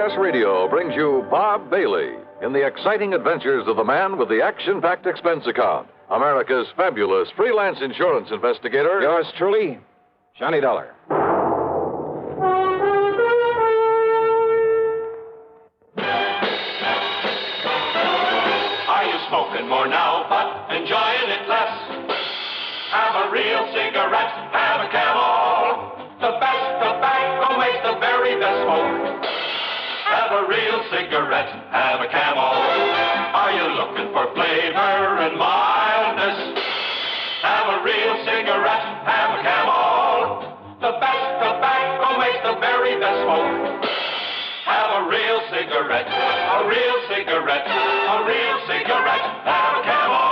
CBS Radio brings you Bob Bailey in the exciting adventures of the man with the action-packed expense account, America's fabulous freelance insurance investigator. Yours truly, Johnny Dollar. Are you smoking more now, but enjoying it less? Have a real cigarette, have a Camel. The best tobacco makes the very best smoke. Have a real cigarette, have a Camel. Are you looking for flavor and mildness? Have a real cigarette, have a Camel. The best tobacco makes the very best smoke. Have a real cigarette, a real cigarette, a real cigarette, have a Camel.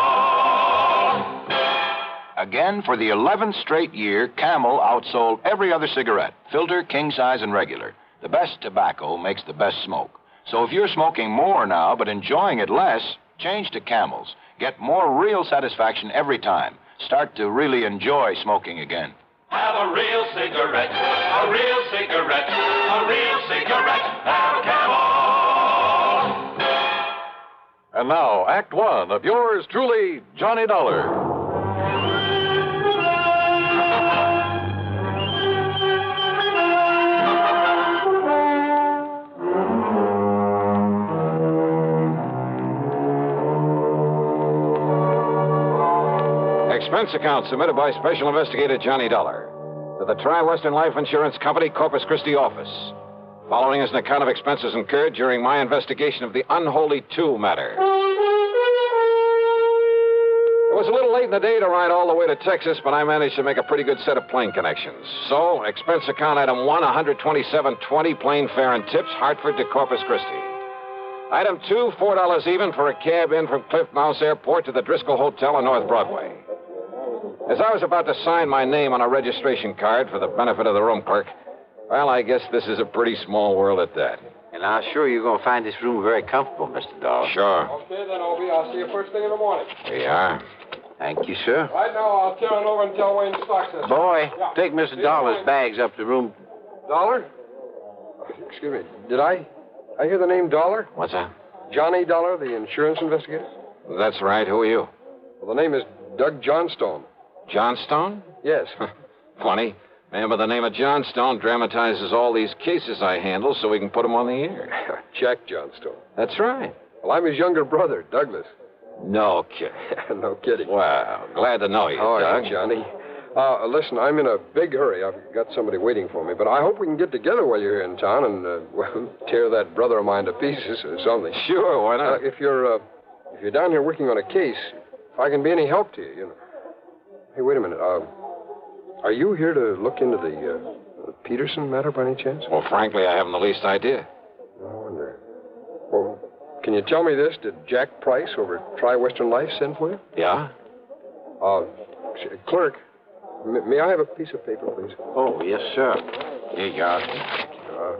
Again, for the 11th straight year, Camel outsold every other cigarette, filter, king size, and regular. The best tobacco makes the best smoke. So if you're smoking more now but enjoying it less, change to Camels. Get more real satisfaction every time. Start to really enjoy smoking again. Have a real cigarette, a real cigarette, a real cigarette, have a Camel. And now, Act One of yours truly, Johnny Dollar. Expense account submitted by Special Investigator Johnny Dollar to the Tri-Western Life Insurance Company, Corpus Christi office. Following is an account of expenses incurred during my investigation of the Unholy Two Matter. It was a little late in the day to ride all the way to Texas, but I managed to make a pretty good set of plane connections. So, expense account item 1, $127.20, plane fare and tips, Hartford to Corpus Christi. Item 2, $4 even for a cab in from Cliff Mouse Airport to the Driscoll Hotel on North Broadway. As I was about to sign my name on a registration card for the benefit of the room clerk, well, I guess this is a pretty small world at that. And I'm sure you're going to find this room very comfortable, Mr. Dollar. Sure. Okay, then, Obie. I'll see you first thing in the morning. Here you are. Thank you, sir. Right now, I'll turn over and tell Wayne Stocks this. Boy, Yeah. take Mr. Dollar's bags up to room. Dollar? Excuse me. Did I hear the name Dollar? What's that? Johnny Dollar, the insurance investigator? That's right. Who are you? Well, the name is Doug Johnstone. Johnstone? Yes. Funny. Man by the name of Johnstone dramatizes all these cases I handle so we can put them on the air. Jack Johnstone. That's right. Well, I'm his younger brother, Douglas. No kidding. No kidding. Well, glad to know you, How are Doug. you, Johnny? Listen, I'm in a big hurry. I've got somebody waiting for me, but I hope we can get together while you're here in town and, well, tear that brother of mine to pieces or something. Sure, why not? If you're down here working on a case, if I can be any help to you, you know. Hey, wait a minute. Are you here to look into the Peterson matter by any chance? Well, frankly, I haven't the least idea. I wonder. Well, can you tell me this? Did Jack Price over at Tri-Western Life send for you? Yeah? Clerk, may I have a piece of paper, please? Oh, yes, sir. Here you are.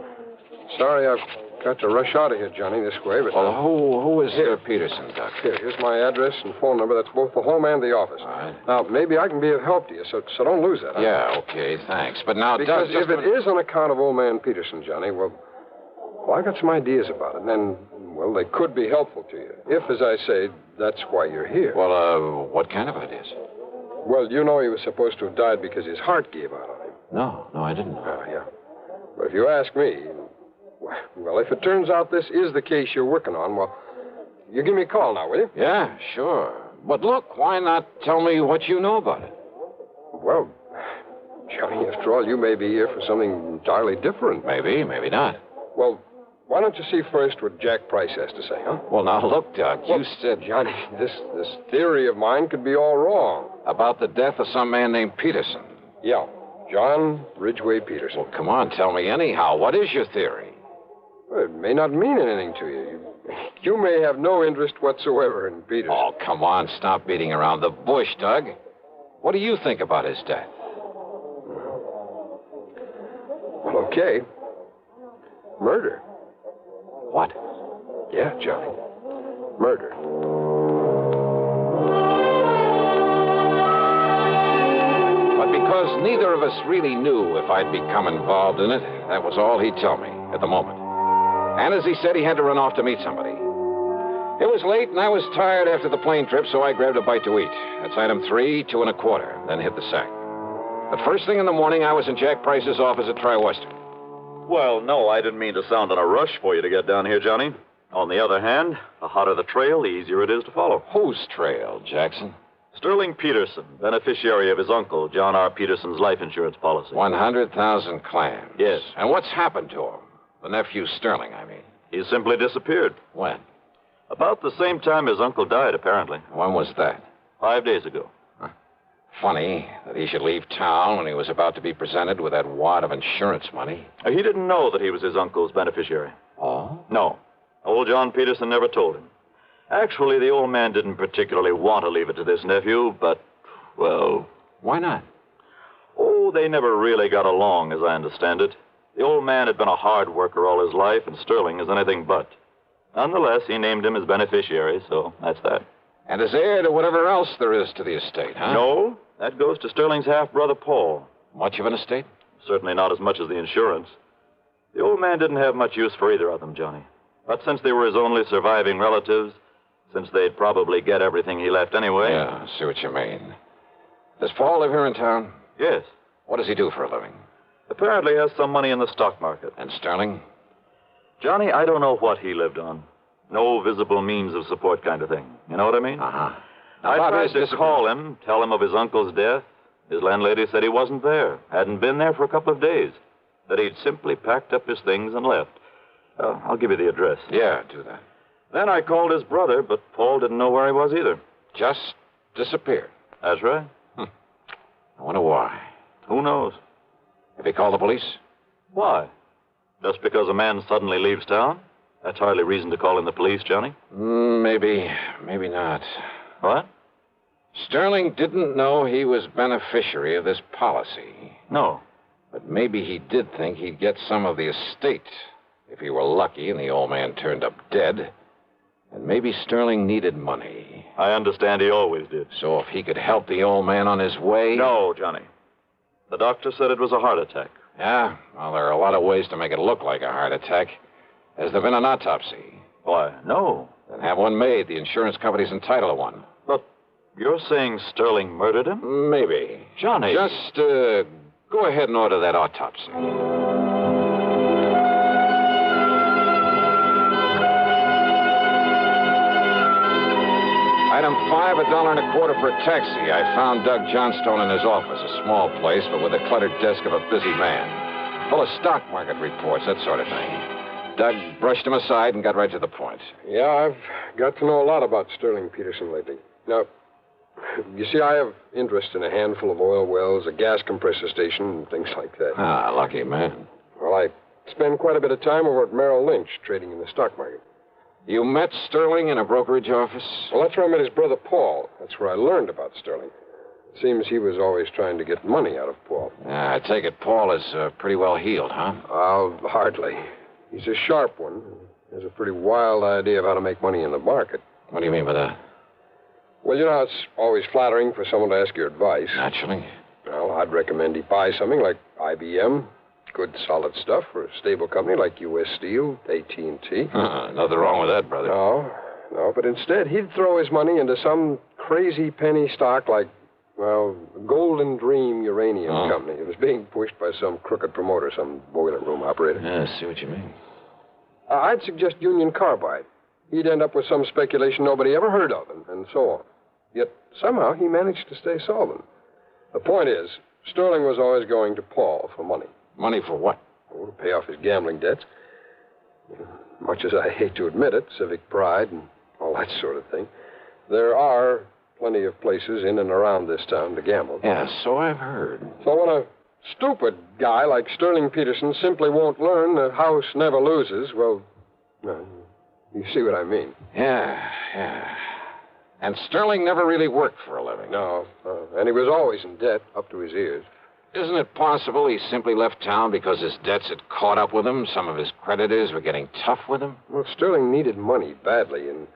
Sorry, I've got to rush out of here, Johnny, this way, but... Well, who is Peterson, Doug? Here's my address and phone number. That's both the home and the office. All right. Now, maybe I can be of help to you, so don't lose that. Huh? Yeah, okay, thanks. But now, Because Doug, if it is on account of old man Peterson, Johnny, well, I've got some ideas about it, and, well, they could be helpful to you. If, as I say, that's why you're here. Well, what kind of ideas? Well, you know he was supposed to have died because his heart gave out on him. No, I didn't know. Oh, yeah. But if you ask me, well, if it turns out this is the case you're working on, well, you give me a call now, will you? Yeah, sure. But look, why not tell me what you know about it? Well, Johnny, after all, you may be here for something entirely different. Maybe, maybe not. Well, why don't you see first what Jack Price has to say, huh? Well, now, look, Doug, you said... Johnny, this theory of mine could be all wrong. About the death of some man named Peterson. Yeah, John Ridgway Peterson. Well, come on, tell me anyhow. What is your theory? Well, it may not mean anything to you. You may have no interest whatsoever in Peterson. Oh, come on, stop beating around the bush, Doug. What do you think about his death? Well, okay. Murder. What? Yeah, Johnny. Murder. But because neither of us really knew if I'd become involved in it, that was all he'd tell me at the moment. And as he said, he had to run off to meet somebody. It was late, and I was tired after the plane trip, so I grabbed a bite to eat. That's item 3, 2 1/4, then hit the sack. But first thing in the morning, I was in Jack Price's office at Tri-Western. Well, no, I didn't mean to sound on a rush for you to get down here, Johnny. On the other hand, the hotter the trail, the easier it is to follow. Whose trail, Jackson? Sterling Peterson, beneficiary of his uncle, John R. Peterson's life insurance policy. 100,000 clams. Yes. And what's happened to him? The nephew Sterling, I mean. He simply disappeared. When? About the same time his uncle died, apparently. When was that? 5 days ago. Funny that he should leave town when he was about to be presented with that wad of insurance money. He didn't know that he was his uncle's beneficiary. Oh? No. Old John Peterson never told him. Actually, the old man didn't particularly want to leave it to this nephew, but, well... Why not? Oh, they never really got along, as I understand it. The old man had been a hard worker all his life, and Sterling is anything but. Nonetheless, he named him his beneficiary, so that's that. And as heir to whatever else there is to the estate, huh? No, that goes to Sterling's half-brother, Paul. Much of an estate? Certainly not as much as the insurance. The old man didn't have much use for either of them, Johnny. But since they were his only surviving relatives, since they'd probably get everything he left anyway... Yeah, I see what you mean. Does Paul live here in town? Yes. What does he do for a living? Apparently has some money in the stock market. And Sterling? Johnny, I don't know what he lived on. No visible means of support kind of thing. You know what I mean? Uh-huh. I tried to call him, tell him of his uncle's death. His landlady said he wasn't there, hadn't been there for a couple of days, that he'd simply packed up his things and left. I'll give you the address. Yeah, do that. Then I called his brother, but Paul didn't know where he was either. Just disappeared. That's right. I wonder why. Who knows? Have you called the police? Why? Just because a man suddenly leaves town? That's hardly reason to call in the police, Johnny. Maybe not. What? Sterling didn't know he was beneficiary of this policy. No. But maybe he did think he'd get some of the estate if he were lucky and the old man turned up dead. And maybe Sterling needed money. I understand he always did. So if he could help the old man on his way... No, Johnny. The doctor said it was a heart attack. Yeah? Well, there are a lot of ways to make it look like a heart attack. Has there been an autopsy? Why, no. Then have one made. The insurance company's entitled to one. But you're saying Sterling murdered him? Maybe. Johnny. Just go ahead and order that autopsy. Item 5, $1.25 for a taxi. I found Doug Johnstone in his office, a small place, but with a cluttered desk of a busy man. Full of stock market reports, that sort of thing. Doug brushed him aside and got right to the point. Yeah, I've got to know a lot about Sterling Peterson lately. Now, you see, I have interest in a handful of oil wells, a gas compressor station, and things like that. Ah, lucky man. Well, I spend quite a bit of time over at Merrill Lynch trading in the stock market. You met Sterling in a brokerage office? Well, that's where I met his brother, Paul. That's where I learned about Sterling. It seems he was always trying to get money out of Paul. I take it Paul is pretty well healed, huh? Well, hardly. He's a sharp one. He has a pretty wild idea of how to make money in the market. What do you mean by that? Well, you know, it's always flattering for someone to ask your advice. Naturally. Well, I'd recommend he buy something like IBM. Good, solid stuff for a stable company like U.S. Steel, AT&T. Nothing wrong with that, brother. No, but instead he'd throw his money into some crazy penny stock like, well, Golden Dream Uranium Company. It was being pushed by some crooked promoter, some boiler room operator. Yeah, I see what you mean. I'd suggest Union Carbide. He'd end up with some speculation nobody ever heard of, and so on. Yet somehow he managed to stay solvent. The point is, Sterling was always going to Paul for money. Money for what? Oh, to pay off his gambling debts. Much as I hate to admit it, civic pride and all that sort of thing, there are plenty of places in and around this town to gamble. Yeah, so I've heard. So when a stupid guy like Sterling Peterson simply won't learn that house never loses, well, you see what I mean. Yeah. And Sterling never really worked for a living. No, and he was always in debt up to his ears. Isn't it possible he simply left town because his debts had caught up with him? Some of his creditors were getting tough with him? Well, Sterling needed money badly, and...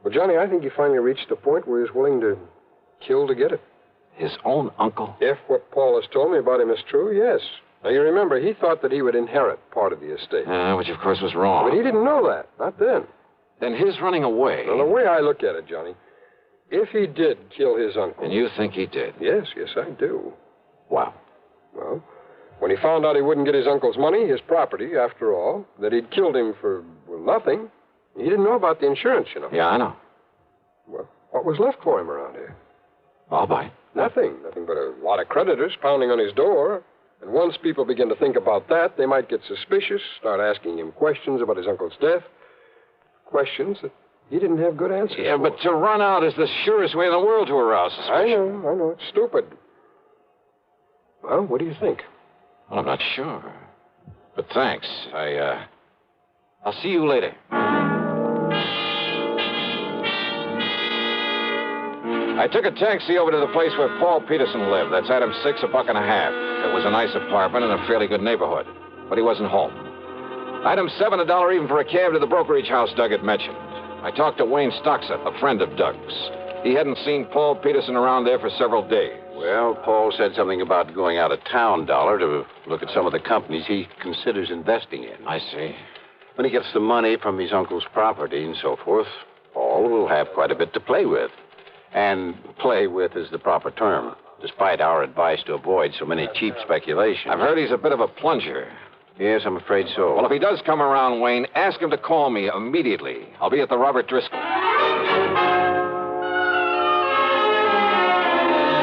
Well, Johnny, I think he finally reached the point where he was willing to kill to get it. His own uncle? If what Paul has told me about him is true, yes. Now, you remember, he thought that he would inherit part of the estate. Which, of course, was wrong. But he didn't know that. Not then. Then his running away... Well, the way I look at it, Johnny, if he did kill his uncle... And you think he did? Yes, I do. Wow. Well, when he found out he wouldn't get his uncle's money, his property, after all, that he'd killed him for, well, nothing, he didn't know about the insurance, you know. Yeah, I know. Well, what was left for him around here? I'll buy. Nothing but a lot of creditors pounding on his door. And once people begin to think about that, they might get suspicious, start asking him questions about his uncle's death. Questions that he didn't have good answers for. But to run out is the surest way in the world to arouse suspicion. I know. It's stupid. Well, what do you think? Well, I'm not sure. But thanks. I'll see you later. I took a taxi over to the place where Paul Peterson lived. That's item 6, $1.50. It was a nice apartment in a fairly good neighborhood. But he wasn't home. Item 7, $1 even for a cab to the brokerage house Doug had mentioned. I talked to Wayne Stockset, a friend of Doug's. He hadn't seen Paul Peterson around there for several days. Well, Paul said something about going out of town, Dollar, to look at some of the companies he considers investing in. I see. When he gets the money from his uncle's property and so forth, Paul will have quite a bit to play with. And play with is the proper term, despite our advice to avoid so many cheap speculations. I've heard he's a bit of a plunger. Yes, I'm afraid so. Well, if he does come around, Wayne, ask him to call me immediately. I'll be at the Robert Driscoll.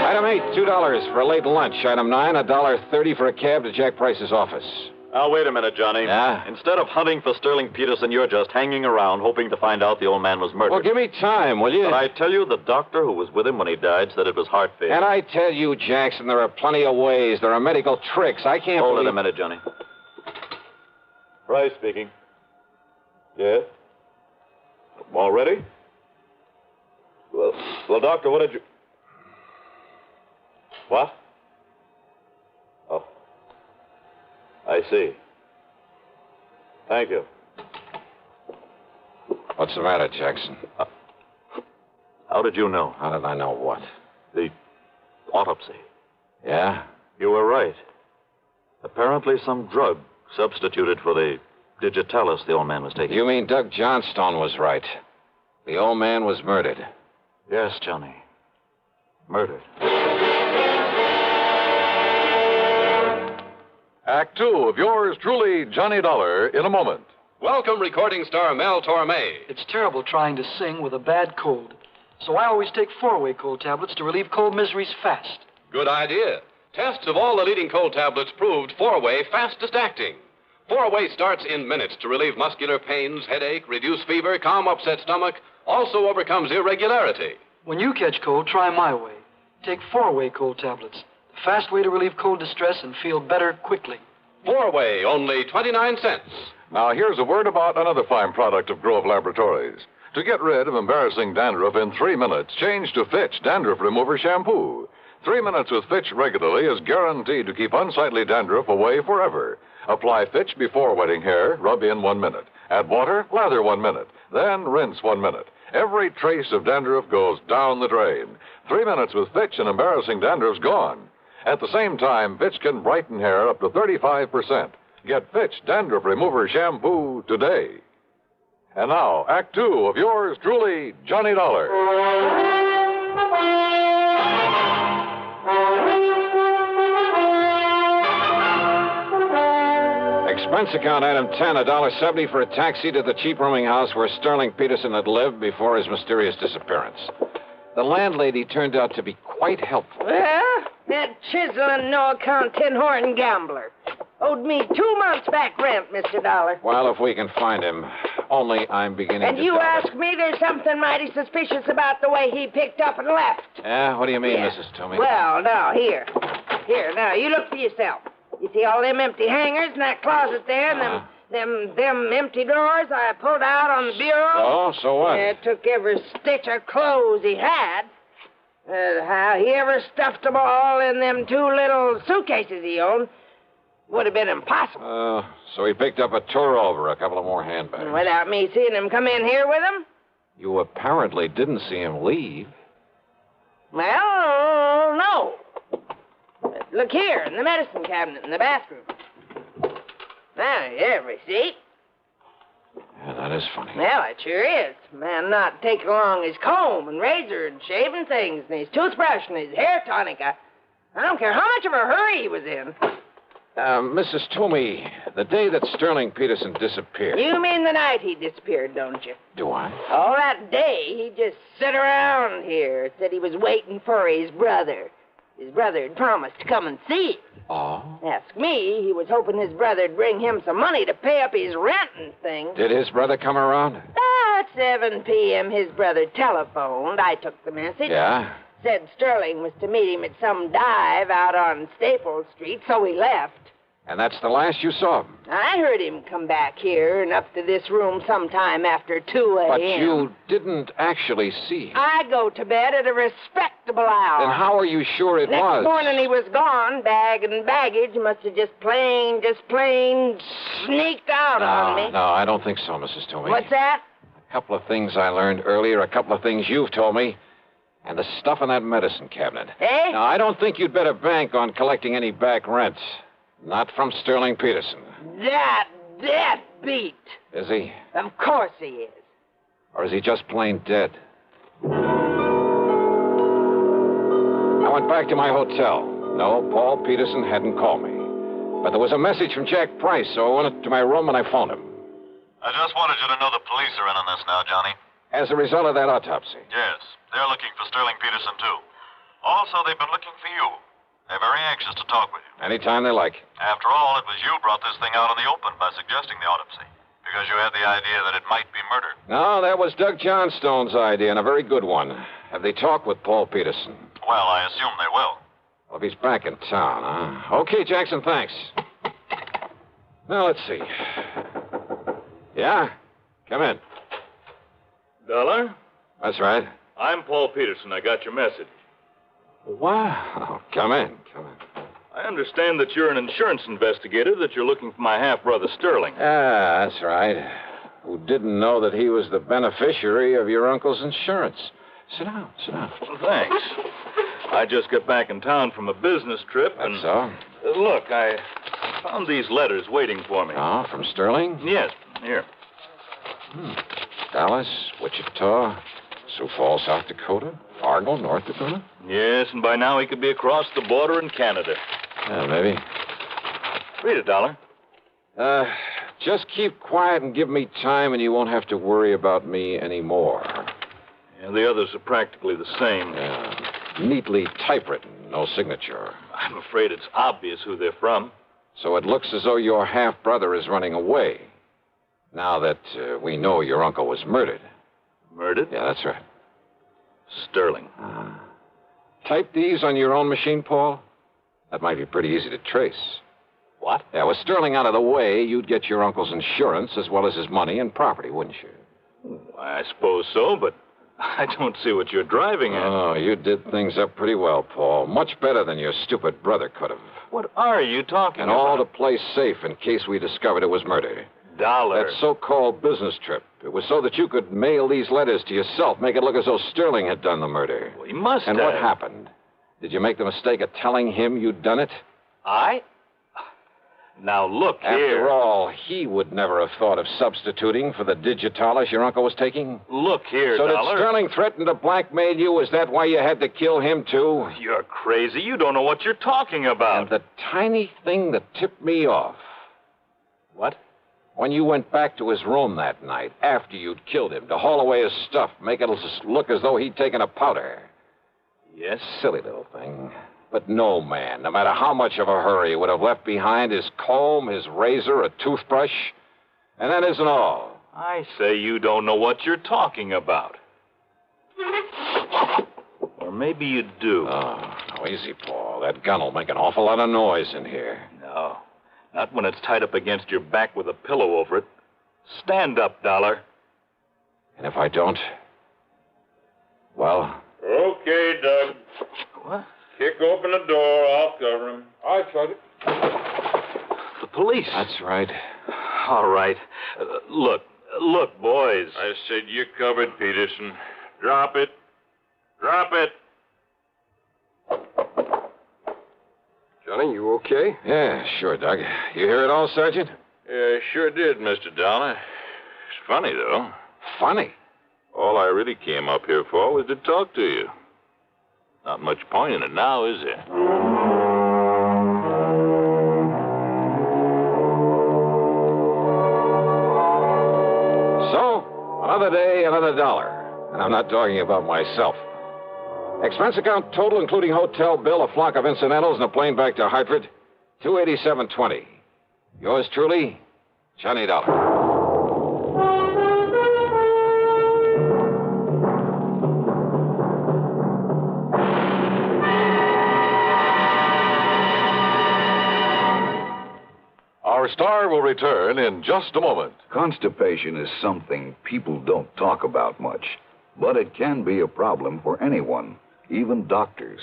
Item 8, $2 for a late lunch. Item 9, $1.30 for a cab to Jack Price's office. Now, wait a minute, Johnny. Yeah? Instead of hunting for Sterling Peterson, you're just hanging around hoping to find out the old man was murdered. Well, give me time, will you? But I tell you, the doctor who was with him when he died said it was heart failure. And I tell you, Jackson, there are plenty of ways. There are medical tricks. I can't Hold believe... it a minute, Johnny. Price speaking. Yes? All ready? Well, doctor, what did you... What? Oh. I see. Thank you. What's the matter, Jackson? How did you know? How did I know what? The autopsy. Yeah? You were right. Apparently some drug substituted for the digitalis the old man was taking. You mean Doug Johnstone was right. The old man was murdered. Yes, Johnny. Murdered. Act 2 of yours truly, Johnny Dollar, in a moment. Welcome, recording star Mel Torme. It's terrible trying to sing with a bad cold. So I always take 4-way cold tablets to relieve cold miseries fast. Good idea. Tests of all the leading cold tablets proved 4-way fastest acting. 4-way starts in minutes to relieve muscular pains, headache, reduce fever, calm upset stomach, also overcomes irregularity. When you catch cold, try my way. Take 4-way cold tablets. The fast way to relieve cold distress and feel better quickly. 4-way, only 29 cents. Now, here's a word about another fine product of Grove Laboratories. To get rid of embarrassing dandruff in 3 minutes, change to Fitch Dandruff Remover Shampoo. 3 minutes with Fitch regularly is guaranteed to keep unsightly dandruff away forever. Apply Fitch before wetting hair, rub in 1 minute. Add water, lather 1 minute. Then rinse 1 minute. Every trace of dandruff goes down the drain. 3 minutes with Fitch and embarrassing dandruff's gone. At the same time, Fitch can brighten hair up to 35%. Get Fitch Dandruff Remover Shampoo today. And now, Act 2 of yours truly, Johnny Dollar. Expense account item 10, $1.70 for a taxi to the cheap rooming house where Sterling Peterson had lived before his mysterious disappearance. The landlady turned out to be quite helpful. Well, that chiseling, no-account, tin-horn gambler owed me 2 months back rent, Mr. Dollar. Well, if we can find him. Only I'm beginning And to you doubt ask me there's something mighty suspicious about the way he picked up and left. Yeah, what do you mean, Yeah. Mrs. Toomey? Well, now, here. Here, now, you look for yourself. You see all them empty hangers in that closet there and them empty drawers I pulled out on the bureau? Oh, so what? Yeah, took every stitch of clothes he had. How he ever stuffed them all in them 2 little suitcases he owned would have been impossible. So he picked up a tour over, a couple of more handbags. Without me seeing him come in here with them? You apparently didn't see him leave. Well, no. At Look here, in the medicine cabinet in the bathroom. Now, here's a receipt. Yeah, that is funny. Well, it sure is. Man not taking along his comb and razor and shaving things and his toothbrush and his hair tonic. I don't care how much of a hurry he was in. Mrs. Toomey, the day that Sterling Peterson disappeared. You mean the night he disappeared, don't you? Do I? All that day, he just sit around here, said he was waiting for his brother. His brother had promised to come and see him. Oh? Ask me, he was hoping his brother'd bring him some money to pay up his rent and things. Did his brother come around? At 7 p.m., his brother telephoned. I took the message. Yeah? Said Sterling was to meet him at some dive out on Staples Street, so he left. And that's the last you saw of him? I heard him come back here and up to this room sometime after 2 a.m. But you didn't actually see him. I go to bed at a respectable hour. Then how are you sure it was? Next morning he was gone. Bag and baggage must have just plain sneaked out on me. No, I don't think so, Mrs. Toomey. What's that? A couple of things I learned earlier, a couple of things you've told me, and the stuff in that medicine cabinet. Eh? Now, I don't think you'd better bank on collecting any back rents. Not from Sterling Peterson. That beat. Is he? Of course he is. Or is he just plain dead? I went back to my hotel. No, Paul Peterson hadn't called me. But there was a message from Jack Price, so I went to my room and I phoned him. I just wanted you to know the police are in on this now, Johnny. As a result of that autopsy. Yes, they're looking for Sterling Peterson, too. Also, they've been looking for you. They're very anxious to talk with you. Anytime they like. After all, it was you brought this thing out in the open by suggesting the autopsy. Because you had the idea that it might be murder. No, that was Doug Johnstone's idea, and a very good one. Have they talked with Paul Peterson? Well, I assume they will. Well, if he's back in town, huh? Okay, Jackson, thanks. Now, let's see. Yeah? Come in. Dollar? That's right. I'm Paul Peterson. I got your message. Wow. Come in. I understand that you're an insurance investigator, that you're looking for my half-brother Sterling. Ah, that's right. Who didn't know that he was the beneficiary of your uncle's insurance. Sit down. Well, thanks. I just got back in town from a business trip, and... That's so? Look, I found these letters waiting for me. Oh, from Sterling? Yes, here. Dallas, Wichita, Sioux Falls, South Dakota, Fargo, North Dakota? Yes, and by now he could be across the border in Canada. Yeah, maybe. Read it, Dollar. Just keep quiet and give me time, and you won't have to worry about me anymore. Yeah, the others are practically the same. Yeah. Neatly typewritten, no signature. I'm afraid it's obvious who they're from. So it looks as though your half-brother is running away. Now that we know your uncle was murdered. Murdered? Yeah, that's right. Sterling. Type these on your own machine, Paul? That might be pretty easy to trace. What? Yeah, with Sterling out of the way, you'd get your uncle's insurance as well as his money and property, wouldn't you? I suppose so, but I don't see what you're driving at. Oh, you did things up pretty well, Paul. Much better than your stupid brother could have. What are you talking and about? And all to play safe in case we discovered it was murder. Dollar. That so-called business trip. It was so that you could mail these letters to yourself, make it look as though Sterling had done the murder. Well, he must and have. what happened? Did you make the mistake of telling him you'd done it? I? Now, look here. After all, he would never have thought of substituting for the digitalis your uncle was taking. Look here, so Dollar. Did Sterling threaten to blackmail you? Is that why you had to kill him, too? You're crazy. You don't know what you're talking about. And the tiny thing that tipped me off. What? When you went back to his room that night, after you'd killed him, to haul away his stuff, make it look as though he'd taken a powder. Yes? Silly little thing. But no man, no matter how much of a hurry, would have left behind his comb, his razor, a toothbrush. And that isn't all. I say you don't know what you're talking about. Or maybe you do. Oh, no, easy, Paul. That gun will make an awful lot of noise in here. No. Not when it's tied up against your back with a pillow over it. Stand up, Dollar. And if I don't? Well? Okay, Doug. What? Kick open the door. I'll cover him. I tried it. The police. That's right. All right. Look, boys. I said you're covered, Peterson. Drop it. Johnny. You okay? Yeah, sure, Doug. You hear it all, Sergeant? Yeah, sure did, Mr. Dollar. It's funny, though. Funny? All I really came up here for was to talk to you. Not much point in it now, is there? So, another day, another dollar. And I'm not talking about myself. Expense account total, including hotel bill, a flock of incidentals, and a plane back to Hartford, $287.20. Yours truly, Johnny Dollar. Our star will return in just a moment. Constipation is something people don't talk about much, but it can be a problem for anyone, even doctors.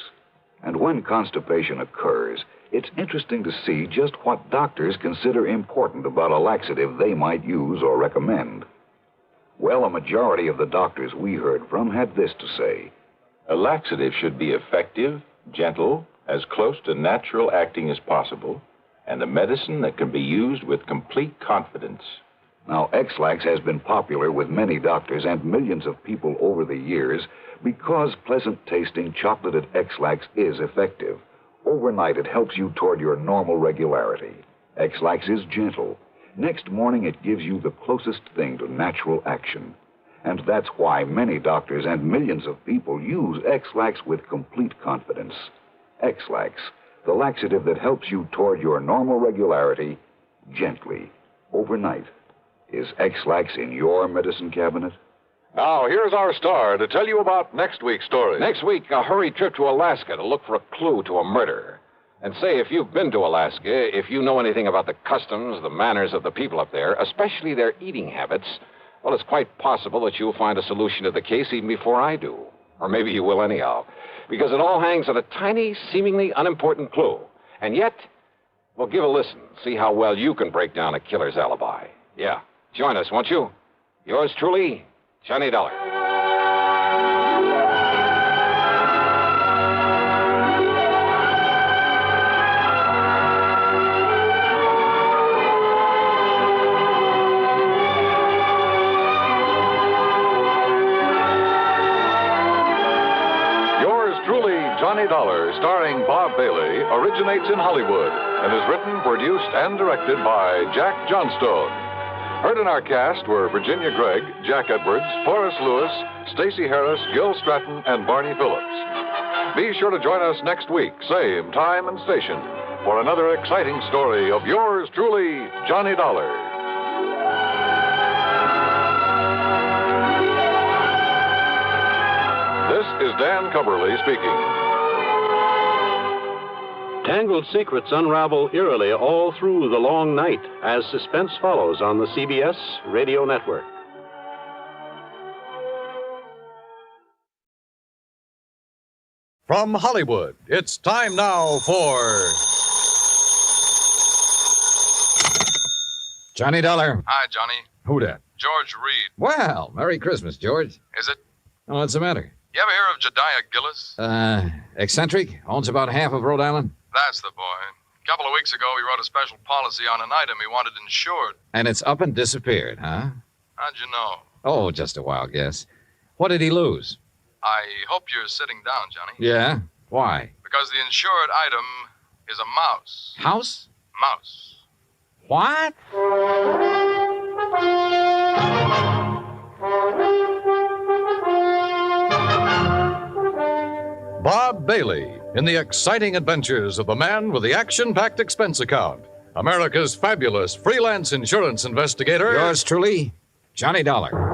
And when constipation occurs, it's interesting to see just what doctors consider important about a laxative they might use or recommend. Well, a majority of the doctors we heard from had this to say. A laxative should be effective, gentle, as close to natural acting as possible, and a medicine that can be used with complete confidence. Now, X-Lax has been popular with many doctors and millions of people over the years because pleasant-tasting chocolated X-Lax is effective. Overnight, it helps you toward your normal regularity. X-Lax is gentle. Next morning, it gives you the closest thing to natural action. And that's why many doctors and millions of people use X-Lax with complete confidence. X-Lax, the laxative that helps you toward your normal regularity gently, overnight. Is X-Lax in your medicine cabinet? Now, here's our star to tell you about next week's story. Next week, a hurried trip to Alaska to look for a clue to a murder. And say, if you've been to Alaska, if you know anything about the customs, the manners of the people up there, especially their eating habits, well, it's quite possible that you'll find a solution to the case even before I do. Or maybe you will anyhow. Because it all hangs on a tiny, seemingly unimportant clue. And yet, well, give a listen. See how well you can break down a killer's alibi. Yeah. Join us, won't you? Yours truly, Johnny Dollar. Yours truly, Johnny Dollar, starring Bob Bailey, originates in Hollywood and is written, produced, and directed by Jack Johnstone. Heard in our cast were Virginia Gregg, Jack Edwards, Forrest Lewis, Stacey Harris, Gil Stratton, and Barney Phillips. Be sure to join us next week, same time and station, for another exciting story of yours truly, Johnny Dollar. This is Dan Cumberly speaking. Tangled secrets unravel eerily all through the long night as suspense follows on the CBS Radio Network. From Hollywood, it's time now for Johnny Dollar. Hi, Johnny. Who dat? George Reed. Well, Merry Christmas, George. Is it? Oh, what's the matter? You ever hear of Jediah Gillis? Eccentric? Owns about half of Rhode Island? That's the boy. A couple of weeks ago, he wrote a special policy on an item he wanted insured. And it's up and disappeared, huh? How'd you know? Oh, just a wild guess. What did he lose? I hope you're sitting down, Johnny. Yeah? Why? Because the insured item is a mouse. House? Mouse. What? Bob Bailey in the exciting adventures of the man with the action-packed expense account, America's fabulous freelance insurance investigator. Yours truly, Johnny Dollar.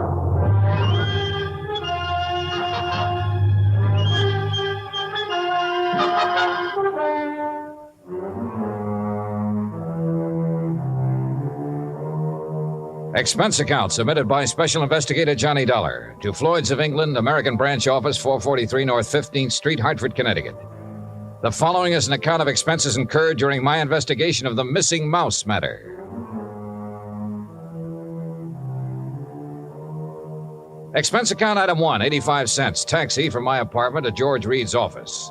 Expense account submitted by Special Investigator Johnny Dollar to Floyd's of England, American Branch Office, 443 North 15th Street, Hartford, Connecticut. The following is an account of expenses incurred during my investigation of the missing mouse matter. Expense account item 1, 85 cents. Taxi from my apartment to George Reed's office.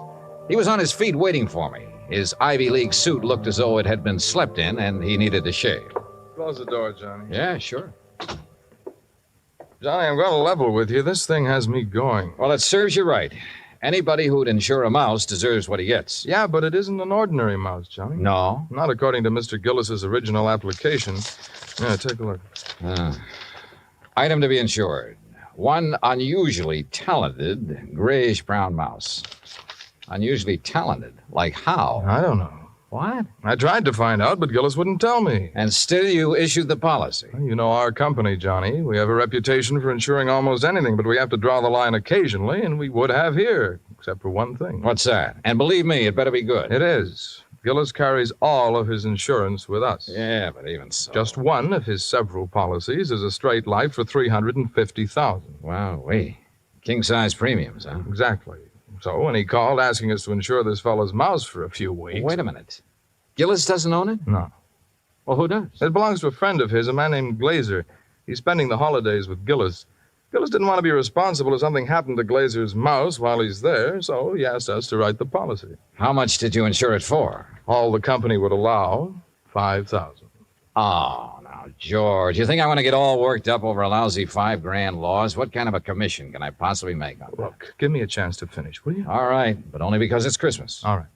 He was on his feet waiting for me. His Ivy League suit looked as though it had been slept in, and he needed to shave. Close the door, Johnny. Yeah, sure. Johnny, I'm going to level with you. This thing has me going. Well, it serves you right. Anybody who'd insure a mouse deserves what he gets. Yeah, but it isn't an ordinary mouse, Johnny. No? Not according to Mr. Gillis's original application. Yeah, take a look. Item to be insured. One unusually talented grayish-brown mouse. Unusually talented? Like how? I don't know. What? I tried to find out, but Gillis wouldn't tell me. And still you issued the policy. You know our company, Johnny. We have a reputation for insuring almost anything, but we have to draw the line occasionally, and we would have here, except for one thing. What's that? And believe me, it better be good. It is. Gillis carries all of his insurance with us. Yeah, but even so. Just one of his several policies is a straight life for $350,000. Wow, king-size premiums, huh? Exactly. So when he called asking us to insure this fellow's mouse for a few weeks... Wait a minute. Gillis doesn't own it? No. Well, who does? It belongs to a friend of his, a man named Glazer. He's spending the holidays with Gillis. Gillis didn't want to be responsible if something happened to Glazer's mouse while he's there, so he asked us to write the policy. How much did you insure it for? All the company would allow, $5,000. Oh, now, George, you think I want to get all worked up over a lousy $5,000 loss? What kind of a commission can I possibly make on that? Look, give me a chance to finish, will you? All right, but only because it's Christmas. All right.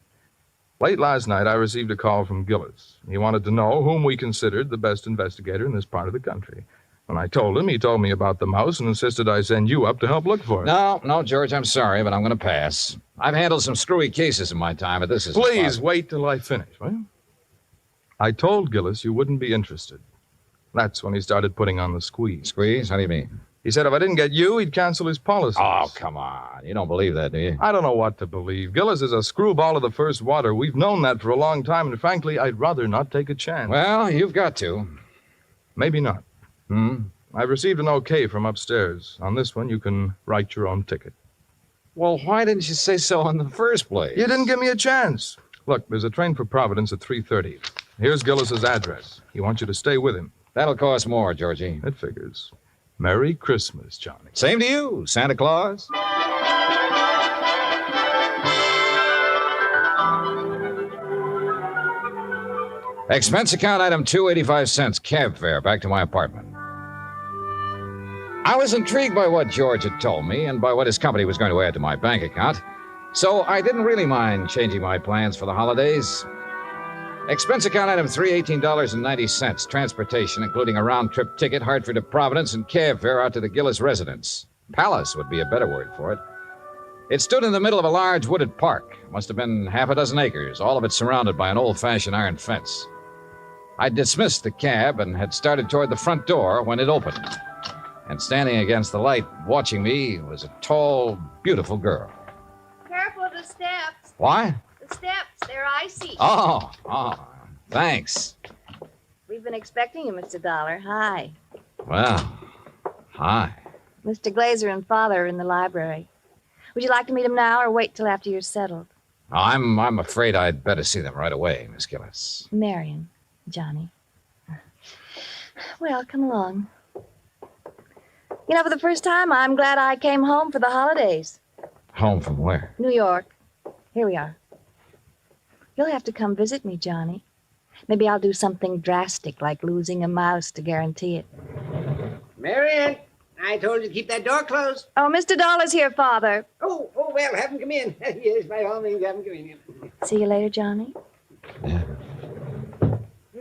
Late last night, I received a call from Gillis. He wanted to know whom we considered the best investigator in this part of the country. When I told him, he told me about the mouse and insisted I send you up to help look for it. No, George, I'm sorry, but I'm going to pass. I've handled some screwy cases in my time, but this is... Please wait till I finish, will you? I told Gillis you wouldn't be interested. That's when he started putting on the squeeze. Squeeze? How do you mean? He said if I didn't get you, he'd cancel his policy. Oh, come on. You don't believe that, do you? I don't know what to believe. Gillis is a screwball of the first water. We've known that for a long time, and frankly, I'd rather not take a chance. Well, you've got to. Maybe not. I've received an okay from upstairs. On this one, you can write your own ticket. Well, why didn't you say so in the first place? You didn't give me a chance. Look, there's a train for Providence at 3:30. Here's Gillis's address. He wants you to stay with him. That'll cost more, Georgie. It figures. Merry Christmas, Johnny. Same to you, Santa Claus. Expense account item 285 cents, cab fare, back to my apartment. I was intrigued by what George had told me and by what his company was going to add to my bank account, so I didn't really mind changing my plans for the holidays. Expense account item $318.90, transportation, including a round-trip ticket, Hartford to Providence, and cab fare out to the Gillis residence. Palace would be a better word for it. It stood in the middle of a large wooded park. Must have been half a dozen acres, all of it surrounded by an old-fashioned iron fence. I dismissed the cab and had started toward the front door when it opened. And standing against the light, watching me, was a tall, beautiful girl. Careful of the steps. What? The steps, they're icy. Oh, thanks. We've been expecting you, Mr. Dollar. Hi. Well, hi. Mr. Glazer and Father are in the library. Would you like to meet them now or wait till after you're settled? I'm afraid I'd better see them right away, Miss Gillis. Marion, Johnny. Well, come along. You know, for the first time, I'm glad I came home for the holidays. Home from where? New York. Here we are. You'll have to come visit me, Johnny. Maybe I'll do something drastic, like losing a mouse to guarantee it. Marion, I told you to keep that door closed. Oh, Mr. Dollar's here, Father. Oh, well, have him come in. Yes, by all means, have him come in. See you later, Johnny. Yeah.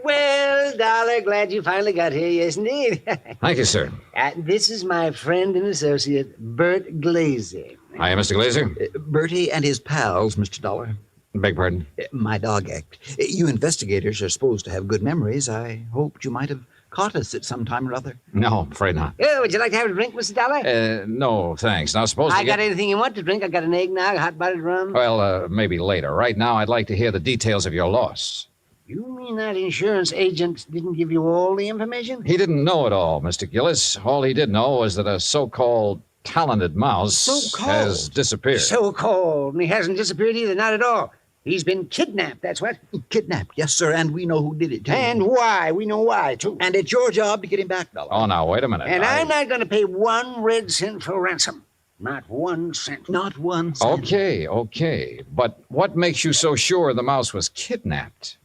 Well, Dollar, glad you finally got here. Yes, indeed. Thank you, sir. This is my friend and associate, Bert Glazer. Hi, Mr. Glazer. Bertie and his pals, Mr. Dollar. Beg pardon? My dog act. You investigators are supposed to have good memories. I hoped you might have caught us at some time or other. No, afraid not. Oh, would you like to have a drink, Mr. Dollar? No, thanks. Now, suppose I got anything you want to drink. I got an eggnog, hot buttered rum. Well, maybe later. Right now, I'd like to hear the details of your loss. You mean that insurance agent didn't give you all the information? He didn't know it all, Mr. Gillis. All he did know was that a so-called talented mouse has disappeared. So-called. And he hasn't disappeared either, not at all. He's been kidnapped, that's what. Kidnapped, yes, sir, and we know who did it, too. And why. We know why, too. And it's your job to get him back, Dollar. Oh, now, wait a minute. And I'm not going to pay 1 red cent for ransom. Not 1 cent. Not 1 cent. Okay. But what makes you so sure the mouse was kidnapped?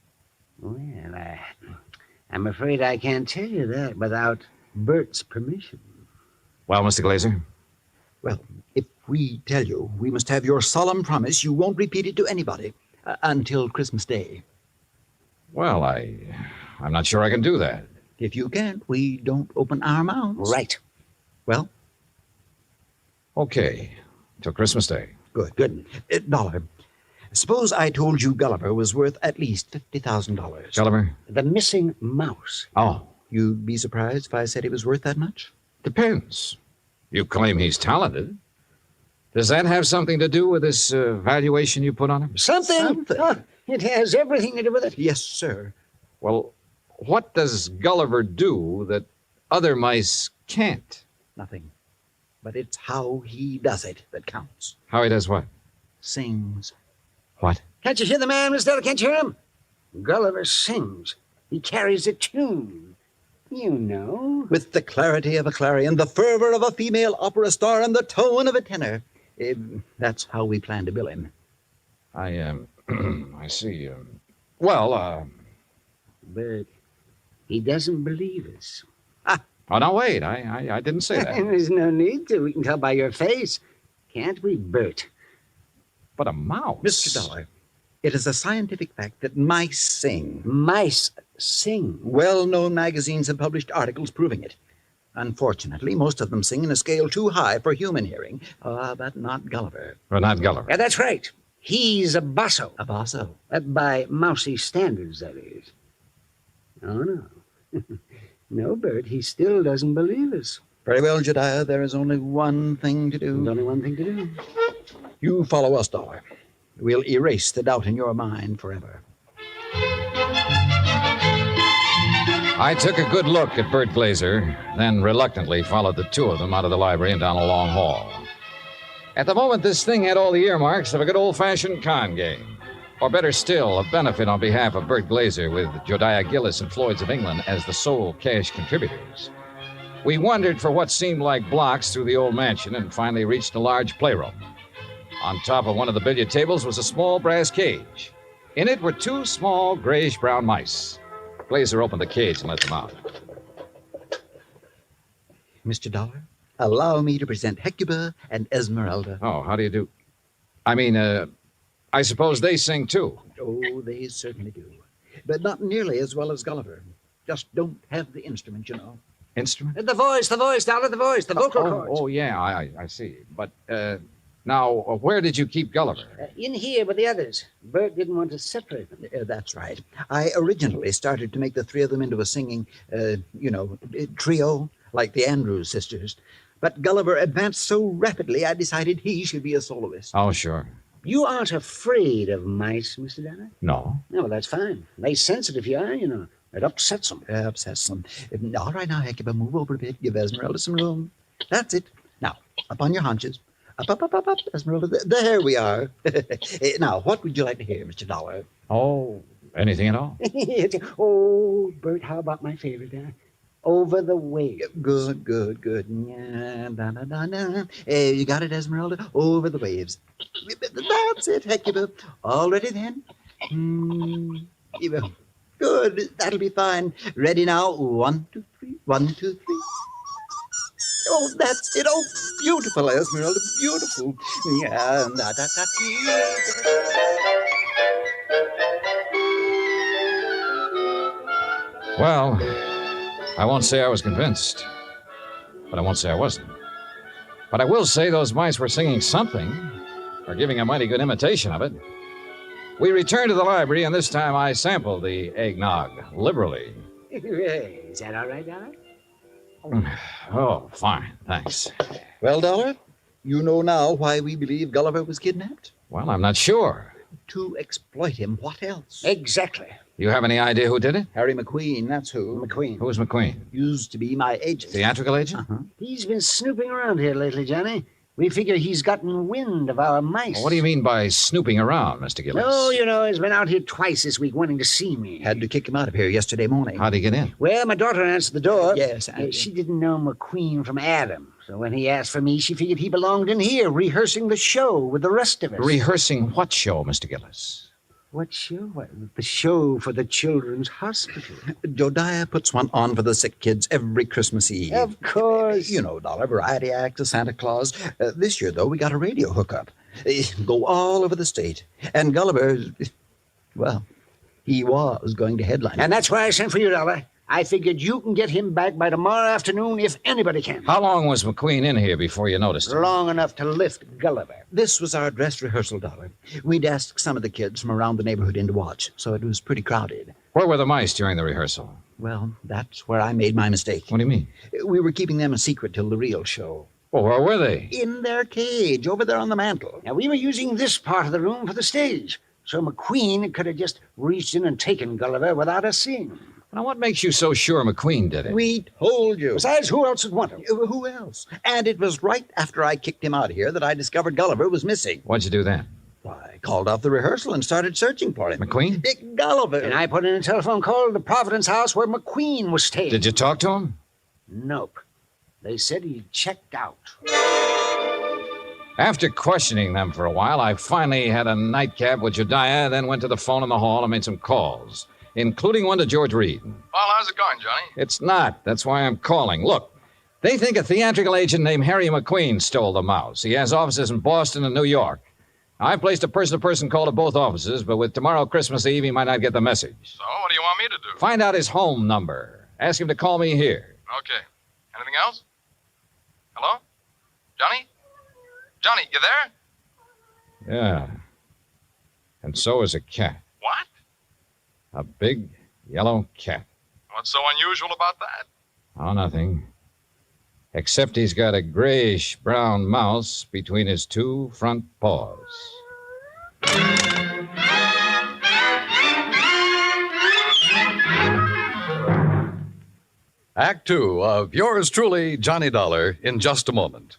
Well, I'm afraid I can't tell you that without Bert's permission. Well, Mr. Glazer? Well, if we tell you, we must have your solemn promise you won't repeat it to anybody until Christmas Day. Well, I'm not sure I can do that. If you can't, we don't open our mouths. Right. Well? Okay. Till Christmas Day. Good. Dollar. Suppose I told you Gulliver was worth at least $50,000. Gulliver? The missing mouse. Oh. You'd be surprised if I said he was worth that much? Depends. You claim he's talented. Does that have something to do with this valuation you put on him? Something. Oh, it has everything to do with it. Yes, sir. Well, what does Gulliver do that other mice can't? Nothing. But it's how he does it that counts. How he does what? Sings. What? Can't you hear the man, Miss Della? Can't you hear him? Gulliver sings. He carries a tune. You know. With the clarity of a clarion, the fervor of a female opera star, and the tone of a tenor. That's how we plan to bill him. I see. But he doesn't believe us. Oh, no, wait. I didn't say that. There's no need to. We can tell by your face. Can't we, Bert? But a mouse. Mr. Dollar, it is a scientific fact that mice sing. Mice sing? Well-known magazines have published articles proving it. Unfortunately, most of them sing in a scale too high for human hearing. But not Gulliver. Well, not Gulliver. Yeah, that's right. He's a basso. A basso? By mousy standards, that is. Oh, no. No, Bert, he still doesn't believe us. Very well, Jedediah, there is only one thing to do. There's only one thing to do. You follow us, Dollar. We'll erase the doubt in your mind forever. I took a good look at Bert Glazer, then reluctantly followed the two of them out of the library and down a long hall. At the moment, this thing had all the earmarks of a good old-fashioned con game. Or better still, a benefit on behalf of Bert Glazer with Jodiah Gillis and Floyd's of England as the sole cash contributors. We wandered for what seemed like blocks through the old mansion and finally reached a large playroom. On top of one of the billiard tables was a small brass cage. In it were two small grayish-brown mice. Glazer opened the cage and let them out. Mr. Dollar, allow me to present Hecuba and Esmeralda. Oh, how do you do? I suppose they sing, too. Oh, they certainly do. But not nearly as well as Gulliver. Just don't have the instrument, you know. Instrument? The voice, Dollar, the voice, the vocal cords. Oh, yeah, I see. But, now, where did you keep Gulliver? In here with the others. Bert didn't want to separate them. That's right. I originally started to make the three of them into a singing, trio, like the Andrews sisters. But Gulliver advanced so rapidly, I decided he should be a soloist. Oh, sure. You aren't afraid of mice, Mr. Danner? No. No, well, that's fine. They sense it if you are, you know. It upsets them. Upsets them. All right, now, Hecuba, move over a bit. Give Esmeralda some room. That's it. Now, up on your haunches. Up, Esmeralda. There we are. Now, what would you like to hear, Mr. Dollar? Oh, anything at all? Oh, Bert, how about my favorite, Over the Waves. Good. Yeah, you got it, Esmeralda? Over the Waves. That's it, Hecuba. All ready then? Good. That'll be fine. Ready now? 1, 2, 3. 1, 2, 3. Oh, that's it. Oh, beautiful, Esmeralda. Beautiful. Yeah. Well, I won't say I was convinced, but I won't say I wasn't. But I will say those mice were singing something, or giving a mighty good imitation of it. We returned to the library, and this time I sampled the eggnog liberally. Is that all right, Dollar? Oh, fine, thanks. Well, Dollar, you know now why we believe Gulliver was kidnapped? Well, I'm not sure. To exploit him. What else? Exactly. You have any idea who did it? Harry McQueen, that's who. McQueen. Who's McQueen? Used to be my agent. Theatrical agent? Uh-huh. He's been snooping around here lately, Johnny. We figure he's gotten wind of our mice. What do you mean by snooping around, Mr. Gillis? Oh, you know, he's been out here twice this week wanting to see me. Had to kick him out of here yesterday morning. How'd he get in? Well, my daughter answered the door. Yes, She didn't know McQueen from Adam. So when he asked for me, she figured he belonged in here, rehearsing the show with the rest of us. Rehearsing what show, Mr. Gillis? What show? What, the show for the Children's Hospital. Jodiah puts one on for the sick kids every Christmas Eve. Of course. You know, Dollar, variety act, a Santa Claus. This year, though, we got a radio hookup. Go all over the state. And Gulliver, well, he was going to headline. And that's why I sent for you, Dollar. I figured you can get him back by tomorrow afternoon if anybody can. How long was McQueen in here before you noticed him? Long enough to lift Gulliver. This was our dress rehearsal, Dollar. We'd asked some of the kids from around the neighborhood in to watch, so it was pretty crowded. Where were the mice during the rehearsal? Well, that's where I made my mistake. What do you mean? We were keeping them a secret till the real show. Well, where were they? In their cage, over there on the mantel. Now, we were using this part of the room for the stage, so McQueen could have just reached in and taken Gulliver without us seeing him. Now, what makes you so sure McQueen did it? We told you. Besides, who else would want him? Who else? And it was right after I kicked him out of here that I discovered Gulliver was missing. What'd you do then? I called off the rehearsal and started searching for him. McQueen? Dick Gulliver. And I put in a telephone call to the Providence house where McQueen was staying. Did you talk to him? Nope. They said he checked out. After questioning them for a while, I finally had a nightcap with Jediah, then went to the phone in the hall and made some calls, including one to George Reed. Well, how's it going, Johnny? It's not. That's why I'm calling. Look, they think a theatrical agent named Harry McQueen stole the mouse. He has offices in Boston and New York. I placed a person-to-person call to both offices, but with tomorrow Christmas Eve, he might not get the message. So, what do you want me to do? Find out his home number. Ask him to call me here. Okay. Anything else? Hello? Johnny? Johnny, you there? Yeah. And so is a cat. What? A big yellow cat. What's so unusual about that? Oh, nothing. Except he's got a grayish-brown mouse between his two front paws. Act 2 of yours truly, Johnny Dollar, in just a moment.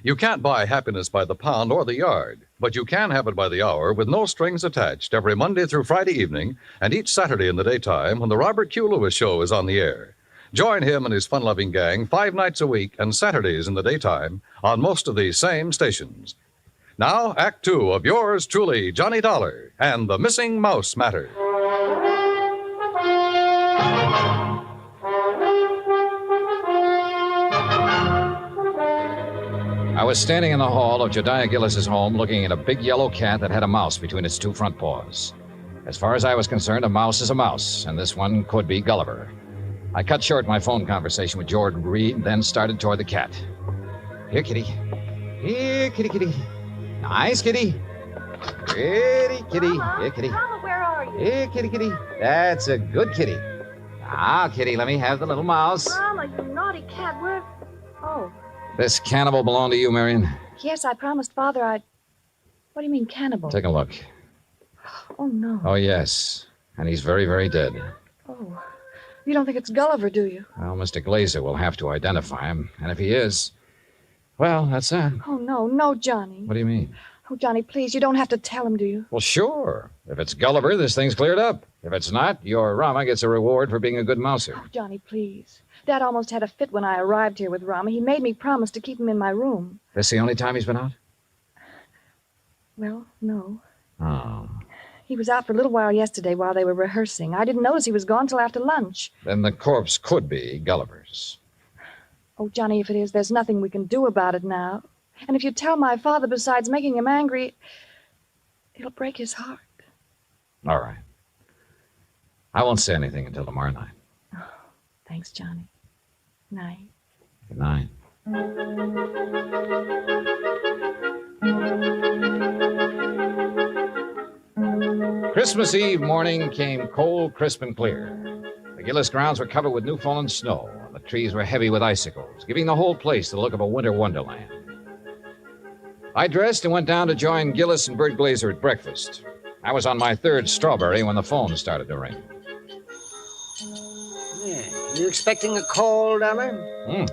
You can't buy happiness by the pound or the yard, but you can have it by the hour with no strings attached every Monday through Friday evening and each Saturday in the daytime when the Robert Q. Lewis Show is on the air. Join him and his fun-loving gang 5 nights a week and Saturdays in the daytime on most of these same stations. Now, Act 2 of yours truly, Johnny Dollar, and the Missing Mouse Matter. I was standing in the hall of Jediah Gillis's home looking at a big yellow cat that had a mouse between its two front paws. As far as I was concerned, a mouse is a mouse, and this one could be Gulliver. I cut short my phone conversation with George Reed, then started toward the cat. Here, kitty. Here, kitty, kitty. Nice, kitty. Pretty kitty. Here, kitty. Mama, where are you? Here, kitty, kitty. That's a good kitty. Now, kitty, let me have the little mouse. Mama, you naughty cat. Where? Oh. This cannibal belong to you, Marion? Yes, I promised Father I'd... What do you mean, cannibal? Take a look. Oh, no. Oh, yes. And he's very, very dead. Oh. You don't think it's Gulliver, do you? Well, Mr. Glazer will have to identify him. And if he is, well, that's that. Oh, no, Johnny. What do you mean? Oh, Johnny, please, you don't have to tell him, do you? Well, sure. If it's Gulliver, this thing's cleared up. If it's not, your Rama gets a reward for being a good mouser. Oh, Johnny, please. Dad almost had a fit when I arrived here with Rama. He made me promise to keep him in my room. This the only time he's been out? Well, no. Oh. He was out for a little while yesterday while they were rehearsing. I didn't notice he was gone till after lunch. Then the corpse could be Gulliver's. Oh, Johnny, if it is, there's nothing we can do about it now. And if you tell my father, besides making him angry, it'll break his heart. All right. I won't say anything until tomorrow night. Oh, thanks, Johnny. Night. Good night. Christmas Eve morning came cold, crisp, and clear. The Gillis grounds were covered with new fallen snow, and the trees were heavy with icicles, giving the whole place the look of a winter wonderland. I dressed and went down to join Gillis and Bert Glazer at breakfast. I was on my third strawberry when the phone started to ring. Yeah. You expecting a call, Dollar?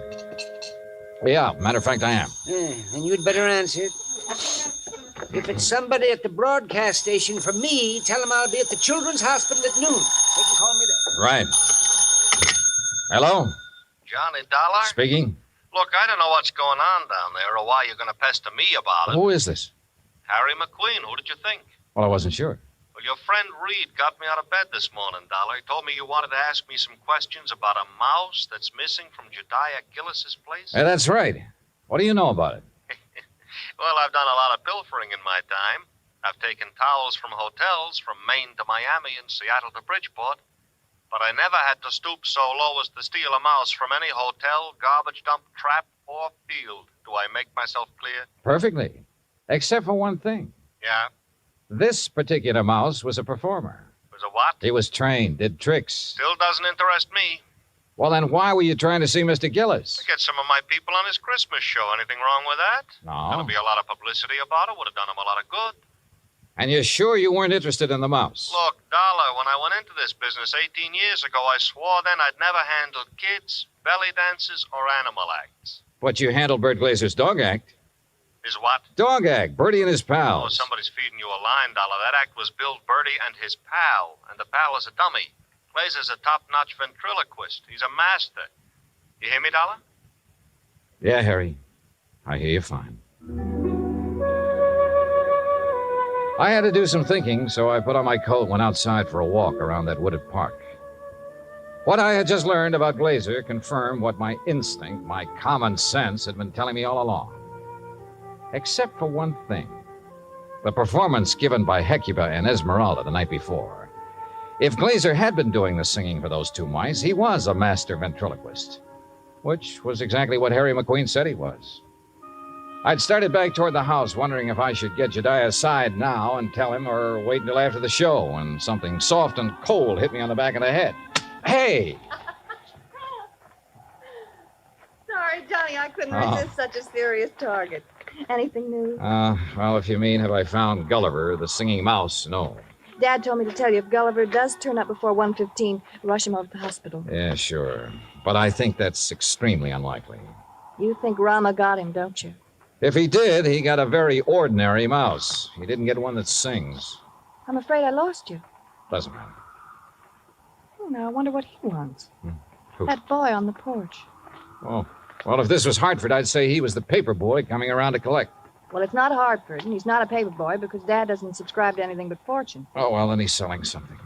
Yeah, matter of fact, I am. Then you'd better answer it. If it's somebody at the broadcast station for me, tell them I'll be at the Children's Hospital at noon. They can call me there. Right. Hello? Johnny Dollar? Speaking. Look, I don't know what's going on down there or why you're going to pester me about it. Who is this? Harry McQueen. Who did you think? Well, I wasn't sure. Well, your friend Reed got me out of bed this morning, Dollar. He told me you wanted to ask me some questions about a mouse that's missing from Jediah Gillis's place. That's right. What do you know about it? Well, I've done a lot of pilfering in my time. I've taken towels from hotels from Maine to Miami and Seattle to Bridgeport. But I never had to stoop so low as to steal a mouse from any hotel, garbage dump, trap, or field. Do I make myself clear? Perfectly. Except for one thing. Yeah? This particular mouse was a performer. Was a what? He was trained, did tricks. Still doesn't interest me. Well, then why were you trying to see Mr. Gillis? To get some of my people on his Christmas show. Anything wrong with that? No. There'll be a lot of publicity about it. Would have done him a lot of good. And you're sure you weren't interested in the mouse? Look, Dollar, when I went into this business 18 years ago, I swore then I'd never handled kids, belly dances, or animal acts. But you handled Bert Glazer's dog act. Is what? Dog act. Bertie and his Oh, pals. somebody's feeding you a line, Dollar. That act was billed Bertie and his pal, and the pal is a dummy. Glazer's a top-notch ventriloquist. He's a master. You hear me, Dollar? Yeah, Harry. I hear you fine. I had to do some thinking, so I put on my coat and went outside for a walk around that wooded park. What I had just learned about Glazer confirmed what my instinct, my common sense, had been telling me all along. Except for one thing. The performance given by Hecuba and Esmeralda the night before. If Glazer had been doing the singing for those two mice, he was a master ventriloquist. Which was exactly what Harry McQueen said he was. I'd started back toward the house, wondering if I should get Jediah aside now and tell him or wait until after the show, when something soft and cold hit me on the back of the head. Hey! Sorry, Johnny, I couldn't Oh. resist such a serious target. Anything new? Well, if you mean have I found Gulliver, the singing mouse, no. Dad told me to tell you if Gulliver does turn up before 1:15, rush him over to the hospital. Yeah, sure. But I think that's extremely unlikely. You think Rama got him, don't you? If he did, he got a very ordinary mouse. He didn't get one that sings. I'm afraid I lost you. Doesn't matter. Oh, now I wonder what he wants. Who? That boy on the porch. Oh, well, if this was Hartford, I'd say he was the paper boy coming around to collect. Well, it's not Hartford, and he's not a paper boy because Dad doesn't subscribe to anything but Fortune. Oh, well, then he's selling something.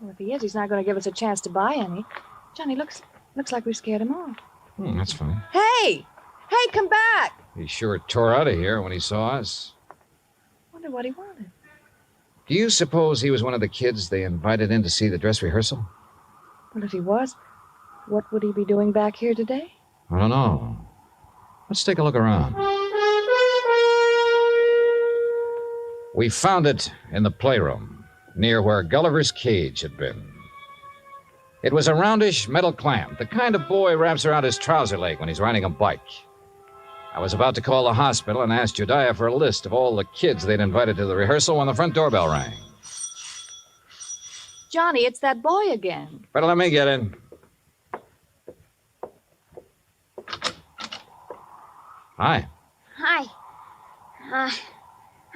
Well, if he is, he's not going to give us a chance to buy any. Johnny, looks like we scared him off. That's funny. Hey! Hey, come back! He sure tore out of here when he saw us. Wonder what he wanted. Do you suppose he was one of the kids they invited in to see the dress rehearsal? Well, if he was, what would he be doing back here today? I don't know. Let's take a look around. We found it in the playroom, near where Gulliver's cage had been. It was a roundish metal clamp, the kind of boy wraps around his trouser leg when he's riding a bike. I was about to call the hospital and ask Jediah for a list of all the kids they'd invited to the rehearsal when the front doorbell rang. Johnny, it's that boy again. Better let me get in. Hi. Hi.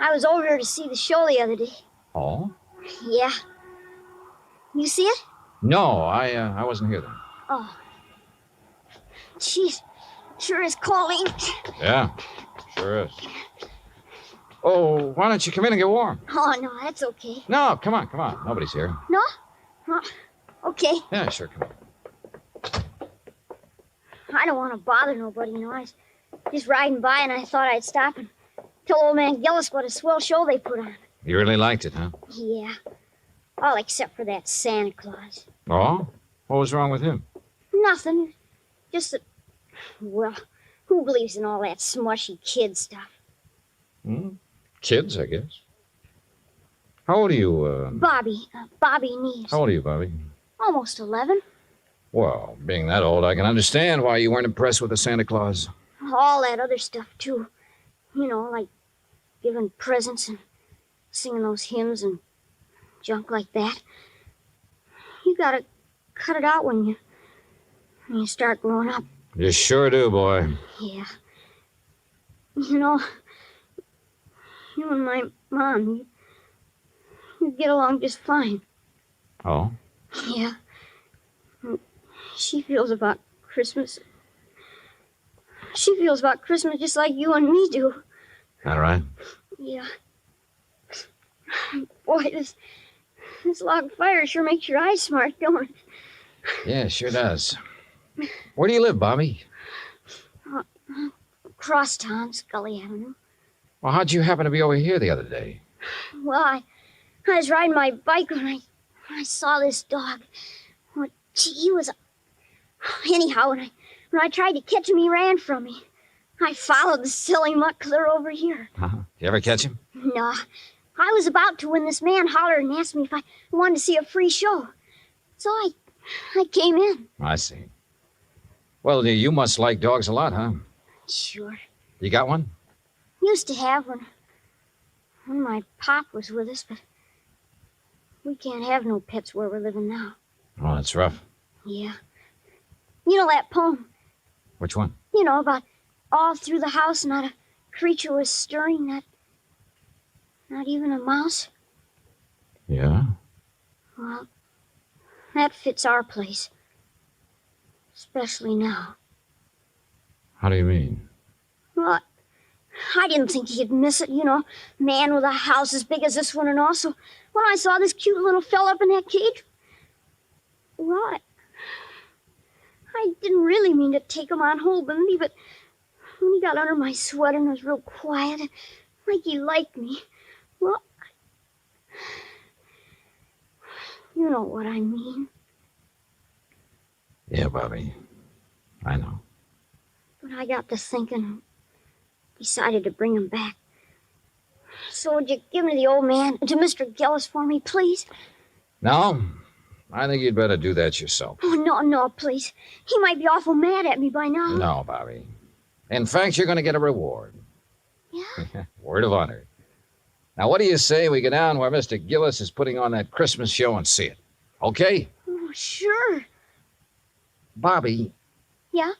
I was over to see the show the other day. Oh? Yeah. You see it? No, I wasn't here then. Oh. Jeez. Sure is cold, ain't it? Yeah, sure is. Oh, why don't you come in and get warm? Oh, no, that's okay. No, come on. Nobody's here. No? Oh, okay. Yeah, sure, come on. I don't want to bother nobody, you know. I was just riding by and I thought I'd stop and tell old man Gillis what a swell show they put on. You really liked it, huh? Yeah. All except for that Santa Claus. Oh? What was wrong with him? Nothing. Just that, well, who believes in all that smushy kid stuff? Kids, I guess. How old are you, Bobby Neves. How old are you, Bobby? Almost 11. Well, being that old, I can understand why you weren't impressed with the Santa Claus. All that other stuff, too. You know, like giving presents and singing those hymns and junk like that. You gotta cut it out when you start growing up. You sure do, boy. Yeah. You know, you and my mom, you get along just fine. Oh? Yeah. She feels about Christmas. She feels about Christmas just like you and me do. All right. Yeah. Boy, this log fire sure makes your eyes smart, don't it? Yeah, it sure does. Where do you live, Bobby? Across town, Scully Avenue. Well, how'd you happen to be over here the other day? Well, I was riding my bike when I saw this dog. Well, gee, he was... Anyhow, when I tried to catch him, he ran from me. I followed the silly mutt clear over here. You ever catch him? No. I was about to when this man hollered and asked me if I wanted to see a free show. So I came in. I see. Well, you must like dogs a lot, huh? Sure. You got one? Used to have one when my pop was with us, but we can't have no pets where we're living now. Oh, that's rough. Yeah. You know that poem? Which one? You know, about all through the house not a creature was stirring, not even a mouse? Yeah? Well, that fits our place. Especially now. How do you mean? Well, I didn't think he'd miss it, you know. Man with a house as big as this one and all. So when I saw this cute little fella up in that cage, well, I didn't really mean to take him on hold with me, but when he got under my sweater and was real quiet, like he liked me, well, you know what I mean. Yeah, Bobby. I know. But I got to thinking and decided to bring him back. So would you give him to the old man, to Mr. Gillis for me, please? No, I think you'd better do that yourself. Oh, no, please. He might be awful mad at me by now. No, Bobby. In fact, you're going to get a reward. Yeah? Word of honor. Now, what do you say we go down where Mr. Gillis is putting on that Christmas show and see it? Okay? Oh, sure. Bobby, Yeah?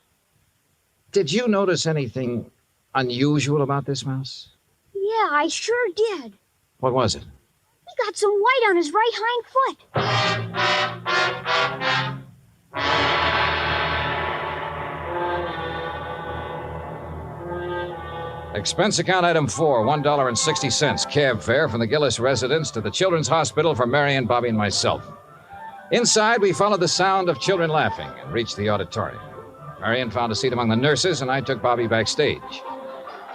did you notice anything unusual about this mouse? Yeah, I sure did. What was it? He got some white on his right hind foot. Expense account item 4, $1.60. Cab fare from the Gillis residence to the Children's Hospital for Marion, Bobby, and myself. Inside, we followed the sound of children laughing and reached the auditorium. Marion found a seat among the nurses, and I took Bobby backstage.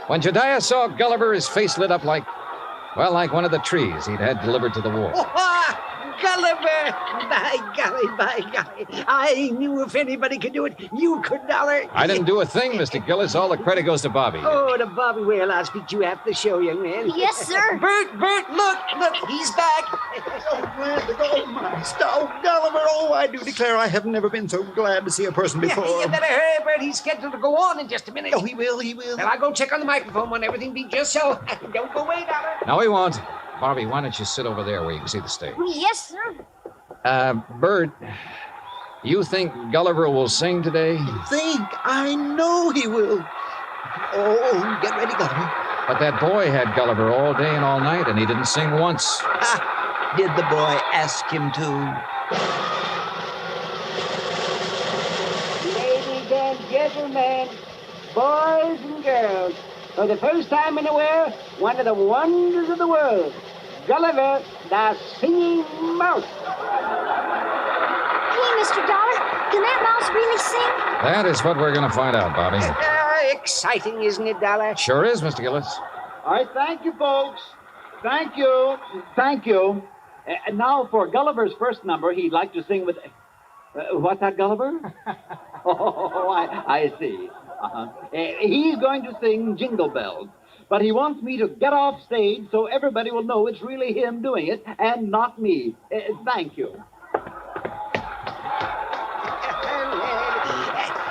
When Jediah saw Gulliver, his face lit up like one of the trees he'd had delivered to the war. Gulliver! By golly. I knew if anybody could do it, you could, Dollar. I didn't do a thing, Mr. Gillis. All the credit goes to Bobby. Oh, to Bobby. Well, I'll speak to you after the show, young man. Yes, sir. Bert, look, he's back. So glad to go, my stout Gulliver. Oh, I do declare I have never been so glad to see a person before. You better hurry, Bert. He's scheduled to go on in just a minute. Oh, he will. Well, I'll go check on the microphone when everything be just so. Don't go away, Dollar. No, he won't. Bobby, why don't you sit over there where you can see the stage? Yes, sir. Bert, you think Gulliver will sing today? I know he will. Oh, get ready, Gulliver. But that boy had Gulliver all day and all night, and he didn't sing once. Did the boy ask him to? Ladies and gentlemen, boys and girls, for the first time in a while, one of the wonders of the world, Gulliver, the singing mouse. Hey, Mr. Dollar, can that mouse really sing? That is what we're going to find out, Bobby. Exciting, isn't it, Dollar? Sure is, Mr. Gillis. All right, thank you, folks. Thank you. And now for Gulliver's first number, he'd like to sing with... what's that, Gulliver? I see. He's going to sing Jingle Bells, but he wants me to get off stage so everybody will know it's really him doing it and not me. Thank you.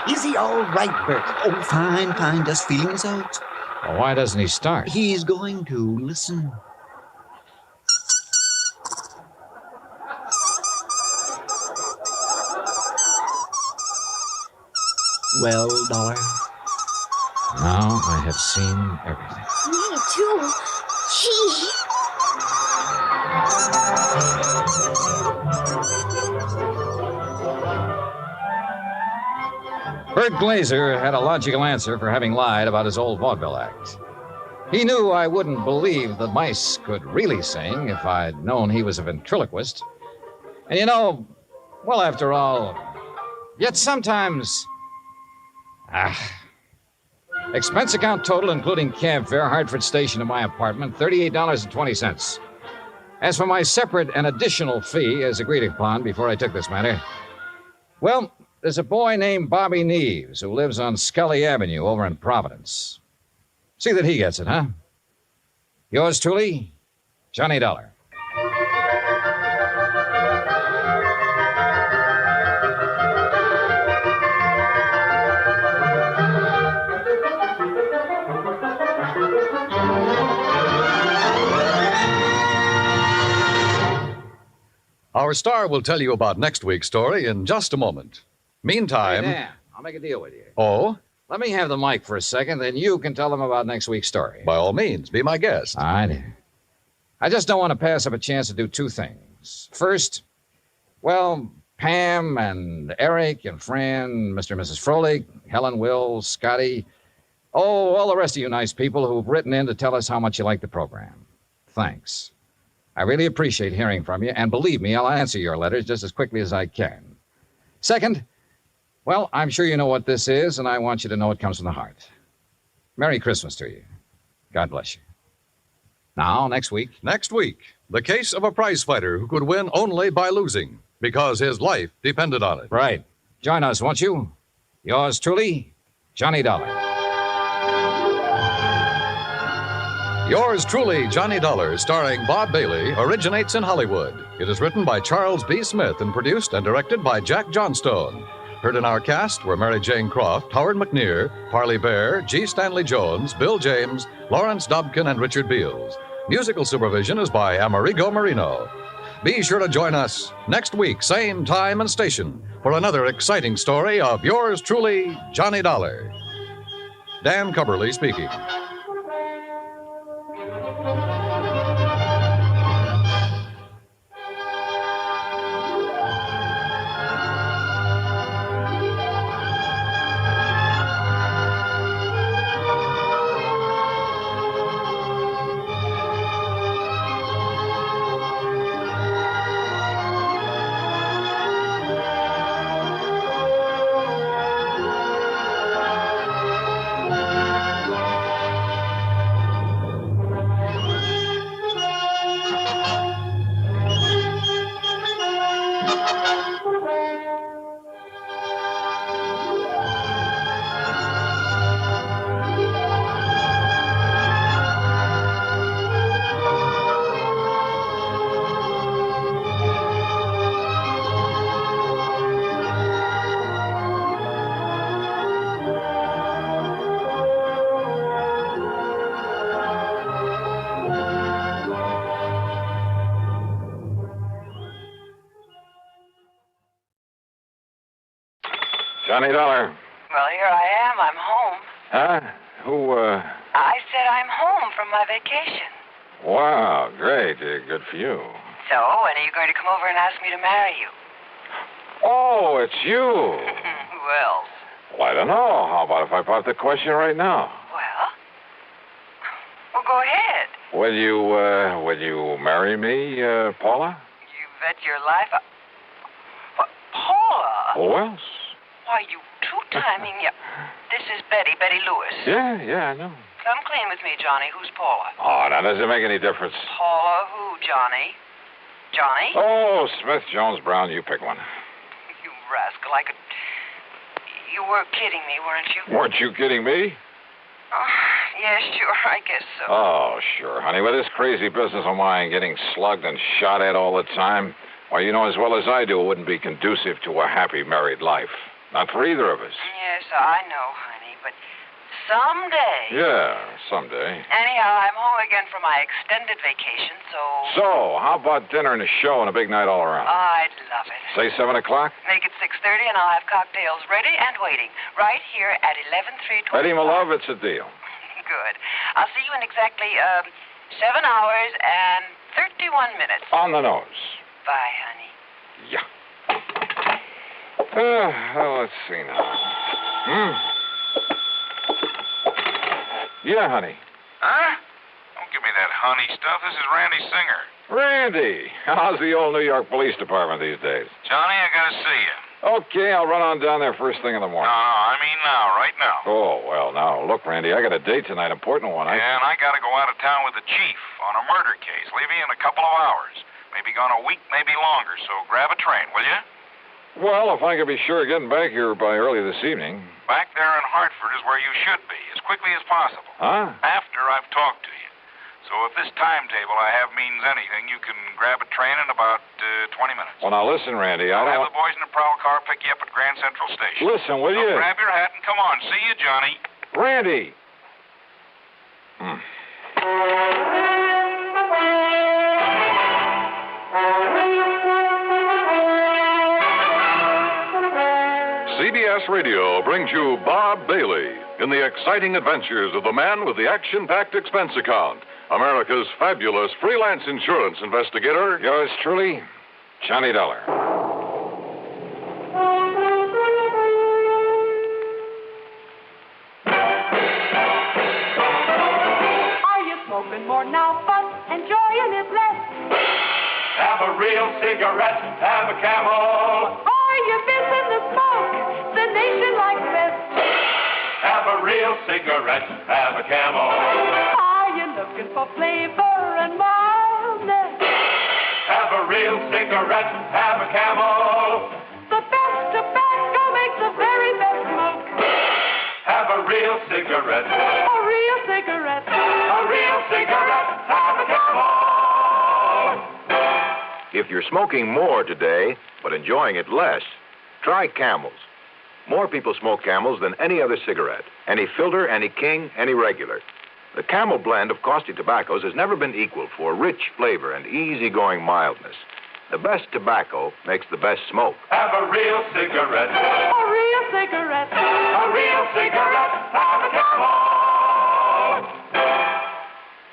Is he all right, Bert? Oh, fine. Just feeling his oats. Well, why doesn't he start? He's going to. Listen. well, Dollar? Now I have seen everything. Me too. Gee. Bert Glazer had a logical answer for having lied about his old vaudeville act. He knew I wouldn't believe the mice could really sing if I'd known he was a ventriloquist. And you know, well, after all, yet sometimes... Expense account total, including cab fare, Hartford Station to my apartment, $38.20. As for my separate and additional fee, as agreed upon before I took this matter, well, there's a boy named Bobby Neves who lives on Scully Avenue over in Providence. See that he gets it, huh? Yours truly, Johnny Dollar. Our star will tell you about next week's story in just a moment. Meantime... Hey, Dan, I'll make a deal with you. Oh? Let me have the mic for a second, then you can tell them about next week's story. By all means, be my guest. All right. I just don't want to pass up a chance to do two things. First, well, Pam and Eric and Fran, Mr. and Mrs. Froelich, Helen, Will, Scotty, all the rest of you nice people who've written in to tell us how much you like the program. Thanks. I really appreciate hearing from you, and believe me, I'll answer your letters just as quickly as I can. Second, well, I'm sure you know what this is, and I want you to know it comes from the heart. Merry Christmas to you. God bless you. Now, next week. Next week, the case of a prize fighter who could win only by losing, because his life depended on it. Right. Join us, won't you? Yours truly, Johnny Dollar. Yours truly, Johnny Dollar, starring Bob Bailey, originates in Hollywood. It is written by Charles B. Smith and produced and directed by Jack Johnstone. Heard in our cast were Mary Jane Croft, Howard McNear, Parley Bear, G. Stanley Jones, Bill James, Lawrence Dobkin, and Richard Beals. Musical supervision is by Amerigo Marino. Be sure to join us next week, same time and station, for another exciting story of yours truly, Johnny Dollar. Dan Cubberly speaking. Johnny Dollar. Well, here I am. I'm home. Huh? Who, I said I'm home from my vacation. Wow, great. Good for you. So, when are you going to come over and ask me to marry you? Oh, it's you. Who else? Well, I don't know. How about if I pop the question right now? Well, go ahead. Will you marry me, Paula? You bet your life. Paula? Who else? Why, you two-timing. This is Betty Lewis. Yeah, I know. Come clean with me, Johnny. Who's Paula? Oh, now, does it make any difference? Paula who, Johnny? Johnny? Oh, Smith, Jones, Brown, you pick one. You rascal, You were kidding me, weren't you? Weren't you kidding me? Oh, yeah, sure, I guess so. Oh, sure, honey. With this crazy business of mine getting slugged and shot at all the time, why, you know as well as I do it wouldn't be conducive to a happy married life. Not for either of us. Yes, I know, honey, but someday... Yeah, someday. Anyhow, I'm home again for my extended vacation, so... So, how about dinner and a show and a big night all around? I'd love it. Say 7 o'clock? Make it 6:30. 6:30, and I'll have cocktails ready and waiting right here at 11:3:25. Betty, my love, it's a deal. Good. I'll see you in exactly 7 hours and 31 minutes. On the nose. Bye, honey. Yeah. Well, let's see now. Yeah, honey. Huh? Don't give me that honey stuff. This is Randy Singer. Randy, how's the old New York Police Department these days? Johnny, I gotta see you. Okay, I'll run on down there first thing in the morning. No, I mean now, right now. Oh, well, now, look, Randy, I got a date tonight, important one. And I gotta go out of town with the chief on a murder case, leaving in a couple of hours. Maybe gone a week, maybe longer, so grab a train, will you? Well, if I could be sure of getting back here by early this evening. Back there in Hartford is where you should be, as quickly as possible. Huh? After I've talked to you. So if this timetable I have means anything, you can grab a train in about 20 minutes. Well, now, listen, Randy, I'll have the boys in the prowl car pick you up at Grand Central Station. Listen, will you? Grab your hat and come on. See you, Johnny. Randy! CBS Radio brings you Bob Bailey in the exciting adventures of the man with the action-packed expense account, America's fabulous freelance insurance investigator. Yours truly, Johnny Dollar. Are you smoking more now, but enjoying it less? Have a real cigarette, have a Camel. Are you missing the smoke the nation likes best? Have a real cigarette, have a Camel. Are you looking for flavor and mildness? Have a real cigarette, have a Camel. The best tobacco makes the very best smoke. Have a real cigarette. A real cigarette. A real cigarette, have a Camel. If you're smoking more today, but enjoying it less, try Camels. More people smoke Camels than any other cigarette. Any filter, any king, any regular. The Camel blend of costly tobaccos has never been equaled for rich flavor and easygoing mildness. The best tobacco makes the best smoke. Have a real cigarette. A real cigarette. A real cigarette, have a Camel.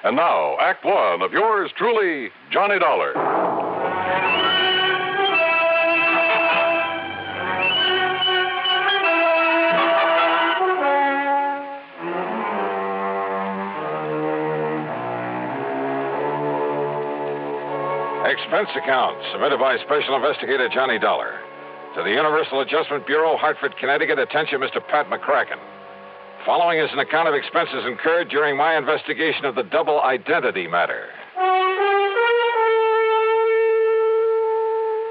And now, Act One of yours truly, Johnny Dollar. Expense account submitted by Special Investigator Johnny Dollar. To the Universal Adjustment Bureau, Hartford, Connecticut. Attention, Mr. Pat McCracken. Following is an account of expenses incurred during my investigation of the double identity matter.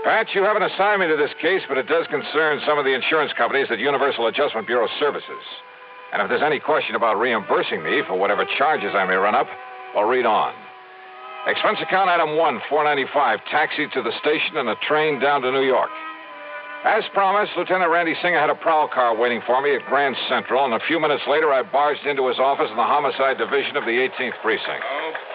Pat, you haven't assigned me to this case, but it does concern some of the insurance companies that Universal Adjustment Bureau services. And if there's any question about reimbursing me for whatever charges I may run up, I'll read on. Expense account item 1, $495, taxi to the station and a train down to New York. As promised, Lieutenant Randy Singer had a prowl car waiting for me at Grand Central, and a few minutes later I barged into his office in the Homicide Division of the 18th Precinct.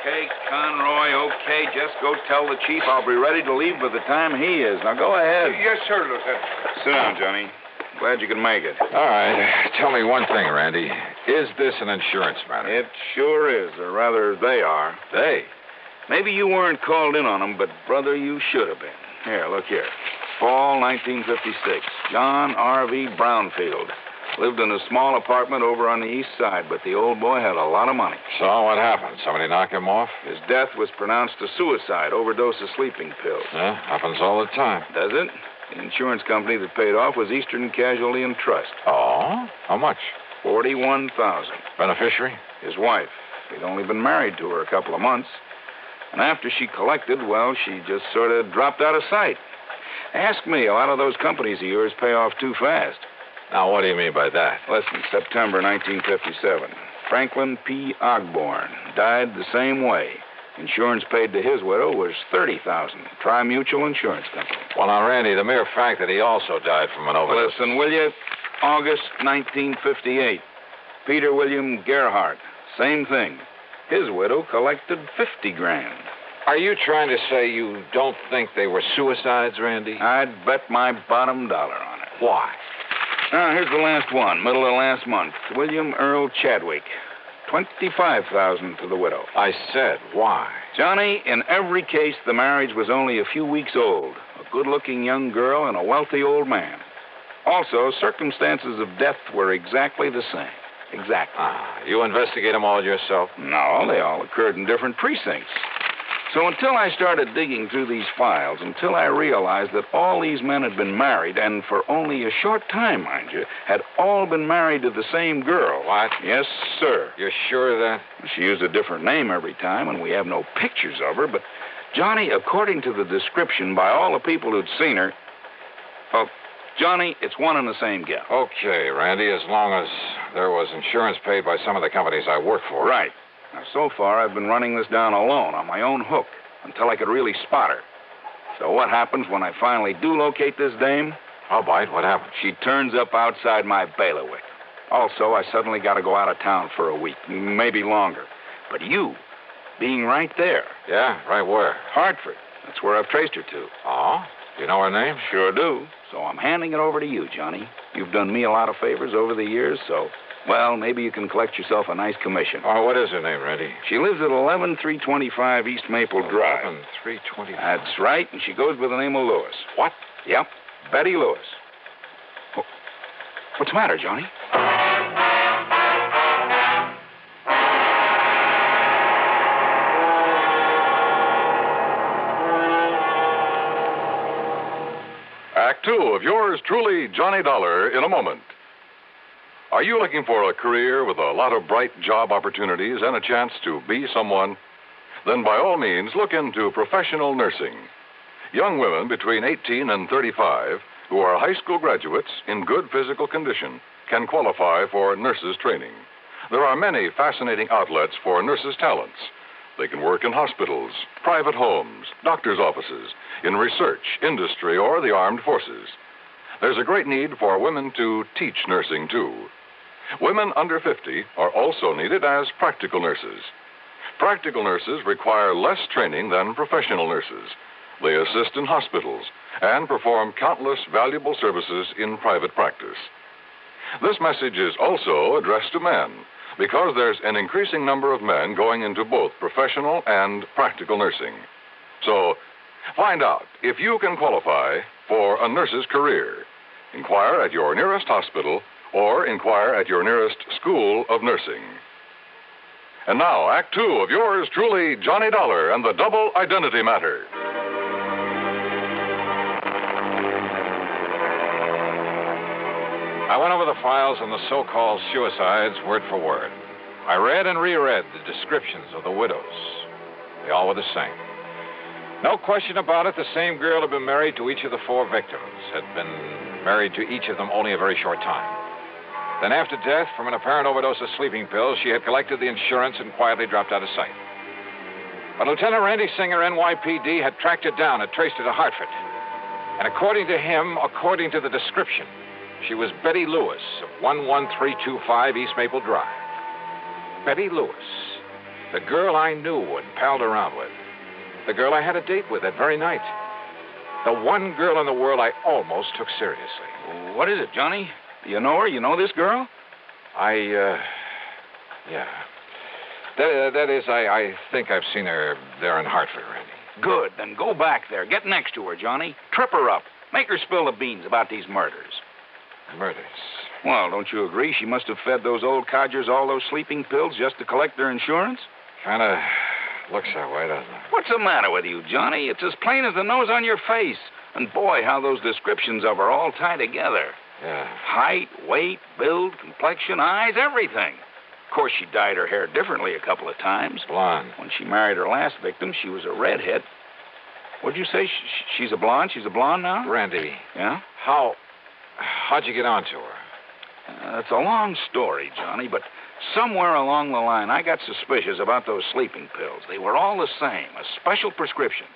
Okay, Conroy, okay. Just go tell the chief I'll be ready to leave by the time he is. Now, go ahead. Yes, sir, Lieutenant. Sit down, Johnny. Glad you could make it. All right. Tell me one thing, Randy. Is this an insurance matter? It sure is, or rather, they are. They? Maybe you weren't called in on them, but, brother, you should have been. Here, look here. Fall 1956. John R.V. Brownfield. Lived in a small apartment over on the east side, but the old boy had a lot of money. So what happened? Somebody knock him off? His death was pronounced a suicide, overdose of sleeping pills. Yeah, happens all the time. Does it? The insurance company that paid off was Eastern Casualty and Trust. Oh? How much? $41,000. Beneficiary? His wife. He'd only been married to her a couple of months. And after she collected, well, she just sort of dropped out of sight. Ask me, a lot of those companies of yours pay off too fast. Now, what do you mean by that? Listen, September 1957. Franklin P. Ogborn died the same way. Insurance paid to his widow was $30,000. Tri-Mutual Insurance Company. Well, now, Randy, the mere fact that he also died from an overdose... Listen, will you? August 1958. Peter William Gerhardt. Same thing. His widow collected $50,000. Are you trying to say you don't think they were suicides, Randy? I'd bet my bottom dollar on it. Why? Here's the last one, middle of last month. William Earl Chadwick. $25,000 to the widow. I said, why? Johnny, in every case, the marriage was only a few weeks old. A good-looking young girl and a wealthy old man. Also, circumstances of death were exactly the same. Exactly. You investigate them all yourself? No, they all occurred in different precincts. So until I started digging through these files, until I realized that all these men had been married, and for only a short time, mind you, had all been married to the same girl. What? Yes, sir. You're sure of that? She used a different name every time, and we have no pictures of her, but, Johnny, according to the description by all the people who'd seen her, well, Johnny, it's one and the same gal. Okay, Randy, as long as there was insurance paid by some of the companies I work for. Right. Now, so far, I've been running this down alone on my own hook until I could really spot her. So what happens when I finally do locate this dame? I'll bite. What happens? She turns up outside my bailiwick. Also, I suddenly got to go out of town for a week, maybe longer. But you, being right there. Yeah, right where? Hartford. That's where I've traced her to. Oh? You know her name? Sure do. So I'm handing it over to you, Johnny. You've done me a lot of favors over the years, so, well, maybe you can collect yourself a nice commission. Oh, what is her name, Randy? She lives at 11325 East Maple Drive. 11325. That's right, and she goes by the name of Lewis. What? Yep, Betty Lewis. Oh, what's the matter, Johnny? Act 2 of yours truly, Johnny Dollar, in a moment. Are you looking for a career with a lot of bright job opportunities and a chance to be someone? Then by all means, look into professional nursing. Young women between 18 and 35 who are high school graduates in good physical condition can qualify for nurses training. There are many fascinating outlets for nurses' talents. They can work in hospitals, private homes, doctors' offices, in research, industry, or the armed forces. There's a great need for women to teach nursing, too. Women under 50 are also needed as practical nurses. Practical nurses require less training than professional nurses. They assist in hospitals and perform countless valuable services in private practice. This message is also addressed to men, because there's an increasing number of men going into both professional and practical nursing. So, find out if you can qualify for a nurse's career. Inquire at your nearest hospital or inquire at your nearest school of nursing. And now, Act 2 of yours truly, Johnny Dollar and the Double Identity Matter. I went over the files on the so-called suicides word for word. I read and reread the descriptions of the widows. They all were the same. No question about it, the same girl had been married to each of the four victims, had been married to each of them only a very short time. Then after death, from an apparent overdose of sleeping pills, she had collected the insurance and quietly dropped out of sight. But Lieutenant Randy Singer, NYPD, had tracked her down and traced her to Hartford. And according to him, according to the description, she was Betty Lewis of 11325 East Maple Drive. Betty Lewis, the girl I knew and palled around with. The girl I had a date with that very night. The one girl in the world I almost took seriously. What is it, Johnny? Do you know her? You know this girl? Yeah. That is, I think I've seen her there in Hartford, Randy. Good. Then go back there. Get next to her, Johnny. Trip her up. Make her spill the beans about these murders. Murders? Well, don't you agree she must have fed those old codgers all those sleeping pills just to collect their insurance? Kind of looks that way, doesn't it? What's the matter with you, Johnny? It's as plain as the nose on your face. And boy, how those descriptions of her all tie together. Yeah. Height, weight, build, complexion, eyes, everything. Of course, she dyed her hair differently a couple of times. Blonde. When she married her last victim, she was a redhead. What'd you say? She's a blonde? She's a blonde now? Randy. Yeah? How'd you get onto her? It's a long story, Johnny, but somewhere along the line, I got suspicious about those sleeping pills. They were all the same, a special prescription.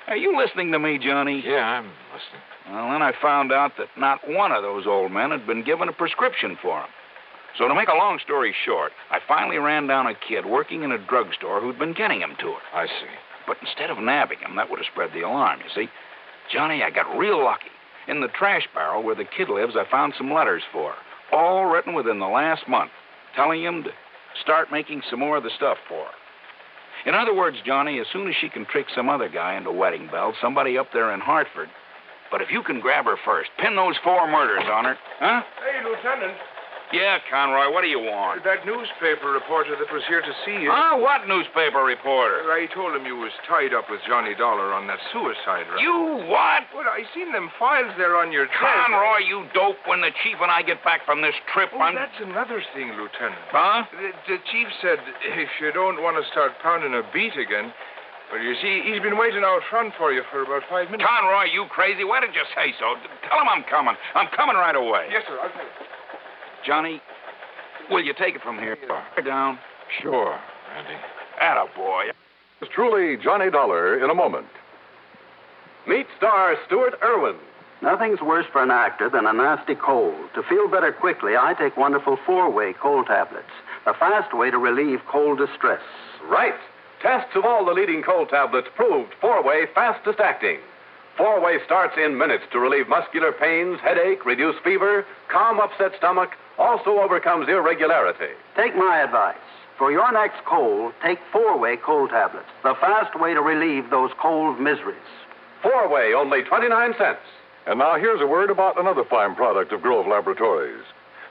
Are you listening to me, Johnny? Yeah, I'm listening. Well, then I found out that not one of those old men had been given a prescription for them. So to make a long story short, I finally ran down a kid working in a drugstore who'd been getting him to her. I see. But instead of nabbing him, that would have spread the alarm, you see. Johnny, I got real lucky. In the trash barrel where the kid lives, I found some letters for her, all written within the last month, telling him to start making some more of the stuff for her. In other words, Johnny, as soon as she can trick some other guy into wedding bells, somebody up there in Hartford, but if you can grab her first, pin those 4 murders on her, huh? Hey, Lieutenant. Yeah, Conroy, what do you want? That newspaper reporter that was here to see you. Huh? What newspaper reporter? I told him you was tied up with Johnny Dollar on that suicide run. You what? Well, I seen them files there on your desk. Conroy, you dope, when the chief and I get back from this trip, That's another thing, Lieutenant. Huh? The chief said if you don't want to start pounding a beat again, well, you see, he's been waiting out front for you for about 5 minutes. Conroy, you crazy? Why did you say so? Tell him I'm coming. I'm coming right away. Yes, sir. I'll tell you. Johnny, will you take it from here? Down. Sure, Randy. Attaboy. It's truly Johnny Dollar in a moment. Meet star Stuart Irwin. Nothing's worse for an actor than a nasty cold. To feel better quickly, I take wonderful 4-way cold tablets, the fast way to relieve cold distress. Right. Tests of all the leading cold tablets proved 4-way fastest acting. 4-way starts in minutes to relieve muscular pains, headache, reduce fever, calm upset stomach, also overcomes irregularity. Take my advice. For your next cold, take 4-way cold tablets, the fast way to relieve those cold miseries. 4-way, only 29 cents. And now here's a word about another fine product of Grove Laboratories.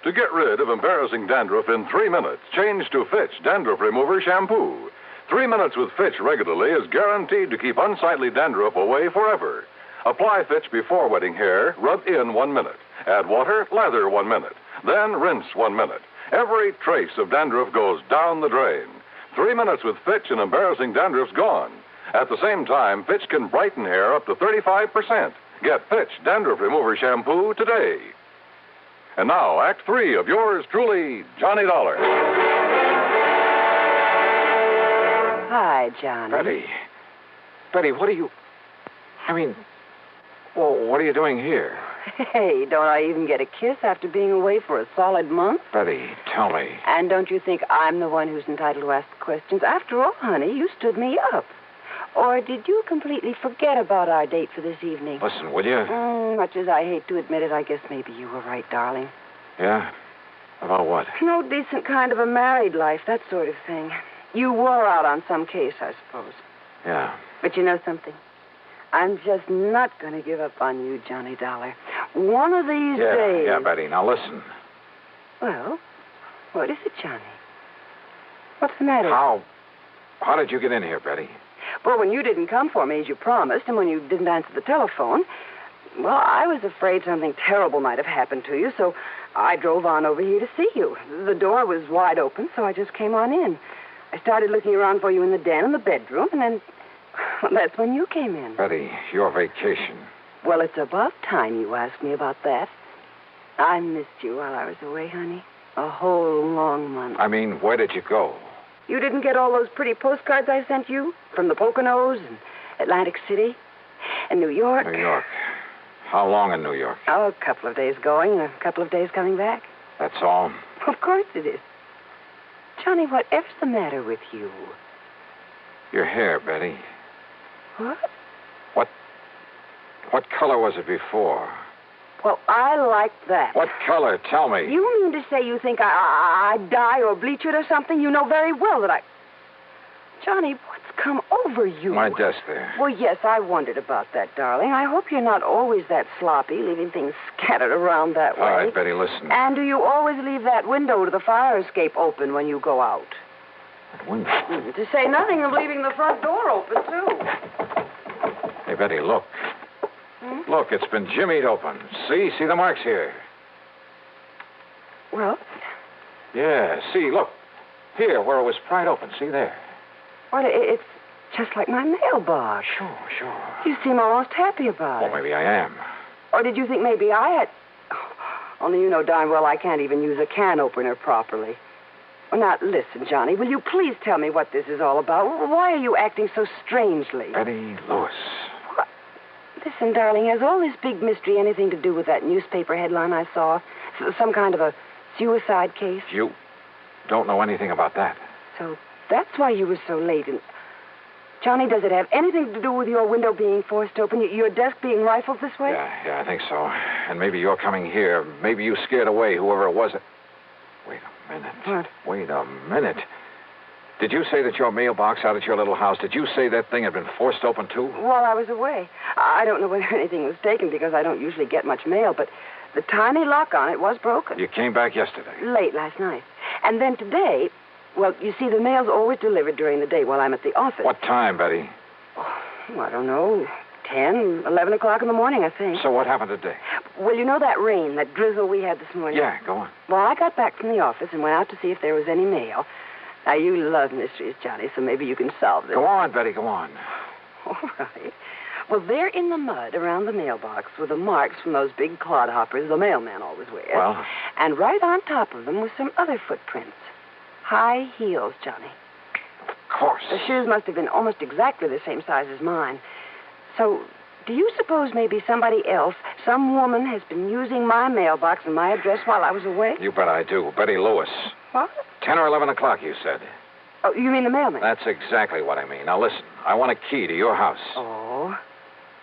To get rid of embarrassing dandruff in 3 minutes, change to Fitch Dandruff Remover Shampoo. 3 minutes with Fitch regularly is guaranteed to keep unsightly dandruff away forever. Apply Fitch before wetting hair, rub in 1 minute. Add water, lather 1 minute. Then rinse 1 minute. Every trace of dandruff goes down the drain. 3 minutes with Fitch and embarrassing dandruff's gone. At the same time, Fitch can brighten hair up to 35%. Get Fitch Dandruff Remover Shampoo today. And now, Act 3 of yours truly, Johnny Dollar. Hi, Johnny. Betty, what are you... well, what are you doing here? Hey, don't I even get a kiss after being away for a solid month? Betty, tell me. And don't you think I'm the one who's entitled to ask the questions? After all, honey, you stood me up. Or did you completely forget about our date for this evening? Listen, will you? Much as I hate to admit it, I guess maybe you were right, darling. Yeah? About what? No decent kind of a married life, that sort of thing. You wore out on some case, I suppose. Yeah. But you know something? I'm just not going to give up on you, Johnny Dollar. One of these days... Yeah, Betty. Now, listen. Well, what is it, Johnny? What's the matter? How did you get in here, Betty? Well, when you didn't come for me as you promised, and when you didn't answer the telephone, well, I was afraid something terrible might have happened to you, so I drove on over here to see you. The door was wide open, so I just came on in. I started looking around for you in the den and the bedroom, and then... well, that's when you came in. Betty, your vacation. Well, it's about time you asked me about that. I missed you while I was away, honey. A whole long month. Where did you go? You didn't get all those pretty postcards I sent you? From the Poconos and Atlantic City and New York? New York. How long in New York? Oh, a couple of days going and a couple of days coming back. That's all? Of course it is. Johnny, whatever's the matter with you? Your hair, Betty. What? What color was it before? Well, I like that. What color? Tell me. You mean to say you think I dye or bleach it or something? You know very well that I... Johnny, what's come over you? My desk there. Well, yes, I wondered about that, darling. I hope you're not always that sloppy, leaving things scattered around that way. All right, Betty, listen. And do you always leave that window to the fire escape open when you go out? That window? To say nothing of leaving the front door open, too. Hey, Betty, look. Look, it's been jimmied open. See the marks here. Well? Yeah, see, look. Here, where it was pried open. See there. Well, it's just like my mailbox. Sure. You seem almost happy about it. Well, maybe I am. Or did you think maybe I had... Only you know darn well I can't even use a can opener properly. Well, now, listen, Johnny, will you please tell me what this is all about? Why are you acting so strangely? Betty Lewis. What? Listen, darling, has all this big mystery anything to do with that newspaper headline I saw? Some kind of a suicide case? You don't know anything about that. So that's why you were so late and... Johnny, does it have anything to do with your window being forced open, your desk being rifled this way? Yeah, I think so. And maybe you're coming here. Maybe you scared away whoever it was. Wait a minute. What? Wait a minute. Did you say that your mailbox out at your little house, did you say that thing had been forced open, too? While I was away. I don't know whether anything was taken because I don't usually get much mail, but the tiny lock on it was broken. You came back yesterday. Late last night. And then today, well, you see, the mail's always delivered during the day while I'm at the office. What time, Betty? Oh, I don't know. 10, 11 o'clock in the morning, I think. So what happened today? Well, you know that rain, that drizzle we had this morning? Yeah, go on. Well, I got back from the office and went out to see if there was any mail. Now, you love mysteries, Johnny, so maybe you can solve this. Go on, Betty, go on. All right. Well, there in the mud around the mailbox were the marks from those big clodhoppers the mailman always wears. Well? And right on top of them were some other footprints. High heels, Johnny. Of course. The shoes must have been almost exactly the same size as mine. So, do you suppose maybe somebody else, some woman, has been using my mailbox and my address while I was away? You bet I do. Betty Lewis. What? 10 or 11 o'clock, you said. Oh, you mean the mailman? That's exactly what I mean. Now, listen. I want a key to your house. Oh.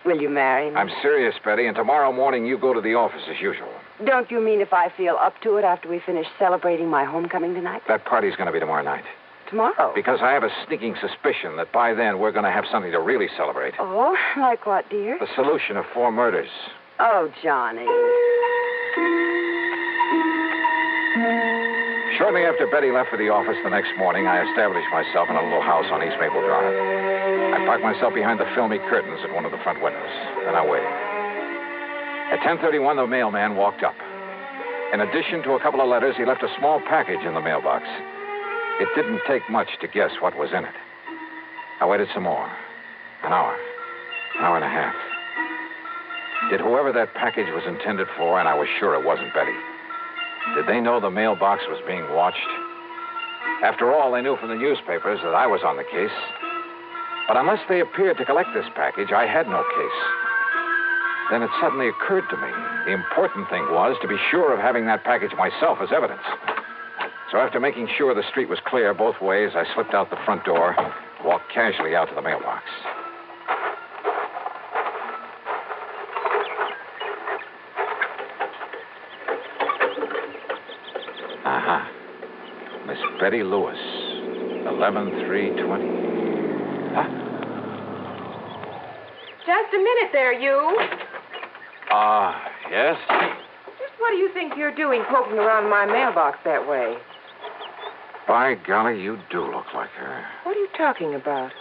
Will you marry me? I'm serious, Betty, and tomorrow morning you go to the office as usual. Don't you mean if I feel up to it after we finish celebrating my homecoming tonight? That party's going to be tomorrow night. Tomorrow? Because I have a sneaking suspicion that by then we're going to have something to really celebrate. Oh, like what, dear? The solution of 4 murders. Oh, Johnny. Shortly after Betty left for the office the next morning, I established myself in a little house on East Maple Drive. I parked myself behind the filmy curtains at one of the front windows. Then I waited. At 10:31, the mailman walked up. In addition to a couple of letters, he left a small package in the mailbox. It didn't take much to guess what was in it. I waited some more. An hour and a half. Did whoever that package was intended for, and I was sure it wasn't Betty, did they know the mailbox was being watched? After all, they knew from the newspapers that I was on the case. But unless they appeared to collect this package, I had no case. Then it suddenly occurred to me the important thing was to be sure of having that package myself as evidence. So after making sure the street was clear both ways, I slipped out the front door, walked casually out to the mailbox. Aha. Miss Betty Lewis, 11/3/20. Huh? Just a minute there, you. Yes? Just what do you think you're doing poking around my mailbox that way? By golly, you do look like her. What are you talking about?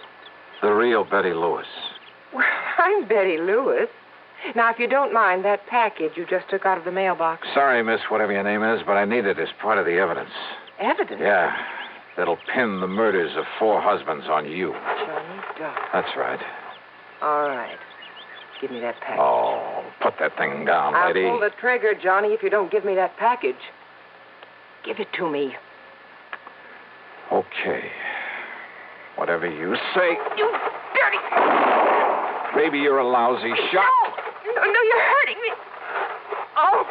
The real Betty Lewis. Well, I'm Betty Lewis. Now, if you don't mind, that package you just took out of the mailbox. Sorry, miss, whatever your name is, but I need it as part of the evidence. Evidence? Yeah. That'll pin the murders of 4 husbands on you. Johnny Dollar. That's right. All right. Give me that package. Oh, put that thing down, I'll lady. pull the trigger, Johnny, if you don't give me that package. Give it to me. Okay. Whatever you say. You dirty... Maybe you're a lousy shot. No, you're hurting me. Oh.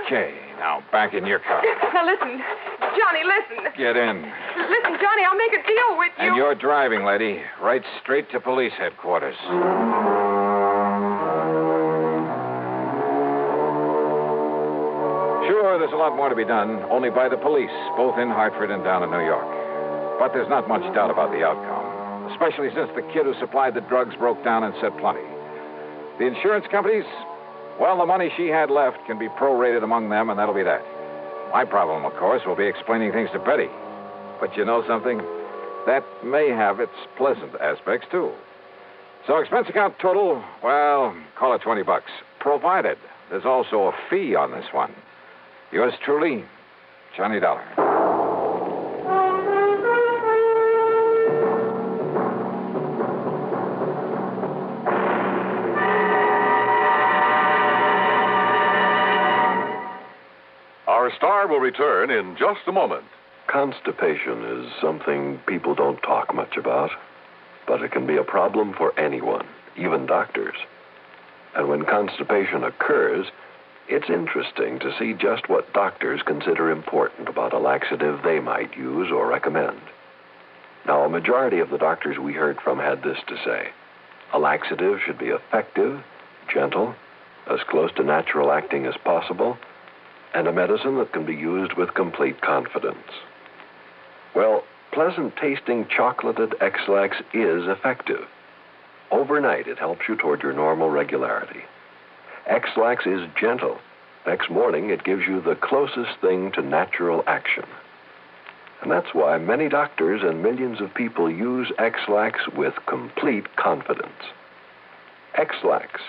Okay, now back in your car. Now listen, Johnny, listen. Get in. Listen, Johnny, I'll make a deal with you. And you're driving, lady. Right straight to police headquarters. Sure, there's a lot more to be done, only by the police, both in Hartford and down in New York. But there's not much doubt about the outcome, especially since the kid who supplied the drugs broke down and said plenty. The insurance companies, well, the money she had left can be prorated among them, and that'll be that. My problem, of course, will be explaining things to Betty. But you know something? That may have its pleasant aspects, too. So expense account total, well, call it $20, provided there's also a fee on this one. Yours truly, Johnny Dollar. Our star will return in just a moment. Constipation is something people don't talk much about, but it can be a problem for anyone, even doctors. And when constipation occurs, it's interesting to see just what doctors consider important about a laxative they might use or recommend. Now, a majority of the doctors we heard from had this to say. A laxative should be effective, gentle, as close to natural acting as possible, and a medicine that can be used with complete confidence. Well, pleasant-tasting chocolated X-Lax is effective. Overnight, it helps you toward your normal regularity. X-Lax is gentle. Next morning, it gives you the closest thing to natural action. And that's why many doctors and millions of people use X-Lax with complete confidence. X-Lax,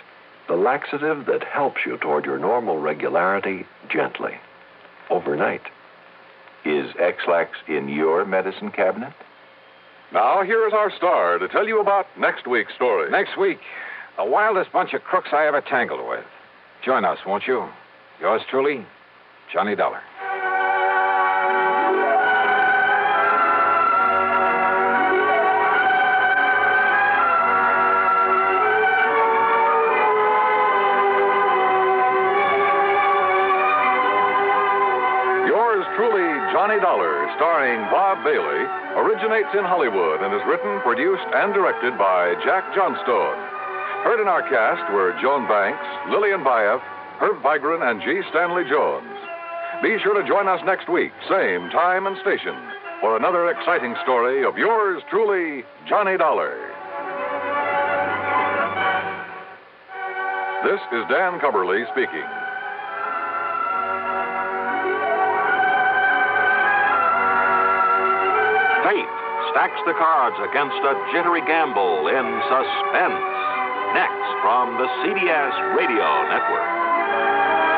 the laxative that helps you toward your normal regularity gently, overnight. Is X-Lax in your medicine cabinet? Now, here is our star to tell you about next week's story. Next week, the wildest bunch of crooks I ever tangled with. Join us, won't you? Yours truly, Johnny Dollar. Truly, Johnny Dollar, starring Bob Bailey, originates in Hollywood and is written, produced, and directed by Jack Johnstone. Heard in our cast were Joan Banks, Lillian Baeff, Herb Vigran, and G. Stanley Jones. Be sure to join us next week, same time and station, for another exciting story of yours truly, Johnny Dollar. This is Dan Cubberly speaking. Fate stacks the cards against a jittery gamble in suspense. Next from the CBS Radio Network.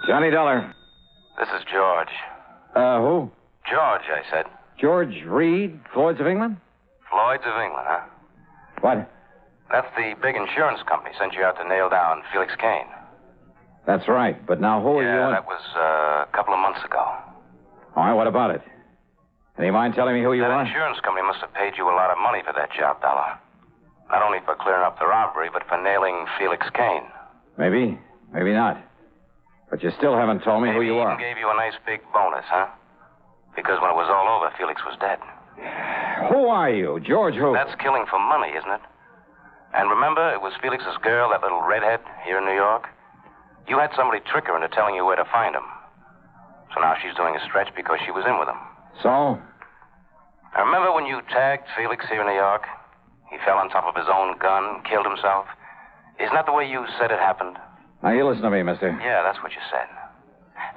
Johnny Dollar. This is George. Who? George, I said. George Reed, Floyd's of England? Floyd's of England, huh? What? That's the big insurance company sent you out to nail down Felix Kane. That's right, but now who are you? Yeah, that was a couple of months ago. All right, what about it? And you mind telling me who you That are? insurance company must have paid you a lot of money for that job, Dollar. Not only for clearing up the robbery, but for nailing Felix Kane. Maybe, maybe not. But you still haven't told me who you are. Maybe even gave you a nice big bonus, huh? Because when it was all over, Felix was dead. Who are you? George who? That's killing for money, isn't it? And remember, it was Felix's girl, that little redhead, here in New York? You had somebody trick her into telling you where to find him. So now she's doing a stretch because she was in with him. So? I remember when you tagged Felix here in New York? He fell on top of his own gun, killed himself. Isn't that the way you said it happened? Now, you listen to me, mister. Yeah, that's what you said.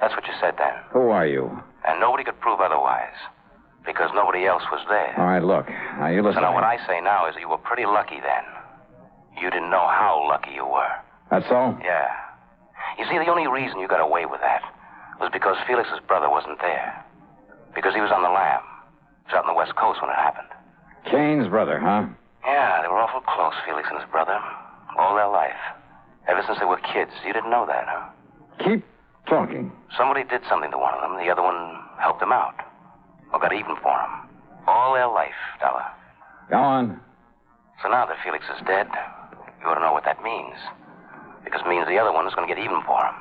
That's what you said then. Who are you? And nobody could prove otherwise. Because nobody else was there. All right, look. Now, you listen So now to me. what I say now is that you were pretty lucky then. You didn't know how lucky you were. That's so? Yeah. You see, the only reason you got away with that was because Felix's brother wasn't there. Because he was on the lam. He was out on the West Coast when it happened. Kane's brother, huh? Yeah, they were awful close, Felix and his brother. All their life. Ever since they were kids. You didn't know that, huh? Keep talking. Somebody did something to one of them. The other one helped him out. Or got even for him. All their life, Dollar. Go on. So now that Felix is dead, you ought to know what that means. Because it means the other one is going to get even for him.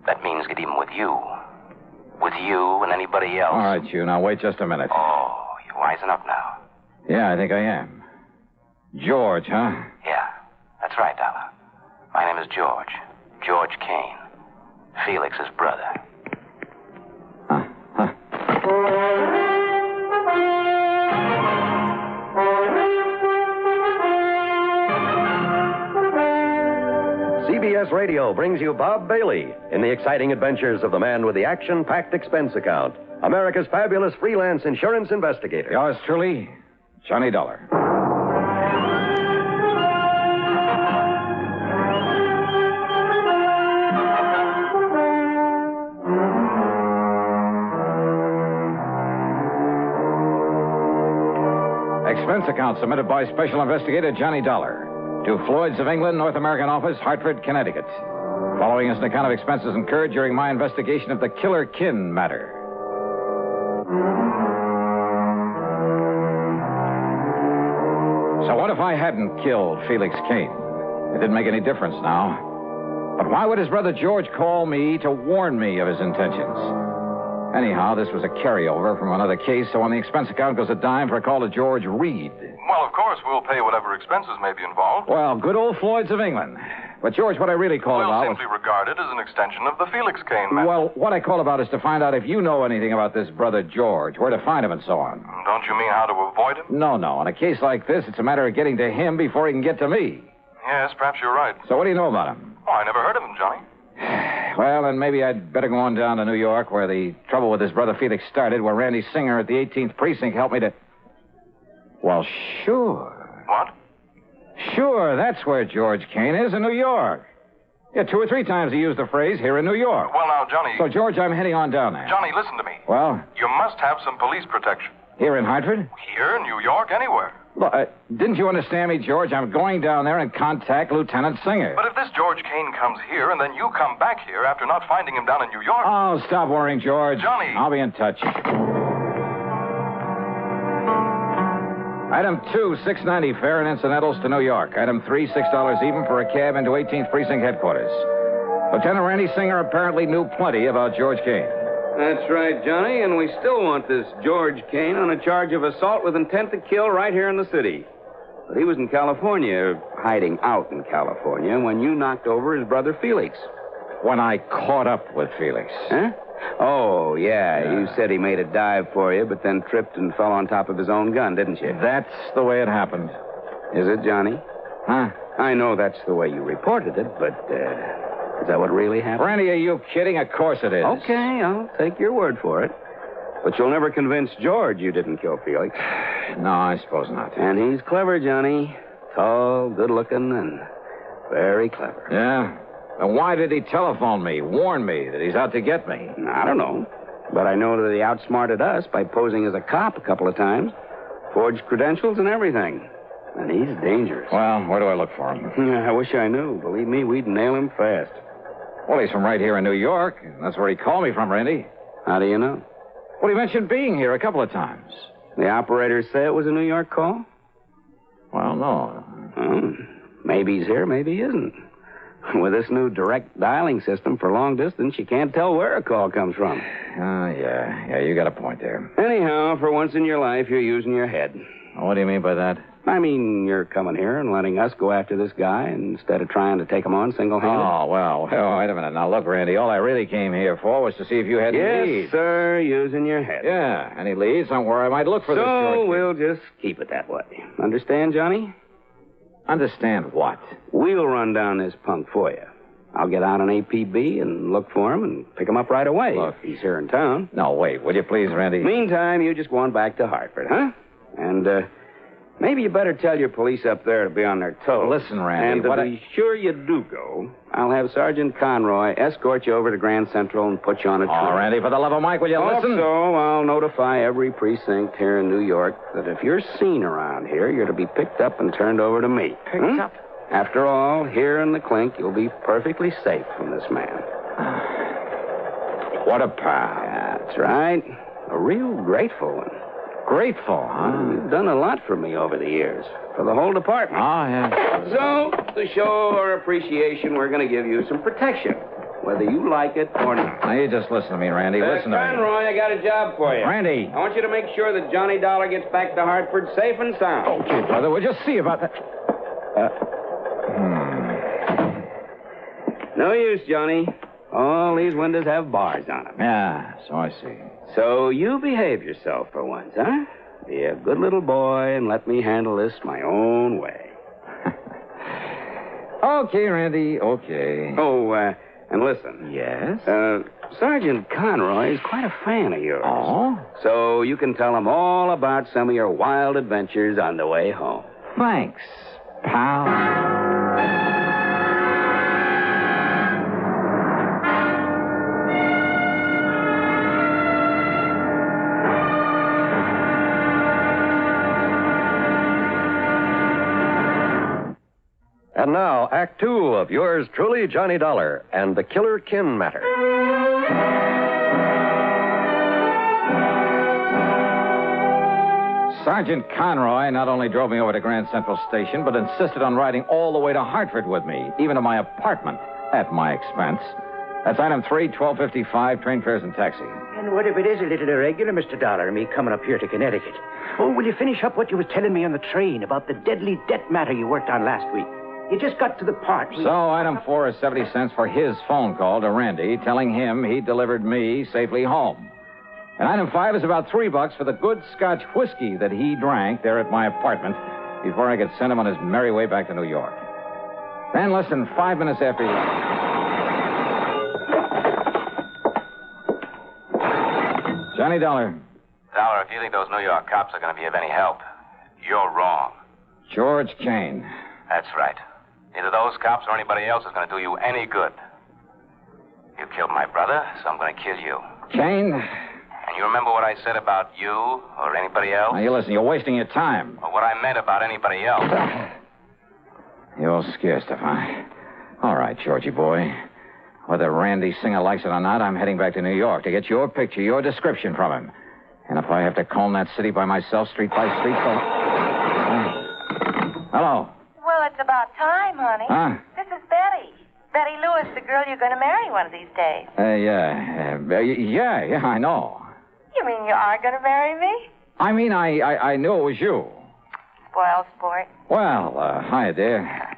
That means get even with you. With you and anybody else. All right, you. Now, wait just a minute. Oh, you're wising up now. Yeah, I think I am. George, huh? Yeah, that's right, Dollar. My name is George. George Kane. Felix's brother. CBS Radio brings you Bob Bailey in the exciting adventures of the man with the action-packed expense account, America's fabulous freelance insurance investigator. Yours truly, Johnny Dollar. Expense account submitted by Special Investigator Johnny Dollar to Floyd's of England, North American Office, Hartford, Connecticut. Following is an account of expenses incurred during my investigation of the Killer Kin matter. So what if I hadn't killed Felix Kane? It didn't make any difference now. But why would his brother George call me to warn me of his intentions? Anyhow, this was a carryover from another case, so on the expense account goes a dime for a call to George Reed. Well, of course, we'll pay whatever expenses may be involved. Well, good old Floyd's of England. But, George, what I really called about We'll simply regard it as an extension of the Felix Kane matter. Well, what I called about is to find out if you know anything about this brother George, where to find him and so on. Don't you mean how to avoid him? No. In a case like this, it's a matter of getting to him before he can get to me. Yes, perhaps you're right. So what do you know about him? Oh, I never heard of him, Johnny. Well, then maybe I'd better go on down to New York, where the trouble with his brother Felix started, where Randy Singer at the 18th Precinct helped me to... Well, sure. What? Sure, that's where George Kane is, in New York. Yeah, 2 or 3 times he used the phrase, here in New York. Well, now, Johnny... So, George, I'm heading on down there. Johnny, listen to me. Well? You must have some police protection. Here in Hartford? Here, in New York, anywhere. Look, didn't you understand me, George? I'm going down there and contact Lieutenant Singer. But if this George Kane comes here and then you come back here after not finding him down in New York... Oh, stop worrying, George. Johnny. I'll be in touch. Item 2, $6.90 fare and incidentals to New York. Item 3, $6 even for a cab into 18th Precinct headquarters. Lieutenant Randy Singer apparently knew plenty about George Kane. That's right, Johnny, and we still want this George Kane on a charge of assault with intent to kill right here in the city. But he was in California, hiding out in California, when you knocked over his brother Felix. When I caught up with Felix. Huh? Oh, yeah. You said he made a dive for you, but then tripped and fell on top of his own gun, didn't you? That's the way it happened. Is it, Johnny? Huh? I know that's the way you reported it, but is that what really happened? Randy, are you kidding? Of course it is. Okay, I'll take your word for it. But you'll never convince George you didn't kill Felix. No, I suppose not. And he's clever, Johnny. Tall, good-looking, and very clever. Yeah? And why did he telephone me, warn me that he's out to get me? I don't know. But I know that he outsmarted us by posing as a cop a couple of times. Forged credentials and everything. And he's dangerous. Well, where do I look for him? I wish I knew. Believe me, we'd nail him fast. Well, he's from right here in New York. That's where he called me from, Randy. How do you know? Well, he mentioned being here a couple of times. The operators say it was a New York call? Well, no. Oh, maybe he's here, maybe he isn't. With this new direct dialing system for long distance, you can't tell where a call comes from. Yeah, you got a point there. Anyhow, for once in your life, you're using your head. What do you mean by that? I mean, you're coming here and letting us go after this guy instead of trying to take him on single-handed. Oh, well, wait a minute. Now, look, Randy, all I really came here for was to see if you had any leads. Yes, sir, using your head. Yeah, any leads on where I might look for this George. So we'll just keep it that way. Understand, Johnny? Understand what? We'll run down this punk for you. I'll get out on APB and look for him and pick him up right away. Look. If he's here in town. No, wait, will you please, Randy? Meantime, you just go on back to Hartford, huh? And, maybe you better tell your police up there to be on their toes. Listen, Randy, and to be sure you do go, I'll have Sergeant Conroy escort you over to Grand Central and put you on a train. Oh, Randy, for the love of Mike, will you listen? Also, I'll notify every precinct here in New York that if you're seen around here, you're to be picked up and turned over to me. Picked up? After all, here in the clink, you'll be perfectly safe from this man. What a pal. That's right. A real grateful one. Grateful, huh? You've done a lot for me over the years. For the whole department. Oh, yeah. So, to show our appreciation, we're going to give you some protection. Whether you like it or not. Now, you just listen to me, Randy. Listen to me. Conroy, I got a job for you. Randy. I want you to make sure that Johnny Dollar gets back to Hartford safe and sound. Okay, brother. We'll just see about that. No use, Johnny. All these windows have bars on them. Yeah, so I see. So you behave yourself for once, huh? Be a good little boy and let me handle this my own way. Okay, Randy, okay. Oh, and listen. Yes? Sergeant Conroy is quite a fan of yours. Oh? So you can tell him all about some of your wild adventures on the way home. Thanks, pal. And now, Act Two of yours truly, Johnny Dollar, and the Killer Kin Matter. Sergeant Conroy not only drove me over to Grand Central Station, but insisted on riding all the way to Hartford with me, even to my apartment, at my expense. That's item 3, 1255, train fares and taxi. And what if it is a little irregular, Mr. Dollar, me coming up here to Connecticut? Oh, will you finish up what you was telling me on the train about the deadly debt matter you worked on last week? You just got to the part. So, item 4 is 70 cents for his phone call to Randy, telling him he delivered me safely home. And item 5 is about $3 for the good Scotch whiskey that he drank there at my apartment before I could send him on his merry way back to New York. Then, less than 5 minutes after Johnny Dollar. Dollar, if you think those New York cops are going to be of any help, you're wrong. George Kane. That's right. Neither those cops or anybody else is going to do you any good. You killed my brother, so I'm going to kill you. Kane? And you remember what I said about you or anybody else? Now, you listen, you're wasting your time. Or what I meant about anybody else. You're scared, Stefan. All right, Georgie boy. Whether Randy Singer likes it or not, I'm heading back to New York to get your picture, your description from him. And if I have to comb that city by myself, street by street, Hello. Well, it's about time, honey. Huh? This is Betty. Betty Lewis, the girl you're going to marry one of these days. Yeah, I know. You mean you are going to marry me? I mean, I knew it was you. Spoiled sport. Well, hi, dear.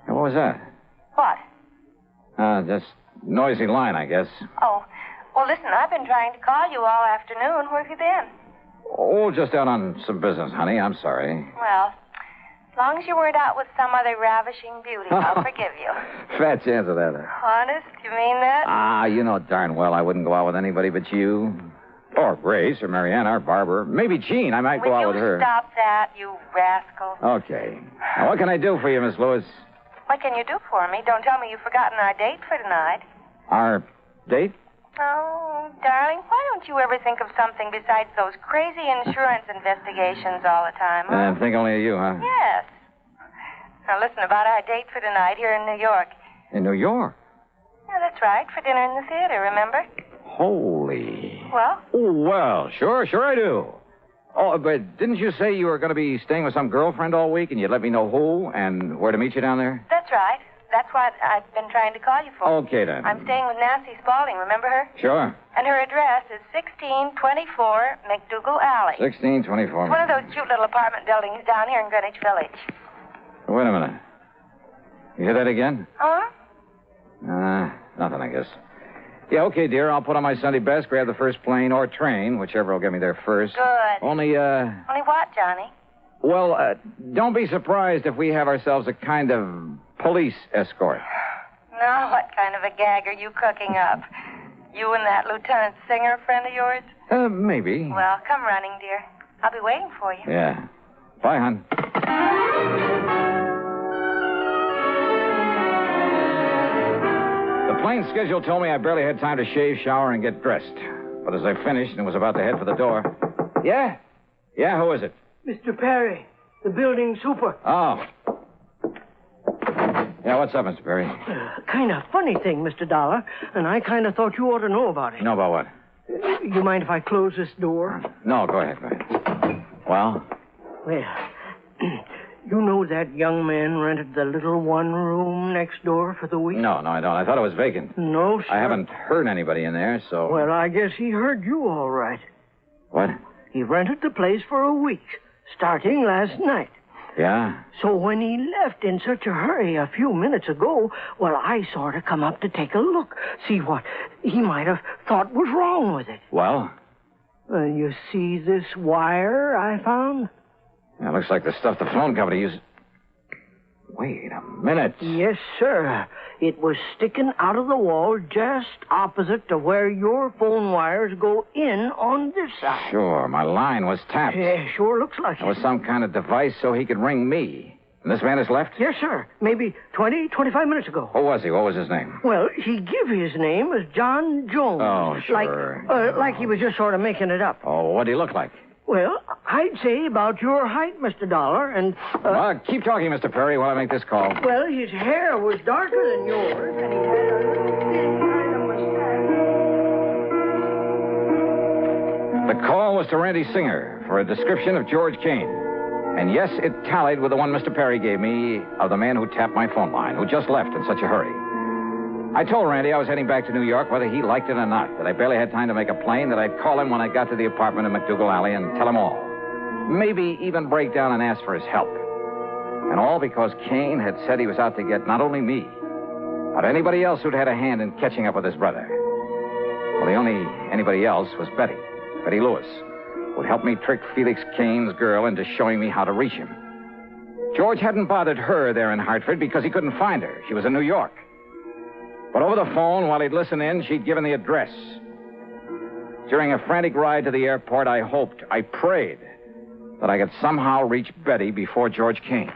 What was that? What? Just noisy line, I guess. Oh, well, listen, I've been trying to call you all afternoon. Where have you been? Oh, just out on some business, honey. I'm sorry. Well, as long as you weren't out with some other ravishing beauty, I'll forgive you. Fat chance of that. Honest? You mean that? You know darn well I wouldn't go out with anybody but you. Or Grace, or Mariana, or Barbara. Maybe Jean. I might go out with her. Stop that, you rascal. Okay. Now, what can I do for you, Miss Lewis? What can you do for me? Don't tell me you've forgotten our date for tonight. Our date? Oh, darling, why don't you ever think of something besides those crazy insurance investigations all the time, huh? Think only of you, huh? Yes. Now, listen, about our date for tonight here in New York. In New York? Yeah, that's right, for dinner in the theater, remember? Holy. Well? Oh, well, sure I do. Oh, but didn't you say you were going to be staying with some girlfriend all week and you'd let me know who and where to meet you down there? That's right. That's what I've been trying to call you for. Okay, then. I'm staying with Nancy Spaulding, remember her? Sure. And her address is 1624 McDougal Alley. 1624. One of those cute little apartment buildings down here in Greenwich Village. Wait a minute. You hear that again? Huh? Nothing, I guess. Yeah, okay, dear. I'll put on my Sunday best, grab the first plane or train, whichever will get me there first. Good. Only what, Johnny? Well, don't be surprised if we have ourselves a kind of police escort. Now, what kind of a gag are you cooking up? You and that Lieutenant Singer friend of yours? Maybe. Well, come running, dear. I'll be waiting for you. Yeah. Bye, hon. The plane schedule told me I barely had time to shave, shower, and get dressed. But as I finished and was about to head for the door... Yeah? Yeah, who is it? Mr. Perry, the building super. Oh. Yeah, what's up, Mr. Perry? Kind of funny thing, Mr. Dollar, and I kind of thought you ought to know about it. Know about what? You mind if I close this door? No, go ahead. Well? Well, you know that young man rented the little one room next door for the week? No, I don't. I thought it was vacant. No, sir. I haven't heard anybody in there, so... Well, I guess he heard you all right. What? He rented the place for a week, starting last night. Yeah? So when he left in such a hurry a few minutes ago, well, I sort of come up to take a look, see what he might have thought was wrong with it. Well? You see this wire I found? Yeah, looks like the stuff the phone company uses. Wait a minute. Yes, sir. It was sticking out of the wall just opposite to where your phone wires go in on this side. Sure, my line was tapped. Yeah, sure looks like it. It was some kind of device so he could ring me. And this man has left? Yes, sir. Maybe 25 minutes ago. Who was he? What was his name? Well, he give his name as John Jones. Oh, sure. Like he was just sort of making it up. Oh, what did he look like? Well, I'd say about your height, Mr. Dollar, and... Keep talking, Mr. Perry, while I make this call. Well, his hair was darker than yours, and he had a little thin kind of mustache. The call was to Randy Singer for a description of George Kane. And yes, it tallied with the one Mr. Perry gave me of the man who tapped my phone line, who just left in such a hurry. I told Randy I was heading back to New York whether he liked it or not, that I barely had time to make a plane, that I'd call him when I got to the apartment in McDougal Alley and tell him all. Maybe even break down and ask for his help. And all because Kane had said he was out to get not only me, but anybody else who'd had a hand in catching up with his brother. Well, the only anybody else was Betty Lewis, who'd helped me trick Felix Kane's girl into showing me how to reach him. George hadn't bothered her there in Hartford because he couldn't find her. She was in New York. But over the phone, while he'd listen in, she'd given the address. During a frantic ride to the airport, I hoped, I prayed, that I could somehow reach Betty before George came.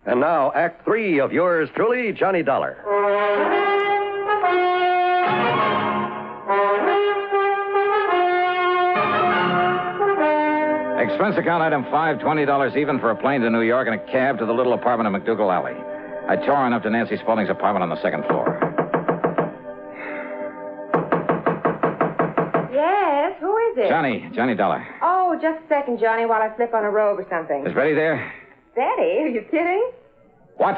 And now, Act 3 of yours truly, Johnny Dollar. Expense account item 5, $20 even for a plane to New York and a cab to the little apartment in McDougal Alley. I tore on up to Nancy Spaulding's apartment on the second floor. Yes, who is it? Johnny Dollar. Oh, just a second, Johnny, while I slip on a robe or something. Is Betty there? Betty? Are you kidding? What?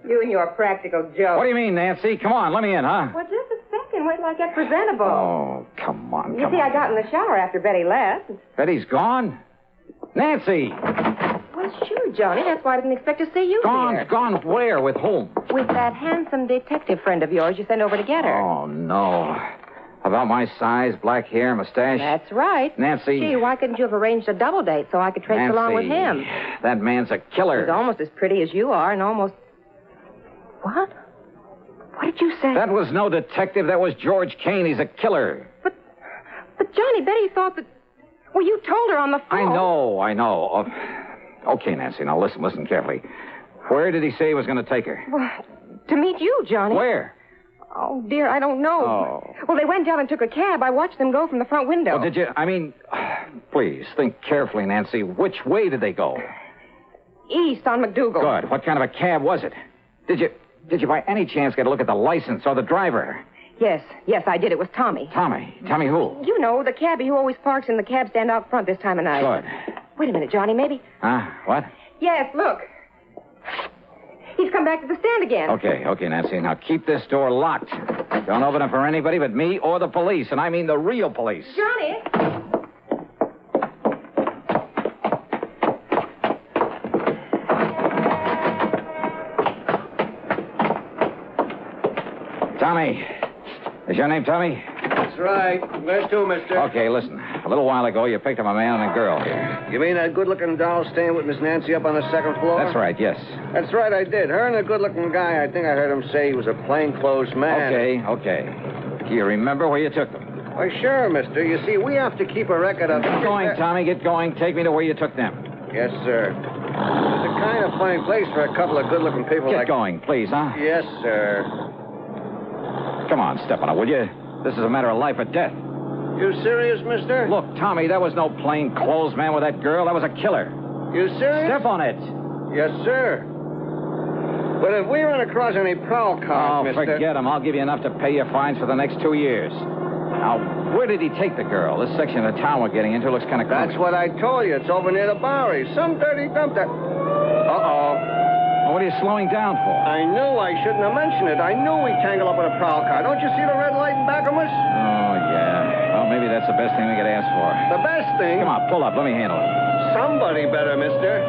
You and your practical joke. What do you mean, Nancy? Come on, let me in, huh? Well, just a second. Wait till I get presentable. Oh, come on. You see, I got in the shower after Betty left. Betty's gone? Nancy! Well, sure, Johnny. That's why I didn't expect to see you here. Gone where? With whom? With that handsome detective friend of yours you sent over to get her. Oh, no. About my size, black hair, mustache? That's right. Nancy. Gee, why couldn't you have arranged a double date so I could trace along with him? That man's a killer. He's almost as pretty as you are and almost... What? What did you say? That was no detective. That was George Kane. He's a killer. But Johnny, Betty thought that... Well, you told her on the phone. I know. Okay, Nancy, now listen carefully. Where did he say he was going to take her? Well, to meet you, Johnny. Where? Oh, dear, I don't know. Oh. Well, they went down and took a cab. I watched them go from the front window. Well, did you... please, think carefully, Nancy. Which way did they go? East on McDougal. Good. What kind of a cab was it? Did you by any chance get a look at the license or the driver? Yes, I did. It was Tommy. Tommy who? You know, the cabbie who always parks in the cab stand out front this time of night. Good. Wait a minute, Johnny, maybe. What? Yes, look. He's come back to the stand again. Okay, Nancy. Now keep this door locked. Don't open it for anybody but me or the police, and I mean the real police. Johnny! Tommy. Is your name Tommy? That's right. Where's to, mister? Okay, listen. A little while ago, you picked up a man and a girl here. You mean that good-looking doll staying with Miss Nancy up on the second floor? That's right, yes. That's right, I did. Her and the good-looking guy, I think I heard him say he was a plainclothes man. Okay. Do you remember where you took them? Why, sure, mister. You see, we have to keep a record of... Get going, Tommy. Get going. Take me to where you took them. Yes, sir. It's a kind of fine place for a couple of good-looking people Get going, please, huh? Yes, sir. Come on, step on it, will you? This is a matter of life or death. You serious, mister? Look, Tommy, that was no plain clothes man with that girl. That was a killer. You serious? Step on it. Yes, sir. But if we run across any prowl cars, mister... forget them. I'll give you enough to pay your fines for the next 2 years. Now, where did he take the girl? This section of town we're getting into looks kind of crummy. That's what I told you. It's over near the Bowery. Some dirty dump that... Uh-oh. Well, what are you slowing down for? I knew I shouldn't have mentioned it. I knew we'd tangle up with a prowl car. Don't you see the red light in back of us? Oh, yeah. Well, maybe that's the best thing we could ask for. The best thing? Come on, pull up. Let me handle it. Somebody better, mister.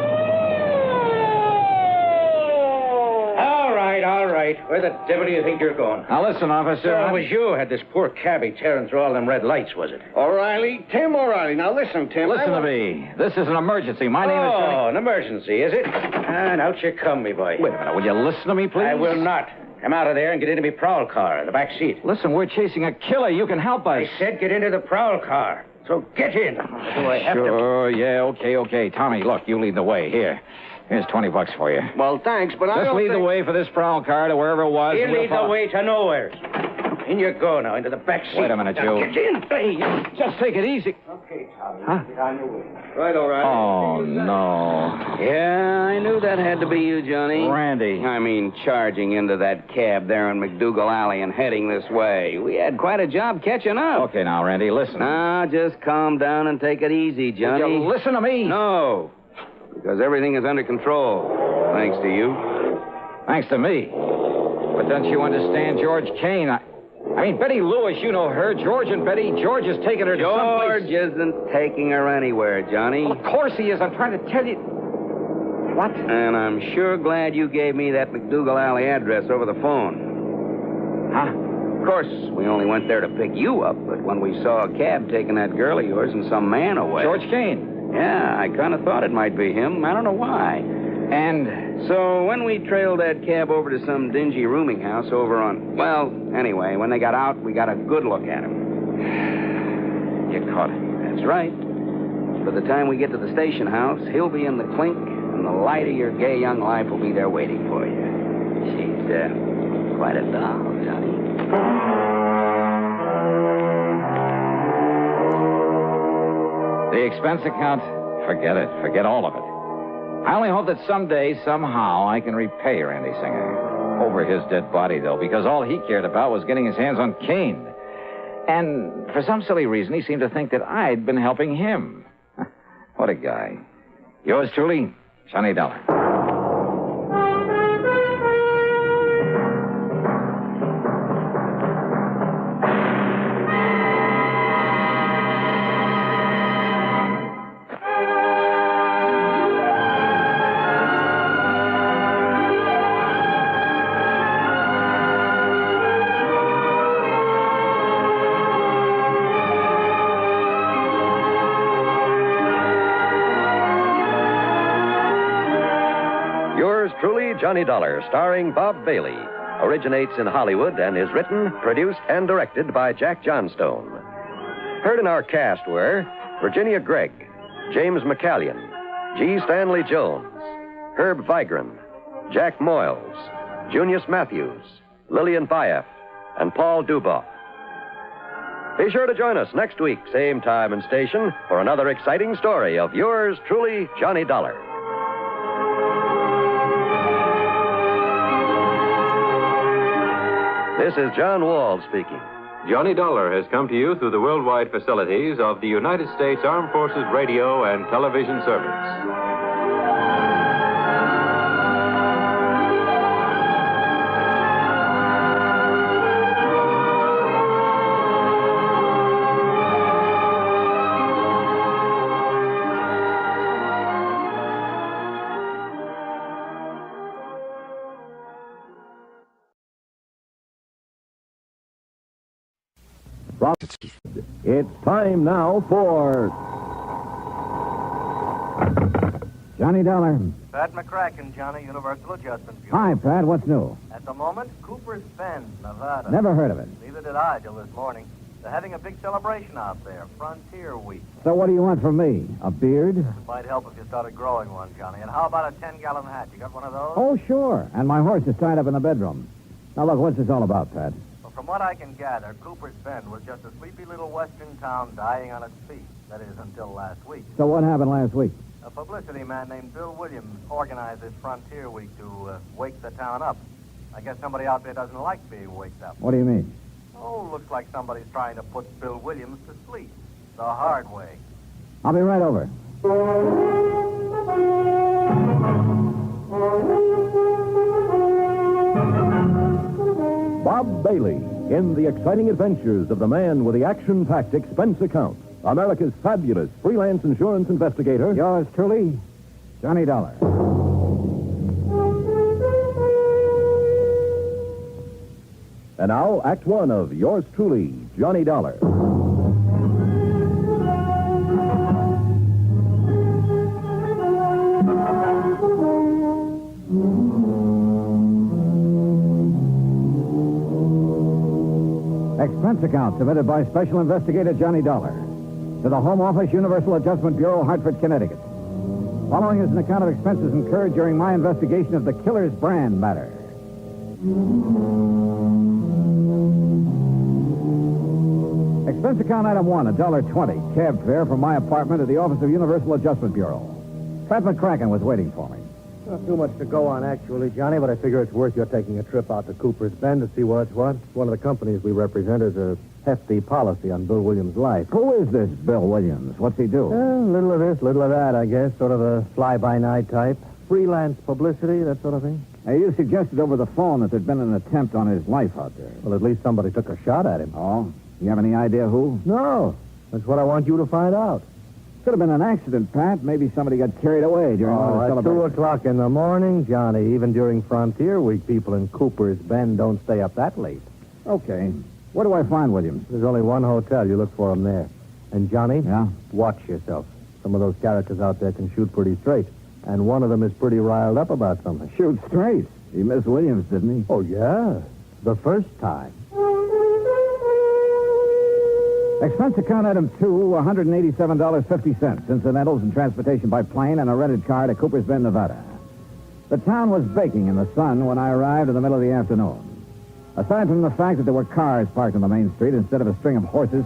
All right. Where the devil do you think you're going? Now, listen, officer. So it was you who had this poor cabbie tearing through all them red lights, was it? O'Reilly? Tim O'Reilly. Now, listen, Tim. Listen to me. This is an emergency. My name is... Oh, an emergency, is it? And out you come, me boy. Wait a minute. Will you listen to me, please? I will not. Come out of there and get into me prowl car in the back seat. Listen, we're chasing a killer. You can help us. I said get into the prowl car. So get in. Do I have Sure, yeah, okay. Tommy, look, you lead the way. Here's $20 for you. Well, thanks, but I Just don't lead the way for this prowl car to wherever it was. He'll lead the way to nowhere. in you go now, into the back seat. Wait a minute, Now, Joe. get in. Hey, Just take it easy. Okay, Tommy. Huh? Get on your way. Right, all right. Oh, no. Yeah, I knew that had to be you, Johnny. Randy. I mean, charging into that cab there in McDougal Alley and heading this way. We had quite a job catching up. Okay, now, Randy, listen. Now, just calm down and take it easy, Johnny. Will you listen to me? No, because everything is under control, thanks to you. Thanks to me. But don't you understand George Kane? I mean, Betty Lewis, you know her. George and Betty. George is taking her to George someplace. isn't taking her anywhere, Johnny. Well, of course he is. I'm trying to tell you. What? And I'm sure glad you gave me that McDougal Alley address over the phone. Huh? Of course, we only went there to pick you up, but when we saw a cab taking that girl of yours and some man away... George Kane. Yeah, I kind of thought it might be him. I don't know why. And so when we trailed that cab over to some dingy rooming house over on... Well, anyway, when they got out, we got a good look at him. you caught him. That's right. By the time we get to the station house, he'll be in the clink, and the light of your gay young life will be there waiting for you. She's quite a doll, Johnny. The expense account, forget it. Forget all of it. I only hope that someday, somehow, I can repay Randy Singer. Over his dead body, though, because all he cared about was getting his hands on Kane. And for some silly reason, he seemed to think that I'd been helping him. What a guy. Yours truly, Johnny Dollar. Truly, Johnny Dollar, starring Bob Bailey, originates in Hollywood and is written, produced, and directed by Jack Johnstone. Heard in our cast were Virginia Gregg, James McCallion, G. Stanley Jones, Herb Vigran, Jack Moyles, Junius Matthews, Lillian Bayef, and Paul Duboff. Be sure to join us next week, same time and station, for another exciting story of yours truly, Johnny Dollar. This is John Wall speaking. Johnny Dollar has come to you through the worldwide facilities of the United States Armed Forces Radio and Television Service. It's time now for Johnny Dollar. Pat McCracken, Johnny, Universal Adjustment Bureau. Hi, Pat. What's new? At the moment, Cooper's Bend, Nevada. Never heard of it. Neither did I till this morning. They're having a big celebration out there, Frontier Week. So what do you want from me? A beard? It might help if you started growing one, Johnny. And how about a 10-gallon hat? You got one of those? Oh, sure. And my horse is tied up in the bedroom. Now, look, what's this all about, Pat? Well, from what I can gather, Cooper's Bend was just a sleepy little western town dying on its feet. That is, until last week. So what happened last week? A publicity man named Bill Williams organized this Frontier Week to wake the town up. I guess somebody out there doesn't like being waked up. What do you mean? Oh, looks like somebody's trying to put Bill Williams to sleep. The hard way. I'll be right over. Bob Bailey in the exciting adventures of the man with the action-packed expense account. America's fabulous freelance insurance investigator. Yours truly, Johnny Dollar. And now, Act One of yours truly, Johnny Dollar. Expense account submitted by Special Investigator Johnny Dollar to the Home Office, Universal Adjustment Bureau, Hartford, Connecticut. Following is an account of expenses incurred during my investigation of the killer's brand matter. Expense account item 1, $1.20. Cab fare from my apartment to the Office of Universal Adjustment Bureau. Pat McCracken was waiting for me. Not too much to go on, actually, Johnny, but I figure it's worth your taking a trip out to Cooper's Bend to see what's what. One of the companies we represent has a hefty policy on Bill Williams' life. Who is this Bill Williams? What's he do? Little of this, little of that, I guess. Sort of a fly-by-night type. Freelance publicity, that sort of thing. Hey, you suggested over the phone that there'd been an attempt on his life out there. Well, at least somebody took a shot at him. Oh? You have any idea who? No. That's what I want you to find out. Could have been an accident, Pat. Maybe somebody got carried away during one of the at celebrations. 2 o'clock in the morning, Johnny. Even during Frontier Week, people in Cooper's Bend don't stay up that late. Okay. Where do I find Williams? There's only one hotel. You look for him there. And, Johnny? Yeah? Watch yourself. Some of those characters out there can shoot pretty straight. And one of them is pretty riled up about something. Shoot straight. He missed Williams, didn't he? Oh, yeah. The first time. Expense account item 2, $187.50. Incidentals and transportation by plane and a rented car to Cooper's Bend, Nevada. The town was baking in the sun when I arrived in the middle of the afternoon. Aside from the fact that there were cars parked on the main street instead of a string of horses,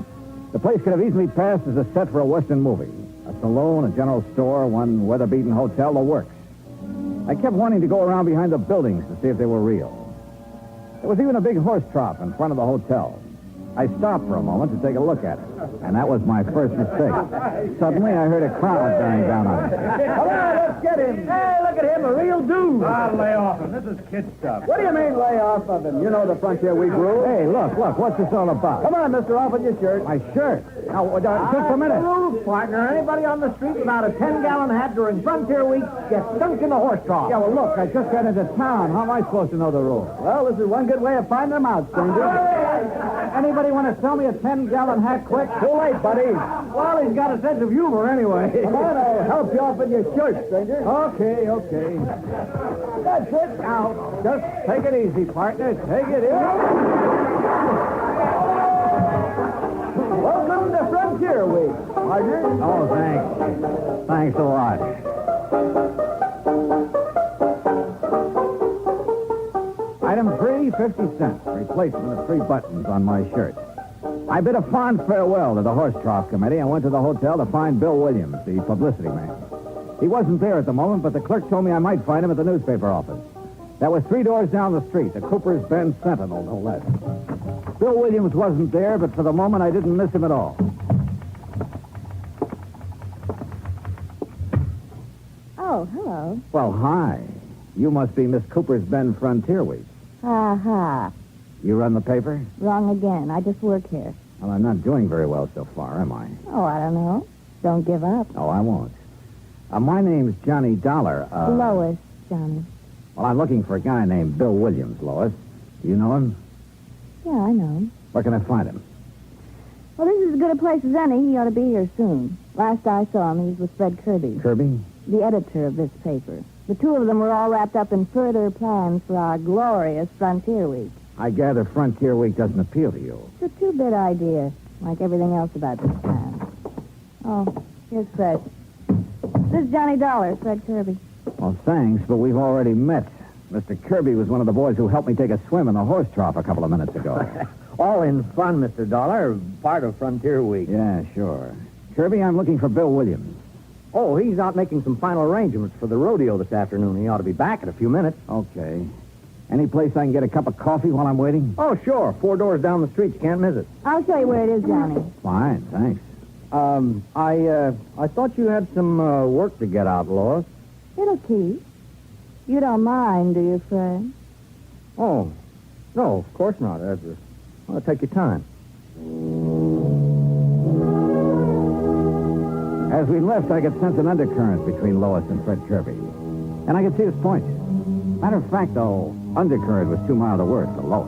the place could have easily passed as a set for a Western movie. A saloon, a general store, one weather-beaten hotel, the works. I kept wanting to go around behind the buildings to see if they were real. There was even a big horse trough in front of the hotel. I stopped for a moment to take a look at it, and that was my first mistake. Suddenly, I heard a crowd bearing down on me. Come on, let's get him. Hey, look at him, a real dude. I'll lay off him. This is kid stuff. What do you mean, lay off of him? You know the Frontier Week rule. Hey, look, what's this all about? Come on, mister, off with your shirt. My shirt? Now, just a minute. The rules, partner. Anybody on the street without a 10-gallon hat during Frontier Week gets dunked in the horse trough. Yeah, well, look, I just got into town. How am I supposed to know the rules? Well, this is one good way of finding them out, stranger. Anybody want to sell me a 10-gallon hat quick? Too late, buddy. Well, he's got a sense of humor anyway. Come on, I'll help you off with your shirt, stranger. Okay. That's it. Now, Just take it easy, partner. Take it easy. welcome to Frontier Week, partner. Oh, thanks. Thanks a lot. Item 3, 50 cents. Replacement of 3 buttons on my shirt. I bid a fond farewell to the horse trough committee and went to the hotel to find Bill Williams, the publicity man. He wasn't there at the moment, but the clerk told me I might find him at the newspaper office. That was 3 doors down the street, the Cooper's Bend Sentinel, no less. Bill Williams wasn't there, but for the moment I didn't miss him at all. Oh, hello. Well, hi. You must be Miss Cooper's Bend Frontier Week. Ha. You run the paper? Wrong again. I just work here. Well, I'm not doing very well so far, am I? Oh, I don't know. Don't give up. Oh, I won't. My name's Johnny Dollar. Lois, Johnny. Well, I'm looking for a guy named Bill Williams, Lois. You know him? Yeah, I know him. Where can I find him? Well, this is as good a place as any. He ought to be here soon. Last I saw him, he was with Fred Kirby. Kirby? The editor of this paper. The two of them were all wrapped up in further plans for our glorious Frontier Week. I gather Frontier Week doesn't appeal to you. It's a two-bit idea, like everything else about this town. Oh, here's Fred. This is Johnny Dollar, Fred Kirby. Well, thanks, but we've already met. Mr. Kirby was one of the boys who helped me take a swim in the horse trough a couple of minutes ago. All in fun, Mr. Dollar. Part of Frontier Week. Yeah, sure. Kirby, I'm looking for Bill Williams. Oh, he's out making some final arrangements for the rodeo this afternoon. He ought to be back in a few minutes. Okay. Any place I can get a cup of coffee while I'm waiting? Oh, sure. 4 doors down the street. You can't miss it. I'll show you where it is, Johnny. Fine, thanks. I thought you had some work to get out, Lois. It'll keep. You don't mind, do you, Fred? Oh, no, of course not. I'll take your time. As we left, I could sense an undercurrent between Lois and Fred Kirby. And I could see his point. Matter of fact, though, undercurrent was too mild a word for Lois.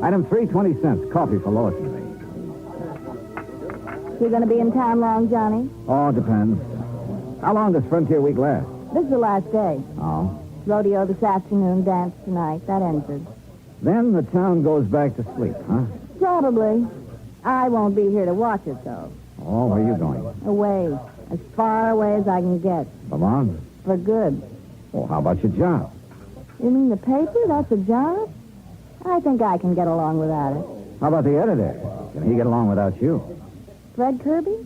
Item 3, 20 cents. Coffee for Lois and me. You going to be in town long, Johnny? Oh, it depends. How long does Frontier Week last? This is the last day. Oh. Rodeo this afternoon, dance tonight. That ends it. Then the town goes back to sleep, huh? Probably. I won't be here to watch it, though. Oh, where are you going? Away. As far away as I can get. Come on. For good. Well, how about your job? You mean the paper? That's a job? I think I can get along without it. How about the editor? Can he get along without you? Fred Kirby?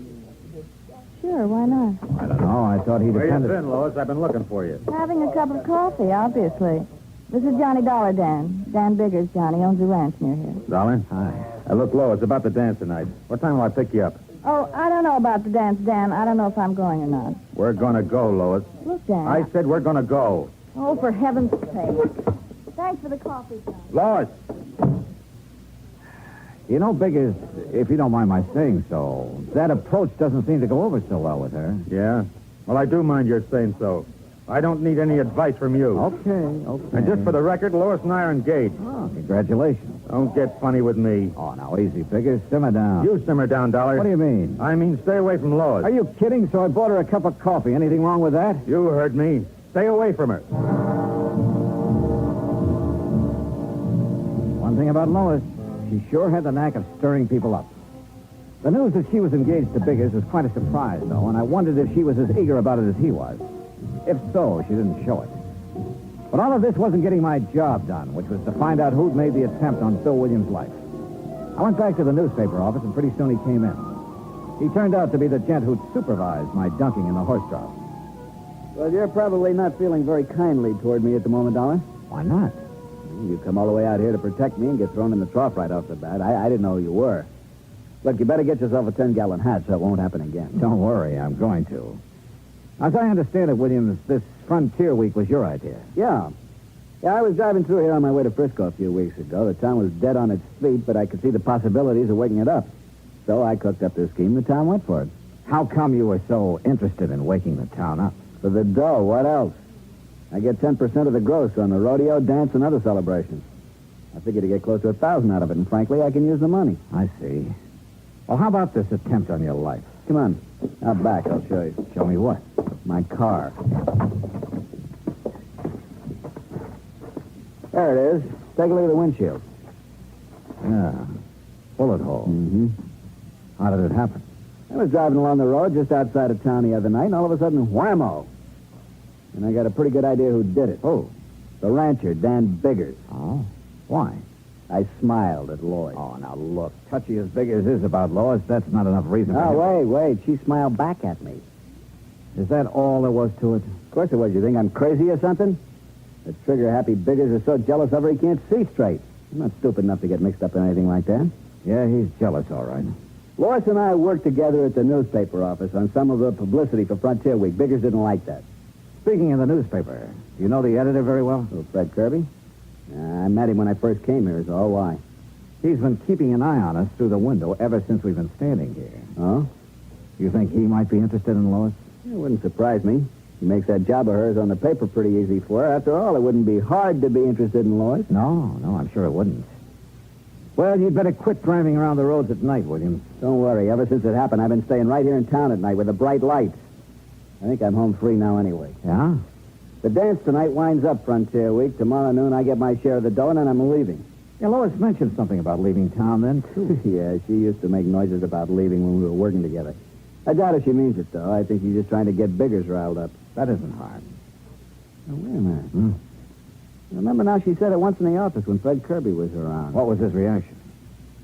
Sure, why not? I don't know. I thought he Where depended... you been, Lois? I've been looking for you. Having a cup of coffee, obviously. This is Johnny Dollar, Dan. Dan Biggers, Johnny, owns a ranch near here. Dollar? Hi. Look, Lois, about the dance tonight. What time will I pick you up? Oh, I don't know about the dance, Dan. I don't know if I'm going or not. We're gonna go, Lois. Look, Dan. I said we're gonna go. Oh, for heaven's sake. Thanks for the coffee, John. Lois! You know, Biggers, if you don't mind my saying so, that approach doesn't seem to go over so well with her. Yeah? Well, I do mind your saying so. I don't need any advice from you. Okay. And just for the record, Lois and I are engaged. Oh, congratulations. Don't get funny with me. Oh, now, easy, Biggers. Simmer down. You simmer down, Dollar. What do you mean? I mean, stay away from Lois. Are you kidding? So I bought her a cup of coffee. Anything wrong with that? You heard me. Stay away from her. One thing about Lois, she sure had the knack of stirring people up. The news that she was engaged to Biggers was quite a surprise, though, and I wondered if she was as eager about it as he was. If so, she didn't show it. But all of this wasn't getting my job done, which was to find out who'd made the attempt on Bill Williams' life. I went back to the newspaper office, and pretty soon he came in. He turned out to be the gent who'd supervised my dunking in the horse trough. Well, you're probably not feeling very kindly toward me at the moment, Dollar. Why not? You come all the way out here to protect me and get thrown in the trough right off the bat. I didn't know who you were. Look, you better get yourself a 10-gallon hat so it won't happen again. Don't worry, I'm going to. As I understand it, Williams, this Frontier Week was your idea. Yeah, I was driving through here on my way to Frisco a few weeks ago. The town was dead on its feet, but I could see the possibilities of waking it up. So I cooked up this scheme. The town went for it. How come you were so interested in waking the town up? For the dough. What else? I get 10% of the gross on the rodeo, dance, and other celebrations. I figured to get close to 1,000 out of it, and frankly, I can use the money. I see. Well, how about this attempt on your life? Come on. Out back, I'll show you. Show me what? My car. There it is. Take a look at the windshield. Yeah. Bullet hole. Mm-hmm. How did it happen? I was driving along the road just outside of town the other night, and all of a sudden, whammo. And I got a pretty good idea who did it. Oh. The rancher, Dan Biggers. Oh? Why? I smiled at Lloyd. Oh, now look. Touchy as big as is about Lois, that's not enough reason Oh, for wait. She smiled back at me. Is that all there was to it? Of course it was. You think I'm crazy or something? The trigger-happy Biggers is so jealous of her he can't see straight. I'm not stupid enough to get mixed up in anything like that. Yeah, he's jealous, all right. Lois and I worked together at the newspaper office on some of the publicity for Frontier Week. Biggers didn't like that. Speaking of the newspaper, do you know the editor very well? Oh, Fred Kirby? I met him when I first came here, is all. Why? He's been keeping an eye on us through the window ever since we've been standing here. Oh? You think he might be interested in Lois? It wouldn't surprise me. He makes that job of hers on the paper pretty easy for her. After all, it wouldn't be hard to be interested in Lois. No, I'm sure it wouldn't. Well, you'd better quit driving around the roads at night, Williams. Don't worry. Ever since it happened, I've been staying right here in town at night with the bright lights. I think I'm home free now anyway. Yeah? The dance tonight winds up Frontier Week. Tomorrow noon, I get my share of the dough, and then I'm leaving. Yeah, Lois mentioned something about leaving town then, too. Yeah, she used to make noises about leaving when we were working together. I doubt if she means it, though. I think she's just trying to get Biggers riled up. That isn't hard. Now, wait a minute. Remember now, she said it once in the office when Fred Kirby was around. What was his reaction?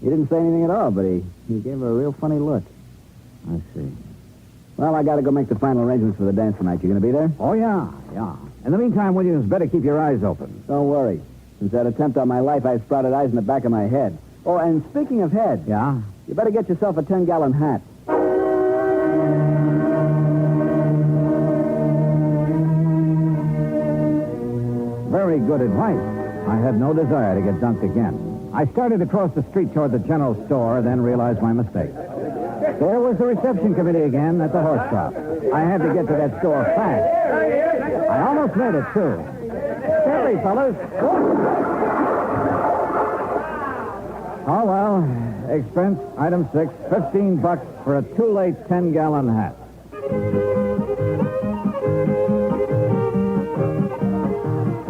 He didn't say anything at all, but he gave her a real funny look. I see. Well, I got to go make the final arrangements for the dance tonight. You going to be there? Oh, yeah. In the meantime, Williams, better keep your eyes open. Don't worry. Since that attempt on my life, I've sprouted eyes in the back of my head. Oh, and speaking of head... Yeah? You better get yourself a 10-gallon hat. Very good advice. I had no desire to get dunked again. I started across the street toward the general store, then realized my mistake. There was the reception committee again at the horse shop. I had to get to that store fast. I almost made it, too. Steady, fellas. Oh, well. Expense, item 6, $15 for a too-late 10-gallon hat.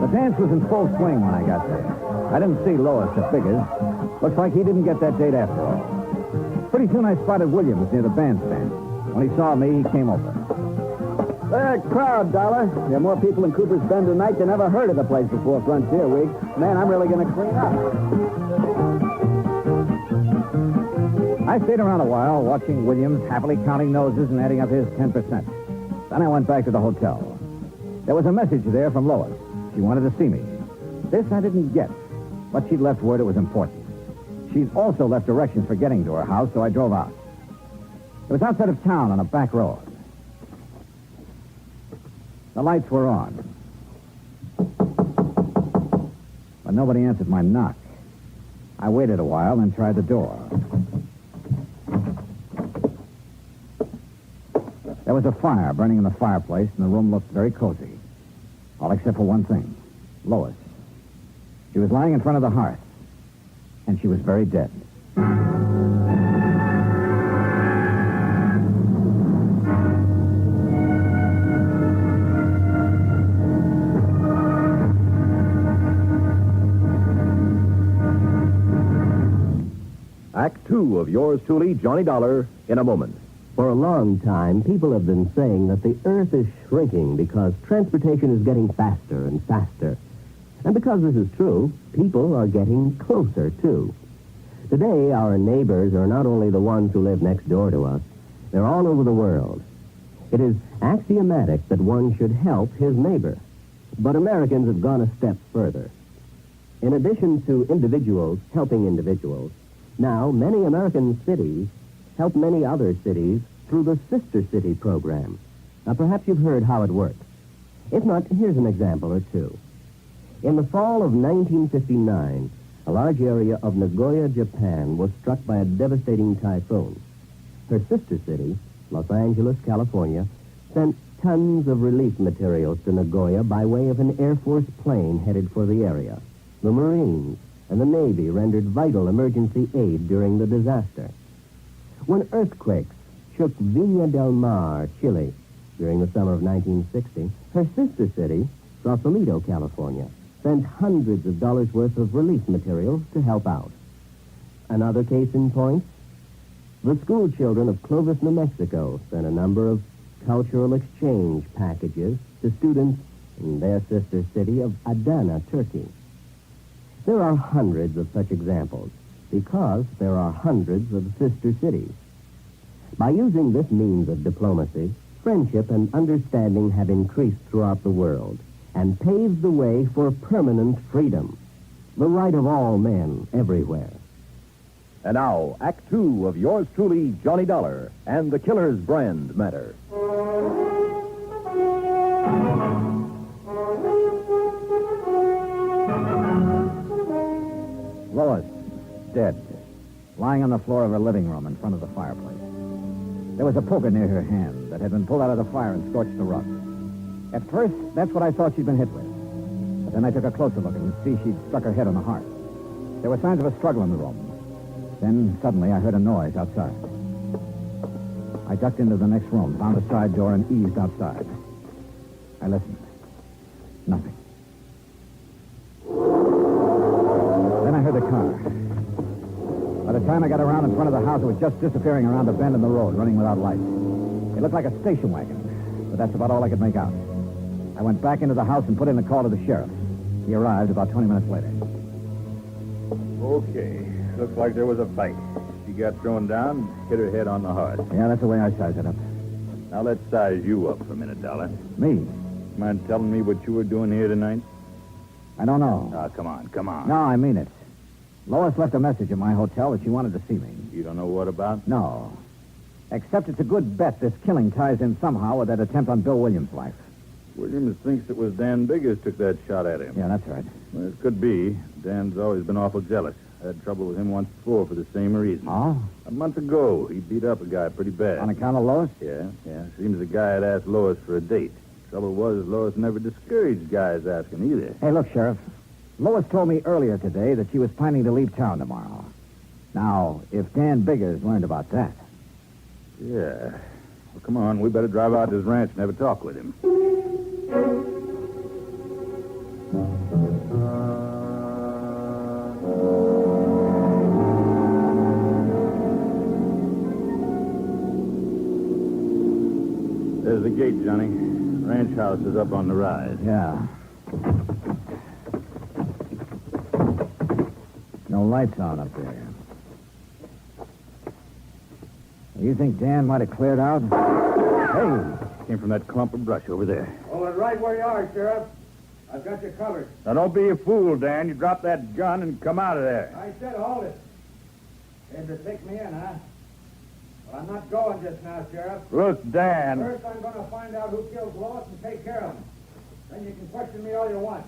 The dance was in full swing when I got there. I didn't see Lois at Biggers. Looks like he didn't get that date after all. Pretty soon I spotted Williams near the bandstand. When he saw me, he came over. There, crowd, Dollar. There are more people in Cooper's Bend tonight than ever heard of the place before Frontier Week. Man, I'm really going to clean up. I stayed around a while, watching Williams happily counting noses and adding up his 10%. Then I went back to the hotel. There was a message there from Lois. She wanted to see me. This I didn't get, but she'd left word it was important. She'd also left directions for getting to her house, so I drove out. It was outside of town on a back road. The lights were on. But nobody answered my knock. I waited a while and tried the door. There was a fire burning in the fireplace, and the room looked very cozy. All except for one thing. Lois. She was lying in front of the hearth, and she was very dead. Act 2 of yours truly, Johnny Dollar, in a moment. For a long time, people have been saying that the Earth is shrinking because transportation is getting faster and faster. And because this is true, people are getting closer, too. Today, our neighbors are not only the ones who live next door to us, they're all over the world. It is axiomatic that one should help his neighbor. But Americans have gone a step further. In addition to individuals helping individuals, now many American cities help many other cities through the Sister City program. Now, perhaps you've heard how it works. If not, here's an example or two. In the fall of 1959, a large area of Nagoya, Japan, was struck by a devastating typhoon. Her sister city, Los Angeles, California, sent tons of relief materials to Nagoya by way of an Air Force plane headed for the area. The Marines and the Navy rendered vital emergency aid during the disaster. When earthquakes shook Villa del Mar, Chile, during the summer of 1960, her sister city, Sausalito, California, sent hundreds of dollars worth of relief materials to help out. Another case in point, the school children of Clovis, New Mexico, sent a number of cultural exchange packages to students in their sister city of Adana, Turkey. There are hundreds of such examples because there are hundreds of sister cities. By using this means of diplomacy, friendship and understanding have increased throughout the world and paved the way for permanent freedom, the right of all men everywhere. And now, Act 2 of yours truly, Johnny Dollar, and the Killer's Brand Matter. Lois, dead, lying on the floor of her living room in front of the fireplace. There was a poker near her hand that had been pulled out of the fire and scorched the rug. At first, that's what I thought she'd been hit with. But then I took a closer look and could see she'd struck her head on the hearth. There were signs of a struggle in the room. Then, suddenly, I heard a noise outside. I ducked into the next room, found a side door, and eased outside. I listened. Nothing. Then I heard the car. By the time I got around in front of the house, it was just disappearing around a bend in the road, running without lights. It looked like a station wagon, but that's about all I could make out. I went back into the house and put in a call to the sheriff. He arrived about 20 minutes later. Okay. Looks like there was a fight. She got thrown down, hit her head on the heart. Yeah, that's the way I sized it up. Now let's size you up for a minute, Dollar. Me? Mind telling me what you were doing here tonight? I don't know. Oh, come on. No, I mean it. Lois left a message at my hotel that she wanted to see me. You don't know what about? No. Except it's a good bet this killing ties in somehow with that attempt on Bill Williams' life. Williams thinks it was Dan Biggers took that shot at him. Yeah, that's right. Well, it could be. Dan's always been awful jealous. I had trouble with him once before for the same reason. Oh? A month ago, he beat up a guy pretty bad. On account of Lois? Yeah. Seems the guy had asked Lois for a date. Trouble was, Lois never discouraged guys asking either. Hey, look, Sheriff. Lois told me earlier today that she was planning to leave town tomorrow. Now, if Dan Biggers learned about that... Yeah. Well, come on. We better drive out to his ranch and have a talk with him. There's the gate, Johnny. Ranch house is up on the rise. Yeah. No lights on up there. You think Dan might have cleared out? Hey, came from that clump of brush over there. Hold it right where you are, Sheriff. I've got you covered. Now, don't be a fool, Dan. You drop that gun and come out of there. I said hold it. Came to take me in, huh? Well, I'm not going just now, Sheriff. Look, Dan. First, I'm going to find out who killed Lois and take care of him. Then you can question me all you want.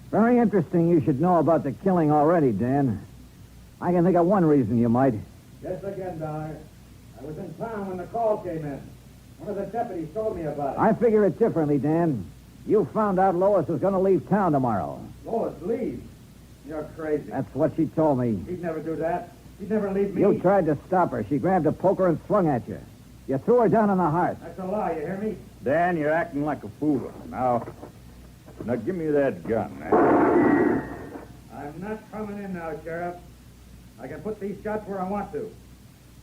Very interesting you should know about the killing already, Dan. I can think of one reason you might. Guess again, Dollar. I was in town when the call came in. One of the deputies told me about it. I figure it differently, Dan. You found out Lois was going to leave town tomorrow. Lois, leave? You're crazy. That's what she told me. He'd never do that. He'd never leave me. You tried to stop her. She grabbed a poker and swung at you. You threw her down on the hearth. That's a lie, you hear me? Dan, you're acting like a fool. Now give me that gun. Man. I'm not coming in now, Sheriff. I can put these shots where I want to.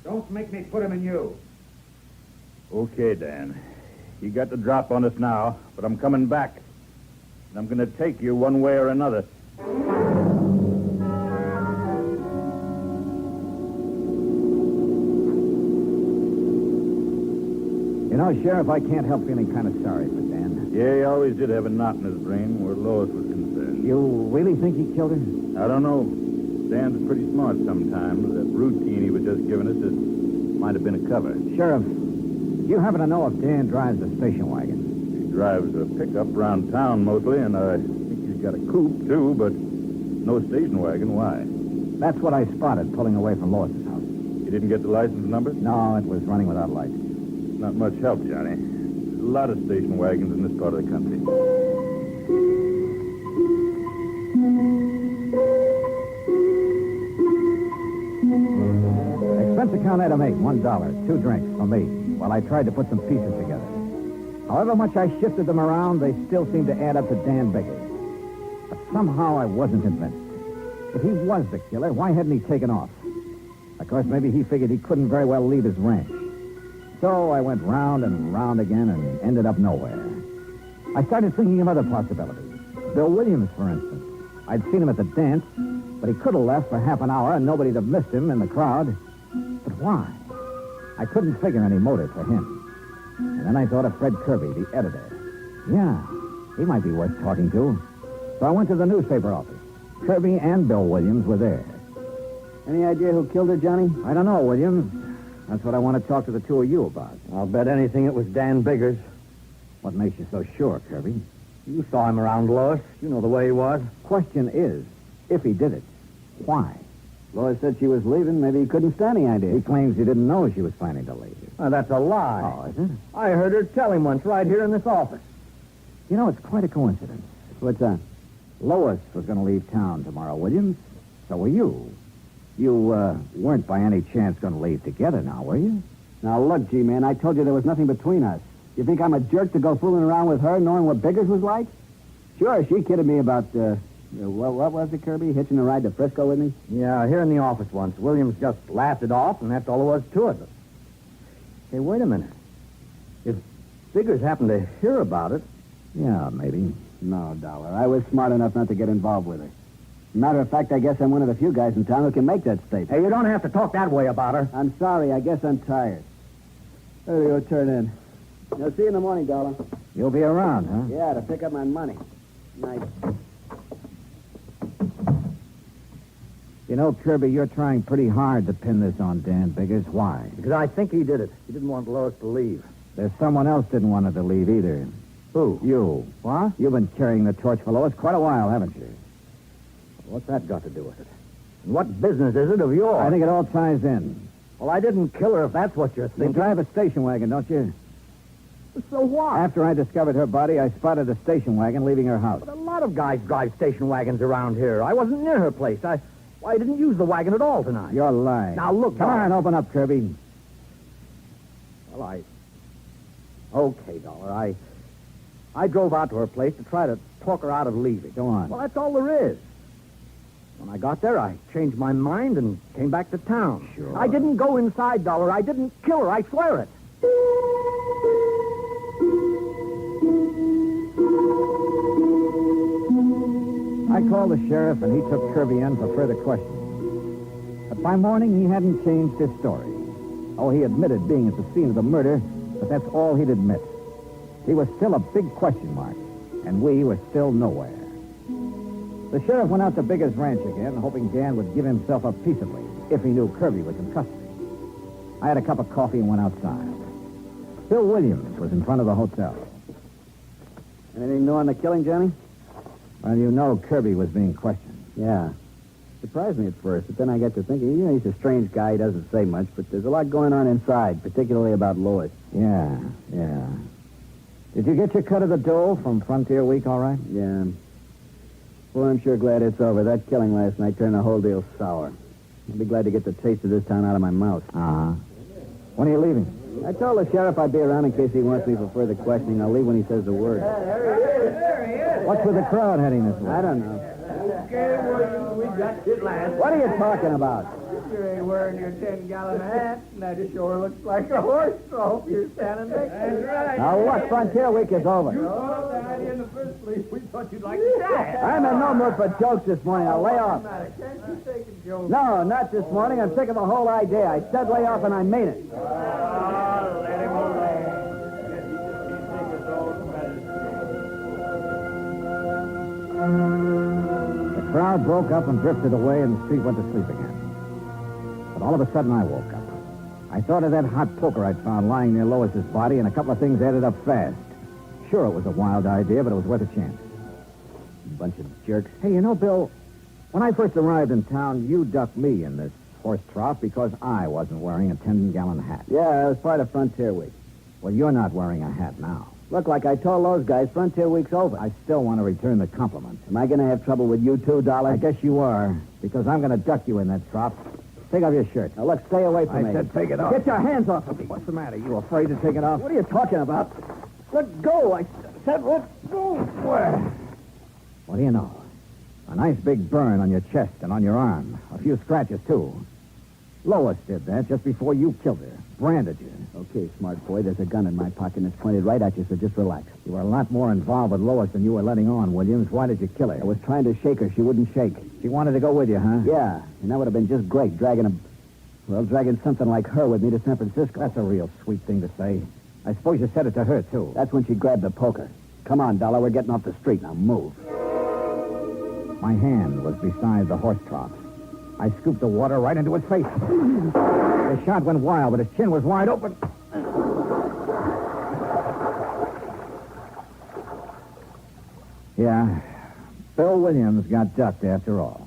Don't make me put them in you. Okay, Dan. You got the drop on us now, but I'm coming back. And I'm going to take you one way or another. You know, Sheriff, I can't help feeling kind of sorry for Dan. Yeah, he always did have a knot in his brain where Lois was concerned. You really think he killed her? I don't know. Dan's pretty smart sometimes. That routine he was just giving us, it might have been a cover. Sheriff, you happen to know if Dan drives a station wagon? He drives a pickup around town mostly, and I think he's got a coupe, too, but no station wagon. Why? That's what I spotted pulling away from Lois's house. You didn't get the license number? No, it was running without lights. Not much help, Johnny. There's a lot of station wagons in this part of the country. Expense account item 8, $1, 2 drinks for me, while I tried to put some pieces together. However much I shifted them around, they still seemed to add up to Dan Biggers. But somehow I wasn't convinced. If he was the killer, why hadn't he taken off? Of course, maybe he figured he couldn't very well leave his ranch. So I went round and round again and ended up nowhere. I started thinking of other possibilities. Bill Williams, for instance. I'd seen him at the dance, but he could have left for half an hour and nobody'd have missed him in the crowd. But why? I couldn't figure any motive for him. And then I thought of Fred Kirby, the editor. Yeah, he might be worth talking to. So I went to the newspaper office. Kirby and Bill Williams were there. Any idea who killed her, Johnny? I don't know, Williams. That's what I want to talk to the two of you about. I'll bet anything it was Dan Biggers. What makes you so sure, Kirby? You saw him around Lois. You know the way he was. Question is, if he did it, why? Lois said she was leaving. Maybe he couldn't stand the idea. He claims he didn't know she was planning to leave. That's a lie. Oh, is it? I heard her tell him once right here in this office. You know, it's quite a coincidence. What's that? Lois was going to leave town tomorrow, Williams. So were you. You weren't by any chance going to leave together now, were you? Now, look, G-Man, I told you there was nothing between us. You think I'm a jerk to go fooling around with her knowing what Biggers was like? Sure, she kidded me about, what was it, Kirby? Hitching a ride to Frisco with me? Yeah, here in the office once. Williams just laughed it off, and that's all there was to it. Hey, wait a minute. If Biggers happened to hear about it... Yeah, maybe. No, Dollar. I was smart enough not to get involved with her. Matter of fact, I guess I'm one of the few guys in town who can make that statement. Hey, you don't have to talk that way about her. I'm sorry. I guess I'm tired. There you go, turn in. I'll see you in the morning, Dollar. You'll be around, huh? Yeah, to pick up my money. Night. You know, Kirby, you're trying pretty hard to pin this on Dan Biggers. Why? Because I think he did it. He didn't want Lois to leave. There's someone else didn't want her to leave either. Who? You. What? You've been carrying the torch for Lois quite a while, haven't you? What's that got to do with it? And what business is it of yours? I think it all ties in. Well, I didn't kill her if that's what you're thinking. You drive a station wagon, don't you? So what? After I discovered her body, I spotted a station wagon leaving her house. But a lot of guys drive station wagons around here. I wasn't near her place. I didn't use the wagon at all tonight. You're lying. Now, look, Come on, open up, Kirby. Well, Okay, Dollar. I drove out to her place to try to talk her out of leaving. Go on. Well, that's all there is. When I got there, I changed my mind and came back to town. Sure. I didn't go inside, Dollar. I didn't kill her. I swear it. I called the sheriff, and he took Kirby in for further questioning. But by morning, he hadn't changed his story. A Oh, he admitted being at the scene of the murder, but that's all he'd admit. He was still a big question mark, and we were still nowhere. The sheriff went out to Bigger's ranch again, hoping Dan would give himself up peaceably if he knew Kirby was in custody. I had a cup of coffee and went outside. Bill Williams was in front of the hotel. Anything new on the killing, Johnny? Well, you know Kirby was being questioned. Yeah. Surprised me at first, but then I got to thinking, he's a strange guy. He doesn't say much, but there's a lot going on inside, particularly about Lois. Yeah. Did you get your cut of the dough from Frontier Week all right? Yeah. Well, I'm sure glad it's over. That killing last night turned the whole deal sour. I'll be glad to get the taste of this town out of my mouth. Uh-huh. When are you leaving? I told the sheriff I'd be around in case he wants me for further questioning. I'll leave when he says the word. There he is. What's with the crowd heading this way? I don't know. Okay, Williams, we got you last. What are you talking about? You ain't wearing your 10-gallon hat, and that sure looks like a horse trough you're standing next to. That's right. Now, look, Frontier Week is over. You thought the idea in the first place. We thought you'd like to die. I'm in no mood for jokes this morning. I'll lay off. Can't you take a joke? No, not this morning. I'm sick of the whole idea. I said lay off, and I mean it. Let him alone. Guess he just can't take us all to medicine. The crowd broke up and drifted away, and the street went to sleep again. But all of a sudden, I woke up. I thought of that hot poker I'd found lying near Lois's body, and a couple of things added up fast. Sure, it was a wild idea, but it was worth a chance. Bunch of jerks. Hey, you know, Bill, when I first arrived in town, you ducked me in this horse trough because I wasn't wearing a 10-gallon hat. Yeah, it was part of Frontier Week. Well, you're not wearing a hat now. Look, like I told those guys, Frontier Week's over. I still want to return the compliment. Am I going to have trouble with you too, Dollar? I guess you are, because I'm going to duck you in that trough. Take off your shirt. Now, look, stay away from me. I said take it off. Get your hands off of me. What's the matter? You afraid to take it off? What are you talking about? Let go. I said let go. Where? What do you know? A nice big burn on your chest and on your arm. A few scratches, too. Lois did that just before you killed her. Branded you. Okay, smart boy, there's a gun in my pocket and it's pointed right at you, so just relax. You were a lot more involved with Lois than you were letting on, Williams. Why did you kill her? I was trying to shake her. She wouldn't shake. She wanted to go with you, huh? Yeah, and that would have been just great, dragging something like her with me to San Francisco. That's a real sweet thing to say. I suppose you said it to her, too. That's when she grabbed the poker. Come on, Dollar, we're getting off the street. Now move. My hand was beside the horse trough. I scooped the water right into his face. The shot went wild, but his chin was wide open. Yeah, Bill Williams got ducked after all.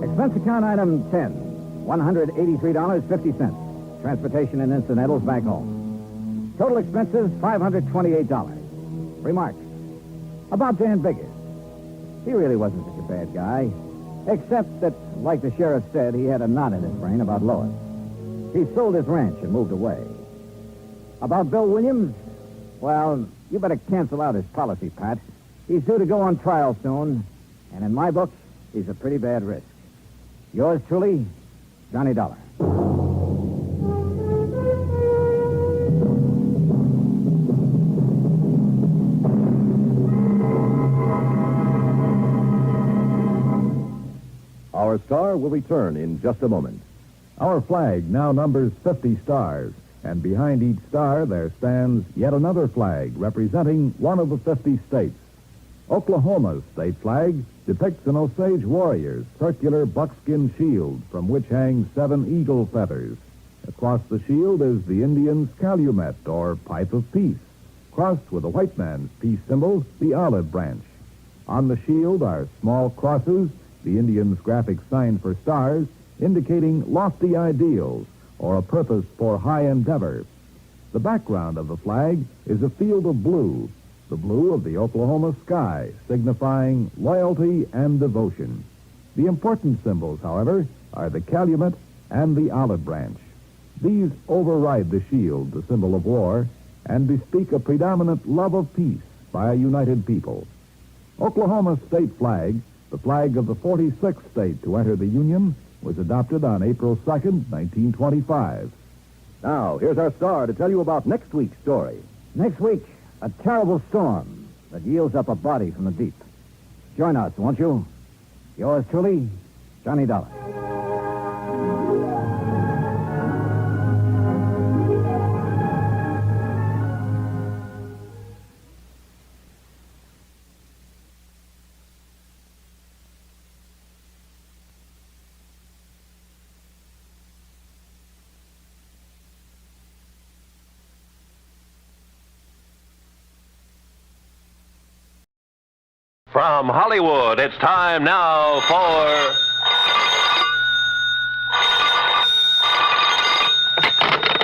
Expense account item 10, $183.50. Transportation and incidentals back home. Total expenses, $528. Remarks. About Dan Biggers. He really wasn't such a bad guy. Except that, like the sheriff said, he had a knot in his brain about Lois. He sold his ranch and moved away. About Bill Williams, well, you better cancel out his policy, Pat. He's due to go on trial soon, and in my book, he's a pretty bad risk. Yours truly, Johnny Dollar. Our star will return in just a moment. Our flag now numbers 50 stars, and behind each star there stands yet another flag representing one of the 50 states. Oklahoma's state flag depicts an Osage warrior's circular buckskin shield from which hang 7 eagle feathers. Across the shield is the Indian's calumet, or pipe of peace, crossed with a white man's peace symbol, the olive branch. On the shield are small crosses, the Indian's graphic sign for stars, indicating lofty ideals or a purpose for high endeavor. The background of the flag is a field of blue, the blue of the Oklahoma sky, signifying loyalty and devotion. The important symbols, however, are the calumet and the olive branch. These override the shield, the symbol of war, and bespeak a predominant love of peace by a united people. Oklahoma's state flag, the flag of the 46th state to enter the Union, was adopted on April 2nd, 1925. Now, here's our star to tell you about next week's story. Next week, a terrible storm that yields up a body from the deep. Join us, won't you? Yours truly, Johnny Dollar. From Hollywood, it's time now for...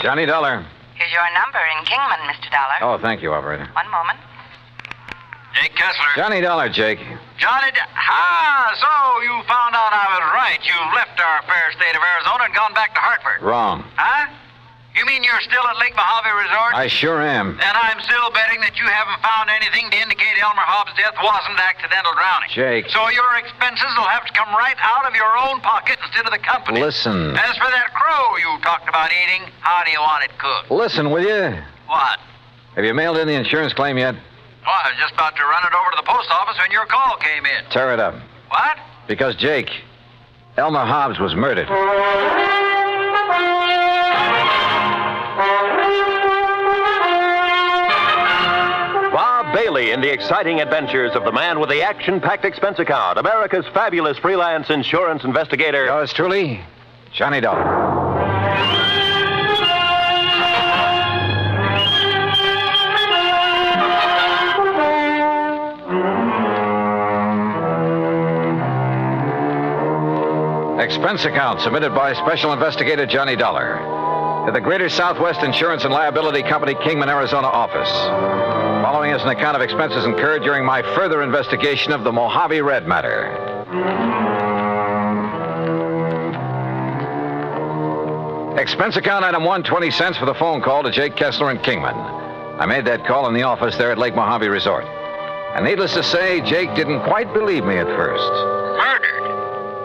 Johnny Dollar. Here's your number in Kingman, Mr. Dollar. Oh, thank you, operator. One moment. Jake Kessler. Johnny Dollar, Jake. So you found out I was right. You left our fair state of Arizona and gone back to Hartford. Wrong. Huh? You mean you're still at Lake Mojave Resort? I sure am. Then I'm still betting that you haven't found anything to indicate Elmer Hobbs' death wasn't accidental drowning. Jake. So your expenses will have to come right out of your own pocket instead of the company. Listen. As for that crow you talked about eating, how do you want it cooked? Listen, will you? What? Have you mailed in the insurance claim yet? Well, I was just about to run it over to the post office when your call came in. Tear it up. What? Because, Jake, Elmer Hobbs was murdered. Bob Bailey in the exciting adventures of the man with the action-packed expense account, America's fabulous freelance insurance investigator. Yours truly, Johnny Dollar. Expense account submitted by Special Investigator Johnny Dollar to the Greater Southwest Insurance and Liability Company, Kingman, Arizona office. Following is an account of expenses incurred during my further investigation of the Mojave Red Matter. Expense account item 1, 20 cents for the phone call to Jake Kessler in Kingman. I made that call in the office there at Lake Mojave Resort. And needless to say, Jake didn't quite believe me at first. Murdered?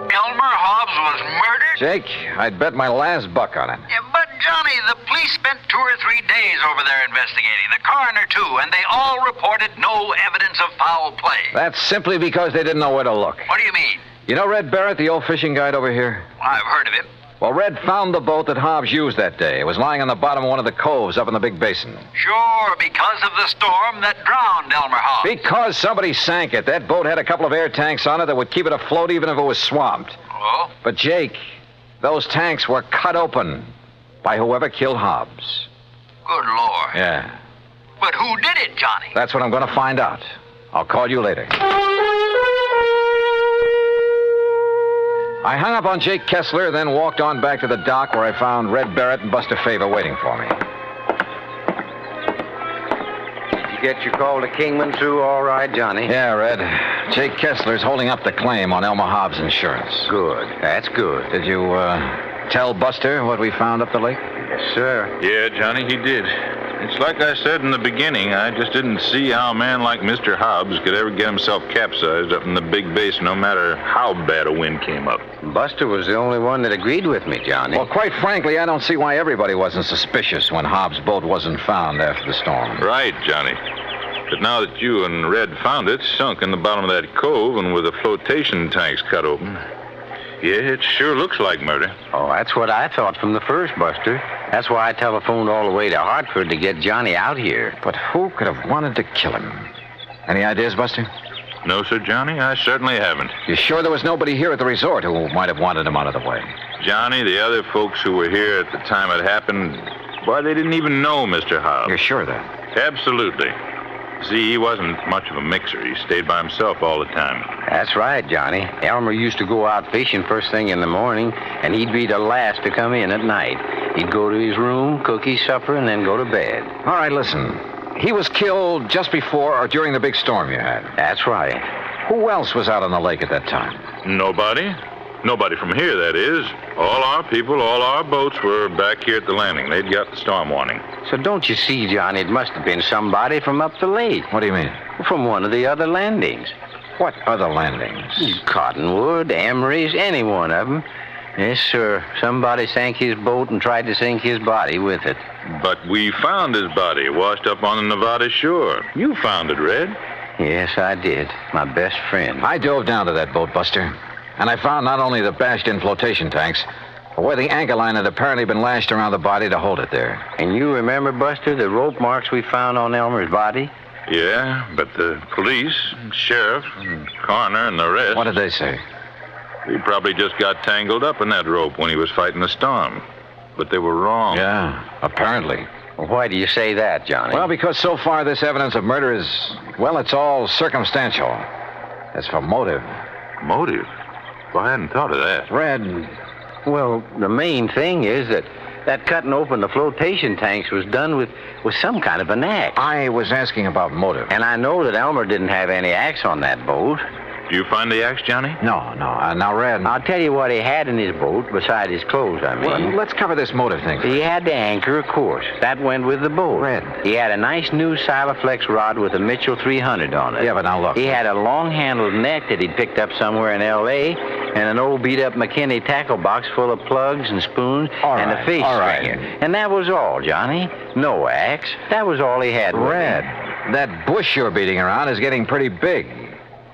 Elmer Hobbs was murdered? Jake, I'd bet my last buck on it. Yeah, but Johnny, the police spent 2 or 3 days over there investigating. The coroner, too, and they all reported no evidence of foul play. That's simply because they didn't know where to look. What do you mean? You know Red Barrett, the old fishing guide over here? I've heard of him. Well, Red found the boat that Hobbs used that day. It was lying on the bottom of one of the coves up in the big basin. Sure, because of the storm that drowned Elmer Hobbs. Because somebody sank it. That boat had a couple of air tanks on it that would keep it afloat even if it was swamped. Oh? But, Jake, those tanks were cut open by whoever killed Hobbs. Good Lord. Yeah. But who did it, Johnny? That's what I'm going to find out. I'll call you later. I hung up on Jake Kessler, then walked on back to the dock where I found Red Barrett and Buster Favor waiting for me. You get your call to Kingman through all right, Johnny? Yeah, Red. Jake Kessler's holding up the claim on Elmer Hobbs' insurance. Good. That's good. Did you, tell Buster what we found up the lake? Yes, sir. Yeah, Johnny, he did. It's like I said in the beginning, I just didn't see how a man like Mr. Hobbs could ever get himself capsized up in the big basin, no matter how bad a wind came up. Buster was the only one that agreed with me, Johnny. Well, quite frankly, I don't see why everybody wasn't suspicious when Hobbs' boat wasn't found after the storm. Right, Johnny. But now that you and Red found it, sunk in the bottom of that cove and with the flotation tanks cut open, yeah, it sure looks like murder. Oh, that's what I thought from the first, Buster. That's why I telephoned all the way to Hartford to get Johnny out here. But who could have wanted to kill him? Any ideas, Buster? No, sir, Johnny, I certainly haven't. You sure there was nobody here at the resort who might have wanted him out of the way? Johnny, the other folks who were here at the time it happened, why, they didn't even know Mr. Hobbs. You're sure of that? Absolutely. See, he wasn't much of a mixer. He stayed by himself all the time. That's right, Johnny. Elmer used to go out fishing first thing in the morning, and he'd be the last to come in at night. He'd go to his room, cook his supper, and then go to bed. All right, listen. He was killed just before or during the big storm you had. That's right. Who else was out on the lake at that time? Nobody. Nobody from here, that is. All our people, all our boats were back here at the landing. They'd got the storm warning. So don't you see, Johnny, it must have been somebody from up the lake. What do you mean? From one of the other landings. What other landings? Cottonwood, Emery's, any one of them. Yes, sir. Somebody sank his boat and tried to sink his body with it. But we found his body washed up on the Nevada shore. You found it, Red. Yes, I did. My best friend. I dove down to that boat, Buster. And I found not only the bashed-in flotation tanks, but where the anchor line had apparently been lashed around the body to hold it there. And you remember, Buster, the rope marks we found on Elmer's body? Yeah, but the police, and sheriff, and coroner, and the rest... What did they say? He probably just got tangled up in that rope when he was fighting the storm. But they were wrong. Yeah, apparently. Well, why do you say that, Johnny? Well, because so far this evidence of murder is, well, it's all circumstantial. As for motive... Motive? Well, I hadn't thought of that. Red... Well, the main thing is that cutting open the flotation tanks was done with some kind of an axe. I was asking about motive. And I know that Elmer didn't have any axe on that boat. Did you find the axe, Johnny? No. Now, Red... I'll tell you what he had in his boat, beside his clothes, I mean. Well, let's cover this motive thing. He had the anchor, of course. That went with the boat. Red. He had a nice new Silaflex rod with a Mitchell 300 on it. Yeah, but now look. He had a long-handled net that he'd picked up somewhere in L.A., and an old beat-up McKinney tackle box full of plugs and spoons and a fish stringer. And that was all, Johnny. No axe. That was all he had. Red, that bush you're beating around is getting pretty big.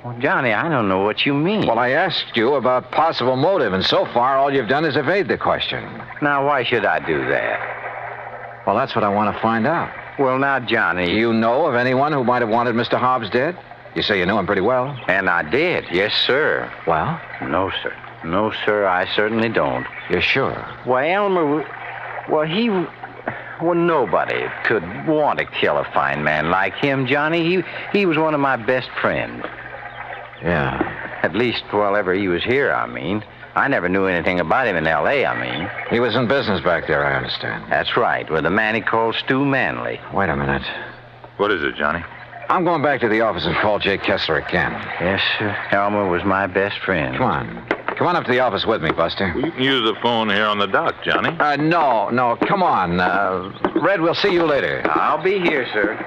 Well, Johnny, I don't know what you mean. Well, I asked you about possible motive, and so far all you've done is evade the question. Now, why should I do that? Well, that's what I want to find out. Well, now, Johnny... Do you know of anyone who might have wanted Mr. Hobbs dead? You say you knew him pretty well. And I did, yes, sir. Well? No, sir. No, sir, I certainly don't. You're sure? Why, Elmer... Well, nobody could want to kill a fine man like him, Johnny. He was one of my best friends. Yeah. At least while ever he was here, I mean. I never knew anything about him in L.A., I mean. He was in business back there, I understand. That's right, with a man he called Stu Manley. Wait a minute. What is it, Johnny? I'm going back to the office and call Jake Kessler again. Yes, sir. Elmer was my best friend. Come on up to the office with me, Buster. Well, you can use the phone here on the dock, Johnny. No. Come on. Red, we'll see you later. I'll be here, sir.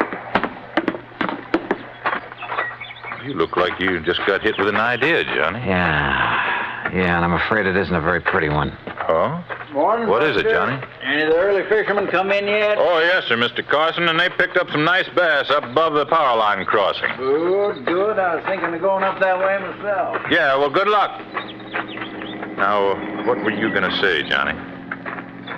You look like you just got hit with an idea, Johnny. Yeah, and I'm afraid it isn't a very pretty one. Oh? Morning, What is it, Buster. Johnny? Any of the early fishermen come in yet? Oh, yes, sir, Mr. Carson, and they picked up some nice bass up above the power line crossing. Good. I was thinking of going up that way myself. Yeah, well, good luck. Now, what were you going to say, Johnny?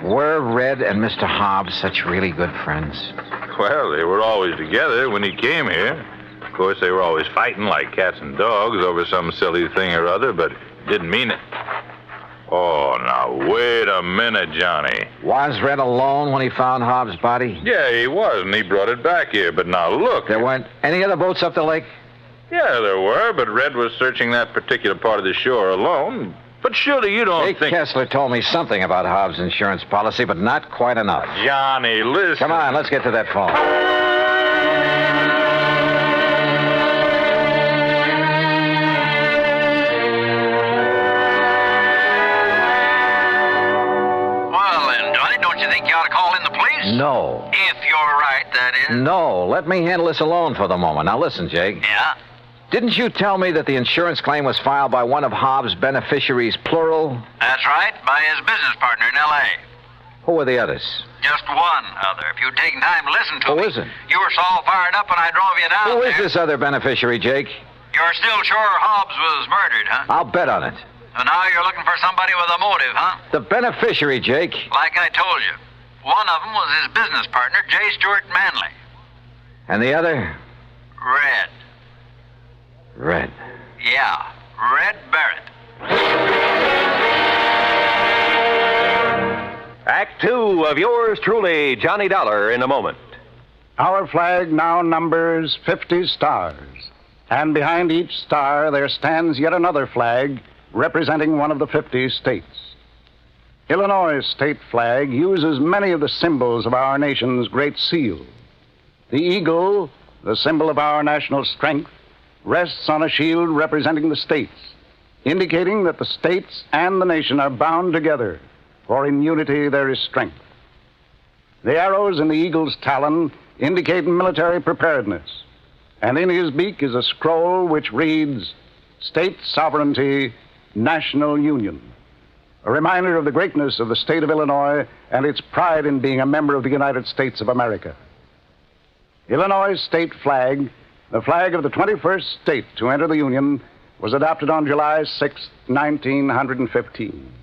Were Red and Mr. Hobbs such really good friends? Well, they were always together when he came here. Of course, they were always fighting like cats and dogs over some silly thing or other, but didn't mean it. Oh, now, wait a minute, Johnny. Was Red alone when he found Hobbs' body? Yeah, he was, and he brought it back here. But now, look. There weren't any other boats up the lake? Yeah, there were, but Red was searching that particular part of the shore alone. But surely you don't Jake think... Kessler told me something about Hobbs' insurance policy, but not quite enough. Johnny, listen. Come on, let's get to that phone. No. If you're right, that is. No, let me handle this alone for the moment. Now listen, Jake. Yeah? Didn't you tell me that the insurance claim was filed by one of Hobbs' beneficiaries, plural? That's right, by his business partner in L.A. Who were the others? Just one other. If you'd taken time to listen to me. Who is it? You were so all fired up when I drove you down Who there. is this other beneficiary, Jake? You're still sure Hobbs was murdered, huh? I'll bet on it. So now you're looking for somebody with a motive, huh? The beneficiary, Jake. Like I told you. One of them was his business partner, J. Stuart Manley. And the other? Red. Red. Yeah, Red Barrett. Act 2 of yours truly, Johnny Dollar, in a moment. Our flag now numbers 50 stars. And behind each star there stands yet another flag representing one of the 50 states. Illinois' state flag uses many of the symbols of our nation's great seal. The eagle, the symbol of our national strength, rests on a shield representing the states, indicating that the states and the nation are bound together, for in unity there is strength. The arrows in the eagle's talon indicate military preparedness, and in his beak is a scroll which reads, State Sovereignty, National Union. A reminder of the greatness of the state of Illinois and its pride in being a member of the United States of America. Illinois' state flag, the flag of the 21st state to enter the Union, was adopted on July 6, 1915.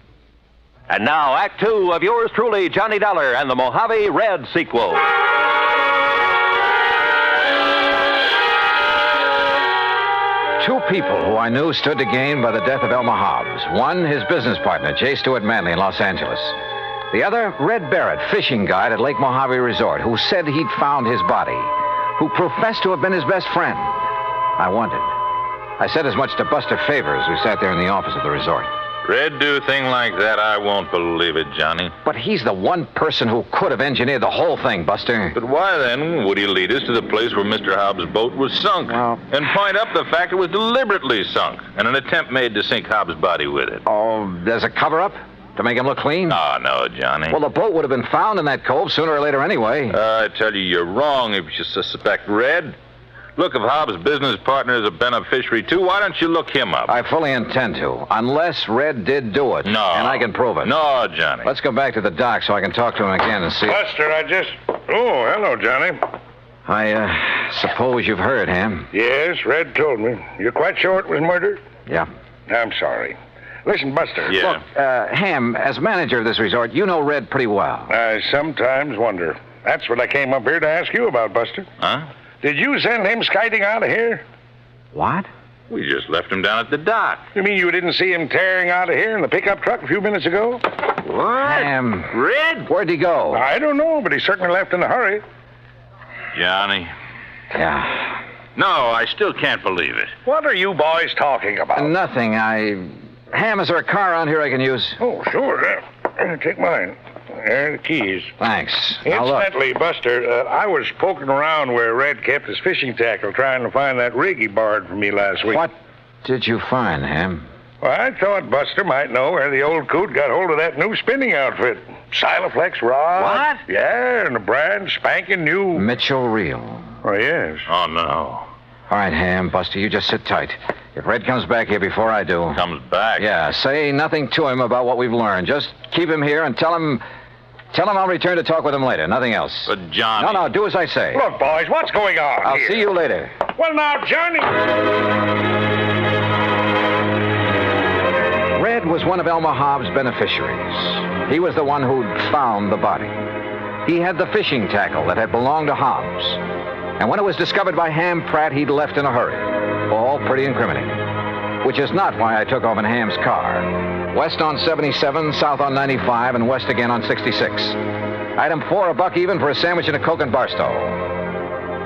And now, Act Two of yours truly, Johnny Dollar and the Mojave Red Sequel. Two people who I knew stood to gain by the death of Elmer Hobbs. One, his business partner, J. Stuart Manley in Los Angeles. The other, Red Barrett, fishing guide at Lake Mojave Resort, who said he'd found his body, who professed to have been his best friend. I wondered. I said as much to Buster Favors, who sat there in the office of the resort. Red do a thing like that, I won't believe it, Johnny. But he's the one person who could have engineered the whole thing, Buster. But why, then, would he lead us to the place where Mr. Hobbs' boat was sunk? And point up the fact it was deliberately sunk, and an attempt made to sink Hobbs' body with it? Oh, there's a cover-up? To make him look clean? Oh, no, Johnny. Well, the boat would have been found in that cove sooner or later anyway. I tell you, you're wrong if you suspect Red. Look, if Hobbs' business partner is a beneficiary, too, why don't you look him up? I fully intend to, unless Red did do it. No. And I can prove it. No, Johnny. Let's go back to the dock so I can talk to him again and see... Buster, Oh, hello, Johnny. I suppose you've heard, Ham? Yes, Red told me. You're quite sure it was murder? Yeah. I'm sorry. Listen, Buster. Yeah. Look, Ham, as manager of this resort, you know Red pretty well. I sometimes wonder. That's what I came up here to ask you about, Buster. Huh? Did you send him skiting out of here? What? We just left him down at the dock. You mean you didn't see him tearing out of here in the pickup truck a few minutes ago? What? Ham. Red? Where'd he go? I don't know, but he certainly left in a hurry. Johnny. Yeah. No, I still can't believe it. What are you boys talking about? Nothing. Ham, is there a car around here I can use? Oh, sure. Take mine. There are the keys. Thanks. Now, look. Incidentally, Buster, I was poking around where Red kept his fishing tackle trying to find that rig he borrowed from me last week. What did you find, Ham? Well, I thought Buster might know where the old coot got hold of that new spinning outfit. Silaflex rod. What? Yeah, and a brand spanking new... Mitchell Reel. Oh, yes. Oh, no. All right, Ham, Buster, you just sit tight. If Red comes back here before I do... Comes back? Yeah, say nothing to him about what we've learned. Just keep him here and tell him I'll return to talk with him later. Nothing else. But, Johnny... No, do as I say. Look, boys, what's going on I'll here? see you later. Well, now, Johnny... Red was one of Elmer Hobbs' beneficiaries. He was the one who'd found the body. He had the fishing tackle that had belonged to Hobbs. And when it was discovered by Ham Pratt, he'd left in a hurry. All pretty incriminating. Which is not why I took off in Ham's car. West on 77, south on 95, and west again on 66. Item 4, $1 even for a sandwich and a Coke and Barstow.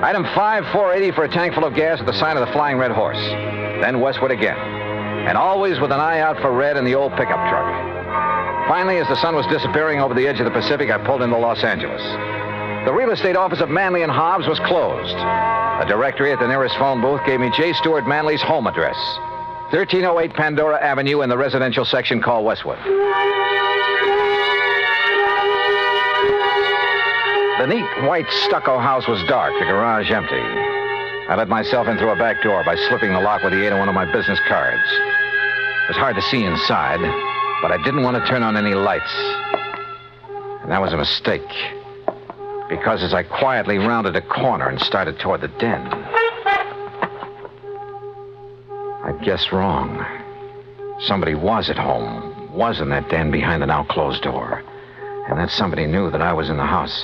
Item 5, $4.80 for a tank full of gas at the sign of the Flying Red Horse. Then westward again. And always with an eye out for Red in the old pickup truck. Finally, as the sun was disappearing over the edge of the Pacific, I pulled into Los Angeles. The real estate office of Manley and Hobbs was closed. A directory at the nearest phone booth gave me J. Stuart Manley's home address. 1308 Pandora Avenue in the residential section called Westwood. The neat white stucco house was dark, the garage empty. I let myself in through a back door by slipping the lock with the aid of one of my business cards. It was hard to see inside, but I didn't want to turn on any lights. And that was a mistake. Because as I quietly rounded a corner and started toward the den, I guessed wrong. Somebody was at home, was in that den behind the now closed door. And that somebody knew that I was in the house.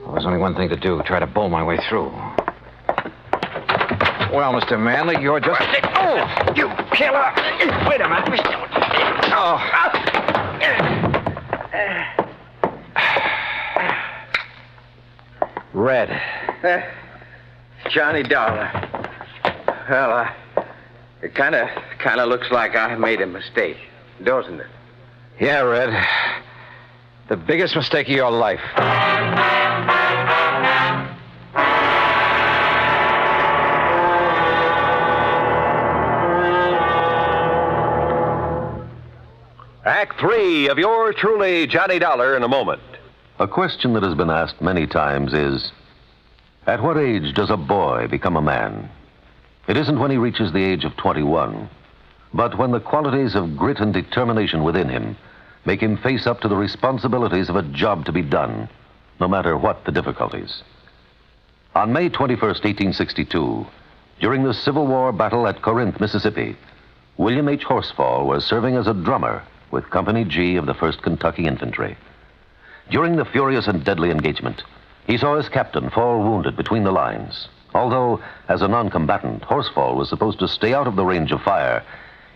Well, there's only one thing to do, try to bull my way through. Well, Mr. Manley, you're just... Oh, you killer! Wait a minute. Oh. Red. Johnny Dollar. Well, it kind of looks like I made a mistake, doesn't it? Yeah, Red. The biggest mistake of your life. Act 3 of yours truly, Johnny Dollar, in a moment. A question that has been asked many times is, at what age does a boy become a man? It isn't when he reaches the age of 21, but when the qualities of grit and determination within him make him face up to the responsibilities of a job to be done, no matter what the difficulties. On May 21st, 1862, during the Civil War battle at Corinth, Mississippi, William H. Horsfall was serving as a drummer with Company G of the 1st Kentucky Infantry. During the furious and deadly engagement, he saw his captain fall wounded between the lines. Although, as a non-combatant, Horsfall was supposed to stay out of the range of fire,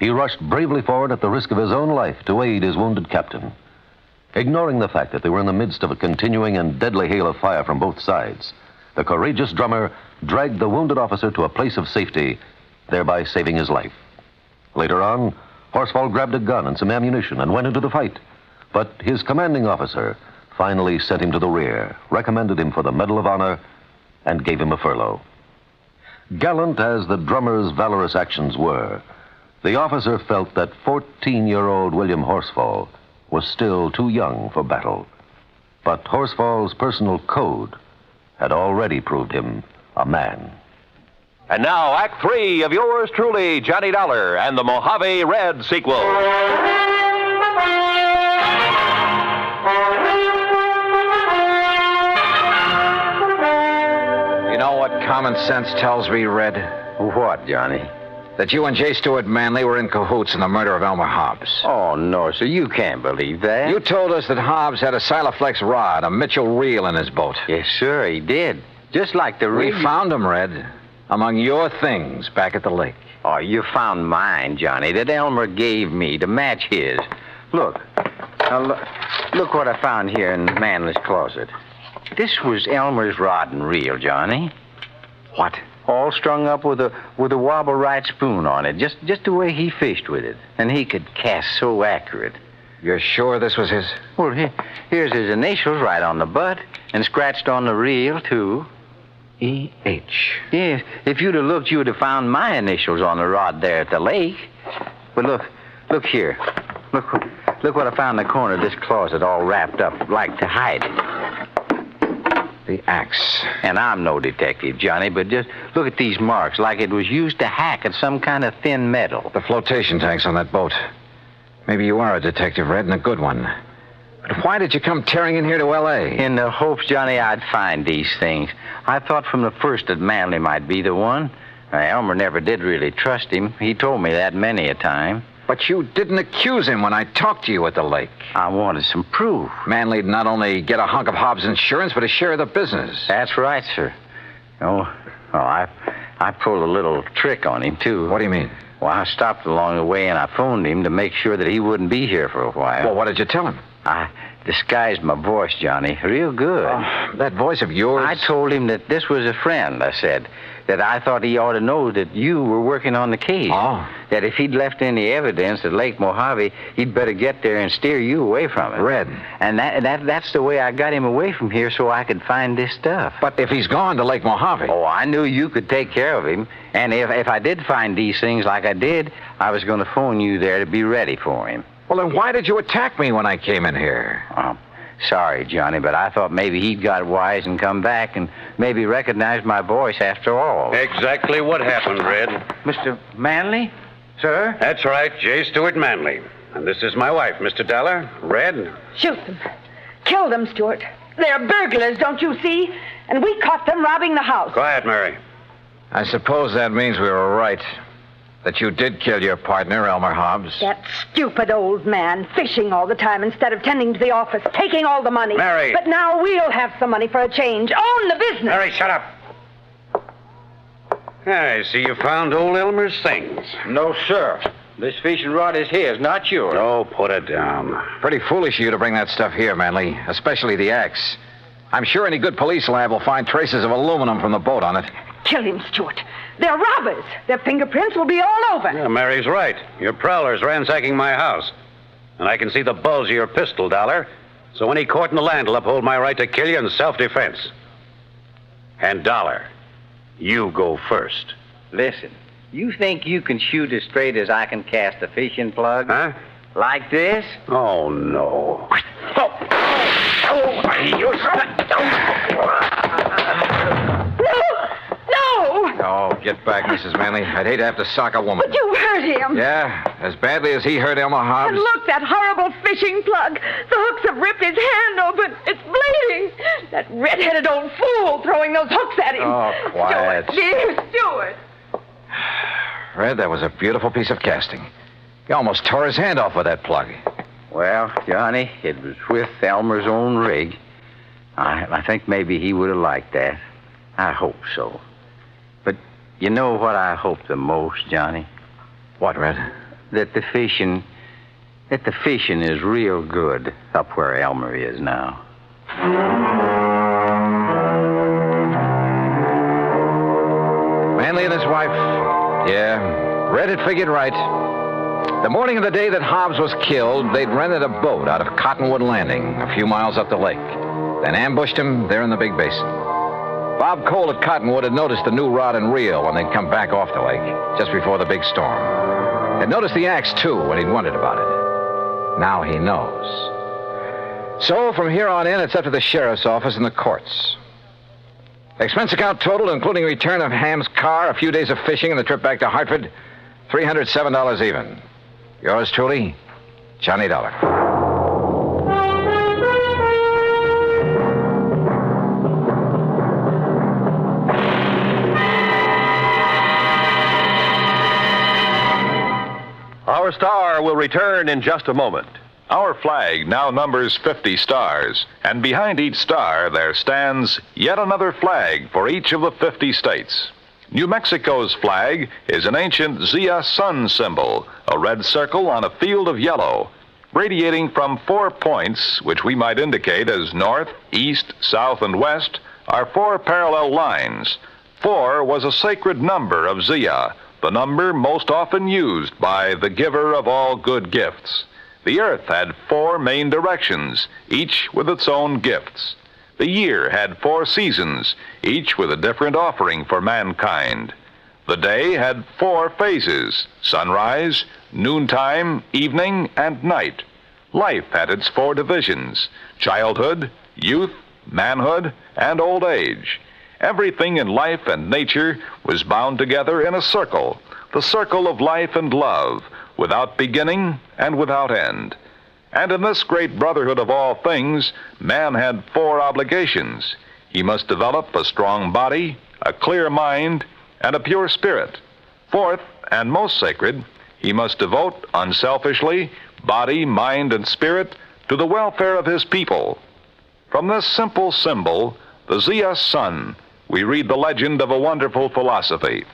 he rushed bravely forward at the risk of his own life to aid his wounded captain. Ignoring the fact that they were in the midst of a continuing and deadly hail of fire from both sides, the courageous drummer dragged the wounded officer to a place of safety, thereby saving his life. Later on, Horsfall grabbed a gun and some ammunition and went into the fight. But his commanding officer finally sent him to the rear, recommended him for the Medal of Honor, and gave him a furlough. Gallant as the drummer's valorous actions were, the officer felt that 14-year-old William Horsfall was still too young for battle. But Horsfall's personal code had already proved him a man. And now, Act 3 of yours truly, Johnny Dollar and the Mojave Red Sequel. You know what common sense tells me, Red? What, Johnny? That you and J. Stuart Manley were in cahoots in the murder of Elmer Hobbs. Oh, no, sir. You can't believe that. You told us that Hobbs had a Silaflex rod, a Mitchell reel in his boat. Yes, sir, he did. Just like the We rig. found him, Red, among your things back at the lake. Oh, you found mine, Johnny, that Elmer gave me to match his. Look. Now, look what I found here in Manley's closet. This was Elmer's rod and reel, Johnny. What? All strung up with a wobble right spoon on it, just the way he fished with it. And he could cast so accurate. You're sure this was his? Well, here's his initials right on the butt, and scratched on the reel, too. E.H. Yes, if you'd have looked, you would have found my initials on the rod there at the lake. But look here. Look what I found in the corner of this closet, all wrapped up, like to hide it. The axe. And I'm no detective, Johnny, but just look at these marks, like it was used to hack at some kind of thin metal. The flotation tanks on that boat. Maybe you are a detective, Red, and a good one. But why did you come tearing in here to L.A.? In the hopes, Johnny, I'd find these things. I thought from the first that Manley might be the one. Elmer never did really trust him. He told me that many a time. But you didn't accuse him when I talked to you at the lake. I wanted some proof. Manley'd not only get a hunk of Hobbs' insurance, but a share of the business. That's right, sir. I pulled a little trick on him, too. What do you mean? Well, I stopped along the way and I phoned him to make sure that he wouldn't be here for a while. Well, what did you tell him? I disguised my voice, Johnny, real good. That voice of yours? I told him that this was a friend, I said. That I thought he ought to know that you were working on the case. Oh. That if he'd left any evidence at Lake Mojave, he'd better get there and steer you away from it. Red. And that's the way I got him away from here so I could find this stuff. But if he's gone to Lake Mojave... Oh, I knew you could take care of him. And if I did find these things like I did, I was going to phone you there to be ready for him. Well, then why did you attack me when I came in here? Sorry, Johnny, but I thought maybe he'd got wise and come back and maybe recognized my voice after all. Exactly what happened, Red. Mr. Manley? Sir? That's right, J. Stuart Manley. And this is my wife, Mr. Dollar. Red. Shoot them. Kill them, Stuart. They're burglars, don't you see? And we caught them robbing the house. Quiet, Mary. I suppose that means we were right. That you did kill your partner, Elmer Hobbs. That stupid old man, fishing all the time instead of tending to the office, taking all the money. Mary! But now we'll have some money for a change. Own the business. Mary, shut up. I see you found old Elmer's things. No, sir. This fishing rod is his, not yours. Oh, put it down. Pretty foolish of you to bring that stuff here, Manley, especially the axe. I'm sure any good police lab will find traces of aluminum from the boat on it. Kill him, Stuart. They're robbers. Their fingerprints will be all over. Yeah, Mary's right. Your prowler's ransacking my house. And I can see the bulge of your pistol, Dollar. So any court in the land will uphold my right to kill you in self-defense. And Dollar, you go first. Listen, you think you can shoot as straight as I can cast a fishing plug? Huh? Like this? Oh, no. Oh, get back, Mrs. Manley. I'd hate to have to sock a woman. But you hurt him. Yeah, as badly as he hurt Elmer Hobbs. And look, that horrible fishing plug. The hooks have ripped his hand open. It's bleeding. That red-headed old fool throwing those hooks at him. Oh, quiet. Stuart, dear Stuart. Red, that was a beautiful piece of casting. He almost tore his hand off with that plug. Well, Johnny, it was with Elmer's own rig. I think maybe he would have liked that. I hope so. But you know what I hope the most, Johnny? What, Red? That the fishing is real good up where Elmer is now. Manley and his wife. Yeah, Red had figured right. The morning of the day that Hobbs was killed, they'd rented a boat out of Cottonwood Landing, a few miles up the lake. Then ambushed him there in the big basin. Bob Cole at Cottonwood had noticed the new rod and reel when they'd come back off the lake, just before the big storm. Had noticed the axe, too, when he'd wondered about it. Now he knows. So, from here on in, it's up to the sheriff's office and the courts. Expense account total, including return of Ham's car, a few days of fishing, and the trip back to Hartford, $307 even. Yours truly, Johnny Dollar. Our star will return in just a moment. Our flag now numbers 50 stars, and behind each star there stands yet another flag for each of the 50 states. New Mexico's flag is an ancient Zia sun symbol, a red circle on a field of yellow. Radiating from 4 points, which we might indicate as north, east, south, and west, are 4 parallel lines. 4 was a sacred number of Zia, the number most often used by the giver of all good gifts. The earth had 4 main directions, each with its own gifts. The year had 4 seasons, each with a different offering for mankind. The day had 4 phases: sunrise, noontime, evening, and night. Life had its 4 divisions: childhood, youth, manhood, and old age. Everything in life and nature was bound together in a circle, the circle of life and love, without beginning and without end. And in this great brotherhood of all things, man had 4 obligations. He must develop a strong body, a clear mind, and a pure spirit. 4th, and most sacred, he must devote unselfishly body, mind, and spirit to the welfare of his people. From this simple symbol, the Zia sun, we read the legend of a wonderful philosophy.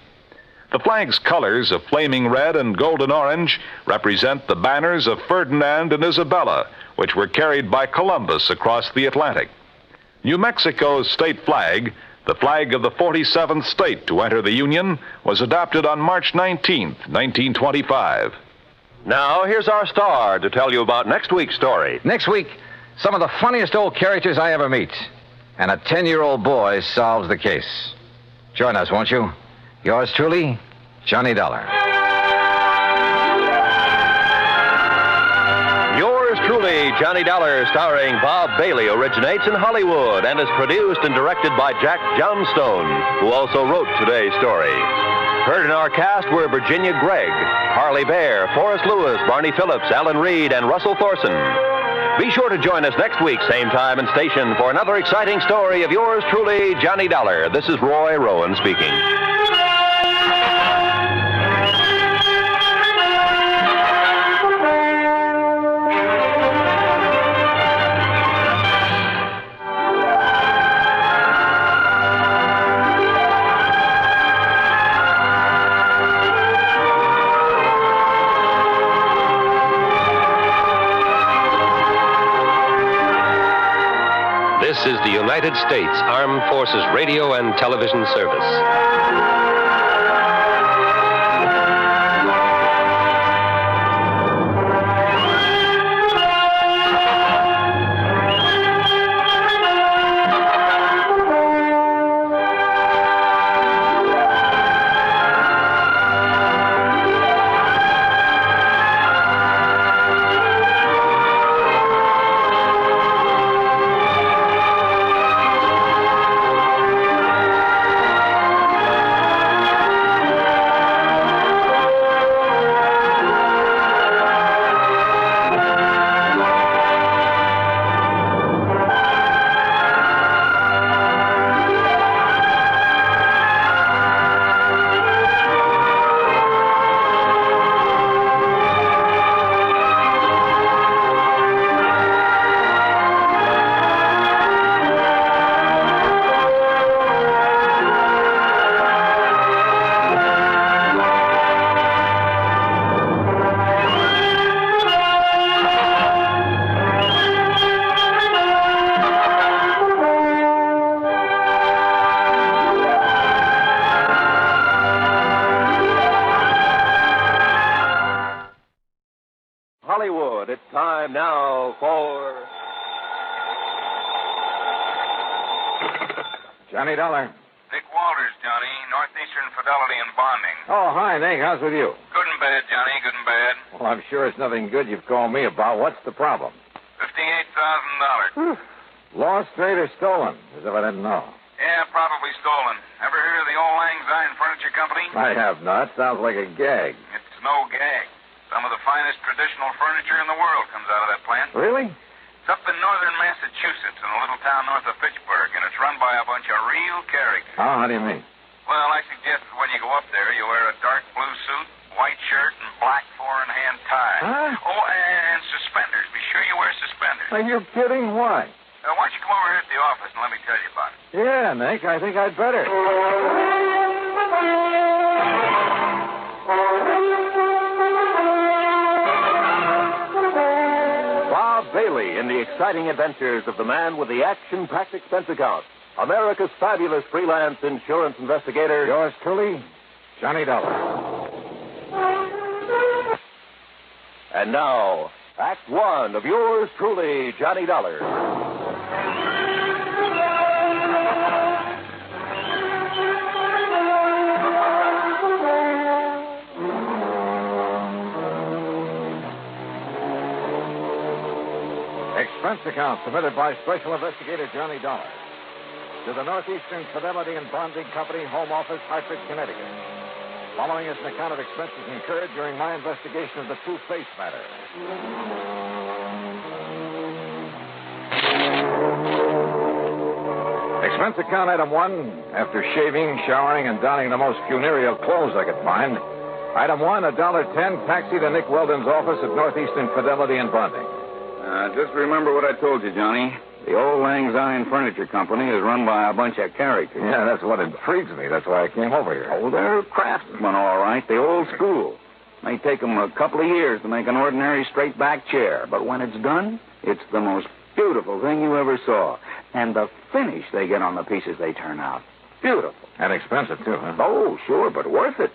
The flag's colors of flaming red and golden orange represent the banners of Ferdinand and Isabella, which were carried by Columbus across the Atlantic. New Mexico's state flag, the flag of the 47th state to enter the Union, was adopted on March 19th, 1925. Now, here's our star to tell you about next week's story. Next week, some of the funniest old characters I ever meet. And a 10-year-old boy solves the case. Join us, won't you? Yours truly, Johnny Dollar. Yours truly, Johnny Dollar, starring Bob Bailey, originates in Hollywood and is produced and directed by Jack Johnstone, who also wrote today's story. Heard in our cast were Virginia Gregg, Harley Bear, Forrest Lewis, Barney Phillips, Alan Reed, and Russell Thorson. Be sure to join us next week, same time and station, for another exciting story of yours truly, Johnny Dollar. This is Roy Rowan speaking. This is the United States Armed Forces Radio and Television Service. And now for... Johnny Dollar. Nick Walters, Johnny. Northeastern Fidelity and Bonding. Oh, hi, Nick. How's with you? Good and bad, Johnny. Good and bad. Well, I'm sure it's nothing good you've called me about. What's the problem? $58,000. Lost, straight, or stolen? As if I didn't know. Yeah, probably stolen. Ever hear of the Old Lang Syne Furniture Company? I have not. Sounds like a gag. It's no gag. Some of the finest traditional furniture in the world comes out of that plant. Really? It's up in northern Massachusetts in a little town north of Fitchburg, and it's run by a bunch of real characters. Oh, how do you mean? Well, I suggest that when you go up there, you wear a dark blue suit, white shirt, and black four-in-hand tie. Huh? Oh, and suspenders. Be sure you wear suspenders. Are you kidding? Why? Why don't you come over here at the office and let me tell you about it? Yeah, Nick, I think I'd better. Bob Bailey in the exciting adventures of the man with the action-packed expense account. America's fabulous freelance insurance investigator. Yours truly, Johnny Dollar. And now, Act One of yours truly, Johnny Dollar. Expense account submitted by Special Investigator Johnny Dollar to the Northeastern Fidelity and Bonding Company, Home Office, Hartford, Connecticut. Following is an account of expenses incurred during my investigation of the Two-Face matter. Expense account item 1, after shaving, showering, and donning the most funereal clothes I could find. Item 1, $1.10, taxi to Nick Weldon's office at Northeastern Fidelity and Bonding. Just remember what I told you, Johnny. The Old Lang Syne Furniture Company is run by a bunch of characters. Yeah, that's what intrigues me. That's why I came over here. Oh, they're craftsmen, all right. The old school. May take them a couple of years to make an ordinary straight-back chair, but when it's done, it's the most beautiful thing you ever saw. And the finish they get on the pieces they turn out. Beautiful. And expensive, too, huh? Oh, sure, but worth it.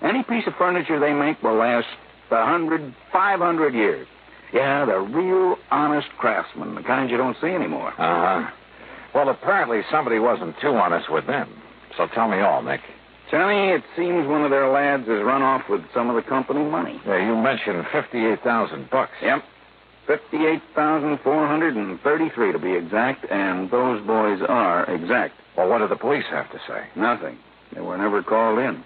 Any piece of furniture they make will last 100, 500 years. Yeah, they're real honest craftsmen, the kind you don't see anymore. Uh-huh. Well, apparently somebody wasn't too honest with them. So tell me all, Nick. Johnny, it seems one of their lads has run off with some of the company money. Yeah, you mentioned $58,000. Yep. 58,433 to be exact, and those boys are exact. Well, what do the police have to say? Nothing. They were never called in.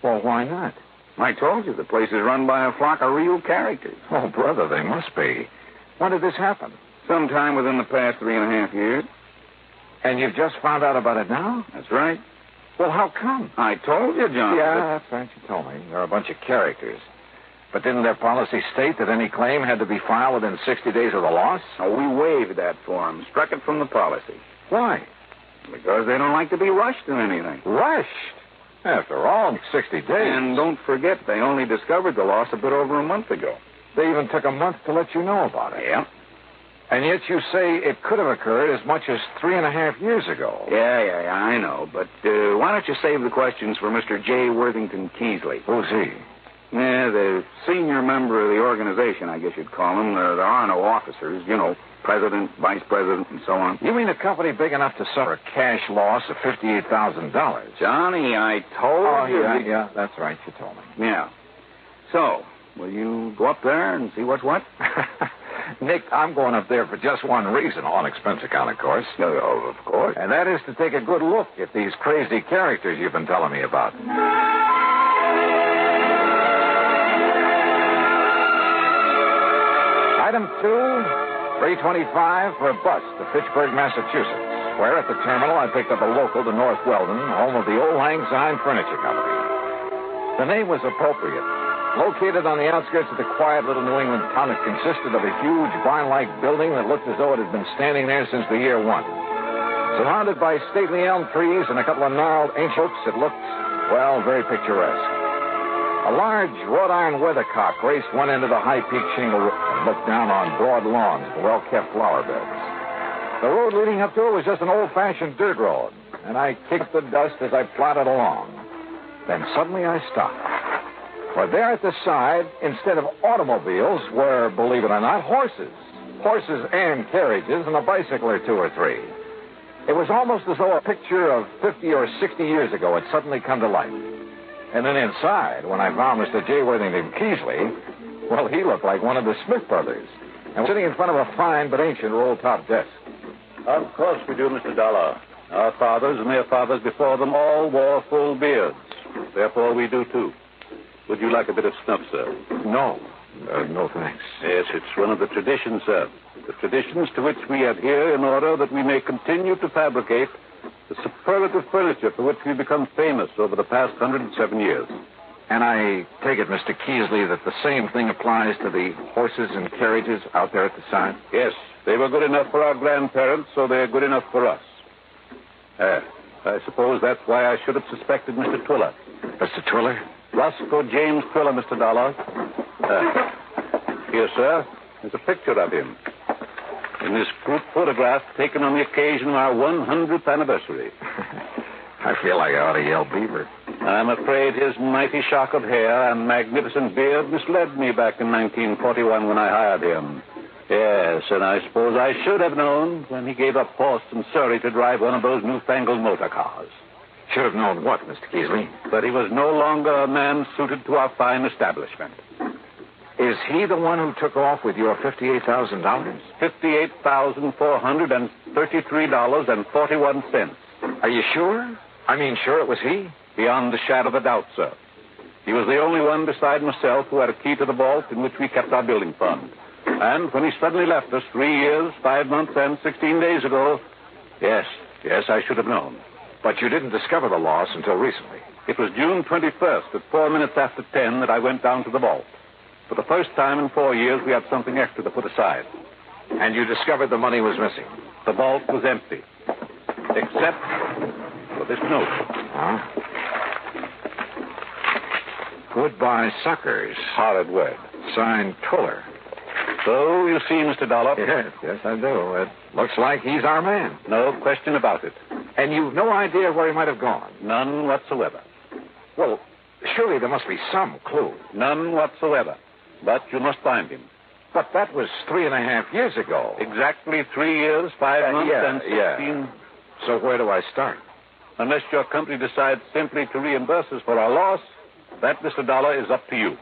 Well, why not? I told you, the place is run by a flock of real characters. Oh, brother, they must be. When did this happen? Sometime within the past 3.5 years. And you've just found out about it now? That's right. Well, how come? I told you, John. Yeah, that's right. You told me. They're a bunch of characters. But didn't their policy state that any claim had to be filed within 60 days of the loss? Oh, we waived that for them. Struck it from the policy. Why? Because they don't like to be rushed in anything. Rushed? After all, 60 days. And don't forget, they only discovered the loss a bit over a month ago. They even took a month to let you know about it. Yeah. And yet you say it could have occurred as much as 3.5 years ago. Yeah, I know. But why don't you save the questions for Mr. J. Worthington Keesley? Who's he? Yeah, the senior member of the organization, I guess you'd call him. There are no officers, you know, president, vice president, and so on. You mean a company big enough to suffer a cash loss of $58,000? Johnny, I told you. Yeah, that's right. You told me. Yeah. So, will you go up there and see what's what? Nick, I'm going up there for just one reason, on expense account, of course. Oh, of course. And that is to take a good look at these crazy characters you've been telling me about. Item 2, $3.25 for a bus to Fitchburg, Massachusetts, where at the terminal I picked up a local to North Weldon, home of the Old Lang Syne Furniture Company. The name was appropriate. Located on the outskirts of the quiet little New England town, it consisted of a huge barn-like building that looked as though it had been standing there since the year 1. Surrounded by stately elm trees and a couple of gnarled ancient oaks, it looked, well, very picturesque. A large wrought iron weathercock raced one end of the high-peaked shingle roof and looked down on broad lawns and well-kept flower beds. The road leading up to it was just an old-fashioned dirt road, and I kicked the dust as I plodded along. Then suddenly I stopped. For there at the side, instead of automobiles, were, believe it or not, horses. Horses and carriages and a bicycle or two or three. It was almost as though a picture of 50 or 60 years ago had suddenly come to life. And then inside, when I found Mr. J. Worthington Keesley, well, he looked like one of the Smith brothers. And sitting in front of a fine but ancient roll-top desk. Of course we do, Mr. Dollar. Our fathers and their fathers before them all wore full beards. Therefore, we do, too. Would you like a bit of snuff, sir? No. No, thanks. Yes, it's one of the traditions, sir. The traditions to which we adhere in order that we may continue to fabricate the superlative furniture for which we've become famous over the past 107 years. And I take it, Mr. Keesley, that the same thing applies to the horses and carriages out there at the side? Yes, they were good enough for our grandparents, so they're good enough for us. I suppose that's why I should have suspected Mr. Twiller. Mr. Twiller? Roscoe James Twiller, Mr. Dollar. Here, sir, there's a picture of him. In this group photograph taken on the occasion of our 100th anniversary. I feel like I ought to yell beaver. I'm afraid his mighty shock of hair and magnificent beard misled me back in 1941 when I hired him. Yes, and I suppose I should have known when he gave up horse and Surrey to drive one of those newfangled motor cars. Should have known what, Mr. Keesley? That he was no longer a man suited to our fine establishment. Is he the one who took off with your $58,000? $58,433.41. Are you sure? I mean, sure it was he? Beyond a shadow of a doubt, sir. He was the only one beside myself who had a key to the vault in which we kept our building fund. And when he suddenly left us 3 years, 5 months, and 16 days ago, yes, I should have known. But you didn't discover the loss until recently. It was June 21st at 4 minutes after 10 that I went down to the vault. For the first time in 4 years, we had something extra to put aside. And you discovered the money was missing? The vault was empty. Except for this note. Huh? Goodbye, suckers. Horrid word. Signed Twiller. So, you see, Mr. Dollar? Yes, I do. It looks like he's our man. No question about it. And you've no idea where he might have gone? None whatsoever. Well, surely there must be some clue. None whatsoever. But you must find him. But that was 3.5 years ago. Exactly 3 years, 5 months, and 16... So where do I start? Unless your company decides simply to reimburse us for our loss, that, Mr. Dollar, is up to you.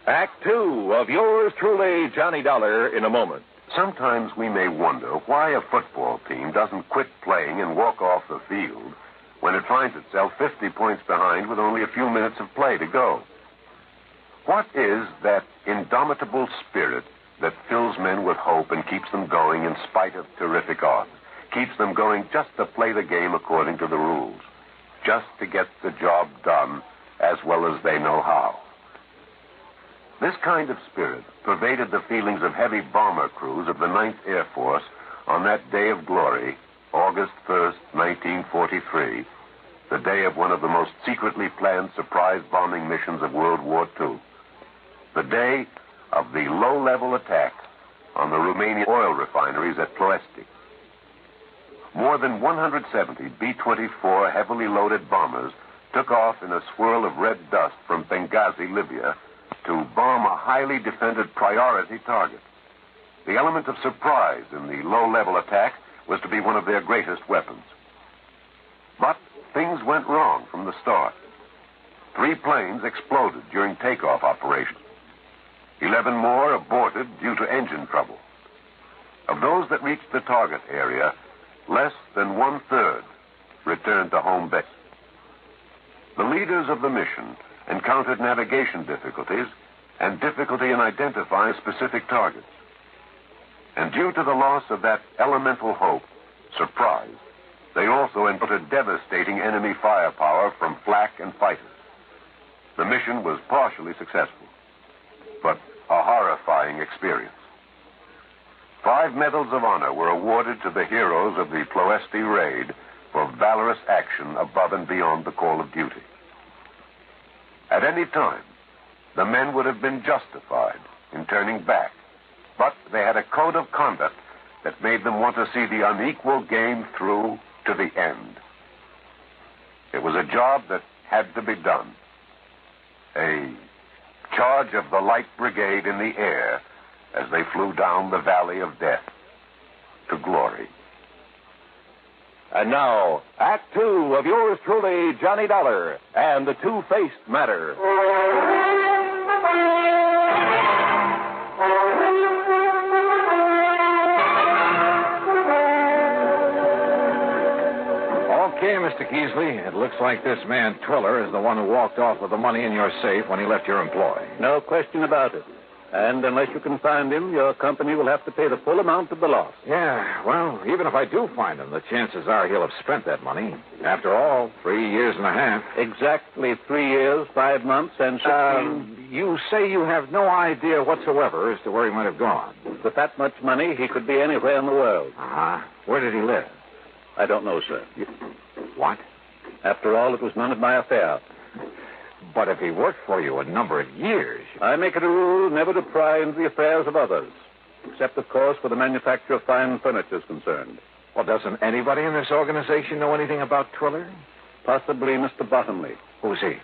Act 2 of yours truly, Johnny Dollar, in a moment. Sometimes we may wonder why a football team doesn't quit playing and walk off the field when it finds itself 50 points behind with only a few minutes of play to go. What is that indomitable spirit that fills men with hope and keeps them going in spite of terrific odds? Keeps them going just to play the game according to the rules, just to get the job done as well as they know how. This kind of spirit pervaded the feelings of heavy bomber crews of the 9th Air Force on that day of glory, August 1st, 1943, the day of one of the most secretly planned surprise bombing missions of World War II. The day of the low-level attack on the Romanian oil refineries at Ploiești. More than 170 B-24 heavily loaded bombers took off in a swirl of red dust from Benghazi, Libya, to bomb a highly defended priority target. The element of surprise in the low-level attack was to be one of their greatest weapons. But things went wrong from the start. 3 planes exploded during takeoff operations. 11 more aborted due to engine trouble. Of those that reached the target area, less than 1/3 returned to home base. The leaders of the mission encountered navigation difficulties and difficulty in identifying specific targets. And due to the loss of that elemental hope, surprise, they also encountered devastating enemy firepower from flak and fighters. The mission was partially successful, but a horrifying experience. 5 medals of honor were awarded to the heroes of the Ploiești raid for valorous action above and beyond the call of duty. At any time, the men would have been justified in turning back. But they had a code of conduct that made them want to see the unequal game through to the end. It was a job that had to be done. A charge of the Light Brigade in the air as they flew down the valley of death to glory. And now, Act Two of yours truly, Johnny Dollar, and the Two-Faced Matter. Okay, Mr. Keesley, it looks like this man Twiller is the one who walked off with the money in your safe when he left your employ. No question about it. And unless you can find him, your company will have to pay the full amount of the loss. Yeah, well, even if I do find him, the chances are he'll have spent that money. After all, 3 years and a half. Exactly 3 years, 5 months, and 16... You say you have no idea whatsoever as to where he might have gone. With that much money, he could be anywhere in the world. Uh-huh. Where did he live? I don't know, sir. What? After all, it was none of my affair. But if he worked for you a number of years... I make it a rule never to pry into the affairs of others. Except, of course, where the manufacture of fine furniture is concerned. Well, doesn't anybody in this organization know anything about Twiller? Possibly Mr. Bottomley. Who's he?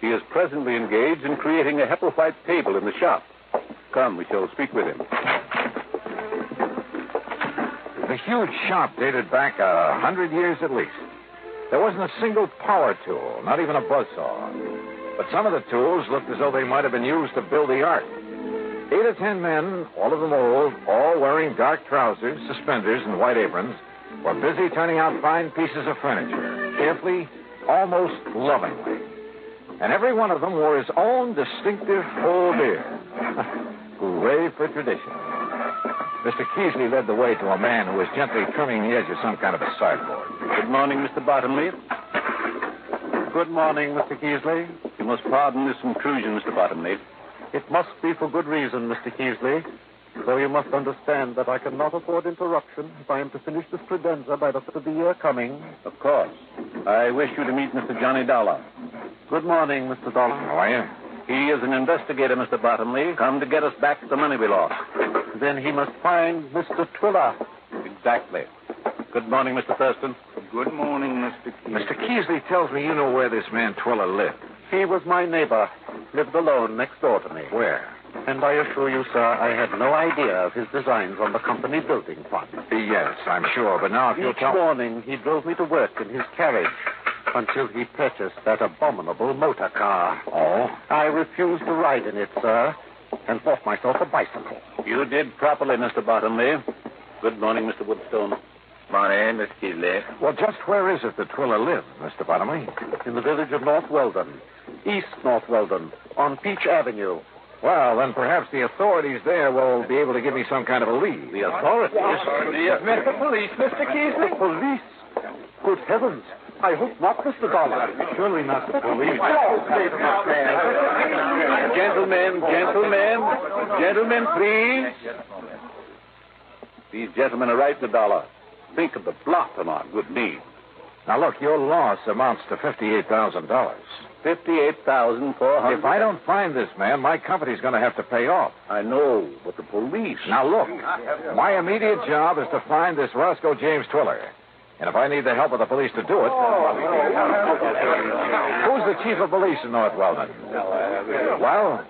He is presently engaged in creating a Hepplewhite table in the shop. Come, we shall speak with him. The huge shop dated back 100 years at least. There wasn't a single power tool, not even a buzzsaw. But some of the tools looked as though they might have been used to build the ark. 8 or 10 men, all of them old, all wearing dark trousers, suspenders, and white aprons, were busy turning out fine pieces of furniture, carefully, almost lovingly. And every one of them wore his own distinctive full beard. Hooray for tradition. Mr. Keesley led the way to a man who was gently trimming the edge of some kind of a sideboard. Good morning, Mr. Bottomley. Good morning, Mr. Keesley. You must pardon this intrusion, Mr. Bottomley. It must be for good reason, Mr. Keesley. So you must understand that I cannot afford interruption if I am to finish this credenza by the end of the year coming. Of course. I wish you to meet Mr. Johnny Dollar. Good morning, Mr. Dollar. How are you? He is an investigator, Mr. Bottomley, come to get us back the money we lost. Then he must find Mr. Twiller. Exactly. Good morning, Mr. Thurston. Good morning, Mr. Keesley. Mr. Keesley tells me you know where this man Twiller lived. He was my neighbor. Lived alone next door to me. Where? And I assure you, sir, I had no idea of his designs on the company building fund. Yes, I'm sure, but now if you'll tell... Each morning, he drove me to work in his carriage until he purchased that abominable motor car. Oh? I refused to ride in it, sir, and bought myself a bicycle. You did properly, Mr. Bottomley. Good morning, Mr. Woodstone. Morning, Mr. Keesley. Well, just where is it that Twiller lived, Mr. Bottomley? In the village of North Weldon. East North Weldon, on Peach Avenue. Well, then perhaps the authorities there will be able to give me some kind of a lead. The authorities? The police, Mr. Keesley. The police? Good heavens. I hope not, Mr. Dollar. Surely not the police. Gentlemen, please. These gentlemen are right, Mr. Dollar. Think of the blot on our good name. Now, look, your loss amounts to $58,000. $58,400. If I don't find this man, my company's going to have to pay off. I know, but the police... Now, look, my immediate job is to find this Roscoe James Twiller. And if I need the help of the police to do it... Who's the chief of police in North Weldon? Well?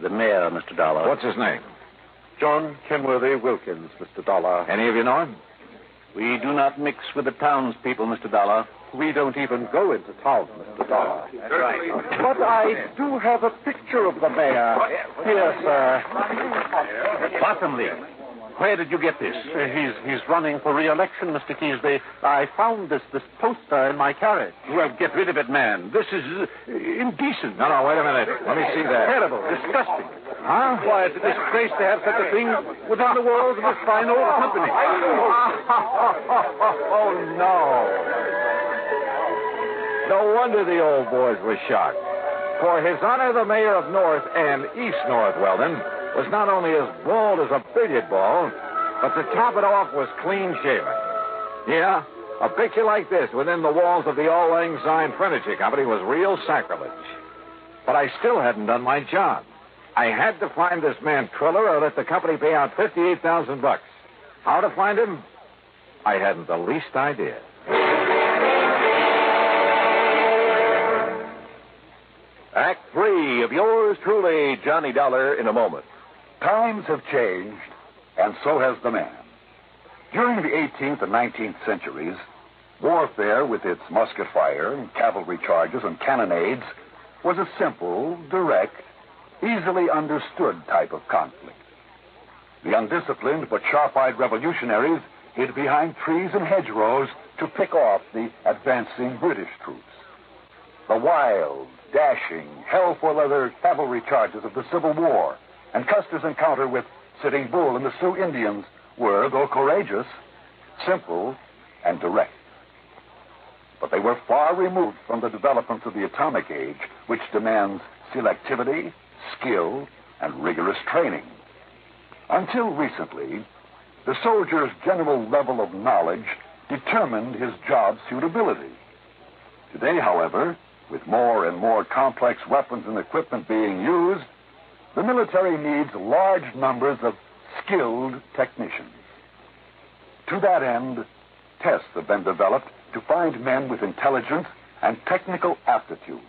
The mayor, Mr. Dollar. What's his name? John Kenworthy Wilkins, Mr. Dollar. Any of you know him? We do not mix with the townspeople, Mr. Dollar. We don't even go into town, Mr. Dollar. That's right. But I do have a picture of the mayor. Here, sir. Bottomley. Where did you get this? He's running for re-election, Mr. Keesley. I found this poster in my carriage. Well, get rid of it, man. This is indecent. No, wait a minute. Let me see that. Terrible, disgusting. Huh? Why, it's a disgrace to have such a thing within the walls of this fine old company. Oh, no. No wonder the old boys were shocked. For His Honor the Mayor of North and East North Weldon was not only as bald as a billiard ball, but to top it off was clean shaven. Yeah, A picture like this within the walls of the All Lang Syne Furniture Company was real sacrilege. But I still hadn't done my job. I had to find this man Triller or let the company pay out $58,000. How to find him? I hadn't the least idea. Act 3 of yours truly, Johnny Dollar, in a moment. Times have changed, and so has the man. During the 18th and 19th centuries, warfare with its musket fire, cavalry charges, and cannonades was a simple, direct, easily understood type of conflict. The undisciplined but sharp-eyed revolutionaries hid behind trees and hedgerows to pick off the advancing British troops. The wild, dashing, hell-for-leather cavalry charges of the Civil War and Custer's encounter with Sitting Bull and the Sioux Indians were, though courageous, simple and direct. But they were far removed from the developments of the atomic age, which demands selectivity, skill, and rigorous training. Until recently, the soldier's general level of knowledge determined his job suitability. Today, however, with more and more complex weapons and equipment being used, the military needs large numbers of skilled technicians. To that end, tests have been developed to find men with intelligence and technical aptitude,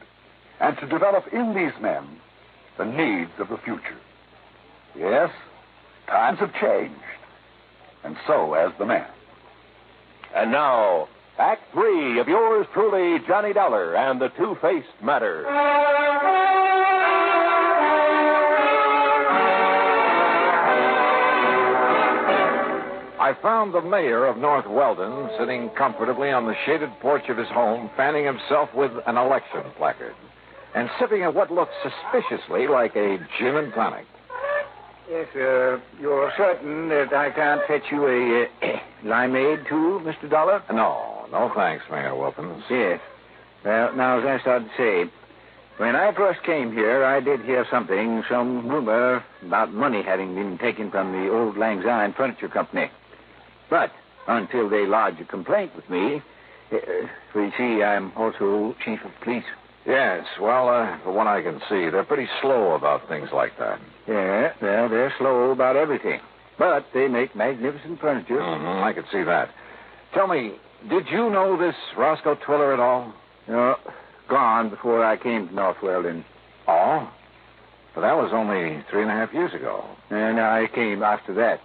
and to develop in these men the needs of the future. Yes, times have changed, and so has the man. And now, Act 3 of yours truly, Johnny Dollar and the Two-Faced Matter. I found the mayor of North Weldon sitting comfortably on the shaded porch of his home, fanning himself with an election placard and sipping at what looked suspiciously like a gin and tonic. Yes, you're certain that I can't fetch you a limeade, too, Mr. Dollar? No thanks, Mayor Wilkins. Yes. Well, now, as I started to say, when I first came here, I did hear some rumor about money having been taken from the old Lang Syne Furniture Company. But until they lodged a complaint with me, for you see, I'm also chief of police. Yes, well, from what I can see, they're pretty slow about things like that. Yeah, well, they're slow about everything. But they make magnificent furniture. Mm-hmm, I can see that. Tell me, did you know this Roscoe Twiller at all? No, gone before I came to North Weldon. Oh? But that was only 3.5 years ago. And I came after that.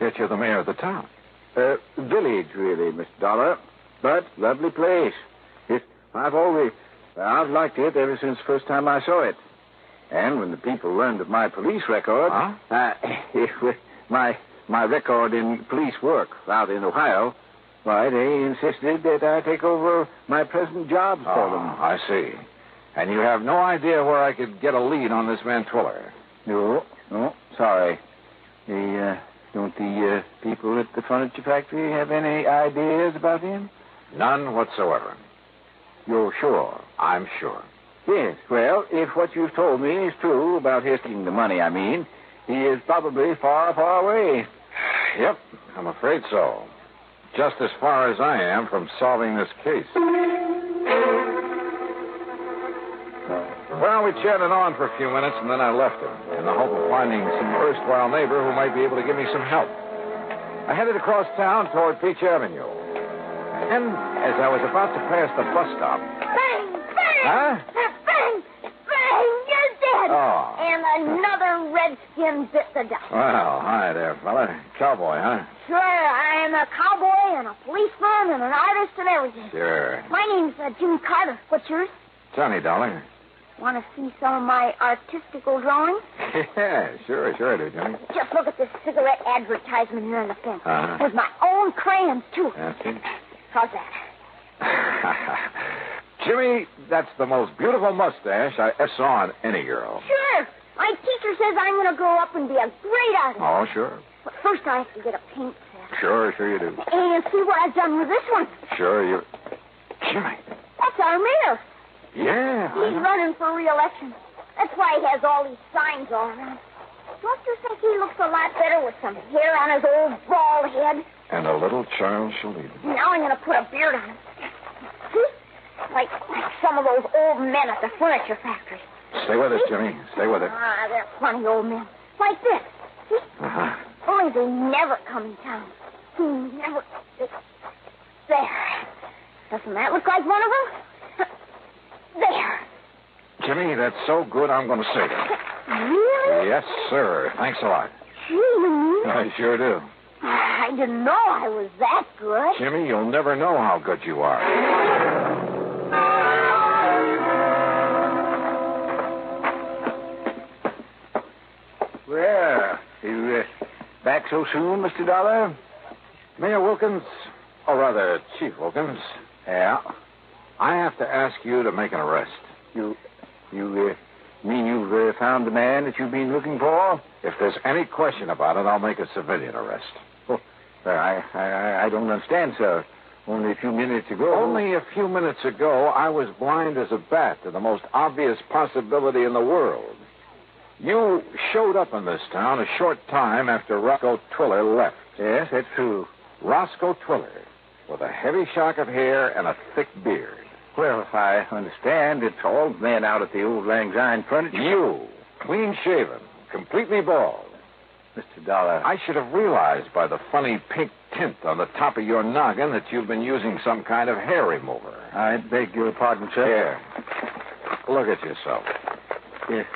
Yet you're the mayor of the town. Village, really, Mr. Dollar. But lovely place. I've liked it ever since the first time I saw it. And when the people learned of my police record, my record in police work out in Ohio, why, they insisted that I take over my present job for them. I see. And you have no idea where I could get a lead on this man Twiller? No, sorry. Don't the people at the furniture factory have any ideas about him? None whatsoever. You're sure? I'm sure. Yes, well, if what you've told me is true about his taking the money, he is probably far, far away. Yep, I'm afraid so. Just as far as I am from solving this case. Well, we chatted on for a few minutes, and then I left him in the hope of finding some erstwhile neighbor who might be able to give me some help. I headed across town toward Peach Avenue. And as I was about to pass the bus stop... Bang! Bang! Huh? Bang! Bang! You're dead! Oh. And another redskin bit the dust. Well, hi there, fella. Cowboy, huh? Sure, I'm a cowboy and a policeman and an artist and everything. Sure. My name's Jimmy Carter. What's yours? Johnny Dollar. Want to see some of my artistical drawings? Yeah, sure I do, Johnny. Just look at this cigarette advertisement here on the fence. Uh-huh. With my own crayons, too. That's it. How's that? Jimmy, that's the most beautiful mustache I ever saw on any girl. Sure. My teacher says I'm going to grow up and be a great artist. Oh, sure. But first I have to get a paint set. Sure you do. And see what I've done with this one. Sure, you... Jimmy. That's our mayor. Yeah. He's running for re-election. That's why he has all these signs all around. Don't you think he looks a lot better with some hair on his old bald head? And a little child shall lead him. Now I'm going to put a beard on him. See? Like some of those old men at the furniture factory. Stay with us, Jimmy. Stay with it. Ah, they're funny old men. Like this. See? Uh-huh. Only they never come in town. Never. There. Doesn't that look like one of them? There. Jimmy, that's so good, I'm going to save it. Really? Yes, sir. Thanks a lot. Really? I sure do. I didn't know I was that good. Jimmy, you'll never know how good you are. Well, you back so soon, Mr. Dollar? Mayor Wilkins, or rather, Chief Wilkins. Yeah? I have to ask you to make an arrest. You mean you've found the man that you've been looking for? If there's any question about it, I'll make a civilian arrest. Oh, I don't understand, sir. Only a few minutes ago. Only a few minutes ago, I was blind as a bat to the most obvious possibility in the world. You showed up in this town a short time after Roscoe Twiller left. Yes, that's true. Roscoe Twiller, with a heavy shock of hair and a thick beard. Well, I understand it's all men out at the old Lang Syne furniture. You, clean-shaven, completely bald. Mr. Dollar. I should have realized by the funny pink tint on the top of your noggin that you've been using some kind of hair remover. I beg your pardon, sir. Here. Look at yourself. Yes.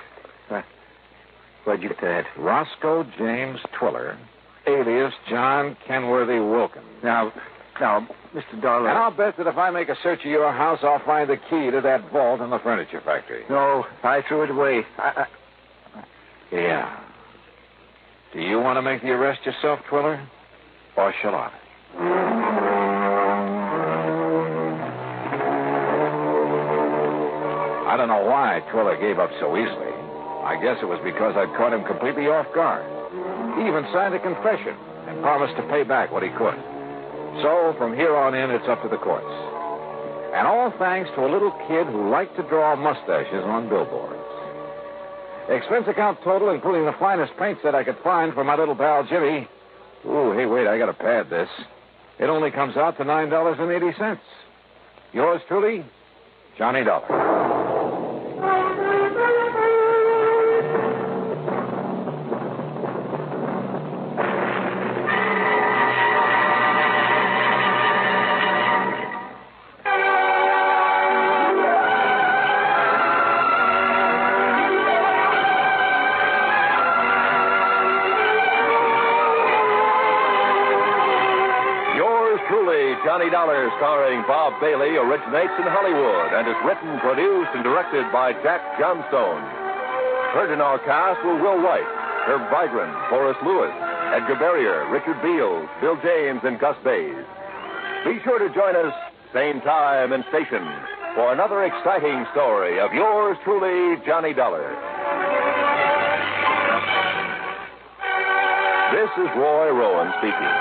What'd you get that? Roscoe James Twiller, alias John Kenworthy Wilkins. Now, Mr. Dollar. And I'll bet that if I make a search of your house, I'll find the key to that vault in the furniture factory. No, I threw it away. Yeah. Do you want to make the arrest yourself, Twiller? Or shall I? I don't know why Twiller gave up so easily. I guess it was because I'd caught him completely off guard. He even signed a confession and promised to pay back what he could. So, from here on in, it's up to the courts. And all thanks to a little kid who liked to draw mustaches on billboards. Expense account total, including the finest paint set I could find for my little pal Jimmy. Ooh, hey, wait, I gotta pad this. It only comes out to $9.80. Yours truly, Johnny Dollar. Johnny Dollar, starring Bob Bailey, originates in Hollywood and is written, produced, and directed by Jack Johnstone. Heard in our cast were Will White, Herb Vigran, Horace Lewis, Edgar Barrier, Richard Beals, Bill James, and Gus Bays. Be sure to join us, same time and station, for another exciting story of yours truly, Johnny Dollar. This is Roy Rowan speaking.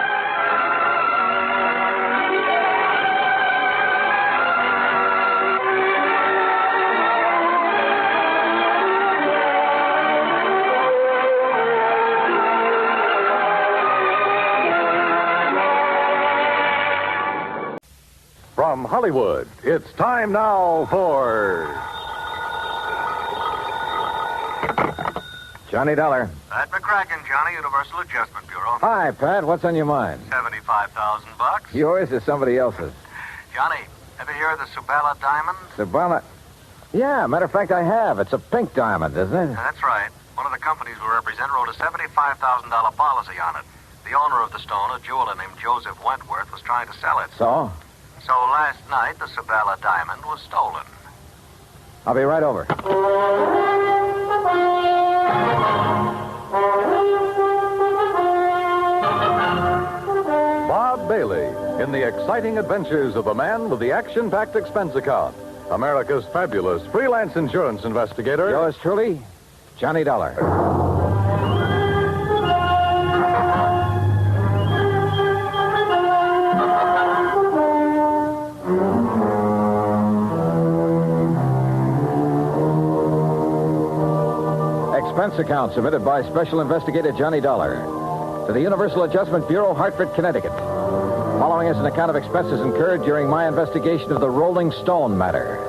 From Hollywood, it's time now for Johnny Dollar. Pat McCracken, Johnny, Universal Adjustment Bureau. Hi, Pat. What's on your mind? $75,000. Yours or somebody else's? Johnny, ever hear of the Sabella diamond? Sabella? Yeah, matter of fact, I have. It's a pink diamond, isn't it? That's right. One of the companies we represent wrote a $75,000 policy on it. The owner of the stone, a jeweler named Joseph Wentworth, was trying to sell it. So? So last night, the Sabella diamond was stolen. I'll be right over. Bob Bailey in the exciting adventures of the man with the action-packed expense account. America's fabulous freelance insurance investigator. Yours truly, Johnny Dollar. Expense account submitted by Special Investigator Johnny Dollar to the Universal Adjustment Bureau, Hartford, Connecticut. Following is an account of expenses incurred during my investigation of the Rolling Stone matter.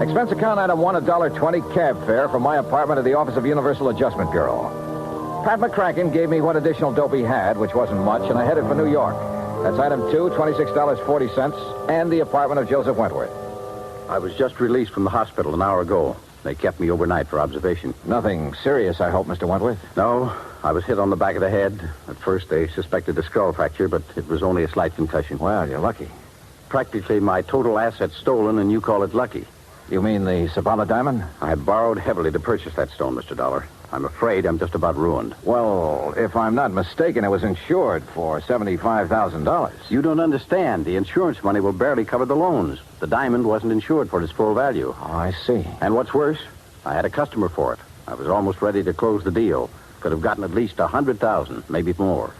Expense account item 1, $1.20 cab fare from my apartment to the Office of Universal Adjustment Bureau. Pat McCracken gave me what additional dope he had, which wasn't much, and I headed for New York. That's item 2, $26.40, and the apartment of Joseph Wentworth. I was just released from the hospital an hour ago. They kept me overnight for observation. Nothing serious, I hope, Mr. Wentworth? No. I was hit on the back of the head. At first, they suspected a skull fracture, but it was only a slight concussion. Well, you're lucky. Practically my total assets stolen, and you call it lucky. You mean the Sabala diamond? I borrowed heavily to purchase that stone, Mr. Dollar. I'm afraid I'm just about ruined. Well, if I'm not mistaken, it was insured for $75,000. You don't understand. The insurance money will barely cover the loans. The diamond wasn't insured for its full value. Oh, I see. And what's worse, I had a customer for it. I was almost ready to close the deal. Could have gotten at least $100,000, maybe more.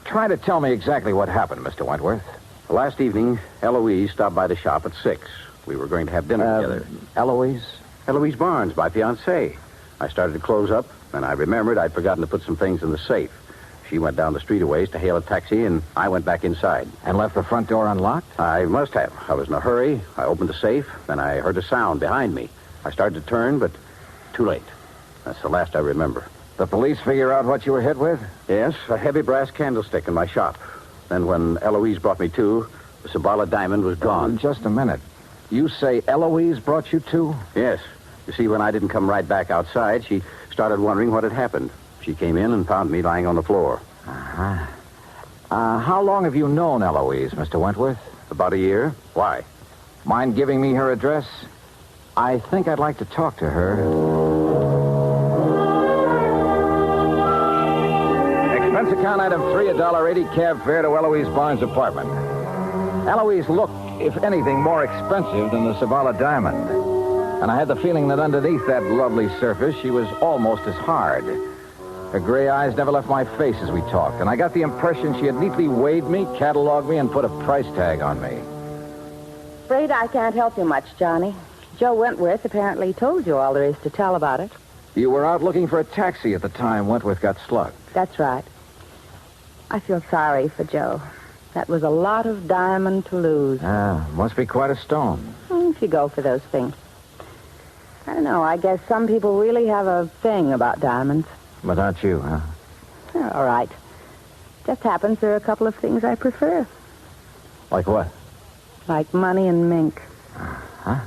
Try to tell me exactly what happened, Mr. Wentworth. Last evening, Eloise stopped by the shop at 6. We were going to have dinner together. Eloise? Eloise Barnes, my fiancée. I started to close up, and I remembered I'd forgotten to put some things in the safe. She went down the street a ways to hail a taxi, and I went back inside. And left the front door unlocked? I must have. I was in a hurry. I opened the safe, then I heard a sound behind me. I started to turn, but too late. That's the last I remember. The police figure out what you were hit with? Yes, a heavy brass candlestick in my shop. Then when Eloise brought me to, the Sabala diamond was gone. Just a minute. You say Eloise brought you to? Yes. You see, when I didn't come right back outside, she started wondering what had happened. She came in and found me lying on the floor. Uh-huh. How long have you known Eloise, Mr. Wentworth? About a year. Why? Mind giving me her address? I think I'd like to talk to her. Expense account item 3, $1.80 cab fare to Eloise Barnes' apartment. Eloise looked, if anything, more expensive than the Sabala diamond. And I had the feeling that underneath that lovely surface, she was almost as hard. Her gray eyes never left my face as we talked, and I got the impression she had neatly weighed me, cataloged me, and put a price tag on me. Afraid I can't help you much, Johnny. Joe Wentworth apparently told you all there is to tell about it. You were out looking for a taxi at the time Wentworth got slugged. That's right. I feel sorry for Joe. That was a lot of diamond to lose. Must be quite a stone. If you go for those things. I don't know. I guess some people really have a thing about diamonds. But not you, huh? All right. Just happens there are a couple of things I prefer. Like what? Like money and mink. Huh?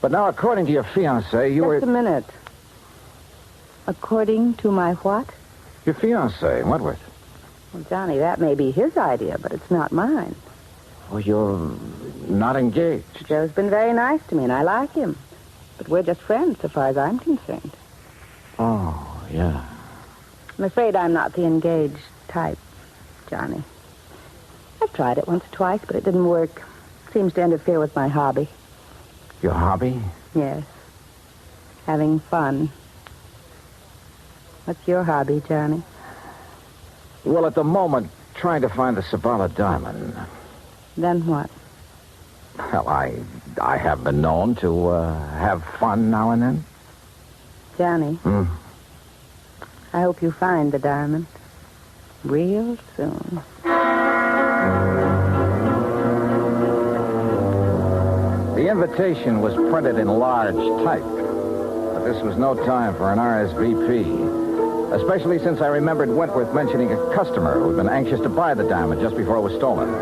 But now, according to your fiancé, you were... Just a minute. According to my what? Your fiancé, Wentworth. Well, Johnny, that may be his idea, but it's not mine. Well, you're not engaged. Joe's been very nice to me, and I like him. But we're just friends, so far as I'm concerned. Oh, yeah. I'm afraid I'm not the engaged type, Johnny. I've tried it once or twice, but it didn't work. Seems to interfere with my hobby. Your hobby? Yes. Having fun. What's your hobby, Johnny? Well, at the moment, trying to find the Sabala diamond. Then what? Well, I have been known to have fun now and then. Johnny. I hope you find the diamond real soon. The invitation was printed in large type, but this was no time for an RSVP, especially since I remembered Wentworth mentioning a customer who had been anxious to buy the diamond just before it was stolen.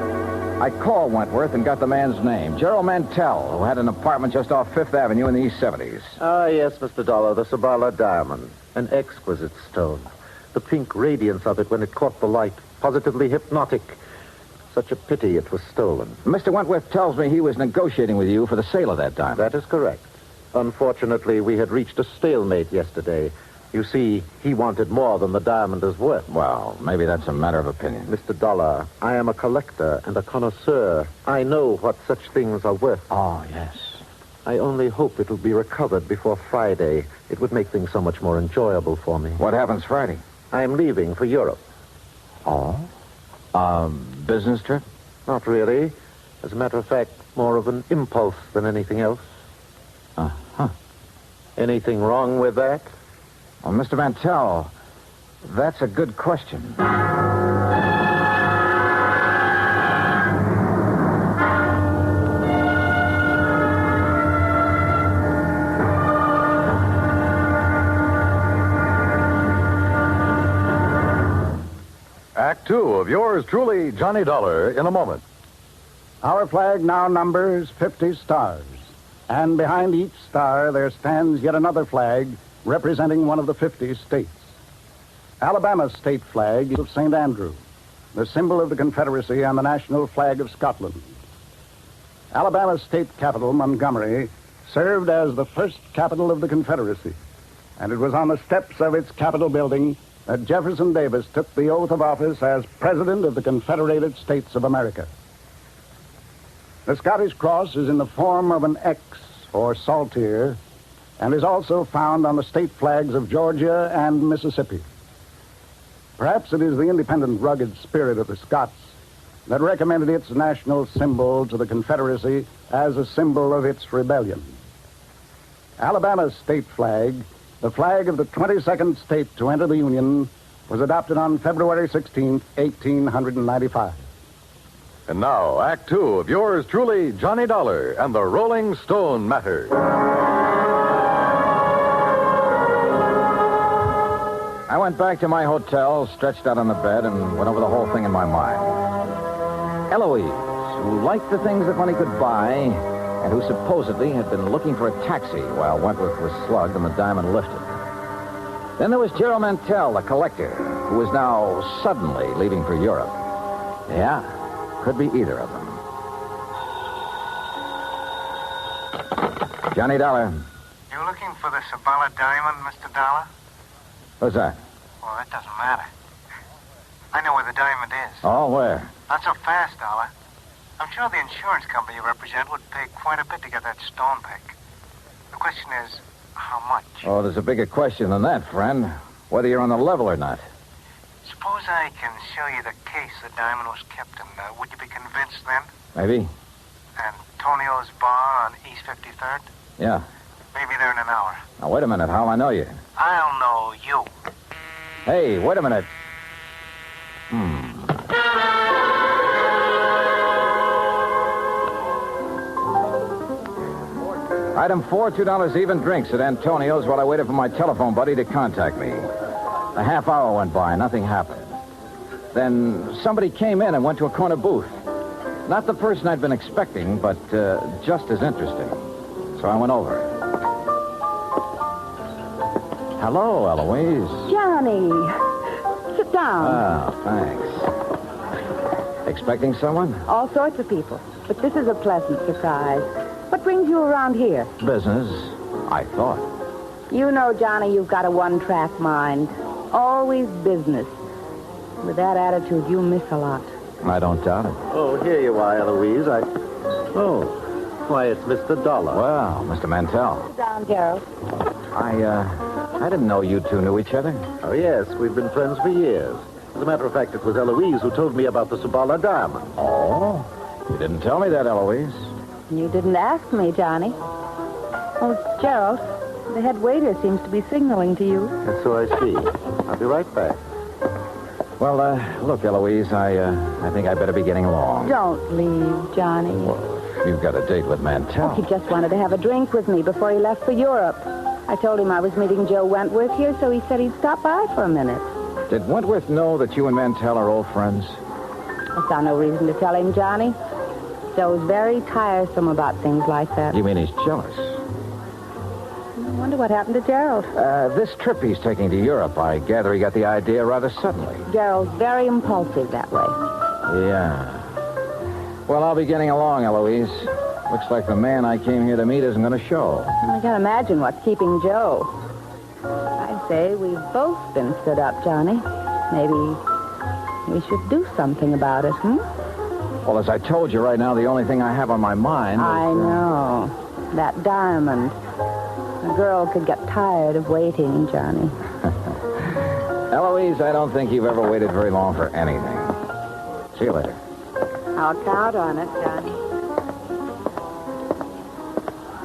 I called Wentworth and got the man's name, Gerald Mantell, who had an apartment just off Fifth Avenue in the East 70s. Ah, yes, Mr. Dollar, the Sabala diamond. An exquisite stone. The pink radiance of it when it caught the light. Positively hypnotic. Such a pity it was stolen. Mr. Wentworth tells me he was negotiating with you for the sale of that diamond. That is correct. Unfortunately, we had reached a stalemate yesterday. You see, he wanted more than the diamond is worth. Well, maybe that's a matter of opinion. Mr. Dollar, I am a collector and a connoisseur. I know what such things are worth. Oh, yes. I only hope it'll be recovered before Friday. It would make things so much more enjoyable for me. What happens Friday? I'm leaving for Europe. Oh? Business trip? Not really. As a matter of fact, more of an impulse than anything else. Uh-huh. Anything wrong with that? Well, Mr. Mantell, That's a good question. Act two of yours truly, Johnny Dollar, in a moment. Our flag now numbers 50 stars. And behind each star there stands yet another flag representing one of the 50 states. Alabama's state flag is of St. Andrew, the symbol of the Confederacy and the national flag of Scotland. Alabama's state capital, Montgomery, served as the first capital of the Confederacy, and it was on the steps of its Capitol building that Jefferson Davis took the oath of office as President of the Confederated States of America. The Scottish cross is in the form of an X, or saltire, and is also found on the state flags of Georgia and Mississippi. Perhaps it is the independent, rugged spirit of the Scots that recommended its national symbol to the Confederacy as a symbol of its rebellion. Alabama's state flag, the flag of the 22nd state to enter the Union, was adopted on February 16, 1895. And now, Act two of yours truly, Johnny Dollar and the Rolling Stone Matter. I went back to my hotel, stretched out on the bed, and went over the whole thing in my mind. Eloise, who liked the things that money could buy, and who supposedly had been looking for a taxi while Wentworth was slugged and the diamond lifted. Then there was Gerald Mantell, the collector, who was now suddenly leaving for Europe. Yeah, could be either of them. Johnny Dollar. You looking for the Sabala diamond, Mr. Dollar? Who's that? Well, that doesn't matter. I know where the diamond is. Oh, where? Not so fast, Dollar. I'm sure the insurance company you represent would pay quite a bit to get that stone back. The question is, how much? Oh, there's a bigger question than that, friend. Whether you're on the level or not. Suppose I can show you the case the diamond was kept in. Would you be convinced then? Maybe. Antonio's bar on East 53rd? Yeah. Maybe there in an hour. Now, wait a minute. How'll I know you? I'll know you. Hey, wait a minute. Item 4, $2 even drinks at Antonio's while I waited for my telephone buddy to contact me. A half hour went by, nothing happened. Then somebody came in and went to a corner booth. Not the person I'd been expecting, but just as interesting. So I went over. Hello, Eloise. Johnny, sit down. Oh, thanks. Expecting someone? All sorts of people, but this is a pleasant surprise. What brings you around here? Business, I thought. You know, Johnny, you've got a one-track mind. Always business. With that attitude, you miss a lot. I don't doubt it. Oh, here you are, Eloise. Oh, why, it's Mr. Dollar. Well, Mr. Mantell. Sit down, Gerald. I didn't know you two knew each other. Oh, yes, we've been friends for years. As a matter of fact, it was Eloise who told me about the Sabala diamond. Oh? You didn't tell me that, Eloise. You didn't ask me, Johnny. Oh, Gerald, the head waiter seems to be signaling to you. That's so I see. I'll be right back. Well, look, Eloise, I think I better be getting along. Don't leave, Johnny. Well, you've got a date with Mantell. He just wanted to have a drink with me before he left for Europe. I told him I was meeting Joe Wentworth here, so he said he'd stop by for a minute. Did Wentworth know that you and Mantell are old friends? I saw no reason to tell him, Johnny. Joe's very tiresome about things like that. You mean he's jealous? I wonder what happened to Gerald. This trip he's taking to Europe, I gather he got the idea rather suddenly. Gerald's very impulsive that way. Yeah. Well, I'll be getting along, Eloise. Looks like the man I came here to meet isn't going to show. I can't imagine what's keeping Joe. I'd say we've both been stood up, Johnny. Maybe we should do something about it, Well, as I told you right now, the only thing I have on my mind is... I know. That diamond. A girl could get tired of waiting, Johnny. Eloise, I don't think you've ever waited very long for anything. See you later. I'll count on it, Johnny.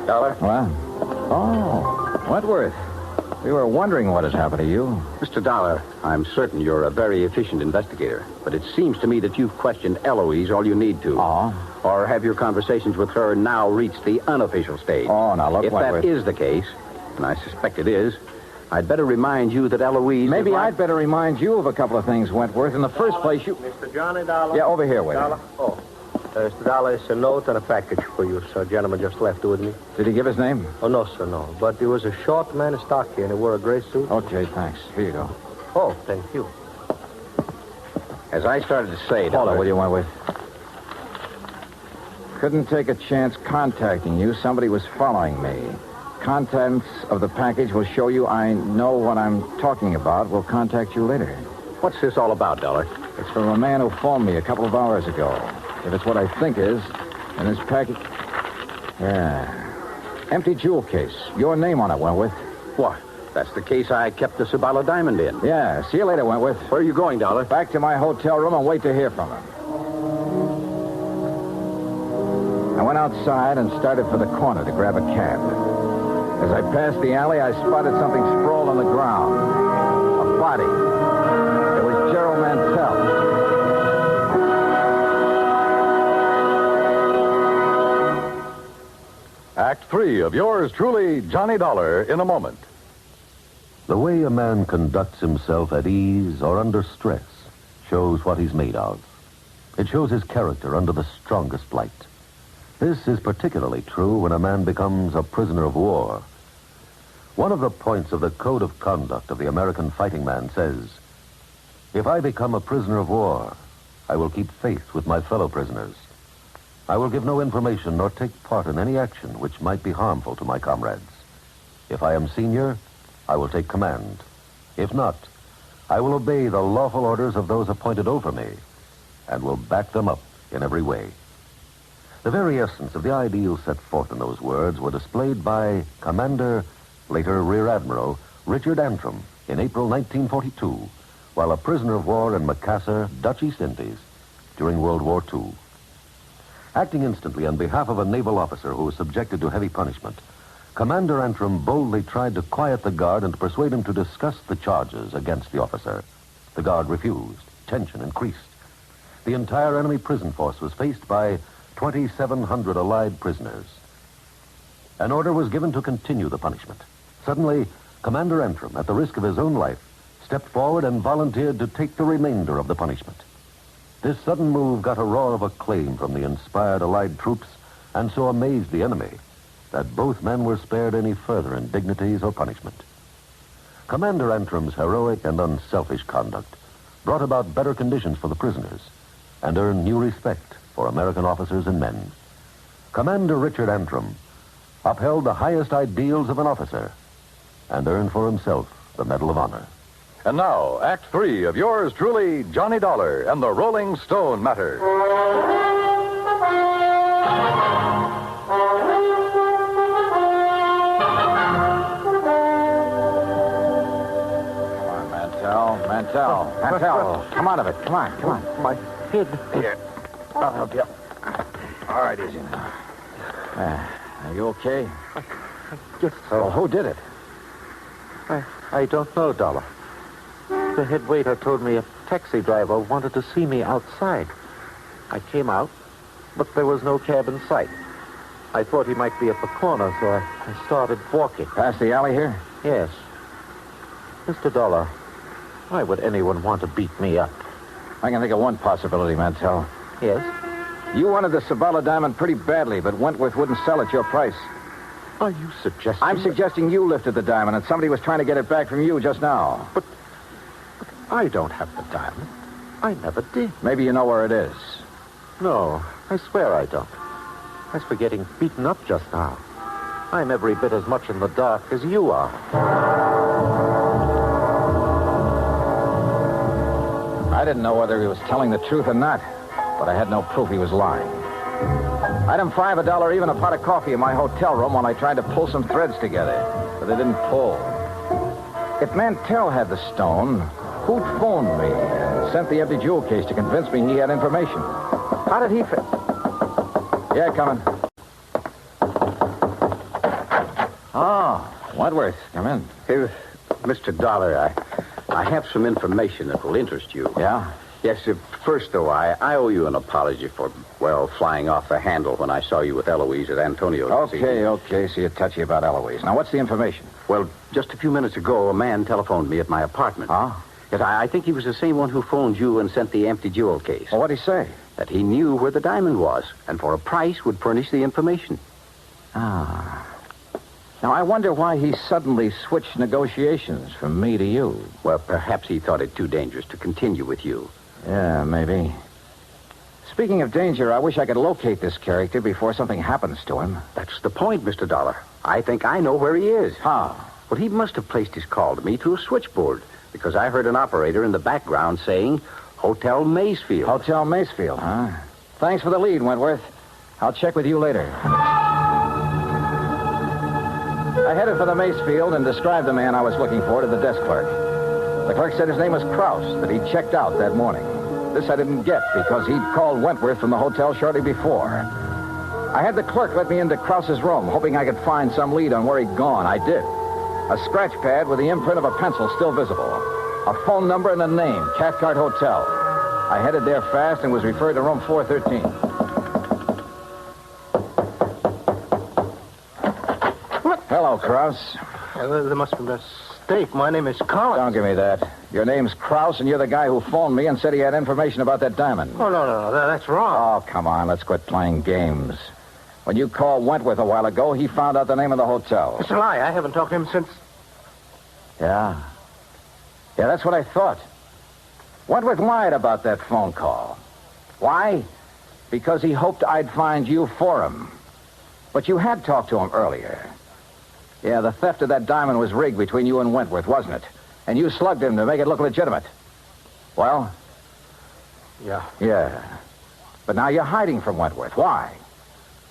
Dollar? What? Oh, Wentworth. We were wondering what had happened to you. Mr. Dollar, I'm certain you're a very efficient investigator, but it seems to me that you've questioned Eloise all you need to. Oh? Or have your conversations with her now reached the unofficial stage? Oh, now look, if Wentworth. that is the case, and I suspect it is, I'd better remind you that Eloise... Maybe I'd better remind you of a couple of things, Wentworth. In the first place, you... Mr. Johnny Dollar? Yeah, over here, waiter. Dollar? Oh. Mr. Dollar, it's a note and a package for you, sir. Gentleman just left with me. Did he give his name? Oh, no, sir, no. But he was a short man, stocky, and he wore a gray suit. Okay, thanks. Here you go. Oh, thank you. As I started to say... Hold on, will you, Wentworth? Couldn't take a chance contacting you. Somebody was following me. Contents of the package will show you I know what I'm talking about. We'll contact you later. What's this all about, Dollar? It's from a man who phoned me a couple of hours ago. If it's what I think is, in this package... Yeah. Empty jewel case. Your name on it, Wentworth. What? That's the case I kept the Sabala Diamond in. Yeah. See you later, Wentworth. Where are you going, Dollar? Back to my hotel room and wait to hear from him. I went outside and started for the corner to grab a cab. As I passed the alley, I spotted something sprawled on the ground. A body. It was Gerald Mantell. Act 3 of yours truly, Johnny Dollar, in a moment. The way a man conducts himself at ease or under stress shows what he's made of. It shows his character under the strongest light. This is particularly true when a man becomes a prisoner of war. One of the points of the code of conduct of the American fighting man says, "If I become a prisoner of war, I will keep faith with my fellow prisoners. I will give no information nor take part in any action which might be harmful to my comrades. If I am senior, I will take command. If not, I will obey the lawful orders of those appointed over me and will back them up in every way." The very essence of the ideals set forth in those words were displayed by Commander, later Rear Admiral, Richard Antrim in April 1942, while a prisoner of war in Macassar, Dutch East Indies, during World War II. Acting instantly on behalf of a naval officer who was subjected to heavy punishment, Commander Antrim boldly tried to quiet the guard and to persuade him to discuss the charges against the officer. The guard refused. Tension increased. The entire enemy prison force was faced by 2,700 Allied prisoners. An order was given to continue the punishment. Suddenly, Commander Antrim, at the risk of his own life, stepped forward and volunteered to take the remainder of the punishment. This sudden move got a roar of acclaim from the inspired Allied troops and so amazed the enemy that both men were spared any further indignities or punishment. Commander Antrim's heroic and unselfish conduct brought about better conditions for the prisoners and earned new respect for American officers and men. Commander Richard Antrim upheld the highest ideals of an officer and earned for himself the Medal of Honor. And now, Act 3 of yours truly, Johnny Dollar and the Rolling Stone Matter. Mantell, come out of it. Come on. My head. Here. I'll help you. All right, easy now. Are you okay? So who did it? I don't know, Dollar. The head waiter told me a taxi driver wanted to see me outside. I came out, but there was no cab in sight. I thought he might be at the corner, so I started walking. Past the alley here? Yes. Mr. Dollar, why would anyone want to beat me up? I can think of one possibility, Mantell. Yes? You wanted the Sabala Diamond pretty badly, but Wentworth wouldn't sell at your price. Are you suggesting... I'm suggesting you lifted the diamond and somebody was trying to get it back from you just now. But I don't have the diamond. I never did. Maybe you know where it is. No, I swear I don't. As for getting beaten up just now, I'm every bit as much in the dark as you are. I didn't know whether he was telling the truth or not, but I had no proof he was lying. Item 5, $1 even, a pot of coffee in my hotel room while I tried to pull some threads together, but they didn't pull. If Mantell had the stone, who'd phoned me and sent the empty jewel case to convince me he had information? How did he fit? Yeah, coming. Oh, Wentworth, come in. Mr. Dollar, I have some information that will interest you. Yeah? Yes, first, though, I owe you an apology for, well, flying off the handle when I saw you with Eloise at Antonio's. Okay, so you're touchy about Eloise. Now, what's the information? Well, just a few minutes ago, a man telephoned me at my apartment. Huh? Yes, I think he was the same one who phoned you and sent the empty jewel case. Well, what'd he say? That he knew where the diamond was, and for a price would furnish the information. Ah. Now, I wonder why he suddenly switched negotiations from me to you. Well, perhaps he thought it too dangerous to continue with you. Yeah, maybe. Speaking of danger, I wish I could locate this character before something happens to him. That's the point, Mr. Dollar. I think I know where he is. How? Well, he must have placed his call to me through a switchboard, because I heard an operator in the background saying Hotel Maysfield. Hotel Maysfield, huh? Thanks for the lead, Wentworth. I'll check with you later. I headed for the Maysfield and described the man I was looking for to the desk clerk. The clerk said his name was Krause, that he'd checked out that morning. This I didn't get because he'd called Wentworth from the hotel shortly before. I had the clerk let me into Krause's room, hoping I could find some lead on where he'd gone. I did. A scratch pad with the imprint of a pencil still visible. A phone number and a name, Cathcart Hotel. I headed there fast and was referred to room 413. Hello, Krause. There must be a mistake. My name is Collins. Don't give me that. Your name's Krause, and you're the guy who phoned me and said he had information about that diamond. Oh, no. That's wrong. Oh, come on. Let's quit playing games. When you called Wentworth a while ago, he found out the name of the hotel. It's a lie. I haven't talked to him since... Yeah, that's what I thought. Wentworth lied about that phone call. Why? Because he hoped I'd find you for him. But you had talked to him earlier. Yeah, the theft of that diamond was rigged between you and Wentworth, wasn't it? And you slugged him to make it look legitimate. Well? Yeah. But now you're hiding from Wentworth. Why?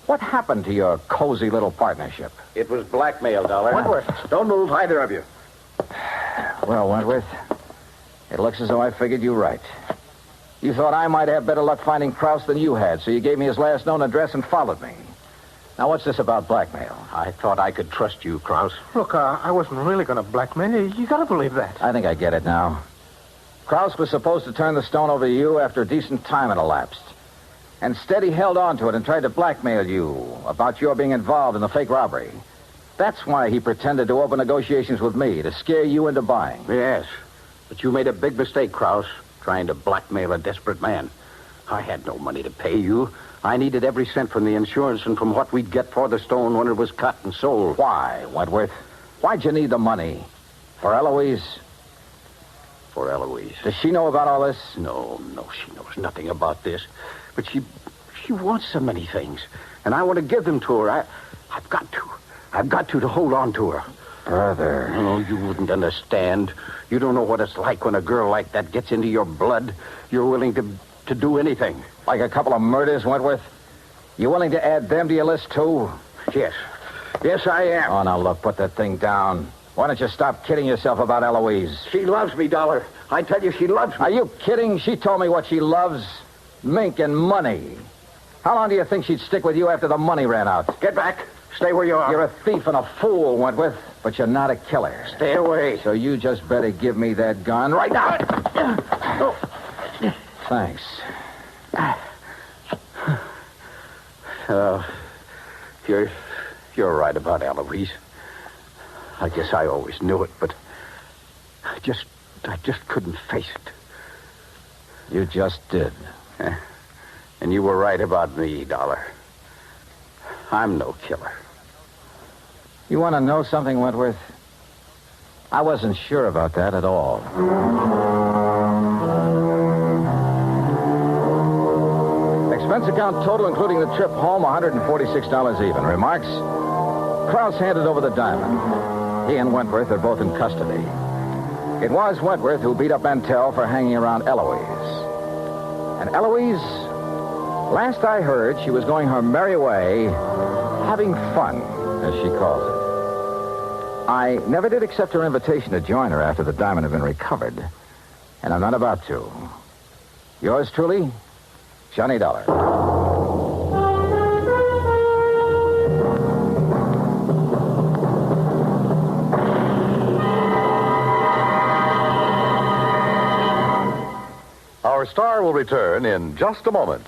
What happened to your cozy little partnership? It was blackmail, Dollar. Wentworth. Don't move, either of you. Well, Wentworth, it looks as though I figured you right. You thought I might have better luck finding Krause than you had, so you gave me his last known address and followed me. Now, what's this about blackmail? I thought I could trust you, Krause. Look, I wasn't really going to blackmail you. You got to believe that. I think I get it now. Krause was supposed to turn the stone over to you after a decent time had elapsed. Instead, he held on to it and tried to blackmail you about your being involved in the fake robbery. That's why he pretended to open negotiations with me, to scare you into buying. Yes, but you made a big mistake, Krause, trying to blackmail a desperate man. I had no money to pay you. I needed every cent from the insurance and from what we'd get for the stone when it was cut and sold. Why, Wentworth? Why'd you need the money? For Eloise? For Eloise. Does she know about all this? No, she knows nothing about this. But she wants so many things, and I want to give them to her. I've got to hold on to her. Brother. No, you wouldn't understand. You don't know what it's like when a girl like that gets into your blood. You're willing to do anything. Like a couple of murders, Wentworth? You willing to add them to your list, too? Yes. Yes, I am. Oh, now, look, put that thing down. Why don't you stop kidding yourself about Eloise? She loves me, Dollar. I tell you, she loves me. Are you kidding? She told me what she loves. Mink and money. How long do you think she'd stick with you after the money ran out? Get back. Stay where you are. You're a thief and a fool, Wentworth, but you're not a killer. Stay away. So you just better give me that gun right now. Thanks. You're right about Eloise. I guess I always knew it, but I just couldn't face it. You just did. And you were right about me, Dollar. I'm no killer. You want to know something, Wentworth? I wasn't sure about that at all. Expense account total, including the trip home, $146 even. Remarks? Krause handed over the diamond. He and Wentworth are both in custody. It was Wentworth who beat up Mantell for hanging around Eloise. And Eloise, last I heard, she was going her merry way, having fun, as she calls it. I never did accept her invitation to join her after the diamond had been recovered. And I'm not about to. Yours truly, Johnny Dollar. star will return in just a moment.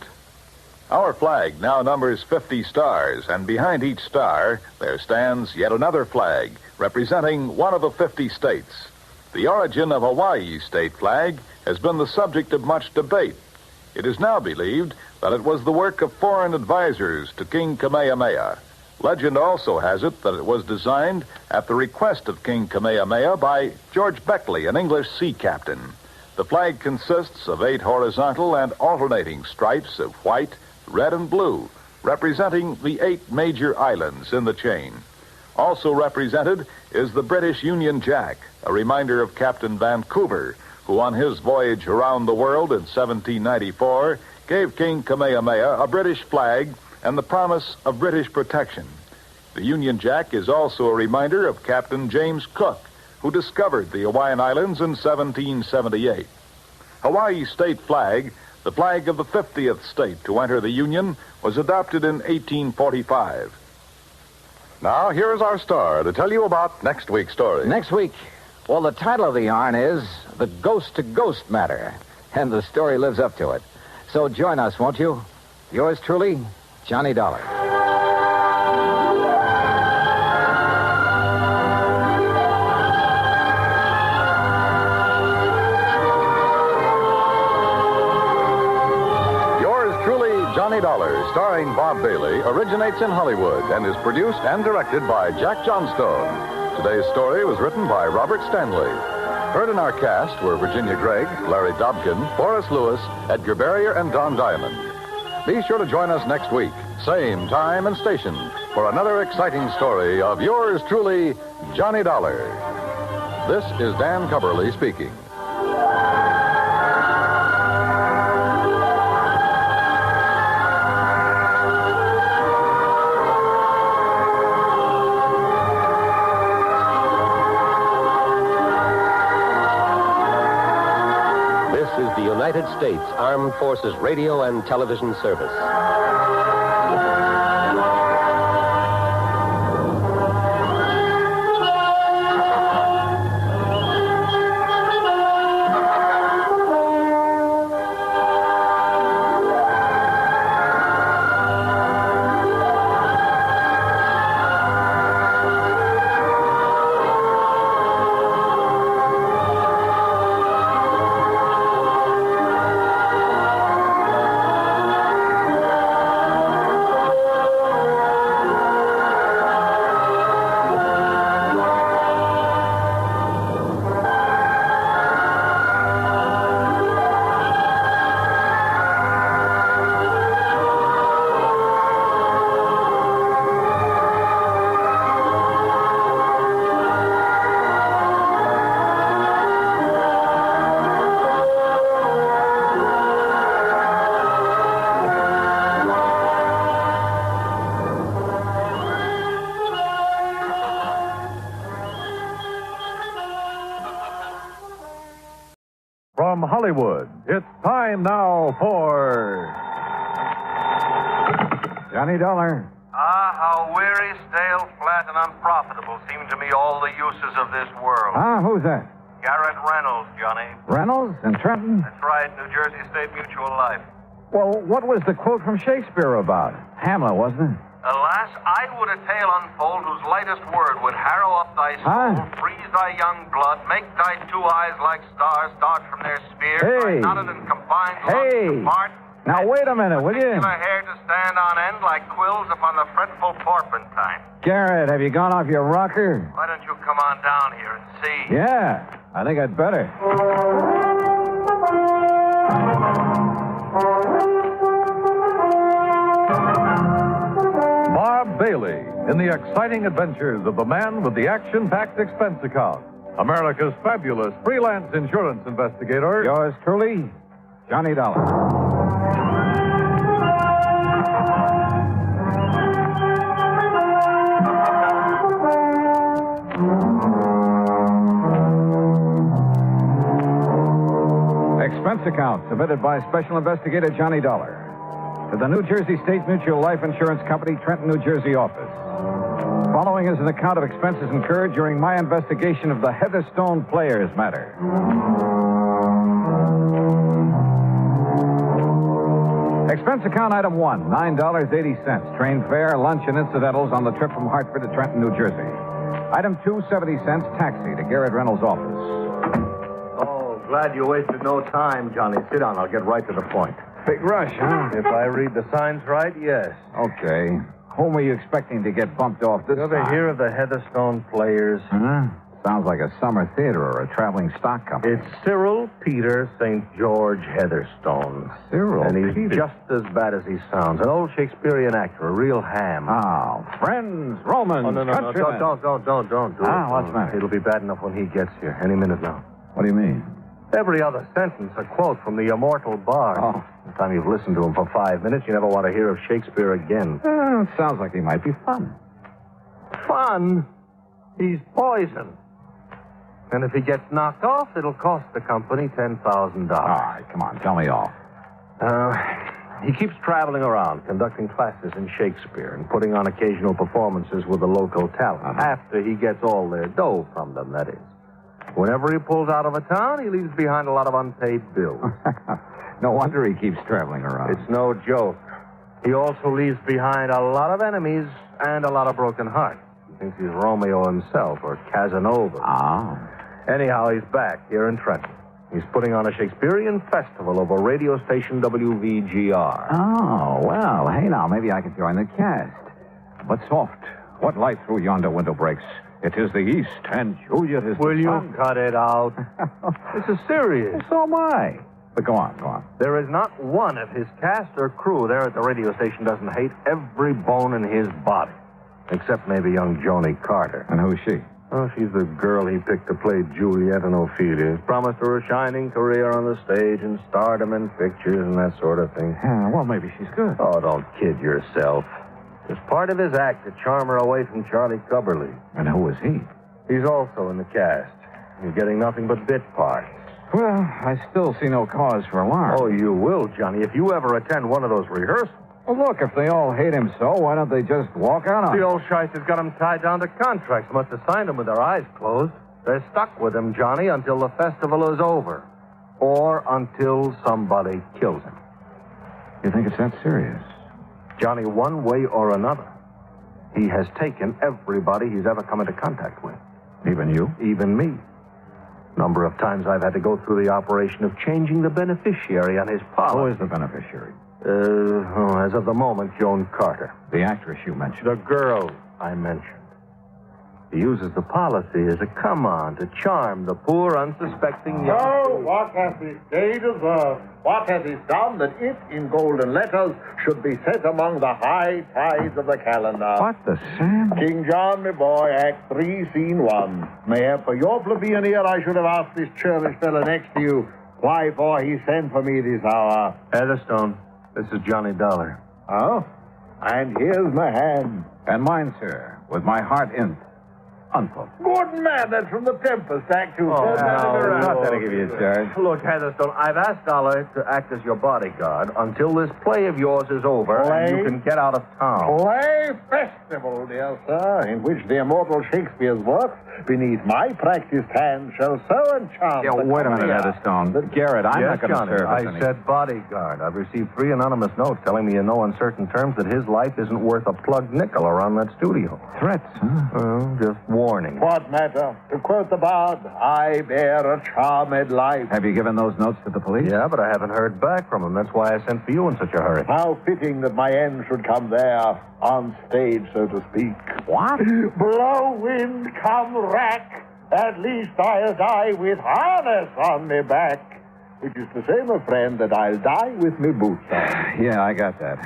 Our flag now numbers 50 stars, and behind each star there stands yet another flag representing one of the 50 states. The origin of Hawaii's state flag has been the subject of much debate. It is now believed that it was the work of foreign advisors to King Kamehameha. Legend also has it that it was designed at the request of King Kamehameha by George Beckley, an English sea captain. The flag consists of 8 horizontal and alternating stripes of white, red, and blue, representing the 8 major islands in the chain. Also represented is the British Union Jack, a reminder of Captain Vancouver, who on his voyage around the world in 1794 gave King Kamehameha a British flag and the promise of British protection. The Union Jack is also a reminder of Captain James Cook, who discovered the Hawaiian Islands in 1778. Hawaii's state flag, the flag of the 50th state to enter the Union, was adopted in 1845. Now, here is our star to tell you about next week's story. Next week, well, the title of the yarn is The Ghost-to-Ghost Matter, and the story lives up to it. So join us, won't you? Yours truly, Johnny Dollar. Johnny Dollar, starring Bob Bailey, originates in Hollywood and is produced and directed by Jack Johnstone. Today's story was written by Robert Stanley. Heard in our cast were Virginia Gregg, Larry Dobkin, Forrest Lewis, Edgar Barrier, and Don Diamond. Be sure to join us next week, same time and station, for another exciting story of yours truly, Johnny Dollar. This is Dan Cubberly speaking. United States Armed Forces Radio and Television Service. From Hollywood, it's time now for Johnny Dollar. Ah, how weary, stale, flat, and unprofitable seem to me all the uses of this world. Who's that? Garrett Reynolds, Johnny. Reynolds in Trenton? That's right, New Jersey State Mutual Life. Well, what was the quote from Shakespeare about? Hamlet, wasn't it? Alas, I would a tale unfold whose lightest word would harrow up thy soul, freeze thy young blood, make thy 2 eyes like stars start from their sphere, Hey. knotted and combined, Hey. lungs apart, Now, wait a minute, will you? particular hair to stand on end like quills upon the fretful porpentine. Garrett, have you gone off your rocker? Why don't you come on down here and see? Yeah, I think I'd better. Bob Bailey in the exciting adventures of the man with the action-packed expense account, America's fabulous freelance insurance investigator. Yours truly, Johnny Dollar. Expense account submitted by Special Investigator Johnny Dollar to the New Jersey State Mutual Life Insurance Company, Trenton, New Jersey office. Following is an account of expenses incurred during my investigation of the Heatherstone Players Matter. Expense account item 1, $9.80. Train fare, lunch, and incidentals on the trip from Hartford to Trenton, New Jersey. Item 2, 70 cents, taxi to Garrett Reynolds' office. Oh, glad you wasted no time, Johnny. Sit down. I'll get right to the point. Big rush, huh? If I read the signs right, yes. Okay. Whom are you expecting to get bumped off this You ever time? hear of the Heatherstone Players? Huh? Sounds like a summer theater or a traveling stock company. It's Cyril Peter St. George Heatherstone. Cyril And he's Peter. just as bad as he sounds. An old Shakespearean actor, a real ham. Oh, friends, Romans, Oh, no. Don't do it. What's the matter? It'll be bad enough when he gets here. Any minute now. What do you mean? Every other sentence, a quote from the immortal bard. Oh. By the time you've listened to him for 5 minutes, you never want to hear of Shakespeare again. Sounds like he might be fun. Fun? He's poison. And if he gets knocked off, it'll cost the company $10,000. All right, come on, tell me all. He keeps traveling around, conducting classes in Shakespeare and putting on occasional performances with the local talent. After he gets all their dough from them, that is. Whenever he pulls out of a town, he leaves behind a lot of unpaid bills. No wonder he keeps traveling around. It's no joke. He also leaves behind a lot of enemies and a lot of broken hearts. He thinks he's Romeo himself or Casanova. Oh. Anyhow, he's back here in Trenton. He's putting on a Shakespearean festival over radio station WVGR. Oh, well, hey now, maybe I could join the cast. But soft, what light through yonder window breaks? It is the east, and Juliet is Will the you sun. cut it out? This is serious. So am I. But go on. There is not one of his cast or crew there at the radio station doesn't hate every bone in his body. Except maybe young Joni Carter. And who's she? Oh, she's the girl he picked to play Juliet and Ophelia. Promised her a shining career on the stage and stardom in pictures and that sort of thing. Well, maybe she's good. Oh, don't kid yourself. It's part of his act to charm her away from Charlie Cubberly. And who is he? He's also in the cast. He's getting nothing but bit parts. Well, I still see no cause for alarm. Oh, you will, Johnny, if you ever attend one of those rehearsals. Well, look, if they all hate him so, why don't they just walk out on The him? old shice has got him tied down to contracts. Must have signed them with their eyes closed. They're stuck with him, Johnny, until the festival is over. Or until somebody kills him. You think it's that serious? Johnny, one way or another, he has taken everybody he's ever come into contact with. Even you? Even me. Number of times I've had to go through the operation of changing the beneficiary on his policy. Who is the beneficiary? As of the moment, Joan Carter. The actress you mentioned. The girl I mentioned. He uses the policy as a come-on to charm the poor, unsuspecting young... So, what has this day deserved? What has it done that it, in golden letters, should be set among the high tides of the calendar? What the Sam? King John, my boy, Act 3, Scene 1. Mayhap for your plebeian ear, I should have asked this churlish fellow next to you why for he sent for me this hour. Heatherstone, this is Johnny Dollar. Oh? And here's my hand. And mine, sir, with my heart in. Unquote. Good man, that's from the Tempest, Act 2. not that I give you a charge. Look, Heatherstone, I've asked Dollar to act as your bodyguard until this play of yours is over and you can get out of town. Play festival, dear sir, in which the immortal Shakespeare's works, beneath my practiced hand, shall so enchant. Wait a minute, Heatherstone. Garrett, I'm Yes, not going to Johnny, serve us I any... said bodyguard. I've received 3 anonymous notes telling me in no uncertain terms that his life isn't worth a plugged nickel around that studio. Threats, huh? Well, just warning. What matter? To quote the bard, I bear a charmed life. Have you given those notes to the police? Yeah, but I haven't heard back from him. That's why I sent for you in such a hurry. How fitting that my end should come there, on stage, so to speak. What? Blow wind, come rack. At least I'll die with harness on me back. Which is to say, my friend, that I'll die with me boots on. Yeah, I got that.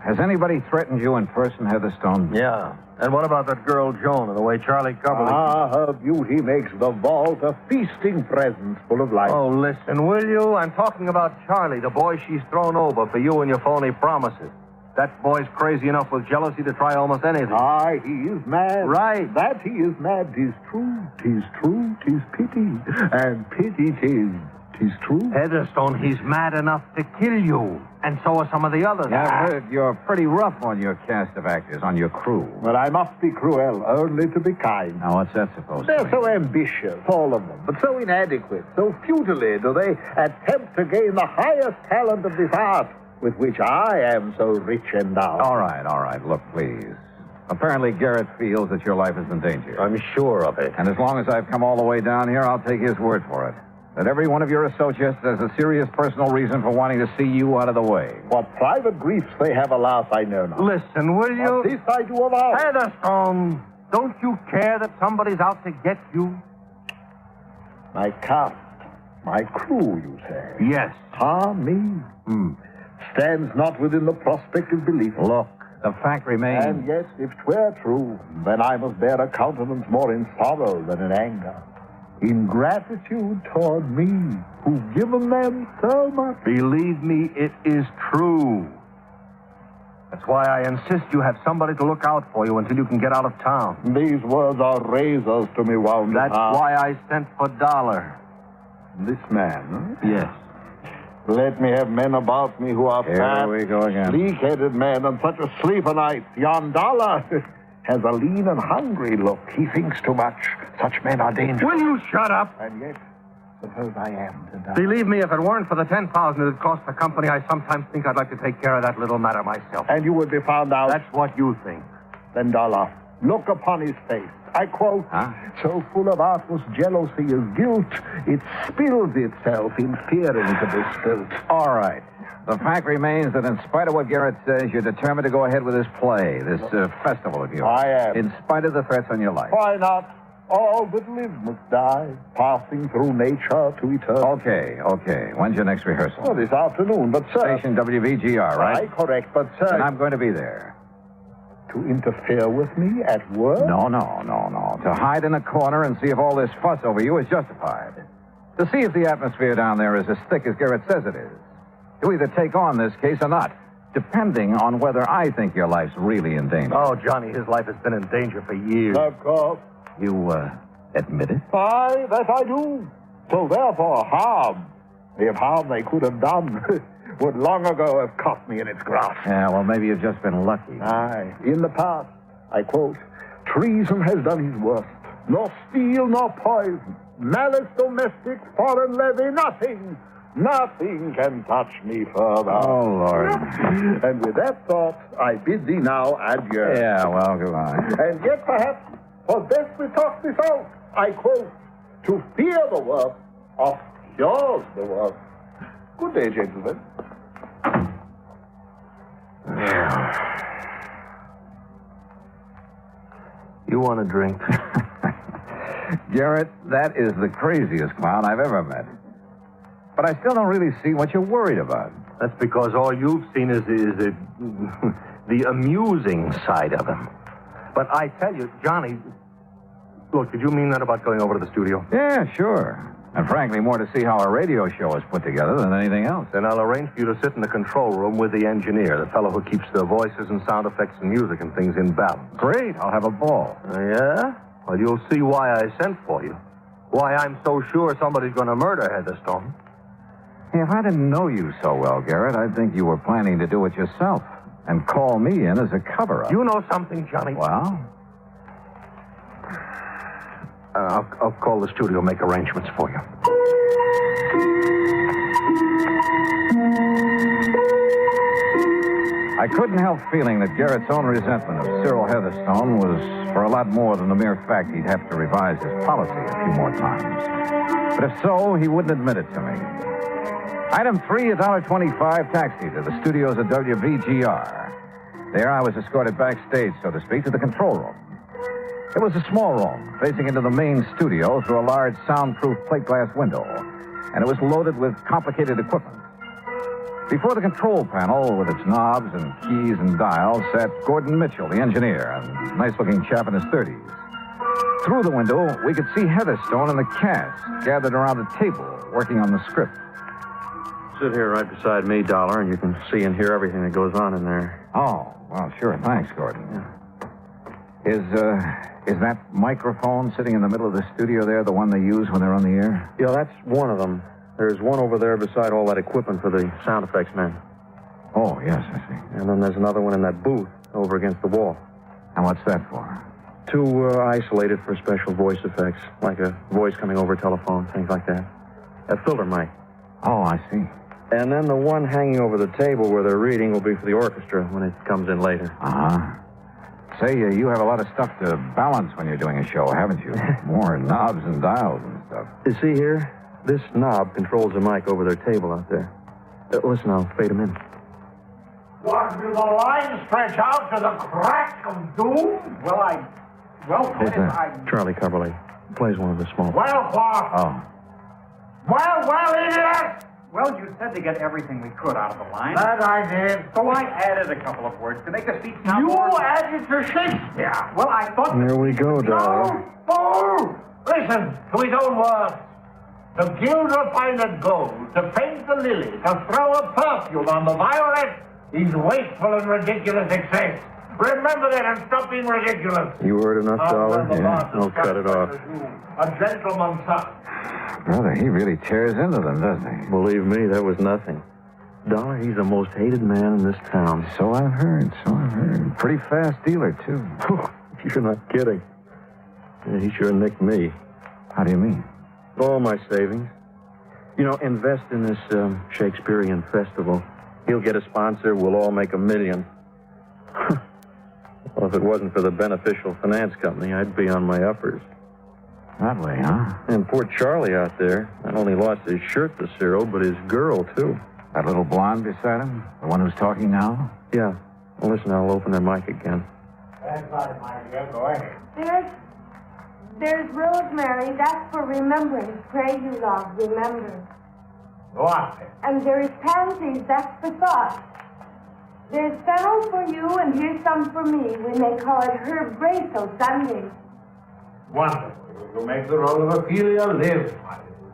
Has anybody threatened you in person, Heatherstone? Yeah. And what about that girl, Joan, and the way Charlie Cubberly... Ah, her beauty makes the vault a feasting presence full of life. Oh, listen, will you? I'm talking about Charlie, the boy she's thrown over for you and your phony promises. That boy's crazy enough with jealousy to try almost anything. Ah, he is mad. Right. That he is mad, 'tis true. 'Tis true, 'tis pity. And pity 'tis true. Heatherstone, he's mad enough to kill you. And so are some of the others. Yeah, I've heard you're pretty rough on your cast of actors, on your crew. Well, I must be cruel, only to be kind. Now, what's that supposed to They're mean? so ambitious, all of them, but so inadequate, so futilely do they attempt to gain the highest talent of this art with which I am so rich endowed. All right. Look, please. Apparently, Garrett feels that your life is in danger. I'm sure of it. And as long as I've come all the way down here, I'll take his word for it. That every one of your associates has a serious personal reason for wanting to see you out of the way. What private griefs they have, alas, I know not. Listen, will you? But this I do avow. Heatherstone, don't you care that somebody's out to get you? My cast, my crew, you say? Yes. Me? Stands not within the prospect of belief. Look, the fact remains... And yes, if 'twere true, then I must bear a countenance more in sorrow than in anger. In gratitude toward me, who've given them so much. Believe me, it is true. That's why I insist you have somebody to look out for you until you can get out of town. These words are razors to me wound. That's why I sent for Dollar. This man, huh? Yes. Let me have men about me who are fat, Here we go again. sleek-headed men, and such a sleeper night. Yon Dollar has a lean and hungry look. He thinks too much. Such men are dangerous. Will you shut up? And yet, suppose I am to die. Believe me, if it weren't for the $10,000 it cost the company, I sometimes think I'd like to take care of that little matter myself. And you would be found out. That's what you think. Then, Dollar, look upon his face. I quote, so full of artless jealousy is guilt, it spills itself in fearing to be spilt. All right. The fact remains that in spite of what Garrett says, you're determined to go ahead with this play, this festival of yours. I am. In spite of the threats on your life. Why not? All that live must die, passing through nature to eternity. Okay. When's your next rehearsal? Well, this afternoon, but sir... Station WVGR, right? Correct, but sir... And I'm going to be there. To interfere with me at work? No. To hide in a corner and see if all this fuss over you is justified. To see if the atmosphere down there is as thick as Garrett says it is. To either take on this case or not, depending on whether I think your life's really in danger. Oh, Johnny, his life has been in danger for years. Of course. You, admit it? Aye, that I do. So therefore, harm, if harm they could have done, would long ago have caught me in its grasp. Yeah, well, maybe you've just been lucky. Aye. In the past, I quote, treason has done his worst. Nor steel nor poison, malice domestic, foreign levy, nothing can touch me further. Oh, Lord. And with that thought, I bid thee now adieu. Yeah, well, goodbye. And yet, perhaps, for best we talk this out, I quote, to fear the worst, of yours the worst. Good day, gentlemen. You want a drink? Garrett, that is the craziest clown I've ever met. But I still don't really see what you're worried about. That's because all you've seen is the amusing side of him. But I tell you, Johnny, look, did you mean that about going over to the studio? Yeah, sure. And frankly, more to see how a radio show is put together than anything else. Then I'll arrange for you to sit in the control room with the engineer, the fellow who keeps the voices and sound effects and music and things in balance. Great. I'll have a ball. Yeah? Well, you'll see why I sent for you. Why I'm so sure somebody's going to murder Heatherstone. If I didn't know you so well, Garrett, I'd think you were planning to do it yourself and call me in as a cover-up. You know something, Johnny? Well? I'll call the studio, make arrangements for you. I couldn't help feeling that Garrett's own resentment of Cyril Heatherstone was for a lot more than the mere fact he'd have to revise his policy a few more times. But if so, he wouldn't admit it to me. Item 3, $1.25 taxi to the studios at WVGR. There I was escorted backstage, so to speak, to the control room. It was a small room, facing into the main studio through a large soundproof plate glass window, and it was loaded with complicated equipment. Before the control panel, with its knobs and keys and dials, sat Gordon Mitchell, the engineer, a nice-looking chap in his 30s. Through the window, we could see Heatherstone and the cast gathered around a table, working on the script. Sit here right beside me, Dollar, and you can see and hear everything that goes on in there. Oh, well, sure. Thanks, Gordon. Yeah. Is that microphone sitting in the middle of the studio there the one they use when they're on the air? Yeah, that's one of them. There's one over there beside all that equipment for the sound effects men. Oh, yes, I see. And then there's another one in that booth over against the wall. And what's that for? To isolate it for special voice effects, like a voice coming over a telephone, things like that. A filter mic. Oh, I see. And then the one hanging over the table where they're reading will be for the orchestra when it comes in later. Uh-huh. Say, you have a lot of stuff to balance when you're doing a show, haven't you? More knobs and dials and stuff. You see here? This knob controls the mic over their table out there. Listen, I'll fade them in. What, do the line stretch out to the crack of doom? Well, Hey, Charlie Coverley plays one of the small... Well, what? Oh. Well, idiot! Well, you said to get everything we could out of the line. That I did. So I added a couple of words to make the speech sound You more... added to Shakespeare. Well, I thought... Here we go, darling. Fool! Listen to his own words. To gild refined gold, to paint the lily, to throw a perfume on the violet is wasteful and ridiculous excess. Remember that and stop being ridiculous. You heard enough, Dollar? Yeah, I'll cut it off. A gentleman's son. Brother, he really tears into them, doesn't he? Believe me, that was nothing. Dollar, he's the most hated man in this town. So I've heard. Pretty fast dealer, too. You're not kidding. Yeah, he sure nicked me. How do you mean? All my savings. You know, invest in this Shakespearean festival. He'll get a sponsor. We'll all make $1 million. Well, if it wasn't for the beneficial finance company, I'd be on my uppers. That way, huh? And poor Charlie out there not only lost his shirt to Cyril, but his girl, too. That little blonde beside him? The one who's talking now? Yeah. Well, listen, I'll open their mic again. That's right, my dear. Go ahead. There's rosemary. That's for remembrance. Pray you, love, remember. What? And there is pansies. That's for thought. There's fennel for you, and here's some for me. We may call it herb brace o' Sunday. Wonderful. You make the role of Ophelia live.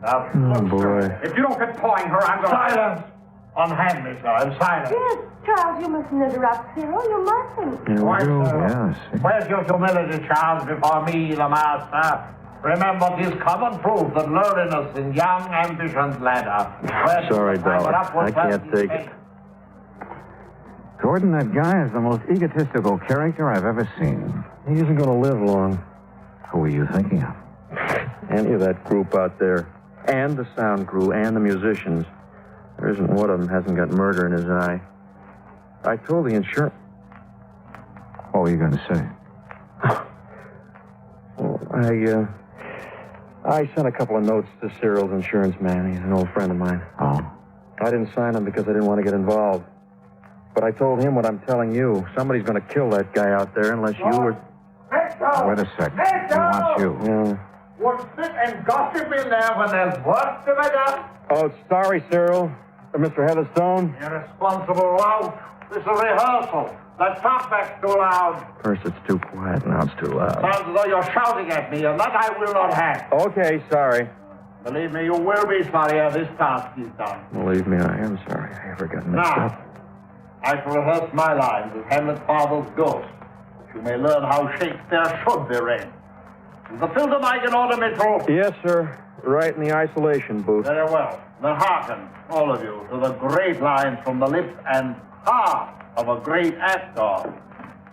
Oh, boy. If you don't quit pawing her, I'm going to... Silence! Unhand me, sir, and silence. Yes, Charles, you mustn't interrupt Cyril. You mustn't. Here we go. Yes. Where's your humility, Charles, before me, the master? Remember, 'tis common proof that lowliness in young ambition's ladder. Sorry, Dollar. I can't take it. Gordon, that guy is the most egotistical character I've ever seen. He isn't going to live long. Who are you thinking of? Any of that group out there. And the sound crew and the musicians. There isn't one of them hasn't got murder in his eye. I told the insurance... What were you going to say? Well, I sent a couple of notes to Cyril's insurance man. He's an old friend of mine. Oh? I didn't sign them because I didn't want to get involved. But I told him what I'm telling you. Somebody's going to kill that guy out there unless you were... Wait a sec. He wants you. Yeah. Won't sit and gossip in there when there's work to be done. Oh, sorry, Cyril. Mr. Heatherstone. Irresponsible lout. This is a rehearsal. That talkback's too loud. First it's too quiet, now it's too loud. Sounds as though you're shouting at me, and that I will not have. Okay, sorry. Believe me, you will be sorry ere this task is done. Believe me, I am sorry. I ever got mixed Now, up. I shall rehearse my lines as Hamlet's father's ghost, that you may learn how Shakespeare should be read. Is the filter mic in order, Mitchell? Yes, sir. Right in the isolation booth. Very well. Then hearken, all of you, to the great lines from the lips and heart of a great actor.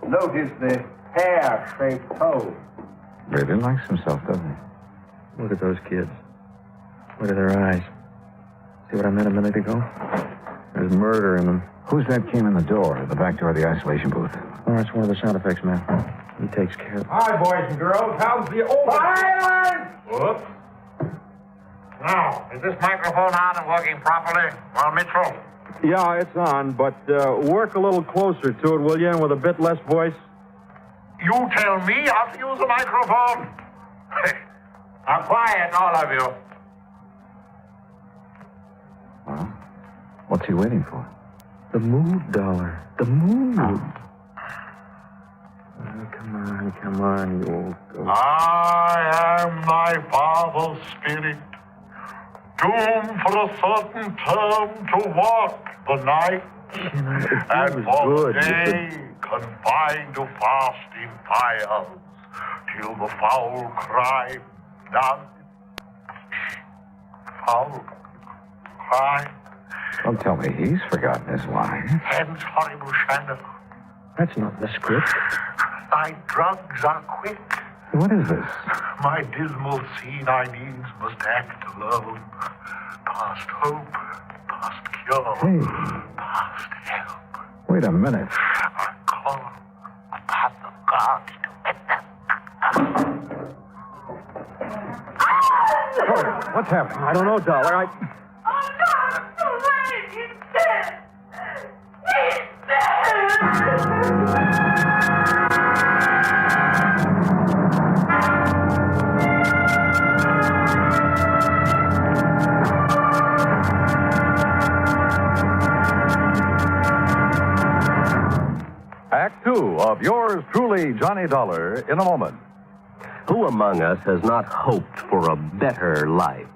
Notice the hair-shaped toe. Really likes himself, doesn't he? Look at those kids. Look at their eyes. See what I meant a minute ago? There's murder in them. Who's that came in the door, the back door of the isolation booth? Oh, it's one of the sound effects men. He takes care of it. Hi, boys and girls. How's the old... Silence! Whoops. Now, is this microphone on and working properly? Well, Mitchell? Yeah, it's on, but work a little closer to it, will you, and with a bit less voice? You tell me how to use a microphone? Now, quiet, all of you. Well, what's he waiting for? The mood, Dollar. The mood. Oh, come on, you old ghost. I am thy father's spirit, doomed for a certain term to walk the night, and for the day confined to fasting fires, till the foul cry done. Foul cry. Don't tell me he's forgotten his line. Hence, horrible shadow. That's not in the script. Thy drugs are quick. What is this? My dismal scene I needs must act alone. Past hope, past cure. Hey. Past help. Wait a minute. I call upon the gods to What's happening? I don't know, Dollar. Oh, no, it's too late. He's dead. He's Act 2 of yours truly, Johnny Dollar, in a moment. Who among us has not hoped for a better life?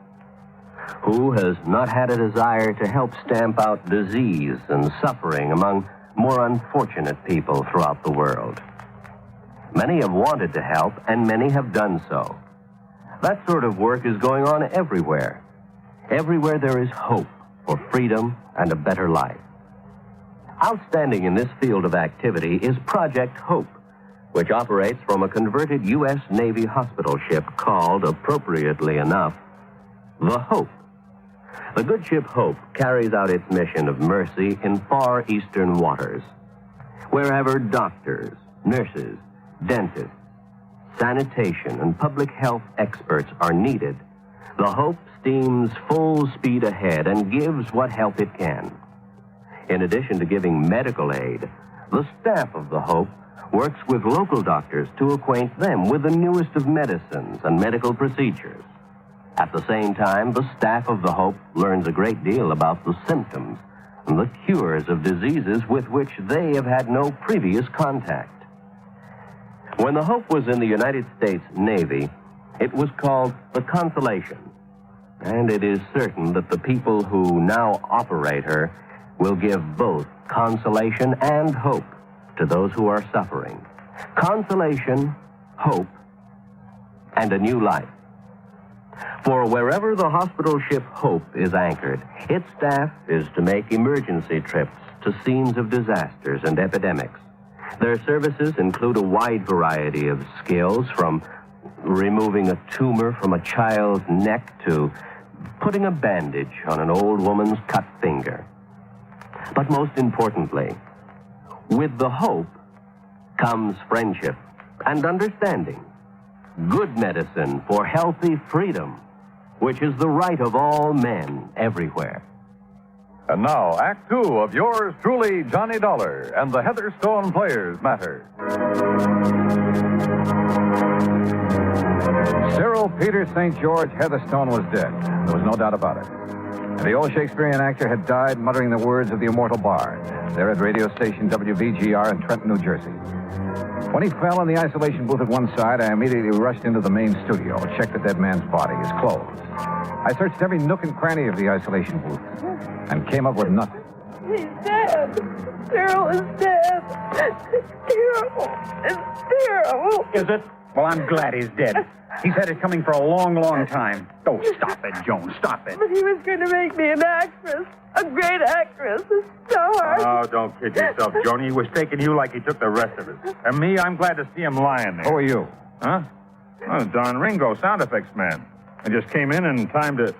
Who has not had a desire to help stamp out disease and suffering among more unfortunate people throughout the world? Many have wanted to help, and many have done so. That sort of work is going on everywhere. Everywhere there is hope for freedom and a better life. Outstanding in this field of activity is Project Hope, which operates from a converted U.S. Navy hospital ship called, appropriately enough, the Hope. The good ship Hope carries out its mission of mercy in far eastern waters. Wherever doctors, nurses, dentists, sanitation, and public health experts are needed, the Hope steams full speed ahead and gives what help it can. In addition to giving medical aid, the staff of the Hope works with local doctors to acquaint them with the newest of medicines and medical procedures. At the same time, the staff of the Hope learns a great deal about the symptoms and the cures of diseases with which they have had no previous contact. When the Hope was in the United States Navy, it was called the Consolation, and it is certain that the people who now operate her will give both consolation and hope to those who are suffering. Consolation, hope, and a new life. For wherever the hospital ship Hope is anchored, its staff is to make emergency trips to scenes of disasters and epidemics. Their services include a wide variety of skills, from removing a tumor from a child's neck to putting a bandage on an old woman's cut finger. But most importantly, with the Hope comes friendship and understanding. Good medicine for healthy freedom, which is the right of all men everywhere. And now, Act 2 of yours truly, Johnny Dollar, and the Heatherstone Players Matter. Cyril Peter St. George Heatherstone was dead. There was no doubt about it. And the old Shakespearean actor had died muttering the words of the immortal bard, there at radio station WVGR in Trenton, New Jersey. When he fell in the isolation booth at one side, I immediately rushed into the main studio, checked the dead man's body, his clothes. I searched every nook and cranny of the isolation booth and came up with nothing. He's dead. Cyril is dead. It's terrible. It's terrible. Is it? Well, I'm glad he's dead. He's had it coming for a long, long time. Oh, stop it, Joan. Stop it. But he was going to make me an actress. A great actress. A star. Oh, don't kid yourself, Joni. He was taking you like he took the rest of us. And me, I'm glad to see him lying there. Who are you? Huh? Oh, Don Ringo, sound effects man. I just came in time to...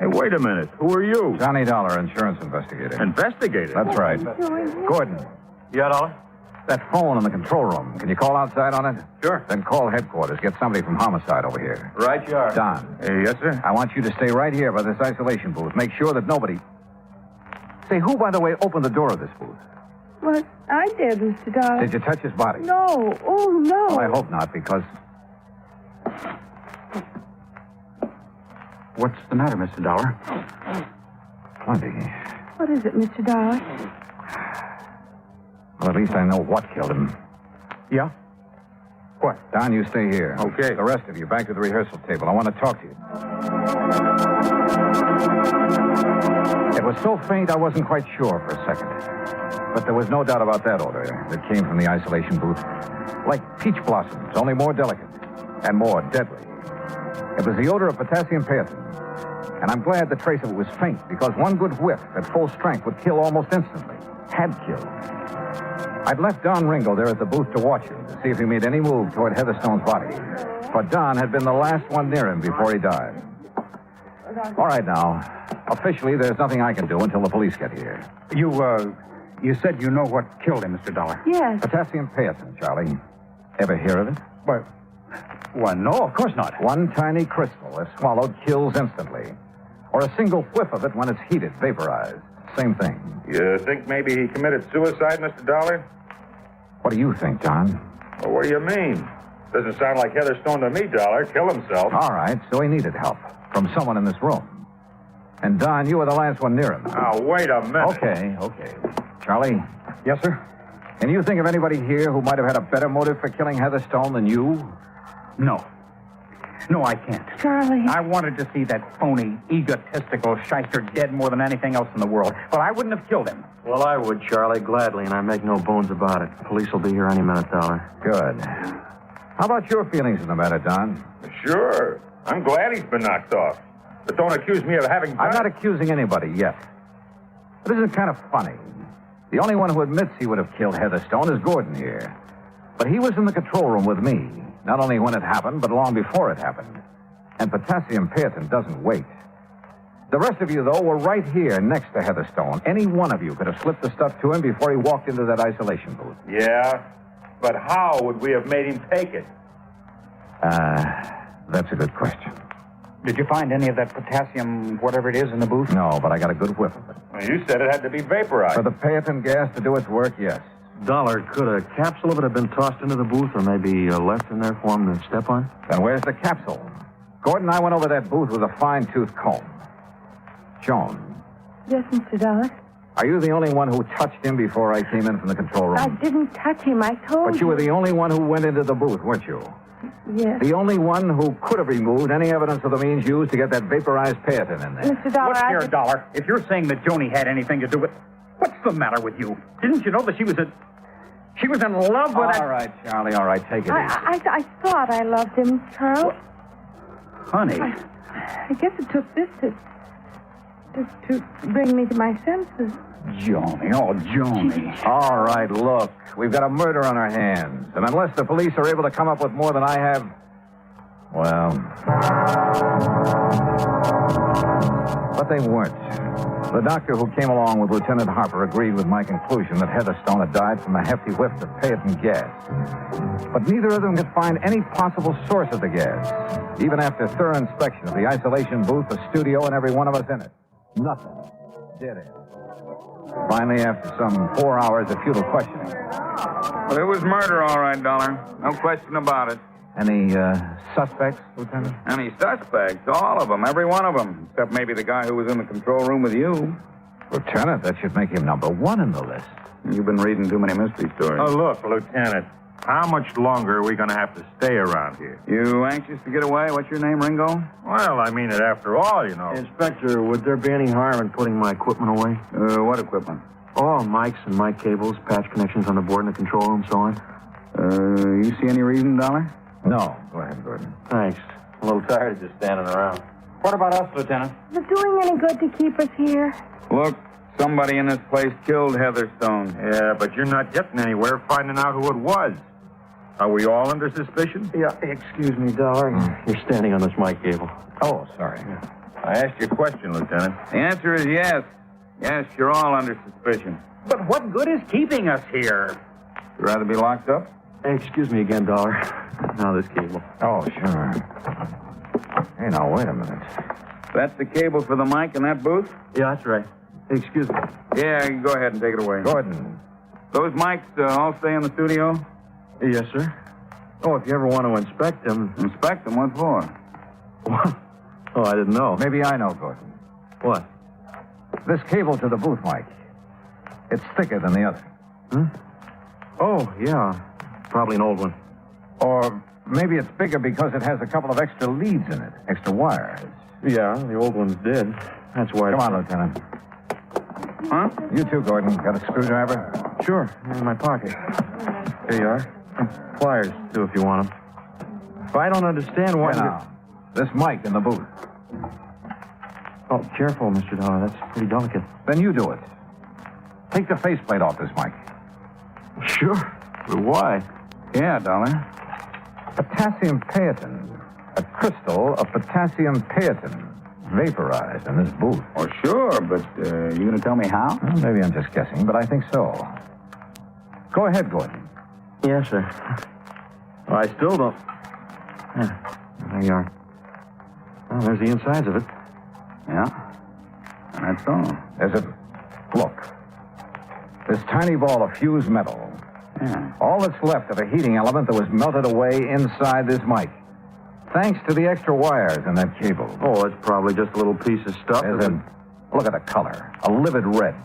Hey, wait a minute. Who are you? Johnny Dollar, insurance investigator. Investigator? That's right. Gordon. Yeah, Dollar? That phone in the control room. Can you call outside on it? Sure. Then call headquarters. Get somebody from homicide over here. Right you are. Don. Yes, sir? I want you to stay right here by this isolation booth. Make sure that nobody... Say, who, by the way, opened the door of this booth? What? I did, Mr. Dollar. Did you touch his body? No. Oh, no. Well, I hope not, because... What's the matter, Mr. Dollar? Plenty. What is it, Mr. Dollar? Well, at least I know what killed him. Yeah? What? Don, you stay here. Okay. The rest of you, back to the rehearsal table. I want to talk to you. It was so faint I wasn't quite sure for a second. But there was no doubt about that odor that came from the isolation booth. Like peach blossoms, only more delicate and more deadly. It was the odor of potassium paetin. And I'm glad the trace of it was faint, because one good whiff at full strength would kill almost instantly. Had killed. I'd left Don Ringo there at the booth to watch him, to see if he made any move toward Heatherstone's body. For Don had been the last one near him before he died. All right, now. Officially, there's nothing I can do until the police get here. You said you know what killed him, Mr. Dollar. Yes. Potassium paetin, Charlie. Ever hear of it? Well, no, of course not. One tiny crystal, if swallowed, kills instantly. Or a single whiff of it when it's heated, vaporized. Same thing. You think maybe he committed suicide, Mr. Dollar? What do you think, John? Well, what do you mean? Doesn't sound like Heatherstone to me, Dollar. Kill himself. All right, so he needed help from someone in this room. And, Don, you were the last one near him. Now, wait a minute. Okay. Charlie? Yes, sir? Can you think of anybody here who might have had a better motive for killing Heatherstone than you? No. No, I can't. Charlie. I wanted to see that phony, egotistical shyster dead more than anything else in the world. But I wouldn't have killed him. Well, I would, Charlie, gladly, and I make no bones about it. Police will be here any minute, Dollar. Good. How about your feelings in the matter, Don? Sure. I'm glad he's been knocked off. But don't accuse me of having done I'm not accusing anybody yet. But isn't it kind of funny? The only one who admits he would have killed Heatherstone is Gordon here. But he was in the control room with me, not only when it happened, but long before it happened. And potassium paetin doesn't wait. The rest of you, though, were right here next to Heatherstone. Any one of you could have slipped the stuff to him before he walked into that isolation booth. Yeah, but how would we have made him take it? That's a good question. Did you find any of that potassium, whatever it is, in the booth? No, but I got a good whiff of it. Well, you said it had to be vaporized. For the paetin gas to do its work, yes. Dollar, could a capsule of it have been tossed into the booth or maybe left in there for him to step on? Then where's the capsule? Gordon and I went over that booth with a fine-tooth comb. Joan. Yes, Mr. Dollar. Are you the only one who touched him before I came in from the control room? I didn't touch him. I told you. But you were the only one who went into the booth, weren't you? Yes. The only one who could have removed any evidence of the means used to get that vaporized paetin in there. Mr. Dollar, Look here, Dollar. If you're saying that Joni had anything to do with... What's the matter with you? Didn't you know that she was in love with All right, Charlie, all right. Take it easy. I thought I loved him, Charles. Honey. I guess it took this to bring me to my senses. Joni, oh, Joni. All right, look. We've got a murder on our hands. And unless the police are able to come up with more than I have, well... But they weren't. The doctor who came along with Lieutenant Harper agreed with my conclusion that Heatherstone had died from a hefty whiff of paetin gas. But neither of them could find any possible source of the gas, even after thorough inspection of the isolation booth, the studio, and every one of us in it. Nothing. Dead end. Finally, after some 4 hours of futile questioning. Well, it was murder, all right, Dollar. No question about it. Any suspects, Lieutenant? Any suspects? All of them, every one of them. Except maybe the guy who was in the control room with you. Lieutenant, that should make him number one in the list. You've been reading too many mystery stories. Oh, look, Lieutenant. How much longer are we going to have to stay around here? You anxious to get away? What's your name, Ringo? Well, I mean it after all, you know. Inspector, would there be any harm in putting my equipment away? What equipment? Oh, mics and mic cables, patch connections on the board in the control room, so on. You see any reason, Dollar? No. Go ahead, Gordon. Thanks. I'm a little tired of just standing around. What about us, Lieutenant? Is it doing any good to keep us here? Look, somebody in this place killed Heatherstone. Yeah, but you're not getting anywhere finding out who it was. Are we all under suspicion? Yeah, excuse me, Dollar. You're standing on this mic cable. Oh, sorry. I asked you a question, Lieutenant. The answer is yes. Yes, you're all under suspicion. But what good is keeping us here? You'd rather be locked up? Hey, excuse me again, Dollar. Now this cable. Oh, sure. Hey, now, wait a minute. That's the cable for the mic in that booth? Yeah, that's right. Hey, excuse me. Yeah, you go ahead and take it away. Gordon. Those mics all stay in the studio? Yes, sir. Oh, if you ever want to inspect them... Inspect them? What for? What? Oh, I didn't know. Maybe I know, Gordon. What? This cable to the booth mic. It's thicker than the other. Hmm? Oh, yeah. Probably an old one. Or maybe it's bigger because it has a couple of extra leads in it, extra wires. Yeah, the old ones did. That's why... Come on, Lieutenant. Huh? You too, Gordon. Got a screwdriver? Sure. In my pocket. Here you are. Pliers, too, if you want them. If I don't understand why... Now, this mic in the booth. Oh, careful, Mr. Dollar. That's pretty delicate. Then you do it. Take the faceplate off this mic. Sure. But why? Yeah, Dollar. Potassium paetin. A crystal of potassium paetin. vaporized in this booth. Oh, sure, but you going to tell me how? Well, maybe I'm just guessing, but I think so. Go ahead, Gordon. Yes, sir. Well, I still don't... There you are. Well, there's the insides of it. Yeah? And that's all. There's a... Look. This tiny ball of fused metal. Yeah. All that's left of a heating element that was melted away inside this mic. Thanks to the extra wires in that cable. Oh, it's probably just a little piece of stuff. Look at the color. A livid red.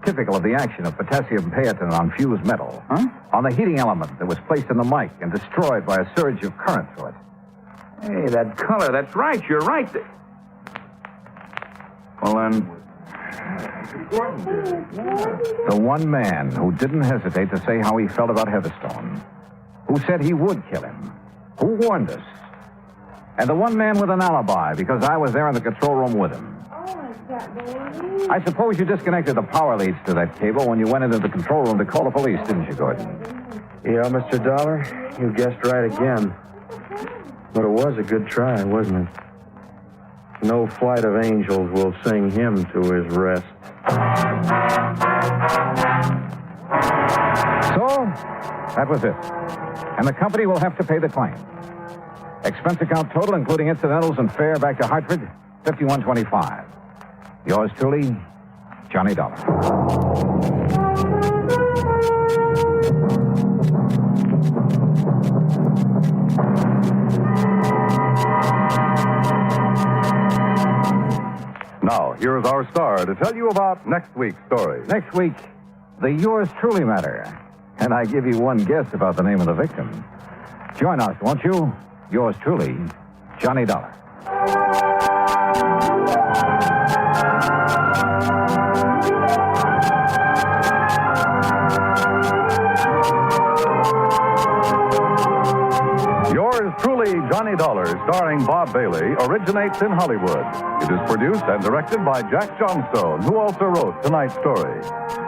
Typical of the action of potassium patent on fused metal. Huh? On the heating element that was placed in the mic and destroyed by a surge of current through it. Hey, that color, that's right. You're right. Well, then... The one man who didn't hesitate to say how he felt about Heatherstone. Who said he would kill him. Who warned us. And the one man with an alibi, because I was there in the control room with him. I suppose you disconnected the power leads to that cable when you went into the control room to call the police, didn't you, Gordon? Yeah, Mr. Dollar, you guessed right again. But it was a good try, wasn't it? No flight of angels will sing him to his rest. So, that was it. And the company will have to pay the claim. Expense account total, including incidentals and fare back to Hartford, $51.25. Yours truly, Johnny Dollar. Now, here's our star to tell you about next week's story. Next week, the Yours Truly Matter. And I give you one guess about the name of the victim. Join us, won't you? Yours truly, Johnny Dollar. Yours truly, Johnny Dollar, starring Bob Bailey, originates in Hollywood. It is produced and directed by Jack Johnstone, who also wrote tonight's story.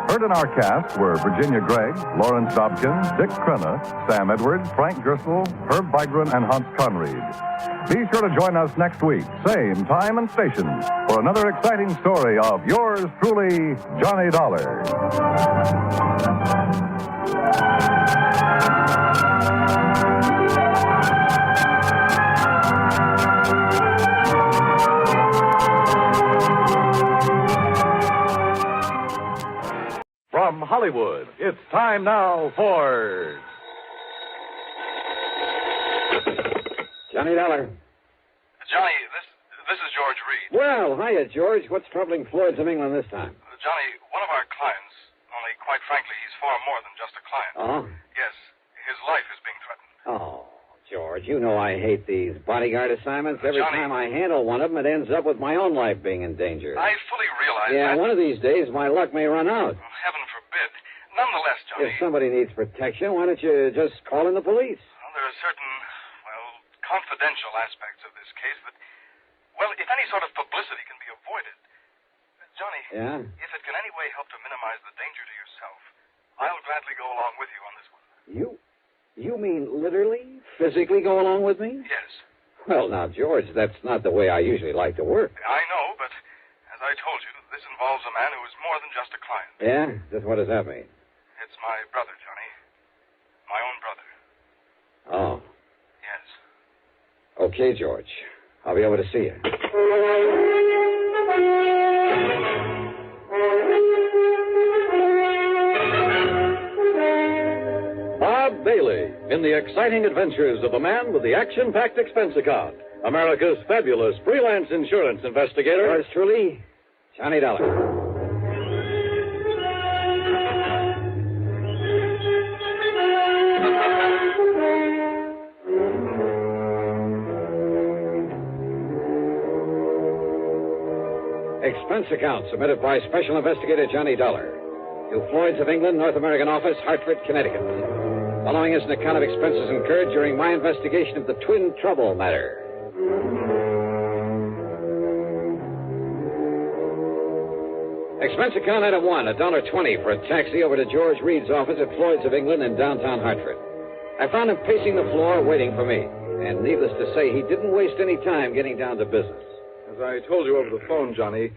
Heard in our cast were Virginia Gregg, Lawrence Dobkin, Dick Crenna, Sam Edwards, Frank Gerstle, Herb Vigran, and Hans Conried. Be sure to join us next week, same time and station, for another exciting story of Yours truly, Johnny Dollar. From Hollywood, it's time now for... Johnny Dollar. Johnny, this is George Reed. Well, hiya, George. What's troubling Floyd's of England this time? Johnny, one of our clients, only quite frankly, he's far more than just a client. Oh? Yes, his life is being threatened. Oh, George, you know I hate these bodyguard assignments. Every Johnny, time I handle one of them, it ends up with my own life being in danger. I fully realize Yeah, that. one of these days, my luck may run out. Heaven forbid. Nonetheless, Johnny, If somebody needs protection, why don't you just call in the police? well, there are certain, confidential aspects of this case that, if any sort of publicity can be avoided. Johnny, Yeah? if it can any way help to minimize the danger to yourself, I'll gladly go along with you on this one. You mean literally, physically go along with me? Yes. Well, now, George, that's not the way I usually like to work. I know, but as I told you, this involves a man who is more than just a client. Yeah? Just what does that mean? It's my brother, Johnny. My own brother. Oh. Yes. Okay, George. I'll be over to see you. Bob Bailey in the exciting adventures of the man with the action-packed expense account. America's fabulous freelance insurance investigator. Yours truly, Johnny Dollar. Expense account submitted by Special Investigator Johnny Dollar to Floyd's of England, North American Office, Hartford, Connecticut. Following is an account of expenses incurred during my investigation of the Twin Trouble Matter. Expense account item 1, $1.20 for a taxi over to George Reed's office at Floyd's of England in downtown Hartford. I found him pacing the floor waiting for me, and needless to say, he didn't waste any time getting down to business. As I told you over the phone, Johnny,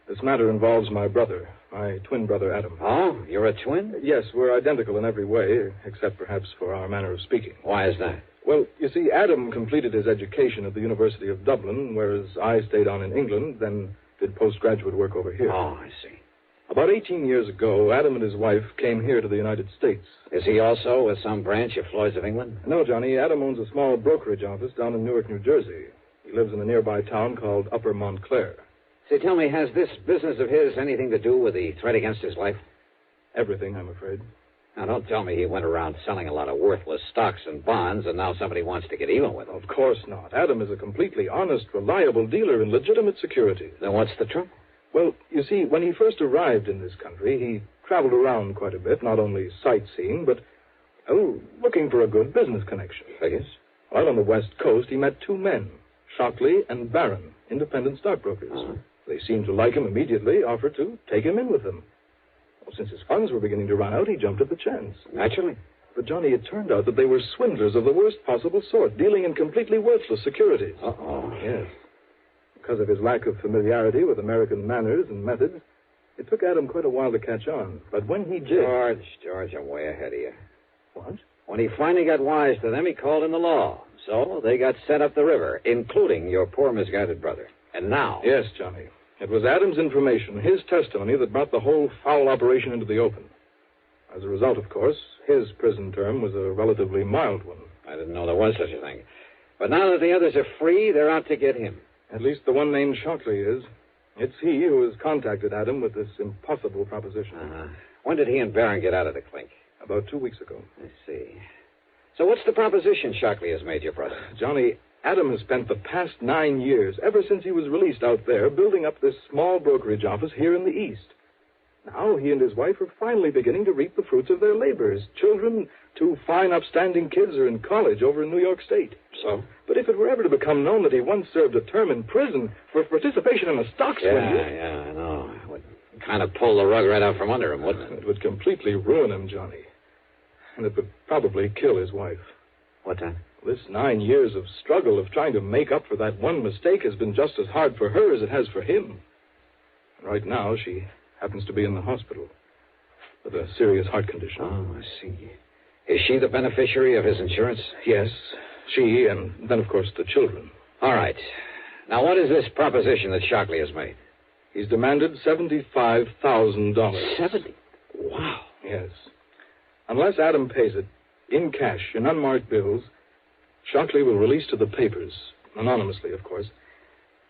this matter involves my brother, my twin brother, Adam. Oh, you're a twin? Yes, we're identical in every way, except perhaps for our manner of speaking. Why is that? Well, you see, Adam completed his education at the University of Dublin, whereas I stayed on in England, then did postgraduate work over here. Oh, I see. About 18 years ago, Adam and his wife came here to the United States. Is he also with some branch of Floyd's of England? No, Johnny. Adam owns a small brokerage office down in Newark, New Jersey. He lives in a nearby town called Upper Montclair. Say, tell me, has this business of his anything to do with the threat against his life? Everything, I'm afraid. Now, don't tell me he went around selling a lot of worthless stocks and bonds, and now somebody wants to get even with him. Of course not. Adam is a completely honest, reliable dealer in legitimate securities. Then what's the trouble? Well, you see, when he first arrived in this country, he traveled around quite a bit, not only sightseeing, but, looking for a good business connection. Figures? Well, on the West Coast, he met two men, Shockley and Barron, independent stockbrokers. Uh-huh. They seemed to like him immediately, offered to take him in with them. Well, since his funds were beginning to run out, he jumped at the chance. Naturally. But, Johnny, it turned out that they were swindlers of the worst possible sort, dealing in completely worthless securities. Uh-oh. Yes. Because of his lack of familiarity with American manners and methods, it took Adam quite a while to catch on. But when he did... George, I'm way ahead of you. What? When he finally got wise to them, he called in the law. So they got sent up the river, including your poor misguided brother. And now... Yes, Johnny. It was Adam's information, his testimony, that brought the whole foul operation into the open. As a result, of course, his prison term was a relatively mild one. I didn't know there was such a thing. But now that the others are free, they're out to get him. At least the one named Shockley is. It's he who has contacted Adam with this impossible proposition. Uh-huh. When did he and Barron get out of the clink? About 2 weeks ago. I see. So what's the proposition Shockley has made your brother? Johnny, Adam has spent the past 9 years, ever since he was released out there, building up this small brokerage office here in the East. Now he and his wife are finally beginning to reap the fruits of their labors. Children, two fine, upstanding kids, are in college over in New York State. So? But if it were ever to become known that he once served a term in prison for participation in a stock swindle... Yeah, I know. It would kind of pull the rug right out from under him, wouldn't it? It would completely ruin him, Johnny. And it would probably kill his wife. What then? This 9 years of struggle, of trying to make up for that one mistake, has been just as hard for her as it has for him. Right now, she happens to be in the hospital with a serious heart condition. Oh, I see. Is she the beneficiary of his insurance? Yes, she, and then, of course, the children. All right. Now, what is this proposition that Shockley has made? He's demanded $75,000. 70? Wow. Yes. Unless Adam pays it, in cash, in unmarked bills, Shockley will release to the papers, anonymously, of course.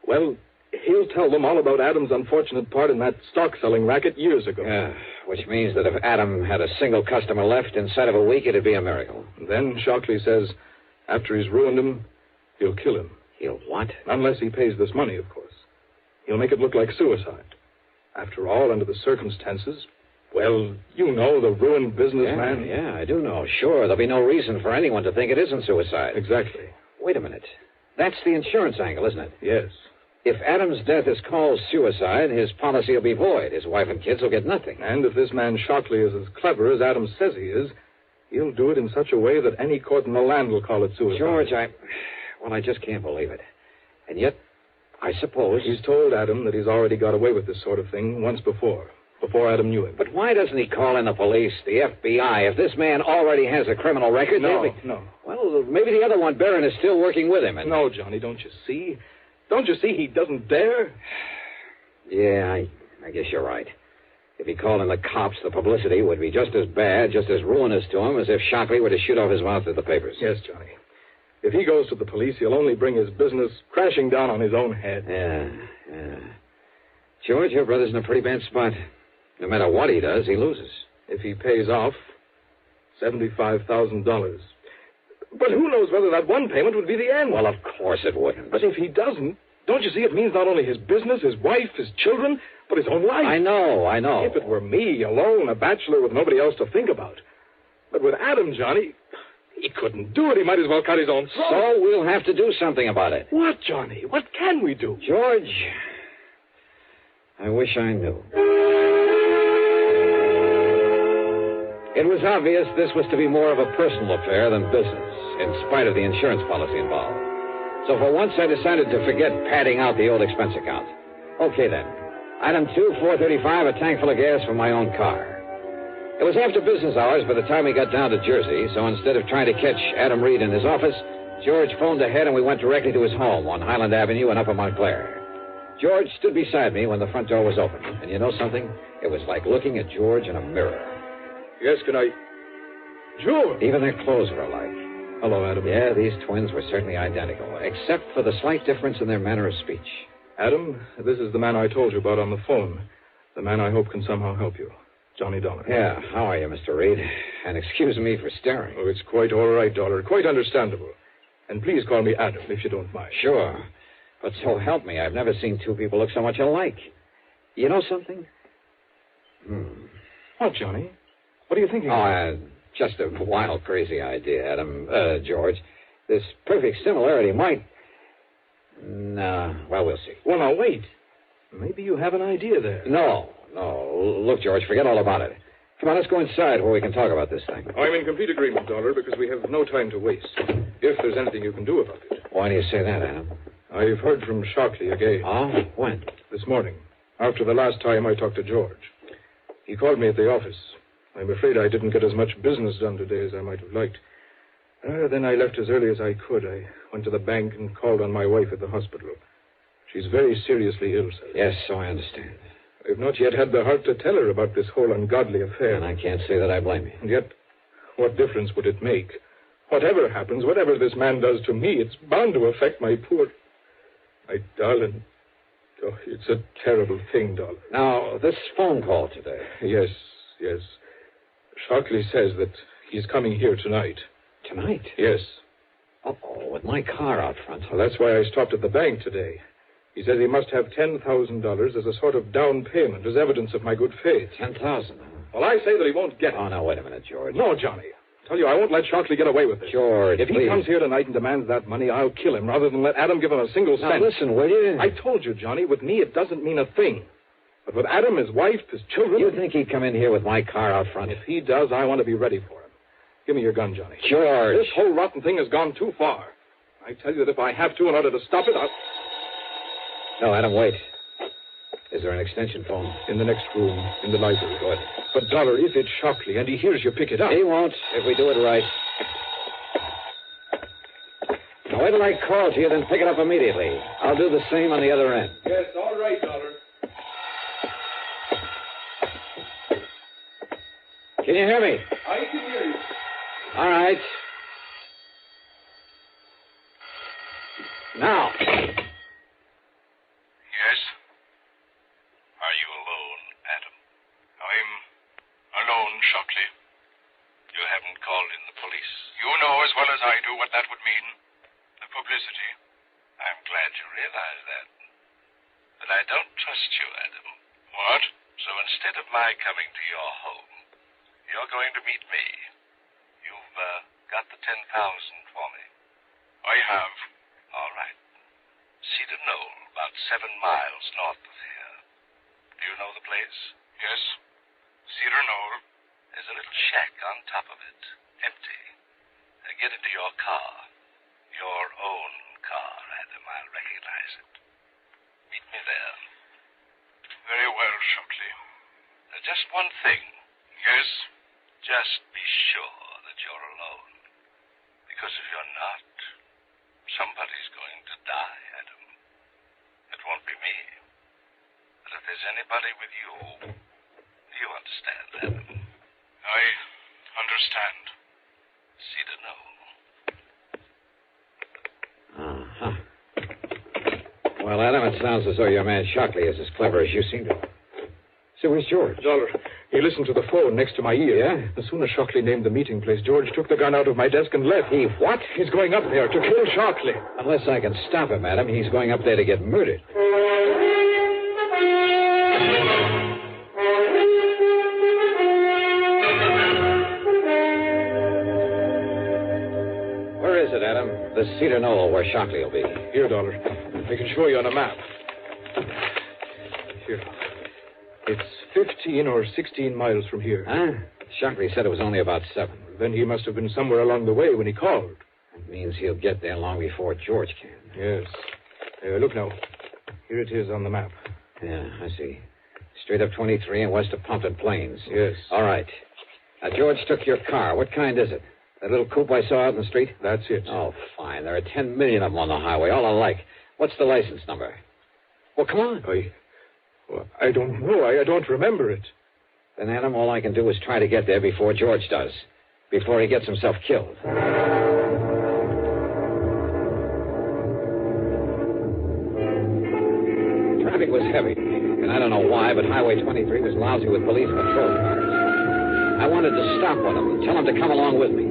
Well, he'll tell them all about Adam's unfortunate part in that stock-selling racket years ago. Yeah, which means that if Adam had a single customer left inside of a week, it'd be a miracle. Then Shockley says, after he's ruined him, he'll kill him. He'll what? Unless he pays this money, of course. He'll make it look like suicide. After all, under the circumstances, well, you know, the ruined businessman. Yeah, I do know. Sure, there'll be no reason for anyone to think it isn't suicide. Exactly. Wait a minute. That's the insurance angle, isn't it? Yes. If Adam's death is called suicide, his policy will be void. His wife and kids will get nothing. And if this man Shockley is as clever as Adam says he is, he'll do it in such a way that any court in the land will call it suicide. George, I just can't believe it. And yet, I suppose... He's told Adam that he's already got away with this sort of thing once before Adam knew him. But why doesn't he call in the police, the FBI? If this man already has a criminal record... No. Well, maybe the other one, Barron, is still working with him. No, Johnny, don't you see? Don't you see he doesn't dare? Yeah, I guess you're right. If he called in the cops, the publicity would be just as bad, just as ruinous to him as if Shockley were to shoot off his mouth at the papers. Yes, Johnny. If he goes to the police, he'll only bring his business crashing down on his own head. Yeah. George, your brother's in a pretty bad spot. No matter what he does, he loses. If he pays off, $75,000. But who knows whether that one payment would be the end? Well, of course it wouldn't. But if he doesn't, don't you see it means not only his business, his wife, his children, but his own life? I know. If it were me, alone, a bachelor with nobody else to think about. But with Adam, Johnny, he couldn't do it. He might as well cut his own throat. So we'll have to do something about it. What, Johnny? What can we do? George, I wish I knew. It was obvious this was to be more of a personal affair than business, in spite of the insurance policy involved. So for once, I decided to forget padding out the old expense account. Okay, then. Item 2, $4.35, a tank full of gas for my own car. It was after business hours by the time we got down to Jersey, so instead of trying to catch Adam Reed in his office, George phoned ahead and we went directly to his home on Highland Avenue in Upper Montclair. George stood beside me when the front door was open. And you know something? It was like looking at George in a mirror. Yes, can I... George! Even their clothes were alike. Hello, Adam. Yeah, these twins were certainly identical, except for the slight difference in their manner of speech. Adam, this is the man I told you about on the phone. The man I hope can somehow help you. Johnny Dollar. Yeah, how are you, Mr. Reed? And excuse me for staring. Oh, it's quite all right, Dollar. Quite understandable. And please call me Adam, if you don't mind. Sure. But so help me, I've never seen two people look so much alike. You know something? What, Johnny? What are you thinking? Oh, just a wild, crazy idea, Adam. George. This perfect similarity might... No, well, we'll see. Well, now, wait. Maybe you have an idea there. No. Look, George, forget all about it. Come on, let's go inside where we can talk about this thing. I'm in complete agreement, Dollar, because we have no time to waste. If there's anything you can do about it. Why do you say that, Adam? I've heard from Shockley again. Oh? When? This morning, after the last time I talked to George. He called me at the office. I'm afraid I didn't get as much business done today as I might have liked. Then I left as early as I could. I went to the bank and called on my wife at the hospital. She's very seriously ill, sir. Yes, so I understand. I've not yet had the heart to tell her about this whole ungodly affair. And I can't say that I blame you. And yet, what difference would it make? Whatever happens, whatever this man does to me, it's bound to affect my darling. Oh, it's a terrible thing, Dollar. Now, this phone call today. Yes. Shockley says that he's coming here tonight. Tonight? Yes. Uh-oh, with my car out front. Well, that's why I stopped at the bank today. He says he must have $10,000 as a sort of down payment, as evidence of my good faith. $10,000? Well, I say that he won't get it. Oh, now, wait a minute, George. No, Johnny. I tell you, I won't let Shockley get away with it. George, If he comes here tonight and demands that money, I'll kill him rather than let Adam give him a single cent. Now, listen, will you? I told you, Johnny, with me it doesn't mean a thing. But with Adam, his wife, his children... You think he'd come in here with my car out front? If he does, I want to be ready for him. Give me your gun, Johnny. George. This whole rotten thing has gone too far. I tell you that if I have to in order to stop it, I'll... No, Adam, wait. Is there an extension phone? In the next room, in the library. Good. But, Dollar, if it's Shockley and he hears you pick it up... He won't, if we do it right. Now, wait till I call to you, then pick it up immediately. I'll do the same on the other end. Yes, all right, Dollar. Can you hear me? I can hear you. All right. Now. Yes? Are you alone, Adam? I'm alone, Shockley. You haven't called in the police. You know as well as I do what that would mean. The publicity. I'm glad you realize that. But I don't trust you, Adam. What? So instead of my coming to your home, you're going to meet me. You've got the $10,000 for me. I have. All right. Cedar Knoll, about 7 miles north of here. Do you know the place? Yes. Cedar Knoll. There's a little shack on top of it, empty. Get into your car. Your own car, Adam. I'll recognize it. Meet me there. Very well, Shockley. Just one thing. Yes? Just be sure that you're alone. Because if you're not, somebody's going to die, Adam. It won't be me. But if there's anybody with you, you understand, Adam. I understand. Cedar Knoll. Well, Adam, it sounds as though your man Shockley is as clever as you seem to. So where's George? Dollar, he listened to the phone next to my ear. Yeah? As soon as Shockley named the meeting place, George took the gun out of my desk and left. He what? He's going up there to kill Shockley. Unless I can stop him, Adam, he's going up there to get murdered. Where is it, Adam? The Cedar Knoll, where Shockley will be. Here, Dollar. I can show you on a map. Here. It's 15 or 16 miles from here. Huh? Shockley said it was only about 7. Then he must have been somewhere along the way when he called. That means he'll get there long before George can. Yes. Look now. Here it is on the map. Yeah, I see. Straight up 23 and west of Pompton Plains. Yes. All right. Now, George took your car. What kind is it? That little coupe I saw out in the street? That's it. Oh, fine. There are 10 million of them on the highway, all alike. What's the license number? Well, come on. I don't know. I don't remember it. Then, Adam, all I can do is try to get there before George does. Before he gets himself killed. Traffic was heavy, and I don't know why, but Highway 23 was lousy with police patrol cars. I wanted to stop one of them, tell them to come along with me.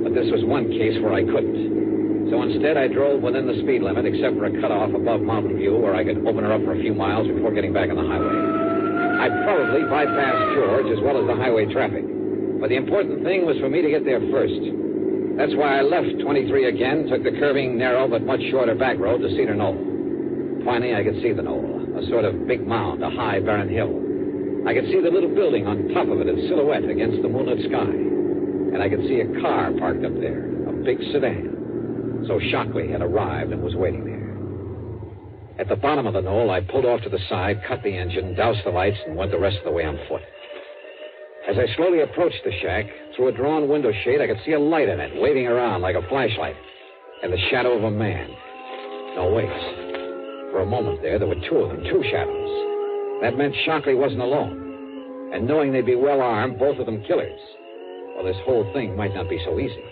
But this was one case where I couldn't. So instead, I drove within the speed limit, except for a cutoff above Mountain View where I could open her up for a few miles before getting back on the highway. I'd probably bypass George as well as the highway traffic. But the important thing was for me to get there first. That's why I left 23 again, took the curving, narrow, but much shorter back road to Cedar Knoll. Finally, I could see the knoll, a sort of big mound, a high, barren hill. I could see the little building on top of it in silhouette against the moonlit sky. And I could see a car parked up there, a big sedan. So Shockley had arrived and was waiting there. At the bottom of the knoll, I pulled off to the side, cut the engine, doused the lights, and went the rest of the way on foot. As I slowly approached the shack, through a drawn window shade, I could see a light in it, waving around like a flashlight, and the shadow of a man. No, wait. For a moment there were two of them, two shadows. That meant Shockley wasn't alone. And knowing they'd be well armed, both of them killers. Well, this whole thing might not be so easy.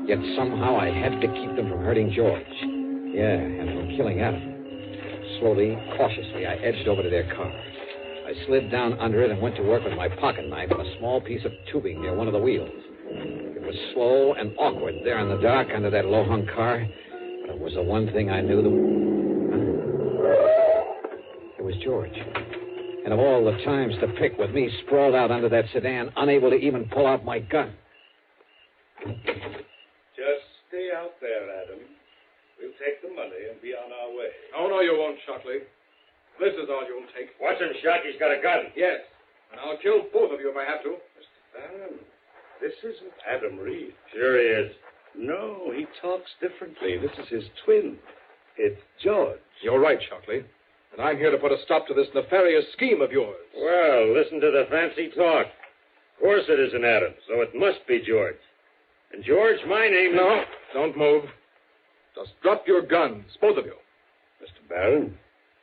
Yet somehow I had to keep them from hurting George. Yeah, and from killing Adam. Slowly, cautiously, I edged over to their car. I slid down under it and went to work with my pocket knife on a small piece of tubing near one of the wheels. It was slow and awkward there in the dark under that low-hung car, but it was the one thing I knew It was George. And of all the times to pick with me sprawled out under that sedan, unable to even pull out my gun. Just stay out there, Adam. We'll take the money and be on our way. Oh, no, you won't, Shockley. This is all you'll take. Watch him, Shock. He's got a gun. Yes. And I'll kill both of you if I have to. Mr. Barron, this isn't Adam Reed. Sure he is. No, he talks differently. This is his twin. It's George. You're right, Shockley. And I'm here to put a stop to this nefarious scheme of yours. Well, listen to the fancy talk. Of course it isn't Adam, so it must be George. And George, my name is... No, don't move. Just drop your guns, both of you. Mr. Barron,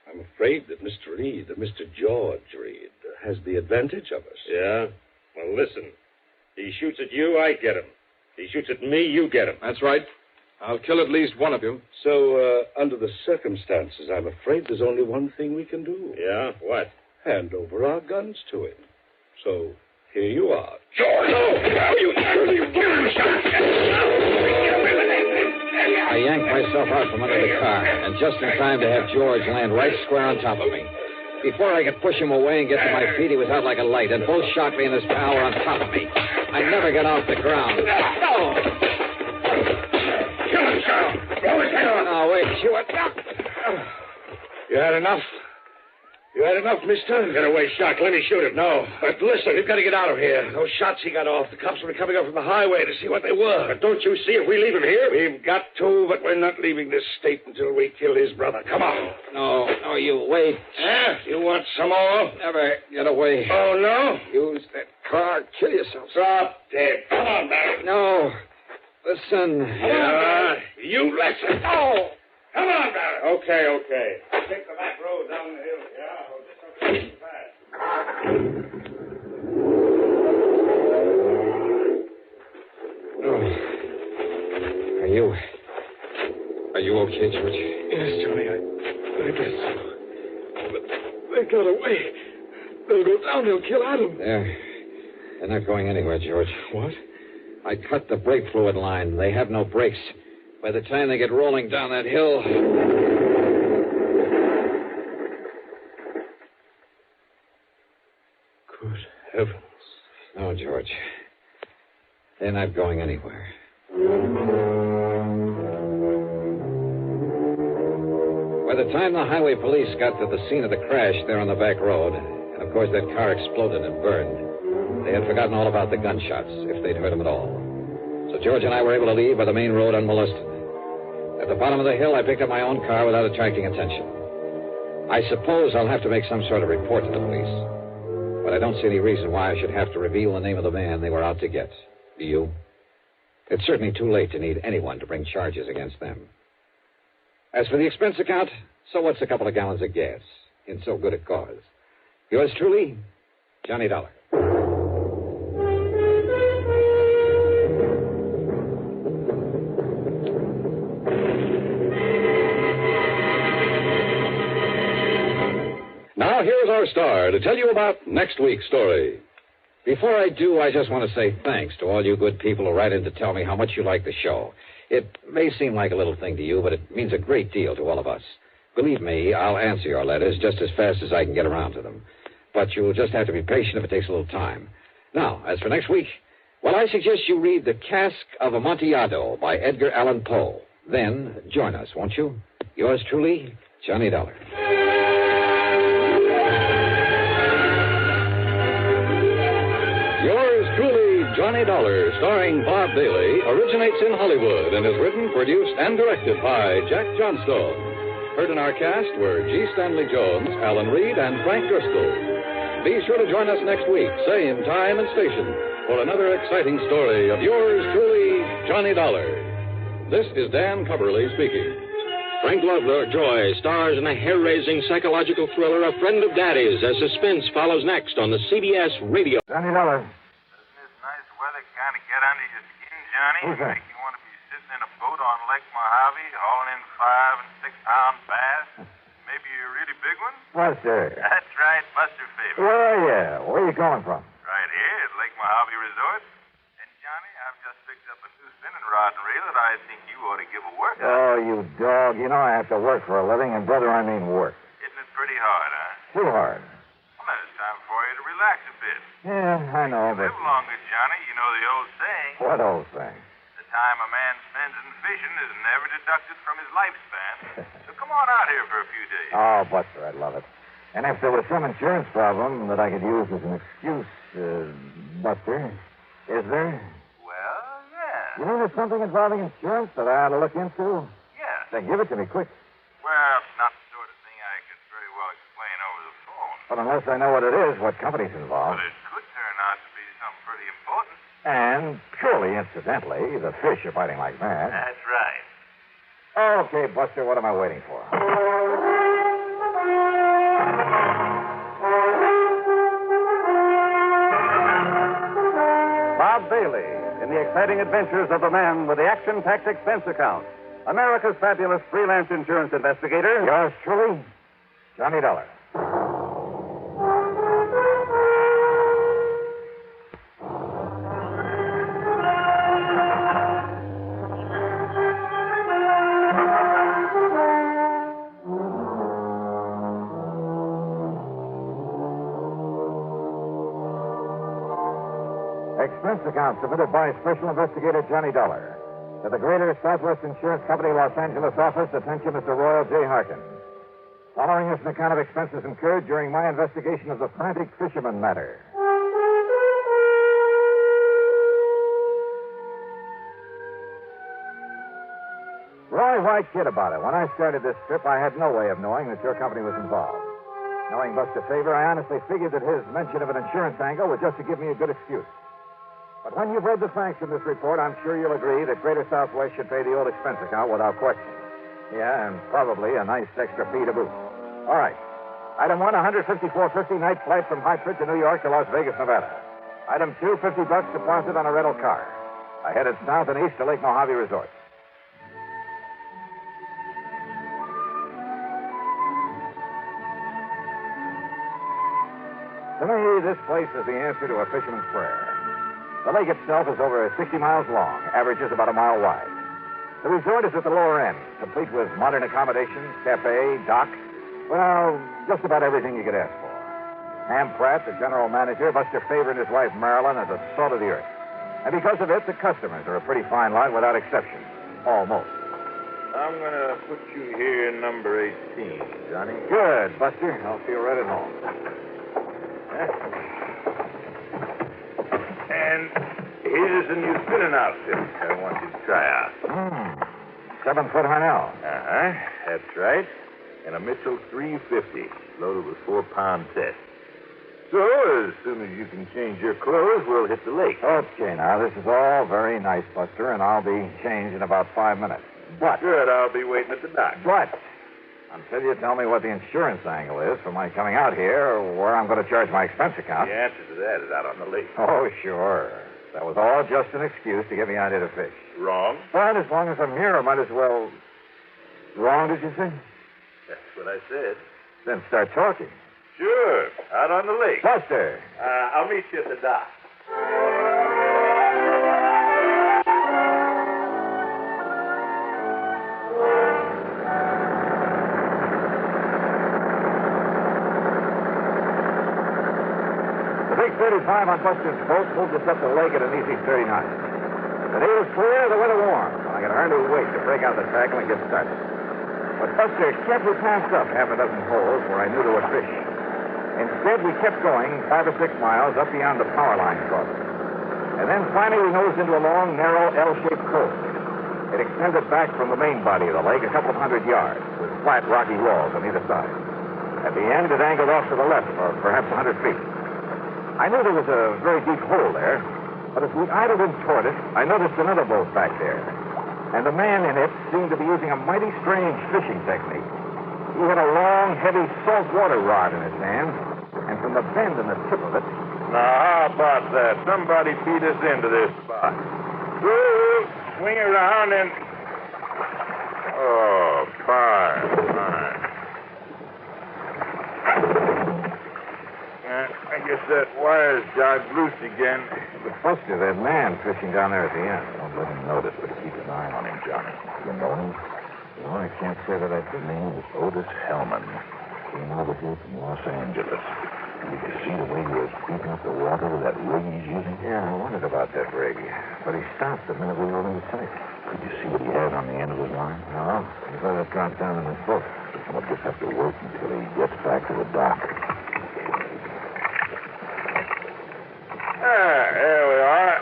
I'm afraid that Mr. Reed, Mr. George Reed, has the advantage of us. Yeah? Well, listen. He shoots at you, I get him. He shoots at me, you get him. That's right. I'll kill at least one of you. So, under the circumstances, I'm afraid there's only one thing we can do. Yeah? What? Hand over our guns to him. So, here you are. George! No! You I yanked myself out from under the car, and just in time to have George land right square on top of me. Before I could push him away and get to my feet, he was out like a light, and both Shockley and his pal were on top of me. I never got off the ground. No! Kill him, Charles! Blow his head off! No, wait, Hewitt. You had enough? You had enough, mister? Get away, Shock. Let me shoot him. No. But listen, we've got to get out of here. Those shots he got off, the cops will be coming up from the highway to see what they were. But don't you see, if we leave him here? We've got to, but we're not leaving this state until we kill his brother. Come on. No, you wait. You want some more? Never get away. Oh, no? Use that car. Kill yourself. Drop dead. Come on, Barry. No. Listen. Yeah, you listen. Oh! Come on, Barry. Okay. Take the back road down the hill. Yeah, we'll just go fast. Are you okay, George? Yes, Johnny, I guess so. But they got away. They'll go down. They'll kill Adam. They're not going anywhere, George. What? I cut the brake fluid line. They have no brakes. By the time they get rolling down that hill... Good heavens. No, George. They're not going anywhere. By the time the highway police got to the scene of the crash there on the back road, and of course that car exploded and burned, they had forgotten all about the gunshots, if they'd heard them at all. So George and I were able to leave by the main road unmolested. At the bottom of the hill, I picked up my own car without attracting attention. I suppose I'll have to make some sort of report to the police. But I don't see any reason why I should have to reveal the name of the man they were out to get. Do you? It's certainly too late to need anyone to bring charges against them. As for the expense account, so what's a couple of gallons of gas in so good a cause? Yours truly, Johnny Dollar. Now, here's our star to tell you about next week's story. Before I do, I just want to say thanks to all you good people who write in to tell me how much you like the show. It may seem like a little thing to you, but it means a great deal to all of us. Believe me, I'll answer your letters just as fast as I can get around to them. But you'll just have to be patient if it takes a little time. Now, as for next week, well, I suggest you read The Cask of Amontillado by Edgar Allan Poe. Then join us, won't you? Yours truly, Johnny Dollar. Yours truly, Johnny Dollar, starring Bob Bailey, originates in Hollywood and is written, produced, and directed by Jack Johnstone. Heard in our cast were G. Stanley Jones, Alan Reed, and Frank Driscoll. Be sure to join us next week, same time and station, for another exciting story of yours truly, Johnny Dollar. This is Dan Coverly speaking. Frank Loveler, Joy, stars in the hair-raising psychological thriller A Friend of Daddy's as suspense follows next on the CBS radio. Johnny Dollar. Nice weather kind of get under your skin, Johnny. Who's that? Make you want to be sitting in a boat on Lake Mojave, hauling in 5- and 6-pound bass. Maybe a really big one? Buster. That's right, Buster Favorite. Where are you? Where are you going from? Right here at Lake Mojave Resort. And, Johnny, I've just picked up a new spinning rod and reel that I think you ought to give a workout. Oh, you dog. You know I have to work for a living, and, brother, I mean work. Isn't it pretty hard, huh? Too hard. Well, then it's time for you to relax a bit. Yeah, I know, but... Live longer, Johnny. You know the old saying. What old thing? The time a man spends in fishing is never deducted from his lifespan. So come on out here for a few days. Oh, Buster, I'd love it. And if there was some insurance problem that I could use as an excuse, Buster, is there? Well, yeah. You know there's something involving insurance that I ought to look into? Yeah. Then give it to me quick. Well, not the sort of thing I could very well explain over the phone. But unless I know what it is, what company's involved. But it could turn out to be something pretty important. And purely incidentally, the fish are biting like mad. That's right. Okay, Buster, what am I waiting for? Bob Bailey in the exciting adventures of the man with the action-packed expense account. America's fabulous freelance insurance investigator. Yours truly, Johnny Dollar. Expense account submitted by Special Investigator Johnny Dollar. To the Greater Southwest Insurance Company, Los Angeles office, attention Mr. Royal J. Harkin. Following is an account of expenses incurred during my investigation of the Frantic Fisherman Matter. Roy, why kid about it? When I started this trip, I had no way of knowing that your company was involved. Knowing Buster Favor, I honestly figured that his mention of an insurance angle was just to give me a good excuse. But when you've read the facts in this report, I'm sure you'll agree that Greater Southwest should pay the old expense account without question. Yeah, and probably a nice extra fee to boot. All right. Item 1, $154.50 night flight from Hartford to New York to Las Vegas, Nevada. Item 2, $50 deposit on a rental car. I headed south and east to Lake Mojave Resort. To me, this place is the answer to a fisherman's prayer. The lake itself is over 60 miles long, averages about a mile wide. The resort is at the lower end, complete with modern accommodations, cafe, dock. Well, just about everything you could ask for. Ham Pratt, the general manager, Buster Favor and his wife Marilyn are the salt of the earth. And because of it, the customers are a pretty fine lot without exception. Almost. I'm going to put you here in number 18, Johnny. Good, Buster. I'll feel right at home. And here's a new spinning outfit I want you to try out. 7-foot Harnell. Uh-huh. That's right. And a Mitchell 350, loaded with 4-pound test. So, as soon as you can change your clothes, we'll hit the lake. Okay, now, this is all very nice, Buster, and I'll be changed in about 5 minutes. But... Good, I'll be waiting at the dock. But... until you tell me what the insurance angle is for my coming out here, or where I'm going to charge my expense account. The answer to that is out on the lake. Oh, sure. That was all just an excuse to get me out here to fish. Wrong. But as long as I'm here, I might as well... Wrong, did you say? That's what I said. Then start talking. Sure. Out on the lake. Buster. I'll meet you at the dock. The big 35 on Buster's boat moved us up the lake at an easy 39. The day was clear, the weather warm. I could hardly wait to break out the tackle and get started. But Buster carefully passed up half a dozen holes where I knew there were fish. Instead, we kept going 5 or 6 miles up beyond the power line crossing. And then finally we nosed into a long, narrow, L-shaped cove. It extended back from the main body of the lake a couple of 100 yards, with flat, rocky walls on either side. At the end, it angled off to the left for perhaps 100 feet. I knew there was a very deep hole there, but as we idled in toward it, I noticed another boat back there. And the man in it seemed to be using a mighty strange fishing technique. He had a long, heavy saltwater rod in his hand, and from the bend in the tip of it... Now, how about that? Somebody feed us into this spot. Woo! Swing around and... Oh, fine. I guess that wire's dived loose again. But Buster, that man fishing down there at the end. Don't let him notice, but keep an eye on him, Johnny. You know him? No, I can't say that I do. His name is Otis Hellman. Came over here from Los Angeles. Did you see the way he was creeping up the water with that rig he's using? Yeah, I wondered about that rig. But he stopped the minute we were in sight. Could you see what he had on the end of his line? No. He let it drop down in his boat. We'll just have to wait until he gets back to the dock. There we are.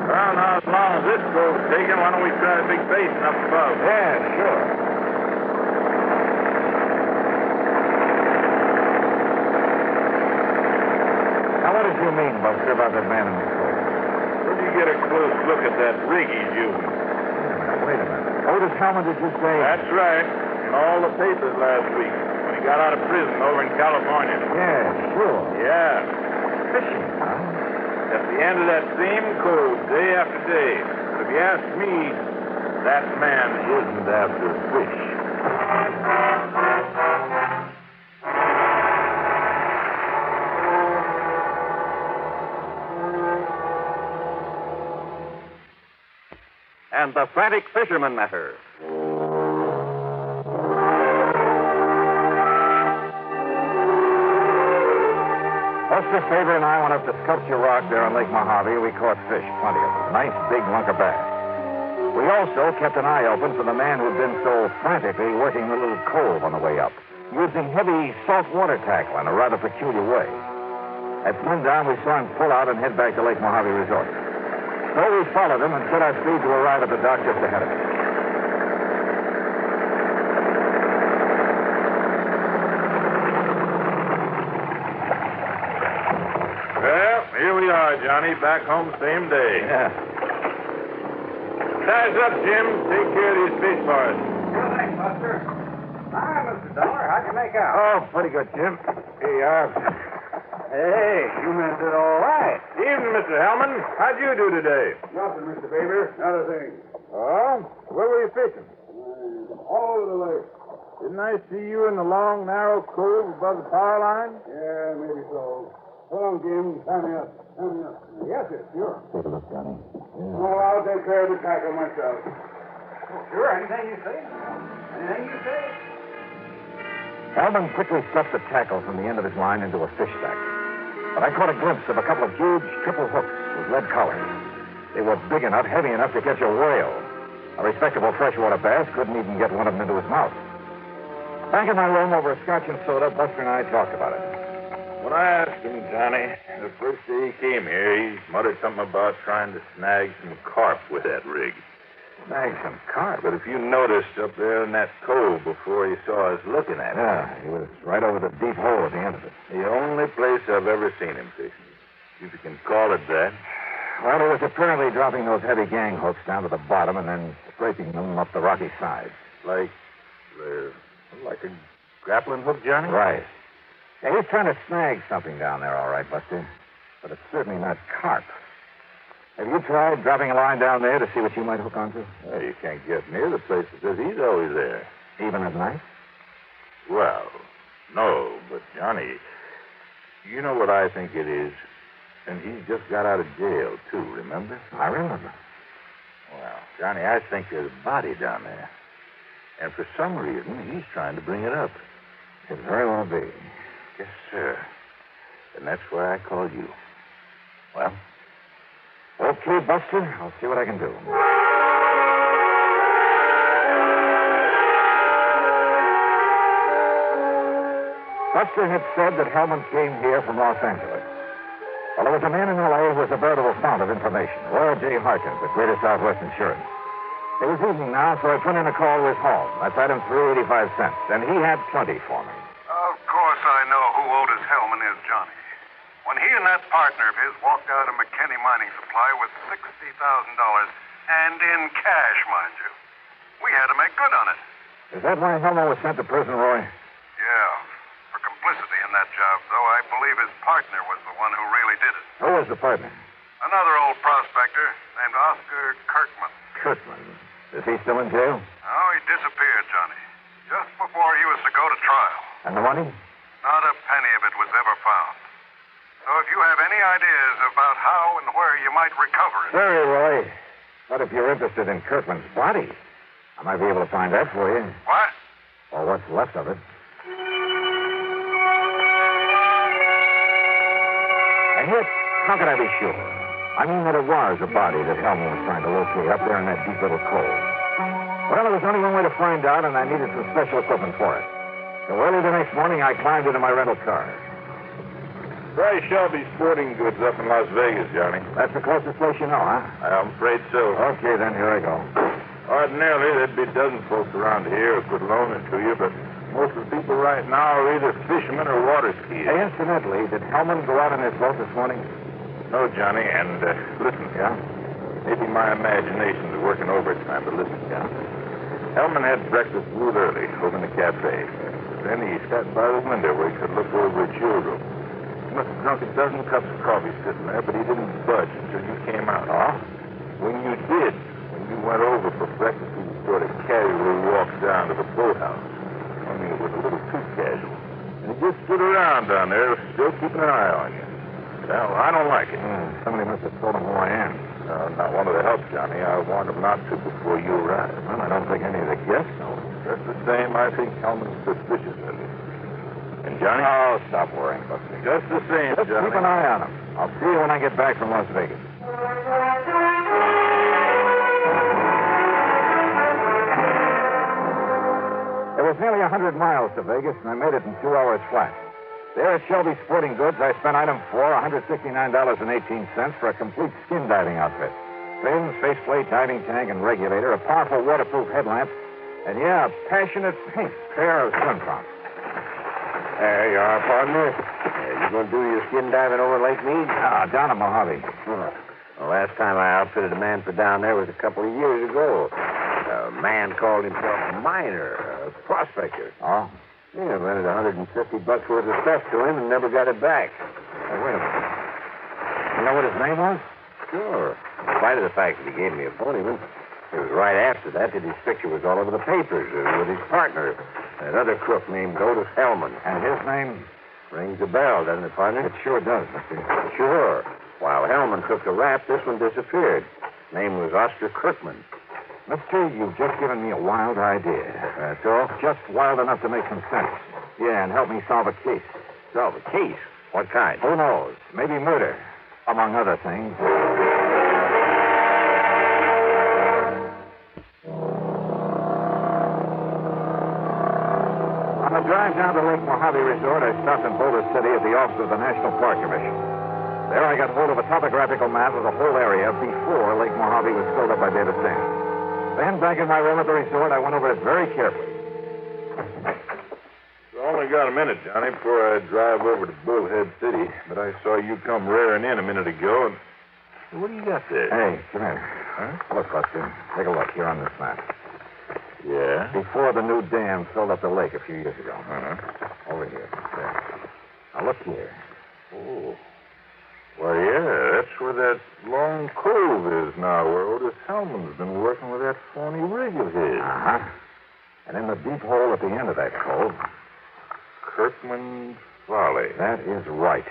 Well, now, as long as this boat's taken, why don't we try a big basin up above? Yeah, sure. Now, what did you mean, Buster, about that man in the boat? Where'd you get a close look at that rig he's using? Wait a minute. Otis Hellman, did you say? That's right. In all the papers last week. He got out of prison over in California. Yeah, sure. Yeah. Fishing, huh? At the end of that same code, day after day. But if you ask me, that man isn't after fish. And the Frantic Fisherman Matter. Buster Faber and I went up to Sculpture Rock there on Lake Mojave. We caught fish, plenty of them. Nice big lunker bass. We also kept an eye open for the man who'd been so frantically working the little cove on the way up, using heavy saltwater tackle in a rather peculiar way. At sundown, we saw him pull out and head back to Lake Mojave Resort. So we followed him and set our speed to arrive at the dock just ahead of us. Well, here we are, Johnny. Back home same day. Yeah. Size up, Jim. Take care of these fish for us. Sure thing, Buster. Hi, Mr. Dollar. How'd you make out? Oh, pretty good, Jim. Here you are. Hey, you men did all right. Evening, Mr. Hellman. How'd you do today? Nothing, Mr. Faber. Not a thing. Oh? Where were you fishing? All over the lake. Didn't I see you in the long, narrow cove above the power line? Yeah, maybe so. Hold on, Jim. Tie me up. Tie me up. Yes, sir. Sure. Take a look, Johnny. Oh, I'll take care of the tackle myself. Sure, anything you say. Anything you say. Hellman quickly stuffed the tackle from the end of his line into a fish stack. But I caught a glimpse of a couple of huge triple hooks with lead collars. They were big enough, heavy enough to catch a whale. A respectable freshwater bass couldn't even get one of them into his mouth. Back in my room over a scotch and soda, Buster and I talked about it. When I asked him, Johnny, the first day he came here, he muttered something about trying to snag some carp with that rig. Snag some carp? But if you noticed up there in that cove before you saw us looking at him. Yeah, he was right over the deep hole at the end of it. The only place I've ever seen him fishing. If you can call it that. Well, he was apparently dropping those heavy gang hooks down to the bottom and then scraping them up the rocky side. Like a grappling hook, Johnny? Right. Yeah, he's trying to snag something down there, all right, Buster. But it's certainly not carp. Have you tried dropping a line down there to see what you might hook onto? Well, you can't get near the place because he's always there. Even at night? Well, no, but Johnny, you know what I think it is? And he just got out of jail, too, remember? I remember. Well, Johnny, I think there's a body down there. And for some reason, he's trying to bring it up. Could very well be. Yes, sir. And that's why I called you. Well, okay, Buster. I'll see what I can do. Buster had said that Hellman came here from Los Angeles. Well, there was a man in L.A. who was a veritable fount of information. Roy J. Harkins, the greatest Southwest Insurance. It was evening now, so I put in a call to his home. That's item 385 cents, and he had plenty for me. Of course I know who Otis Hellman is, Johnny. When he and that partner of his walked out of McKinney Mining Supply with $60,000, and in cash, mind you, we had to make good on it. Is that why Hellman was sent to prison, Roy? Yeah. For complicity in that job, though, I believe his partner was the one who really did it. Who was the partner? Another old prospector named Oscar Kirkman. Kirkman. Is he still in jail? Oh, he disappeared, Johnny. Just before he was to go to trial. And the money? Not a penny of it was ever found. So if you have any ideas about how and where you might recover it... Sorry, Roy. But if you're interested in Kirkman's body, I might be able to find that for you. What? Or what's left of it. And yet, how could I be sure? I mean that it was a body that Hellman was trying to locate up there in that deep little cove. Well, there was only one way to find out, and I needed some special equipment for it. So early the next morning, I climbed into my rental car. Try Shelby Sporting Goods up in Las Vegas, Johnny. That's the closest place you know, huh? I'm afraid so. Okay, then, here I go. Ordinarily, there'd be a dozen folks around here who could loan it to you, but most of the people right now are either fishermen or water skiers. Hey, incidentally, did Hellman go out on his boat this morning? No, Johnny, and listen. Yeah? Maybe my imagination is working overtime, but listen. Yeah? Hellman had breakfast real early over in the cafe. Then he sat by the window where he could look over at your room. He must have drunk a dozen cups of coffee sitting there, but he didn't budge until you came out. Oh? When you did, when you went over for breakfast, he sort of casually walked down to the boathouse. Only it was a little too casual. And he just stood around down there, still keeping an eye on you. Well, I don't like it. Somebody must have told him who I am. Not one of the help, Johnny. I warned him not to before you arrived. Well, I don't think any of the guests know. Just the same, I think Hellman's suspicious of you. And Johnny? Oh, stop worrying, Buster. Just the same, Just Johnny. keep an eye on him. I'll see you when I get back from Las Vegas. It was nearly 100 miles to Vegas, and I made it in 2 hours flat. There at Shelby Sporting Goods, I spent item 4, $169.18 for a complete skin diving outfit. Fins, faceplate, diving tank, and regulator, a powerful waterproof headlamp, and, yeah, a passionate pink pair of swim trunks. There you are, partner. You going to do your skin diving over Lake Mead? Down at Mojave. The last time I outfitted a man for down there was a couple of years ago. A man called himself a miner, a prospector. Oh? Yeah, rented $150 worth of stuff to him and never got it back. Hey, wait a minute. You know what his name was? Sure. In spite of the fact that he gave me a phony one. It was right after that his picture was all over the papers with his partner, that other crook named Otis Hellman. And his name? Rings a bell, doesn't it, partner? It sure does, Mr. Sure. While Hellman took the rap, this one disappeared. Name was Oscar Kirkman. Mister, you've just given me a wild idea. That's all? Just wild enough to make some sense. Yeah, and help me solve a case. Solve a case? What kind? Who knows? Maybe murder, among other things. On the drive down to Lake Mojave Resort, I stopped in Boulder City at the office of the National Park Commission. There I got hold of a topographical map of the whole area before Lake Mojave was filled up by data sand. Then, back in my room at the resort, I went over it very carefully. I only got a minute, Johnny, before I drive over to Bullhead City. But I saw you come rearing in a minute ago, and what do you got there? Hey, come here. Huh? Look, Buster. Take a look here on this map. Yeah? Before the new dam filled up the lake a few years ago. Uh-huh. Over here. There. Now, look here. Oh. Well, yeah, that's where that long cove is now, where Otis Hellman's been working with that phony rig of his. Uh-huh. And in the deep hole at the end of that cove... Kirkman Valley. That is right.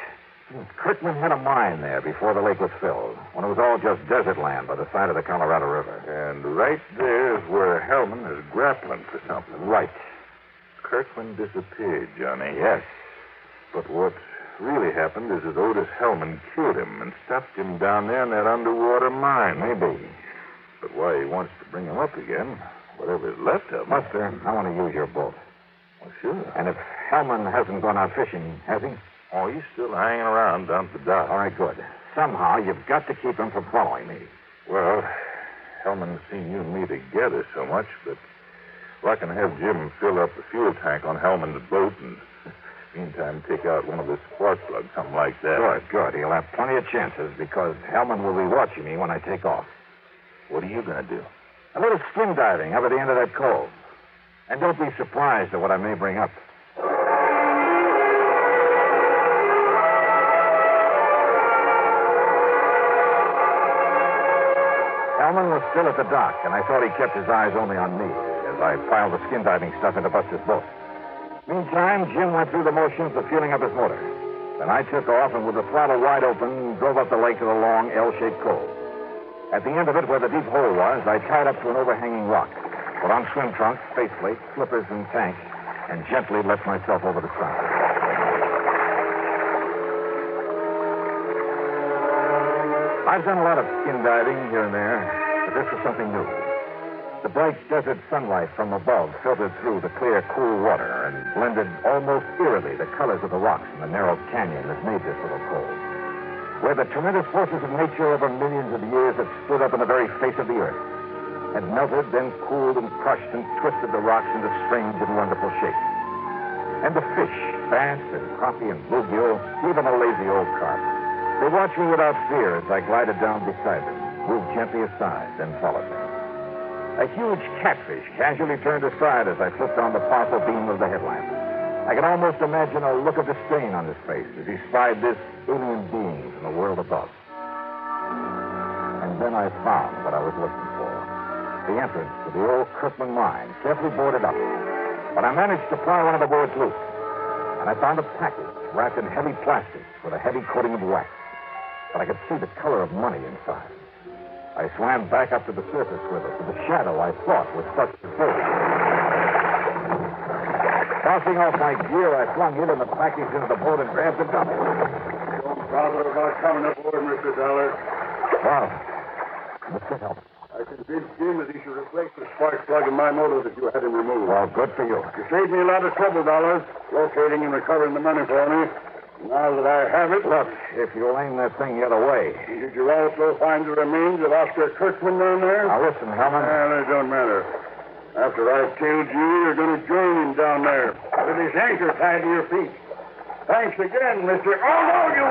Kirkman had a mine there before the lake was filled, when it was all just desert land by the side of the Colorado River. And right there is where Hellman is grappling for something. Right. Kirkman disappeared, Johnny. Yes. But what really happened is that Otis Hellman killed him and stuffed him down there in that underwater mine. Maybe. But why he wants to bring him up again, whatever is left of him... Buster, I want to use your boat. Well, sure. And if Hellman hasn't gone out fishing, has he? Oh, he's still hanging around down at the dock. All right, good. Somehow, you've got to keep him from following me. Well, Hellman's seen you and me together so much, but I can have Jim fill up the fuel tank on Hellman's boat and, meantime, take out one of the spark plugs, something like that. Good. He'll have plenty of chances because Hellman will be watching me when I take off. What are you going to do? A little skin diving up at the end of that cove. And don't be surprised at what I may bring up. Hellman was still at the dock, and I thought he kept his eyes only on me as I piled the skin diving stuff into Buster's boat. Meantime, Jim went through the motions of fueling up his motor. Then I took off and with the throttle wide open, drove up the lake to the long L-shaped cove. At the end of it, where the deep hole was, I tied up to an overhanging rock. Put on swim trunks, faceplate, slippers, and tank, and gently let myself over the side. I've done a lot of skin diving here and there, but this was something new. The bright desert sunlight from above filtered through the clear, cool water and blended almost eerily the colors of the rocks in the narrow canyon that made this little cove, where the tremendous forces of nature over millions of years had stood up in the very face of the earth, had melted, then cooled and crushed and twisted the rocks into strange and wonderful shapes. And the fish, bass and crappie and bluegill, even a lazy old carp, they watched me without fear as I glided down beside them, moved gently aside, then followed me. A huge catfish casually turned aside as I flipped on the powerful beam of the headlamp. I could almost imagine a look of disdain on his face as he spied this alien being from the world above. And then I found what I was looking for. The entrance to the old Kirkman mine, carefully boarded up. But I managed to pry one of the boards loose. And I found a package wrapped in heavy plastic with a heavy coating of wax. But I could see the color of money inside. I swam back up to the surface with it, to the shadow I thought was Buster's boat. Tossing off my gear, I flung it and the package into the boat and grabbed the gun. Don't bother about coming aboard, Mr. Dollar. Well, Mr. Help. I convinced Jim that he should replace the spark plug in my motor that you had him removed. Well, good for you. You saved me a lot of trouble, Dollars, locating and recovering the money for me. Now that I have it... Look, if you'll aim that thing the other way... Did you also find the remains of Oscar Kirkman down there? Now, listen, Hellman. Well, it don't matter. After I've killed you, you're going to join him down there with his anchor tied to your feet. Thanks again, Mr. Oh, no, you...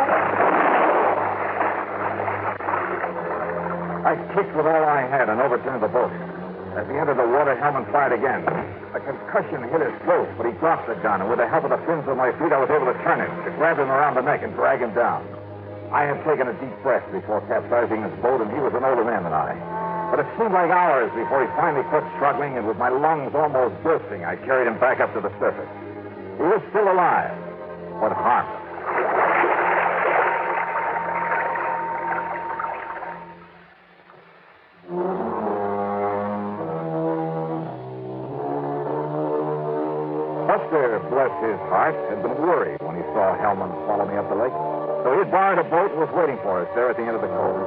I kicked with all I had and overturned the boat. As he entered the water, Hellman fired again. A concussion hit his throat, but he dropped the gun, and with the help of the fins of my feet, I was able to turn him, to grab him around the neck and drag him down. I had taken a deep breath before capsizing his boat, and he was an older man than I. But it seemed like hours before he finally quit struggling, and with my lungs almost bursting, I carried him back up to the surface. He was still alive, but harmless. Buster, bless his heart, had been worried when he saw Hellman follow me up the lake. So he had borrowed a boat and was waiting for us there at the end of the cove.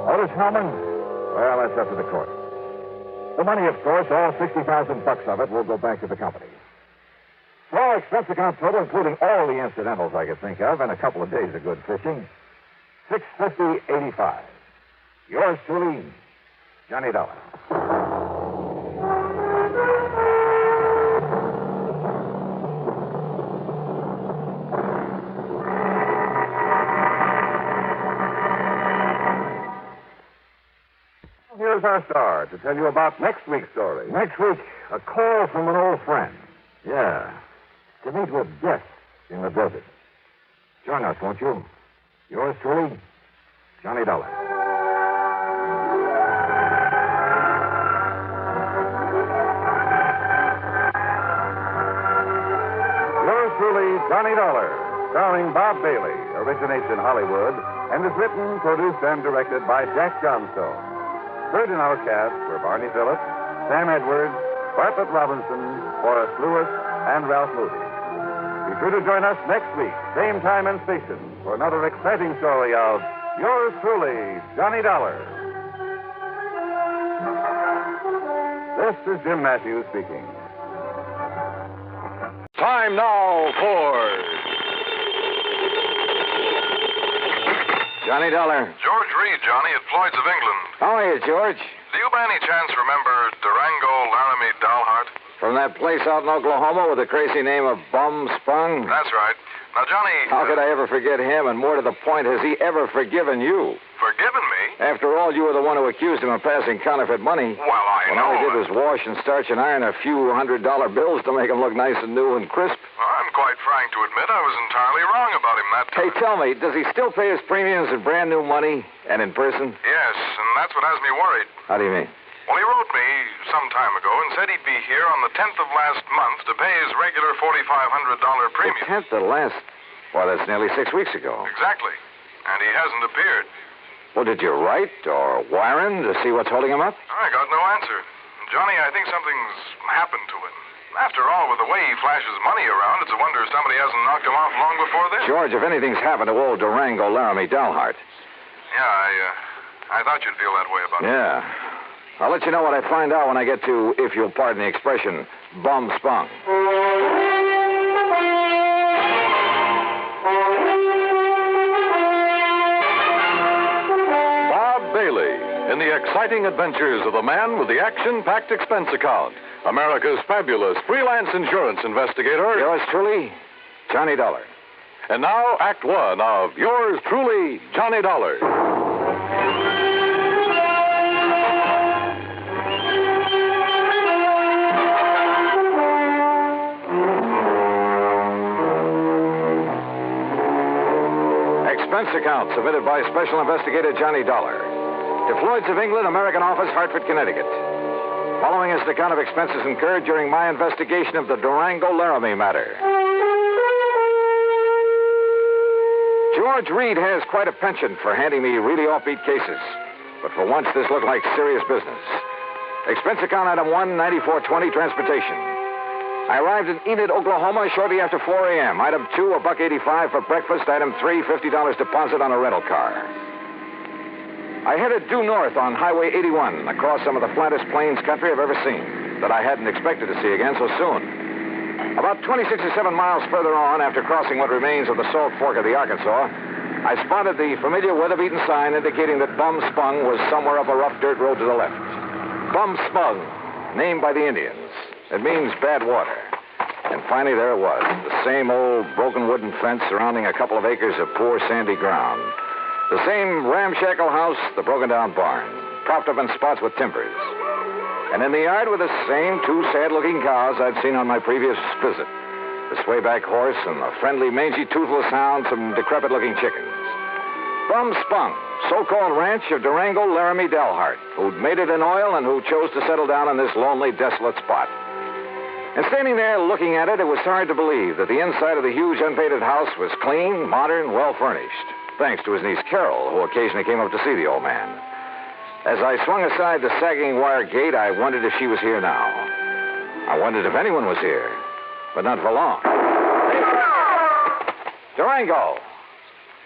Otis Hellman? Well, that's up to the court. The money, of course, all $60,000 of it will go back to the company. Well, expense account total, including all the incidentals I could think of, and a couple of days of good fishing, $650.85. Yours truly, Johnny Dollar. Here's our star to tell you about next week's story. Next week, a call from an old friend. Yeah, to meet with death in the desert. Join us, won't you? Yours truly, Johnny Dollar. Yours truly, Johnny Dollar, starring Bob Bailey, originates in Hollywood and is written, produced, and directed by Jack Johnstone. Heard in our cast were Barney Phillips, Sam Edwards, Bartlett Robinson, Forrest Lewis, and Ralph Moody. Be sure to join us next week, same time and station, for another exciting story of yours truly, Johnny Dollar. This is Jim Matthews speaking. Time now for Johnny Dollar. George Reed, Johnny, at Floyd's of England. How are you, George? Do you by any chance remember Durango Laramie Matter? From that place out in Oklahoma with the crazy name of Bum Spung? That's right. Now, Johnny... How could I ever forget him? And more to the point, has he ever forgiven you? Forgiven me? After all, you were the one who accused him of passing counterfeit money. Well, I know. All he did was wash and starch and iron a few $100 bills to make him look nice and new and crisp. I'm quite frank to admit I was entirely wrong about him that time. Hey, tell me, does he still pay his premiums in brand new money and in person? Yes, and that's what has me worried. How do you mean? Well, he wrote me some time ago and said he'd be here on the 10th of last month to pay his regular $4,500 premium. The 10th of last... Well, that's nearly 6 weeks ago. Exactly. And he hasn't appeared. Well, did you write or wire him to see what's holding him up? I got no answer. Johnny, I think something's happened to him. After all, with the way he flashes money around, it's a wonder somebody hasn't knocked him off long before this. George, if anything's happened to old Durango Laramie Matter. Yeah, I thought you'd feel that way about it. Yeah. I'll let you know what I find out when I get to, if you'll pardon the expression, Bum Spung. Bailey in the exciting adventures of the man with the action-packed expense account, America's fabulous freelance insurance investigator. Yours truly, Johnny Dollar. And now, Act One of yours truly, Johnny Dollar. Expense account submitted by Special Investigator Johnny Dollar. To Floyd's of England, American Office, Hartford, Connecticut. Following is an account of expenses incurred during my investigation of the Durango Laramie Matter. George Reed has quite a penchant for handing me really offbeat cases. But for once, this looked like serious business. Expense account item 1, 9420, transportation. I arrived in Enid, Oklahoma shortly after 4 a.m. Item 2, $1.85 for breakfast. Item 3, $50 deposit on a rental car. I headed due north on Highway 81, across some of the flattest plains country I've ever seen, that I hadn't expected to see again so soon. About 26 or 7 miles further on, after crossing what remains of the Salt Fork of the Arkansas, I spotted the familiar weather-beaten sign indicating that Bum Spung was somewhere up a rough dirt road to the left. Bum Spung, named by the Indians. It means bad water. And finally, there it was, the same old broken wooden fence surrounding a couple of acres of poor sandy ground. The same ramshackle house, the broken-down barn, propped up in spots with timbers. And in the yard were the same 2 sad-looking cows I'd seen on my previous visit. The swayback horse and the friendly, mangy, toothless hound, some decrepit-looking chickens. Bum Spung, so-called ranch of Durango Laramie Matter, who'd made it in oil and who chose to settle down in this lonely, desolate spot. And standing there looking at it, it was hard to believe that the inside of the huge, unpainted house was clean, modern, well-furnished. Thanks to his niece Carol, who occasionally came up to see the old man. As I swung aside the sagging wire gate, I wondered if she was here now. I wondered if anyone was here, but not for long. Durango!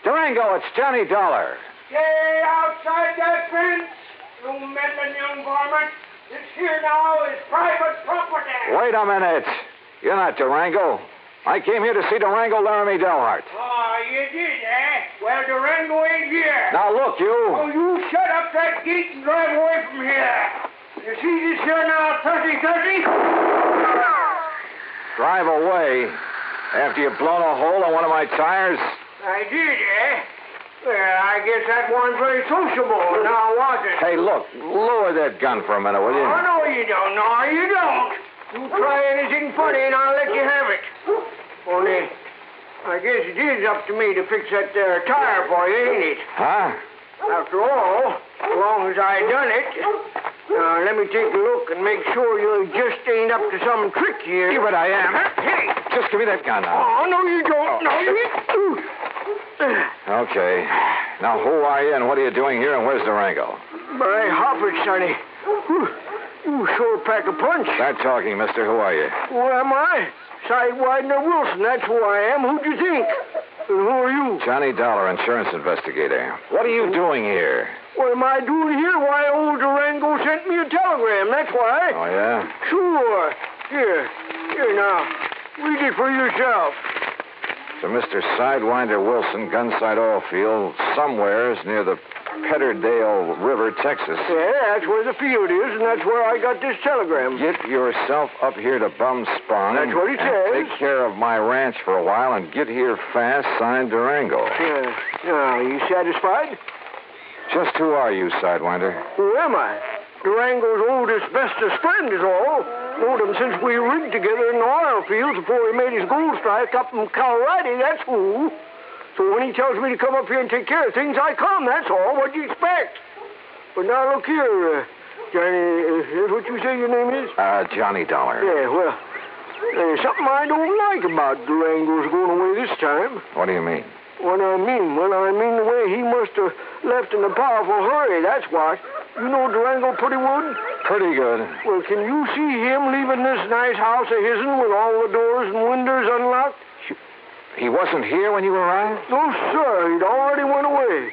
Durango, it's Johnny Dollar. Stay outside that fence, you meddling young varmint. This here now is private property. Wait a minute. You're not Durango. I came here to see Durango Laramie Delhart. Oh, you did, eh? Well, Durango ain't here. Now, look, you. Oh, you shut up that gate and drive away from here. You see this here now, 30-30? Drive away? After you've blown a hole on one of my tires? I did, eh? Well, I guess that wasn't very sociable, now was it? Hey, look, lower that gun for a minute, will you? Oh, no, you don't. No, you don't. You try anything funny and I'll let you have it. Only, I guess it is up to me to fix that there tire for you, ain't it? Huh? After all, as long as I done it, let me take a look and make sure you just ain't up to some trick here. Yeah, but I am. Hey! Just give me that gun now. Oh, no, you don't. No, you... Okay. Now, who are you and what are you doing here and where's Durango? My hoppers, sonny. You sure pack a punch. Start talking, mister. Who are you? Who am I? Sidewinder Wilson, that's who I am. Who'd you think? And who are you? Johnny Dollar, insurance investigator. What are you doing here? What am I doing here? Why, old Durango sent me a telegram, that's why. Oh, yeah? Sure. Here now. Read it for yourself. To Mr. Sidewinder Wilson, Gunsight Oil Field, somewheres near the Petterdale River, Texas. Yeah, that's where the field is, and that's where I got this telegram. Get yourself up here to Bum Sprung. That's what he says. Take care of my ranch for a while and get here fast, signed Durango. Yeah. Now, you satisfied? Just who are you, Sidewinder? Who am I? Durango's oldest, bestest friend is all. Known him since we rigged together in the oil fields before he made his gold strike up in Colorado, that's who. So when he tells me to come up here and take care of things, I come, that's all. What'd you expect? But now look here, Johnny, is what you say your name is? Johnny Dollar. Yeah, well, there's something I don't like about Durango's going away this time. What do you mean? What I mean? Well, I mean the way he must have left in a powerful hurry, that's what. You know Durango pretty good? Pretty good. Well, can you see him leaving this nice house of his'n with all the doors and windows unlocked? He wasn't here when you arrived? No, sir. He'd already went away.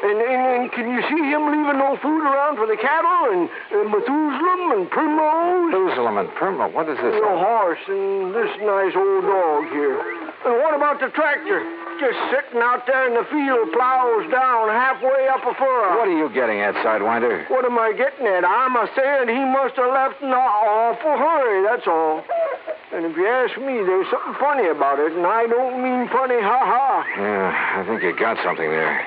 And can you see him leaving no food around for the cattle and Methuselah and Primrose? Methuselah and Primrose? What is this? The horse and this nice old dog here. And what about the tractor? Just sitting out there in the field, plows down halfway up a furrow. What are you getting at, Sidewinder? What am I getting at? I'm a-saying he must have left in an awful hurry, that's all. And if you ask me, there's something funny about it, and I don't mean funny, ha-ha. Yeah, I think you got something there.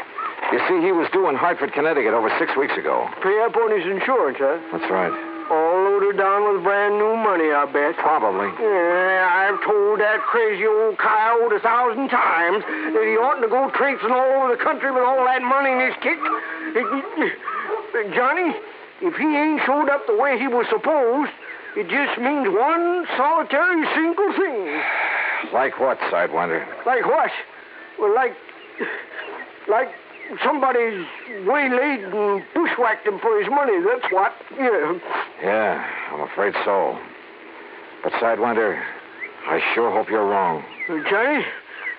You see, he was due in Hartford, Connecticut over 6 weeks ago. Pay up on his insurance, huh? That's right. All loaded down with brand new money, I bet. Probably. Yeah, I've told that crazy old coyote 1,000 times that he oughtn't to go traipsing all over the country with all that money in his kick. Johnny, if he ain't showed up the way he was supposed, it just means one solitary single thing. Like what, Sidewinder? Like what? Well, like somebody's waylaid and bushwhacked him for his money, that's what. Yeah. Yeah, I'm afraid so. But, Sidewinder, I sure hope you're wrong. Johnny,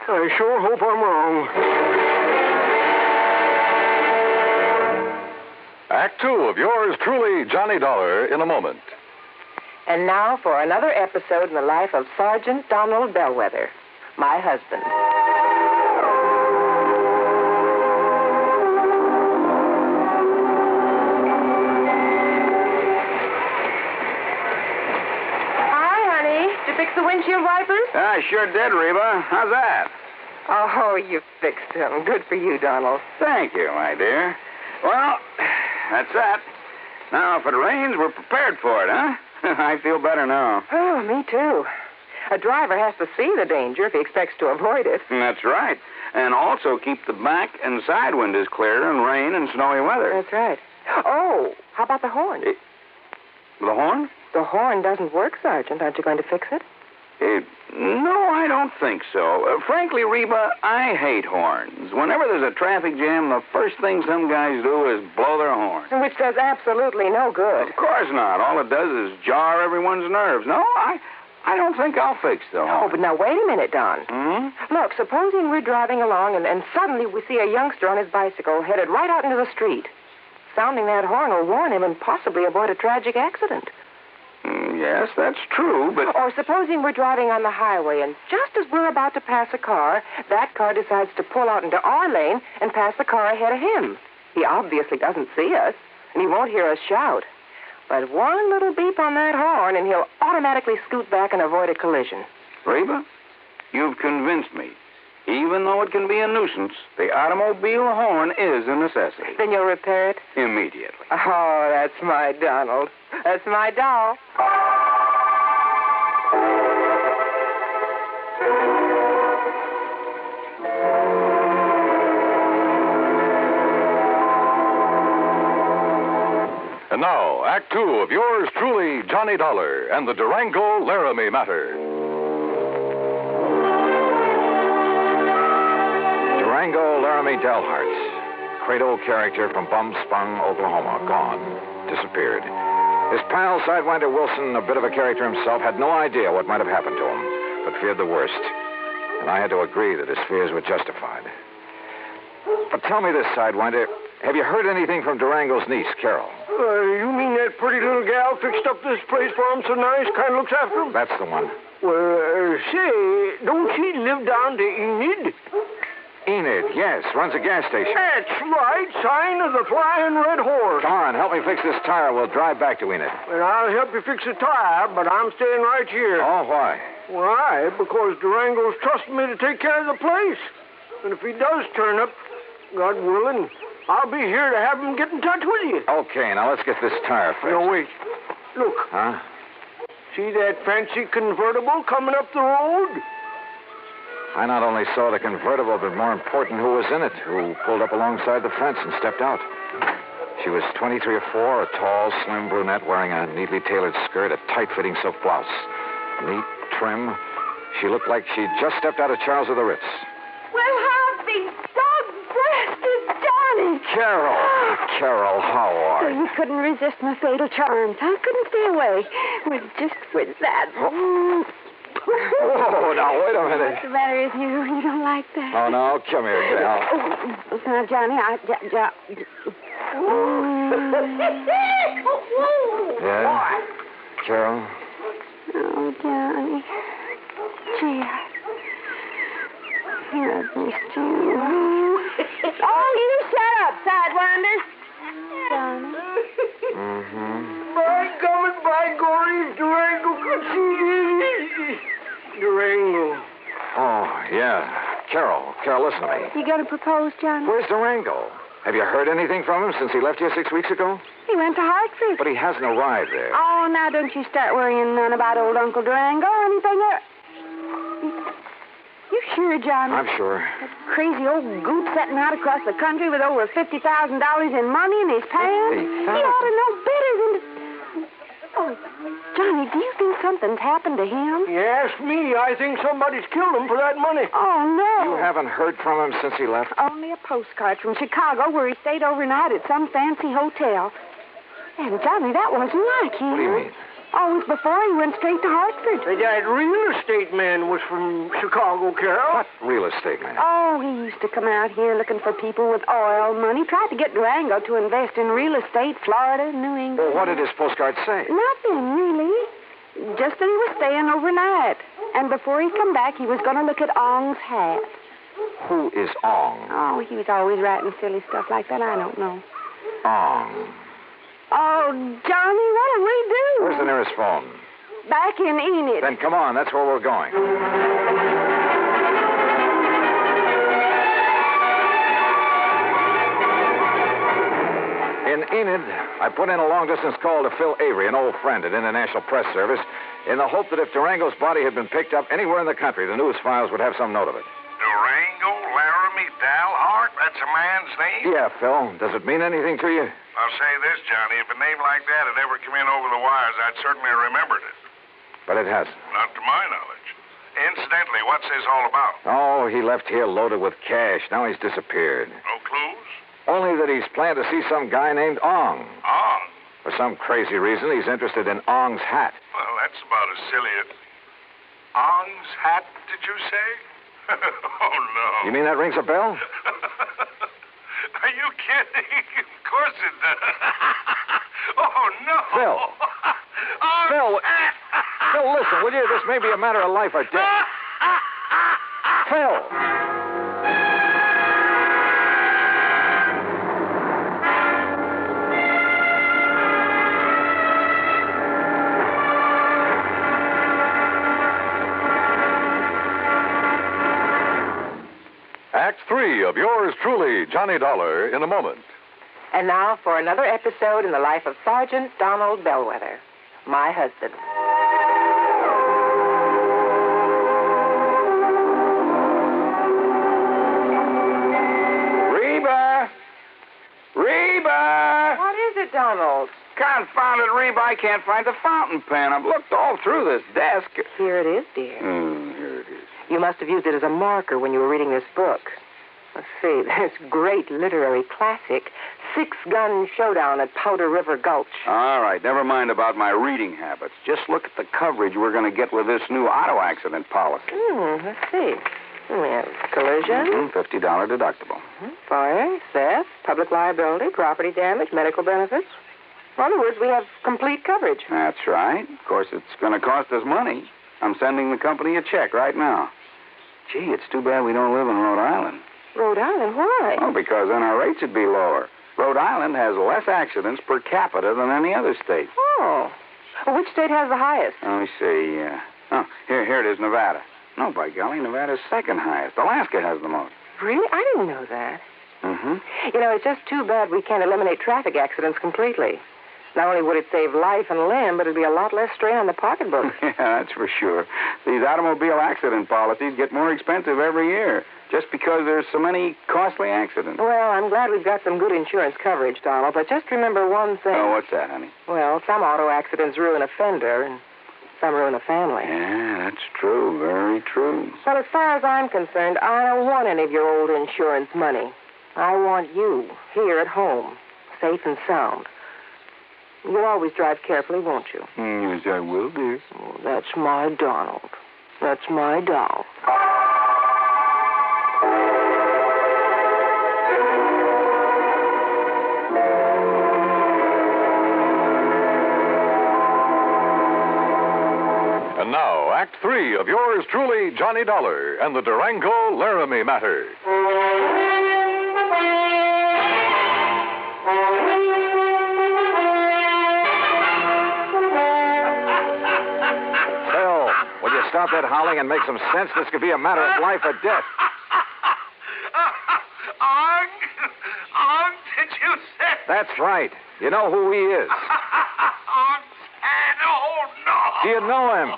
I sure hope I'm wrong. Act 2 of yours truly, Johnny Dollar, in a moment. And now for another episode in the life of Sergeant Donald Bellwether, my husband. Fix the windshield wipers? I sure did, Reba. How's that? Oh, you fixed them. Good for you, Donald. Thank you, my dear. Well, that's that. Now, if it rains, we're prepared for it, huh? I feel better now. Oh, me too. A driver has to see the danger if he expects to avoid it. That's right. And also keep the back and side windows clear in rain and snowy weather. That's right. Oh, how about the horn? The horn? The horn doesn't work, Sergeant. Aren't you going to fix it? No, I don't think so. Frankly, Reba, I hate horns. Whenever there's a traffic jam, the first thing some guys do is blow their horn. Which does absolutely no good. Of course not. All it does is jar everyone's nerves. No, I don't think I'll fix the horn. Oh, but now wait a minute, Don. Look, supposing we're driving along and suddenly we see a youngster on his bicycle headed right out into the street. Sounding that horn will warn him and possibly avoid a tragic accident. Yes, that's true, but... Or supposing we're driving on the highway, and just as we're about to pass a car, that car decides to pull out into our lane and pass the car ahead of him. He obviously doesn't see us, and he won't hear us shout. But one little beep on that horn, and he'll automatically scoot back and avoid a collision. Reba, you've convinced me. Even though it can be a nuisance, the automobile horn is a necessity. Then you'll repair it? Immediately. Oh, that's my Donald. That's my doll. And now, Act Two of yours truly, Johnny Dollar and the Durango Laramie Matter. Durango Laramie Delharts, Credo character from Bumspung, Oklahoma, gone, disappeared. His pal, Sidewinder Wilson, a bit of a character himself, had no idea what might have happened to him, but feared the worst. And I had to agree that his fears were justified. But tell me this, Sidewinder, have you heard anything from Durango's niece, Carol? You mean that pretty little gal fixed up this place for him so nice, kind of looks after him? That's the one. Well, say, don't she live down to Enid? Enid, yes, runs a gas station. That's right, sign of the Flying Red Horse. Come on, help me fix this tire. We'll drive back to Enid. Well, I'll help you fix the tire, but I'm staying right here. Oh, why? Why? Because Durango's trusting me to take care of the place. And if he does turn up, God willing, I'll be here to have him get in touch with you. Okay, now let's get this tire fixed. No, wait. Look. Huh? See that fancy convertible coming up the road? I not only saw the convertible, but more important, who was in it, who pulled up alongside the fence and stepped out. She was 23 or 4, a tall, slim brunette wearing a neatly tailored skirt, a tight-fitting silk blouse. Neat, trim. She looked like she'd just stepped out of Charles of the Ritz. Well, how's the dog-breasted Johnny? Carol, how are you? You couldn't resist my fatal charms. I couldn't stay away. Just with that. Oh, now, wait a minute. What's the matter with you? You don't like that? Oh, no, come here, gal. Oh, now, Johnny, Yeah? Carol? Oh, Johnny. Gee, I missed you. Oh, you shut up, Sidewinder. Johnny. Mm-hmm. By gum and by gory, Durango could see Durango. Oh, yeah. Carol, listen to me. You gonna propose, Johnny? Where's Durango? Have you heard anything from him since he left here 6 weeks ago? He went to Hartford. But he hasn't arrived there. Oh, now don't you start worrying none about old Uncle Durango or anything. You sure, Johnny? I'm sure. That crazy old goot setting out across the country with over $50,000 in money in his pants. He ought to know better than to... Oh, Johnny, do you think something's happened to him? You ask me. I think somebody's killed him for that money. Oh, no. You haven't heard from him since he left? Only a postcard from Chicago where he stayed overnight at some fancy hotel. And, Johnny, that wasn't like him. What do you mean? Oh, it was before he went straight to Hartford. That real estate man was from Chicago, Carol. What real estate man? Oh, he used to come out here looking for people with oil money. Tried to get Durango to invest in real estate, Florida, New England. Well, what did his postcard say? Nothing, really. Just that he was staying overnight. And before he come back, he was going to look at Ong's hat. Who is Ong? Oh, he was always writing silly stuff like that. I don't know. Ong. Oh, Johnny, what do we do? Where's the nearest phone? Back in Enid. Then come on, that's where we're going. In Enid, I put in a long-distance call to Phil Avery, an old friend at International Press Service, in the hope that if Durango's body had been picked up anywhere in the country, the news files would have some note of it. Durango Laramie Dalhart? That's a man's name? Yeah, Phil. Does it mean anything to you? I'll say this, Johnny. If a name like that had ever come in over the wires, I'd certainly remembered it. But it hasn't. Not to my knowledge. Incidentally, what's this all about? Oh, he left here loaded with cash. Now he's disappeared. No clues? Only that he's planned to see some guy named Ong. Ong? For some crazy reason, he's interested in Ong's hat. Well, that's about as silly as... Ong's hat, did you say? Oh, no. You mean that rings a bell? Are you kidding? Of course it does. Oh, no. Phil. Phil, listen, will you? This may be a matter of life or death. Phil! Act 3 of yours truly, Johnny Dollar, in a moment. And now for another episode in the life of Sergeant Donald Bellwether, my husband. Reba! What is it, Donald? Confounded Reba, I can't find the fountain pen. I've looked all through this desk. Here it is, dear. Here it is. You must have used it as a marker when you were reading this book. Let's see, this great literary classic, Six-Gun Showdown at Powder River Gulch. All right, never mind about my reading habits. Just look at the coverage we're going to get with this new auto accident policy. Let's see. We have collision. $50 deductible. Fire, theft, public liability, property damage, medical benefits. In other words, we have complete coverage. That's right. Of course, it's going to cost us money. I'm sending the company a check right now. Gee, it's too bad we don't live in Rhode Island. Rhode Island? Why? Oh, because then our rates would be lower. Rhode Island has less accidents per capita than any other state. Oh. Well, which state has the highest? Let me see. Here it is, Nevada. No, by golly, Nevada's second highest. Alaska has the most. Really? I didn't know that. Mm-hmm. You know, it's just too bad we can't eliminate traffic accidents completely. Not only would it save life and limb, but it'd be a lot less strain on the pocketbook. Yeah, that's for sure. These automobile accident policies get more expensive every year, just because there's so many costly accidents. Well, I'm glad we've got some good insurance coverage, Donald, but just remember one thing. Oh, what's that, honey? Well, some auto accidents ruin a fender, and some ruin a family. Yeah, that's true. Very true. Well, as far as I'm concerned, I don't want any of your old insurance money. I want you here at home, safe and sound. You'll always drive carefully, won't you? Yes, I will, dear. Oh, that's my Donald. That's my doll. And now, Act 3 of yours truly, Johnny Dollar, and the Durango Laramie Matter. Stop that howling and make some sense. This could be a matter of life or death. Ong, did you say? That's right. You know who he is. Ong San, oh, no. Do you know him?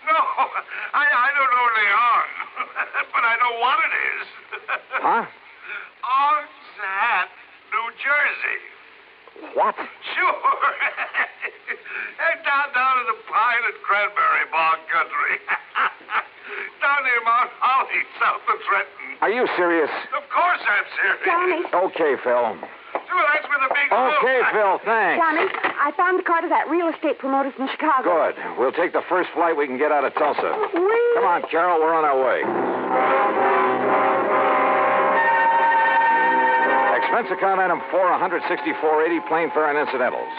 No, I don't know Leon, but I know what it is. Huh? Ong San, New Jersey. What? Sure. Down in the pine and cranberry bog country. Down near Mount Holly, south of Trenton. Are you serious? Of course I'm serious. Johnny. Okay, Phil. Well, that's where the big Okay, Phil, thanks. Johnny, I found the car to that real estate promoter from Chicago. Good. We'll take the first flight we can get out of Tulsa. Come on, Carol, we're on our way. Expense account item 4, $164.80, plane fare and incidentals.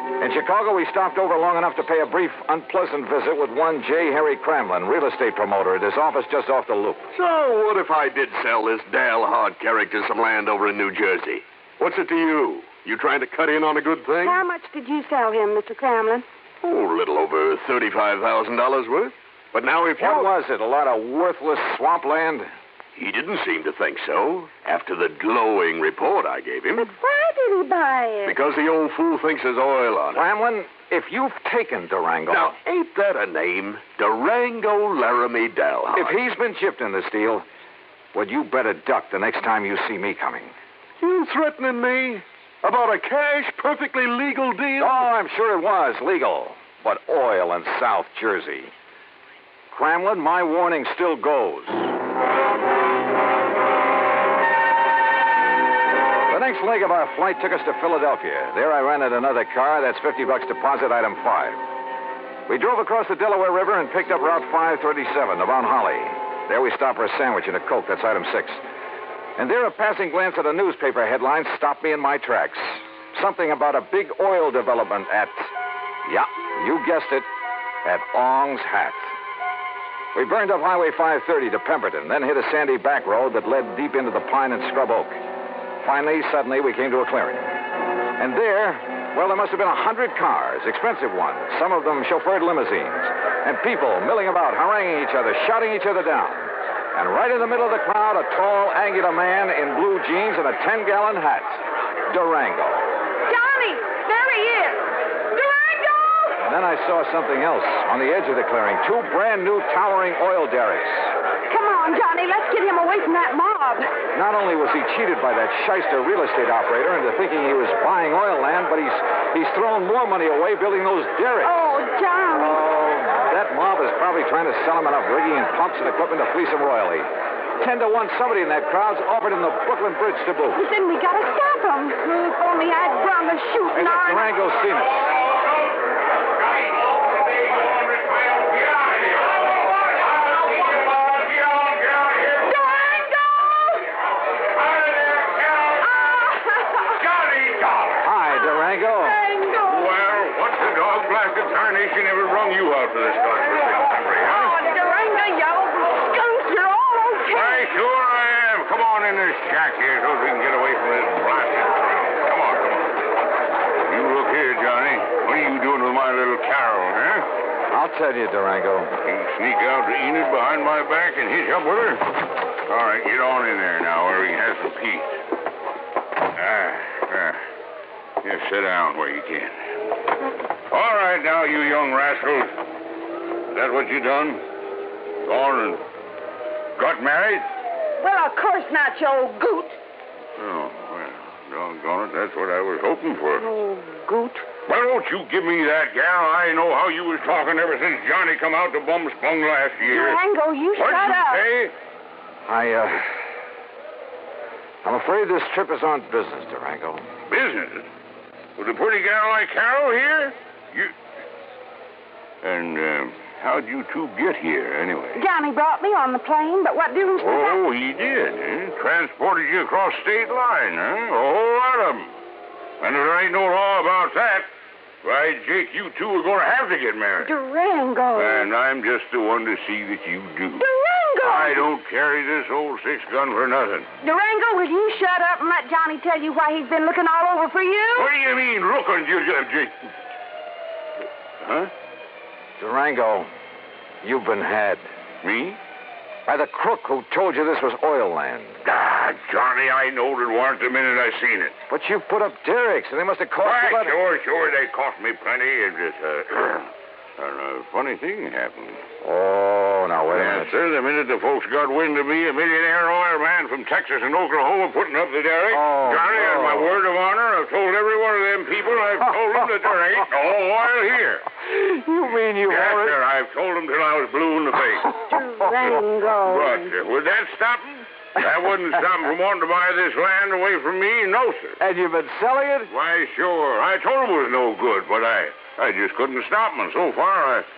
In Chicago, we stopped over long enough to pay a brief, unpleasant visit with one J. Harry Cramlin, real estate promoter, at his office just off the loop. So, what if I did sell this Dale Hard character some land over in New Jersey? What's it to you? You trying to cut in on a good thing? How much did you sell him, Mr. Cramlin? Oh, a little over $35,000 worth. But now if you... What was it, a lot of worthless swampland? He didn't seem to think so, after the glowing report I gave him. But why did he buy it? Because the old fool thinks there's oil on it. Cramlin, if you've taken Durango... Now, ain't that a name? Durango Laramie Dalhart. If he's been chipped in this deal, well, you better duck the next time you see me coming. You threatening me? About a cash, perfectly legal deal? Oh, I'm sure it was legal. But oil in South Jersey. Cramlin, my warning still goes. The next leg of our flight took us to Philadelphia. There I rented another car. That's $50 deposit, item 5. We drove across the Delaware River and picked up Route 537 to Mount Holly. There we stopped for a sandwich and a Coke. That's item 6. And there a passing glance at a newspaper headline stopped me in my tracks. something about a big oil development at, yeah, you guessed it, at Ong's Hat. We burned up Highway 530 to Pemberton, then hit a sandy back road that led deep into the pine and scrub oak. Finally, suddenly, we came to a clearing. And there, well, there must have been 100 cars, expensive ones, some of them chauffeured limousines, and people milling about, haranguing each other, shouting each other down. And right in the middle of the crowd, a tall, angular man in blue jeans and a 10-gallon hat. Durango. Johnny, there he is. Durango! And then I saw something else on the edge of the clearing. 2 brand-new towering oil derricks. Come on, Johnny, let's get him away from that mob. Not only was he cheated by that shyster real estate operator into thinking he was buying oil land, but he's thrown more money away building those derricks. Oh, Johnny. Oh, that mob is probably trying to sell him enough rigging and pumps and equipment to fleece him royally. 10 to 1, somebody in that crowd's offered him the Brooklyn Bridge to boot. But then we gotta stop him. If only I'd run the shooting Hey, on. Durango's seen us. Tarnation ever rung you out for this godforsaken country, huh? Oh, Durango, you old skunk, you're all okay. Why, sure I am. Come on in this shack here so we can get away from this blasted crowd. Come on. You look here, Johnny. What are you doing with my little Carol, huh? I'll tell you, Durango. You sneak out to Enid behind my back and hitch up with her? All right, get on in there now where we can have some peace. Just sit down where you can. All right, now, you young rascals. Is that what you done? Gone and got married? Well, of course not, you old goot. Oh, well, doggone it, that's what I was hoping for. Oh, goot. Well, don't you give me that, gal. I know how you was talking ever since Johnny come out to Bumspung last year. Durango, you What'd shut you up. say? I'm afraid this trip is on business, Durango. Business? With a pretty gal like Carol here? And how'd you two get here, anyway? Johnny brought me on the plane, but what difference does that... Oh, he did, eh? Transported you across state line, huh? A whole lot of them. And there ain't no law about that. Why, Jake, you two are going to have to get married. Durango. And I'm just the one to see that you do. Durango! I don't carry this old 6-gun for nothing. Durango, will you shut up and let Johnny tell you why he's been looking all over for you? What do you mean, looking, Jake? Huh? Durango, you've been had. Me? By the crook who told you this was oil land. Ah, Johnny, I knowed it weren't the minute I seen it. But you put up derricks, and they must have cost you... Why, sure, they cost me plenty. It just, a funny thing happened. Oh, now, wait a minute. Sir, the minute the folks got wind of me, a millionaire oil man from Texas and Oklahoma putting up the derrick, Johnny, on my word of honor, I've told every one of them people, I've told them that there ain't no oil here. You mean you... Yes, sir, I've told them till I was blue in the face. Durango. But would that stop them? That wouldn't stop them from wanting to buy this land away from me, no, sir. And you've been selling it? Why, sure. I told them it was no good, but I just couldn't stop them. And so far, I've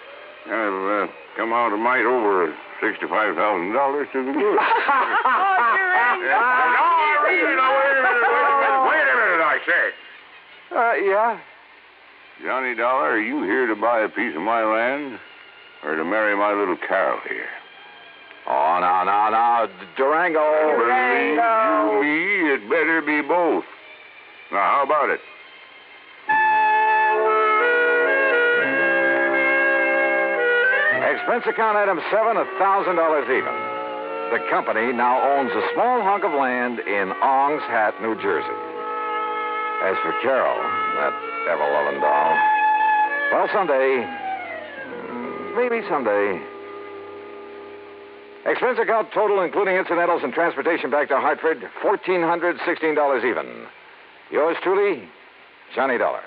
come out a mite over $65,000 to the good. Wait a minute, I say. Yeah? Johnny Dollar, are you here to buy a piece of my land or to marry my little Carol here? Oh, no. Durango. Believe you me, it better be both. Now, how about it? Expense account item 7, $1,000 even. The company now owns a small hunk of land in Ong's Hat, New Jersey. As for Carol, that ever-loving doll, well, someday, maybe someday. Expense account total, including incidentals and transportation back to Hartford, $1,416 even. Yours truly, Johnny Dollar.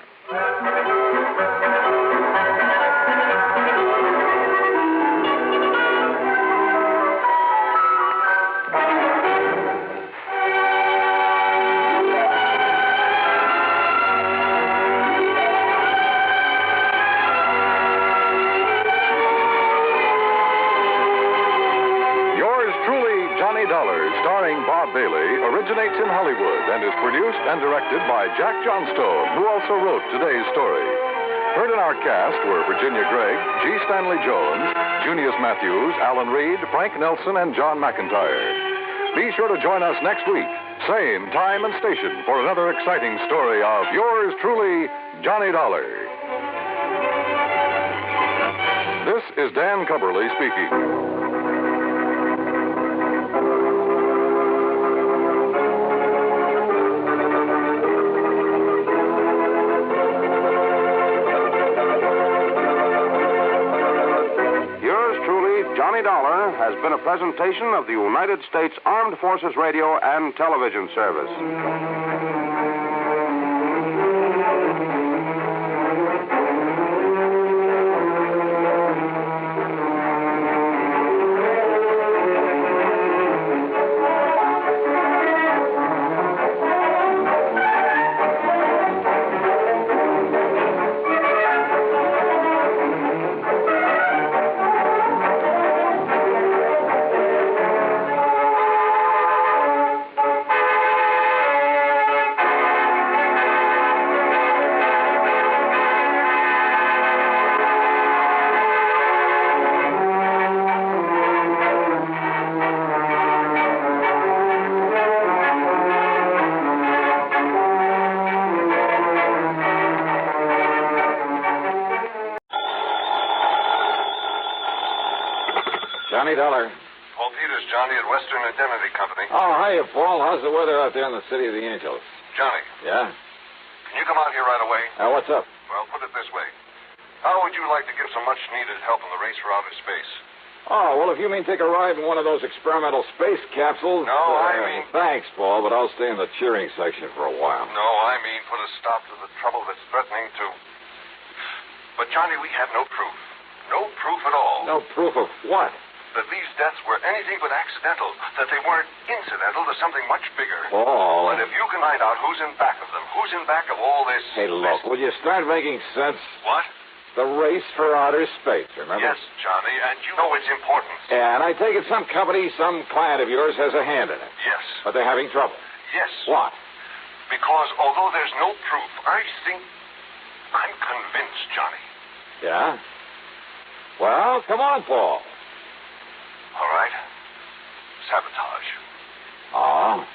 starring Bob Bailey, originates in Hollywood and is produced and directed by Jack Johnstone, who also wrote today's story. Heard in our cast were Virginia Gregg, G. Stanley Jones, Junius Matthews, Alan Reed, Frank Nelson, and John McIntyre. Be sure to join us next week, same time and station, for another exciting story of yours truly, Johnny Dollar. This is Dan Cumberly speaking. Johnny Dollar has been a presentation of the United States Armed Forces Radio and Television Service. Johnny Dollar. Paul Peters, Johnny, at Western Indemnity Company. Oh, hiya, Paul. How's the weather out there in the City of the Angels? Johnny. Yeah? Can you come out here right away? What's up? Well, put it this way. How would you like to give some much-needed help in the race for outer space? Oh, well, if you mean take a ride in one of those experimental space capsules... No, I mean... Thanks, Paul, but I'll stay in the cheering section for a while. No, I mean put a stop to the trouble that's threatening to... But, Johnny, we have no proof. No proof at all. No proof of what? That these deaths were anything but accidental. That they weren't incidental to something much bigger. Paul... But if you can find out who's in back of them, who's in back of all this... Hey, look, will you start making sense? What? The race for outer space, remember? Yes, Johnny, and you know its importance. Yeah, and I take it some company, some client of yours has a hand in it. Yes. But they're having trouble. Yes. What? Because although there's no proof, I think... I'm convinced, Johnny. Yeah? Well, come on, Paul. All right. Sabotage. Oh?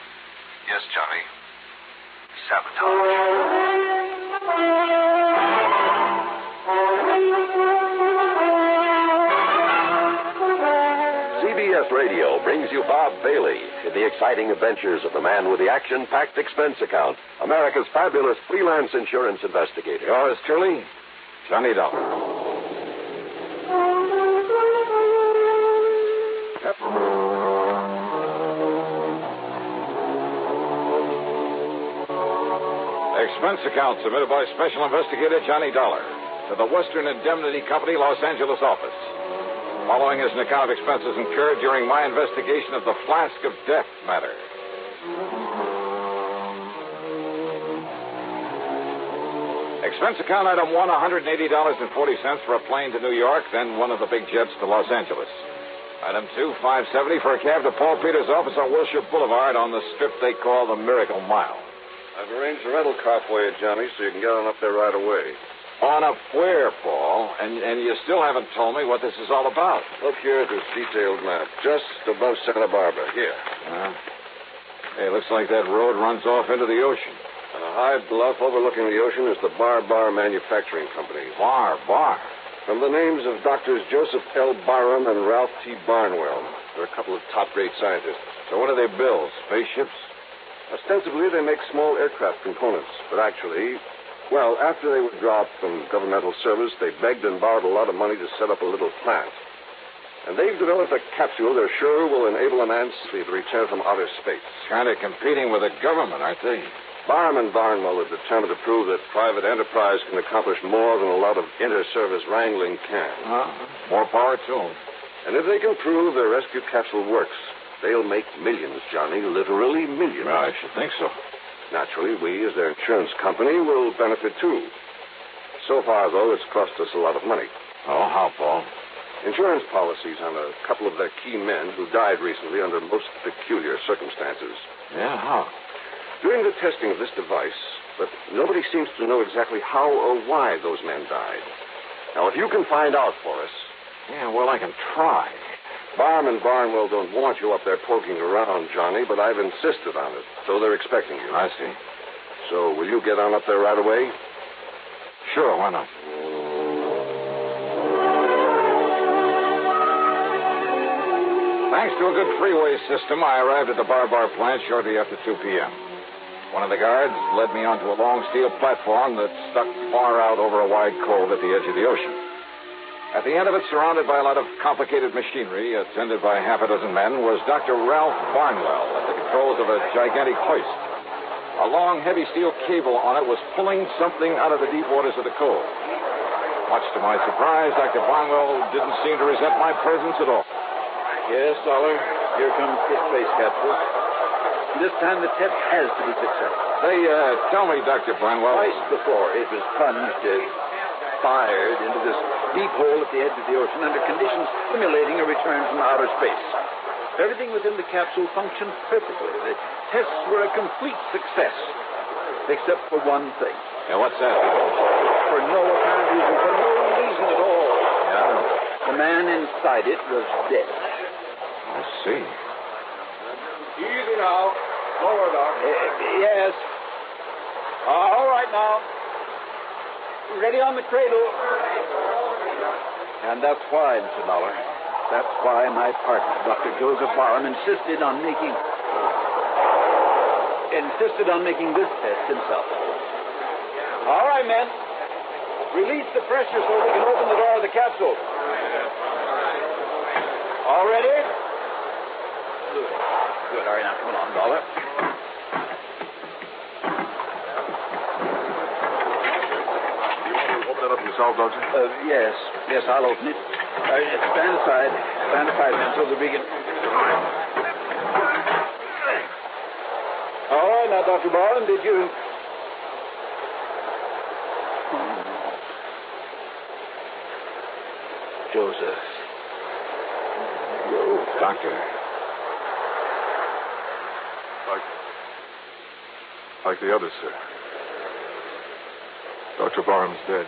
Yes, Johnny. Sabotage. CBS Radio brings you Bob Bailey in the exciting adventures of the man with the action-packed expense account, America's fabulous freelance insurance investigator. Yours truly, Johnny Dollar. Expense account submitted by Special Investigator Johnny Dollar to the Western Indemnity Company, Los Angeles office. Following is an account of expenses incurred during my investigation of the Flask of Death Matter. Expense account item 1, $180.40 for a plane to New York, then one of the big jets to Los Angeles. Item 2, $570 for a cab to Paul Peters' office on Wilshire Boulevard on the strip they call the Miracle Mile. I've arranged a rental car for you, Johnny, so you can get on up there right away. On up where, Paul? And you still haven't told me what this is all about. Look here at this detailed map, just above Santa Barbara. Here. Hey, looks like that road runs off into the ocean. On a high bluff overlooking the ocean is the Bar Manufacturing Company. Bar. From the names of Doctors Joseph L. Barham and Ralph T. Barnwell. They're a couple of top-grade scientists. So what do they build? Spaceships? Ostensibly, they make small aircraft components. But actually, well, after they were dropped from governmental service, they begged and borrowed a lot of money to set up a little plant. And they've developed a capsule they're sure will enable a man safely to return from outer space. Kind of competing with the government, aren't they? Barham and Barnwell are determined to prove that private enterprise can accomplish more than a lot of inter-service wrangling can. More power to them. And if they can prove their rescue capsule works, they'll make millions, Johnny, literally millions. Well, I should think so. Naturally, we, as their insurance company, will benefit, too. So far, though, it's cost us a lot of money. Oh, how, Paul? insurance policies on a couple of their key men who died recently under most peculiar circumstances. Yeah, how? During the testing of this device, but nobody seems to know exactly how or why those men died. Now, if you can find out for us... Yeah, well, I can try. Barham and Barnwell don't want you up there poking around, Johnny, but I've insisted on it, so they're expecting you. I see. So will you get on up there right away? Sure, why not? Thanks to a good freeway system, I arrived at the Bar plant shortly after 2 p.m. One of the guards led me onto a long steel platform that stuck far out over a wide cove at the edge of the ocean. At the end of it, surrounded by a lot of complicated machinery, attended by half a dozen men, was Dr. Ralph Barnwell at the controls of a gigantic hoist. A long, heavy steel cable on it was pulling something out of the deep waters of the cove. Much to my surprise, Dr. Barnwell didn't seem to resent my presence at all. Yes, Dollar. Here comes the space capsule. This time the test has to be successful. Say, tell me, Dr. Barnwell. Twice before it was plunged, fired into this deep hole at the edge of the ocean under conditions simulating a return from outer space. Everything within the capsule functioned perfectly. The tests were a complete success, except for one thing. Yeah, what's that? For no apparent reason, for no reason at all. Yeah? The man inside it was dead. I see. Easy now. Lower, Doc. Yes. All right now. Ready on the cradle. And that's why, Mr. Dollar. That's why my partner, Dr. Joseph Barham, insisted on making this test himself. All right, men. Release the pressure so we can open the door of the capsule. All ready? Good. All right, now come along, Dollar. Open it up yourself, don't you? Yes, I'll open it. Stand aside, men, so that we can... All right, now, Dr. Barham, did you... Joseph. Doctor. Like the others, sir. Dr. Barham's dead.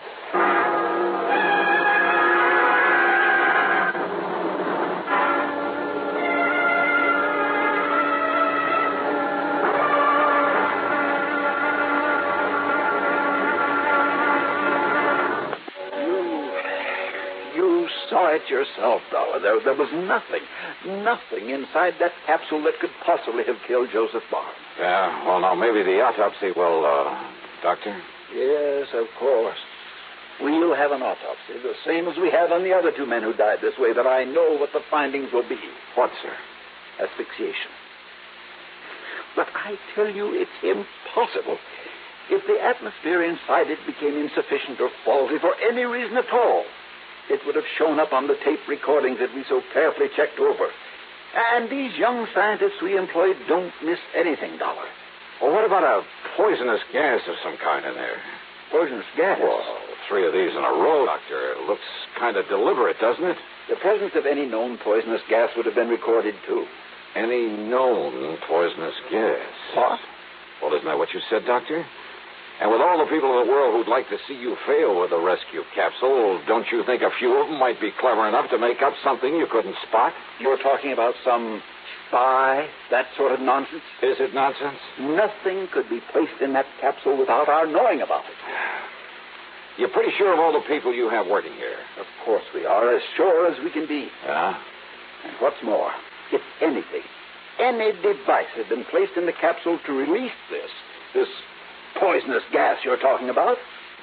You saw it yourself, Dollar. There was nothing inside that capsule that could possibly have killed Joseph Barham. Yeah, well, now, maybe the autopsy will, Doctor? Yes, of course. We'll have an autopsy, the same as we had on the other two men who died this way, but I know what the findings will be. What, sir? Asphyxiation. But I tell you, it's impossible. If the atmosphere inside it became insufficient or faulty for any reason at all, it would have shown up on the tape recordings that we so carefully checked over. And these young scientists we employed don't miss anything, Dollar. Well, what about a poisonous gas of some kind in there? Poisonous gas? Well, 3 of these in a row, Doctor. It looks kind of deliberate, doesn't it? The presence of any known poisonous gas would have been recorded, too. Any known poisonous gas? What? Well, isn't that what you said, Doctor? And with all the people in the world who'd like to see you fail with the rescue capsule, don't you think a few of them might be clever enough to make up something you couldn't spot? You're talking about some spy, that sort of nonsense? Is it nonsense? Nothing could be placed in that capsule without our knowing about it. You're pretty sure of all the people you have working here? Of course we are, as sure as we can be. Yeah? And what's more, if anything, any device had been placed in the capsule to release this poisonous gas you're talking about,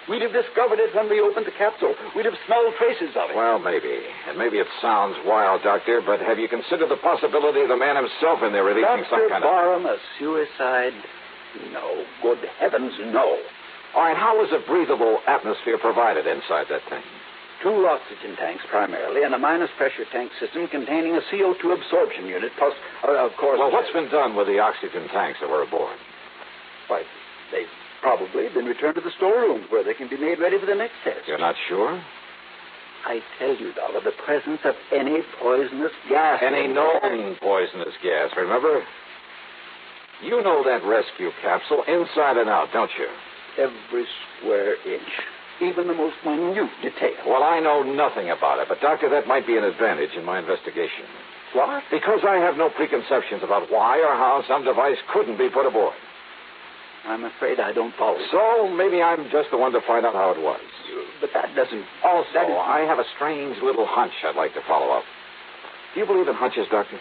we'd have discovered it when we opened the capsule. We'd have smelled traces of it. Well, maybe. And maybe it sounds wild, Doctor, but have you considered the possibility of the man himself in there releasing some kind of... Dr. Barham, a suicide? No. Good heavens, no. All right, how was a breathable atmosphere provided inside that thing? 2 oxygen tanks, primarily, and a minus-pressure tank system containing a CO2 absorption unit, plus, of course... Well, what's been done with the oxygen tanks that were aboard? Why, they've probably been returned to the storeroom, where they can be made ready for the next test. You're not sure? I tell you, Dollar, the presence of any poisonous gas. Any known poisonous gas, remember? You know that rescue capsule inside and out, don't you? Every square inch. Even the most minute detail. Well, I know nothing about it, but, Doctor, that might be an advantage in my investigation. What? Because I have no preconceptions about why or how some device couldn't be put aboard. I'm afraid I don't follow. So maybe I'm just the one to find out how it was. But that doesn't... Also, I have a strange little hunch I'd like to follow up. Do you believe in hunches, Doctor?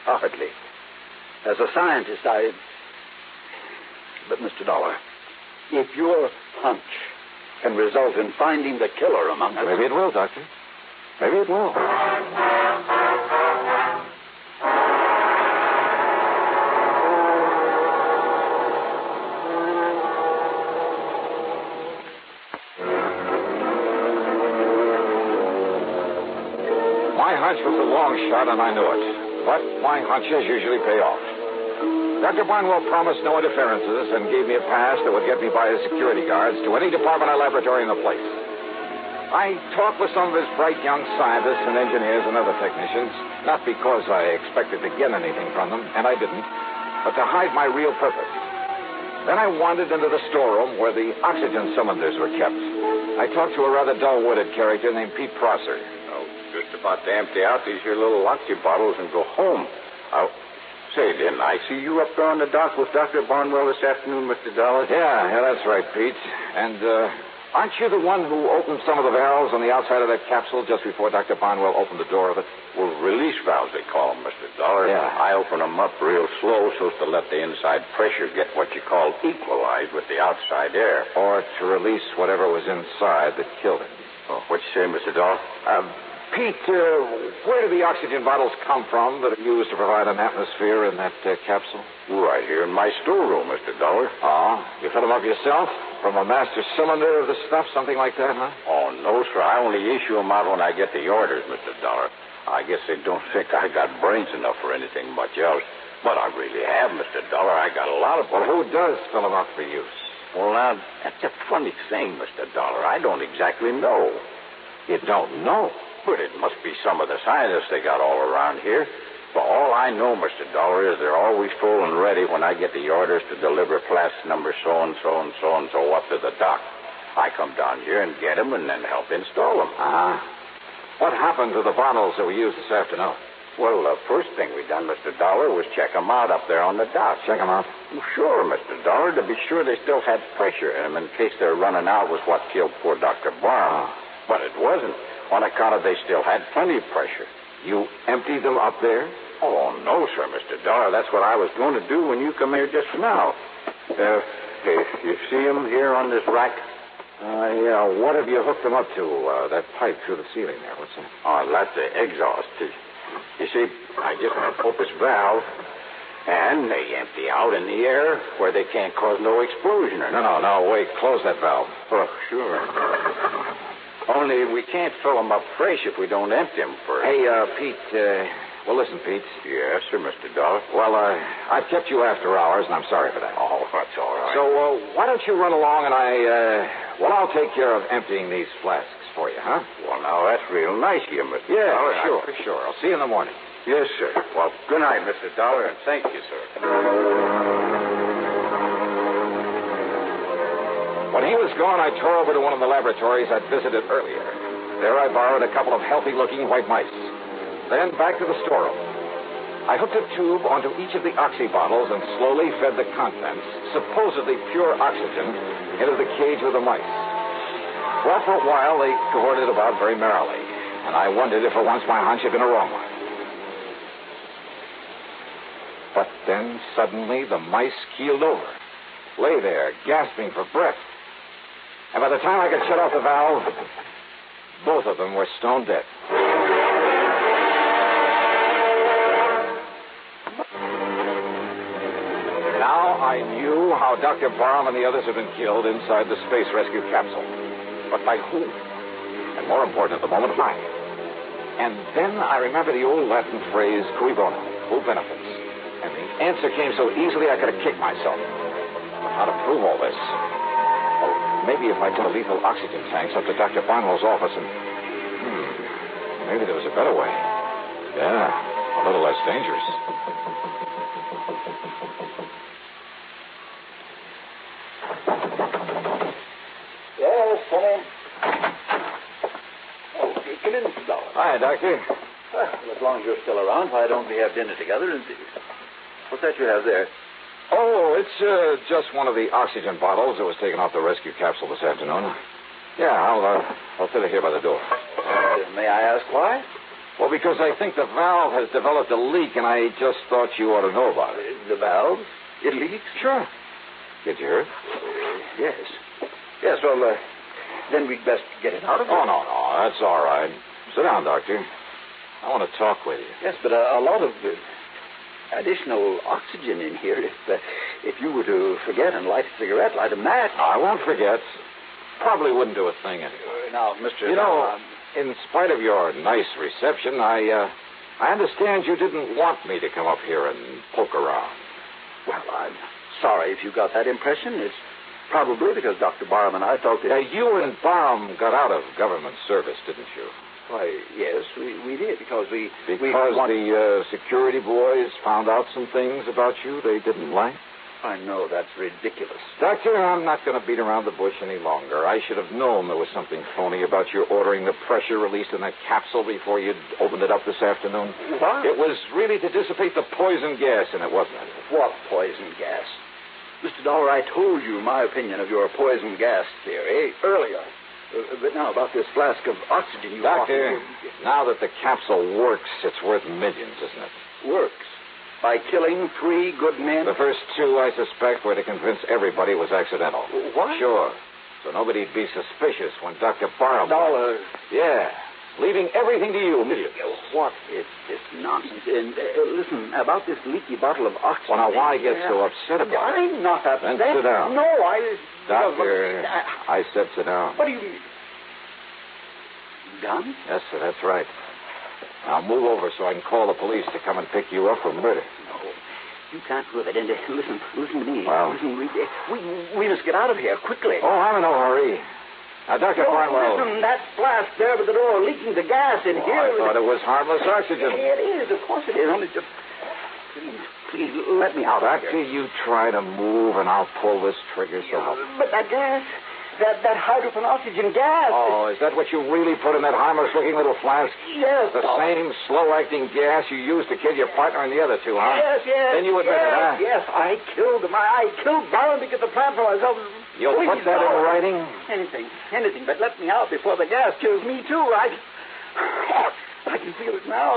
Hardly. As a scientist, But, Mr. Dollar, if your hunch can result in finding the killer among us... Maybe it will, Doctor. Maybe it will. My hunch was a long shot, and I knew it. But my hunches usually pay off. Dr. Barnwell promised no interferences and gave me a pass that would get me by his security guards to any department or laboratory in the place. I talked with some of his bright young scientists and engineers and other technicians, not because I expected to get anything from them, and I didn't, but to hide my real purpose. Then I wandered into the storeroom where the oxygen cylinders were kept. I talked to a rather dull-witted character named Pete Prosser. Just about to empty out these here little oxy bottles and go home. Say, didn't I see you up there on the dock with Dr. Barnwell this afternoon, Mr. Dollar? Yeah, that's right, Pete. And, aren't you the one who opened some of the valves on the outside of that capsule just before Dr. Barnwell opened the door of it? Well, release valves, they call them, Mr. Dollar. Yeah. I open them up real slow so as to let the inside pressure get what you call equalized with the outside air. Or to release whatever was inside that killed him. Oh, what you say, Mr. Dollar? Pete, where do the oxygen bottles come from that are used to provide an atmosphere in that capsule? Right here in my storeroom, Mr. Dollar. Oh, you fill them up yourself? From a master cylinder of the stuff, something like that, huh? Oh, no, sir. I only issue them out when I get the orders, Mr. Dollar. I guess they don't think I got brains enough for anything much else. But I really have, Mr. Dollar. I got a lot of... Well, who does fill them up for use? Well, now, that's a funny thing, Mr. Dollar. I don't exactly know. You don't know? But it must be some of the scientists they got all around here. For all I know, Mr. Dollar, is they're always full and ready when I get the orders to deliver flask number so-and-so and so-and-so up to the dock. I come down here and get them and then help install them. What happened to the bottles that we used this afternoon? Well, the first thing we done, Mr. Dollar, was check them out up there on the dock. Check them out? Well, sure, Mr. Dollar, to be sure they still had pressure in them in case their running out was what killed poor Dr. Barham. But it wasn't. On account of they still had plenty of pressure. You emptied them up there? Oh, no, sir, Mr. Dollar. That's what I was going to do when you come here just now. You see them here on this rack? Yeah. What have you hooked them up to? That pipe through the ceiling there. What's that? Oh, that's the exhaust. You see, I just put this valve, and they empty out in the air where they can't cause no explosion or nothing. No, wait. Close that valve. Oh, sure. Only we can't fill them up fresh if we don't empty them first. Hey, Pete, well, listen, Pete. Yes, sir, Mr. Dollar. Well, I've kept you after hours, and I'm sorry for that. Oh, that's all right. So, why don't you run along and I'll take care of emptying these flasks for you, huh? Well, now, that's real nice of you, Mr. Yeah, Dollar. sure. I'll see you in the morning. Yes, sir. Well, good night, Mr. Dollar, and thank you, sir. When he was gone, I tore over to one of the laboratories I'd visited earlier. There I borrowed a couple of healthy-looking white mice. Then back to the storeroom. I hooked a tube onto each of the oxy bottles and slowly fed the contents, supposedly pure oxygen, into the cage with the mice. Well, for a while, they cavorted about very merrily, and I wondered if for once my hunch had been a wrong one. But then, suddenly, the mice keeled over, lay there, gasping for breath. And by the time I could shut off the valve, both of them were stone dead. Now I knew how Dr. Barham and the others had been killed inside the space rescue capsule. But by whom? And more important at the moment, why? And then I remember the old Latin phrase, cui bono, who benefits? And the answer came so easily I could have kicked myself. But how to prove all this? Oh, maybe if I took the lethal oxygen tanks up to Dr. Barnwell's office and... maybe there was a better way. Yeah, a little less dangerous. Yes, come in. Oh, come in, Mr. Dollar. Hi, Doctor. Well, as long as you're still around, why don't we have dinner together? And what's that you have there? Oh, it's just one of the oxygen bottles that was taken off the rescue capsule this afternoon. Yeah, I'll fit it here by the door. May I ask why? Well, because I think the valve has developed a leak, and I just thought you ought to know about it. The valve? It leaks? Sure. Did you hear it? Yes. Yes, well, then we'd best get it out of here. Oh, no, that's all right. Sit down, Doctor. I want to talk with you. Yes, but a lot of additional oxygen in here. If you were to forget and light a cigarette, light a match. I won't forget. Probably wouldn't do a thing anyway. Now, Mr. You know, in spite of your nice reception, I understand you didn't want me to come up here and poke around. Well, I'm sorry if you got that impression. It's probably because Dr. Barham and I talked to... You and Barham got out of government service, didn't you? Why, yes, we did, because the security boys found out some things about you they didn't like? I know, that's ridiculous. Doctor, I'm not going to beat around the bush any longer. I should have known there was something phony about your ordering the pressure released in that capsule before you'd opened it up this afternoon. What? It was really to dissipate the poison gas in it, wasn't it? What poison gas? Mr. Dollar, I told you my opinion of your poison gas theory earlier. But now about this flask of oxygen you Doctor, now that the capsule works, it's worth millions, isn't it? Works? By killing 3 good men? The first 2, I suspect, were to convince everybody it was accidental. What? Sure. So nobody'd be suspicious when Dr. Barham... Dollar. Yeah. Leaving everything to you. What is this nonsense? And listen, about this leaky bottle of oxygen... Well, now, why get so upset about it? I'm not upset. Then sit down. No, Doctor, I said sit down. What do you mean? Done? Yes, sir, that's right. Now move over so I can call the police to come and pick you up for murder. No, you can't prove it. And listen to me. Well? Listen, we must get out of here quickly. Oh, I'm in no hurry. Now, Dr. Barnwell... Listen, that flask there by the door leaking the gas in here. I thought it was harmless oxygen. It is. Of course it is. Only just... Please, let me out of here. Doctor, you try to move and I'll pull this trigger, so help. But that gas... That hydrogen oxygen gas. Oh, is that what you really put in that harmless-looking little flask? Yes. The same slow-acting gas you used to kill your partner and the other 2, huh? Yes. Then you admit it, huh? Yes, I killed him. I killed Barham to get the plant for myself. You'll put that in writing? Anything, but let me out before the gas kills me, too. I can feel it now.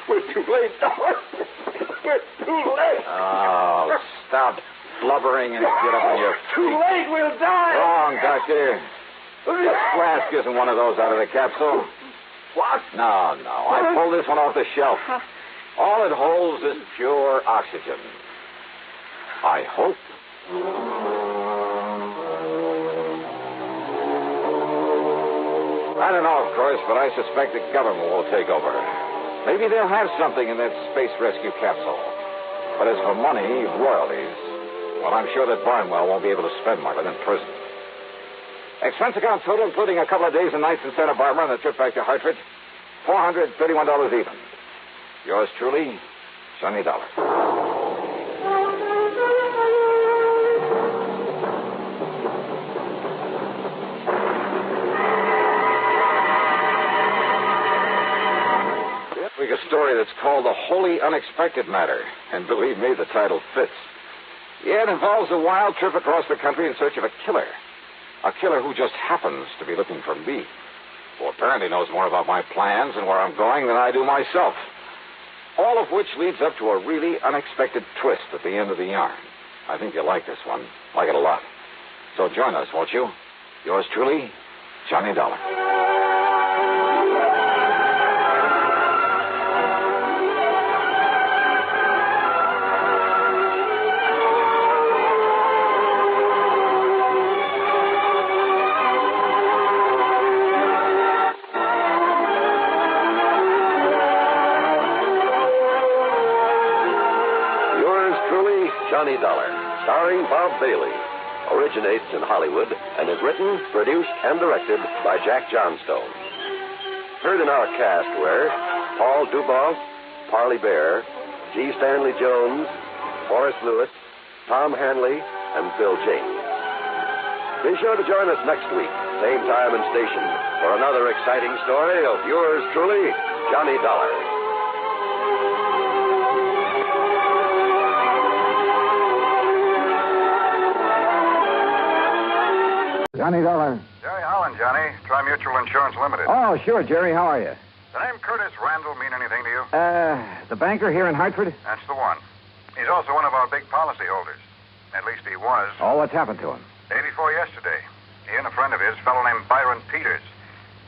We're too late, Dollar. We're too late. Oh, stop blubbering and get up on your feet. Too late, we'll die. Wrong, Doctor. This flask isn't one of those out of the capsule. What? No. I pulled this one off the shelf. All it holds is pure oxygen. I hope. I don't know, of course, but I suspect the government will take over. Maybe they'll have something in that space rescue capsule. But as for money, royalties... well, I'm sure that Barnwell won't be able to spend much in prison. Expense account total, including a couple of days and nights in Santa Barbara and a trip back to Hartford, $431 even. Yours truly, Johnny Dollar. A story that's called The Wholly Unexpected Matter. And believe me, the title fits. Yeah, it involves a wild trip across the country in search of a killer. A killer who just happens to be looking for me. Who apparently knows more about my plans and where I'm going than I do myself. All of which leads up to a really unexpected twist at the end of the yarn. I think you'll like this one. Like it a lot. So join us, won't you? Yours truly, Johnny Dollar. Johnny Dollar, starring Bob Bailey. originates in Hollywood and is written, produced, and directed by Jack Johnstone. Heard in our cast were Paul Duboff, Parley Bear, G. Stanley Jones, Horace Lewis, Tom Hanley, and Bill James. Be sure to join us next week, same time and station, for another exciting story of yours truly, Johnny Dollar. Johnny Dollar. Jerry Holland, Johnny. Tri-Mutual Insurance Limited. Oh, sure, Jerry. How are you? The name Curtis Randall mean anything to you? The banker here in Hartford? That's the one. He's also one of our big policyholders. At least he was. Oh, what's happened to him? Day before yesterday. He and a friend of his, a fellow named Byron Peters.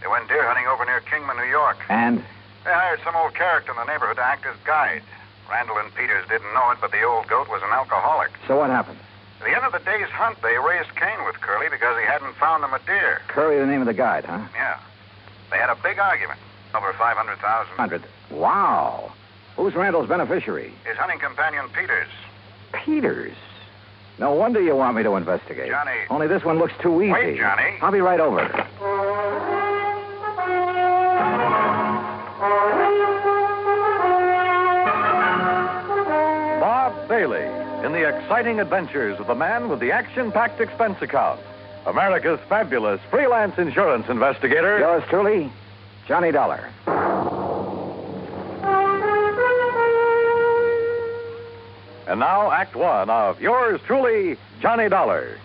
They went deer hunting over near Kingman, New York. And? They hired some old character in the neighborhood to act as guide. Randall and Peters didn't know it, but the old goat was an alcoholic. So what happened? At the end of the day's hunt, they raised Cain with Curly because he hadn't found them a deer. Curly, the name of the guide, huh? Yeah. They had a big argument. Over 500,000. 100. Wow. Who's Randall's beneficiary? His hunting companion, Peters. Peters? No wonder you want me to investigate. Johnny. Only this one looks too easy. Wait, Johnny. I'll be right over. Bob Bailey in the exciting adventures of the man with the action-packed expense account. America's fabulous freelance insurance investigator. Yours truly, Johnny Dollar. And now, Act One of yours truly, Johnny Dollar.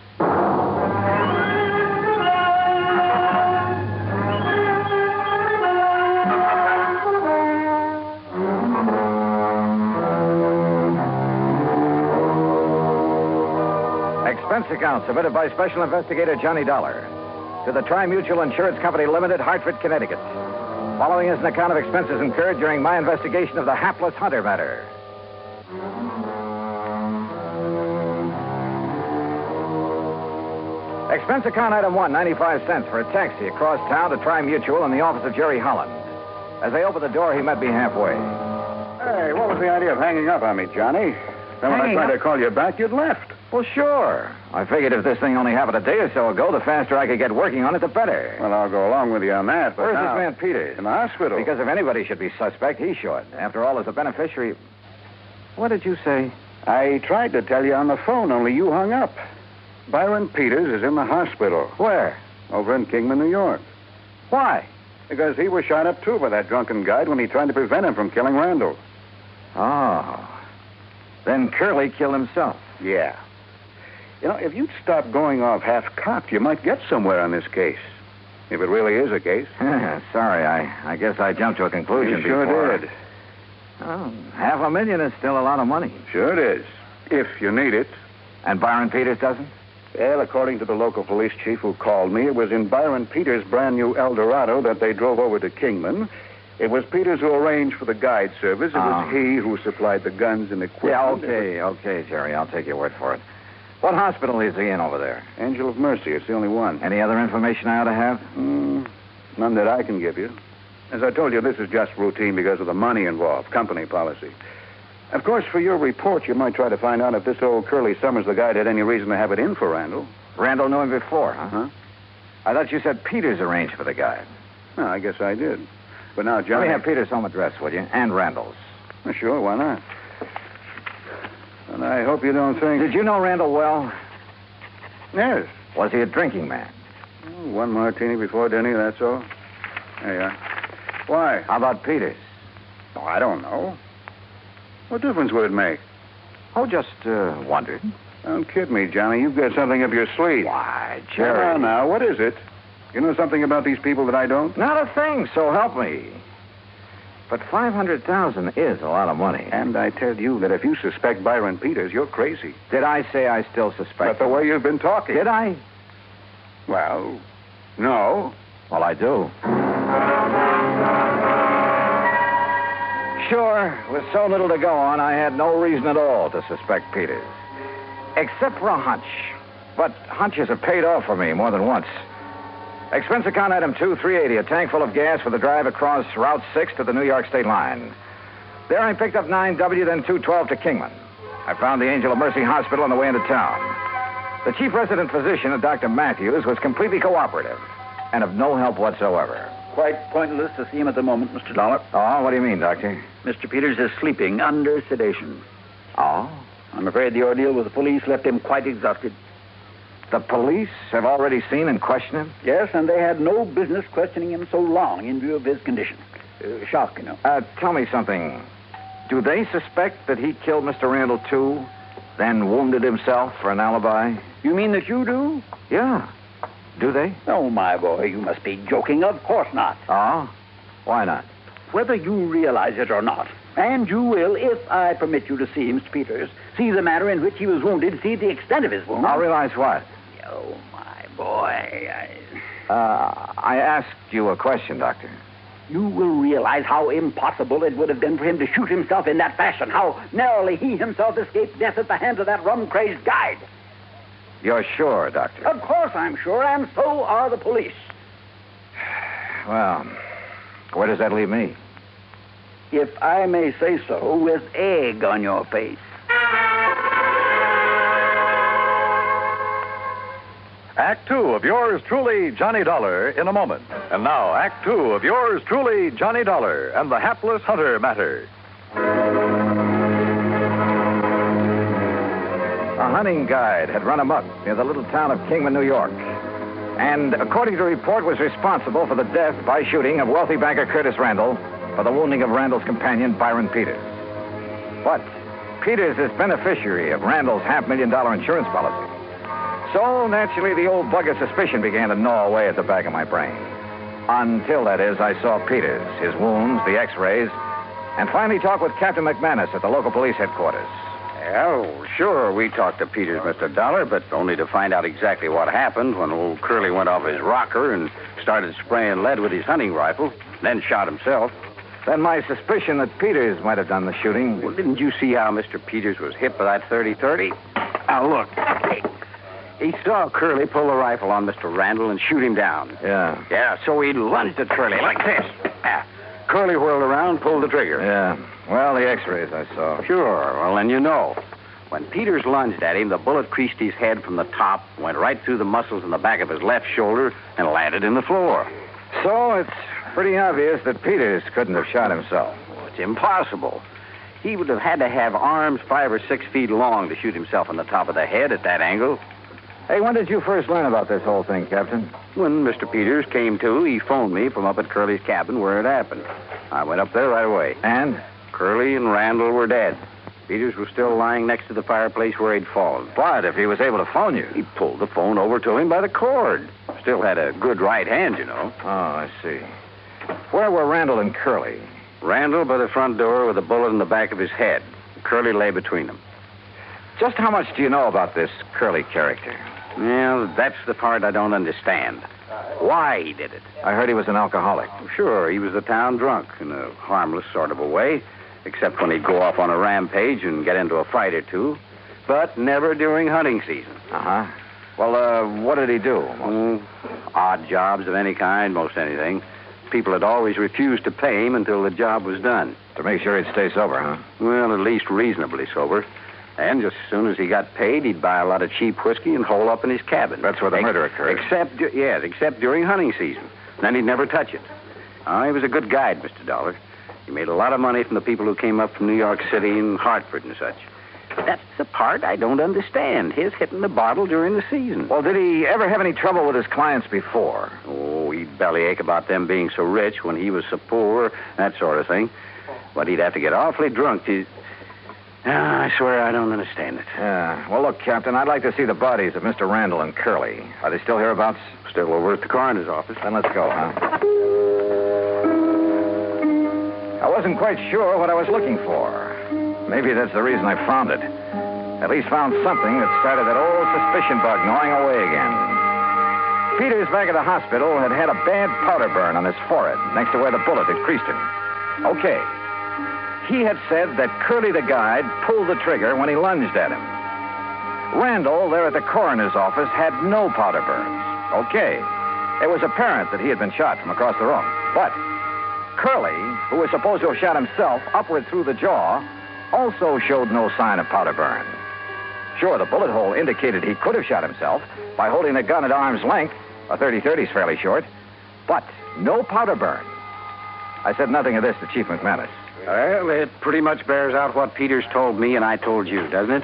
Expense account submitted by Special Investigator Johnny Dollar to the Tri-Mutual Insurance Company Limited, Hartford, Connecticut. Following is an account of expenses incurred during my investigation of the Hapless Hunter Matter. Expense account item 1, 95 cents for a taxi across town to Tri-Mutual in the office of Jerry Holland. As I opened the door, he met me halfway. Hey, what was the idea of hanging up on me, Johnny? Then when I tried to call you back, you'd left. Well, sure. I figured if this thing only happened a day or so ago, the faster I could get working on it, the better. Well, I'll go along with you on that, but Where's now... this man Peters? In the hospital. Because if anybody should be suspect, he should. After all, as a beneficiary... What did you say? I tried to tell you on the phone, only you hung up. Byron Peters is in the hospital. Where? Over in Kingman, New York. Why? Because he was shot up, too, by that drunken guide when he tried to prevent him from killing Randall. Oh. Then Curly killed himself. Yeah. You know, if you'd stop going off half-cocked, you might get somewhere on this case. If it really is a case. Sorry, I guess I jumped to a conclusion You sure before. did. Oh, $500,000 is still a lot of money. Sure it is. If you need it. And Byron Peters doesn't? Well, according to the local police chief who called me, it was in Byron Peters' brand new Eldorado that they drove over to Kingman. It was Peters who arranged for the guide service. It was he who supplied the guns and equipment. Yeah, okay, Jerry. I'll take your word for it. What hospital is he in over there? Angel of Mercy. It's the only one. Any other information I ought to have? None that I can give you. As I told you, this is just routine because of the money involved, company policy. Of course, for your report, you might try to find out if this old Curly Summers, the guide, had any reason to have it in for Randall. Randall knew him before, huh? I thought you said Peters arranged for the guide. No, I guess I did. But now, Johnny... Let me have Peters' home address, will you? And Randall's. Well, sure, why not? And I hope you don't think... Did you know Randall well? Yes. Was he a drinking man? One martini before dinner, that's all. There you are. Why? How about Peters? Oh, I don't know. What difference would it make? Oh, just wondered. Don't kid me, Johnny. You've got something up your sleeve. Why, Jerry. Now, what is it? You know something about these people that I don't? Not a thing, so help me. But $500,000 is a lot of money. And I tell you that if you suspect Byron Peters, you're crazy. Did I say I still suspect But the way you've been talking. Did I? Well, no. Well, I do. Sure, with so little to go on, I had no reason at all to suspect Peters. Except for a hunch. But hunches have paid off for me more than once. Expense account item 2, $380, a tank full of gas for the drive across Route 6 to the New York State line. There I picked up 9W, then 212 to Kingman. I found the Angel of Mercy Hospital on the way into town. The chief resident physician, Dr. Matthews, was completely cooperative and of no help whatsoever. Quite pointless to see him at the moment, Mr. Dollar. Oh, what do you mean, Doctor? Mr. Peters is sleeping under sedation. Oh? I'm afraid the ordeal with the police left him quite exhausted. The police have already seen and questioned him? Yes, and they had no business questioning him so long in view of his condition. Shock, you know. Tell me something. Do they suspect that he killed Mr. Randall, too, then wounded himself for an alibi? You mean that you do? Yeah. Do they? Oh, my boy, you must be joking. Of course not. Oh? Why not? Whether you realize it or not, and you will, if I permit you to see Mr. Peters, see the manner in which he was wounded, see the extent of his wound. I'll realize what? Oh, my boy, I asked you a question, Doctor. You will realize how impossible it would have been for him to shoot himself in that fashion, how narrowly he himself escaped death at the hands of that rum-crazed guide. You're sure, Doctor? Of course I'm sure, and so are the police. Well, where does that leave me? If I may say so, with egg on your face. Act two of yours truly, Johnny Dollar, in a moment. And now, Act two of yours truly, Johnny Dollar, and the Hapless Hunter Matter. A hunting guide had run amok near the little town of Kingman, New York, and, according to report, was responsible for the death by shooting of wealthy banker Curtis Randall for the wounding of Randall's companion, Byron Peters. But Peters is beneficiary of Randall's $500,000 insurance policy. So, naturally, the old bug of suspicion began to gnaw away at the back of my brain. Until, that is, I saw Peters, his wounds, the x-rays, and finally talked with Captain McManus at the local police headquarters. Well, sure, we talked to Peters, Mr. Dollar, but only to find out exactly what happened when old Curly went off his rocker and started spraying lead with his hunting rifle, then shot himself. Then my suspicion that Peters might have done the shooting... Well, didn't you see how Mr. Peters was hit by that .30-30? Now, look. He saw Curly pull the rifle on Mr. Randall and shoot him down. Yeah. Yeah, so he lunged at Curly like this. Curly whirled around, pulled the trigger. Yeah. Well, the x-rays I saw. Sure. Well, then you know. When Peters lunged at him, the bullet creased his head from the top, went right through the muscles in the back of his left shoulder, and landed in the floor. So it's pretty obvious that Peters couldn't have shot himself. Well, it's impossible. He would have had to have arms 5 or 6 feet long to shoot himself on the top of the head at that angle. Hey, when did you first learn about this whole thing, Captain? When Mr. Peters came to, he phoned me from up at Curly's cabin where it happened. I went up there right away. And? Curly and Randall were dead. Peters was still lying next to the fireplace where he'd fallen. But if he was able to phone you? He pulled the phone over to him by the cord. Still had a good right hand, you know. Oh, I see. Where were Randall and Curly? Randall by the front door with a bullet in the back of his head. Curly lay between them. Just how much do you know about this Curly character? Well, that's the part I don't understand. Why he did it. I heard he was an alcoholic. Sure, he was a town drunk in a harmless sort of a way, except when he'd go off on a rampage and get into a fight or two, but never during hunting season. Uh-huh. Well, what did he do? Odd jobs of any kind, most anything. People had always refused to pay him until the job was done. To make sure he'd stay sober, huh? Well, at least reasonably sober. And just as soon as he got paid, he'd buy a lot of cheap whiskey and hole up in his cabin. That's where the murder occurred. Except during hunting season. Then he'd never touch it. He was a good guide, Mr. Dollar. He made a lot of money from the people who came up from New York City and Hartford and such. That's the part I don't understand, his hitting the bottle during the season. Well, did he ever have any trouble with his clients before? Oh, he'd bellyache about them being so rich when he was so poor, that sort of thing. But he'd have to get awfully drunk to... I swear I don't understand it. Yeah. Well, look, Captain, I'd like to see the bodies of Mr. Randall and Curly. Are they still hereabouts? Still over at the coroner's office. Then let's go, huh? I wasn't quite sure what I was looking for. Maybe that's the reason I found it. At least found something that started that old suspicion bug gnawing away again. Peters, back at the hospital, had had a bad powder burn on his forehead next to where the bullet had creased him. Okay. He had said that Curly the guide pulled the trigger when he lunged at him. Randall, there at the coroner's office, had no powder burns. Okay. It was apparent that he had been shot from across the room. But Curly, who was supposed to have shot himself upward through the jaw, also showed no sign of powder burn. Sure, the bullet hole indicated he could have shot himself by holding the gun at arm's length. A 30-30 is fairly short. But no powder burn. I said nothing of this to Chief McManus. Well, it pretty much bears out what Peters told me and I told you, doesn't it?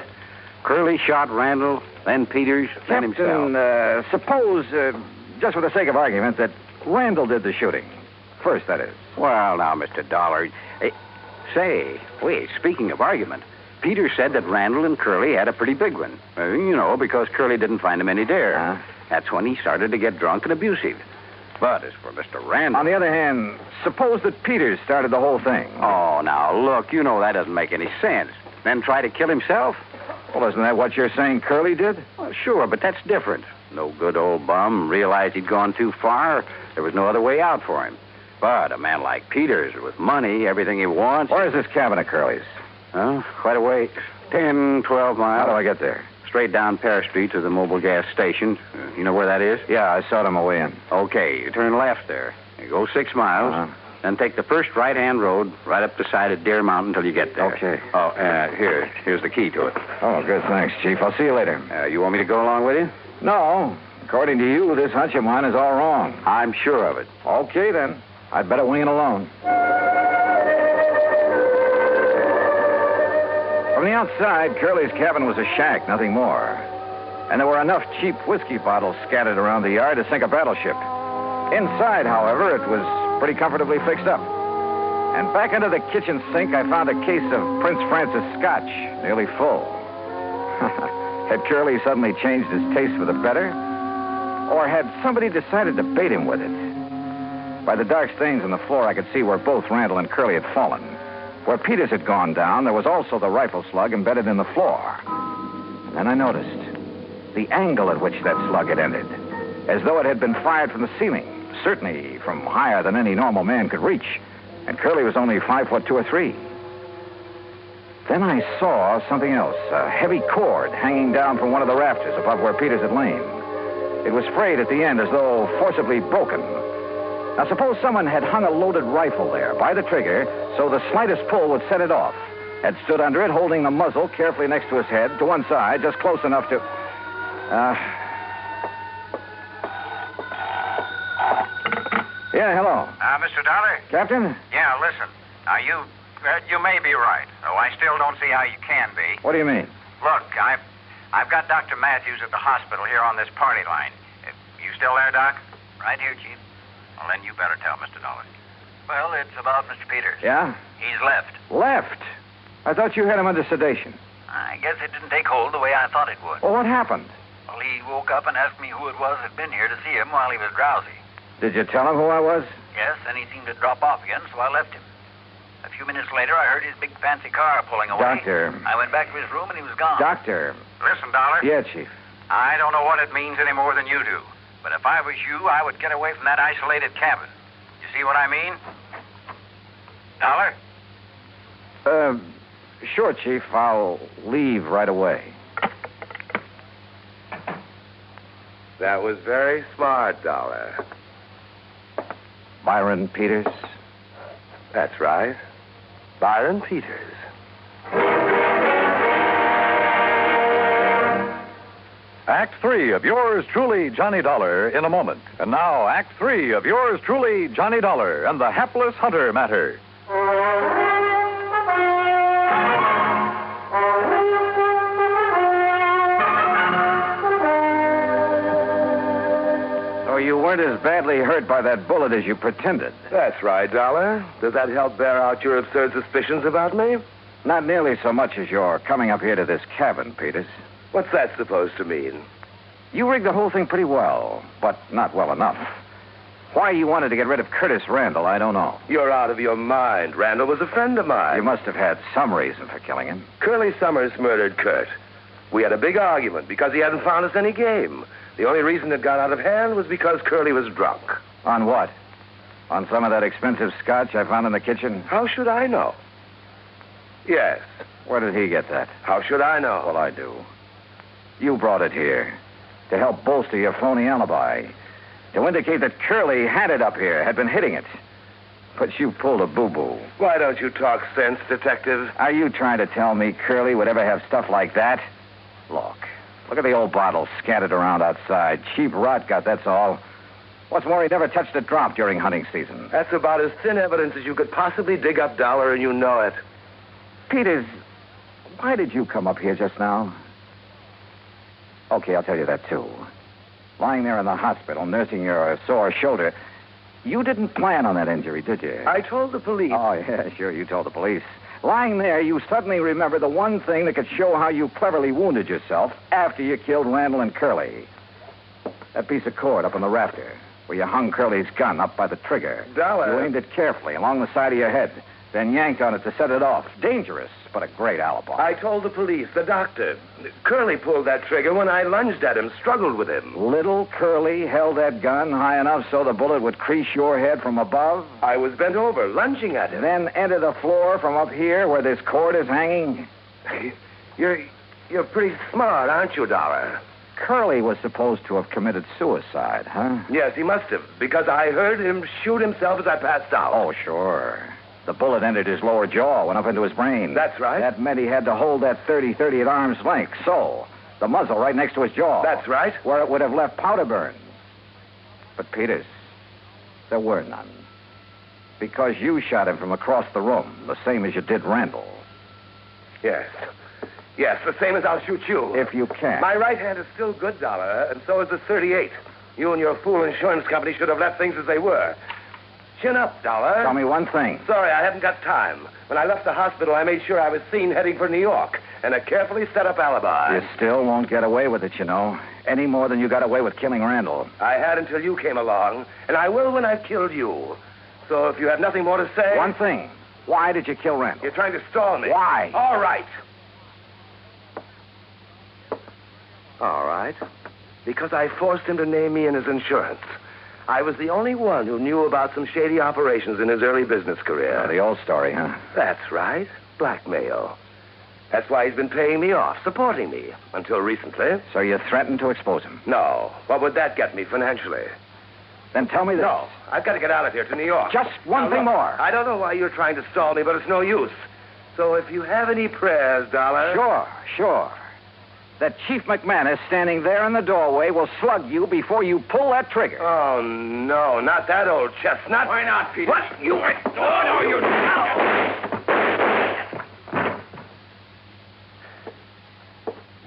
Curly shot Randall, then Peters, then himself. Captain, suppose, just for the sake of argument, that Randall did the shooting. First, that is. Well, now, Mr. Dollar. Wait, speaking of argument, Peters said that Randall and Curly had a pretty big one. Because Curly didn't find him any there. That's when he started to get drunk and abusive. But as for Mr. Randall... On the other hand, suppose that Peters started the whole thing. Oh, now, look, that doesn't make any sense. Then try to kill himself? Well, isn't that what you're saying Curly did? Well, sure, but that's different. No good old bum realized he'd gone too far. There was no other way out for him. But a man like Peters, with money, everything he wants... Where is this cabin of Curly's? Quite a way. 10, 12 miles. How do I get there? Straight down Paris Street to the mobile gas station. You know where that is? Yeah, I saw it on my way in. Okay, you turn left there. You go 6 miles, then take the first right-hand road right up the side of Deer Mountain until you get there. Okay. Oh, here's the key to it. Oh, good, thanks, Chief. I'll see you later. You want me to go along with you? No. According to you, this hunch of mine is all wrong. I'm sure of it. Okay, then. I'd better wing it alone. From the outside, Curly's cabin was a shack, nothing more. And there were enough cheap whiskey bottles scattered around the yard to sink a battleship. Inside, however, it was pretty comfortably fixed up. And back under the kitchen sink, I found a case of Prince Francis Scotch, nearly full. Had Curly suddenly changed his taste for the better? Or had somebody decided to bait him with it? By the dark stains on the floor, I could see where both Randall and Curly had fallen. Where Peters had gone down, there was also the rifle slug embedded in the floor. And I noticed the angle at which that slug had ended, as though it had been fired from the ceiling, certainly from higher than any normal man could reach. And Curly was only 5'2" or 3. Then I saw something else, a heavy cord hanging down from one of the rafters above where Peters had lain. It was frayed at the end as though forcibly broken. Now, suppose someone had hung a loaded rifle there by the trigger so the slightest pull would set it off, had stood under it holding the muzzle carefully next to his head, to one side, just close enough to... Yeah, hello. Mr. Dollar? Captain? Yeah, listen. You may be right, though I still don't see how you can be. What do you mean? Look, I've got Dr. Matthews at the hospital here on this party line. You still there, Doc? Right here, Chief. Well, then you better tell Mr. Dollar. Well, it's about Mr. Peters. Yeah? He's left. Left? I thought you had him under sedation. I guess it didn't take hold the way I thought it would. Well, what happened? Well, he woke up and asked me who it was that'd been here to see him while he was drowsy. Did you tell him who I was? Yes, then he seemed to drop off again, so I left him. A few minutes later, I heard his big fancy car pulling away. Doctor. I went back to his room and he was gone. Doctor. Listen, Dollar. Yeah, Chief. I don't know what it means any more than you do. But if I was you, I would get away from that isolated cabin. You see what I mean? Dollar? Sure, Chief. I'll leave right away. That was very smart, Dollar. Byron Peters? That's right. Byron Peters. Act 3 of yours truly, Johnny Dollar, in a moment. And now, Act 3 of yours truly, Johnny Dollar, and the Hapless Hunter Matter. So you weren't as badly hurt by that bullet as you pretended. That's right, Dollar. Does that help bear out your absurd suspicions about me? Not nearly so much as your coming up here to this cabin, Peters. What's that supposed to mean? You rigged the whole thing pretty well, but not well enough. Why you wanted to get rid of Curtis Randall, I don't know. You're out of your mind. Randall was a friend of mine. You must have had some reason for killing him. Curly Summers murdered Kurt. We had a big argument because he hadn't found us any game. The only reason it got out of hand was because Curly was drunk. On what? On some of that expensive scotch I found in the kitchen? How should I know? Yes. Where did he get that? How should I know? Well, I do. You brought it here to help bolster your phony alibi, to indicate that Curly had it up here, had been hitting it. But you pulled a boo-boo. Why don't you talk sense, Detective? Are you trying to tell me Curly would ever have stuff like that? Look at the old bottles scattered around outside. Cheap rot gut, that's all. What's more, he never touched a drop during hunting season. That's about as thin evidence as you could possibly dig up, Dollar, and you know it. Peters, why did you come up here just now? Okay, I'll tell you that, too. Lying there in the hospital, nursing your sore shoulder, you didn't plan on that injury, did you? I told the police. Oh, yeah, sure, you told the police. Lying there, you suddenly remember the one thing that could show how you cleverly wounded yourself after you killed Randall and Curly. That piece of cord up on the rafter, where you hung Curly's gun up by the trigger. Dollar. You aimed it carefully along the side of your head, then yanked on it to set it off. Dangerous, but a great alibi. I told the police, the doctor. Curly pulled that trigger when I lunged at him, struggled with him. Little Curly held that gun high enough so the bullet would crease your head from above? I was bent over, lunging at him. Then enter the floor from up here where this cord is hanging? You're pretty smart, aren't you, Dollar? Curly was supposed to have committed suicide, huh? Yes, he must have, because I heard him shoot himself as I passed out. Oh, sure. The bullet entered his lower jaw, went up into his brain. That's right. That meant he had to hold that 30-30 at arm's length, so. The muzzle right next to his jaw. That's right. Where it would have left powder burns. But, Peters, there were none. Because you shot him from across the room, the same as you did Randall. Yes. Yes, the same as I'll shoot you. If you can. My right hand is still good, Dollar, and so is the 38. You and your fool insurance company should have left things as they were. Chin up, Dollar. Tell me one thing. Sorry, I haven't got time. When I left the hospital, I made sure I was seen heading for New York, and a carefully set up alibi. You still won't get away with it, you know. Any more than you got away with killing Randall. I had until you came along, and I will when I've killed you. So if you have nothing more to say... One thing. Why did you kill Randall? You're trying to stall me. Why? All right. All right. Because I forced him to name me in his insurance. I was the only one who knew about some shady operations in his early business career. Oh, the old story, huh? That's right. Blackmail. That's why he's been paying me off, supporting me, until recently. So you threatened to expose him? No. What would that get me financially? Then tell me this. No. I've got to get out of here to New York. Just one thing more. I don't know why you're trying to stall me, but it's no use. So if you have any prayers, Dollar... Sure. That Chief McManus standing there in the doorway will slug you before you pull that trigger. Oh, no, not that old chestnut. Why not, Peter? What? You... No, you...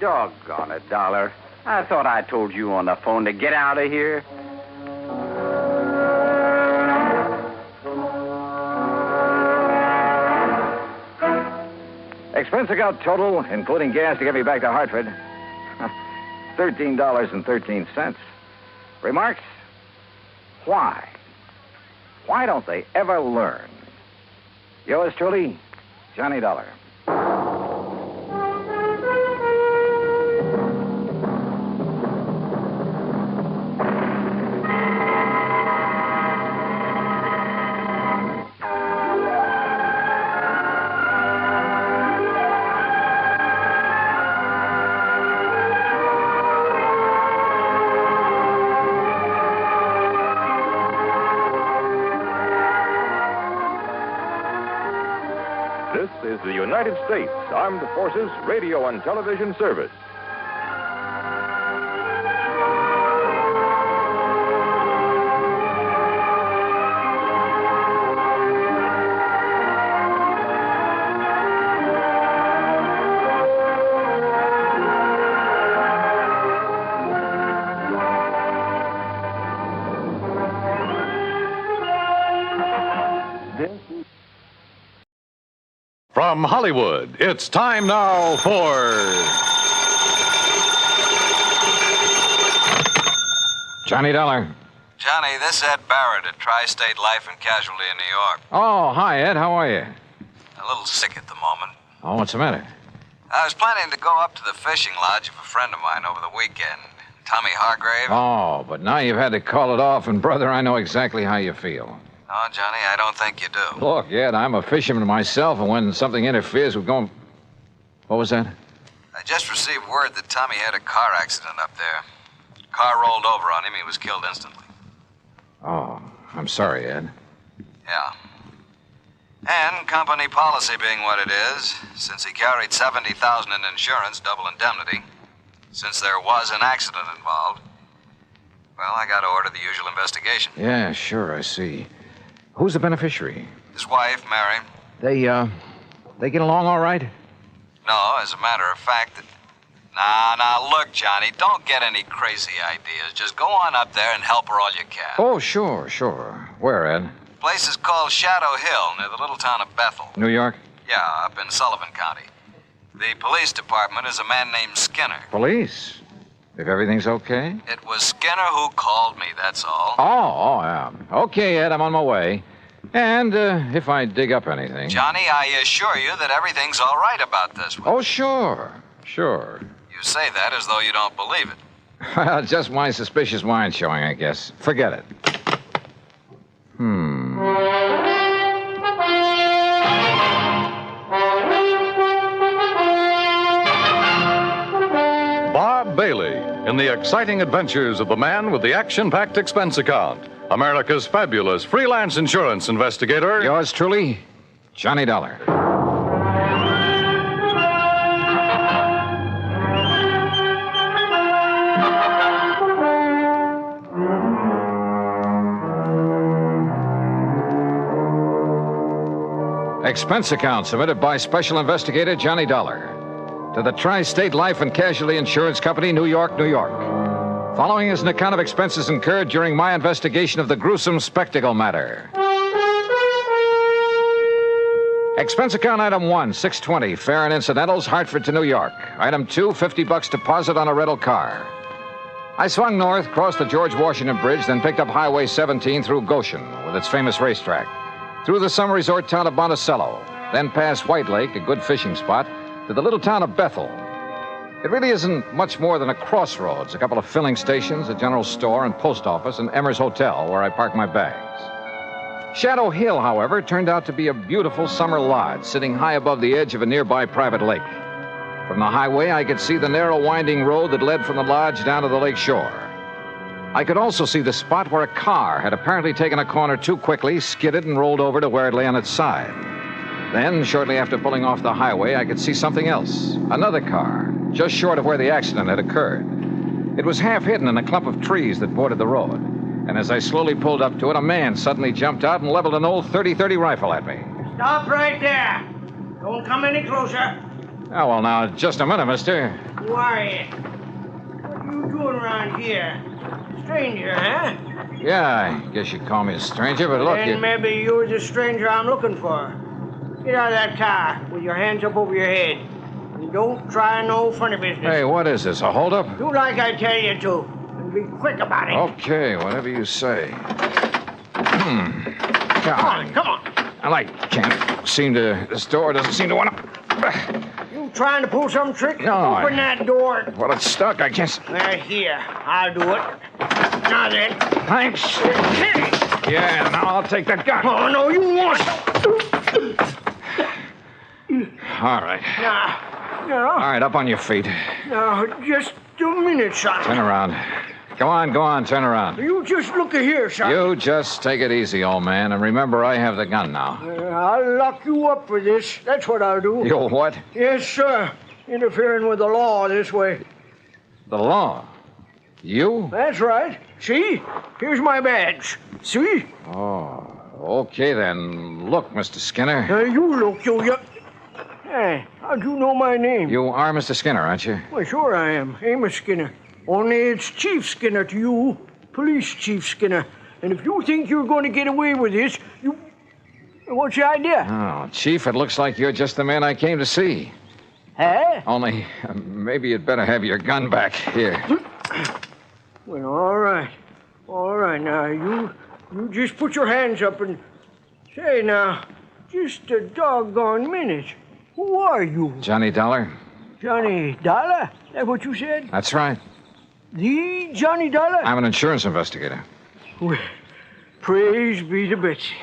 Doggone it, Dollar. I thought I told you on the phone to get out of here. Expense account total, including gas to get me back to Hartford, $13.13. Remarks? Why? Why don't they ever learn? Yours truly, Johnny Dollar. This is the United States Armed Forces Radio and Television Service. From Hollywood, it's time now for Johnny Dollar. Johnny, this is Ed Barrett at Tri-State Life and Casualty in New York. Oh, hi, Ed. How are you? A little sick at the moment. Oh, what's the matter? I was planning to go up to the fishing lodge of a friend of mine over the weekend, Tommy Hargrave. Oh, but now you've had to call it off, and brother, I know exactly how you feel. No, Johnny, I don't think you do. Look, Ed, I'm a fisherman myself, and when something interferes with going... What was that? I just received word that Tommy had a car accident up there. Car rolled over on him. He was killed instantly. Oh, I'm sorry, Ed. Yeah. And company policy being what it is, since he carried $70,000 in insurance, double indemnity, Since there was an accident involved, well, I got to order the usual investigation. Yeah, sure, I see. Who's the beneficiary? His wife, Mary. They get along all right? No, as a matter of fact, Now, look, Johnny, don't get any crazy ideas. Just go on up there and help her all you can. Oh, sure. Where, Ed? The place is called Shadow Hill, near the little town of Bethel. New York? Yeah, up in Sullivan County. The police department is a man named Skinner. Police? If everything's okay? It was Skinner who called me, that's all. Oh, yeah. Okay, Ed, I'm on my way. And if I dig up anything... Johnny, I assure you that everything's all right about this one. Oh, sure. You say that as though you don't believe it. Well, just my suspicious mind showing, I guess. Forget it. Bob Bailey in the exciting adventures of the man with the action-packed expense account. America's fabulous freelance insurance investigator. Yours truly, Johnny Dollar. Expense account submitted by Special Investigator Johnny Dollar to the Tri-State Life and Casualty Insurance Company, New York, New York. Following is an account of expenses incurred during my investigation of the Gruesome Spectacle Matter. Expense account item 1, $620, fare and incidentals, Hartford to New York. Item 2, $50 deposit on a rental car. I swung north, crossed the George Washington Bridge, then picked up Highway 17 through Goshen with its famous racetrack, through the summer resort town of Monticello, then past White Lake, a good fishing spot, to the little town of Bethel. It really isn't much more than a crossroads, a couple of filling stations, a general store and post office, and Emmer's Hotel, where I park my bags. Shadow Hill, however, turned out to be a beautiful summer lodge sitting high above the edge of a nearby private lake. From the highway, I could see the narrow winding road that led from the lodge down to the lake shore. I could also see the spot where a car had apparently taken a corner too quickly, skidded, and rolled over to where it lay on its side. Then, shortly after pulling off the highway, I could see something else. Another car, just short of where the accident had occurred. It was half hidden in a clump of trees that bordered the road. And as I slowly pulled up to it, a man suddenly jumped out and leveled an old .30-30 rifle at me. Stop right there. Don't come any closer. Oh, well, now, just a minute, mister. Who are you? What are you doing around here? Stranger, huh? Yeah, I guess you'd call me a stranger, but look, Then maybe you're the stranger I'm looking for. Get out of that car with your hands up over your head. And don't try no funny business. Hey, what is this, a holdup? Do like I tell you to. And be quick about it. Okay, whatever you say. Come on. This door doesn't seem to want to... You trying to pull some trick? No, Open that door. Well, it's stuck, I guess. Well, here, I'll do it. Now then. Thanks. Yeah, now I'll take that gun. Oh, no, you won't. All right. Now. All right, up on your feet. Now, just a minute, son. Turn around. Go on, turn around. You just look here, son. You just take it easy, old man, and remember I have the gun now. I'll lock you up for this. That's what I'll do. You'll what? Yes, sir. Interfering with the law this way. The law? You? That's right. See? Here's my badge. See? Oh, okay then. Look, Mr. Skinner. You look, you... Hey, how'd you know my name? You are Mr. Skinner, aren't you? Well, sure I am. Amos Skinner. Only it's Chief Skinner to you. Police Chief Skinner. And if you think you're going to get away with this, you... What's your idea? Oh, Chief, it looks like you're just the man I came to see. Huh? Only, maybe you'd better have your gun back. Here. Well, all right. All right, now, you just put your hands up and... Say, now, just a doggone minute. Who are you? Johnny Dollar. Johnny Dollar? That what you said? That's right. The Johnny Dollar? I'm an insurance investigator. Well, praise be to Betsy.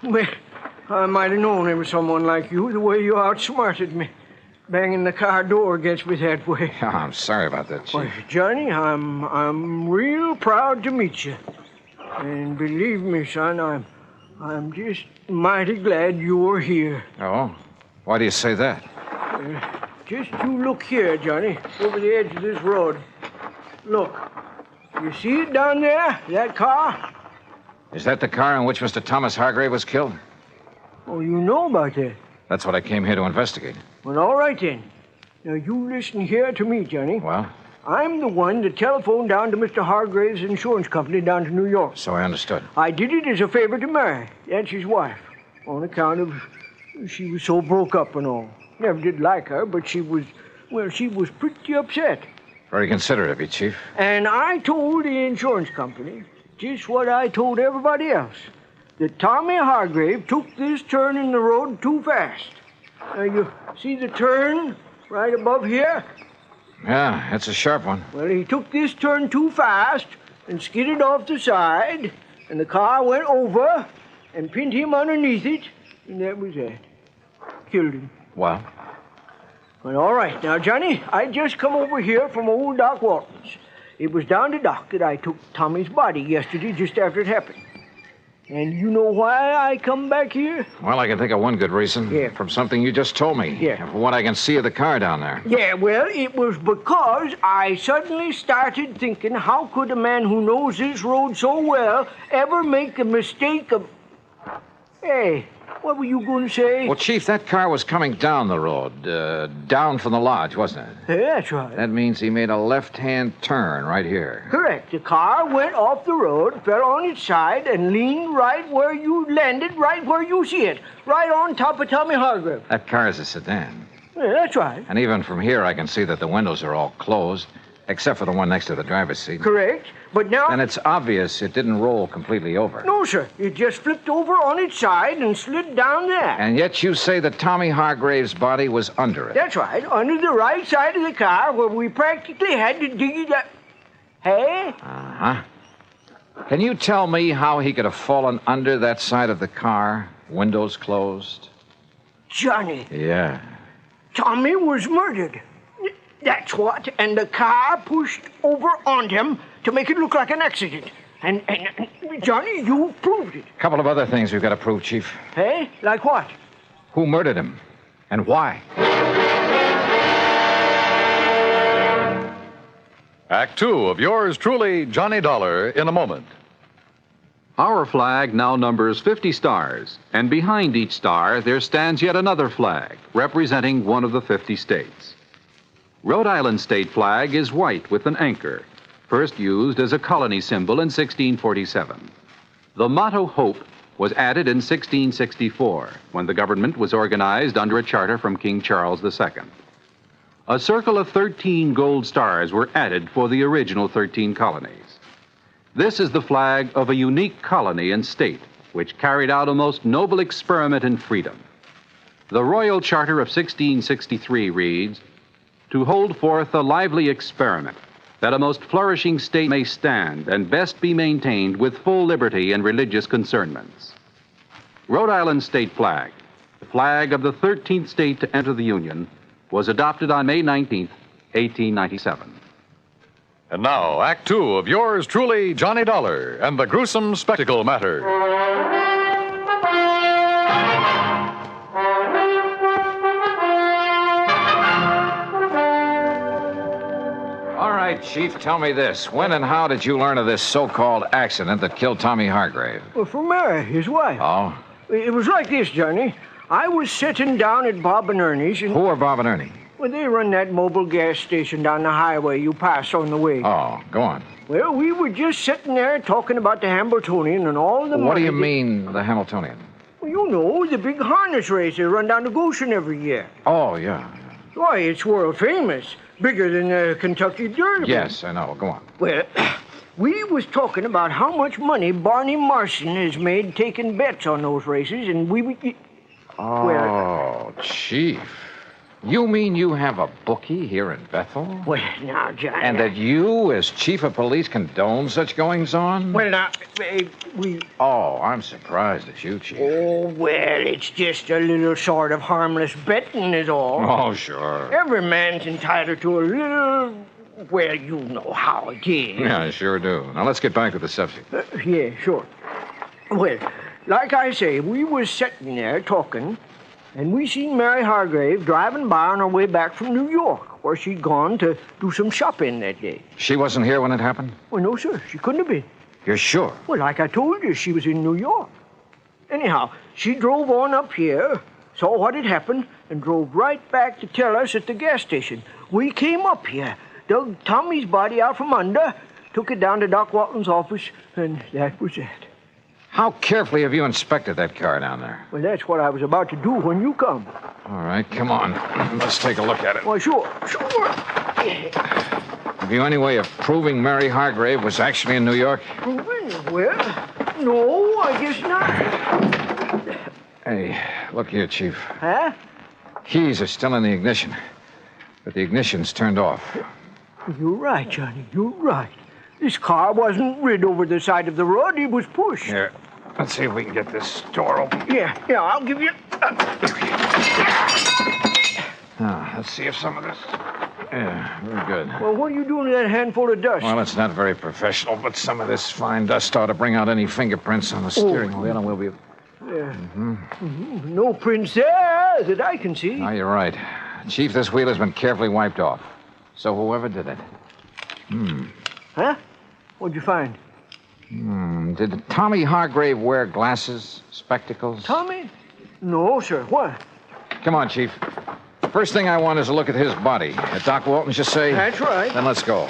Well, I might have known there was someone like you, the way you outsmarted me. Banging the car door against me that way. Oh, I'm sorry about that, Chief. Well, Johnny, I'm real proud to meet you. And believe me, son, I'm just mighty glad you're here. Oh? Why do you say that? just you look here, Johnny, over the edge of this road. Look. You see it down there? That car? Is that the car in which Mr. Thomas Hargrave was killed? Oh, you know about that? That's what I came here to investigate. Well, all right then. Now, you listen here to me, Johnny. Well? I'm the one that telephoned down to Mr. Hargrave's insurance company down to New York. So I understood. I did it as a favor to Mary. That's his wife. On account of she was so broke up and all. Never did like her, but she was pretty upset. Very considerate of you, Chief. And I told the insurance company just what I told everybody else. That Tommy Hargrave took this turn in the road too fast. Now, you see the turn right above here? Yeah, that's a sharp one. Well, he took this turn too fast and skidded off the side, and the car went over and pinned him underneath it, and that was that. Killed him. Well? Well, all right. Now, Johnny, I just come over here from old Doc Walton's. It was down to Doc that I took Tommy's body yesterday just after it happened. And you know why I come back here? Well, I can think of one good reason. Yeah. From something you just told me. Yeah. And from what I can see of the car down there. Yeah, well, it was because I suddenly started thinking, how could a man who knows this road so well ever make a mistake of... Hey, what were you going to say? Well, Chief, that car was coming down the road, down from the lodge, wasn't it? Yeah, that's right. That means he made a left-hand turn right here. Correct. The car went off the road, fell on its side, and leaned right where you landed, right where you see it, right on top of Tommy Hargrave. That car is a sedan. Yeah, that's right. And even from here, I can see that the windows are all closed, except for the one next to the driver's seat. Correct. But now... And it's obvious it didn't roll completely over. No, sir. It just flipped over on its side and slid down there. And yet you say that Tommy Hargrave's body was under it. That's right. Under the right side of the car where we practically had to dig it up. Hey? Uh-huh. Can you tell me how he could have fallen under that side of the car, windows closed? Johnny. Yeah. Tommy was murdered. That's what. And the car pushed over on him to make it look like an accident. And Johnny, you proved it. A couple of other things we've got to prove, Chief. Hey? Like what? Who murdered him? And why? Act two of yours truly, Johnny Dollar, in a moment. Our flag now numbers 50 stars, and behind each star there stands yet another flag, representing one of the 50 states. Rhode Island's state flag is white with an anchor, first used as a colony symbol in 1647. The motto Hope was added in 1664, when the government was organized under a charter from King Charles II. A circle of 13 gold stars were added for the original 13 colonies. This is the flag of a unique colony and state, which carried out a most noble experiment in freedom. The Royal Charter of 1663 reads, "To hold forth a lively experiment, that a most flourishing state may stand and best be maintained with full liberty and religious concernments." Rhode Island's state flag, the flag of the 13th state to enter the Union, was adopted on May 19th, 1897. And now, Act two of yours truly, Johnny Dollar, and the Gruesome Spectacle Matter. All right, Chief, tell me this. When and how did you learn of this so-called accident that killed Tommy Hargrave? Well, from Mary, his wife. Oh? It was like this, Johnny. I was sitting down at Bob and Ernie's and... Who are Bob and Ernie? Well, they run that mobile gas station down the highway you pass on the way. Oh, go on. Well, we were just sitting there talking about the Hamiltonian and all the money... What do you mean, the Hamiltonian? Well, you know, the big harness race they run down to Goshen every year. Oh, yeah. Why, it's world famous. Bigger than the Kentucky Derby. Yes, I know. Go on. Well, we was talking about how much money Barney Marson has made taking bets on those races, and we... Oh, Chief. You mean you have a bookie here in Bethel? Well, now, John... And that you, as chief of police, condone such goings-on? Well, now, we... Oh, I'm surprised at you, Chief. Oh, well, it's just a little sort of harmless betting is all. Oh, sure. Every man's entitled to a little... Well, you know how it is. Yeah, I sure do. Now, let's get back to the subject. Yeah, sure. Well, like I say, we was sitting there talking, And we seen Mary Hargrave driving by on her way back from New York, where she'd gone to do some shopping that day. She wasn't here when it happened? Well, no, sir. She couldn't have been. You're sure? Well, like I told you, she was in New York. Anyhow, she drove on up here, saw what had happened, and drove right back to tell us at the gas station. We came up here, dug Tommy's body out from under, took it down to Doc Walton's office, and that was it. How carefully have you inspected that car down there? Well, that's what I was about to do when you come. All right, come on. Let's take a look at it. Well, sure. Have you any way of proving Mary Hargrave was actually in New York? Proving? Well, no, I guess not. Hey, look here, Chief. Huh? Keys are still in the ignition, but the ignition's turned off. You're right, Johnny. You're right. This car wasn't rid over the side of the road. It was pushed. Here, let's see if we can get this door open. Yeah, I'll give you... Now, let's see if some of this... Yeah, very good. Well, what are you doing with that handful of dust? Well, it's not very professional, but some of this fine dust ought to bring out any fingerprints on the steering wheel, and we'll be... Yeah. No prints there that I can see. No, you're right. Chief, this wheel has been carefully wiped off. So whoever did it... Huh? What'd you find? Did Tommy Hargrave wear glasses, spectacles? Tommy? No, sir. What? Come on, Chief. First thing I want is a look at his body. At Doc Walton's, you say? That's right. Then let's go.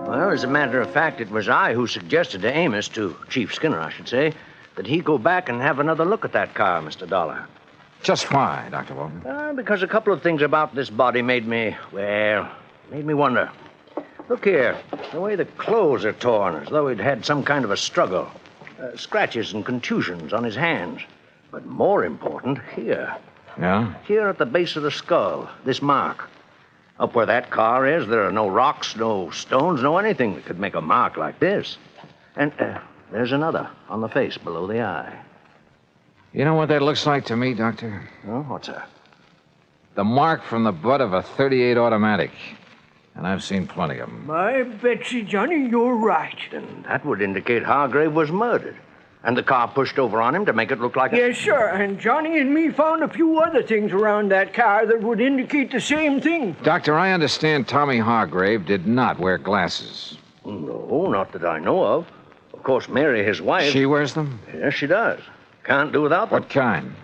Well, as a matter of fact, it was I who suggested to Amos, to Chief Skinner, I should say, that he go back and have another look at that car, Mr. Dollar. Just why, Dr. Walton? Because a couple of things about this body made me wonder. Look here, the way the clothes are torn, as though he'd had some kind of a struggle. Scratches and contusions on his hands. But more important, here. Yeah? Here at the base of the skull, this mark. Up where that car is, there are no rocks, no stones, no anything that could make a mark like this. And there's another on the face below the eye. You know what that looks like to me, Doctor? Oh, what's that? The mark from the butt of a .38 automatic. And I've seen plenty of them. My Betsy, Johnny, you're right. Then that would indicate Hargrave was murdered. And the car pushed over on him to make it look like Yes, sir. And Johnny and me found a few other things around that car that would indicate the same thing. Doctor, I understand Tommy Hargrave did not wear glasses. No, not that I know of. Of course, Mary, his wife... She wears them? Yes, she does. Can't do without them. What kind?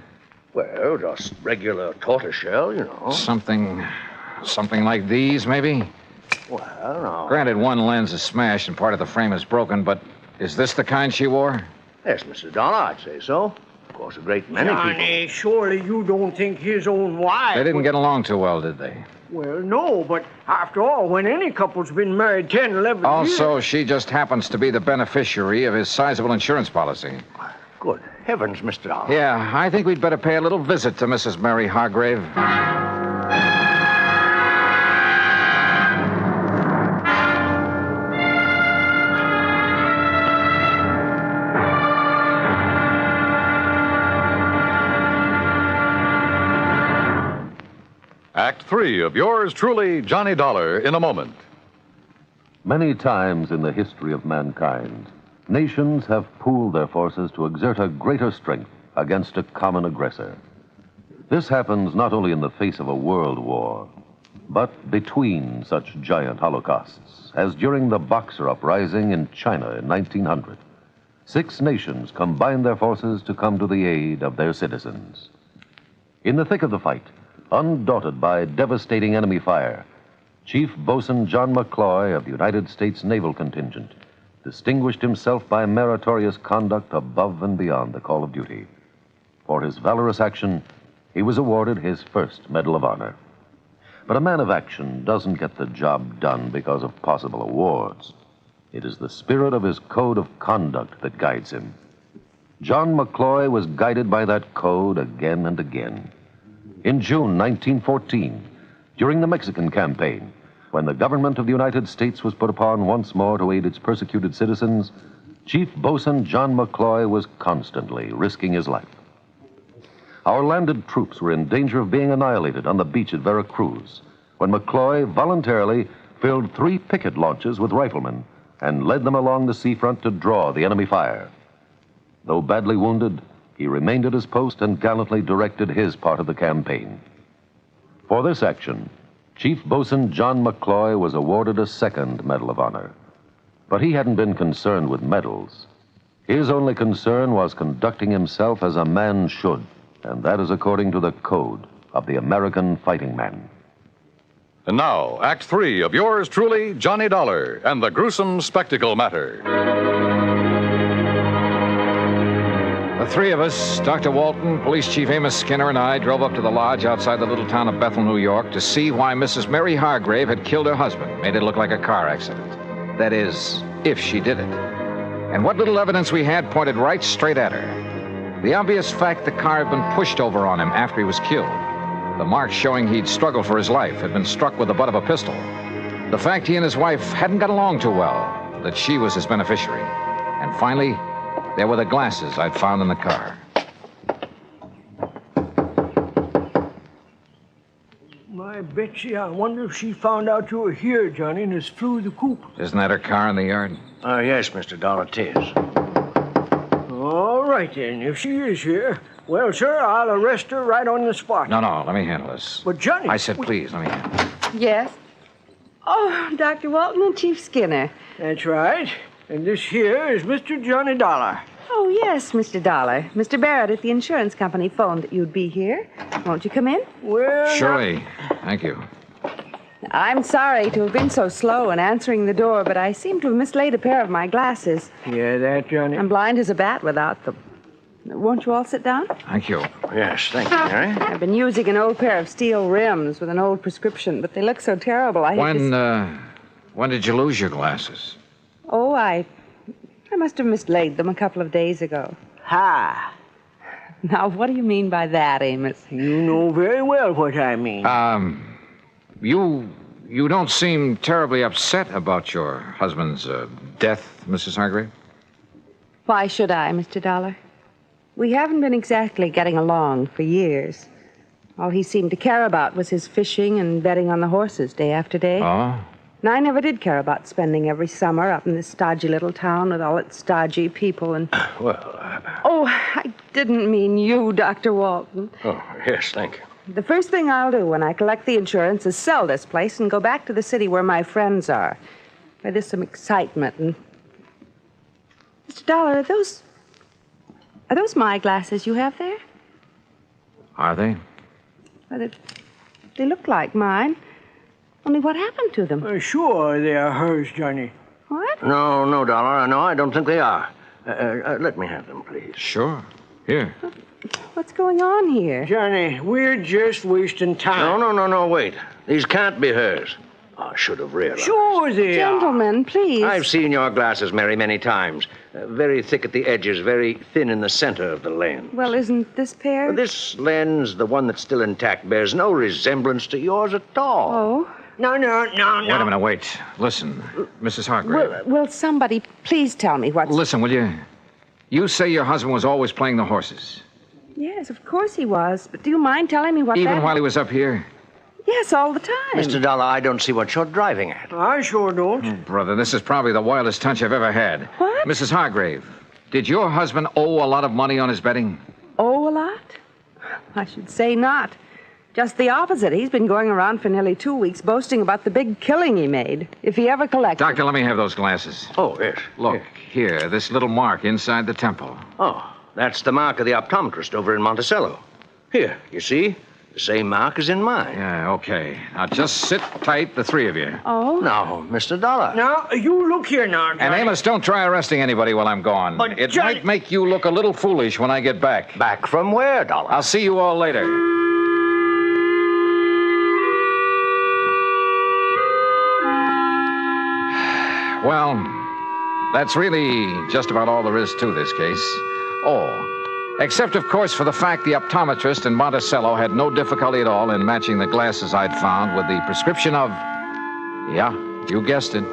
Well, just regular tortoiseshell, you know. Something like these, maybe? Well, no. Granted, one lens is smashed and part of the frame is broken, but is this the kind she wore? Yes, Mr. Dollar, I'd say so. Of course, a great many Johnny, surely you don't think his own wife... They didn't get along too well, did they? Well, no, but after all, when any couple's been married 10, 11 years... Also, she just happens to be the beneficiary of his sizable insurance policy. Good heavens, Mr. Dollar. Yeah, I think we'd better pay a little visit to Mrs. Mary Hargrave. Act 3 of yours truly, Johnny Dollar, in a moment. Many times in the history of mankind, nations have pooled their forces to exert a greater strength against a common aggressor. This happens not only in the face of a world war, but between such giant holocausts, as during the Boxer Uprising in China in 1900. 6 nations combined their forces to come to the aid of their citizens. In the thick of the fight, undaunted by devastating enemy fire, Chief Bosun John McCloy of the United States Naval Contingent distinguished himself by meritorious conduct above and beyond the call of duty. For his valorous action, he was awarded his first Medal of Honor. But a man of action doesn't get the job done because of possible awards. It is the spirit of his code of conduct that guides him. John McCloy was guided by that code again and again. In June 1914, during the Mexican campaign, when the government of the United States was put upon once more to aid its persecuted citizens, Chief Bosun John McCloy was constantly risking his life. Our landed troops were in danger of being annihilated on the beach at Veracruz, when McCloy voluntarily filled 3 picket launches with riflemen and led them along the seafront to draw the enemy fire. Though badly wounded, he remained at his post and gallantly directed his part of the campaign. For this action, Chief Bosun John McCloy was awarded a second Medal of Honor. But he hadn't been concerned with medals. His only concern was conducting himself as a man should, and that is according to the code of the American fighting man. And now, Act 3 of yours truly, Johnny Dollar, and the Gruesome Spectacle Matter. The three of us, Dr. Walton, Police Chief Amos Skinner, and I, drove up to the lodge outside the little town of Bethel, New York, to see why Mrs. Mary Hargrave had killed her husband, made it look like a car accident. That is, if she did it. And what little evidence we had pointed right straight at her. The obvious fact the car had been pushed over on him after he was killed. The marks showing he'd struggled for his life, had been struck with the butt of a pistol. The fact he and his wife hadn't got along too well, that she was his beneficiary. And finally, there were the glasses I'd found in the car. My Betsy, I wonder if she found out you were here, Johnny, and has flew the coop. Isn't that her car in the yard? Yes, Mr. Dollar, it is. All right, then. If she is here, well, sir, I'll arrest her right on the spot. No, let me handle this. But, Johnny... I said, please, let me handle it. Yes? Oh, Dr. Walton and Chief Skinner. That's right. And this here is Mr. Johnny Dollar. Oh, yes, Mr. Dollar. Mr. Barrett at the insurance company phoned that you'd be here. Won't you come in? Well... Surely. Thank you. I'm sorry to have been so slow in answering the door, but I seem to have mislaid a pair of my glasses. Yeah, that, Johnny? I'm blind as a bat without them. Won't you all sit down? Thank you. Yes, thank you, Mary. I've been using an old pair of steel rims with an old prescription, but they look so terrible. When did you lose your glasses? Oh, I must have mislaid them a couple of days ago. Ha! Now, what do you mean by that, Amos? You know very well what I mean. You don't seem terribly upset about your husband's death, Mrs. Hargrave? Why should I, Mr. Dollar? We haven't been exactly getting along for years. All he seemed to care about was his fishing and betting on the horses day after day. Oh? And I never did care about spending every summer up in this stodgy little town with all its stodgy people and... Oh, I didn't mean you, Dr. Walton. Oh, yes, thank you. The first thing I'll do when I collect the insurance is sell this place and go back to the city where my friends are, where there's some excitement and... Mr. Dollar, are those my glasses you have there? Are they? Well, they look like mine. Only what happened to them? Sure, they are hers, Johnny. What? No, Dollar. No, I don't think they are. Let me have them, please. Sure. Here. What's going on here? Johnny, we're just wasting time. No, wait. These can't be hers. I should have realized. Sure they Gentlemen, please. I've seen your glasses, Mary, many times. Very thick at the edges, very thin in the center of the lens. Well, isn't this pair? This lens, the one that's still intact, bears no resemblance to yours at all. Oh? No. Wait a minute, wait. Listen, Mrs. Hargrave. Will somebody please tell me what's... Listen, will you? You say your husband was always playing the horses. Yes, of course he was. But do you mind telling me what Even while he was up here? Yes, all the time. Mr. Dollar, I don't see what you're driving at. I sure don't. Oh, brother, this is probably the wildest hunch I've ever had. What? Mrs. Hargrave, did your husband owe a lot of money on his betting? Owe a lot? I should say not. Just the opposite. He's been going around for nearly 2 weeks boasting about the big killing he made, if he ever collected. Doctor, let me have those glasses. Oh, yes. Look, here, this little mark inside the temple. Oh, that's the mark of the optometrist over in Monticello. Here, you see? The same mark as in mine. Yeah, okay. Now, just sit tight, the three of you. Oh? No, Mr. Dollar. Now, you look here now, Johnny. And Amos, don't try arresting anybody while I'm gone. But it Johnny... might make you look a little foolish when I get back. Back from where, Dollar? I'll see you all later. Well, that's really just about all there is to this case. Oh, except, of course, for the fact the optometrist in Monticello had no difficulty at all in matching the glasses I'd found with the prescription of... Yeah, you guessed it.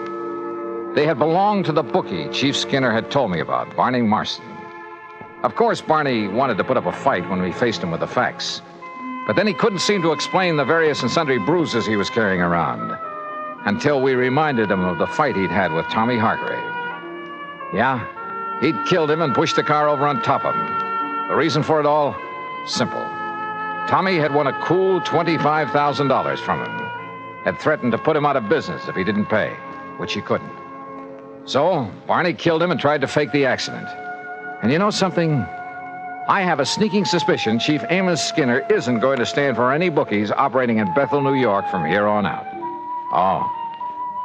They had belonged to the bookie Chief Skinner had told me about, Barney Marston. Of course, Barney wanted to put up a fight when we faced him with the facts. But then he couldn't seem to explain the various and sundry bruises he was carrying around. Until we reminded him of the fight he'd had with Tommy Hargrave. Yeah, He'd killed him and pushed the car over on top of him. The reason for it all? Simple. Tommy had won a cool $25,000 from him. Had threatened to put him out of business if he didn't pay, which he couldn't. So, Barney killed him and tried to fake the accident. And you know something? I have a sneaking suspicion Chief Amos Skinner isn't going to stand for any bookies operating in Bethel, New York from here on out. Oh,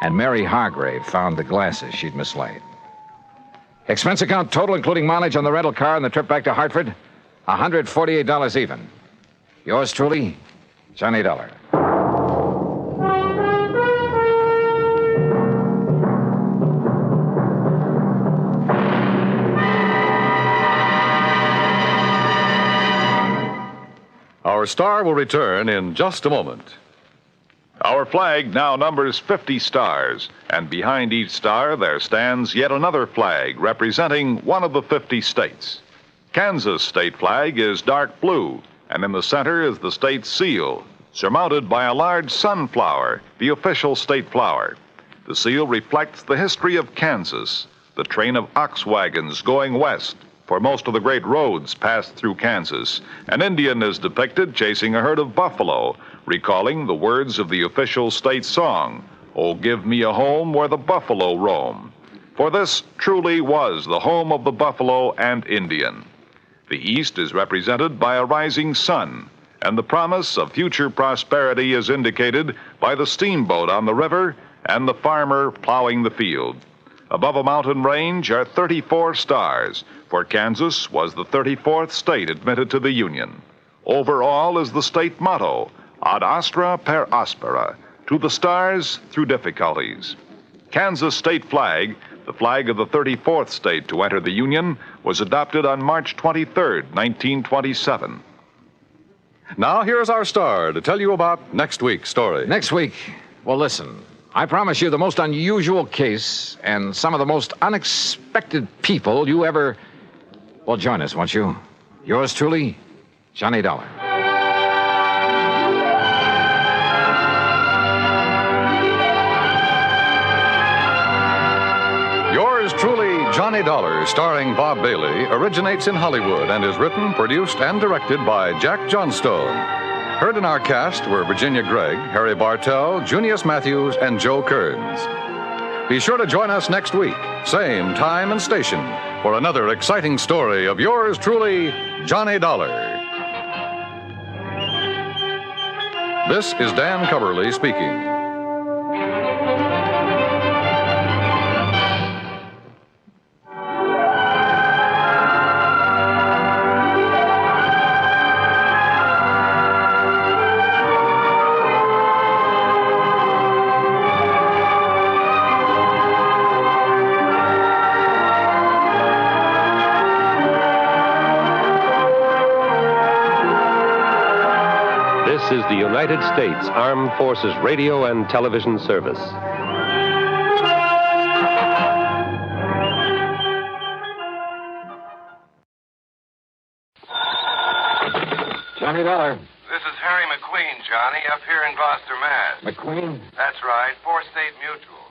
and Mary Hargrave found the glasses she'd mislaid. Expense account total, including mileage on the rental car and the trip back to Hartford, $148 even. Yours truly, Johnny Dollar. Our star will return in just a moment. Our flag now numbers 50 stars, and behind each star there stands yet another flag representing one of the 50 states. Kansas' state flag is dark blue, and in the center is the state seal, surmounted by a large sunflower, the official state flower. The seal reflects the history of Kansas, the train of ox wagons going west, for most of the great roads passed through Kansas. An Indian is depicted chasing a herd of buffalo, recalling the words of the official state song, "Oh, give me a home where the buffalo roam." For this truly was the home of the buffalo and Indian. The East is represented by a rising sun, and the promise of future prosperity is indicated by the steamboat on the river and the farmer plowing the field. Above a mountain range are 34 stars, for Kansas was the 34th state admitted to the Union. Over all is the state motto, Ad astra per aspera, to the stars through difficulties. Kansas state flag, the flag of the 34th state to enter the Union, was adopted on March 23, 1927. Now here's our star to tell you about next week's story. Next week? Well, listen. I promise you the most unusual case and some of the most unexpected people you ever... Well, join us, won't you? Yours truly, Johnny Dollar. Yours truly, Johnny Dollar, starring Bob Bailey, originates in Hollywood and is written, produced, and directed by Jack Johnstone. Heard in our cast were Virginia Gregg, Harry Bartell, Junius Matthews, and Joe Kearns. Be sure to join us next week, same time and station, for another exciting story of yours truly, Johnny Dollar. This is Dan Coverly speaking. This is the United States Armed Forces Radio and Television Service. Johnny Dollar. This is Harry McQueen, Johnny, up here in Gloucester, Mass. McQueen? That's right, 4-State Mutual.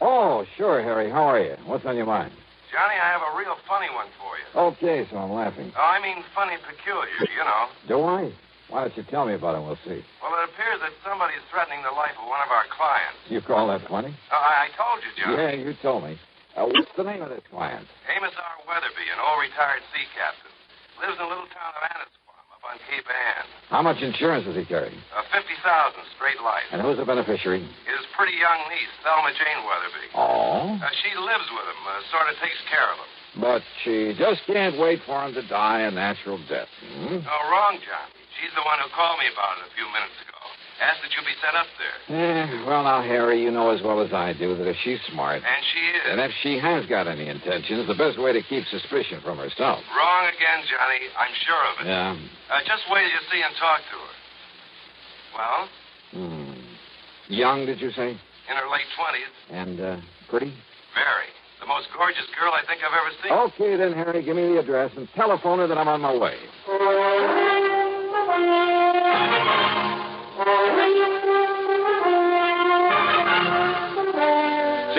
Oh, sure, Harry. How are you? What's on your mind? Johnny, I have a real funny one for you. Okay, so I'm laughing. Oh, I mean funny peculiar, you know. Do I? Why don't you tell me about it? We'll see. Well, it appears that somebody's threatening the life of one of our clients. You call that funny? I told you, Johnny. Yeah, you told me. What's the name of this client? Amos R. Weatherby, an old retired sea captain. Lives in a little town of Annisquam up on Cape Ann. How much insurance does he carry? $50,000 straight life. And who's the beneficiary? His pretty young niece, Thelma Jane Weatherby. Oh? She lives with him, sort of takes care of him. But she just can't wait for him to die a natural death. Hmm? Oh, wrong, Johnny. She's the one who called me about it a few minutes ago. Asked that you be sent up there. Well, now, Harry, you know as well as I do that if she's smart... And she is. And if she has got any intentions, the best way to keep suspicion from herself. Wrong again, Johnny. I'm sure of it. Yeah. Just wait till you see and talk to her. Well? Young, did you say? In her late 20s. And, pretty? Very. The most gorgeous girl I think I've ever seen. Okay, then, Harry, give me the address and telephone her that I'm on my way.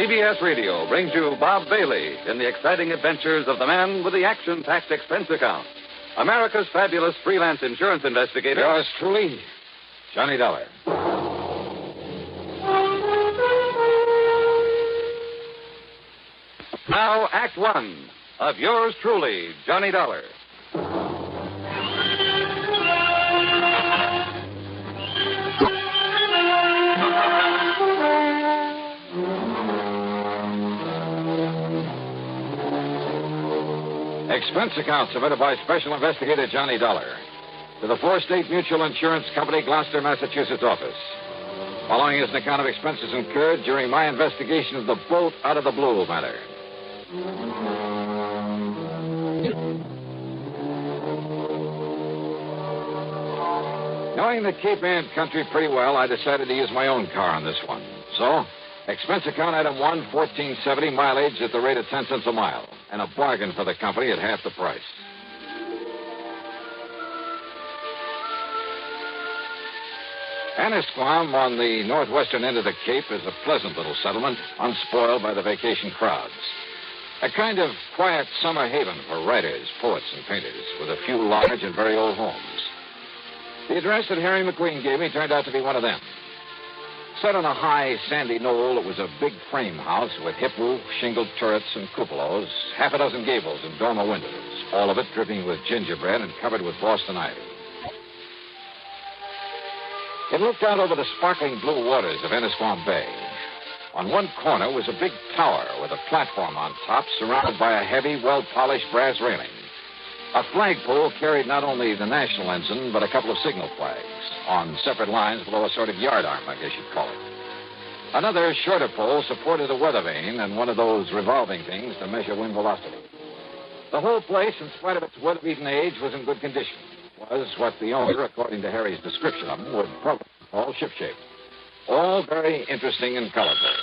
CBS Radio brings you Bob Bailey in the exciting adventures of the man with the action-packed expense account. America's fabulous freelance insurance investigator. Yours truly, Johnny Dollar. Now, Act One of yours truly, Johnny Dollar. Expense account submitted by Special Investigator Johnny Dollar to the Four-State Mutual Insurance Company, Gloucester, Massachusetts office. Following is an account of expenses incurred during my investigation of the boat out of the blue matter. Knowing the Cape Ann country pretty well, I decided to use my own car on this one. So, expense account item 1, $14.70, mileage at the rate of 10 cents a mile, and a bargain for the company at half the price. Annisquam, on the northwestern end of the Cape, is a pleasant little settlement, unspoiled by the vacation crowds. A kind of quiet summer haven for writers, poets, and painters, with a few large and very old homes. The address that Harry McQueen gave me turned out to be one of them. Set on a high, sandy knoll, it was a big frame house with hip roof, shingled turrets, and cupolas, half a dozen gables and dormer windows, all of it dripping with gingerbread and covered with Boston ivy. It looked out over the sparkling blue waters of Annisquam Bay. On one corner was a big tower with a platform on top surrounded by a heavy, well-polished brass railing. A flagpole carried not only the national ensign, but a couple of signal flags on separate lines below a sort of yardarm, I guess you'd call it. Another shorter pole supported a weather vane and one of those revolving things to measure wind velocity. The whole place, in spite of its weather-beaten age, was in good condition. Was what the owner, according to Harry's description of them, would probably call shipshape. All very interesting and colorful.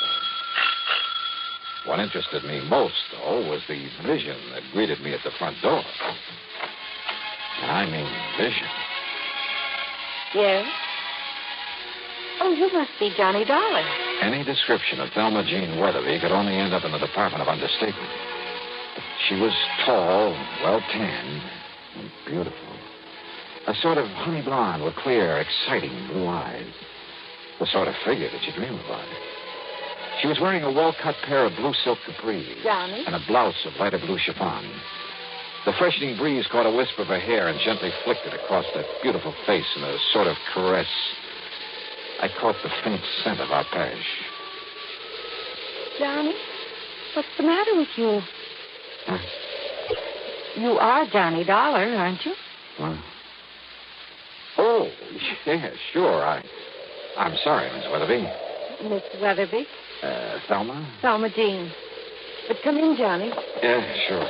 What interested me most, though, was the vision that greeted me at the front door. And I mean vision. Yes? Oh, you must be Johnny Dollar. Any description of Thelma Jean Weatherby could only end up in the Department of Understatement. She was tall, well-tanned, and beautiful. A sort of honey blonde with clear, exciting blue eyes. The sort of figure that you dream about. She was wearing a well-cut pair of blue silk capris. Johnny? And a blouse of lighter blue chiffon. The freshening breeze caught a wisp of her hair and gently flicked it across that beautiful face in a sort of caress. I caught the faint scent of arpege. Johnny, what's the matter with you? Huh? You are Johnny Dollar, aren't you? What? Oh, yeah, sure. I'm sorry, Miss Weatherby. Miss Weatherby? Thelma? Thelma Jean. But come in, Johnny. Yeah, sure.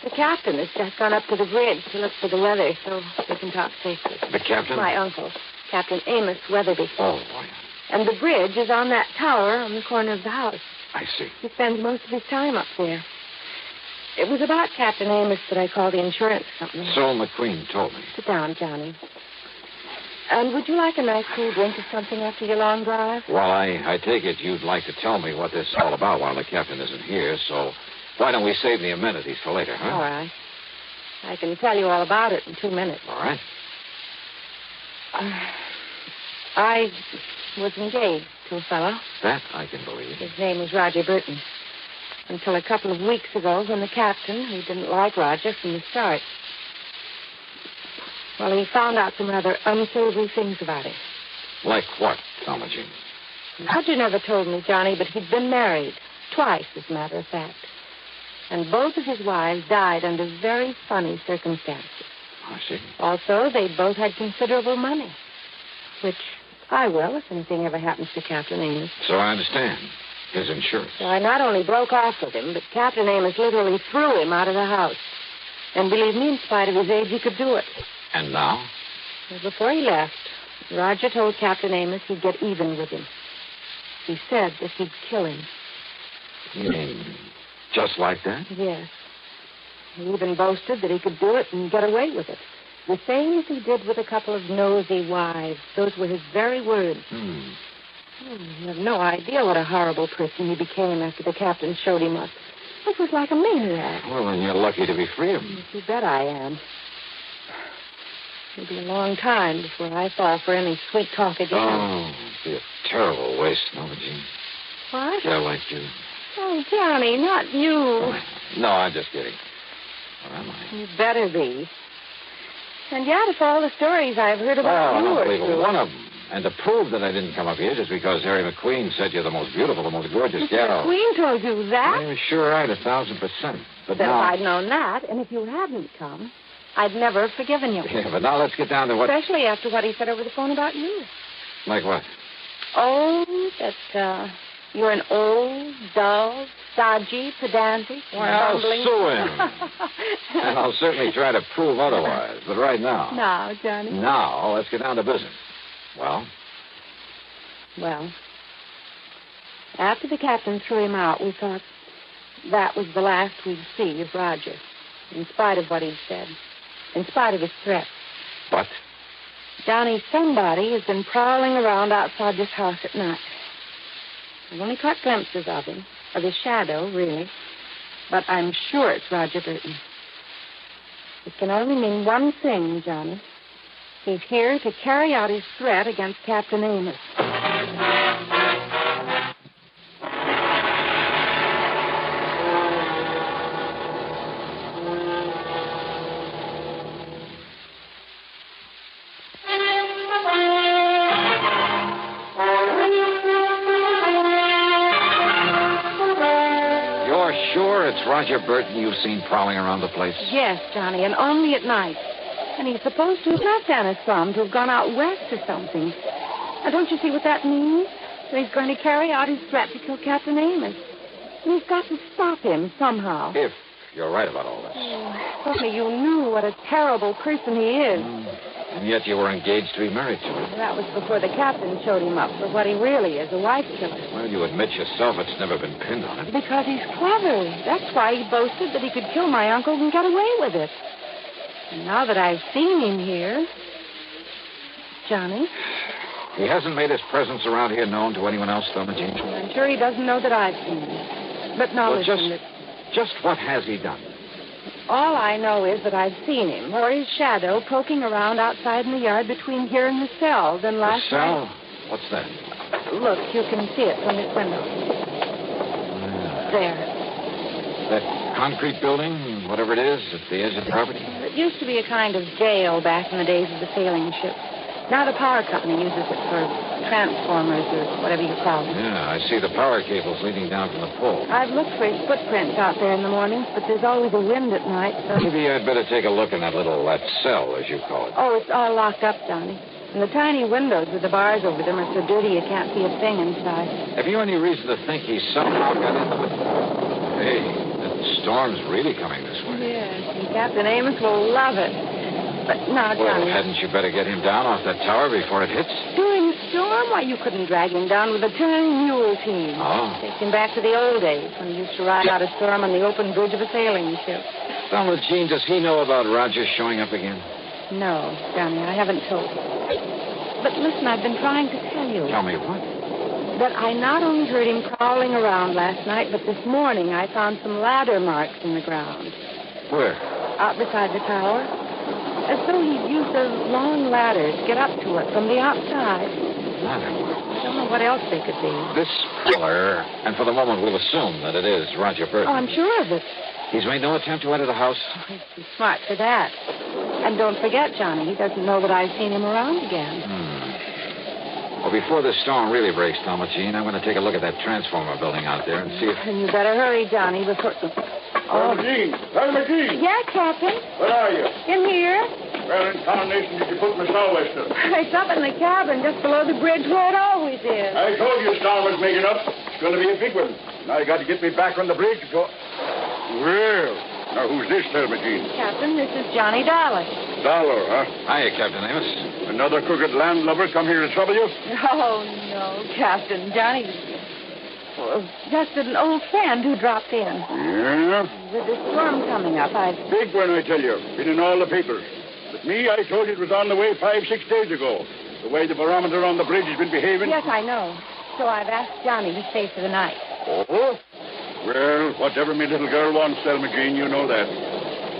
The captain has just gone up to the bridge to look for the weather so they can talk safely. The captain? My uncle, Captain Amos Weatherby. Oh, boy. And the bridge is on that tower on the corner of the house. I see. He spends most of his time up there. It was about Captain Amos that I called the insurance company. So McQueen told me. Sit down, Johnny. And would you like a nice cool drink or something after your long drive? Well, I take it you'd like to tell me what this is all about while the captain isn't here, so why don't we save the amenities for later, huh? All right. I can tell you all about it in 2 minutes. All right. I was engaged to a fellow. That I can believe. His name was Roger Burton. Until a couple of weeks ago when the captain, who didn't like Roger from the start, well, he found out some rather unsavory things about him. Like what, Thelma Jean? Roger never told me, Johnny, but he'd been married. Twice, as a matter of fact. And both of his wives died under very funny circumstances. I see. Also, they both had considerable money. Which I will if anything ever happens to Captain Amos. So I understand. His insurance. So I not only broke off with him, but Captain Amos literally threw him out of the house. And believe me, in spite of his age, he could do it. And now? Well, before he left, Roger told Captain Amos he'd get even with him. He said that he'd kill him. You mean just like that? Yes. He even boasted that he could do it and get away with it. The same as he did with a couple of nosy wives. Those were his very words. You have no idea what a horrible person he became after the captain showed him up. It was like a maniac. Well, then you're lucky to be free of him. You bet I am. It'll be a long time before I fall for any sweet talk again. Oh, it'd be a terrible waste, Norma Jean. What? Yeah, like you. Oh, Johnny, not you. No, I'm just kidding. Or am I? You better be. And yet, if all the stories I've heard about Well, you I are don't believe true. one of them. And to prove that I didn't come up here just because Harry McQueen said you're the most beautiful, the most gorgeous gal. Queen told you that? You're sure right, 1,000%. But Then now... if I'd known that, and if you hadn't come, I'd never have forgiven you. Yeah, but now let's get down to what... Especially after what he said over the phone about you. Like what? Oh, that, you're an old, dull, stodgy, pedantic, Why, I'll bumbling... sue him. And I'll certainly try to prove otherwise. But right now... Now, Johnny. Now, let's get down to business. Well? Well, after the captain threw him out, we thought that was the last we'd see of Roger, in spite of what he'd said, in spite of his threats. But? Johnny, somebody has been prowling around outside this house at night. I've only caught glimpses of him, of his shadow, really, but I'm sure it's Roger Burton. It can only mean one thing, Johnny. He's here to carry out his threat against Captain Amos. You're sure it's Roger Burton you've seen prowling around the place? Yes, Johnny, and only at night. And he's supposed to have left Anna's farm, to have gone out west or something. Now, don't you see what that means? That he's going to carry out his threat to kill Captain Amos. And he's got to stop him somehow. If you're right about all this. Oh, if only you knew what a terrible person he is. And yet you were engaged to be married to him. That was before the captain showed him up for what he really is, a wife killer. Well, you admit yourself it's never been pinned on him. Because he's clever. That's why he boasted that he could kill my uncle and get away with it. And now that I've seen him here... Johnny? He hasn't made his presence around here known to anyone else, though, Jean? I'm sure he doesn't know that I've seen him. But now Well, listen, just what has he done? all I know is that I've seen him, or his shadow, poking around outside in the yard between here and the cell. Then last The cell? night... What's that? Look, you can see it from this window. There. That concrete building, whatever it is, at the edge of the property? It used to be a kind of jail back in the days of the sailing ships. Now the power company uses it for transformers or whatever you call it. Yeah, I see the power cables leading down from the pole. I've looked for his footprints out there in the mornings, but there's always a wind at night, so... Maybe I'd better take a look in that cell, as you call it. Oh, it's all locked up, Johnny. And the tiny windows with the bars over them are so dirty you can't see a thing inside. Have you any reason to think he somehow got into the... Hey, that storm's really coming this way. Yes, and Captain Amos will love it. But now, Well, Johnny... hadn't you better get him down off that tower before it hits? During a storm? Why, you couldn't drag him down with a turning mule team. Oh. Take him back to the old days when he used to ride out a storm on the open bridge of a sailing ship. Thelma Jean, does he know about Roger showing up again? No, Johnny, I haven't told him. But listen, I've been trying to tell you. Tell me what? That I not only heard him prowling around last night, but this morning I found some ladder marks in the ground. Where? Out beside the tower. As though he'd used a long ladder to get up to it from the outside. Ladder marks? I don't know what else they could be. This feller, and for the moment we'll assume that it is Roger Burton. Oh, I'm sure of it. He's made no attempt to enter the house? Oh, he's too smart for that. And don't forget, Johnny, he doesn't know that I've seen him around again. Well, before this storm really breaks, Thelma Jean, I'm going to take a look at that transformer building out there and see if... And you better hurry, Johnny, before... Oh. Thelma Jean! Yeah, Captain? Where are you? In here. Where in tarnation did you put my sou'wester? It's up in the cabin, just below the bridge where it always is. I told you Star was making up. It's going to be a big one. Now you got to get me back on the bridge. Well, now who's this, Thelma Jean? Captain, this is Johnny Dollar. Dollar, huh? Hiya, Captain Amos. Another crooked landlubber come here to trouble you? Oh, no, Captain. Johnny... Well, just an old friend who dropped in. Yeah? With the storm coming up, Big one, I tell you. Been in all the papers. But me, I told you it was on the way 5-6 days ago. The way the barometer on the bridge has been behaving. Yes, I know. So I've asked Johnny to stay for the night. Oh? Well, whatever me little girl wants, Thelma Jean, you know that.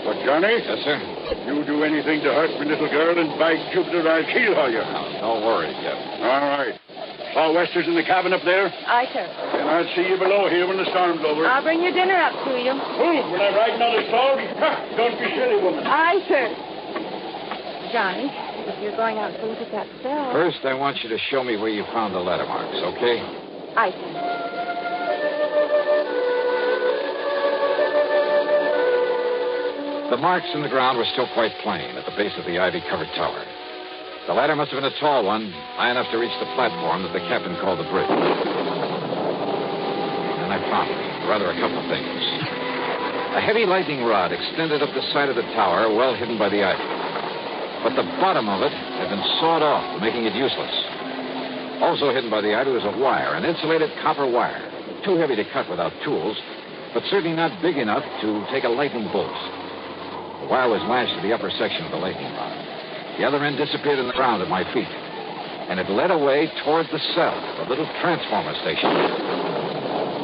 But, Johnny? Yes, sir? You do anything to hurt me little girl, and by Jupiter, I'll kill her you. Don't worry, Jeff. All right. Southwesters in the cabin up there? Aye, sir. Then I'll see you below here when the storm's over. I'll bring your dinner up to you. Oh, when I'm riding on the storm? Don't be silly, woman. Aye, sir. Johnny, if you're going out to look at that cell... First, I want you to show me where you found the letter marks, okay? Aye, sir. The marks in the ground were still quite plain at the base of the ivy-covered tower. The ladder must have been a tall one, high enough to reach the platform that the captain called the bridge. And I found, rather, a couple of things. A heavy lightning rod extended up the side of the tower, well hidden by the ivy. But the bottom of it had been sawed off, making it useless. Also hidden by the ivy was a wire, an insulated copper wire. Too heavy to cut without tools, but certainly not big enough to take a lightning bolt. The wire was lashed to the upper section of the lightning rod. The other end disappeared in the ground at my feet, and it led away toward the cell, the little transformer station.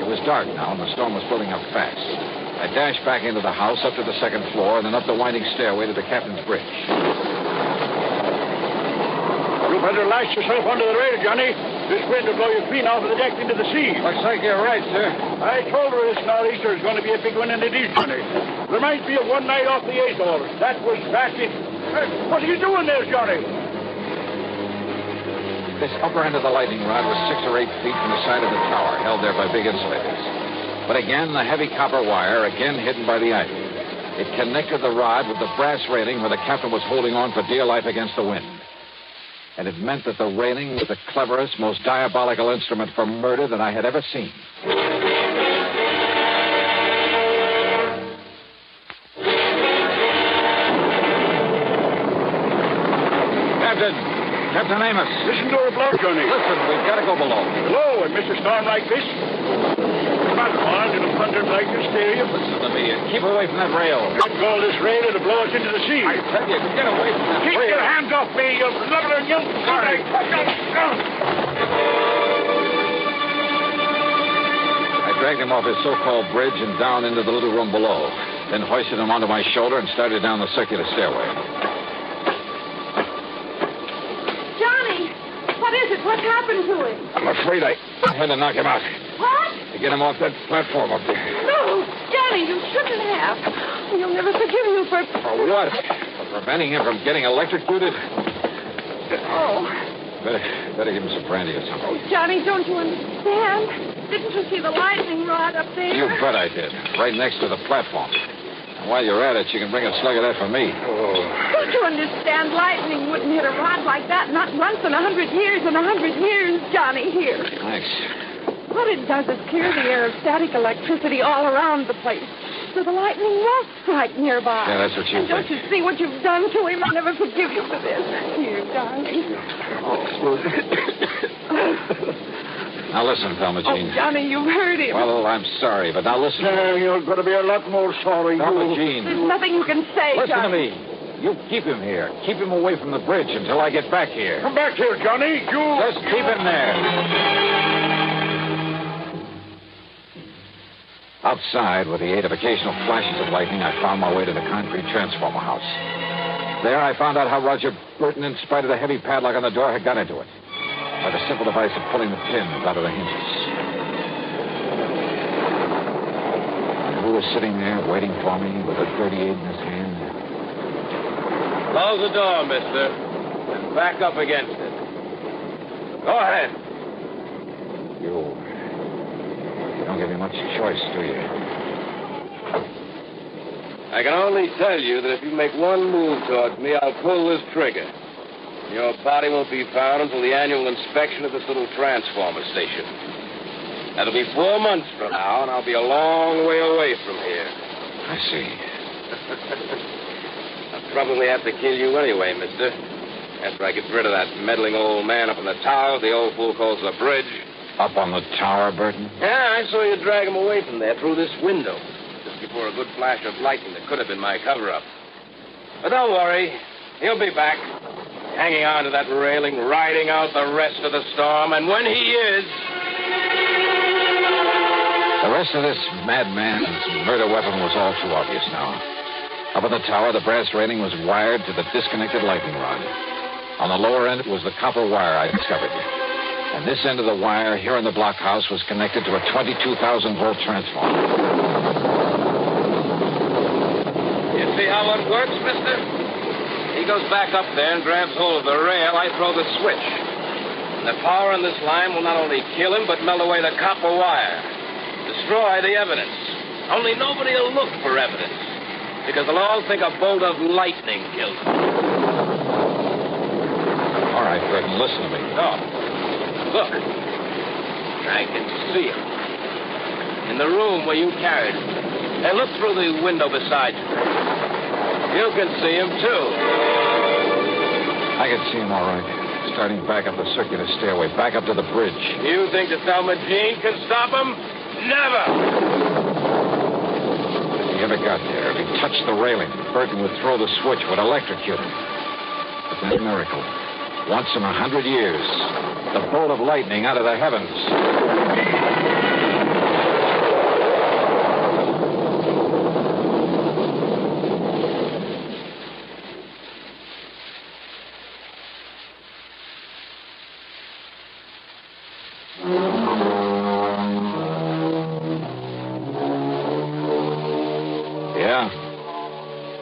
It was dark now, and the storm was building up fast. I dashed back into the house, up to the second floor, and then up the winding stairway to the captain's bridge. You better lash yourself under the rail, Johnny. This wind will blow you clean off of the deck into the sea. Looks like you're right, sir. I told her this nor'easter is going to be a big one, and it is, Johnny. There might be a one night off the Azores. That was fast. What are you doing there, Johnny? This upper end of the lightning rod was 6 or 8 feet from the side of the tower, held there by big insulators. But again, the heavy copper wire, again hidden by the ivy. It connected the rod with the brass railing where the captain was holding on for dear life against the wind. And it meant that the railing was the cleverest, most diabolical instrument for murder that I had ever seen. Captain Amos. Listen to her blow, Johnny. Listen, we've got to go below. Below, and Mr. Storm like this? Come on, Juan, it'll thunder like hysteria. Listen to me, keep away from that rail. Let go of this rail, it'll blow us into the sea. I tell you, get away from that rail. Keep your hands off me, you lubberling young... Sorry. I dragged him off his so-called bridge and down into the little room below, then hoisted him onto my shoulder and started down the circular stairway. What happened to him? I'm afraid I had to knock him out. What? To get him off that platform up there. No, Johnny, you shouldn't have. He'll never forgive you for... For what? For preventing him from getting electrocuted? Oh. Better give him some brandy or something. Oh, Johnny, don't you understand? Didn't you see the lightning rod up there? You bet I did. Right next to the platform. While you're at it, you can bring a slug of that for me. Oh. Don't you understand? Lightning wouldn't hit a rod like that, not once in 100 years. In 100 years, Johnny, here. Thanks. What it does is clear the air of static electricity all around the place, so the lightning won't strike nearby. Yeah, that's what you think. Don't you see what you've done to him? I'll never forgive you for this. Here, darling. Now listen, Thelma Jean. Oh, Johnny, you've hurt him. Well, I'm sorry, but now listen. You're going to be a lot more sorry. Thelma Jean. There's nothing you can say, Listen Johnny. to me. You keep him here. Keep him away from the bridge until I get back here. Come back here, Johnny. Just keep him there. Outside, with the aid of occasional flashes of lightning, I found my way to the concrete transformer house. There, I found out how Roger Burton, in spite of the heavy padlock on the door, had got into it. By the simple device of pulling the pins out of the hinges. And who was sitting there waiting for me with a .38 in his hand? Close the door, mister, and back up against it. Go ahead. You don't give me much choice, do you? I can only tell you that if you make one move towards me, I'll pull this trigger. Your body won't be found until the annual inspection of this little transformer station. That'll be 4 months from now, and I'll be a long way away from here. I see. I'll probably have to kill you anyway, mister. After I get rid of that meddling old man up on the tower the old fool calls the bridge. Up on the tower, Burton? Yeah, I saw you drag him away from there through this window. Just before a good flash of lightning that could have been my cover-up. But don't worry. He'll be back. Hanging on to that railing, riding out the rest of the storm. And when he is, The rest of this madman's murder weapon was all too obvious now. Up in the tower, the brass railing was wired to the disconnected lightning rod. On the lower end was the copper wire I discovered. And this end of the wire here in the blockhouse was connected to a 22,000-volt transformer. You see how it works, mister? He goes back up there and grabs hold of the rail. I throw the switch. And the power in this line will not only kill him, but melt away the copper wire. Destroy the evidence. Only nobody will look for evidence, because they'll all think a bolt of lightning killed him. All right, Burton, listen to me. Oh, look. I can see him. In the room where you carried him. Hey, look through the window beside you. You can see him, too. I can see him all right. Starting back up the circular stairway, back up to the bridge. You think that Thelma Jean can stop him? Never! If he ever got there, if he touched the railing, Burton would throw the switch, would electrocute him. But then a miracle. Once in 100 years, the bolt of lightning out of the heavens.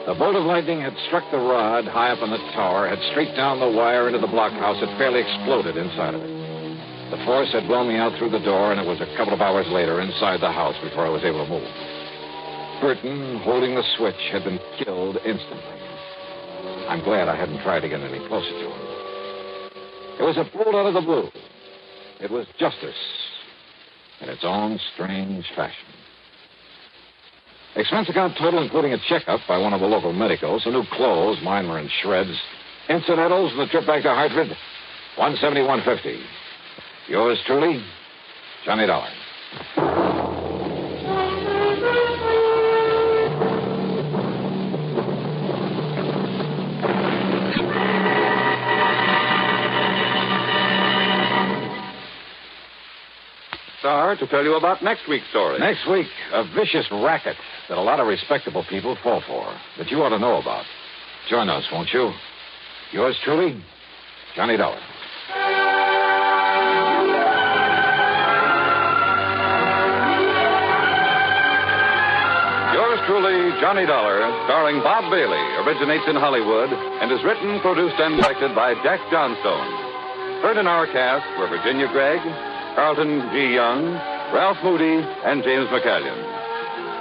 The bolt of lightning had struck the rod high up in the tower, had streaked down the wire into the blockhouse, had fairly exploded inside of it. The force had blown me out through the door, and it was a couple of hours later inside the house before I was able to move. Burton, holding the switch, had been killed instantly. I'm glad I hadn't tried to get any closer to him. It was a bolt out of the blue. It was justice in its own strange fashion. Expense account total, including a checkup by one of the local medicals, some new clothes, mine were in shreds, incidentals, and the trip back to Hartford, $171.50. Yours truly, Johnny Dollar. Star, to tell you about next week's story. Next week, a vicious racket that a lot of respectable people fall for, that you ought to know about. Join us, won't you? Yours truly, Johnny Dollar. Yours truly, Johnny Dollar, starring Bob Bailey, originates in Hollywood and is written, produced, and directed by Jack Johnstone. Heard in our cast were Virginia Gregg, Carlton G. Young, Ralph Moody, and James McCallion.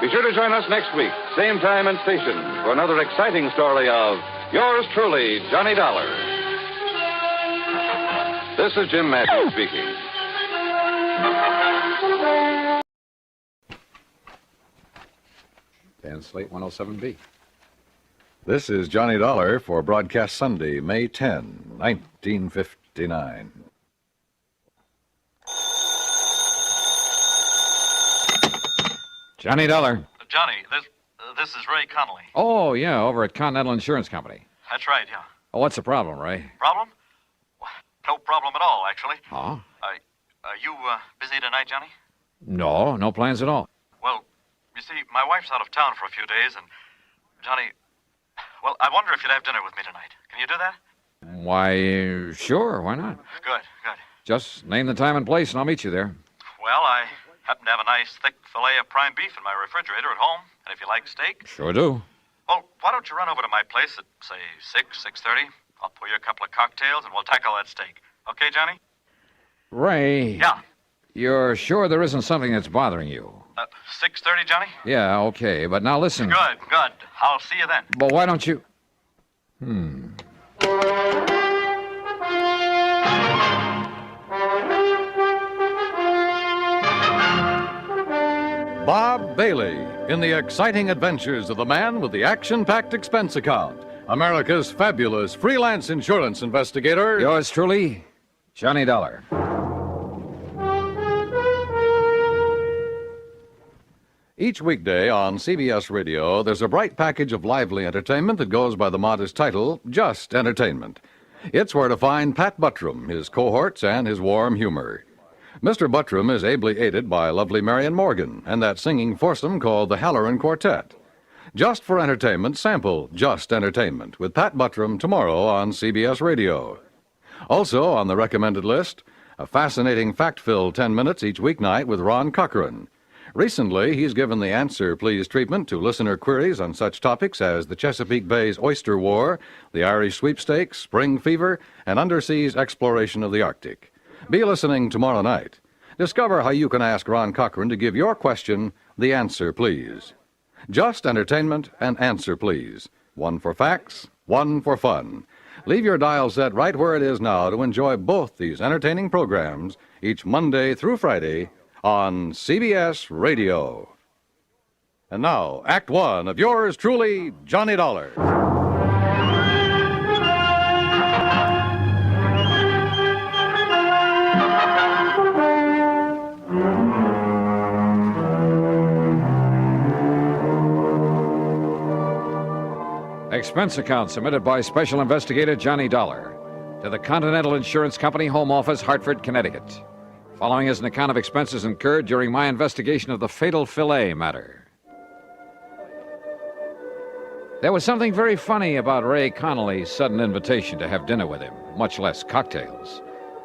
Be sure to join us next week, same time and station, for another exciting story of Yours truly, Johnny Dollar. This is Jim Matthews speaking. Dan Slate 107B. This is Johnny Dollar for broadcast Sunday, May 10, 1959. Johnny Dollar. Johnny, this is Ray Connolly. Oh, yeah, over at Continental Insurance Company. That's right, yeah. Oh, what's the problem, Ray? Problem? No problem at all, actually. Huh? Are you busy tonight, Johnny? No plans at all. Well, you see, my wife's out of town for a few days, and Johnny, well, I wonder if you'd have dinner with me tonight. Can you do that? Why, sure, why not? Good. Just name the time and place, and I'll meet you there. Well, I happen to have a nice thick fillet of prime beef in my refrigerator at home, and if you like steak... Sure do. Well, why don't you run over to my place at, say, 6:30? I'll pour you a couple of cocktails, and we'll tackle that steak. Okay, Johnny? Ray. Yeah? You're sure there isn't something that's bothering you? 6:30, Johnny? Yeah, okay, but now listen. Good. I'll see you then. But why don't you... Bob Bailey in the exciting adventures of the man with the action-packed expense account, America's fabulous freelance insurance investigator. Yours truly, Johnny Dollar. Each weekday on CBS Radio, there's a bright package of lively entertainment that goes by the modest title, Just Entertainment. It's where to find Pat Buttram, his cohorts, and his warm humor. Mr. Buttram is ably aided by lovely Marion Morgan and that singing foursome called the Halloran Quartet. Just for entertainment, sample Just Entertainment with Pat Buttram tomorrow on CBS Radio. Also on the recommended list, a fascinating fact-filled 10 minutes each weeknight with Ron Cochran. Recently, he's given the Answer Please treatment to listener queries on such topics as the Chesapeake Bay's Oyster War, the Irish Sweepstakes, Spring Fever, and underseas exploration of the Arctic. Be listening tomorrow night. Discover how you can ask Ron Cochran to give your question the answer, please. Just Entertainment and Answer Please. One for facts, one for fun. Leave your dial set right where it is now to enjoy both these entertaining programs each Monday through Friday on CBS Radio. And now, Act One of yours truly, Johnny Dollar. Expense account submitted by Special Investigator Johnny Dollar to the Continental Insurance Company, Home Office, Hartford, Connecticut. Following is an account of expenses incurred during my investigation of the Fatal Filet Matter. There was something very funny about Ray Connolly's sudden invitation to have dinner with him, much less cocktails.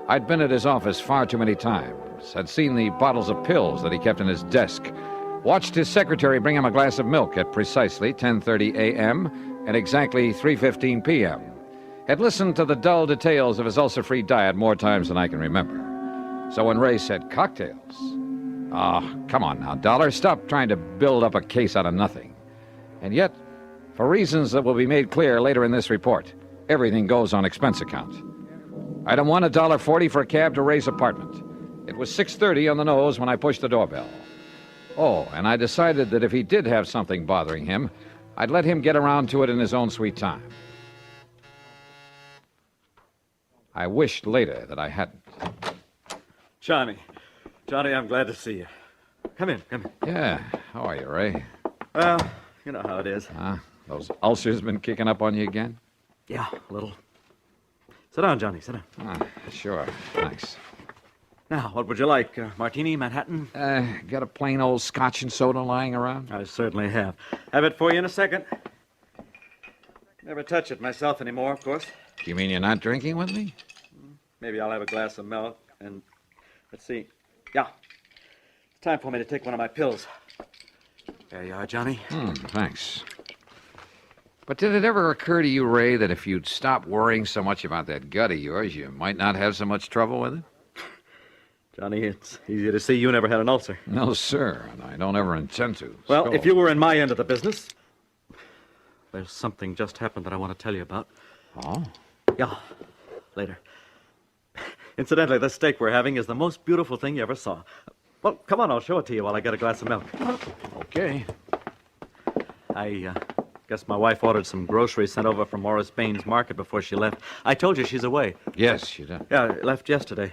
I'd been at his office far too many times, had seen the bottles of pills that he kept in his desk, watched his secretary bring him a glass of milk at precisely 10:30 a.m., and exactly 3:15 p.m. Had listened to the dull details of his ulcer-free diet more times than I can remember. So when Ray said cocktails, come on now, Dollar, stop trying to build up a case out of nothing. And yet, for reasons that will be made clear later in this report, everything goes on expense account. Item 1, $1.40 for a cab to Ray's apartment. It was 6:30 on the nose when I pushed the doorbell. Oh, and I decided that if he did have something bothering him, I'd let him get around to it in his own sweet time. I wished later that I hadn't. Johnny, I'm glad to see you. Come in. Yeah, how are you, Ray? Well, you know how it is. Those ulcers been kicking up on you again? Yeah, a little. Sit down, Johnny, sit down. Sure, thanks. Now, what would you like? Martini, Manhattan? Got a plain old scotch and soda lying around? I certainly have. Have it for you in a second. Never touch it myself anymore, of course. You mean you're not drinking with me? Maybe I'll have a glass of milk and... Let's see. Yeah. It's time for me to take one of my pills. There you are, Johnny. Thanks. But did it ever occur to you, Ray, that if you'd stop worrying so much about that gut of yours, you might not have so much trouble with it? Johnny, it's easy to see you never had an ulcer. No, sir, and I don't ever intend to. Well, if you were in my end of the business, there's something just happened that I want to tell you about. Oh? Yeah, later. Incidentally, this steak we're having is the most beautiful thing you ever saw. Well, come on, I'll show it to you while I get a glass of milk. Okay. I guess my wife ordered some groceries sent over from Morris Baines Market before she left. I told you she's away. Yes, she did. Yeah, left yesterday.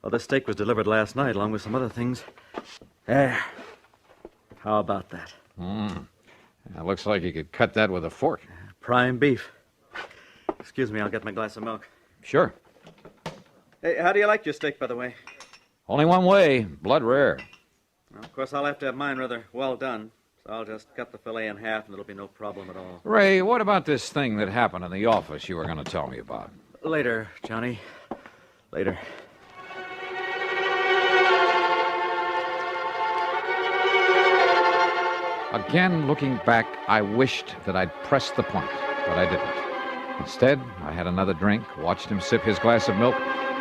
Well, the steak was delivered last night, along with some other things. There. How about that? It looks like you could cut that with a fork. Prime beef. Excuse me, I'll get my glass of milk. Sure. Hey, how do you like your steak, by the way? Only one way, blood rare. Well, of course, I'll have to have mine rather well done. So I'll just cut the fillet in half, and it'll be no problem at all. Ray, what about this thing that happened in the office you were going to tell me about? Later, Johnny. Later. Again, looking back, I wished that I'd pressed the point, but I didn't. Instead, I had another drink, watched him sip his glass of milk,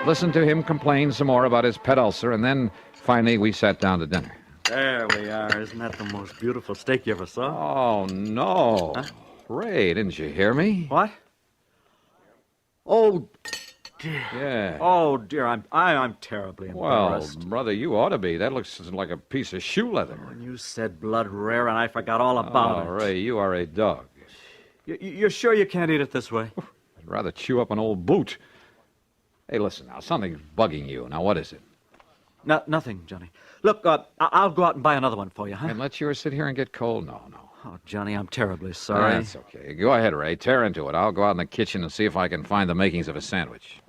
listened to him complain some more about his pet ulcer, and then, finally, we sat down to dinner. There we are. Isn't that the most beautiful steak you ever saw? Oh, no. Huh? Ray, didn't you hear me? What? Oh, dear. Yeah. Oh, dear, I'm terribly embarrassed. Well, brother, you ought to be. That looks like a piece of shoe leather. When you said blood rare, and I forgot all about it. Ray, you are a dog. You're sure you can't eat it this way? I'd rather chew up an old boot. Hey, listen now, something's bugging you. Now, what is it? Nothing, Johnny. Look, I'll go out and buy another one for you, huh? And let yours sit here and get cold? No. Oh, Johnny, I'm terribly sorry. That's okay. Go ahead, Ray. Tear into it. I'll go out in the kitchen and see if I can find the makings of a sandwich.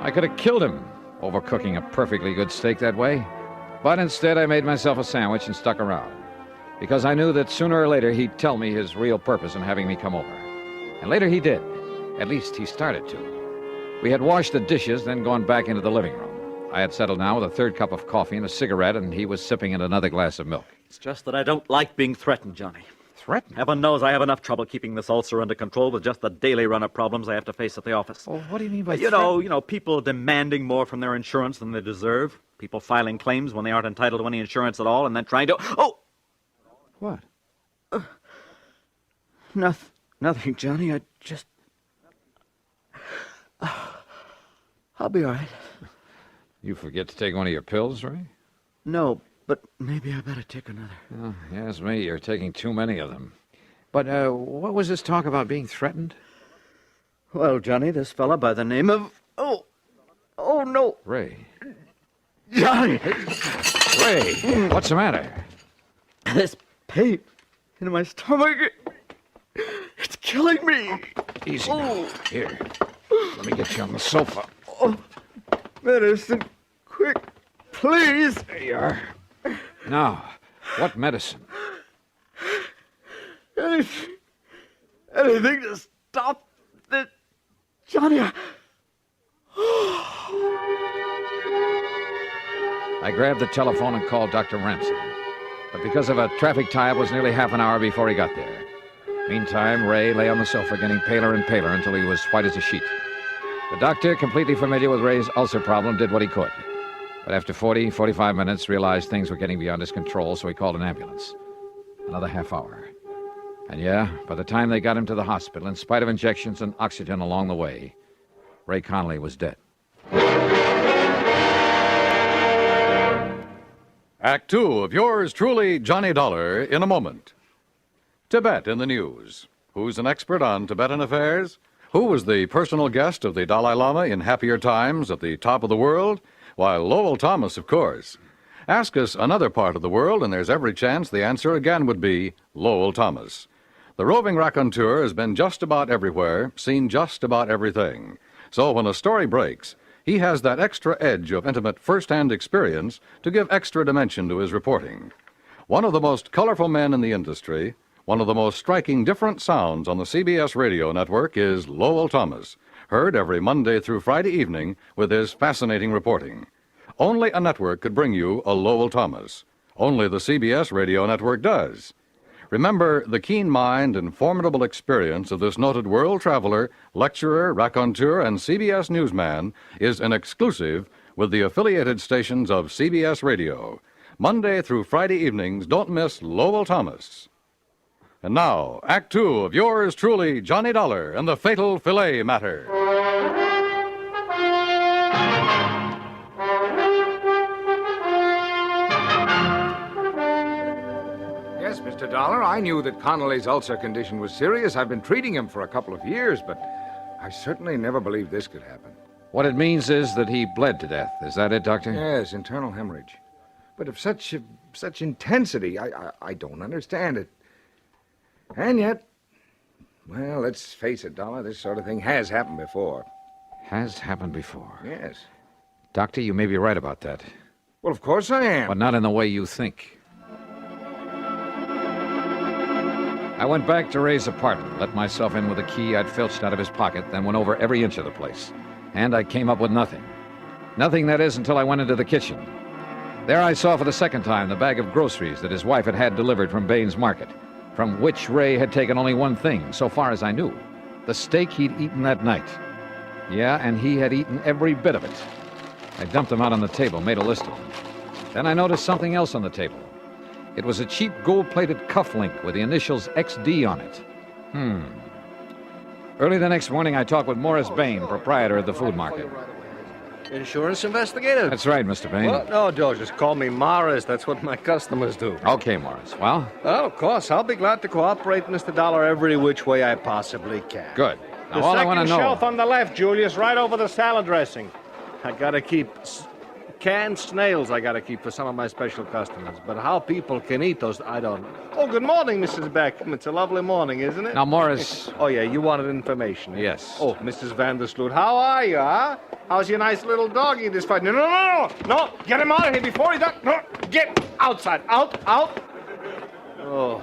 I could have killed him, overcooking a perfectly good steak that way. But instead, I made myself a sandwich and stuck around. Because I knew that sooner or later he'd tell me his real purpose in having me come over. And later he did. At least he started to. We had washed the dishes, then gone back into the living room. I had settled down with a third cup of coffee and a cigarette, and he was sipping at another glass of milk. It's just that I don't like being threatened, Johnny. Threatened? Heaven knows I have enough trouble keeping this ulcer under control with just the daily run of problems I have to face at the office. Oh, what do you mean by you know, people demanding more from their insurance than they deserve. People filing claims when they aren't entitled to any insurance at all, and then trying to... Oh! What? Nothing, Johnny. I just... I'll be all right. You forget to take one of your pills, Ray? No, but maybe I better take another. Oh, yes, me. You're taking too many of them. But what was this talk about being threatened? Well, Johnny, this fella by the name of... Oh, no. Ray. Johnny! Ray, what's the matter? This pain in my stomach, it's killing me. Easy now. Here, let me get you on the sofa. Oh, medicine, quick, please. There you are. Now, what medicine? Anything to stop this, Johnny. I grabbed the telephone and called Dr. Ramsey. But because of a traffic tie-up, it was nearly half an hour before he got there. Meantime, Ray lay on the sofa getting paler and paler until he was white as a sheet. The doctor, completely familiar with Ray's ulcer problem, did what he could. But after 45 minutes, realized things were getting beyond his control, so he called an ambulance. Another half hour. And yeah, by the time they got him to the hospital, in spite of injections and oxygen along the way, Ray Connolly was dead. Act two of yours truly, Johnny Dollar, in a moment. Tibet in the news. Who's an expert on Tibetan affairs? Who was the personal guest of the Dalai Lama in happier times at the top of the world? Why, Lowell Thomas, of course. Ask us another part of the world, and there's every chance the answer again would be Lowell Thomas. The roving raconteur has been just about everywhere, seen just about everything. So when a story breaks, he has that extra edge of intimate first-hand experience to give extra dimension to his reporting. One of the most colorful men in the industry, one of the most striking different sounds on the CBS radio network is Lowell Thomas, heard every Monday through Friday evening with his fascinating reporting. Only a network could bring you a Lowell Thomas. Only the CBS radio network does. Remember, the keen mind and formidable experience of this noted world traveler, lecturer, raconteur, and CBS newsman is an exclusive with the affiliated stations of CBS Radio. Monday through Friday evenings, don't miss Lowell Thomas. And now, Act Two of yours truly, Johnny Dollar and the Fatal Filet Matter. Yes, Mr. Dollar, I knew that Connolly's ulcer condition was serious. I've been treating him for a couple of years, but I certainly never believed this could happen. What it means is that he bled to death. Is that it, Doctor? Yes, internal hemorrhage. But of such intensity, I don't understand it. And yet, well, let's face it, Dollar, this sort of thing has happened before. Has happened before? Yes. Doctor, you may be right about that. Well, of course I am. But not in the way you think. I went back to Ray's apartment, let myself in with a key I'd filched out of his pocket, then went over every inch of the place. And I came up with nothing. Nothing, that is, until I went into the kitchen. There I saw for the second time the bag of groceries that his wife had had delivered from Baines Market, from which Ray had taken only one thing, so far as I knew: the steak he'd eaten that night. Yeah, and he had eaten every bit of it. I dumped them out on the table, made a list of them. Then I noticed something else on the table. It was a cheap gold-plated cufflink with the initials XD on it. Early the next morning, I talked with Morris Bain, proprietor of the food market. Insurance investigator? That's right, Mr. Bain. Well, no, George, just call me Morris. That's what my customers do. Okay, Morris. Well? Well, of course. I'll be glad to cooperate, Mr. Dollar, every which way I possibly can. Good. Now, The all I want to second know... shelf on the left, Julius, right over the salad dressing. I gotta keep canned snails I gotta keep for some of my special customers. But how people can eat those, I don't know. Oh, good morning, Mrs. Beckham. It's a lovely morning, isn't it? Now, Morris. Oh, yeah, you wanted information. Eh? Yes. Oh, Mrs. Vandersloot, how are you, huh? How's your nice little doggy this fight? No, get him out of here before he does. No, get outside. Out. Oh,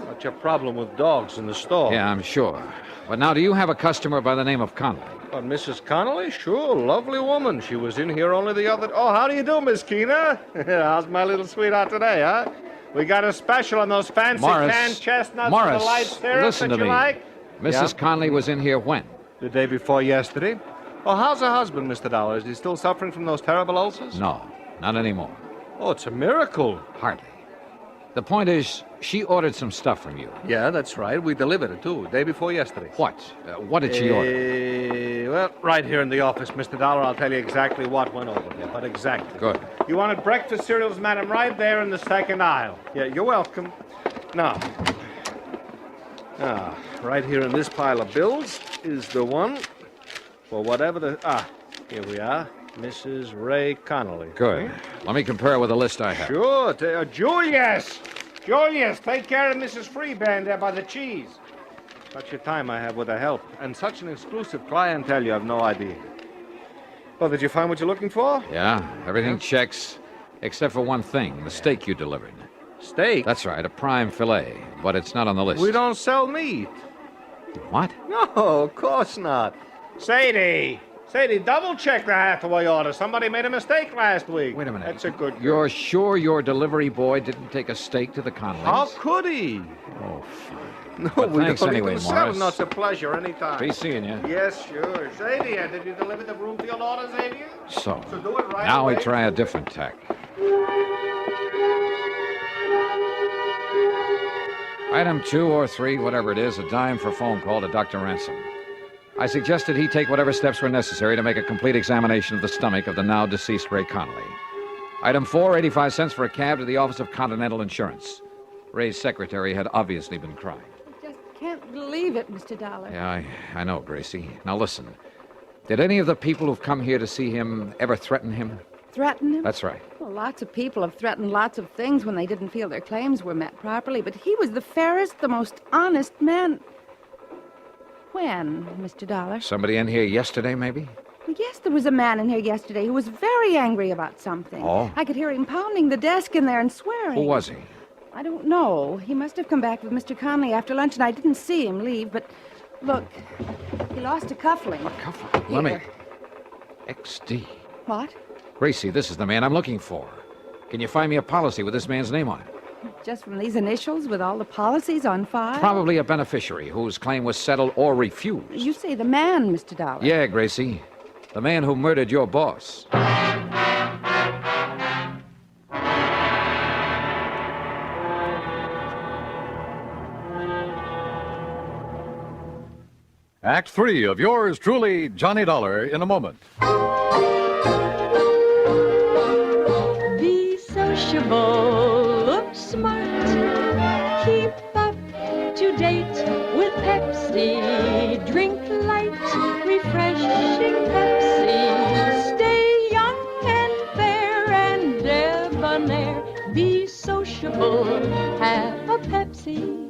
what's your problem with dogs in the store? Yeah, I'm sure. But now, do you have a customer by the name of Connolly? Mrs. Connolly? Sure, lovely woman. She was in here only the other... Oh, how do you do, Miss Keena? How's my little sweetheart today, huh? We got a special on those fancy canned chestnuts with the light syrup listen that to you me. like. Mrs. Connolly was in here when? The day before yesterday. Oh, how's her husband, Mr. Dollar? Is he still suffering from those terrible ulcers? No, not anymore. Oh, it's a miracle. Hardly. The point is, she ordered some stuff from you. Yeah, that's right. We delivered it, too, day before yesterday. What? What did she order? Well, right here in the office, Mr. Dollar. I'll tell you exactly what went over there, but exactly. Good. You wanted breakfast cereals, madam, right there in the second aisle. Yeah, you're welcome. Now, right here in this pile of bills is the one for whatever the... here we are. Mrs. Ray Connolly. Good. Let me compare it with the list I have. Sure. Julius, take care of Mrs. Freeband there by the cheese. Such a time I have with her help. And such an exclusive clientele, you have no idea. Well, did you find what you're looking for? Yeah, everything checks, except for one thing, the steak you delivered. Steak? That's right, a prime filet, but it's not on the list. We don't sell meat. What? No, of course not. Sadie, double-check the Hathaway order. Somebody made a mistake last week. Wait a minute. That's a good... You're sure your delivery boy didn't take a steak to the Connollys? How could he? Oh, fine. No, but we thanks don't anyway, even sell Morris. them. No, it's a pleasure anytime. Be seeing you. Yes, sure. Sadie, did you deliver the Broomfield order, Xavier? So do it right now away. we try a different tack. Item 2 or 3, whatever it is, a dime for phone call to Dr. Ransom. I suggested he take whatever steps were necessary to make a complete examination of the stomach of the now deceased Ray Connolly. Item 4, 85 cents for a cab to the office of Continental Insurance. Ray's secretary had obviously been crying. I just can't believe it, Mr. Dollar. Yeah, I know, Gracie. Now listen. Did any of the people who've come here to see him ever threaten him? Threaten him? That's right. Well, lots of people have threatened lots of things when they didn't feel their claims were met properly, but he was the fairest, the most honest man. When, Mr. Dollar? Somebody in here yesterday, maybe? Well, yes, there was a man in here yesterday who was very angry about something. Oh? I could hear him pounding the desk in there and swearing. Who was he? I don't know. He must have come back with Mr. Connolly after lunch, and I didn't see him leave, but look, he lost a cuffling. A cuffling? Let me... XD. What? Gracie, this is the man I'm looking for. Can you find me a policy with this man's name on it? Just from these initials with all the policies on file? Probably a beneficiary whose claim was settled or refused. You say the man, Mr. Dollar. Yeah, Gracie. The man who murdered your boss. Act 3 of yours truly, Johnny Dollar, in a moment. Be sociable, look smart, keep up to date with Pepsi, drink light, refreshing Pepsi, stay young and fair and debonair, be sociable, have a Pepsi.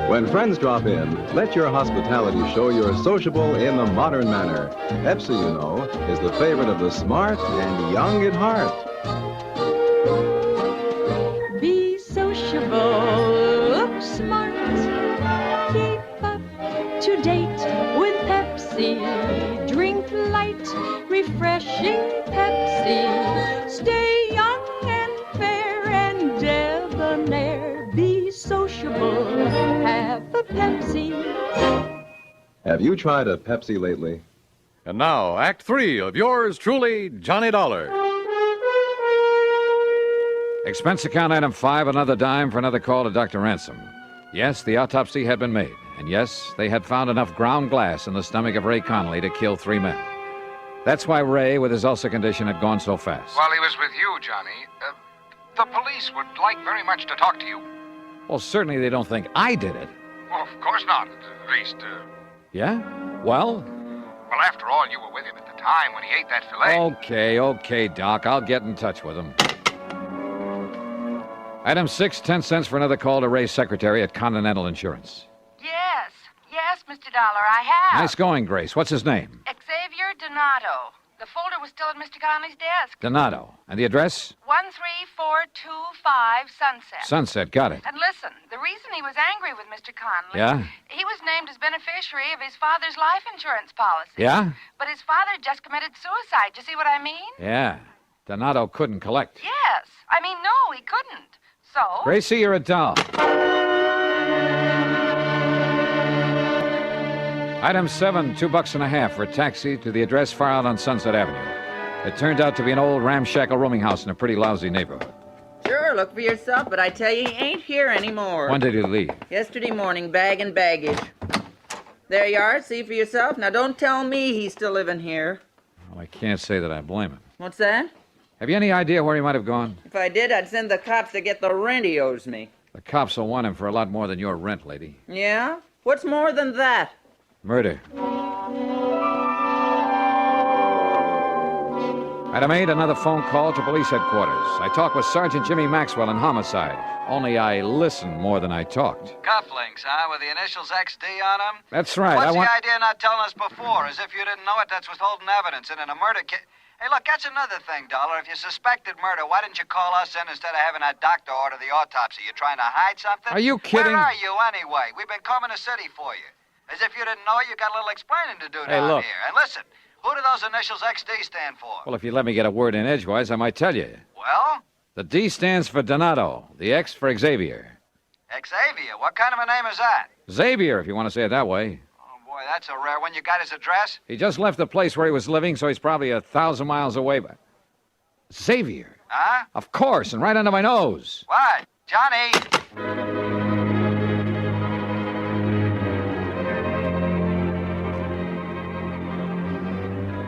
When friends drop in, let your hospitality show you're sociable in the modern manner. Pepsi, you know, is the favorite of the smart and young at heart. Be sociable, look smart, keep up to date with Pepsi, drink light, refreshing Pepsi, stay young and fair and debonair, be sociable, have a Pepsi. Have you tried a Pepsi lately? And now, Act 3 of yours truly, Johnny Dollar. Expense account item 5, another dime for another call to Dr. Ransom. Yes, the autopsy had been made. And yes, they had found enough ground glass in the stomach of Ray Connolly to kill 3 men. That's why Ray, with his ulcer condition, had gone so fast. While he was with you, Johnny, the police would like very much to talk to you. Well, certainly they don't think I did it. Well, of course not. At least, Yeah? Well, Well, after all, you were with him at the time when he ate that filet. Okay, Doc. I'll get in touch with him. Item 6, 10 cents for another call to Ray's secretary at Continental Insurance. Yes, Mr. Dollar, I have. Nice going, Grace. What's his name? Xavier Donato. The folder was still at Mr. Conley's desk. Donato. And the address? 13425 Sunset. Sunset. Got it. And listen, the reason he was angry with Mr. Conley... Yeah? He was named as beneficiary of his father's life insurance policy. Yeah? But his father just committed suicide. You see what I mean? Yeah. Donato couldn't collect. Yes. I mean, no, he couldn't. So... Gracie, you're a doll. Item 7, $2.50 for a taxi to the address far out on Sunset Avenue. It turned out to be an old ramshackle rooming house in a pretty lousy neighborhood. Sure, look for yourself, but I tell you, he ain't here anymore. When did he leave? Yesterday morning, bag and baggage. There you are, see for yourself. Now, don't tell me he's still living here. Well, I can't say that I blame him. What's that? Have you any idea where he might have gone? If I did, I'd send the cops to get the rent he owes me. The cops will want him for a lot more than your rent, lady. Yeah? What's more than that? Murder. Item 8, another phone call to police headquarters. I talked with Sergeant Jimmy Maxwell in homicide. Only I listened more than I talked. Cufflinks, huh? With the initials XD on them? That's right. What's the idea of not telling us before? As if you didn't know it, that's withholding evidence. And in a murder case... Hey, look, that's another thing, Dollar. If you suspected murder, why didn't you call us in instead of having that doctor order the autopsy? You trying to hide something? Are you kidding? Where are you, anyway? We've been combing the city for you. As if you didn't know it, you got a little explaining to do down look. here. And listen, who do those initials XD stand for? Well, if you let me get a word in edgewise, I might tell you. Well? The D stands for Donato. The X for Xavier. Xavier? What kind of a name is that? Xavier, if you want to say it that way. Boy, that's a rare one. You got his address? He just left the place where he was living, so he's probably 1,000 miles away. But Xavier? Huh? Of course, and right under my nose. What? Johnny!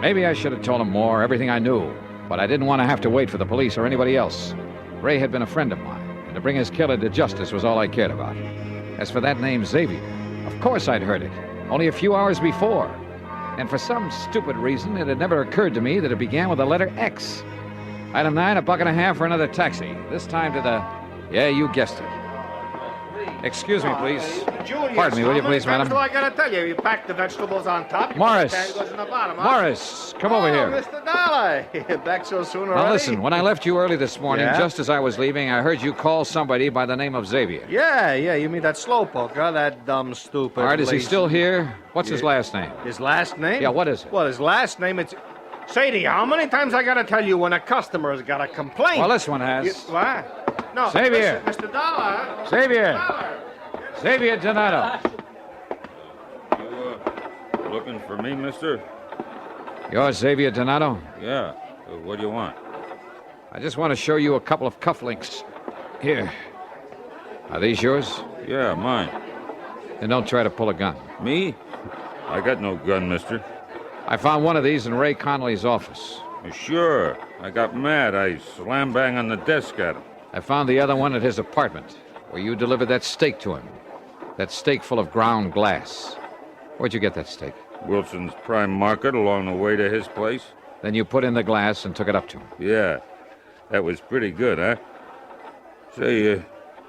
Maybe I should have told him more, everything I knew. But I didn't want to have to wait for the police or anybody else. Ray had been a friend of mine, and to bring his killer to justice was all I cared about. As for that name, Xavier, of course I'd heard it, only a few hours before. And for some stupid reason, it had never occurred to me that it began with the letter X. Item 9, $1.50 for another taxi. This time to the... Yeah, you guessed it. Excuse me, please. Julius, Pardon me, will you how many please, madam? times do I gotta tell you? You pack the vegetables on top. Morris. The goes in the bottom, huh? Morris, come over here. Mr. Dollar. Back so soon already? Now listen, when I left you early this morning, Yeah? just as I was leaving, I heard you call somebody by the name of Xavier. Yeah, you mean that slowpoke, huh? That dumb, stupid... All right, is he lazy- still here? What's his Yeah. last name? His last name? Yeah, what is it? Well, his last name, it's... Sadie, how many times I gotta tell you when a customer's got a complaint? Well, this one has. What? No, Xavier. listen, Mr. Dollar. Xavier. Mr. Dollar. Xavier Donato. You looking for me, mister? You're Xavier Donato? Yeah. What do you want? I just want to show you a couple of cufflinks. Here. Are these yours? Yeah, mine. Then don't try to pull a gun. Me? I got no gun, mister. I found one of these in Ray Connolly's office. Sure. I got mad. I slam bang on the desk at him. I found the other one at his apartment, where you delivered that steak to him. That steak full of ground glass. Where'd you get that steak? Wilson's Prime Market along the way to his place. Then you put in the glass and took it up to him. Yeah. That was pretty good, huh? Say,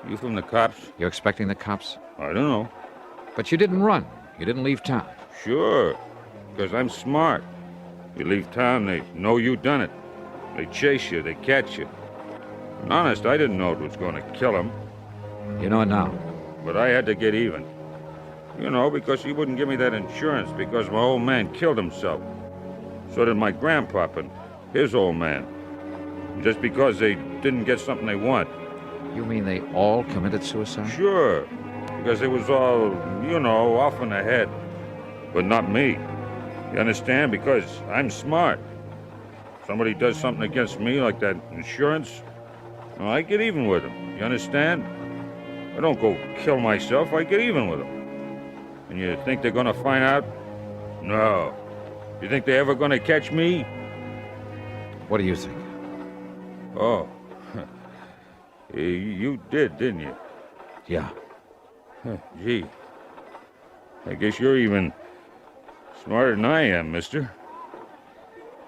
you from the cops? You expecting the cops? I don't know. But you didn't run. You didn't leave town. Sure. Because I'm smart. You leave town, they know you done it. They chase you, they catch you. And honest, I didn't know it was going to kill him. You know it now. But I had to get even. You know, because he wouldn't give me that insurance because my old man killed himself. So did my grandpop and his old man. Just because they didn't get something they want. You mean they all committed suicide? Sure. Because it was all, you know, off in the head. But not me. You understand? Because I'm smart. Somebody does something against me, like that insurance, well, I get even with them. You understand? I don't go kill myself. I get even with them. And you think they're going to find out? No. You think they're ever going to catch me? What do you think? Oh. You did, didn't you? Yeah. Gee. I guess you're even Smarter than I am, mister.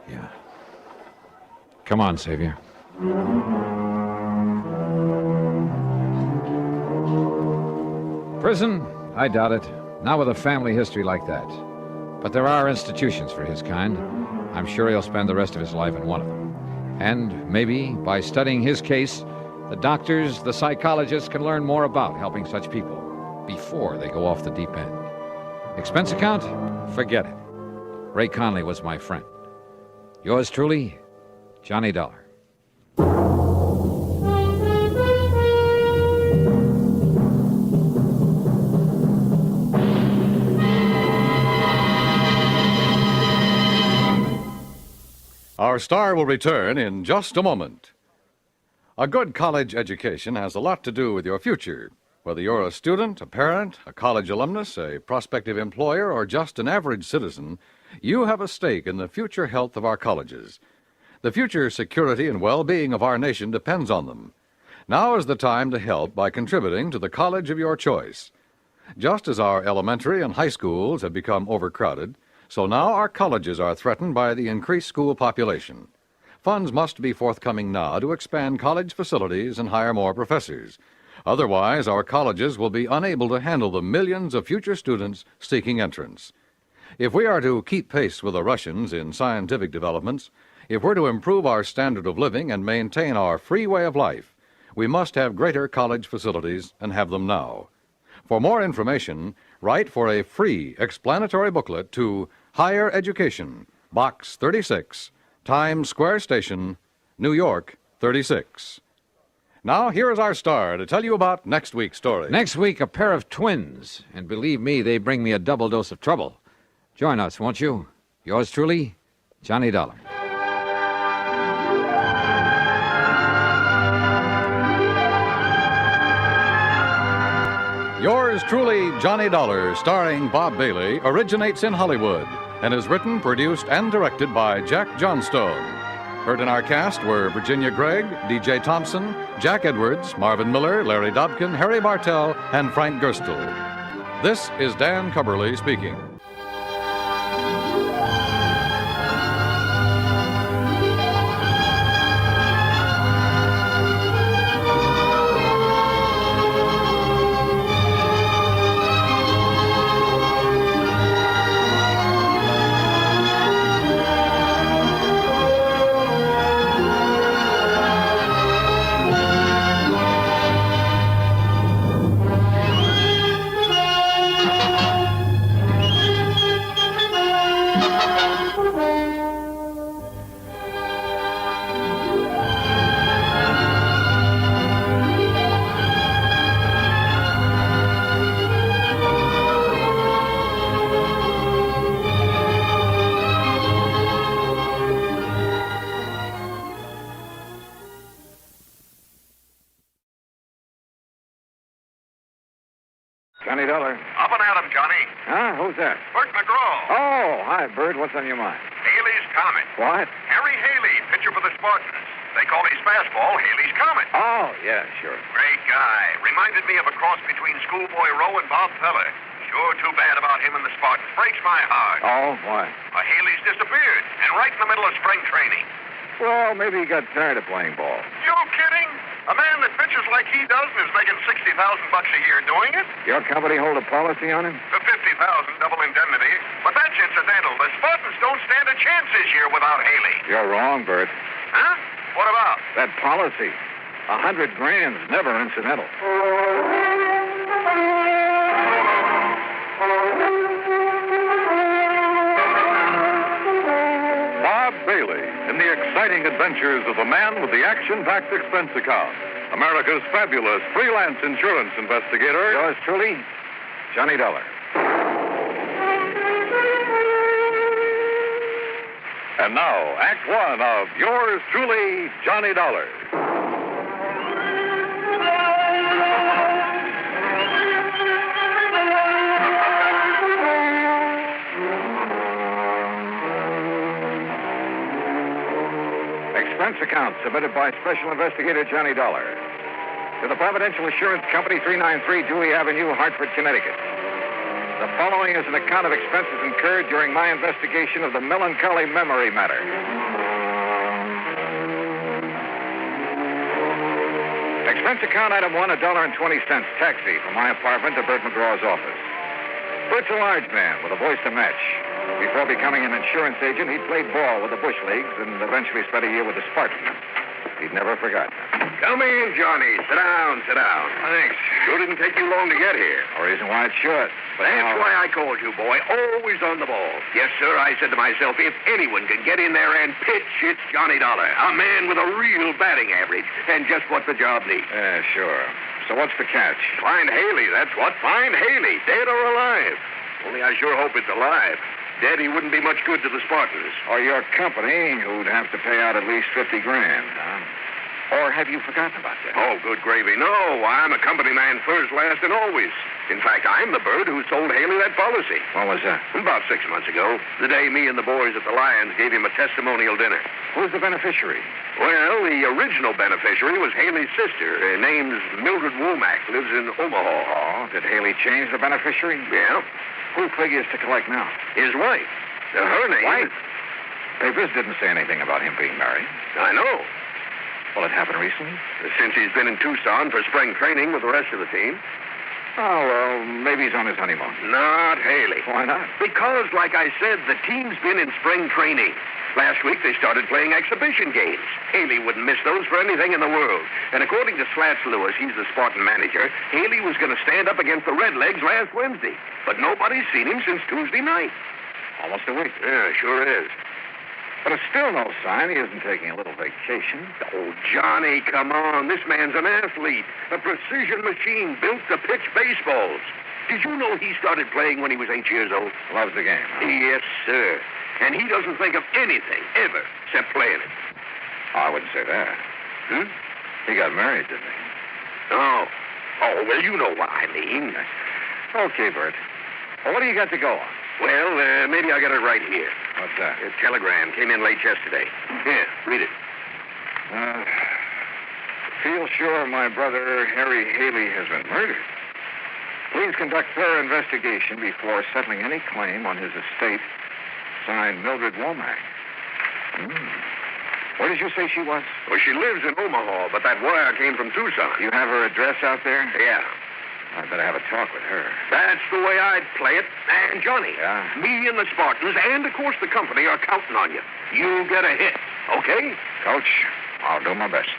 Yeah. Come on, Savior. Prison? I doubt it. Not with a family history like that. But there are institutions for his kind. I'm sure he'll spend the rest of his life in one of them. And maybe, by studying his case, the doctors, the psychologists can learn more about helping such people before they go off the deep end. Expense account? Forget it. Ray Conley was my friend. Yours truly, Johnny Dollar. Our star will return in just a moment. A good college education has a lot to do with your future. Whether you're a student, a parent, a college alumnus, a prospective employer, or just an average citizen, you have a stake in the future health of our colleges. The future security and well-being of our nation depends on them. Now is the time to help by contributing to the college of your choice. Just as our elementary and high schools have become overcrowded, so now our colleges are threatened by the increased school population. Funds must be forthcoming now to expand college facilities and hire more professors. Otherwise, our colleges will be unable to handle the millions of future students seeking entrance. If we are to keep pace with the Russians in scientific developments, if we're to improve our standard of living and maintain our free way of life, we must have greater college facilities and have them now. For more information, write for a free explanatory booklet to Higher Education, Box 36, Times Square Station, New York, 36. Now, here is our star to tell you about next week's story. Next week, a pair of twins. And believe me, they bring me a double dose of trouble. Join us, won't you? Yours truly, Johnny Dollar. Yours truly, Johnny Dollar, starring Bob Bailey, originates in Hollywood and is written, produced, and directed by Jack Johnstone. Heard in our cast were Virginia Gregg, D.J. Thompson, Jack Edwards, Marvin Miller, Larry Dobkin, Harry Bartell, and Frank Gerstle. This is Dan Cubberly speaking. Johnny Dollar. Up and at him, Johnny. Huh? Who's that? Bert McGraw. Oh, hi, Bert. What's on your mind? Haley's Comet. What? Harry Haley, pitcher for the Spartans. They call his fastball Haley's Comet. Oh, yeah, sure. Great guy. Reminded me of a cross between Schoolboy Rowe and Bob Feller. Sure too bad about him and the Spartans. Breaks my heart. Oh, why? Haley's disappeared, and right in the middle of spring training. Well, maybe he got tired of playing ball. You kidding? A man that pitches like he does and is making $60,000 a year doing it? Your company hold a policy on him? The $50,000 double indemnity. But that's incidental. The Spartans don't stand a chance this year without Haley. You're wrong, Bert. Huh? What about? That policy. $100,000's never incidental. Bob Bailey in the exciting adventures of the man with the action-packed expense account. America's fabulous freelance insurance investigator. Yours truly, Johnny Dollar. And now, Act One of yours truly, Johnny Dollar. Expense account submitted by Special Investigator Johnny Dollar to the Providential Assurance Company, 393 Dewey Avenue, Hartford, Connecticut. The following is an account of expenses incurred during my investigation of the Melancholy Memory Matter. Expense account item 1, $1.20, taxi from my apartment to Bert McGraw's office. Bert's a large man with a voice to match. Before becoming an insurance agent, he played ball with the Bush Leagues and eventually spent a year with the Spartans. He'd never forgotten it. Come in, Johnny. Sit down, sit down. Thanks. Sure didn't take you long to get here. No reason why it should. But That's why I called you, boy. Always on the ball. Yes, sir, I said to myself, if anyone can get in there and pitch, it's Johnny Dollar. A man with a real batting average. And just what the job needs. Yeah, sure. So what's the catch? Find Haley, that's what. Find Haley, dead or alive. Only I sure hope it's alive. Dead, he wouldn't be much good to the Spartans. Or your company, who'd have to pay out at least $50,000, huh? Or have you forgotten about that? Oh, good gravy. No, I'm a company man first, last, and always. In fact, I'm the bird who sold Haley that policy. When was that? About 6 months ago. The day me and the boys at the Lions gave him a testimonial dinner. Who's the beneficiary? Well, the original beneficiary was Haley's sister. Her name's Mildred Womack. Lives in Omaha. Oh, did Haley change the beneficiary? Yeah. Who figures to collect now? His wife. Her name. Wife? Papers didn't say anything about him being married. I know. Well, it happened recently? Since he's been in Tucson for spring training with the rest of the team. Oh, well, maybe he's on his honeymoon. Not Haley. Why not? Because, like I said, the team's been in spring training. Last week, they started playing exhibition games. Haley wouldn't miss those for anything in the world. And according to Slats Lewis, he's the Spartan manager, Haley was going to stand up against the Redlegs last Wednesday. But nobody's seen him since Tuesday night. Almost a week. Yeah, sure is. But it's still no sign he isn't taking a little vacation. Oh, Johnny, come on. This man's an athlete. A precision machine built to pitch baseballs. Did you know he started playing when he was 8 years old? Loves the game, huh? Yes, sir. And he doesn't think of anything, ever, except playing it. Oh, I wouldn't say that. Hmm? He got married, didn't he? Oh, well, you know what I mean. Okay, Bert. Well, what do you got to go on? Well, maybe I got it right here. What's that? A telegram came in late yesterday. Here, read it. Feel sure my brother Harry Haley has been murdered. Please conduct thorough investigation before settling any claim on his estate. Signed, Mildred Womack. Where did you say she was? Well, she lives in Omaha, but that wire came from Tucson. You have her address out there? Yeah. I'd better have a talk with her. That's the way I'd play it. And, Johnny, yeah? Me and the Spartans, and, of course, the company are counting on you. You get a hit, okay? Coach, I'll do my best.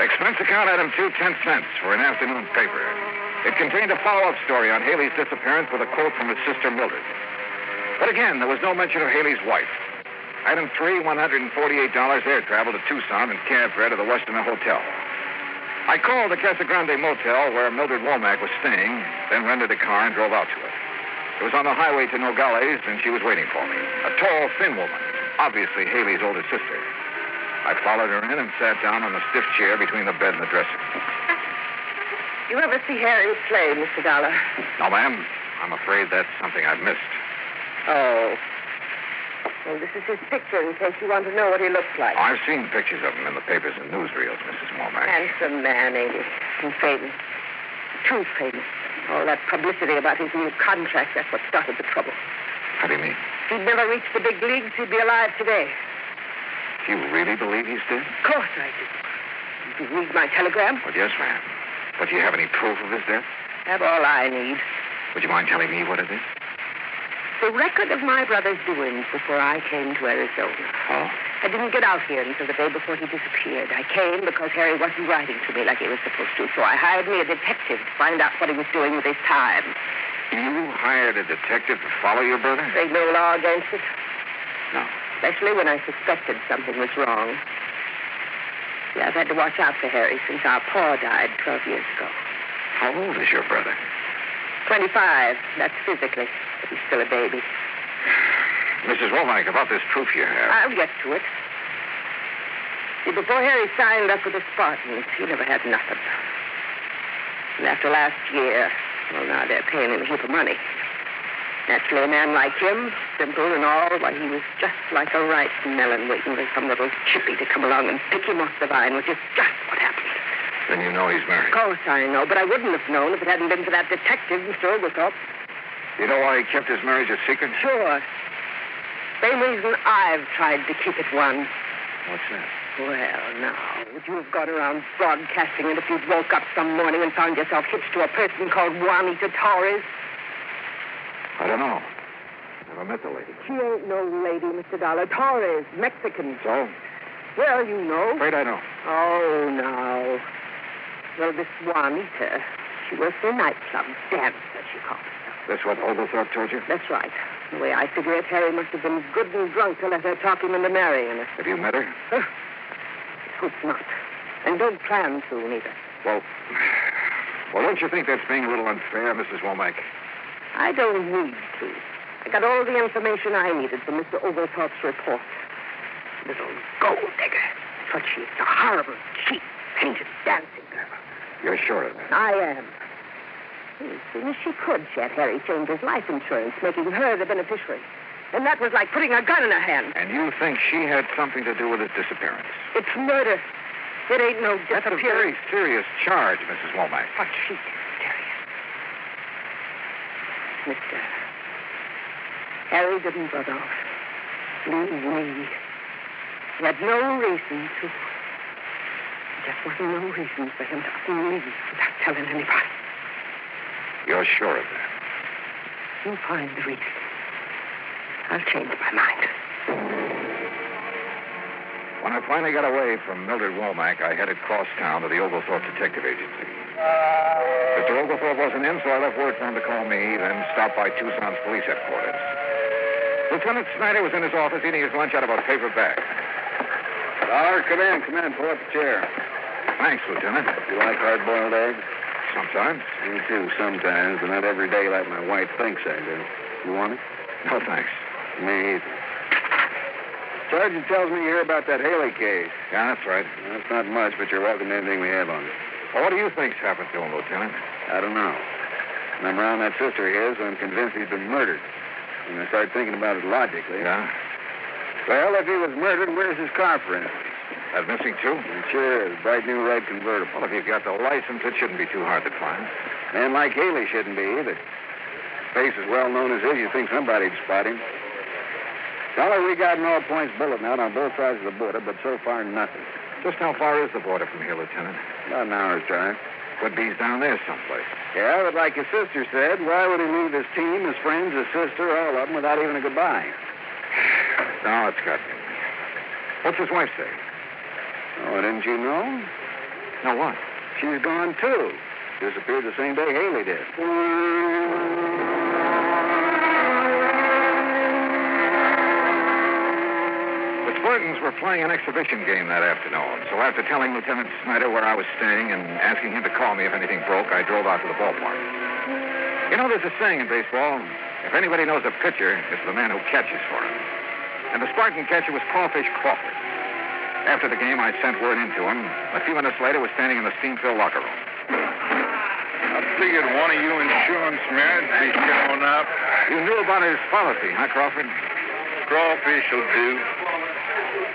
Expense account item 2, 10 cents for an afternoon paper. It contained a follow-up story on Haley's disappearance with a quote from his sister Mildred. But again, there was no mention of Haley's wife. Item 3, $148 air travel to Tucson and cab fare to the Westerner Hotel. I called the Casa Grande Motel where Mildred Womack was staying, then rented a car and drove out to it. It was on the highway to Nogales, and she was waiting for me. A tall, thin woman, obviously Haley's older sister. I followed her in and sat down on the stiff chair between the bed and the dresser. You ever see Harry play, Mr. Dollar? No, ma'am. I'm afraid that's something I've missed. Oh. Well, this is his picture in case you want to know what he looks like. I've seen pictures of him in the papers and newsreels, Mrs. Womack. Handsome man, ain't he? And famous. Too famous. All that publicity about his new contract, that's what started the trouble. How do you mean? If he'd never reached the big leagues, he'd be alive today. Do you really believe he's dead? Of course I do. Did you read my telegram? Well, yes, ma'am. But do you have any proof of his death? Have all I need. Would you mind telling me what it is? The record of my brother's doings before I came to Arizona. Oh? I didn't get out here until the day before he disappeared. I came because Harry wasn't writing to me like he was supposed to, so I hired me a detective to find out what he was doing with his time. You hired a detective to follow your brother? There's no law against it. No. Especially when I suspected something was wrong. Yeah, I've had to watch out for Harry since our pa died 12 years ago. How old is your brother? 25. That's physically. But he's still a baby. Mrs. Womack, about this proof you have. I'll get to it. See, before Harry signed up with the Spartans, he never had nothing. And after last year, well, now they're paying him a heap of money. Naturally, a man like him, simple and all, why, he was just like a ripe melon waiting for some little chippy to come along and pick him off the vine, which is just what happened. Then you know he's married. Of course I know, but I wouldn't have known if it hadn't been for that detective, Mr. Oglethorpe. You know why he kept his marriage a secret? Sure. Same reason I've tried to keep it one. What's that? Well, now, would you have gone around broadcasting it if you'd woke up some morning and found yourself hitched to a person called Juanita Torres? I don't know. Never met the lady. She ain't no lady, Mr. Dollar. Torres, Mexican. So? Well, you know. Afraid I know. Oh, no. Well, this Juanita, she works in a nightclub, dancer, she calls herself. That's what Oglethorpe told you? That's right. The way I figure it, Harry must have been good and drunk to let her talk him into marrying her. Have you met her? Hope not. And don't plan to, neither. Well, don't you think that's being a little unfair, Mrs. Womack? I don't need to. I got all the information I needed from Mr. Oglethorpe's report. Little gold digger. But she's a horrible, cheap, painted dancing girl. You're sure of that? I am. As soon as she could, she had Harry change his life insurance, making her the beneficiary. And that was like putting a gun in her hand. And you think she had something to do with his disappearance? It's murder. It ain't no disappearance. That's a very serious charge, Mrs. Womack. But she's serious. Mister, Harry didn't run off. Leave me. He had no reason to. There just wasn't no reason for him to leave without telling anybody. You're sure of that? You'll find the reason. I'll change my mind. When I finally got away from Mildred Womack, I headed cross town to the Oglethorpe Detective Agency. Mr. Oglethorpe wasn't in, so I left word for him to call me, then stop by Tucson's police headquarters. Lieutenant Snyder was in his office eating his lunch out of a paper bag. Dollar, come in. Pull up a chair. Thanks, Lieutenant. You like hard-boiled eggs? Sometimes. Me too, sometimes, but not every day like my wife thinks I do. You want it? No, thanks. Me either. Sergeant tells me you hear about that Haley case. Yeah, that's right. Well, that's not much, but you're welcome to anything we have on it. Well, what do you think's happened to him, Lieutenant? I don't know. When I'm around that sister of his, I'm convinced he's been murdered. When I start thinking about it logically. Yeah? Well, if he was murdered, where's his car, for instance? That missing, too? It sure is. Bright new red convertible. Well, if you've got the license, it shouldn't be too hard to find. Man like Haley shouldn't be either. Face as well known as his, you'd think somebody'd spot him. Dollar, we got an all-points bulletin out on both sides of the border, but so far, nothing. Just how far is the border from here, Lieutenant? About an hour's drive. Could be down there someplace. Yeah, but like his sister said, why would he leave his team, his friends, his sister, all of them, without even a goodbye? No, it's got me. What's his wife say? Oh, didn't you know? No, what? She's gone, too. Disappeared the same day Haley did. The Spartans were playing an exhibition game that afternoon, so after telling Lieutenant Snyder where I was staying and asking him to call me if anything broke, I drove out to the ballpark. You know, there's a saying in baseball, if anybody knows a pitcher, it's the man who catches for him. And the Spartan catcher was Crawfish Crawford. After the game, I sent word in to him. A few minutes later, was standing in the steam-filled locker room. I figured one of you insurance men would be showing up. You knew about his policy, huh, Crawford? Crawfish will do.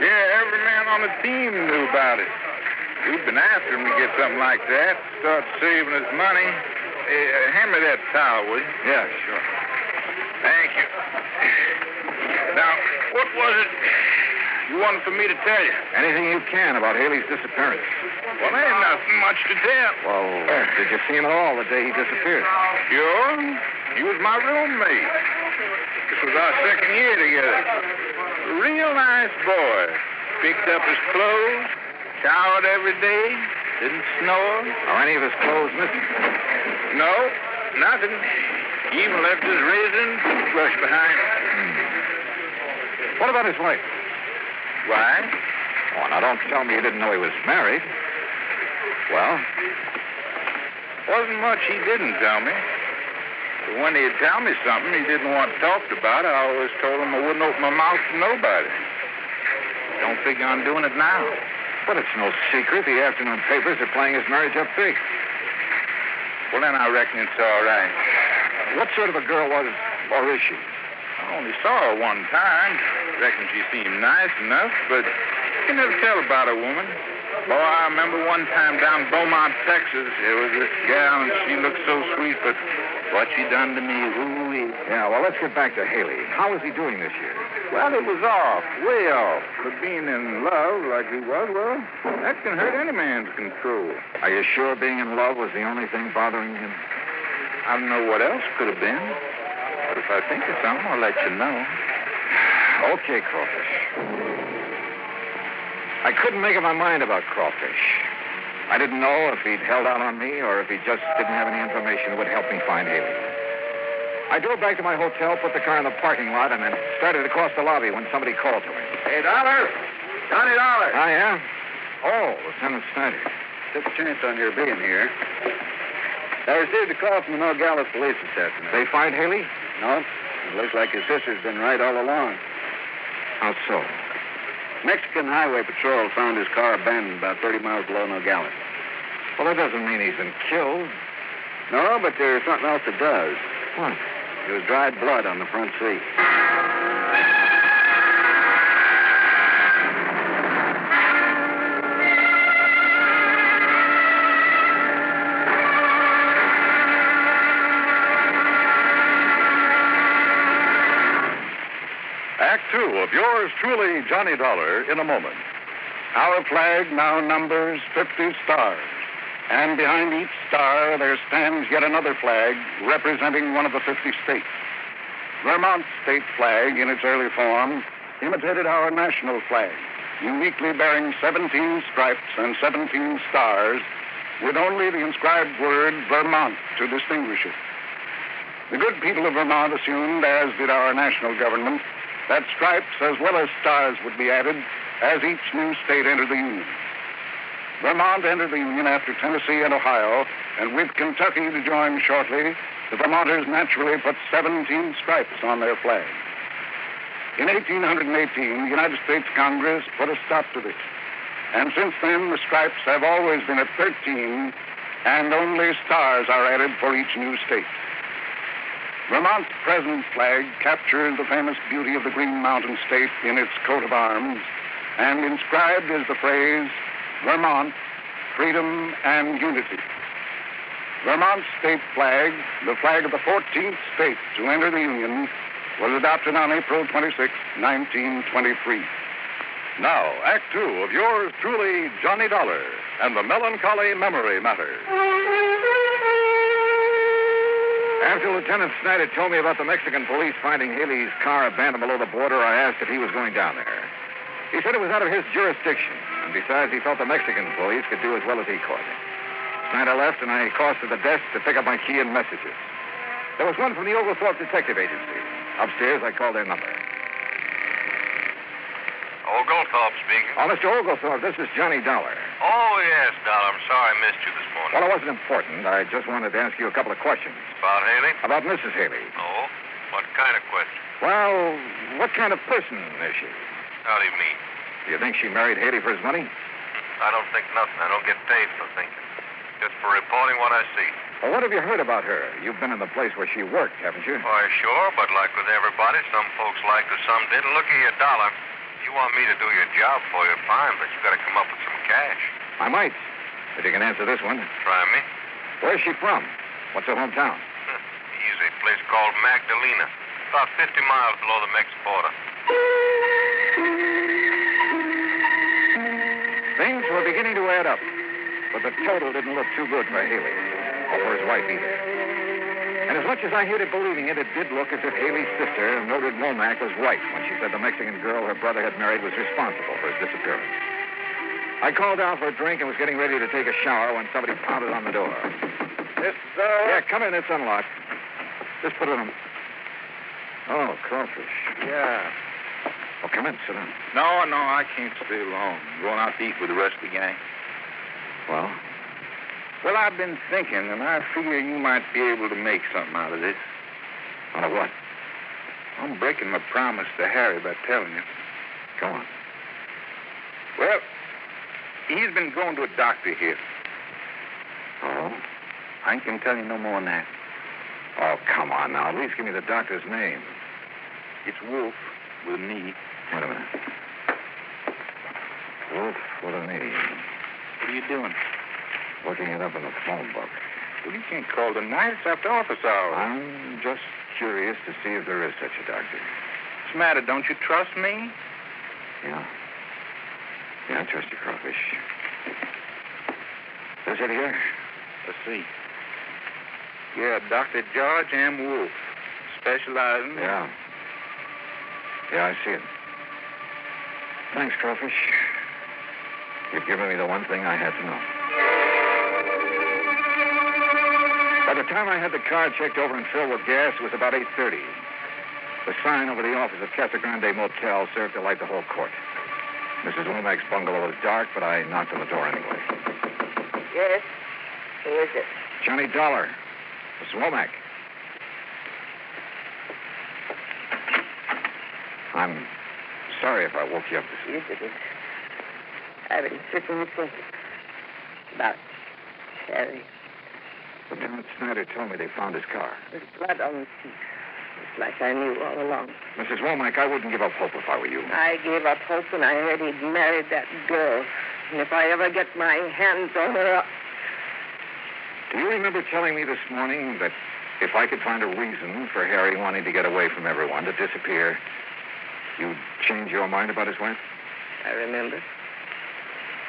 Yeah, every man on the team knew about it. We've been after him to get something like that. Start saving his money. Hand me that towel, will you? Yeah, sure. Thank you. Now, what was it you wanted for me to tell you? Anything you can about Haley's disappearance. Well, there ain't nothing much to tell. Well, did you see him at all the day he disappeared? Sure. He was my roommate. This was our second year together. A real nice boy. Picked up his clothes, showered every day, didn't snore. Are any of his clothes missing? No, nothing. He even left his razor and toothbrush behind him. What about his wife? Why? Oh, now don't tell me you didn't know he was married. Well? Wasn't much he didn't tell me. But when he'd tell me something he didn't want talked about, I always told him I wouldn't open my mouth to nobody. Don't figure on doing it now. But it's no secret. The afternoon papers are playing his marriage up big. Well, then I reckon it's all right. What sort of a girl was, or is she? I only saw her one time. Reckon she seemed nice enough, but you can never tell about a woman. Boy, I remember one time down Beaumont, Texas, there was this gal, and she looked so sweet, but what she done to me, ooh-wee. Yeah, well, let's get back to Haley. How is he doing this year? Well, it was off, way off. But being in love like he was, well, that can hurt any man's control. Are you sure being in love was the only thing bothering him? I don't know what else could have been. But if I think of something, I'll let you know. Okay, Crawfish. I couldn't make up my mind about Crawfish. I didn't know if he'd held out on me or if he just didn't have any information that would help me find Haley. I drove back to my hotel, put the car in the parking lot, and then started across the lobby when somebody called to me. Hey, Dollar! Johnny Dollar! Ah, yeah? Oh, Lieutenant Snyder. Took a chance on your being here. I received a call from the Nogales police this afternoon. They find Haley? No. It looks like his sister's been right all along. How so? Mexican Highway Patrol found his car abandoned about 30 miles below Nogales. Well, that doesn't mean he's been killed. No, but there's something else that does. What? There was dried blood on the front seat. Act two of yours truly, Johnny Dollar, in a moment. Our flag now numbers 50 stars. And behind each star, there stands yet another flag representing one of the 50 states. Vermont's state flag, in its early form, imitated our national flag, uniquely bearing 17 stripes and 17 stars, with only the inscribed word Vermont to distinguish it. The good people of Vermont assumed, as did our national government, that stripes as well as stars would be added as each new state entered the Union. Vermont entered the Union after Tennessee and Ohio, and with Kentucky to join shortly, the Vermonters naturally put 17 stripes on their flag. In 1818, the United States Congress put a stop to this. And since then, the stripes have always been at 13, and only stars are added for each new state. Vermont's present flag captures the famous beauty of the Green Mountain State in its coat of arms, and inscribed is the phrase, Vermont, freedom and unity. Vermont's state flag, the flag of the 14th state to enter the Union, was adopted on April 26, 1923. Now, Act two of yours truly, Johnny Dollar, and the Melancholy Memory Matter. After Lieutenant Snyder told me about the Mexican police finding Haley's car abandoned below the border, I asked if he was going down there. He said it was out of his jurisdiction, and besides, he felt the Mexican police could do as well as he could. Snyder left, and I crossed to the desk to pick up my key and messages. There was one from the Oglethorpe Detective Agency. Upstairs, I called their number. Oglethorpe speaking. Oh, Mr. Oglethorpe, this is Johnny Dollar. Oh, yes, Dollar. I'm sorry I missed you this morning. Well, it wasn't important. I just wanted to ask you a couple of questions. About Haley? About Mrs. Haley. Oh? What kind of question? Well, what kind of person is she? How do you mean? Do you think she married Haley for his money? I don't think nothing. I don't get paid for thinking. Just for reporting what I see. Well, what have you heard about her? You've been in the place where she worked, haven't you? Why, sure, but like with everybody, some folks liked her, some didn't. Look at your Dollar. You want me to do your job for you, fine, but you got to come up with some cash. I might, if you can answer this one. Try me. Where's she from? What's her hometown? Easy. A place called Magdalena. About 50 miles below the Mex border. Things were beginning to add up, but the total didn't look too good for Haley, or for his wife either. And as much as I hated believing it, it did look as if Haley's sister, Mildred Womack, was right when she said the Mexican girl her brother had married was responsible for his disappearance. I called down for a drink and was getting ready to take a shower when somebody pounded on the door. Yeah, come in. It's unlocked. Just put it on. Oh, crawfish. Yeah. Oh, come in. Sit down. No, I can't stay long. I'm going out to eat with the rest of the gang. Well? Well, I've been thinking, and I figure you might be able to make something out of this. Out of what? I'm breaking my promise to Harry by telling you. Go on. Well, he's been going to a doctor here. Oh? I ain't gonna tell you no more than that. Oh, come on now. At least give me the doctor's name. It's Wolf with an E. Wait a minute. Wolf with an E. are you doing? Looking it up in the phone book. Well, you can't call tonight. It's after office hours. I'm just curious to see if there is such a doctor. What's the matter? Don't you trust me? Yeah. Yeah, I trust you, Crawfish. Is it here? Let's see. Yeah, Dr. George M. Wolf, specializing. Yeah. Yeah, I see it. Thanks, Crawfish. You've given me the one thing I had to know. By the time I had the car checked over and filled with gas, it was about 8:30. The sign over the office of Casa Grande Motel served to light the whole court. Mrs. Womack's bungalow was dark, but I knocked on the door anyway. Yes? Who is it? Johnny Dollar. Mrs. Womack. I'm sorry if I woke you up this You didn't. I've been sitting thinking about Harry. Lieutenant Snyder told me they found his car. There's blood on the seat. It's like I knew all along. Mrs. Womack, I wouldn't give up hope if I were you. I gave up hope when I heard he'd married that girl. And if I ever get my hands on her... Do you remember telling me this morning that if I could find a reason for Harry wanting to get away from everyone, to disappear, you'd change your mind about his wife? I remember.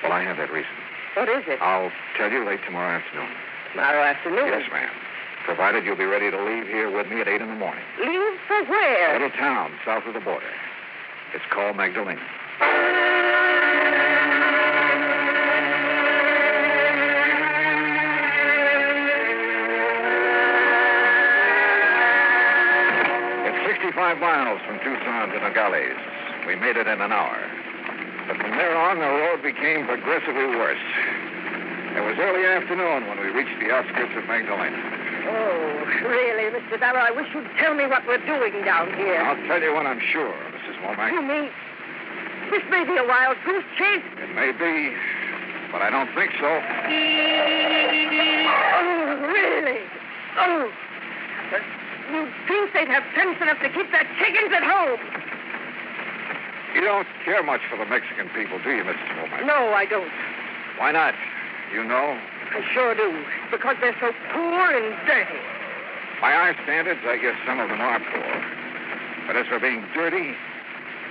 Well, I have that reason. What is it? I'll tell you late tomorrow afternoon. Tomorrow afternoon? Yes, ma'am. Provided you'll be ready to leave here with me at 8 in the morning. Leave for where? A little town south of the border. It's called Magdalena. It's 65 miles from Tucson to Nogales. We made it in an hour. But from there on, the road became progressively worse. It was early afternoon when we reached the outskirts of Magdalena. Oh, really, Mr. Dollar, I wish you'd tell me what we're doing down here. I'll tell you when I'm sure, Mrs. Womack. You mean this may be a wild goose chase? It may be, but I don't think so. Oh, really? Oh, you'd think they'd have sense enough to keep their chickens at home. You don't care much for the Mexican people, do you, Mrs. Womack? No, I don't. Why not? You know? I sure do. Because they're so poor and dirty. By our standards, I guess some of them are poor. But as for being dirty,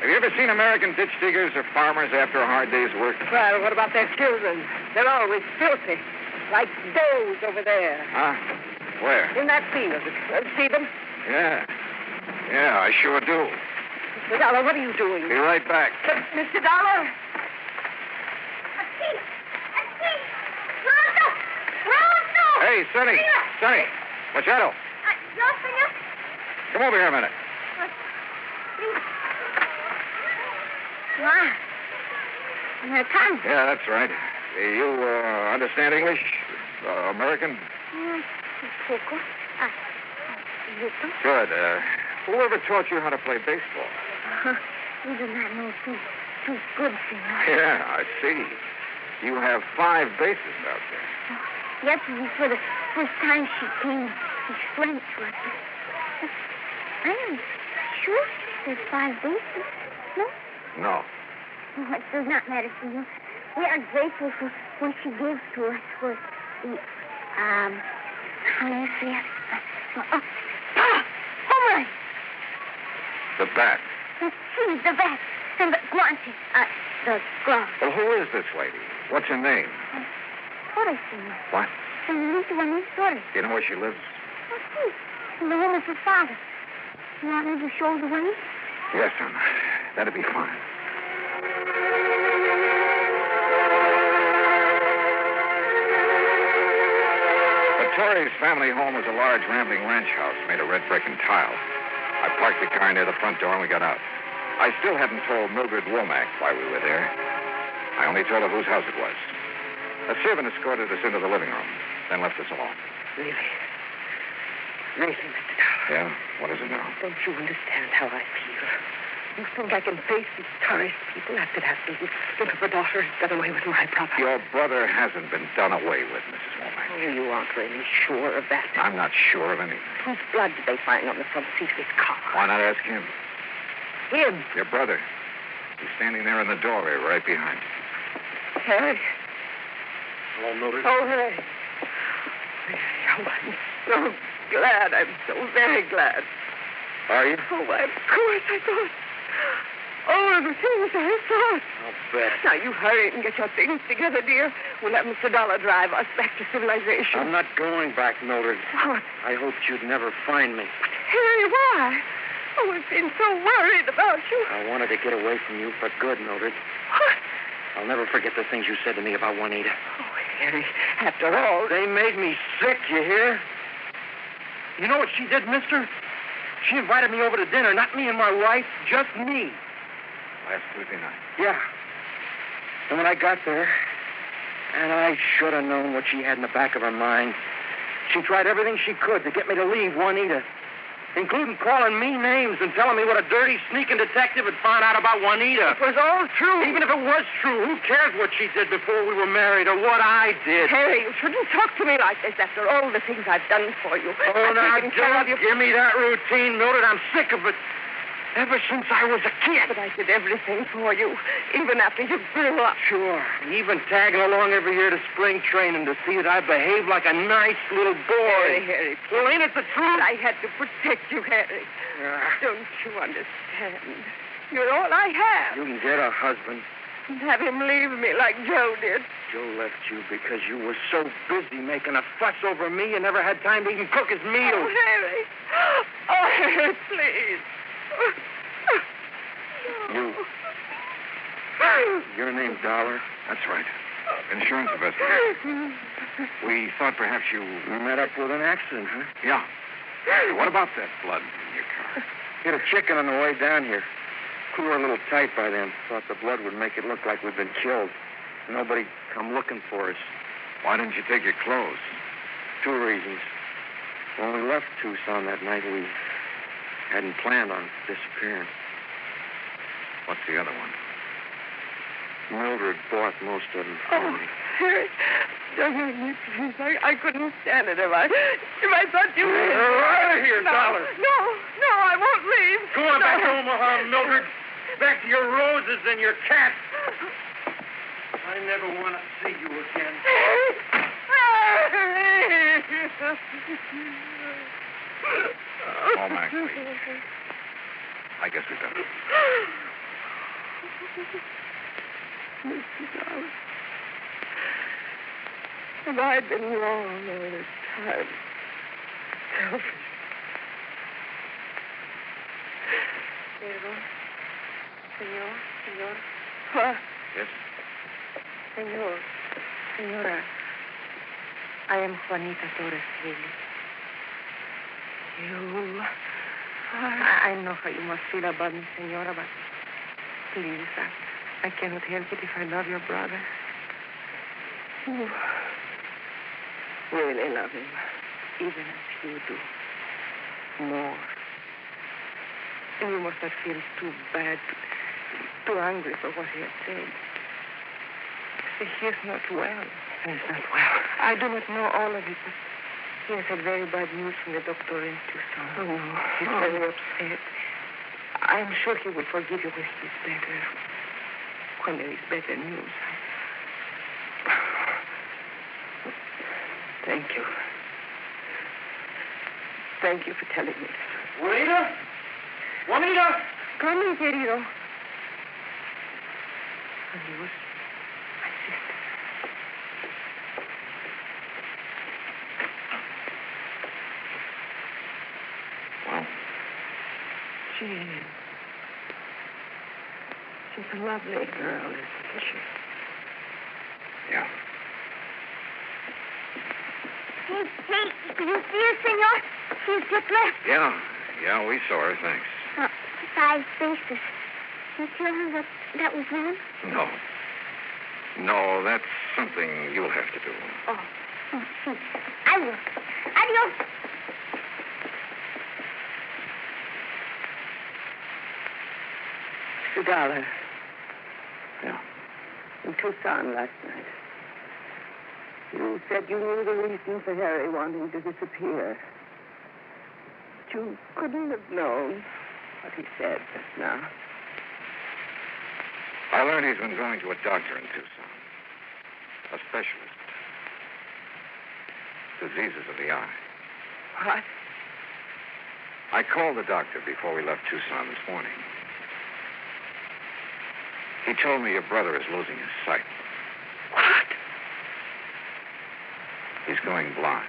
have you ever seen American ditch diggers or farmers after a hard day's work? Well, what about their children? They're always filthy. Like those over there. Huh? Where? In that field. See them? Yeah. Yeah, I sure do. Mr. Dollar, what are you doing? Be right back. Mr. Dollar? Hey, Sonny. Sonny. Machado. Come over here a minute. Here it comes. Yeah, that's right. You understand English? American? Poco. Good. Whoever taught you how to play baseball? We do not know too good, senor. Yeah, I see. You have 5 bases out there. Yesterday, for the first time, she came to explain it to us. I'm sure there's 5 bases. No? No. Oh, it does not matter, senor. We are grateful for what she gives to us for the, how do you say it? Home run! The bat. See, the bat. And the guante. The glove. Well, who is this lady? What's her name? Torres, senor. What? Senorita Juanita Torres. Do you know where she lives? Oh, see. In the home of her father. You want me to show the way? Yes, son. That'd be fine. The Torres family home was a large, rambling ranch house made of red brick and tile. I parked the car near the front door and we got out. I still hadn't told Mildred Womack why we were there. I only told her whose house it was. A servant escorted us into the living room, then left us alone. Really? Really, Mr. Dollar? Yeah? What is it now? Don't you understand how I feel? You think I can face these Torres people after that little slip of a daughter has got away with my property? Your brother hasn't been done away with, Mrs. Womack. Oh, you aren't really sure of that. I'm not sure of anything. Whose blood did they find on the front seat of his car? Why not ask him? Him? Your brother. He's standing there in the doorway right behind you. Harry. Hello, Mildred. Oh, Harry. Oh, I'm so glad. I'm so very glad. Are you? Oh, why, of course, I thought. Oh, the things I thought. I'll bet. Now, you hurry and get your things together, dear. We'll have Mr. Dollar drive us back to civilization. I'm not going back, Mildred. What? I hoped you'd never find me. Harry, why? Oh, I've been so worried about you. I wanted to get away from you for good, Mildred. What? I'll never forget the things you said to me about Juanita. Oh, Harry, after all... They made me sick, you hear? You know what she did, mister? She invited me over to dinner, not me and my wife, just me. Last Tuesday night. Yeah. And when I got there, and I should have known what she had in the back of her mind, she tried everything she could to get me to leave Juanita, including calling me names and telling me what a dirty, sneaking detective had found out about Juanita. It was all true. Even if it was true, who cares what she did before we were married or what I did? Harry, you shouldn't talk to me like this after all the things I've done for you. Oh, now, I've taken care of don't you. give me that routine, Mildred. I'm sick of it. Ever since I was a kid. But I did everything for you, even after you grew up. Sure. Even tagging along every year to spring training to see that I behaved like a nice little boy. Harry, well, ain't it the truth? I had to protect you, Harry. Don't you understand? You're all I have. You can get a husband. And have him leave me like Joe did. Joe left you because you were so busy making a fuss over me you never had time to even cook his meals. Oh, Harry. Oh, Harry, please. Your name's Dollar? That's right. Insurance investigator. We thought perhaps you... met up with an accident, huh? Yeah. What about that blood in your car? Hit a chicken on the way down here. We were a little tight by then. Thought the blood would make it look like we'd been killed. Nobody come looking for us. Why didn't you take your clothes? 2 reasons. When we left Tucson that night, we hadn't planned on disappearing. What's the other one? Mildred bought most of them. Oh, Harry, don't hurt me, please. I couldn't stand it if I thought you would. Get out of here, Dollar. No, I won't leave. Go on back to Omaha, Mildred. Back to your roses and your cat. I never want to see you again. Oh, Max, please. I guess we better. Mr. Dollar, have I been wrong all this time? Selfish. Senor. What? Yes? Senora, I am Juanita Torres Haley. You I know how you must feel about me, Senora, but please, I cannot help it if I love your brother. You really love him. Even as you do. More. And you must not feel too bad, too angry for what he has said. He is not well. He is not well. I do not know all of it, but he has had very bad news from the doctor in Tucson. Oh, no. He's very upset. I'm sure he will forgive you when he is better. When there is better news. Thank you. Thank you for telling me. Juanita? Juanita! Come in, querido. And he was my sister. Well? She's a lovely girl, isn't she? Yeah. Hey, did you see her, senor? She's just left. Yeah, we saw her, thanks. 5 faces. You tell her that was wrong? No, that's something you'll have to do. Oh, see. I will. Adios. Mr. Dollar. Yeah. In Tucson last night. You said you knew the reason for Harry wanting to disappear. But you couldn't have known what he said just now. I learned he's been going to a doctor in Tucson. A specialist. diseases of the eye. What? I called the doctor before we left Tucson this morning. He told me your brother is losing his sight. What? He's going blind.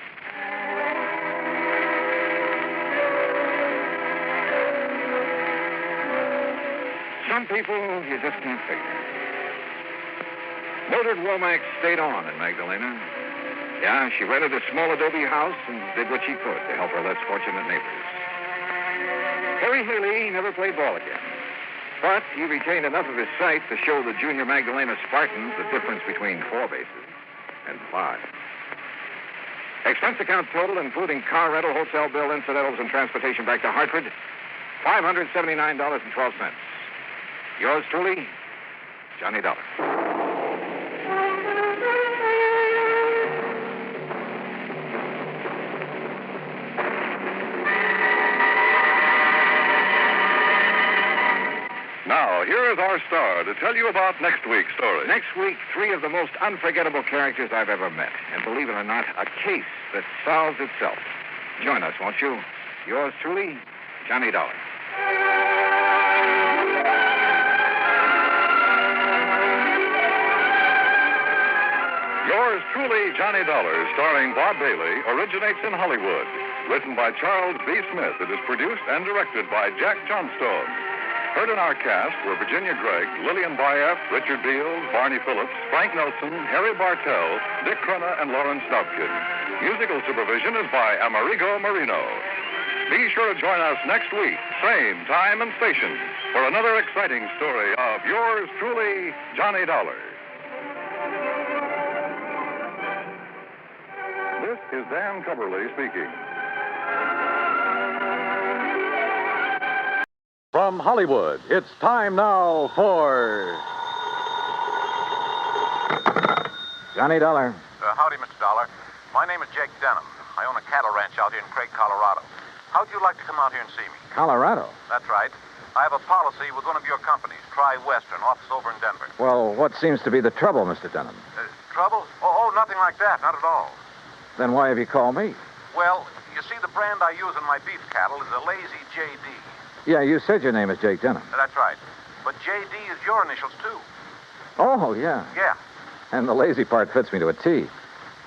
Some people you just can't figure. Mildred Womack stayed on in Magdalena. Yeah, she rented a small adobe house and did what she could to help her less fortunate neighbors. Harry Haley never played ball again. But he retained enough of his sight to show the junior Magdalena Spartans the difference between 4 bases and 5. Expense account total, including car rental, hotel bill, incidentals, and transportation back to Hartford, $579.12. Yours truly, Johnny Dollar. Now, here is our star to tell you about next week's story. Next week, 3 of the most unforgettable characters I've ever met. And believe it or not, a case that solves itself. Join us, won't you? Yours truly, Johnny Dollar. Yours truly, Johnny Dollar, starring Bob Bailey, originates in Hollywood. Written by Charles B. Smith, it is produced and directed by Jack Johnstone. Heard in our cast were Virginia Gregg, Lillian Bayef, Richard Beals, Barney Phillips, Frank Nelson, Harry Bartell, Dick Crenna, and Lawrence Dobkin. Musical supervision is by Amerigo Marino. Be sure to join us next week, same time and station, for another exciting story of yours truly, Johnny Dollar. This is Dan Coverly speaking. From Hollywood, it's time now for... Johnny Dollar. Howdy, Mr. Dollar. My name is Jake Denham. I own a cattle ranch out here in Craig, Colorado. How'd you like to come out here and see me? Colorado? That's right. I have a policy with one of your companies, Tri-Western, office over in Denver. Well, what seems to be the trouble, Mr. Denham? Trouble? Oh, nothing like that. Not at all. Then why have you called me? Well, you see, the brand I use in my beef cattle is a Lazy JD. Yeah, you said your name is Jake Denham. That's right. But JD is your initials, too. Oh, yeah. Yeah. And the lazy part fits me to a T.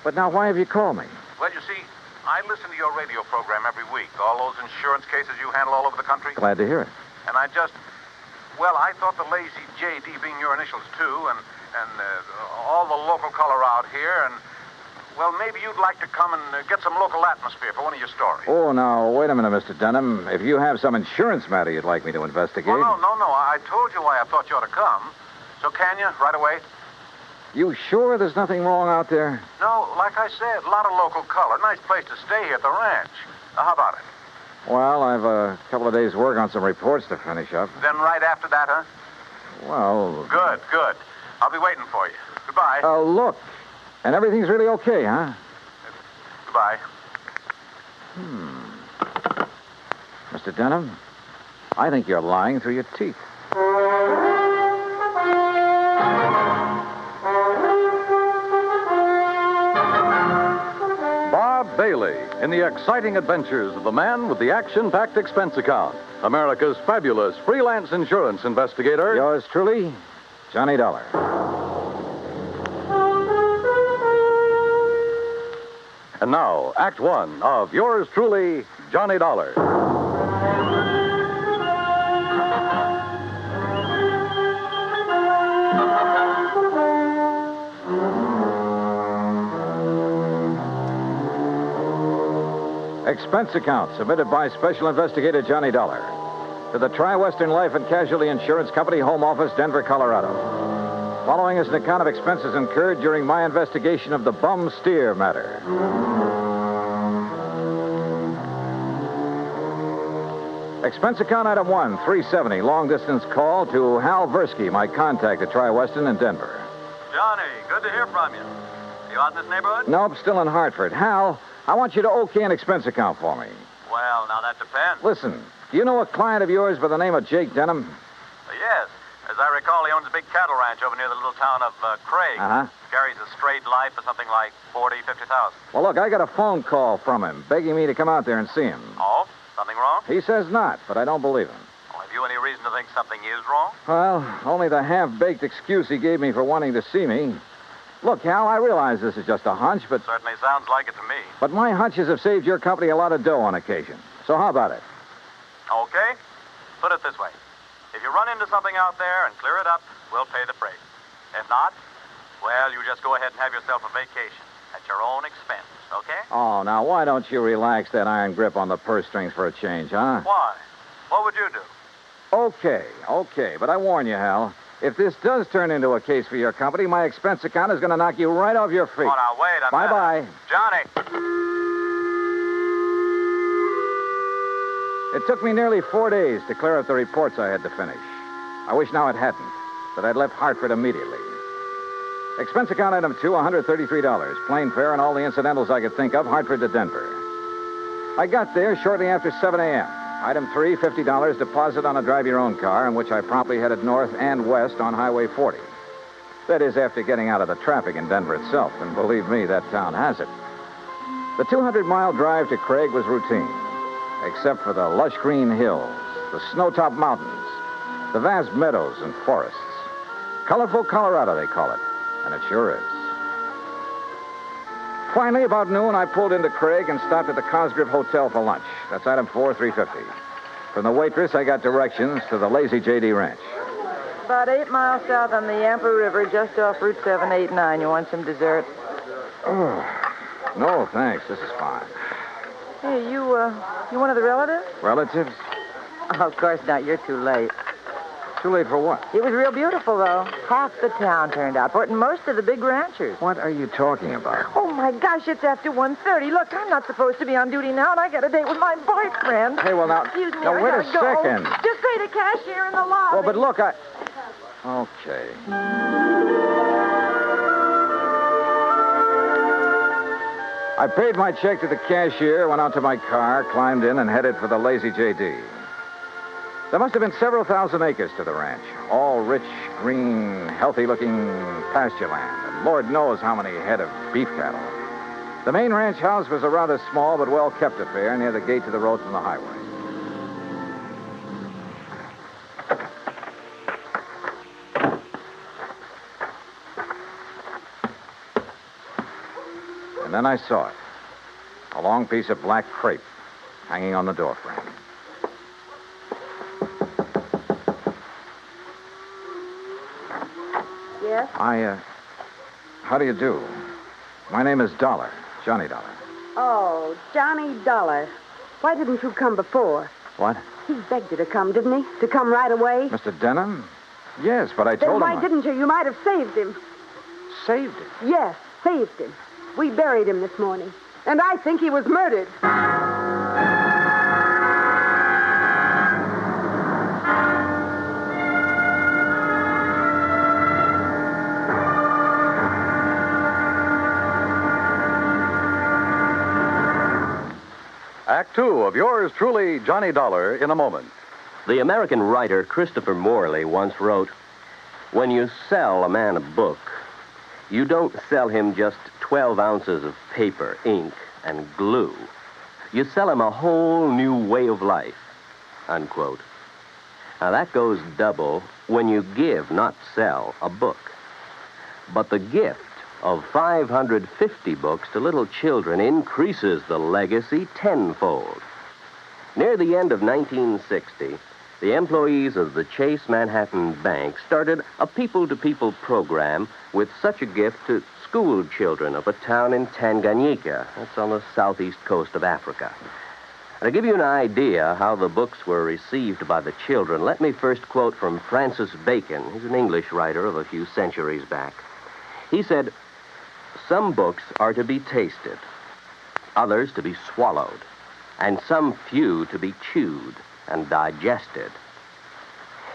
But now, why have you called me? Well, you see, I listen to your radio program every week. All those insurance cases you handle all over the country. Glad to hear it. And I thought the Lazy JD being your initials, too, and all the local color out here, and, well, maybe you'd like to come and get some local atmosphere for one of your stories. Oh, now, wait a minute, Mr. Denham. If you have some insurance matter you'd like me to investigate... Well, no. I told you why I thought you ought to come. So can you, right away? You sure there's nothing wrong out there? No, like I said, a lot of local color. Nice place to stay here at the ranch. How about it? Well, I've a couple of days' work on some reports to finish up. Then right after that, huh? Well... Good. I'll be waiting for you. Goodbye. Look. And everything's really okay, huh? Goodbye. Mr. Denham, I think you're lying through your teeth. Bob Bailey in the exciting adventures of the man with the action-packed expense account, America's fabulous freelance insurance investigator. Yours truly, Johnny Dollar. And now, Act One of yours truly, Johnny Dollar. Expense account submitted by Special Investigator Johnny Dollar to the Tri-Western Life and Casualty Insurance Company, Home Office, Denver, Colorado. Following is an account of expenses incurred during my investigation of the Bum Steer matter. Expense account item 1, 370, long-distance call to Hal Versky, my contact at Tri-Western in Denver. Johnny, good to hear from you. You out in this neighborhood? Nope, still in Hartford. Hal, I want you to okay an expense account for me. Well, now that depends. Listen, do you know a client of yours by the name of Jake Denham? Yes. As I recall, he owns a big cattle ranch over near the little town of Craig. Uh-huh. Carries a straight life for something like 40, 50,000. Well, look, I got a phone call from him begging me to come out there and see him. Oh? Something wrong? He says not, but I don't believe him. Well, have you any reason to think something is wrong? Well, only the half-baked excuse he gave me for wanting to see me. Look, Hal, I realize this is just a hunch, but... Certainly sounds like it to me. But my hunches have saved your company a lot of dough on occasion. So how about it? Okay. Put it this way. If you run into something out there and clear it up, we'll pay the freight. If not, well, you just go ahead and have yourself a vacation at your own expense, okay? Oh, now, why don't you relax that iron grip on the purse strings for a change, huh? Why? What would you do? Okay. But I warn you, Hal, if this does turn into a case for your company, my expense account is going to knock you right off your feet. Oh, now, wait a minute. Bye-bye. Johnny! It took me nearly 4 days to clear up the reports I had to finish. I wish now it hadn't, that I'd left Hartford immediately. Expense account item 2, $133. Plane fare and all the incidentals I could think of, Hartford to Denver. I got there shortly after 7 a.m. Item 3, $50 deposit on a drive-your-own car, in which I promptly headed north and west on Highway 40. That is, after getting out of the traffic in Denver itself, and believe me, that town has it. The 200-mile drive to Craig was routine, except for the lush green hills, the snow-topped mountains, the vast meadows and forests. Colorful Colorado, they call it, and it sure is. Finally, about noon, I pulled into Craig and stopped at the Cosgrove Hotel for lunch. That's item 4, $350. From the waitress, I got directions to the Lazy JD Ranch. About 8 miles south on the Yampa River, just off Route 789. You want some dessert? Oh, no, thanks. This is fine. Hey, you one of the relatives? Relatives? Oh, of course not. You're too late. Too late for what? It was real beautiful, though. Half the town turned out for it, and most of the big ranchers. What are you talking about? Oh, my gosh, it's after 1:30. Look, I'm not supposed to be on duty now, and I got a date with my boyfriend. Hey, well, now... Excuse me, now, I wait gotta a go. second. Just say the cashier in the lobby. Well, but look, Okay. I paid my check to the cashier, went out to my car, climbed in, and headed for the Lazy JD. There must have been several thousand acres to the ranch, all rich, green, healthy-looking pasture land, and Lord knows how many head of beef cattle. The main ranch house was a rather small but well-kept affair near the gate to the road from the highway. And then I saw it. A long piece of black crepe hanging on the doorframe. Yes? How do you do? My name is Dollar, Johnny Dollar. Oh, Johnny Dollar. Why didn't you come before? What? He begged you to come, didn't he? To come right away? Mr. Denham? Yes, but I Then told him... why didn't you? You might have saved him. Saved him? Yes, saved him. We buried him this morning. And I think he was murdered. Act 2 of yours truly, Johnny Dollar, in a moment. The American writer Christopher Morley once wrote, "When you sell a man a book, you don't sell him just 12 ounces of paper, ink, and glue. You sell him a whole new way of life," unquote. Now, that goes double when you give, not sell, a book. But the gift of 550 books to little children increases the legacy tenfold. Near the end of 1960, the employees of the Chase Manhattan Bank started a people-to-people program with such a gift to school children of a town in Tanganyika. That's on the southeast coast of Africa. To give you an idea how the books were received by the children, let me first quote from Francis Bacon. He's an English writer of a few centuries back. He said, "Some books are to be tasted, others to be swallowed, and some few to be chewed and digested."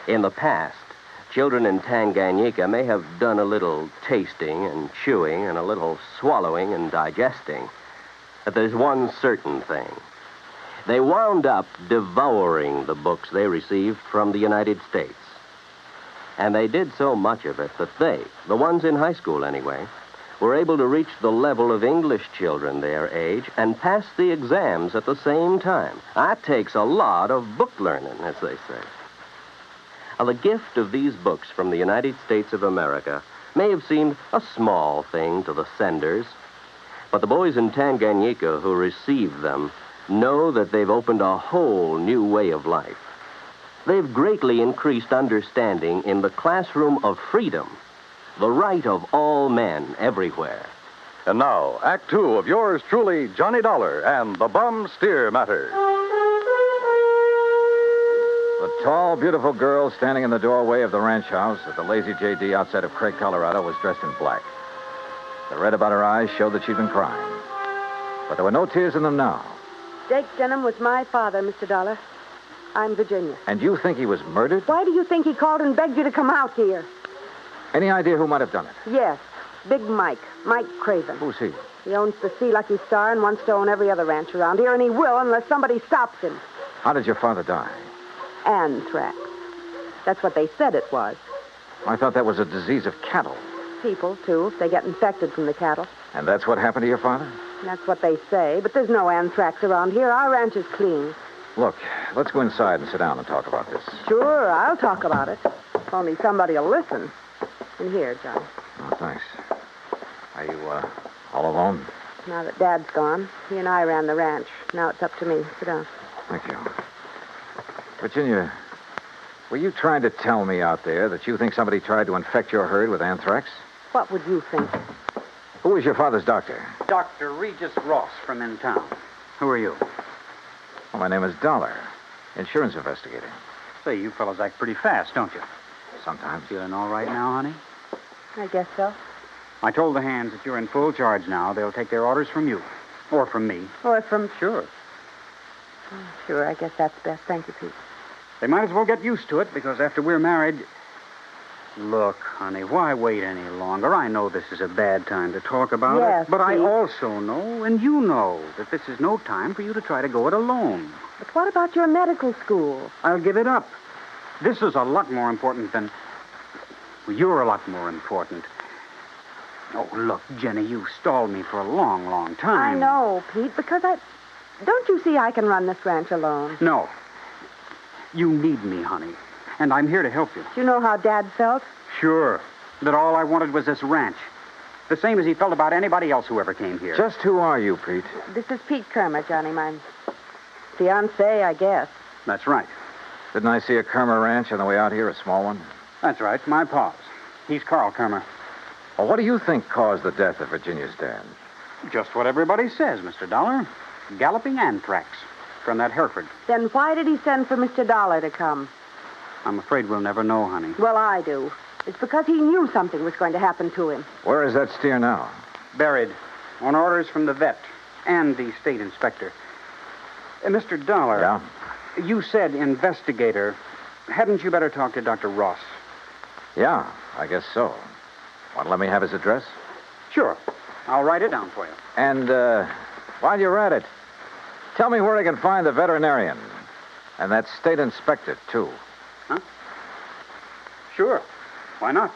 In the past, children in Tanganyika may have done a little tasting and chewing and a little swallowing and digesting. But there's one certain thing. They wound up devouring the books they received from the United States. And they did so much of it that they, the ones in high school anyway, were able to reach the level of English children their age and pass the exams at the same time. That takes a lot of book learning, as they say. Now, the gift of these books from the United States of America may have seemed a small thing to the senders, but the boys in Tanganyika who received them know that they've opened a whole new way of life. They've greatly increased understanding in the classroom of freedom, the right of all men everywhere. And now, Act Two of yours truly, Johnny Dollar and the Bum Steer Matter. The tall, beautiful girl standing in the doorway of the ranch house at the Lazy J.D. outside of Craig, Colorado, was dressed in black. The red about her eyes showed that she'd been crying. But there were no tears in them now. Jake Denham was my father, Mr. Dollar. I'm Virginia. And you think he was murdered? Why do you think he called and begged you to come out here? Any idea who might have done it? Yes, Big Mike Craven. Who's he? He owns the Sea Lucky Star and wants to own every other ranch around here, and he will unless somebody stops him. How did your father die? Anthrax. That's what they said it was. I thought that was a disease of cattle. People, too, if they get infected from the cattle. And that's what happened to your father? That's what they say, but there's no anthrax around here. Our ranch is clean. Look, let's go inside and sit down and talk about this. Sure, I'll talk about it. If only somebody will listen. In here, John. Oh, thanks. Are you, all alone? Now that Dad's gone, he and I ran the ranch. Now it's up to me. Sit down. Thank you. Virginia, were you trying to tell me out there that you think somebody tried to infect your herd with anthrax? What would you think? Who was your father's doctor? Dr. Regis Ross from in town. Who are you? Well, my name is Dollar, insurance investigator. Say, you fellows act pretty fast, don't you? Sometimes. Feeling all right now, honey? I guess so. I told the hands that you're in full charge now. They'll take their orders from you. Or from me. Or from... Sure. Sure, I guess that's best. Thank you, Pete. They might as well get used to it, because after we're married... Look, honey, why wait any longer? I know this is a bad time to talk about yes, it, but Pete. I also know, and you know, that this is no time for you to try to go it alone. But what about your medical school? I'll give it up. This is a lot more important than... Well, you're a lot more important. Oh, look, Jenny, you stalled me for a long, long time. I know, Pete, because Don't you see I can run this ranch alone? No. You need me, honey. And I'm here to help you. Do you know how Dad felt? Sure. That all I wanted was this ranch. The same as he felt about anybody else who ever came here. Just who are you, Pete? This is Pete Kermer, Johnny. My fiancé, I guess. That's right. Didn't I see a Kermer ranch on the way out here, a small one? That's right. My pa's. He's Carl Kermer. Well, what do you think caused the death of Virginia's dad? Just what everybody says, Mr. Dollar. Galloping anthrax from that Hereford. Then why did he send for Mr. Dollar to come? I'm afraid we'll never know, honey. Well, I do. It's because he knew something was going to happen to him. Where is that steer now? Buried. On orders from the vet and the state inspector. Mr. Dollar. Yeah? You said investigator. Hadn't you better talk to Dr. Ross? Yeah, I guess so. Want to let me have his address? Sure. I'll write it down for you. And, while you're at it, tell me where I can find the veterinarian. And that state inspector, too. Huh? Sure. Why not?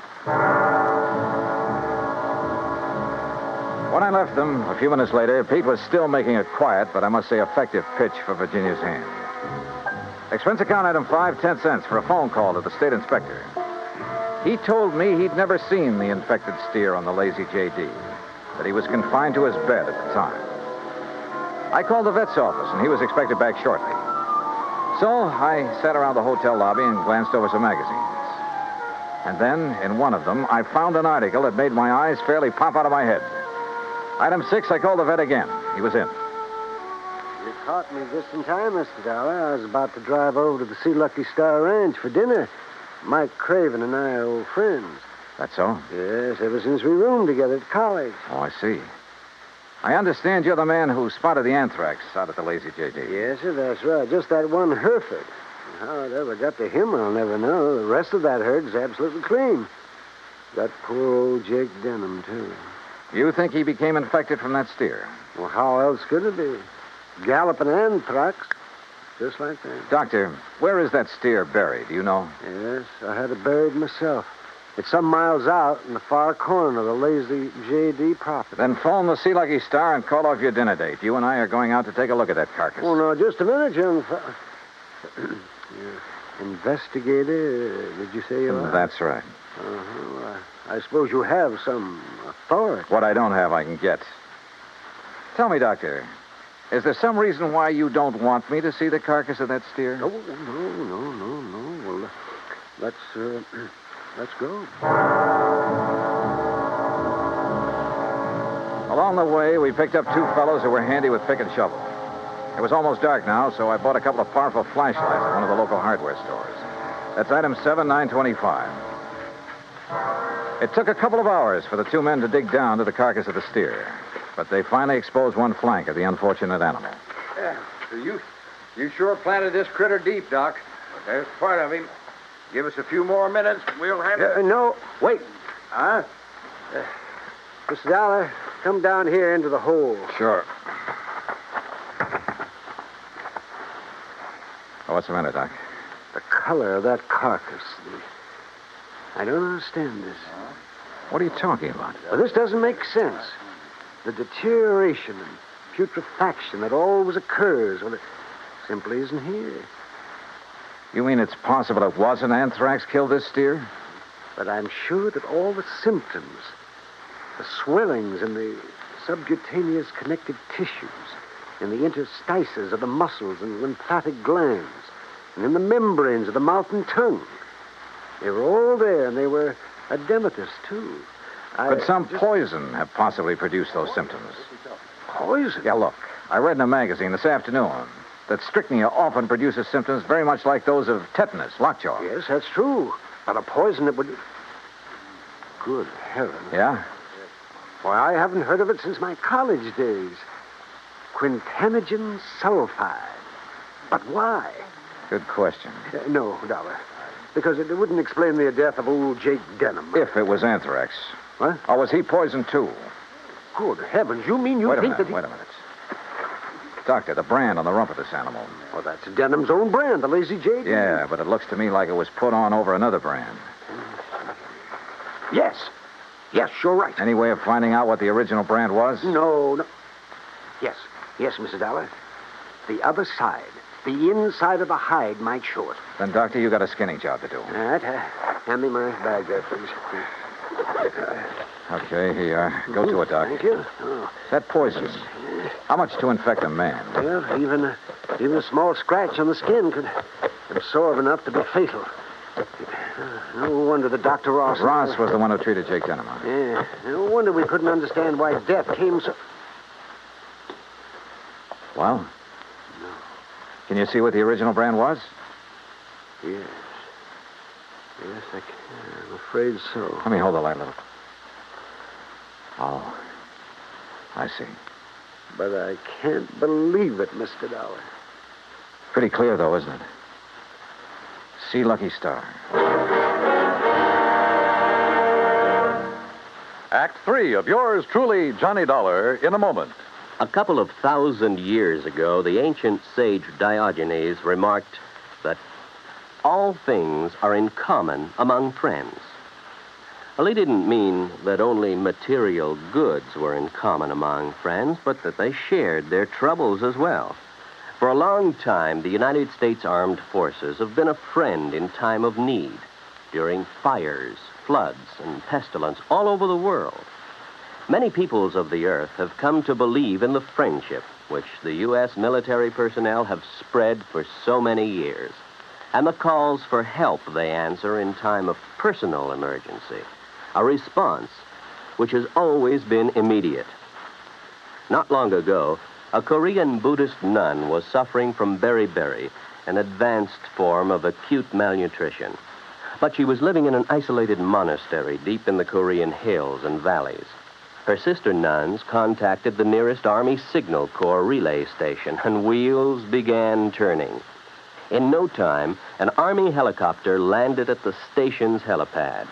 When I left them, a few minutes later, Pete was still making a quiet, but I must say effective pitch for Virginia's hand. Expense account item 5, 10 cents for a phone call to the state inspector. He told me he'd never seen the infected steer on the Lazy J.D., that he was confined to his bed at the time. I called the vet's office, and he was expected back shortly. So I sat around the hotel lobby and glanced over some magazines. And then, in one of them, I found an article that made my eyes fairly pop out of my head. Item 6, I called the vet again. He was in. You caught me just in time, Mr. Dollar. I was about to drive over to the Sea Lucky Star Ranch for dinner. Mike Craven and I are old friends. That's so? Yes, ever since we roomed together at college. Oh, I see. I understand you're the man who spotted the anthrax out at the Lazy J.D. Yes, sir, that's right. Just that one Hereford. How it ever got to him, I'll never know. The rest of that herd's absolutely clean. Got poor old Jake Denham, too. You think he became infected from that steer? Well, how else could it be? Galloping anthrax. Just like that. Doctor, where is that steer buried? Do you know? Yes, I had it buried myself. It's some miles out in the far corner of the Lazy JD property. Then phone the Sea Lucky Star and call off your dinner date. You and I are going out to take a look at that carcass. Oh, no, just a minute, young Investigator, did you say you are? That's right. Uh-huh. I suppose you have some authority. What I don't have, I can get. Tell me, Doctor, is there some reason why you don't want me to see the carcass of that steer? No. Well, let's go. Along the way, we picked up two fellows who were handy with pick and shovel. It was almost dark now, so I bought a couple of powerful flashlights at one of the local hardware stores. That's item 7925. It took a couple of hours for the two men to dig down to the carcass of the steer, but they finally exposed one flank of the unfortunate animal. Yeah, so you sure planted this critter deep, Doc. There's part of him. Give us a few more minutes, we'll have it. No, wait. Huh? Mr. Dollar, come down here into the hole. Sure. Oh, what's the matter, Doc? The color of that carcass. I don't understand this. What are you talking about? Well, this doesn't make sense. The deterioration and putrefaction that always occurs, well, it simply isn't here. You mean it's possible it wasn't anthrax killed this steer? But I'm sure that all the symptoms, the swellings in the subcutaneous connective tissues, in the interstices of the muscles and lymphatic glands, and in the membranes of the mouth and tongue, they were all there, and they were edematous, too. Could some poison have possibly produced those symptoms? Poison? Yeah, look, I read in a magazine this afternoon that strychnia often produces symptoms very much like those of tetanus, lockjaw. Yes, that's true. But a poison that would... Good heavens. Yeah? Why, I haven't heard of it since my college days. Quintanogen sulfide. But why? Good question. No, Dollar. Because it wouldn't explain the death of old Jake Denham. If it was anthrax. What? Or was he poisoned, too? Good heavens, you mean you think that he... Wait a minute. Doctor, the brand on the rump of this animal. Well, that's Denham's own brand, the Lazy JD. Yeah, but it looks to me like it was put on over another brand. Yes. Yes, you're right. Any way of finding out what the original brand was? No. Yes, Mr. Dollar. The other side, the inside of the hide might show it. Then, Doctor, you got a skinning job to do. All right. Hand me my bag there, please. Okay, here you are. Go to it, Doc. Thank you. Oh. That poison, how much to infect a man? Well, even a small scratch on the skin could absorb enough to be fatal. No wonder that Dr. Ross... Ross was the one who treated Jake Denham. Yeah. No wonder we couldn't understand why death came so... Well? No. Can you see what the original brand was? Yes. Yes, I can. I'm afraid so. Let me hold the light a little. Oh. I see. But I can't believe it, Mr. Dollar. Pretty clear, though, isn't it? See Lucky Star. Act 3 of yours truly, Johnny Dollar, in a moment. A couple of 1,000 years ago, the ancient sage Diogenes remarked that all things are in common among friends. Well, he didn't mean that only material goods were in common among friends, but that they shared their troubles as well. For a long time, the United States Armed Forces have been a friend in time of need, during fires, floods, and pestilence all over the world. Many peoples of the earth have come to believe in the friendship which the U.S. military personnel have spread for so many years, and the calls for help they answer in time of personal emergency, a response which has always been immediate. Not long ago, a Korean Buddhist nun was suffering from beriberi, an advanced form of acute malnutrition. But she was living in an isolated monastery deep in the Korean hills and valleys. Her sister nuns contacted the nearest Army Signal Corps relay station, and wheels began turning. In no time, an Army helicopter landed at the station's helipad.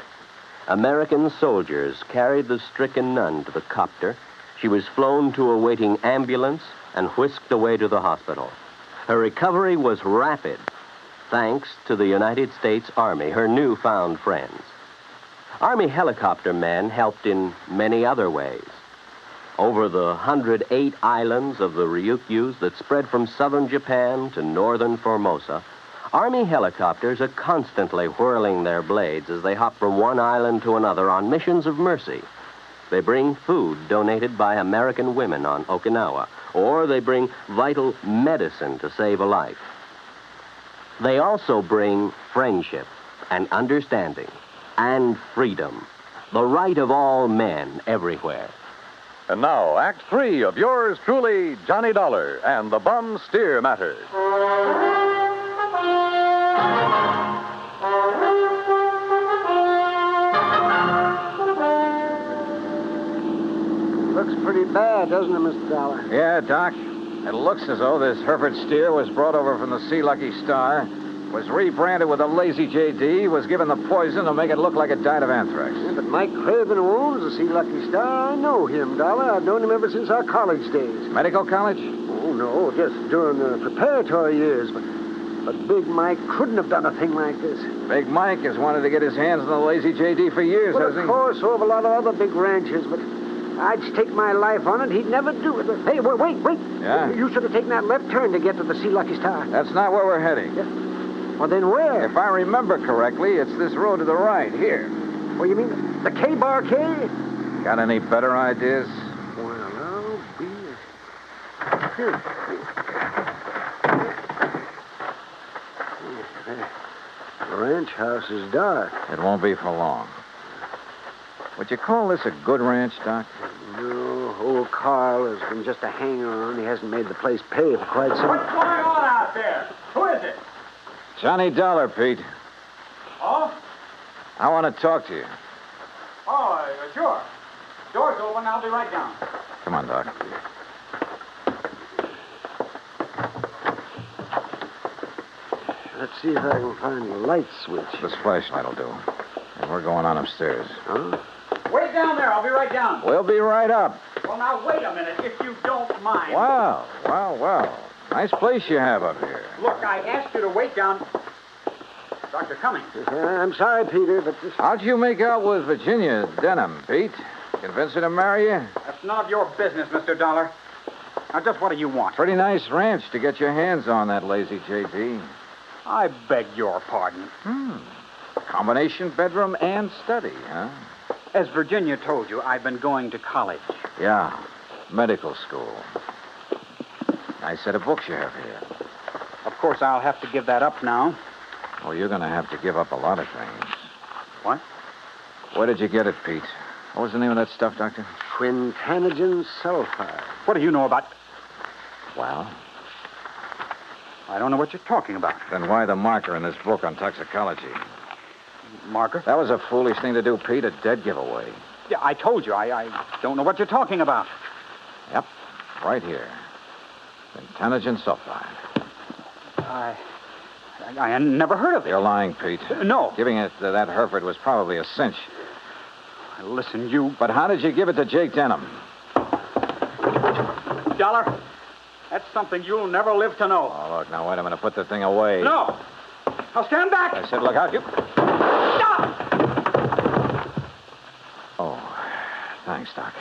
American soldiers carried the stricken nun to the copter. She was flown to a waiting ambulance and whisked away to the hospital. Her recovery was rapid, thanks to the United States Army, her newfound friends. Army helicopter men helped in many other ways. Over the 108 islands of the Ryukyus that spread from southern Japan to northern Formosa, Army helicopters are constantly whirling their blades as they hop from one island to another on missions of mercy. They bring food donated by American women on Okinawa, or they bring vital medicine to save a life. They also bring friendship and understanding and freedom, the right of all men everywhere. And now, Act 3 of yours truly, Johnny Dollar and the Bum Steer Matter. Looks pretty bad, doesn't it, Mr. Dollar? Yeah, Doc. It looks as though this Hereford steer was brought over from the Sea Lucky Star, was rebranded with a lazy JD, was given the poison to make it look like it died of anthrax. Yeah, but Mike Craven, who owns the Sea Lucky Star, I know him, Dollar. I've known him ever since our college days. Medical college? Oh, no, just during the preparatory years. But Big Mike couldn't have done a thing like this. Big Mike has wanted to get his hands on the lazy JD for years, Well, hasn't of he? course, so have a lot of other big ranchers, but I'd stake my life on it. He'd never do it. Hey, wait. Yeah? You should have taken that left turn to get to the Sea Lucky Star. That's not where we're heading. Yeah. Well, then where? If I remember correctly, it's this road to the right, here. Well, you mean the K-Bar K? Got any better ideas? Well, I'll be... The ranch house is dark. It won't be for long. Would you call this a good ranch, Doc? No, old Carl has been just a hanger-on. He hasn't made the place pay for quite some... What's going on out there? Who is it? Johnny Dollar, Pete. Oh? I want to talk to you. Oh, sure. Door's open. I'll be right down. Come on, Doc. Let's see if I can find the light switch. This flashlight will do. And we're going on upstairs. Huh? Wait down there. I'll be right down. We'll be right up. Well, now, wait a minute, if you don't mind. Wow. Nice place you have up here. Look, I asked you to wait down. Dr. Cummings. I'm sorry, Peter, but this... How'd you make out with Virginia Denham, Pete? Convince her to marry you? That's none of your business, Mr. Dollar. Now, just what do you want? Pretty nice ranch to get your hands on, that lazy JD. I beg your pardon. Combination bedroom and study, huh? As Virginia told you, I've been going to college. Yeah, medical school. Nice set of books you have here. Of course, I'll have to give that up now. Oh, you're going to have to give up a lot of things. What? Where did you get it, Pete? What was the name of that stuff, Doctor? Quintanogen sulfide. What do you know about... Well? I don't know what you're talking about. Then why the marker in this book on toxicology? Marker? That was a foolish thing to do, Pete. A dead giveaway. Yeah, I told you. I don't know what you're talking about. Yep, right here. Quintanogen sulfide. I never heard of it. You're lying, Pete. No. Giving it to that Hereford was probably a cinch. Listen, you... But how did you give it to Jake Denham? Dollar, that's something you'll never live to know. Oh, look, now wait a minute. Put the thing away. No. Now stand back. I said look out. You... Stop! Oh, thanks, Doc.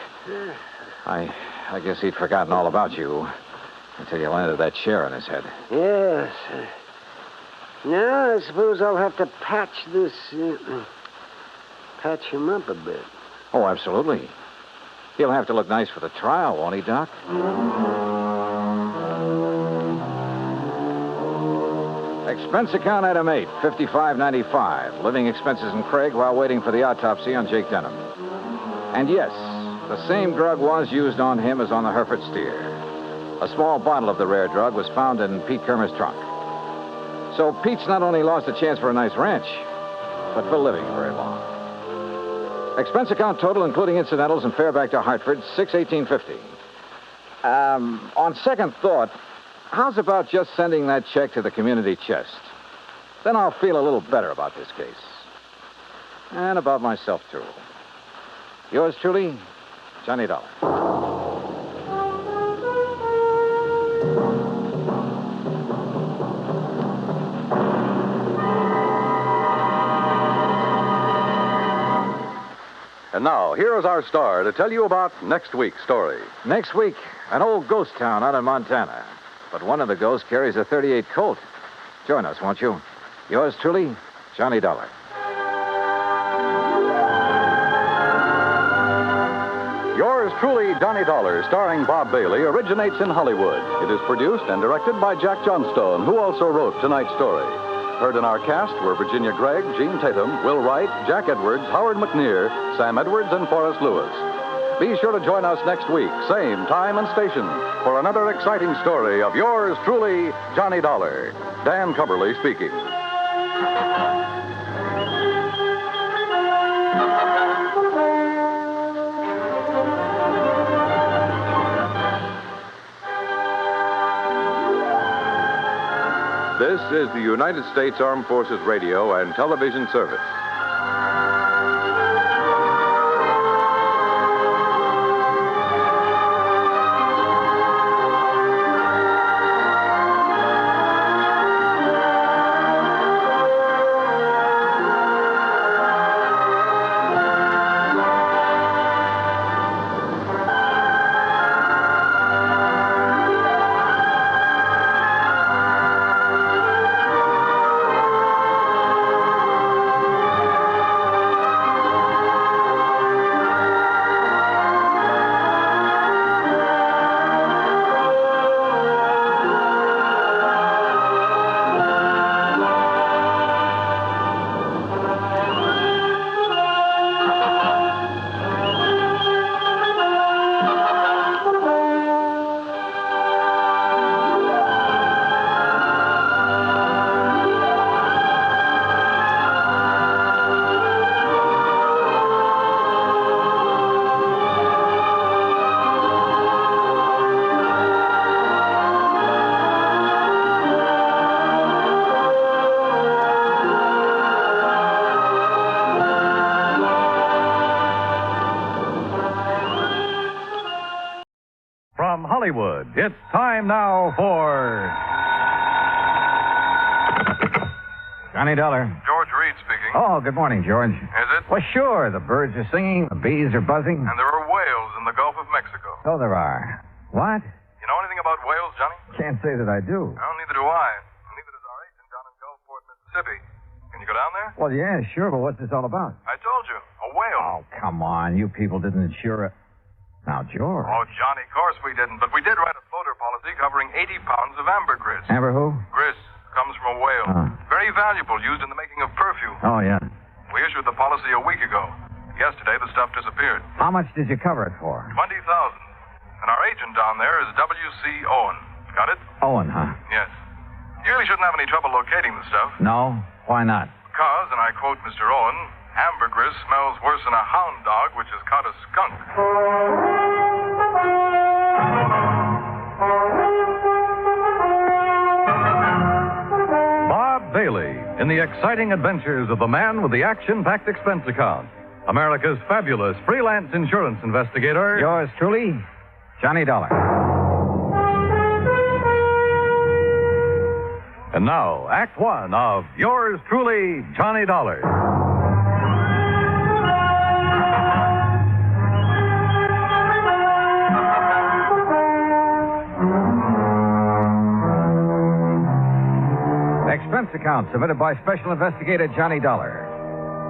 I guess he'd forgotten all about you until you landed that chair on his head. Yes. Now, I suppose I'll have to patch this... patch him up a bit. Oh, absolutely. He'll have to look nice for the trial, won't he, Doc? Expense account item 8, $55.95. Living expenses in Craig while waiting for the autopsy on Jake Denham. And yes, the same drug was used on him as on the Hereford steer. A small bottle of the rare drug was found in Pete Kermer's trunk. So Pete's not only lost a chance for a nice ranch, but for living very long. Expense account total, including incidentals and fare back to Hartford, $618.50. On second thought, how's about just sending that check to the community chest? Then I'll feel a little better about this case. And about myself, too. Yours truly, Johnny Dollar. And now, here is our star to tell you about next week's story. Next week, an old ghost town out in Montana. But one of the ghosts carries a .38 Colt. Join us, won't you? Yours truly, Johnny Dollar. Yours truly, Johnny Dollar, starring Bob Bailey, originates in Hollywood. It is produced and directed by Jack Johnstone, who also wrote tonight's story. Heard in our cast were Virginia Gregg, Gene Tatum, Will Wright, Jack Edwards, Howard McNear, Sam Edwards, and Forrest Lewis. Be sure to join us next week, same time and station, for another exciting story of yours truly, Johnny Dollar. Dan Cubberly speaking. This is the United States Armed Forces Radio and Television Service. From Hollywood, it's time now for Johnny Dollar. George Reed speaking. Oh, good morning, George. Is it? Well, sure. The birds are singing, the bees are buzzing. And there are whales in the Gulf of Mexico. So there are. What? You know anything about whales, Johnny? Can't say that I do. Well, neither do I. And neither does our agent down in Gulfport, Mississippi. Can you go down there? Well, yeah, sure, but what's this all about? I told you. A whale. Oh, come on. You people didn't insure it. Now, George. Oh, Johnny, of course we didn't. But we did write a floater policy covering 80 pounds of ambergris. Amber who? Gris comes from a whale. Very valuable, used in the making of perfume. Oh, yeah. We issued the policy a week ago. Yesterday, the stuff disappeared. How much did you cover it for? $20,000. And our agent down there is W.C. Owen. Got it? Owen, huh? Yes. You really shouldn't have any trouble locating the stuff. No? Why not? Because, and I quote Mr. Owen, ambergris smells worse than a hound dog which has caught a skunk. Bob Bailey in the exciting adventures of the man with the action-packed expense account. America's fabulous freelance insurance investigator. Yours truly, Johnny Dollar. And now, Act One of Yours Truly, Johnny Dollar. Expense account submitted by Special Investigator Johnny Dollar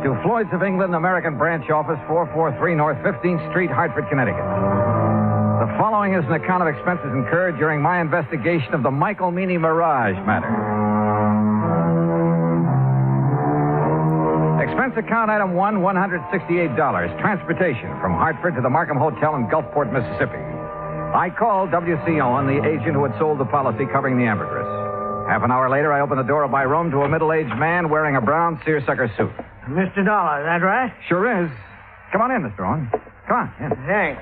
to Floyd's of England, American Branch Office, 443 North 15th Street, Hartford, Connecticut. The following is an account of expenses incurred during my investigation of the Michael Meany Mirage Matter. Expense account item 1, $168. Transportation from Hartford to the Markham Hotel in Gulfport, Mississippi. I called W.C. Owen, the agent who had sold the policy covering the ambergris. Half an hour later, I opened the door of my room to a middle-aged man wearing a brown seersucker suit. Mr. Dollar, is that right? Sure is. Come on in, Mr. Owen. Come on. In. Thanks.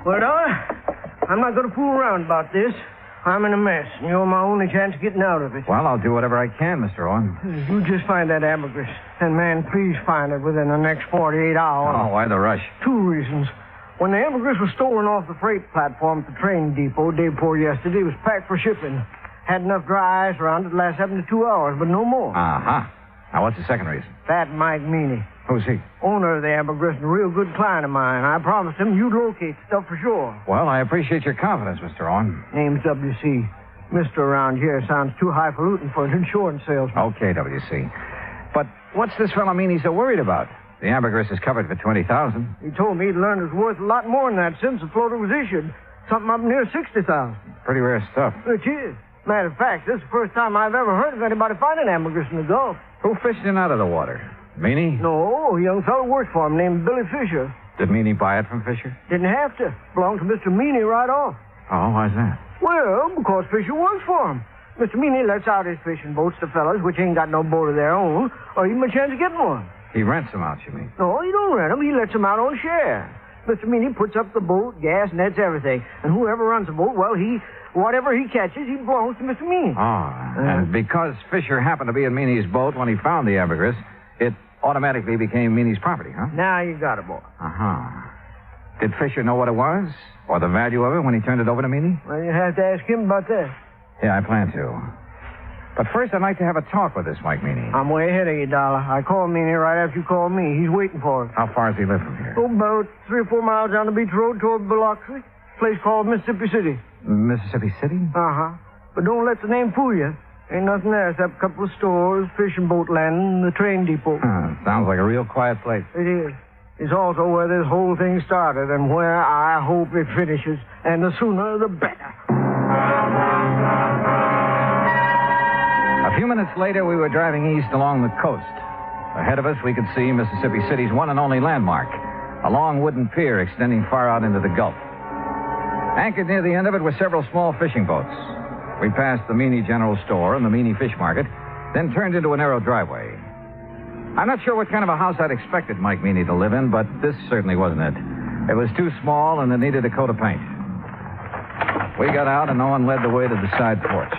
Well, Dollar, I'm not going to fool around about this. I'm in a mess, and you're my only chance of getting out of it. Well, I'll do whatever I can, Mr. Owen. You just find that ambergris. And, man, please find it within the next 48 hours. Oh, why the rush? 2 reasons. When the ambergris was stolen off the freight platform at the train depot day before yesterday, it was packed for shipping. Had enough dry ice around it to last 72 hours, but no more. Uh-huh. Now, what's the second reason? That Mike Meany. Who's he? Owner of the Ambergris and a real good client of mine. I promised him you'd locate stuff for sure. Well, I appreciate your confidence, Mr. Owen. Name's W.C. Mr. around here sounds too highfalutin for an insurance salesman. Okay, W.C. But what's this fellow Meany so worried about? The Ambergris is covered for $20,000. He told me he'd learned it was worth a lot more than that since the floater was issued. Something up near $60,000. Pretty rare stuff. It is. Matter of fact, this is the first time I've ever heard of anybody finding ambergris in the Gulf. Who fished it out of the water? Meany? No, a young fellow worked for him named Billy Fisher. Did Meany buy it from Fisher? Didn't have to. Belonged to Mr. Meany right off. Oh, why's that? Well, because Fisher works for him. Mr. Meany lets out his fishing boats to fellas which ain't got no boat of their own, or even a chance of getting one. He rents them out, you mean? No, he don't rent them. He lets them out on share. Mr. Meany puts up the boat, gas, nets, everything. And whoever runs the boat, well, whatever he catches, he belongs to Mr. Meany. Oh, and because Fisher happened to be in Meany's boat when he found the ambergris, it automatically became Meany's property, huh? Now you got it, boy. Uh-huh. Did Fisher know what it was? Or the value of it when he turned it over to Meany? Well, you have to ask him about that. Yeah, I plan to. But first, I'd like to have a talk with this Mike Meany. I'm way ahead of you, Dollar. I called Meany right after you called me. He's waiting for us. How far does he live from here? Oh, about 3 or 4 miles down the beach road toward Biloxi. Place called Mississippi City. Mississippi City? Uh-huh. But don't let the name fool you. Ain't nothing there except a couple of stores, fishing boat landing, and the train depot. Sounds like a real quiet place. It is. It's also where this whole thing started and where I hope it finishes. And the sooner, the better. A few minutes later, we were driving east along the coast. Ahead of us, we could see Mississippi City's one and only landmark, a long wooden pier extending far out into the Gulf. Anchored near the end of it were several small fishing boats. We passed the Meany General Store and the Meany Fish Market, then turned into a narrow driveway. I'm not sure what kind of a house I'd expected Mike Meany to live in, but this certainly wasn't it. It was too small and it needed a coat of paint. We got out and Owen led the way to the side porch.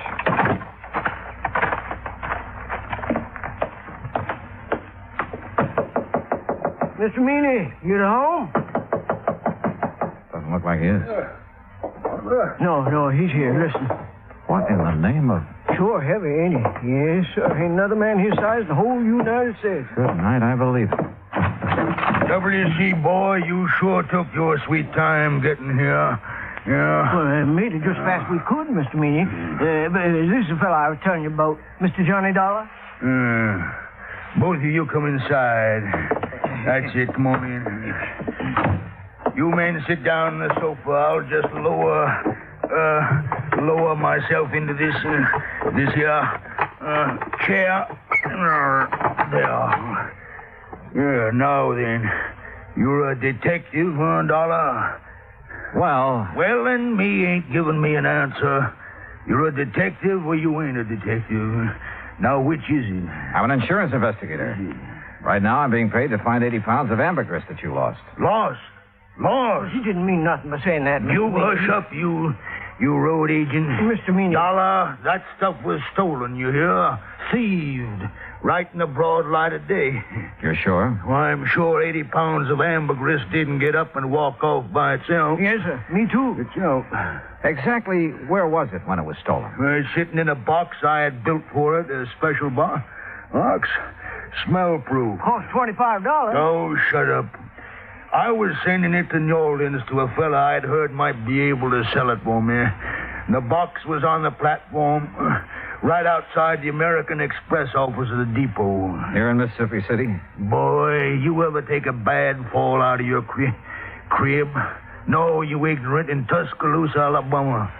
Mr. Meany, you at home? Doesn't look like he is. No, he's here. Listen. What in the name of... Sure heavy, ain't he? Yes, sir. Ain't another man his size in the whole United States. Good night, I believe it. W.C., boy, you sure took your sweet time getting here. Yeah. Well, made it just fast we could, Mr. Meany. But this is the fellow I was telling you about, Mr. Johnny Dollar. Both of you come inside. That's it. Come on in. You men sit down on the sofa. I'll just lower myself into this here chair. There. Yeah, now then. You're a detective, huh, Dollar? Well, then me ain't giving me an answer. You're a detective or you ain't a detective. Now, which is it? I'm an insurance investigator. Right now, I'm being paid to find 80 pounds of ambergris that you lost. Lost? He didn't mean nothing by saying that, Mr. You Meany. hush up, you road agent. Mr. Meany. Dollar, that stuff was stolen, you hear? Thieved. Right in the broad light of day. You're sure? Why, I'm sure 80 pounds of ambergris didn't get up and walk off by itself. Yes, sir. Me too. Itself. Exactly where was it when it was stolen? Sitting in a box I had built for it, a special box. Smell-proof. Cost $25. Oh, shut up. I was sending it to New Orleans to a fella I'd heard might be able to sell it for me. And the box was on the platform right outside the American Express office of the depot. Here in Mississippi City? Boy, you ever take a bad fall out of your crib? No, you ignorant, in Tuscaloosa, Alabama.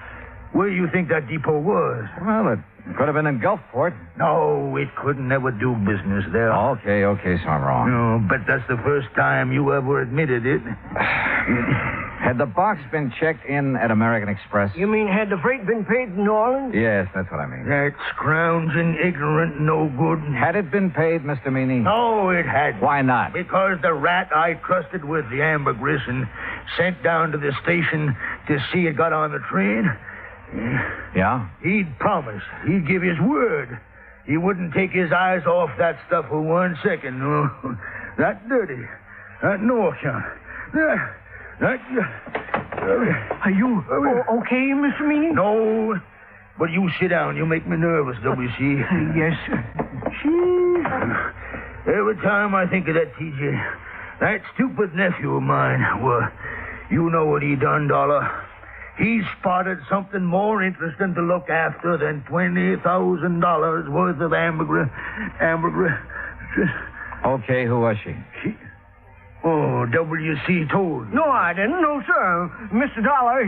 Where do you think that depot was? Well, it could have been in Gulfport. No, it could never do business there. Okay, so I'm wrong. No, but that's the first time you ever admitted it. Had the box been checked in at American Express? You mean had the freight been paid in New Orleans? Yes, that's what I mean. That scrounging, ignorant, no good. Had it been paid, Mr. Meany? No, it hadn't. Why not? Because the rat I trusted with the ambergris and sent down to the station to see it got on the train. Yeah? He'd promised. He'd give his word. He wouldn't take his eyes off that stuff for 1 second. No. That dirty. That no account. Are you okay, Mr. Meany? No. But you sit down. You make me nervous, W.C. Yes, sir. Every time I think of that, TJ, that stupid nephew of mine, well, you know what he done, Dollar. He spotted something more interesting to look after than $20,000 worth of ambergris. Okay, who was she? Oh, W.C. told you. No, I didn't. No, sir. Mr. Dollar,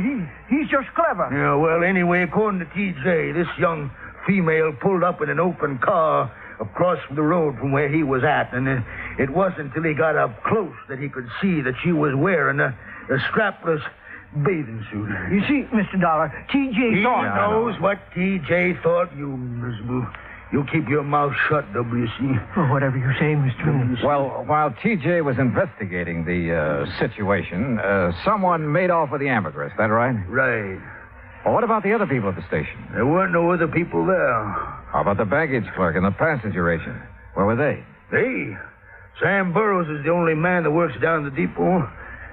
he's just clever. Yeah, well, anyway, according to TJ, this young female pulled up in an open car across the road from where he was at, and it wasn't until he got up close that he could see that she was wearing a strapless bathing suit. You see, Mr. Dollar, T.J. thought... He knows what T.J. thought. You keep your mouth shut, W.C. Oh, whatever you say, Mr. Williams. Well, while T.J. was investigating the situation, someone made off with the ambergris. That right? Right. Well, what about the other people at the station? There weren't no other people there. How about the baggage clerk and the passenger agent? Where were they? Sam Burroughs is the only man that works down the depot,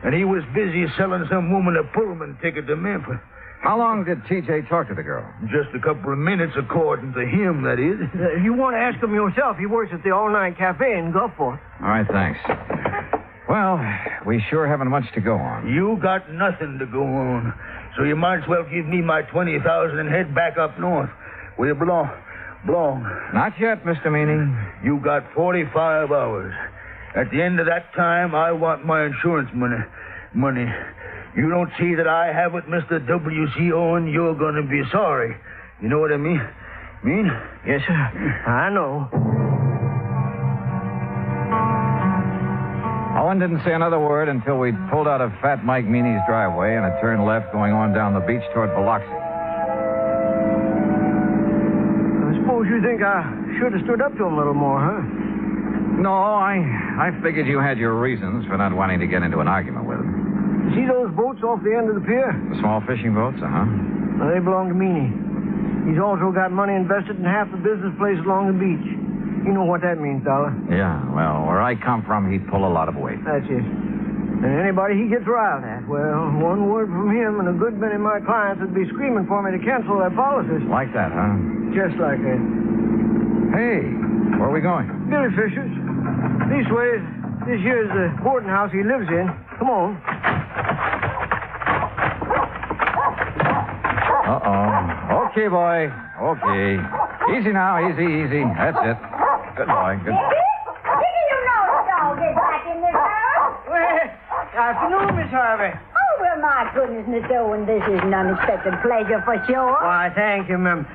and he was busy selling some woman a Pullman ticket to Memphis. How long did T.J. talk to the girl? Just a couple of minutes, according to him, that is. If you want to ask him yourself, he works at the all-night cafe in Gulfport. All right, thanks. Well, we sure haven't much to go on. You got nothing to go on. So you might as well give me my $20,000 and head back up north, where you belong. Not yet, Mr. Meany. You got 45 hours. At the end of that time, I want my insurance money. You don't see that I have it, Mr. W.C. Owen, you're going to be sorry. You know what I mean? Yes, sir. I know. Owen didn't say another word until we'd pulled out of Fat Mike Meany's driveway and had turned left going on down the beach toward Biloxi. I suppose you think I should have stood up to him a little more, huh? No, I figured you had your reasons for not wanting to get into an argument with him. See those boats off the end of the pier? The small fishing boats, Well, they belong to Meany. He's also got money invested in half the business place along the beach. You know what that means, Dollar. Yeah, well, where I come from, he'd pull a lot of weight. That's it. And anybody he gets riled at, well, one word from him and a good many of my clients would be screaming for me to cancel their policies. Like that, huh? Just like that. Hey, where are we going? Billy Fisher's. Leastways, this here's the boarding house he lives in. Come on. Uh-oh. Okay, boy. Okay. Easy now, easy. That's it. Good boy, good boy. Did you know the dog is back in this house? Well, afternoon, Miss Harvey. Oh, well, my goodness, Miss Owen, this is an unexpected pleasure for sure. Why, thank you, ma'am.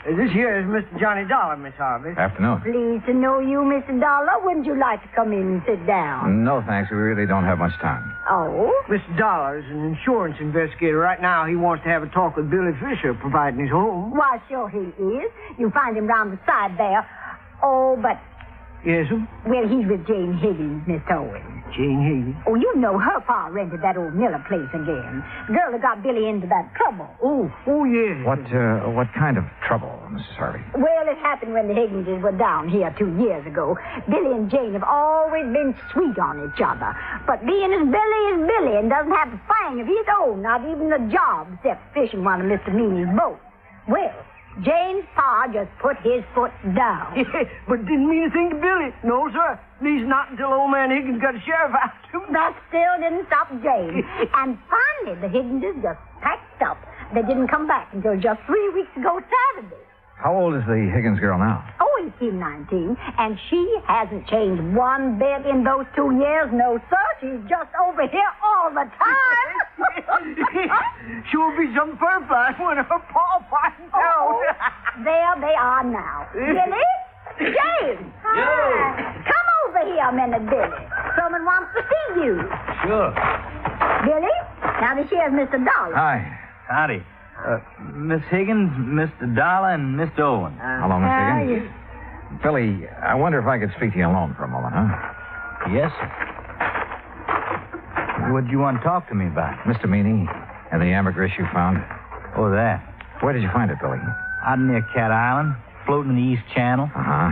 This here is Mr. Johnny Dollar, Miss Harvey. Afternoon. Pleased to know you, Mr. Dollar. Wouldn't you like to come in and sit down? No, thanks. We really don't have much time. Oh? Mr. Dollar is an insurance investigator. Right now, he wants to have a talk with Billy Fisher, providing he's home. Why, sure he is. You find him round the side there. Oh, but... Yes, sir? Well, he's with Jane Higgins, Miss Owen. Jane Higgins? Oh, you know her pa rented that old Miller place again. The girl that got Billy into that trouble. Oh, yeah. What kind of trouble, Mrs. Harvey? Well, it happened when the Higginses were down here 2 years ago. Billy and Jane have always been sweet on each other. But being as Billy is Billy and doesn't have a thing of his own, not even a job, except fishing one of Mr. Meany's boats. Well, Jane's pa just put his foot down. But didn't mean a thing to Billy. No, sir. At least not until old man Higgins got a sheriff out to him. That still didn't stop Jane. And finally, the Higginses just packed up. They didn't come back until just 3 weeks ago Saturday. How old is the Higgins girl now? Oh, 18, 19. And she hasn't changed one bit in those 2 years. No, sir. She's just over here all the time. Sure be some fur fly when her paw finds out. There they are now. Billy? Jane! Hi. Come over here a minute, Billy. Someone wants to see you. Sure. Billy? Now, this here's Mr. Dollar. Hi. Howdy. Miss Higgins, Mr. Dollar, and Mr. Owen. Hello, Miss Higgins. Billy, I wonder if I could speak to you alone for a moment, huh? Yes, sir. What do you want to talk to me about? Mr. Meany and the ambergris you found. Oh, that. Where did you find it, Billy? Out near Cat Island, floating in the East Channel. Uh-huh.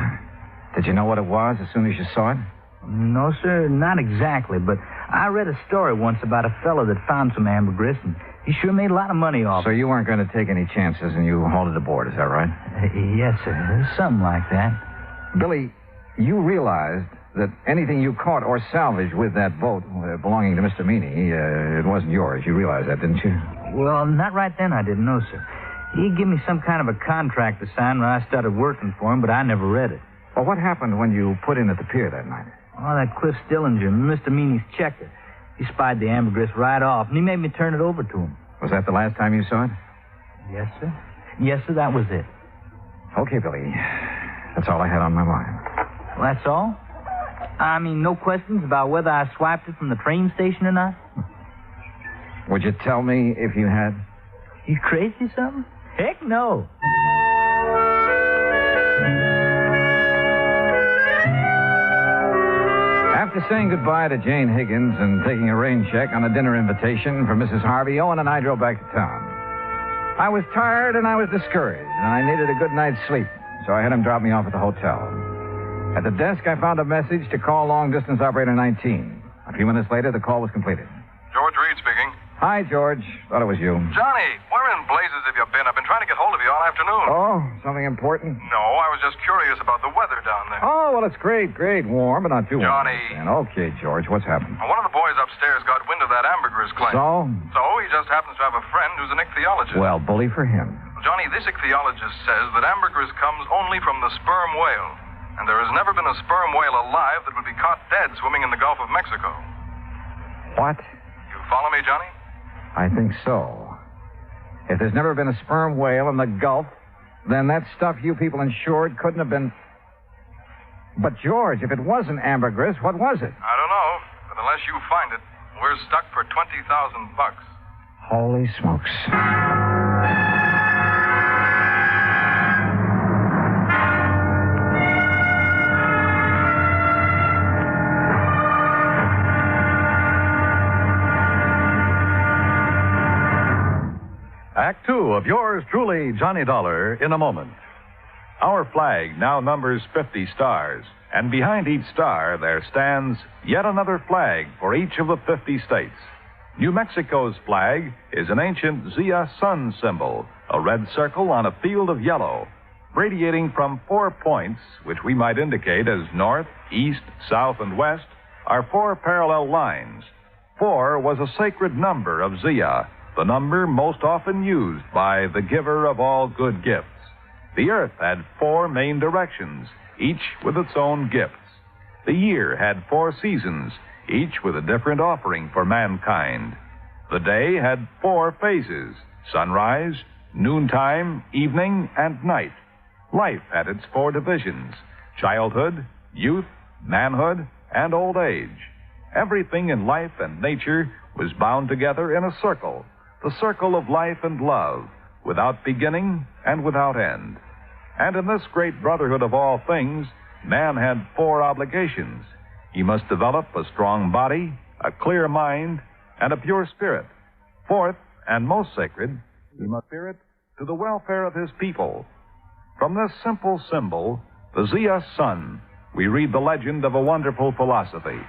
Did you know what it was as soon as you saw it? No, sir, not exactly, but I read a story once about a fellow that found some ambergris, and he sure made a lot of money off it. So you weren't going to take any chances and you hauled it aboard, is that right? Yes, sir. Something like that. Billy, You realized that anything you caught or salvaged with that boat belonging to Mr. Meany, it wasn't yours. You realized that, didn't you? Well, not right then, I didn't know, sir. He gave me some kind of a contract to sign when I started working for him, but I never read it. Well, what happened when you put in at the pier that night? Oh, that Cliff Stillinger, Mr. Meany's checker. He spied the ambergris right off, and he made me turn it over to him. Was that the last time you saw it? Yes, sir. Yes, sir, that was it. Okay, Billy. That's all I had on my mind. Well, that's all? I mean, no questions about whether I swiped it from the train station or not? Would you tell me if you had? You crazy or something? Heck no. After saying goodbye to Jane Higgins and taking a rain check on a dinner invitation for Mrs. Harvey, Owen and I drove back to town. I was tired and I was discouraged, and I needed a good night's sleep, so I had him drop me off at the hotel. At the desk, I found a message to call long-distance operator 19. A few minutes later, the call was completed. George Reed speaking. Hi, George. Thought it was you. Johnny, where in blazes have you been? I've been trying to get hold of you all afternoon. Oh, something important? No, I was just curious about the weather down there. Oh, well, it's great. Warm, but not too warm. Johnny. Okay, George, what's happened? One of the boys upstairs got wind of that ambergris claim. So? So he just happens to have a friend who's an ichthyologist. Well, bully for him. Johnny, this ichthyologist says that ambergris comes only from the sperm whale. And there has never been a sperm whale alive that would be caught dead swimming in the Gulf of Mexico. What? You follow me, Johnny? I think so. If there's never been a sperm whale in the Gulf, then that stuff you people insured couldn't have been... But, George, if it wasn't ambergris, what was it? I don't know, but unless you find it, we're stuck for $20,000. Holy smokes. Act two of yours truly, Johnny Dollar, in a moment. Our flag now numbers 50 stars, and behind each star there stands yet another flag for each of the 50 states. New Mexico's flag is an ancient Zia sun symbol, a red circle on a field of yellow, radiating from 4 points, which we might indicate as north, east, south, and west, are 4 parallel lines. 4 was a sacred number of Zia, the number most often used by the giver of all good gifts. The earth had 4 main directions, each with its own gifts. The year had 4 seasons, each with a different offering for mankind. The day had 4 phases: sunrise, noontime, evening, and night. Life had its 4 divisions: childhood, youth, manhood, and old age. Everything in life and nature was bound together in a circle, the circle of life and love, without beginning and without end. And in this great brotherhood of all things, man had 4 obligations. He must develop a strong body, a clear mind, and a pure spirit. 4th, and most sacred, he must spirit to the welfare of his people. From this simple symbol, the Zia sun, we read the legend of a wonderful philosophy.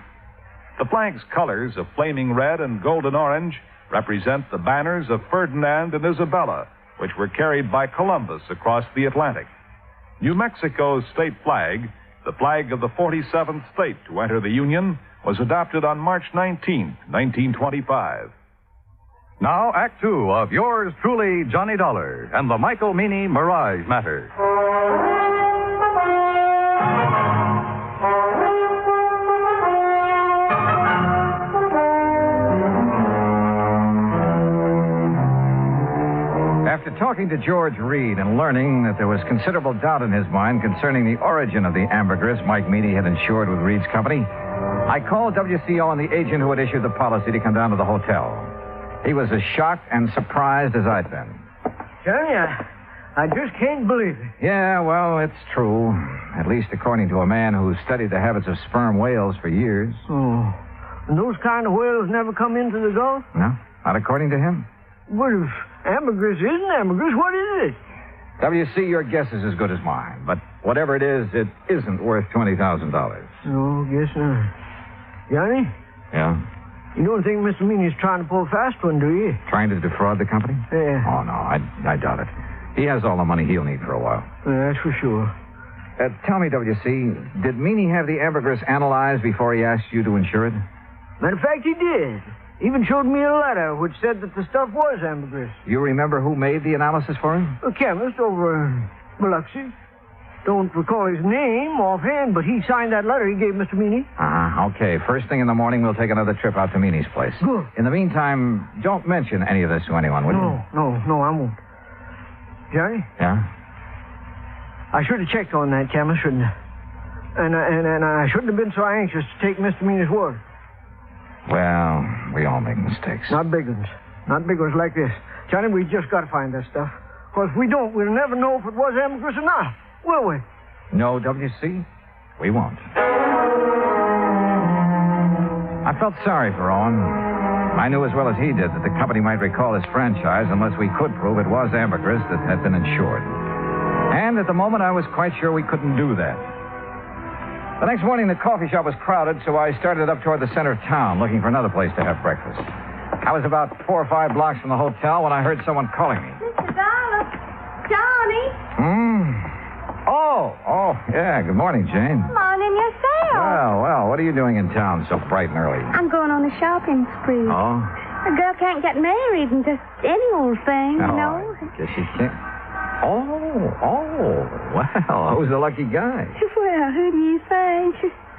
The flag's colors of flaming red and golden orange represent the banners of Ferdinand and Isabella, which were carried by Columbus across the Atlantic. New Mexico's state flag, the flag of the 47th state to enter the Union, was adopted on March 19, 1925. Now, Act Two of yours truly, Johnny Dollar, and the Michael Meany Mirage Matter. After talking to George Reed and learning that there was considerable doubt in his mind concerning the origin of the ambergris Mike Meany had insured with Reed's company, I called WCO and the agent who had issued the policy to come down to the hotel. He was as shocked and surprised as I'd been. Johnny, I just can't believe it. Yeah, well, it's true. At least according to a man who studied the habits of sperm whales for years. Oh. And those kind of whales never come into the Gulf? No, not according to him. What if ambergris isn't ambergris? What is it? WC, your guess is as good as mine. But whatever it isn't worth $20,000. No, guess not. Johnny? Yeah? You don't think Mr. Meany's trying to pull a fast one, do you? Trying to defraud the company? Yeah. Oh, no, I doubt it. He has all the money he'll need for a while. Yeah, that's for sure. Tell me, W.C., did Meany have the ambergris analyzed before he asked you to insure it? Matter of fact, he did. Even showed me a letter which said that the stuff was ambergris. You remember who made the analysis for him? A chemist over in Biloxi. Don't recall his name offhand, but he signed that letter he gave Mr. Meany. Okay. First thing in the morning, we'll take another trip out to Meany's place. Good. In the meantime, don't mention any of this to anyone, will you? No, I won't. Johnny? Yeah? I should have checked on that chemist, shouldn't I? And I shouldn't have been so anxious to take Mr. Meany's word. Well, we all make mistakes. Not big ones. Not big ones like this. Johnny, we just got to find that stuff. Because if we don't, we'll never know if it was ambergris or not, will we? No, W.C., we won't. I felt sorry for Owen. I knew as well as he did that the company might recall his franchise unless we could prove it was ambergris that had been insured. And at the moment, I was quite sure we couldn't do that. The next morning, the coffee shop was crowded, so I started up toward the center of town, looking for another place to have breakfast. I was about 4 or 5 blocks from the hotel when I heard someone calling me. Mr. Dollar. Johnny. Oh, yeah. Good morning, Jane. Morning yourself. Well, what are you doing in town so bright and early? I'm going on a shopping spree. Oh? A girl can't get married and just any old thing, you know. I guess she can't. Well, who's the lucky guy? Well, who do you think?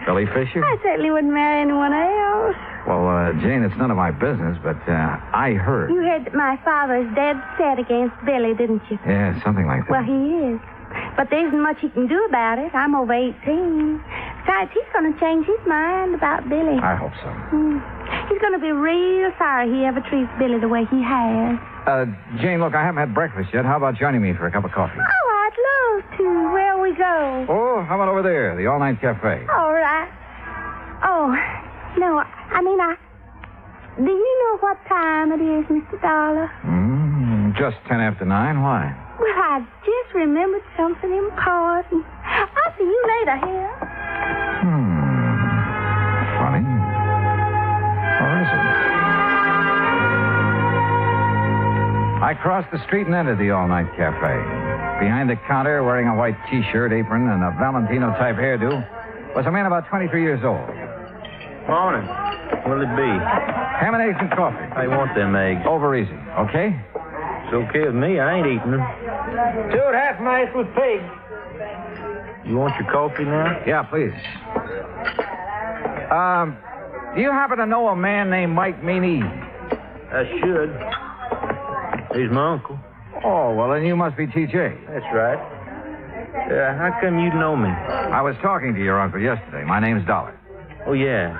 Billy Fisher? I certainly wouldn't marry anyone else. Well, Jane, it's none of my business, but I heard. You heard that my father's dead set against Billy, didn't you? Yeah, something like that. Well, he is. But there isn't much he can do about it. I'm over 18. Besides, he's going to change his mind about Billy. I hope so. He's going to be real sorry he ever treats Billy the way he has. Jane, look, I haven't had breakfast yet. How about joining me for a cup of coffee? Oh, I'd love to. Where we go? Oh, how about over there, the all-night cafe? All right. Oh, no, do you know what time it is, Mr. Dollar? Just 10 after 9. Why? Well, I just remembered something important. I'll see you later here. Funny. Or is it? I crossed the street and entered the all-night cafe. Behind the counter, wearing a white T-shirt, apron, and a Valentino-type hairdo, was a man about 23 years old. Morning. What'll it be? Ham and eggs and coffee. I want them eggs. Over easy, okay? It's okay with me. I ain't eating them. 2 half-mice with pig. You want your coffee now? Yeah, please. Do you happen to know a man named Mike Meany? I should. He's my uncle. Oh, well, then you must be T.J. That's right. How come you know me? I was talking to your uncle yesterday. My name's Dollar. Oh, yeah.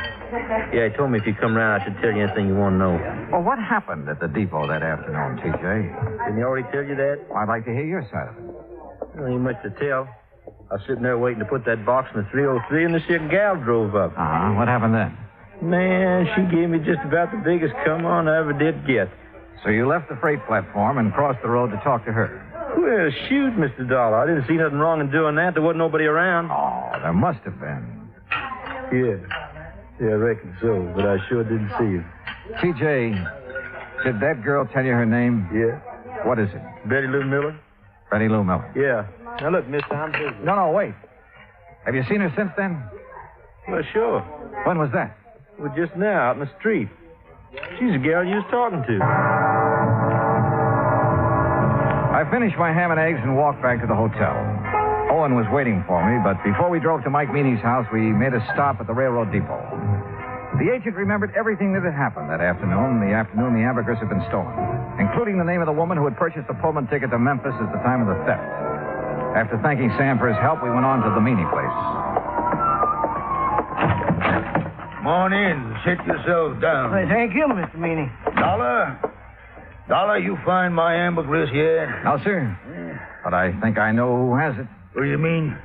Yeah, he told me if you come around, I should tell you anything you want to know. Well, what happened at the depot that afternoon, T.J.? Didn't he already tell you that? Well, I'd like to hear your side of it. Well, ain't much to tell. I was sitting there waiting to put that box in the 303, and this here gal drove up. What happened then? Man, she gave me just about the biggest come-on I ever did get. So you left the freight platform and crossed the road to talk to her? Well, shoot, Mr. Dollar. I didn't see nothing wrong in doing that. There wasn't nobody around. Oh, there must have been. Yeah, I reckon so, but I sure didn't see you. T.J., did that girl tell you her name? Yeah. What is it? Betty Lou Miller? Betty Lou Miller. Yeah. Now, look, mister, I'm busy. No, wait. Have you seen her since then? Well, sure. When was that? Well, just now, out in the street. She's the gal you was talking to. I finished my ham and eggs and walked back to the hotel. Owen was waiting for me, but before we drove to Mike Meany's house, we made a stop at the railroad depot. The agent remembered everything that had happened that afternoon, the ambergris had been stolen, including the name of the woman who had purchased the Pullman ticket to Memphis at the time of the theft. After thanking Sam for his help, we went on to the Meany place. Come on in. Sit yourselves down. Hey, thank you, Mr. Meany. Dollar, you find my ambergris yet? No, sir. But I think I know who has it. What do you mean?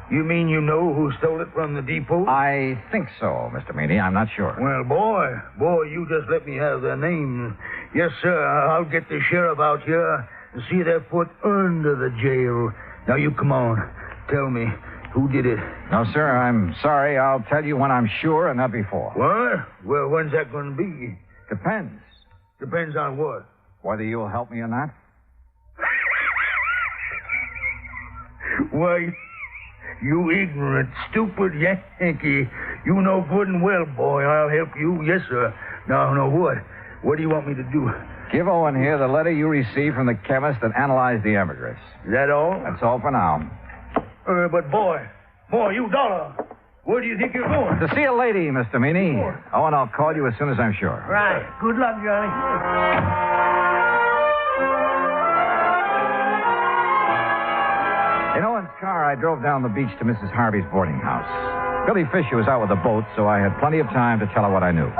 You mean you know who stole it from the depot? I think so, Mr. Meany. I'm not sure. Well, boy, you just let me have their name. Yes, sir, I'll get the sheriff out here and see their foot under the jail. Now, you come on. Tell me, who did it? No, sir, I'm sorry. I'll tell you when I'm sure and not before. What? Well, when's that going to be? Depends. Depends on what? Whether you'll help me or not. Why, You ignorant, stupid Yankee. You know good and well, boy. I'll help you. Yes, sir. Now, what? What do you want me to do? Give Owen here the letter you received from the chemist that analyzed the ambergris. Is that all? That's all for now. But, boy, you dollar. Where do you think you're going? To see a lady, Mr. Meany. Owen, I'll call you as soon as I'm sure. Right. Good luck, Johnny. In Owen's car, I drove down the beach to Mrs. Harvey's boarding house. Billy Fisher was out with the boat, so I had plenty of time to tell her what I knew.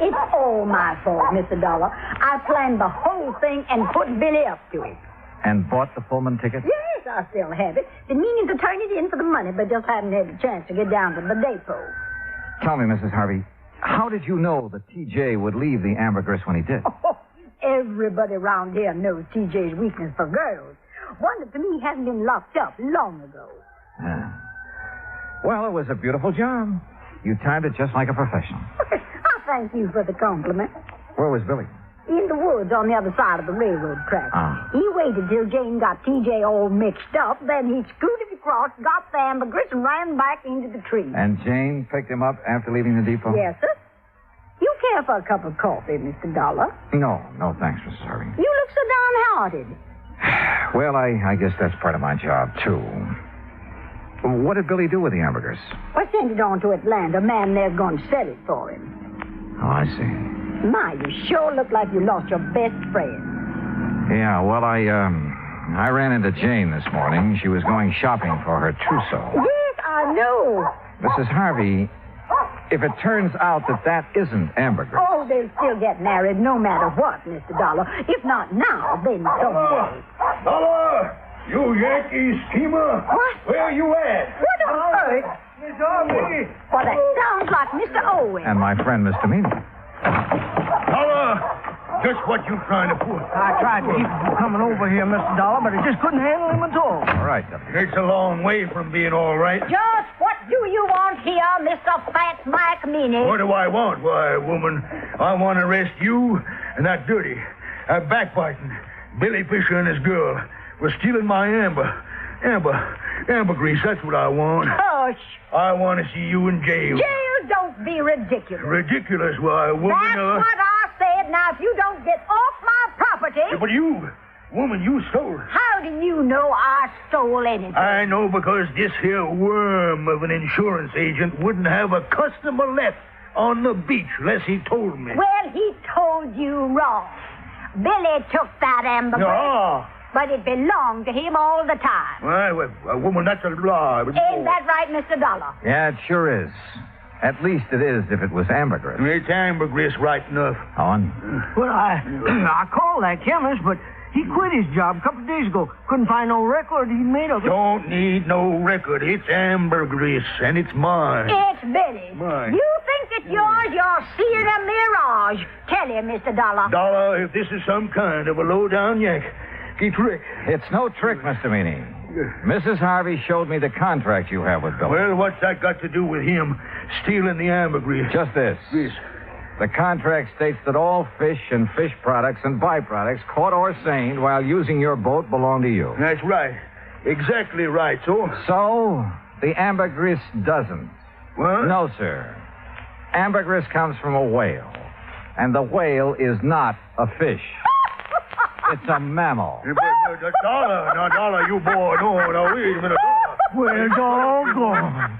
It's all my fault, Mr. Dollar. I planned the whole thing and put Billy up to it. And bought the Pullman ticket? Yes, I still have it. Been meaning to turn it in for the money, but just haven't had a chance to get down to the depot. Tell me, Mrs. Harvey, how did you know that T.J. would leave the ambergris when he did? Oh, everybody around here knows T.J.'s weakness for girls. Wonder to me he hasn't been locked up long ago. Yeah. Well, it was a beautiful job. You timed it just like a professional. I thank you for the compliment. Where was Billy? In the woods on the other side of the railroad track. He waited till Jane got T.J. all mixed up, then he scooted across, got the ambergris, and ran back into the tree. And Jane picked him up after leaving the depot? Yes, sir. You care for a cup of coffee, Mr. Dollar? No, thanks, Mrs. Harvey. You look so downhearted. Well, I guess that's part of my job, too. What did Billy do with the ambergris? I sent it on to Atlanta. A man there's going to sell it for him. Oh, I see. My, you sure look like you lost your best friend. Yeah, well, I ran into Jane this morning. She was going shopping for her trousseau. Yes, I know. Mrs. Harvey, if it turns out that isn't ambergris... Oh, they'll still get married no matter what, Mr. Dollar. If not now, then someday. Dollar! You Yankee schemer! What? Where you at? What on earth? Miss Harvey! Well, that sounds like Mr. Owen. And my friend, Mr. Meany. Dollar! Just what you trying to pull? I tried to keep him from coming over here, Mr. Dollar, but I just couldn't handle him at all. All right, It's a long way from being all right. Just what do you want here, Mr. Fat Mike Meany? What do I want? Why, woman, I want to arrest you and that dirty, backbiting Billy Fisher and his girl was stealing my ambergris. That's what I want. Hush. I want to see you in jail. Jail? Don't be ridiculous. Ridiculous? Why, woman... That's what I said. Now, if you don't get off my property... Yeah, but you, woman, you stole it. How do you know I stole anything? I know because this here worm of an insurance agent wouldn't have a customer left on the beach unless he told me. Well, he told you wrong. Billy took that ambergris. No. But it belonged to him all the time. Well, woman, that's a lie. Ain't that right, Mr. Dollar? Yeah, it sure is. At least it is if it was ambergris. It's ambergris right enough. Owen? Well, I called that chemist, but he quit his job a couple of days ago. Couldn't find no record he'd made of it. Don't need no record. It's ambergris, and it's mine. It's Billy's. Mine. You think it's yours? You're seeing a mirage. Tell him, Mr. Dollar. Dollar, if this is some kind of a low-down yank, trick. It's no trick, Mr. Meany. Mrs. Harvey showed me the contract you have with Billy. Well, what's that got to do with him stealing the ambergris? Just this. This. The contract states that all fish and fish products and byproducts caught or seined while using your boat belong to you. That's right. Exactly right, So, the ambergris doesn't. What? No, sir. Ambergris comes from a whale. And the whale is not a fish. It's a mammal. Dollar, you boy. No, wait a minute. Well, doggone.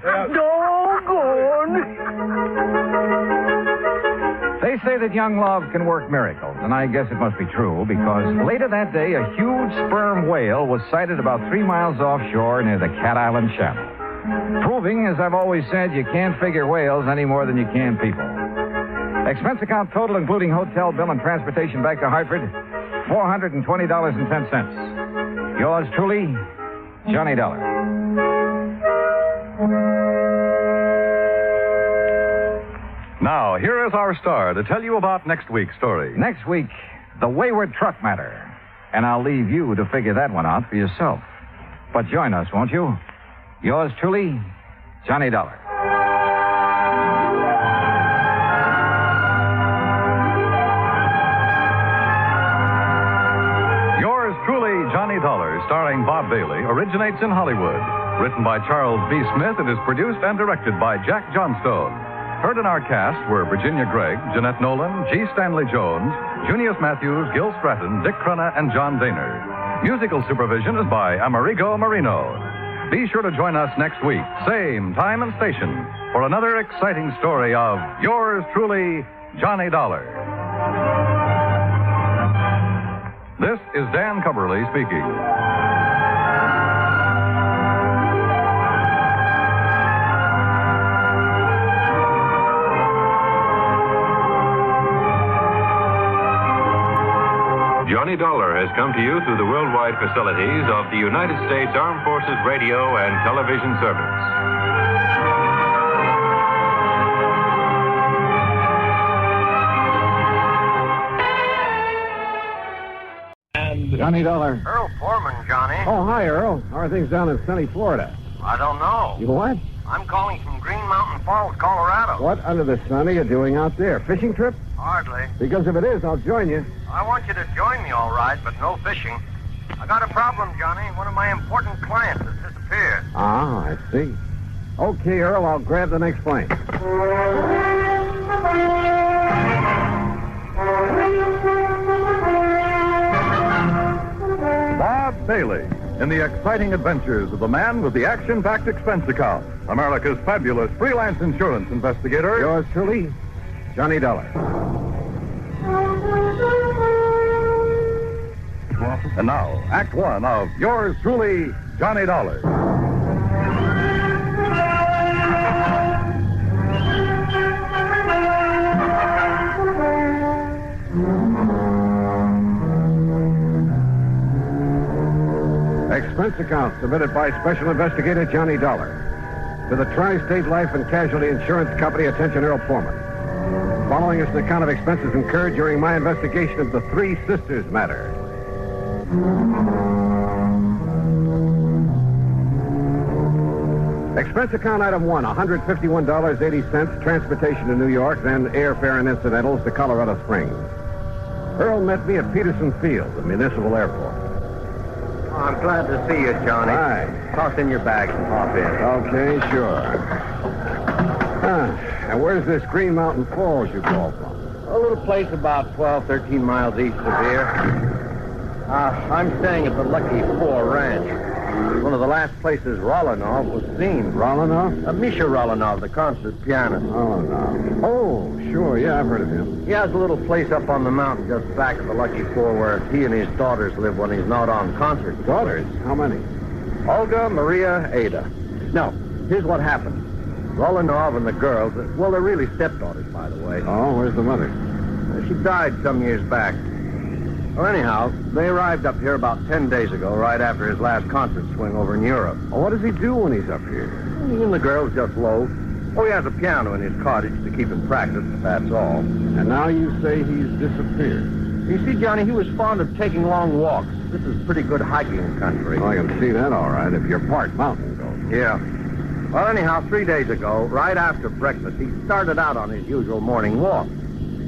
They say that young love can work miracles, and I guess it must be true, because later that day, a huge sperm whale was sighted about 3 miles offshore near the Cat Island Channel. Proving, as I've always said, you can't figure whales any more than you can people. Expense account total, including hotel bill and transportation back to Hartford, $420.10. Yours truly, Johnny Dollar. Now, here is our star to tell you about next week's story. Next week, the Wayward Truck Matter. And I'll leave you to figure that one out for yourself. But join us, won't you? Yours truly, Johnny Dollar. Yours truly, Johnny Dollar, starring Bob Bailey, originates in Hollywood. Written by Charles B. Smith, it is produced and directed by Jack Johnstone. Heard in our cast were Virginia Gregg, Jeanette Nolan, G. Stanley Jones, Junius Matthews, Gil Stratton, Dick Crenna, and John Daner. Musical supervision is by Amerigo Marino. Be sure to join us next week, same time and station, for another exciting story of yours truly, Johnny Dollar. This is Dan Cubberly speaking. Johnny Dollar has come to you through the worldwide facilities of the United States Armed Forces Radio and Television Service. Johnny Dollar. Earl Foreman, Johnny. Oh, hi, Earl. How are things down in sunny Florida? I don't know. You what? I'm calling from Green Mountain Falls, Colorado. What under the sun are you doing out there? Fishing trip? Hardly. Because if it is, I'll join you. I want you to join me, all right, but no fishing. I got a problem, Johnny. One of my important clients has disappeared. Ah, I see. Okay, Earl, I'll grab the next plane. Bob Bailey, in the exciting adventures of the man with the action-packed expense account, America's fabulous freelance insurance investigator. Yours truly, Johnny Dollar. And now, Act One of yours truly, Johnny Dollar. Expense account submitted by Special Investigator Johnny Dollar. To the Tri-State Life and Casualty Insurance Company, attention Earl Foreman. Following is an account of expenses incurred during my investigation of the Three Sisters Matter. Expense account item 1, $151.80, transportation to New York, then airfare and incidentals to Colorado Springs. Earl met me at Peterson Field, the municipal airport. Oh, I'm glad to see you, Johnny. Hi. Toss in your bags and hop in. Okay, sure. And where's this Green Mountain Falls you call from? A little place about 12, 13 miles east of here. I'm staying at the Lucky Four Ranch. One of the last places Rolanov was seen. Rolanov? Misha Rolanov, the concert pianist. Rolanov. Oh, sure. Yeah, I've heard of him. He has a little place up on the mountain just back of the Lucky Four where he and his daughters live when he's not on concert. Daughters? How many? Olga, Maria, Ada. Now, here's what happened. Rolanov and the girls, well, they're really stepdaughters, by the way. Oh, where's the mother? She died some years back. Well, anyhow, they arrived up here about 10 days ago, right after his last concert swing over in Europe. Oh, what does he do when he's up here? He and the girls just loaf. Oh, he has a piano in his cottage to keep him practiced, that's all. And now you say he's disappeared. You see, Johnny, he was fond of taking long walks. This is pretty good hiking country. Oh, I can see that all right, if you're part mountain goat. Yeah. Well, anyhow, 3 days ago, right after breakfast, he started out on his usual morning walk.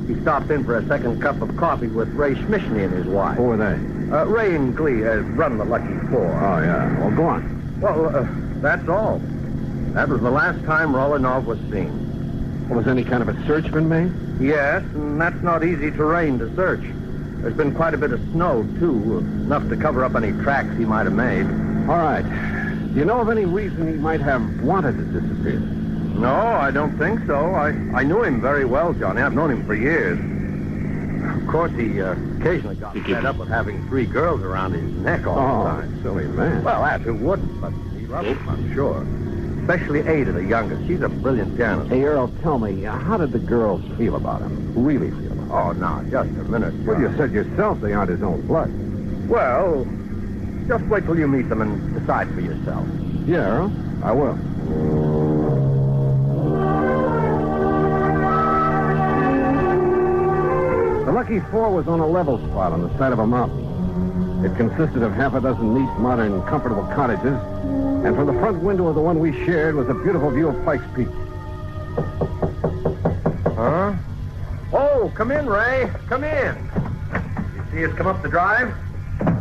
He stopped in for a second cup of coffee with Ray Schmishny and his wife. Who are they? Ray and Glee run the Lucky Four. Oh, yeah. Well, go on. Well, that's all. That was the last time Rolanov was seen. Well, has any kind of a search been made? Yes, and that's not easy terrain to search. There's been quite a bit of snow, too, enough to cover up any tracks he might have made. All right. Do you know of any reason he might have wanted to disappear? No, I don't think so. I knew him very well, Johnny. I've known him for years. Of course, he occasionally got fed up with having 3 girls around his neck all the time. Oh, silly man. Well, that who wouldn't, but he loved them, I'm sure. Especially Ada, the youngest. She's a brilliant pianist. Hey, Earl, tell me, how did the girls feel about him? Really feel about him? Oh, now, just a minute, John. Well, you said yourself they aren't his own blood. Well, just wait till you meet them and decide for yourself. Yeah, Earl, I will. The Lucky Four was on a level spot on the side of a mountain. It consisted of half a dozen neat, modern, comfortable cottages, and from the front window of the one we shared was a beautiful view of Pikes Peak. Huh? Oh, come in, Ray. Come in. You see us come up the drive?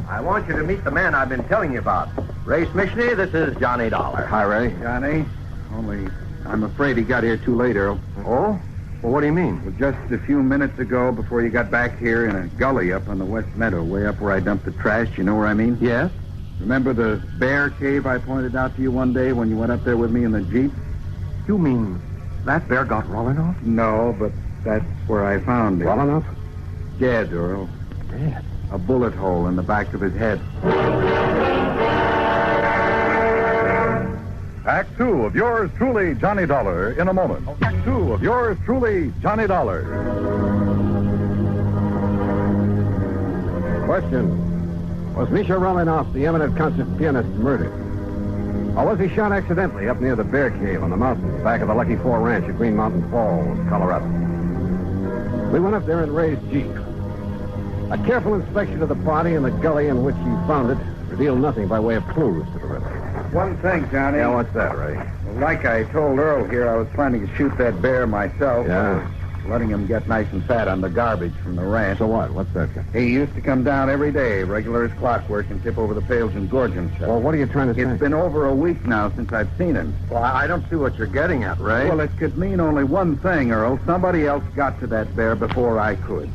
I want you to meet the man I've been telling you about, Ray Smishney, this is Johnny Dollar. Hi, Ray. Johnny, only I'm afraid he got here too late, Earl. Oh? Well, what do you mean? Well, just a few minutes ago, before you got back here in a gully up on the West Meadow, way up where I dumped the trash, you know where I mean? Yes? Remember the bear cave I pointed out to you one day when you went up there with me in the Jeep? You mean that bear got Rolinoff? No, but that's where I found him. Rolinoff? Dead, Earl. Dead? A bullet hole in the back of his head. Act two of yours truly, Johnny Dollar, in a moment. Act two of yours truly, Johnny Dollar. Question. Was Misha Rolinoff, the eminent concert pianist, murdered? Or was he shot accidentally up near the bear cave on the mountain, back of the Lucky Four Ranch at Green Mountain Falls, Colorado? We went up there in Ray's Jeep. A careful inspection of the body and the gully in which he found it revealed nothing by way of clues to the river. One thing, Johnny. Yeah, what's that, Ray? Well, like I told Earl here, I was planning to shoot that bear myself. Yeah? Letting him get nice and fat on the garbage from the ranch. So what? What's that? He used to come down every day, regular as clockwork, and tip over the pails and gorge himself. Well, what are you trying to say? It's been over a week now since I've seen him. Well, I don't see what you're getting at, Ray. Well, it could mean only one thing, Earl. Somebody else got to that bear before I could.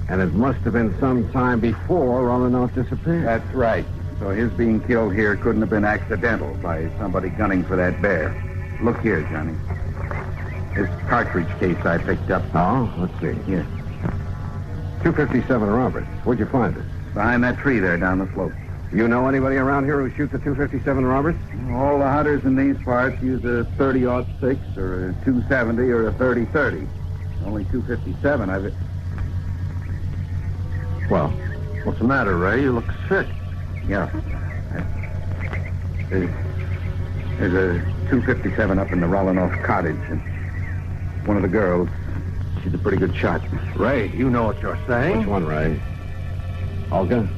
And it must have been some time before Rolinoff disappeared. That's right. So his being killed here couldn't have been accidental by somebody gunning for that bear. Look here, Johnny. This cartridge case I picked up. Oh, let's see. Here. 257 Roberts. Where'd you find it? Behind that tree there down the slope. You know anybody around here who shoots a 257 Roberts? All the hunters in these parts use a 30-06 or a 270 or a 30-30. Only 257 I've... Well, what's the matter, Ray? You look sick. Yeah. There's a 257 up in the Rolinoff cottage. And one of the girls, she's a pretty good shot. Ray, you know what you're saying. Which one, Ray? Olga?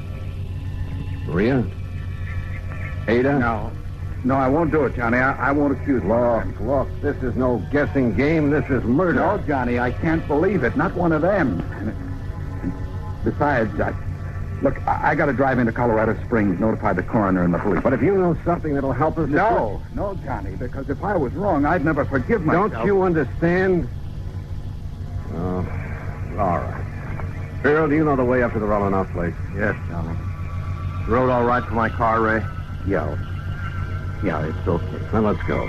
Maria? Ada? No, I won't do it, Johnny. I won't accuse them. Look, this is no guessing game. This is murder. No, Johnny, I can't believe it. Not one of them. Besides, I got to drive into Colorado Springs, notify the coroner and the police. But if you know something that'll help us... No, Johnny, because if I was wrong, I'd never forgive myself. Don't you understand? Oh, all right. Earl, do you know the way up to the Rolinoff place? Yes, Johnny. Road all right for my car, Ray? Yeah, it's okay. Then let's go.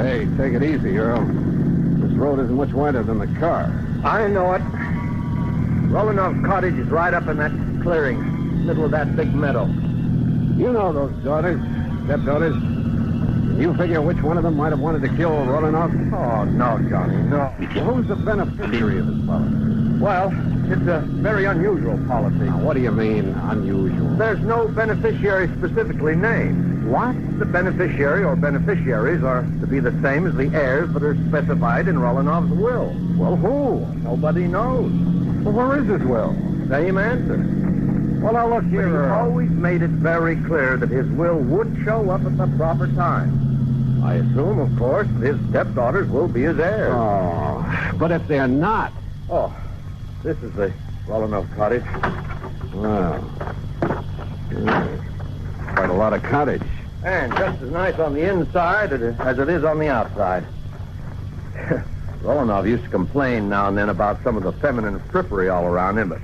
Hey, take it easy, Earl. This road isn't much wider than the car. I know it. Rolinoff cottage is right up in that clearing, middle of that big meadow. You know those daughters, stepdaughters. Can you figure which one of them might have wanted to kill Rolinoff? Oh, no, Johnny, no. Well, who's the beneficiary of this policy? Well, it's a very unusual policy. Now, what do you mean, unusual? There's no beneficiary specifically named. What? The beneficiary or beneficiaries are to be the same as the heirs that are specified in Rolinoff's will. Well, who? Nobody knows. Well, where is his will? Same answer. Well, now, look here, But he always made it very clear that his will would show up at the proper time. I assume, of course, that his stepdaughters will be his heirs. Oh, but if they're not... Oh, this is the Rolinoff cottage. Well, quite a lot of cottage. And just as nice on the inside as it is on the outside. Rolinoff used to complain now and then about some of the feminine frippery all around him, but,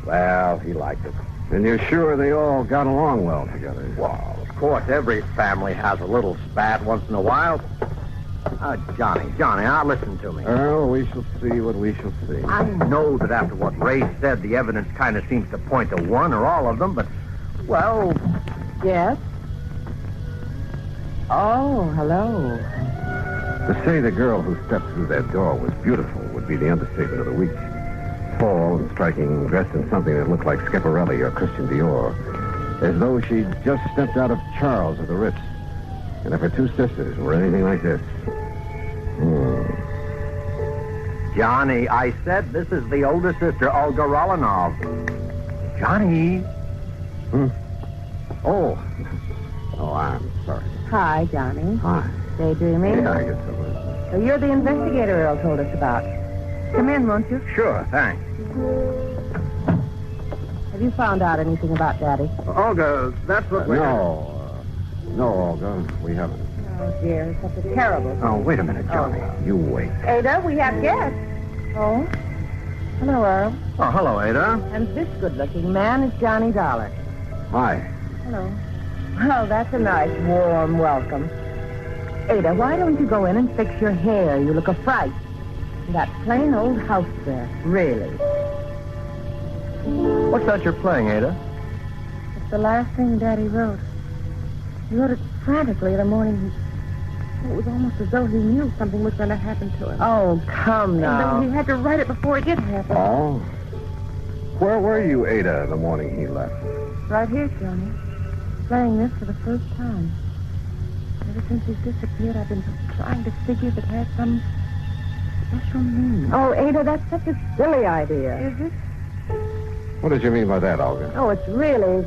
well, he liked it. And you're sure they all got along well together? Well, of course, every family has a little spat once in a while. Johnny, now listen to me. Earl, we shall see what we shall see. I know that after what Ray said, the evidence kind of seems to point to one or all of them, but, well... Yes? Oh, hello. To say the girl who stepped through that door was beautiful would be the understatement of the week. Tall and striking, dressed in something that looked like Schiaparelli or Christian Dior, as though she'd just stepped out of Charles or the Ritz. And if her two sisters were anything like this... Johnny, I said this is the older sister, Olga Rolinoff. Johnny. Oh, I'm sorry. Hi, Johnny. Hi. Daydreaming? Yeah, I guess so. So you're the investigator Earl told us about. Come in, won't you? Sure, thanks. Have you found out anything about Daddy? Olga, that's what we... No, Olga, we haven't. Oh, dear, it's such a terrible... Oh, wait a minute, Johnny. You wait. Ada, we have guests. Oh? Hello, Earl. Oh, hello, Ada. And this good-looking man is Johnny Dollar. Hi. Hello. Well, that's a nice, warm welcome. Ada, why don't you go in and fix your hair? You look a fright. That plain old house dress, really. What's that you're playing, Ada? It's the last thing Daddy wrote. He wrote it frantically the morning it was almost as though he knew something was going to happen to him. Oh, come now. And then he had to write it before it did happen. Oh? Where were you, Ada, the morning he left? Right here, Johnny. Playing this for the first time. Ever since he's disappeared, I've been trying to figure if it has some special meaning. Oh, Ada, that's such a silly idea. Is it? What did you mean by that, Olga? Oh, it's really...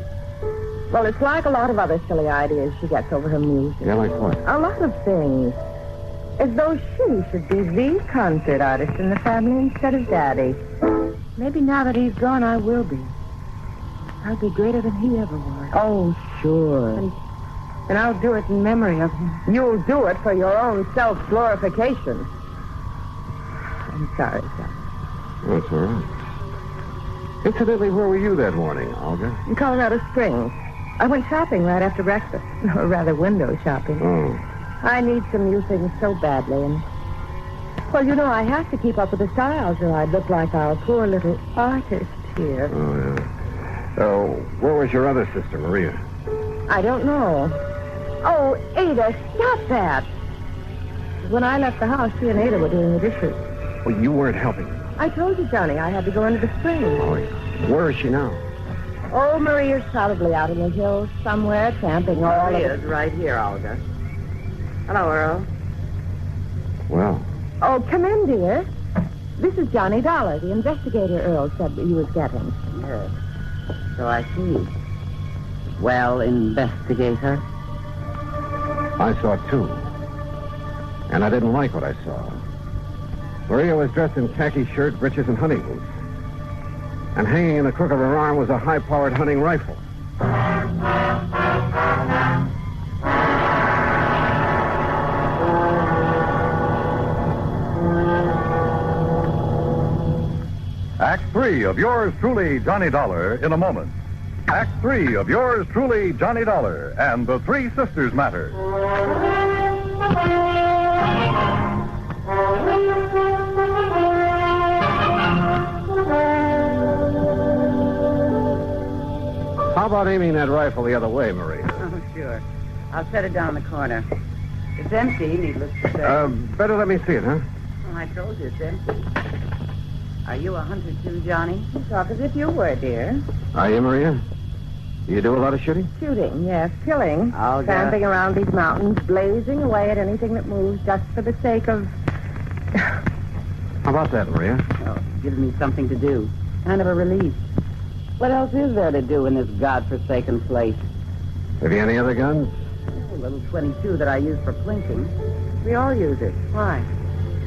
Well, it's like a lot of other silly ideas she gets over her music. Yeah, like what? A lot of things. As though she should be the concert artist in the family instead of Daddy. Maybe now that he's gone, I will be. I'll be greater than he ever was. Oh, sure. And I'll do it in memory of him. You'll do it for your own self-glorification. I'm sorry, son. That's all right. Incidentally, where were you that morning, Olga? In Colorado Springs. I went shopping right after breakfast. Or rather, window shopping. Oh. I need some new things so badly, and... Well, you know, I have to keep up with the styles, or I'd look like our poor little artist here. Oh, yeah. Where was your other sister, Maria? I don't know. Oh, Ada, stop that. When I left the house, she and Ada were doing the dishes. Well, you weren't helping. I told you, Johnny, I had to go into the spring. Oh, where is she now? Oh, Maria's probably out in the hills somewhere, camping all Maria's right here, Olga. Hello, Earl. Well. Oh, come in, dear. This is Johnny Dollar, the investigator Earl said that you was getting. Yes. So I see. Well, investigator? I saw it, too. And I didn't like what I saw. Maria was dressed in khaki shirt, breeches, and hunting boots. And hanging in the crook of her arm was a high-powered hunting rifle. Act 3 of yours truly, Johnny Dollar, in a moment. Act 3 of yours truly, Johnny Dollar, and the Three Sisters Matter. How about aiming that rifle the other way, Maria? Oh, sure. I'll set it down in the corner. It's empty, needless to say. Better let me see it, huh? Well, I told you it's empty. Are you a hunter too, Johnny? You talk as if you were, dear. Are you, Maria? Do you do a lot of shooting? Shooting, yes. Killing. Oh, Tramping around these mountains, blazing away at anything that moves just for the sake of... How about that, Maria? Oh, it gives me something to do. Kind of a relief. What else is there to do in this godforsaken place? Have you any other guns? A little 22 that I use for plinking. We all use it. Why?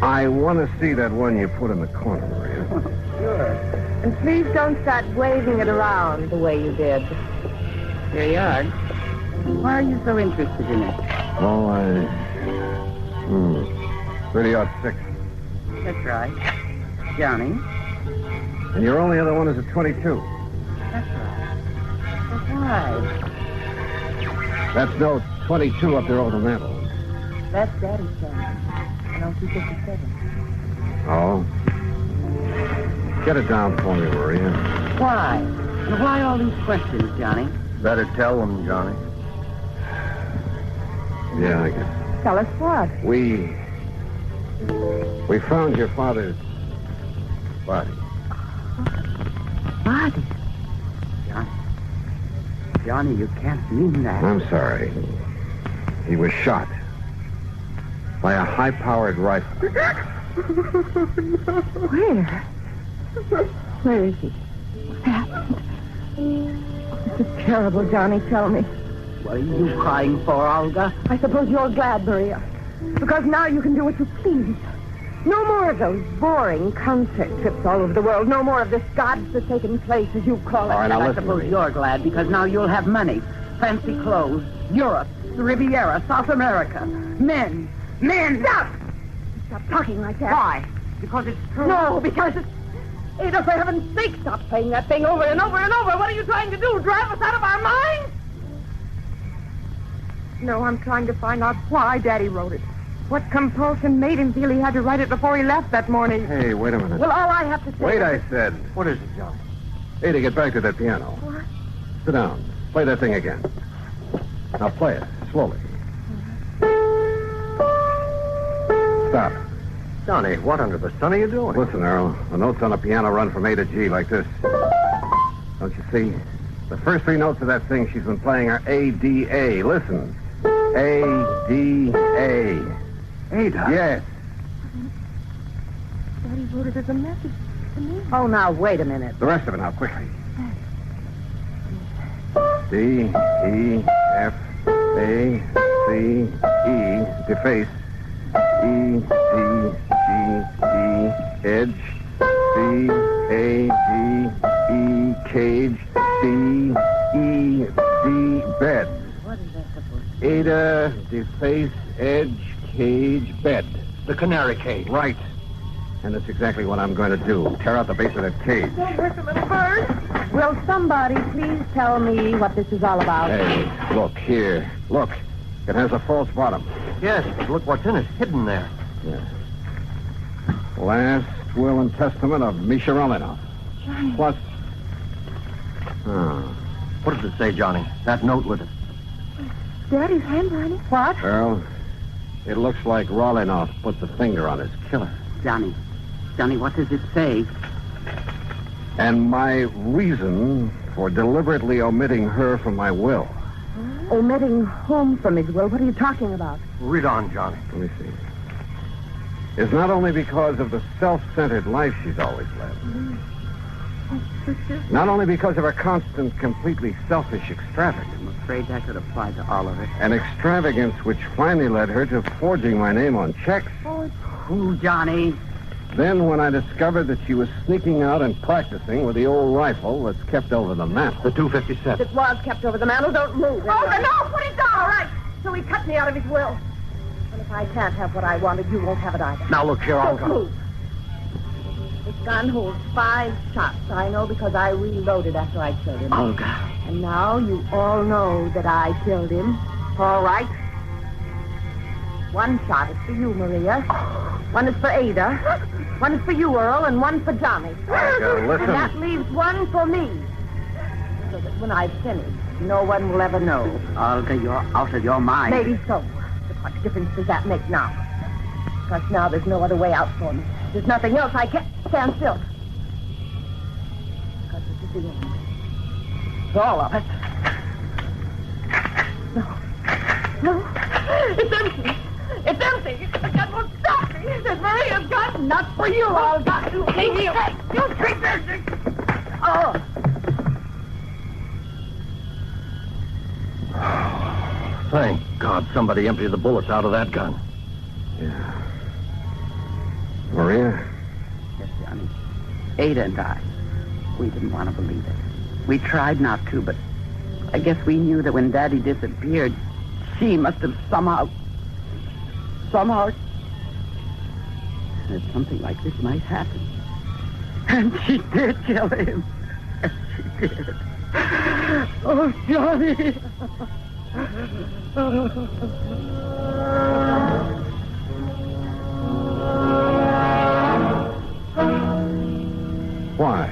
I want to see that one you put in the corner, Maria. Sure. And please don't start waving it around the way you did. Here you are. Why are you so interested in it? Oh, 30-06. That's right. Johnny? And your only other one is a 22. That's right. But why? That's no 22 up there over the mantel. That's Daddy's son. An LT-57. Oh? Get it down for me, Maria. Why? And why all these questions, Johnny? Better tell them, Johnny. Yeah, I guess. Tell us what? We found your father's body. Body? Johnny, you can't mean that. I'm sorry. He was shot by a high-powered rifle. Where? Where is he? What happened? This is terrible, Johnny. Tell me. What are you crying for, Olga? I suppose you're glad, Maria. Because now you can do what you please. No more of those boring concert trips all over the world. No more of this godforsaken place, as you call it. All right, now I listen to suppose me. you're glad, because now you'll have money, fancy clothes, Europe, the Riviera, South America, men. Stop! Stop talking like that. Why? Because it's true. No, because it's... Ada, for heaven's sake, stop playing that thing over and over and over. What are you trying to do? Drive us out of our minds? No, I'm trying to find out why Daddy wrote it. What compulsion made him feel he had to write it before he left that morning? Hey, wait a minute. Well, all I have to say... Wait, I said. What is it, John? Ada, get back to that piano. What? Sit down. Play that thing again. Now play it, slowly. Stop. Johnny, what under the sun are you doing? Listen, Earl. The notes on the piano run from A to G like this. Don't you see? The first three notes of that thing she's been playing are A, D, A. Listen. A, D, A. Ada? Yes. Daddy wrote it as a message to me. Oh, now, wait a minute. The rest of it now, quickly. D, E, F, A, C, E, deface. E, D, G, E, edge. C, A, G, E, cage. C, E, D, bed. What is that supposed to be? Ada, deface, edge, cage, bed. The canary cage. Right. And that's exactly what I'm going to do. Tear out the base of that cage. Don't hurt the little bird. Will somebody please tell me what this is all about? Hey, look here. Look. It has a false bottom. Yes, but look what's in it, hidden there. Yeah. Last will and testament of Misha Romanoff. Johnny. Plus... What does it say, Johnny? That note with it. Daddy's handwriting. What? Earl, it looks like Rolinoff put the finger on his killer. Johnny, what does it say? And my reason for deliberately omitting her from my will. Omitting whom from his will? What are you talking about? Read on, Johnny. Let me see. Is not only because of the self-centered life she's always led. Not only because of her constant, completely selfish extravagance. I'm afraid that could apply to all of it. An extravagance which finally led her to forging my name on checks. Who, Johnny? Then when I discovered that she was sneaking out and practicing with the old rifle that's kept over the mantel. The 257. It was kept over the mantel. Don't move. Oh, no, put it down. All right. So he cut me out of his will. And if I can't have what I wanted, you won't have it either. Now, look here, I'll Don't go. move. This gun holds 5 shots. I know because I reloaded after I killed him. Olga. And now you all know that I killed him. All right. 1 shot is for you, Maria. 1 is for Ada. 1 is for you, Earl, and 1 for Johnny. Olga, listen. And that leaves 1 for me. So that when I've finished, no one will ever know. Olga, you're out of your mind. Maybe so. But what difference does that make now? Because now there's no other way out for me. There's nothing else. I can't stand still. Because this is the end. For all of us. No. It's empty. It's empty. The gun won't stop me. There's Maria's gun. Not for you. I'll got to leave you. You creatures. Oh. Thank God somebody emptied the bullets out of that gun. Yeah. Maria? Yes, Johnny. Ada and I, we didn't want to believe it. We tried not to, but I guess we knew that when Daddy disappeared, she must have somehow that something like this might happen. And she did kill him. Yes, she did. Oh, Johnny. Why?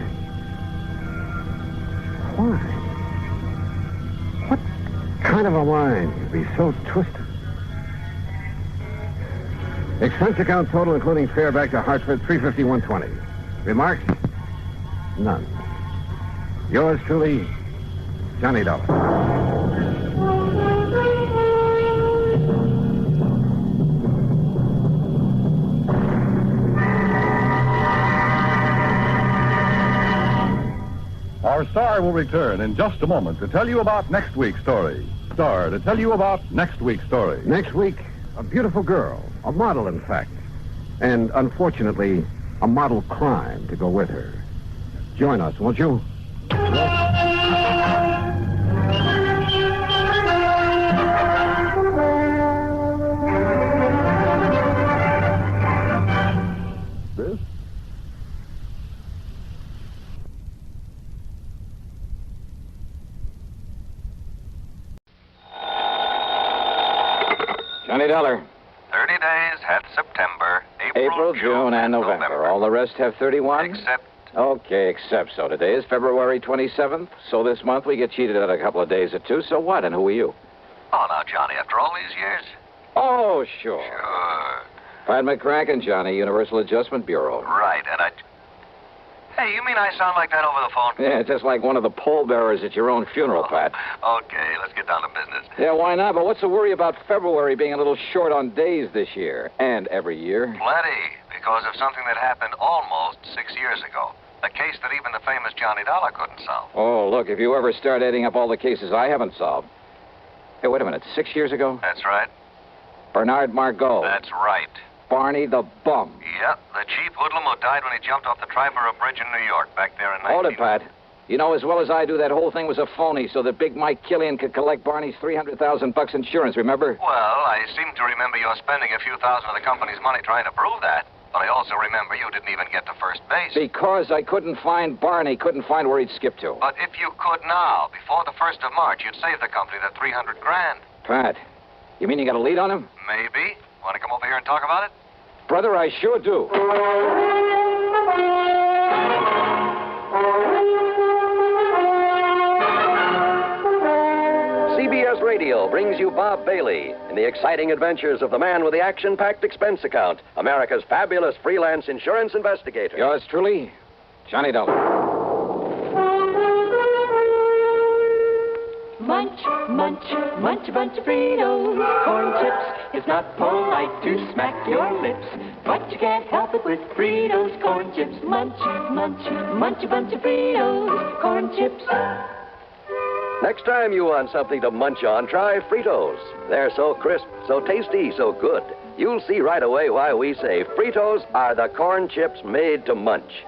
What kind of a mind could be so twisted? Expense account total, including fare back to Hartford, $351.20. Remarks? None. Yours truly, Johnny Dollar. Our star will return in just a moment to tell you about next week's story. Star to tell you about next week's story. Next week, A beautiful girl, a model, in fact. And, unfortunately, a model crime to go with her. Join us, won't you? This? Johnny Dollar. 30 days had September, April, June, and November. All the rest have 31? Except... Okay, except so. Today is February 27th, so this month we get cheated at a couple of days or two. So what, and who are you? Oh, now, Johnny, after all these years? Oh, sure. Sure. Pat McCracken, Johnny, Universal Adjustment Bureau. Right, and I... Hey, you mean I sound like that over the phone? Yeah, just like one of the pallbearers at your own funeral, Pat. Okay, let's get down to business. Yeah, why not? But what's the worry about February being a little short on days this year? And every year? Plenty, because of something that happened almost 6 years ago. A case that even the famous Johnny Dollar couldn't solve. Oh, look, if you ever start adding up all the cases I haven't solved. Hey, wait a minute, 6 years ago? That's right. Bernard Margot. That's right. Barney the Bum. Yeah, the cheap hoodlum who died when he jumped off the Triborough Bridge in New York back there in 19... Hold it, Pat. You know as well as I do that whole thing was a phony so that Big Mike Killian could collect Barney's $300,000 insurance, remember? Well, I seem to remember you spending a few thousand of the company's money trying to prove that. But I also remember you didn't even get to first base. Because I couldn't find Barney, couldn't find where he'd skipped to. But if you could now, before the 1st of March, you'd save the company that $300,000. Pat, you mean you got a lead on him? Maybe. Want to come over here and talk about it? Brother, I sure do. CBS Radio brings you Bob Bailey in the exciting adventures of the man with the action-packed expense account, America's fabulous freelance insurance investigator. Yours truly, Johnny Dollar. Munch, munch, munch a bunch of Fritos, corn chips. It's not polite to smack your lips, but you can't help it with Fritos, corn chips. Munch, munch, munch a bunch of Fritos, corn chips. Next time you want something to munch on, try Fritos. They're so crisp, so tasty, so good. You'll see right away why we say Fritos are the corn chips made to munch.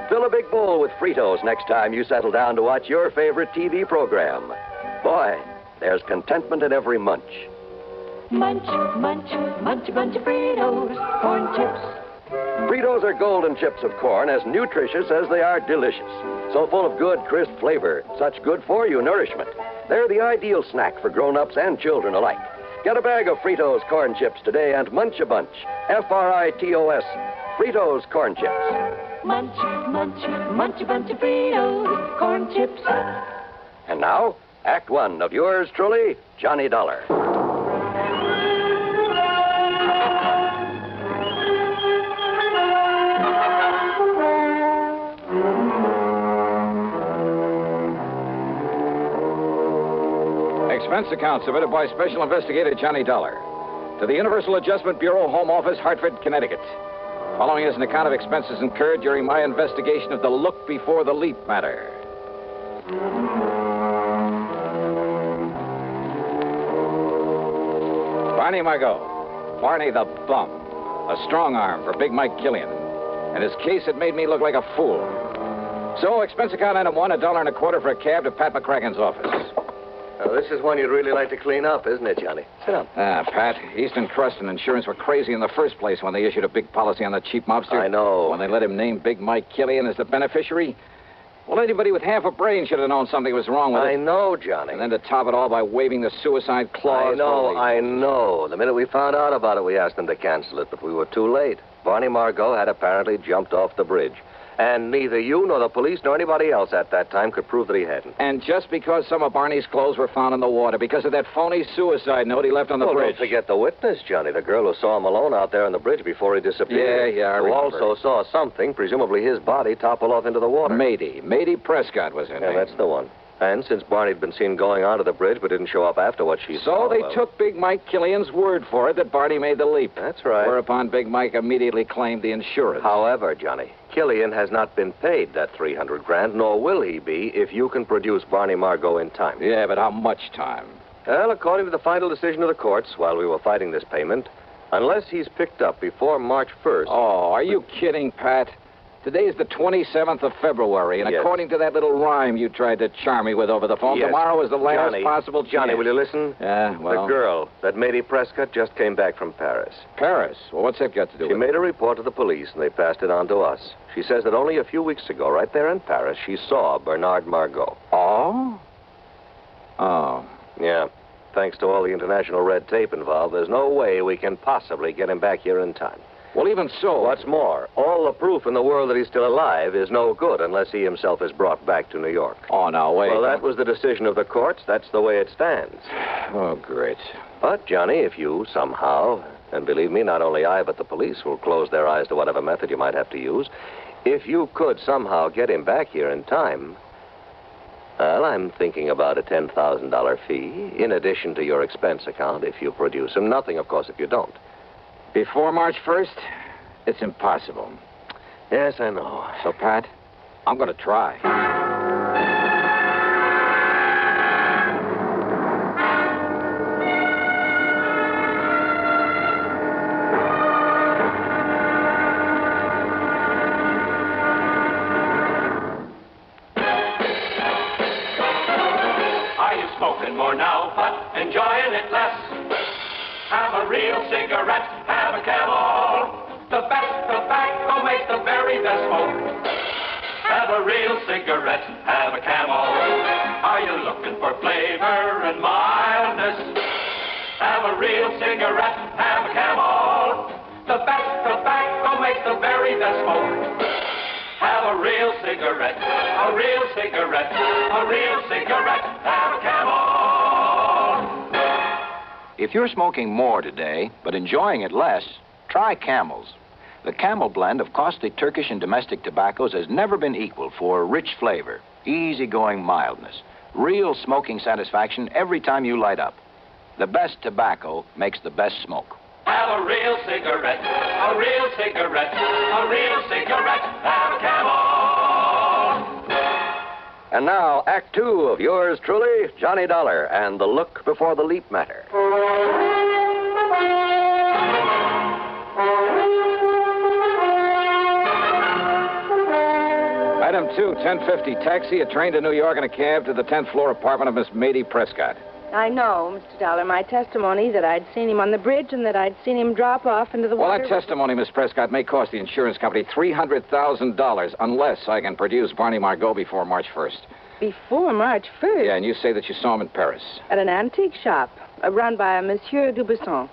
Fill a big bowl with Fritos next time you settle down to watch your favorite TV program. Boy, there's contentment in every munch. Munch, munch, munch a bunch of Fritos, corn chips. Fritos are golden chips of corn, as nutritious as they are delicious. So full of good, crisp flavor, such good-for-you nourishment. They're the ideal snack for grown-ups and children alike. Get a bag of Fritos corn chips today and munch a bunch. Fritos, Fritos corn chips. Munch, munch, munch a bunch of Fritos, corn chips. And now, Act One of yours truly, Johnny Dollar. Expense account submitted by Special Investigator Johnny Dollar to the Universal Adjustment Bureau, Home Office, Hartford, Connecticut. Following is an account of expenses incurred during my investigation of the Look Before the Leap matter. Barney Margot, Barney the Bum, a strong arm for Big Mike Killian, and his case had made me look like a fool. So, expense account item one, $1.25 for a cab to Pat McCracken's office. This is one you'd really like to clean up, isn't it, Johnny? Sit down. Pat, Eastern Trust and Insurance were crazy in the first place when they issued a big policy on that cheap mobster. I know. When they let him name Big Mike Killian as the beneficiary. Well, anybody with half a brain should have known something was wrong with it. I know, Johnny. And then to top it all by waving the suicide clause. I know. The minute we found out about it, we asked them to cancel it, but we were too late. Barney Margot had apparently jumped off the bridge. And neither you nor the police nor anybody else at that time could prove that he hadn't. And just because some of Barney's clothes were found in the water, because of that phony suicide note he left on the bridge. Don't forget the witness, Johnny, the girl who saw him alone out there on the bridge before he disappeared. Yeah, I remember. Who also saw something, presumably his body, topple off into the water. Mady Prescott was her name. Yeah, that's the one. And since Barney had been seen going onto the bridge but didn't show up after what she saw... So they took Big Mike Killian's word for it that Barney made the leap. That's right. Whereupon Big Mike immediately claimed the insurance. However, Johnny, Killian has not been paid that $300,000, nor will he be if you can produce Barney Margot in time. Yeah, but how much time? Well, according to the final decision of the courts, while we were fighting this payment, Unless he's picked up before March 1st. Oh, are you kidding, Pat? Today is the 27th of February, and Yes. according to that little rhyme you tried to charm me with over the phone, Yes. tomorrow is the last Johnny, possible chance. Johnny, will you listen? Yeah, well... The girl, that Mady Prescott, just came back from Paris. Paris? Well, what's that got to do She with it? made a report to the police, and they passed it on to us. She says that only a few weeks ago, right there in Paris, she saw Bernard Margot. Oh? Oh. Yeah. Thanks to all the international red tape involved, there's no way we can possibly get him back here in time. Well, even so... What's more, all the proof in the world that he's still alive is no good unless he himself is brought back to New York. Oh, now, wait. Well, that was the decision of the courts. That's the way it stands. Oh, great. But, Johnny, if you somehow, and believe me, not only I, but the police will close their eyes to whatever method you might have to use, if you could somehow get him back here in time, well, I'm thinking about a $10,000 fee, in addition to your expense account if you produce him. Nothing, of course, if you don't. Before March 1st? It's impossible. Yes, I know. So, Pat, I'm going to try. Are you smoking more now, but enjoying it less? Have a real cigarette, have a Camel. The best tobacco makes the very best smoke. Have a real cigarette, have a Camel. Are you looking for flavor and mildness? Have a real cigarette, have a Camel. The best tobacco makes the very best smoke. Have a real cigarette, a real cigarette, a real cigarette, have a Camel. If you're smoking more today, but enjoying it less, try Camels. The Camel blend of costly Turkish and domestic tobaccos has never been equal for rich flavor, easygoing mildness, real smoking satisfaction every time you light up. The best tobacco makes the best smoke. Have a real cigarette, a real cigarette, a real cigarette, have a Camel. And now, Act Two of yours truly, Johnny Dollar, and the Look Before the Leap Matter. Item 2, 1050, taxi, a train to New York, and a cab to the 10th floor apartment of Miss Mady Prescott. I know, Mr. Dollar. My testimony that I'd seen him on the bridge and that I'd seen him drop off into the Well, water... that testimony, Miss Prescott, may cost the insurance company $300,000 unless I can produce Barney Margot before March 1st. Before March 1st? Yeah, and you say that you saw him in Paris. At an antique shop, run by a Monsieur Dubuisson.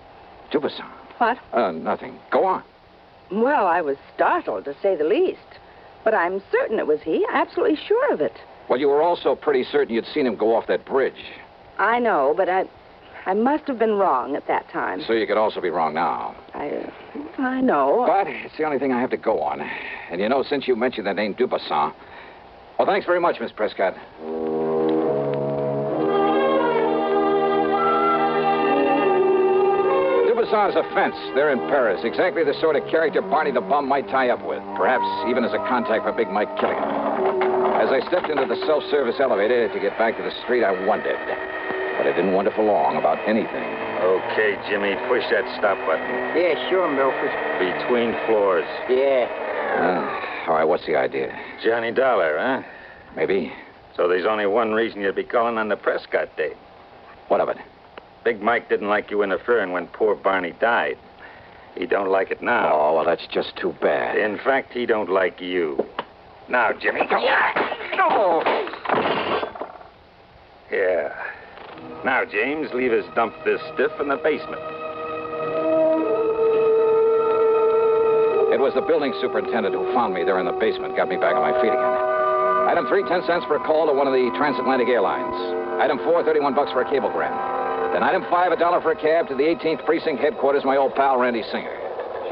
Dubuisson? What? Nothing. Go on. Well, I was startled, to say the least. But I'm certain it was he. Absolutely sure of it. Well, you were also pretty certain you'd seen him go off that bridge. I know, but I must have been wrong at that time. So you could also be wrong now. I know. But it's the only thing I have to go on. And you know, since you mentioned the name Dubuisson... Well, thanks very much, Miss Prescott. Dubuisson's a fence. They're in Paris. Exactly the sort of character Barney the Bum might tie up with. Perhaps even as a contact for Big Mike Killian. As I stepped into the self-service elevator to get back to the street, I wondered. But I didn't wonder for long about anything. Okay, Jimmy, push that stop button. Yeah, sure, Milford. Between floors. Yeah. All right, what's the idea? Johnny Dollar, huh? Maybe. So there's only one reason you'd be calling on the Prescott date. What of it? Big Mike didn't like you interfering when poor Barney died. He don't like it now. Oh, well, that's just too bad. In fact, he don't like you. Now, Jimmy, come on. No! Yeah. Now, James, leave us dump this stiff in the basement. It was the building superintendent who found me there in the basement, got me back on my feet again. Item 3, 10 cents for a call to one of the transatlantic airlines. Item 4, $31 for a cablegram. Then item 5, $1 for a cab to the 18th Precinct headquarters, my old pal Randy Singer.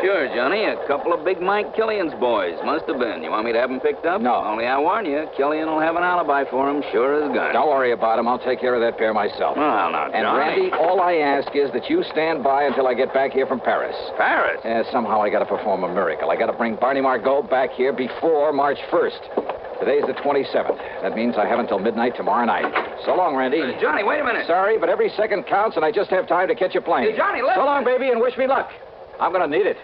Sure, Johnny. A couple of Big Mike Killian's boys. Must have been. You want me to have them picked up? No. Only I warn you, Killian will have an alibi for him, sure as gun. Don't worry about him. I'll take care of that pair myself. Well, now, Johnny. And, Randy, all I ask is that you stand by until I get back here from Paris. Paris? Yeah, somehow I got to perform a miracle. I got to bring Barney Margot back here before March 1st. Today's the 27th. That means I have until midnight tomorrow night. So long, Randy. Johnny, wait a minute. Sorry, but every second counts, and I just have time to catch a plane. Hey, Johnny, listen. So long, baby, and wish me luck. I'm going to need it.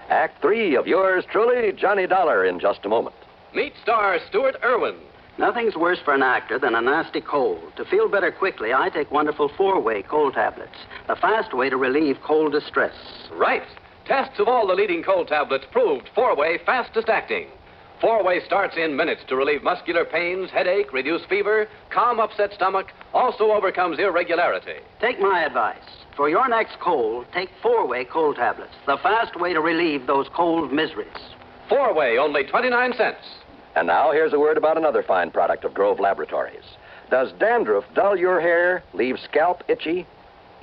Act 3 of yours truly, Johnny Dollar, in just a moment. Meet star Stuart Irwin. Nothing's worse for an actor than a nasty cold. To feel better quickly, I take wonderful 4-way cold tablets, the fast way to relieve cold distress. Right. Tests of all the leading cold tablets proved 4-way fastest acting. 4-way starts in minutes to relieve muscular pains, headache, reduce fever, calm upset stomach, also overcomes irregularity. Take my advice. For your next cold, take 4-way cold tablets, the fast way to relieve those cold miseries. 4-way, only 29 cents. And now here's a word about another fine product of Grove Laboratories. Does dandruff dull your hair, leave scalp itchy?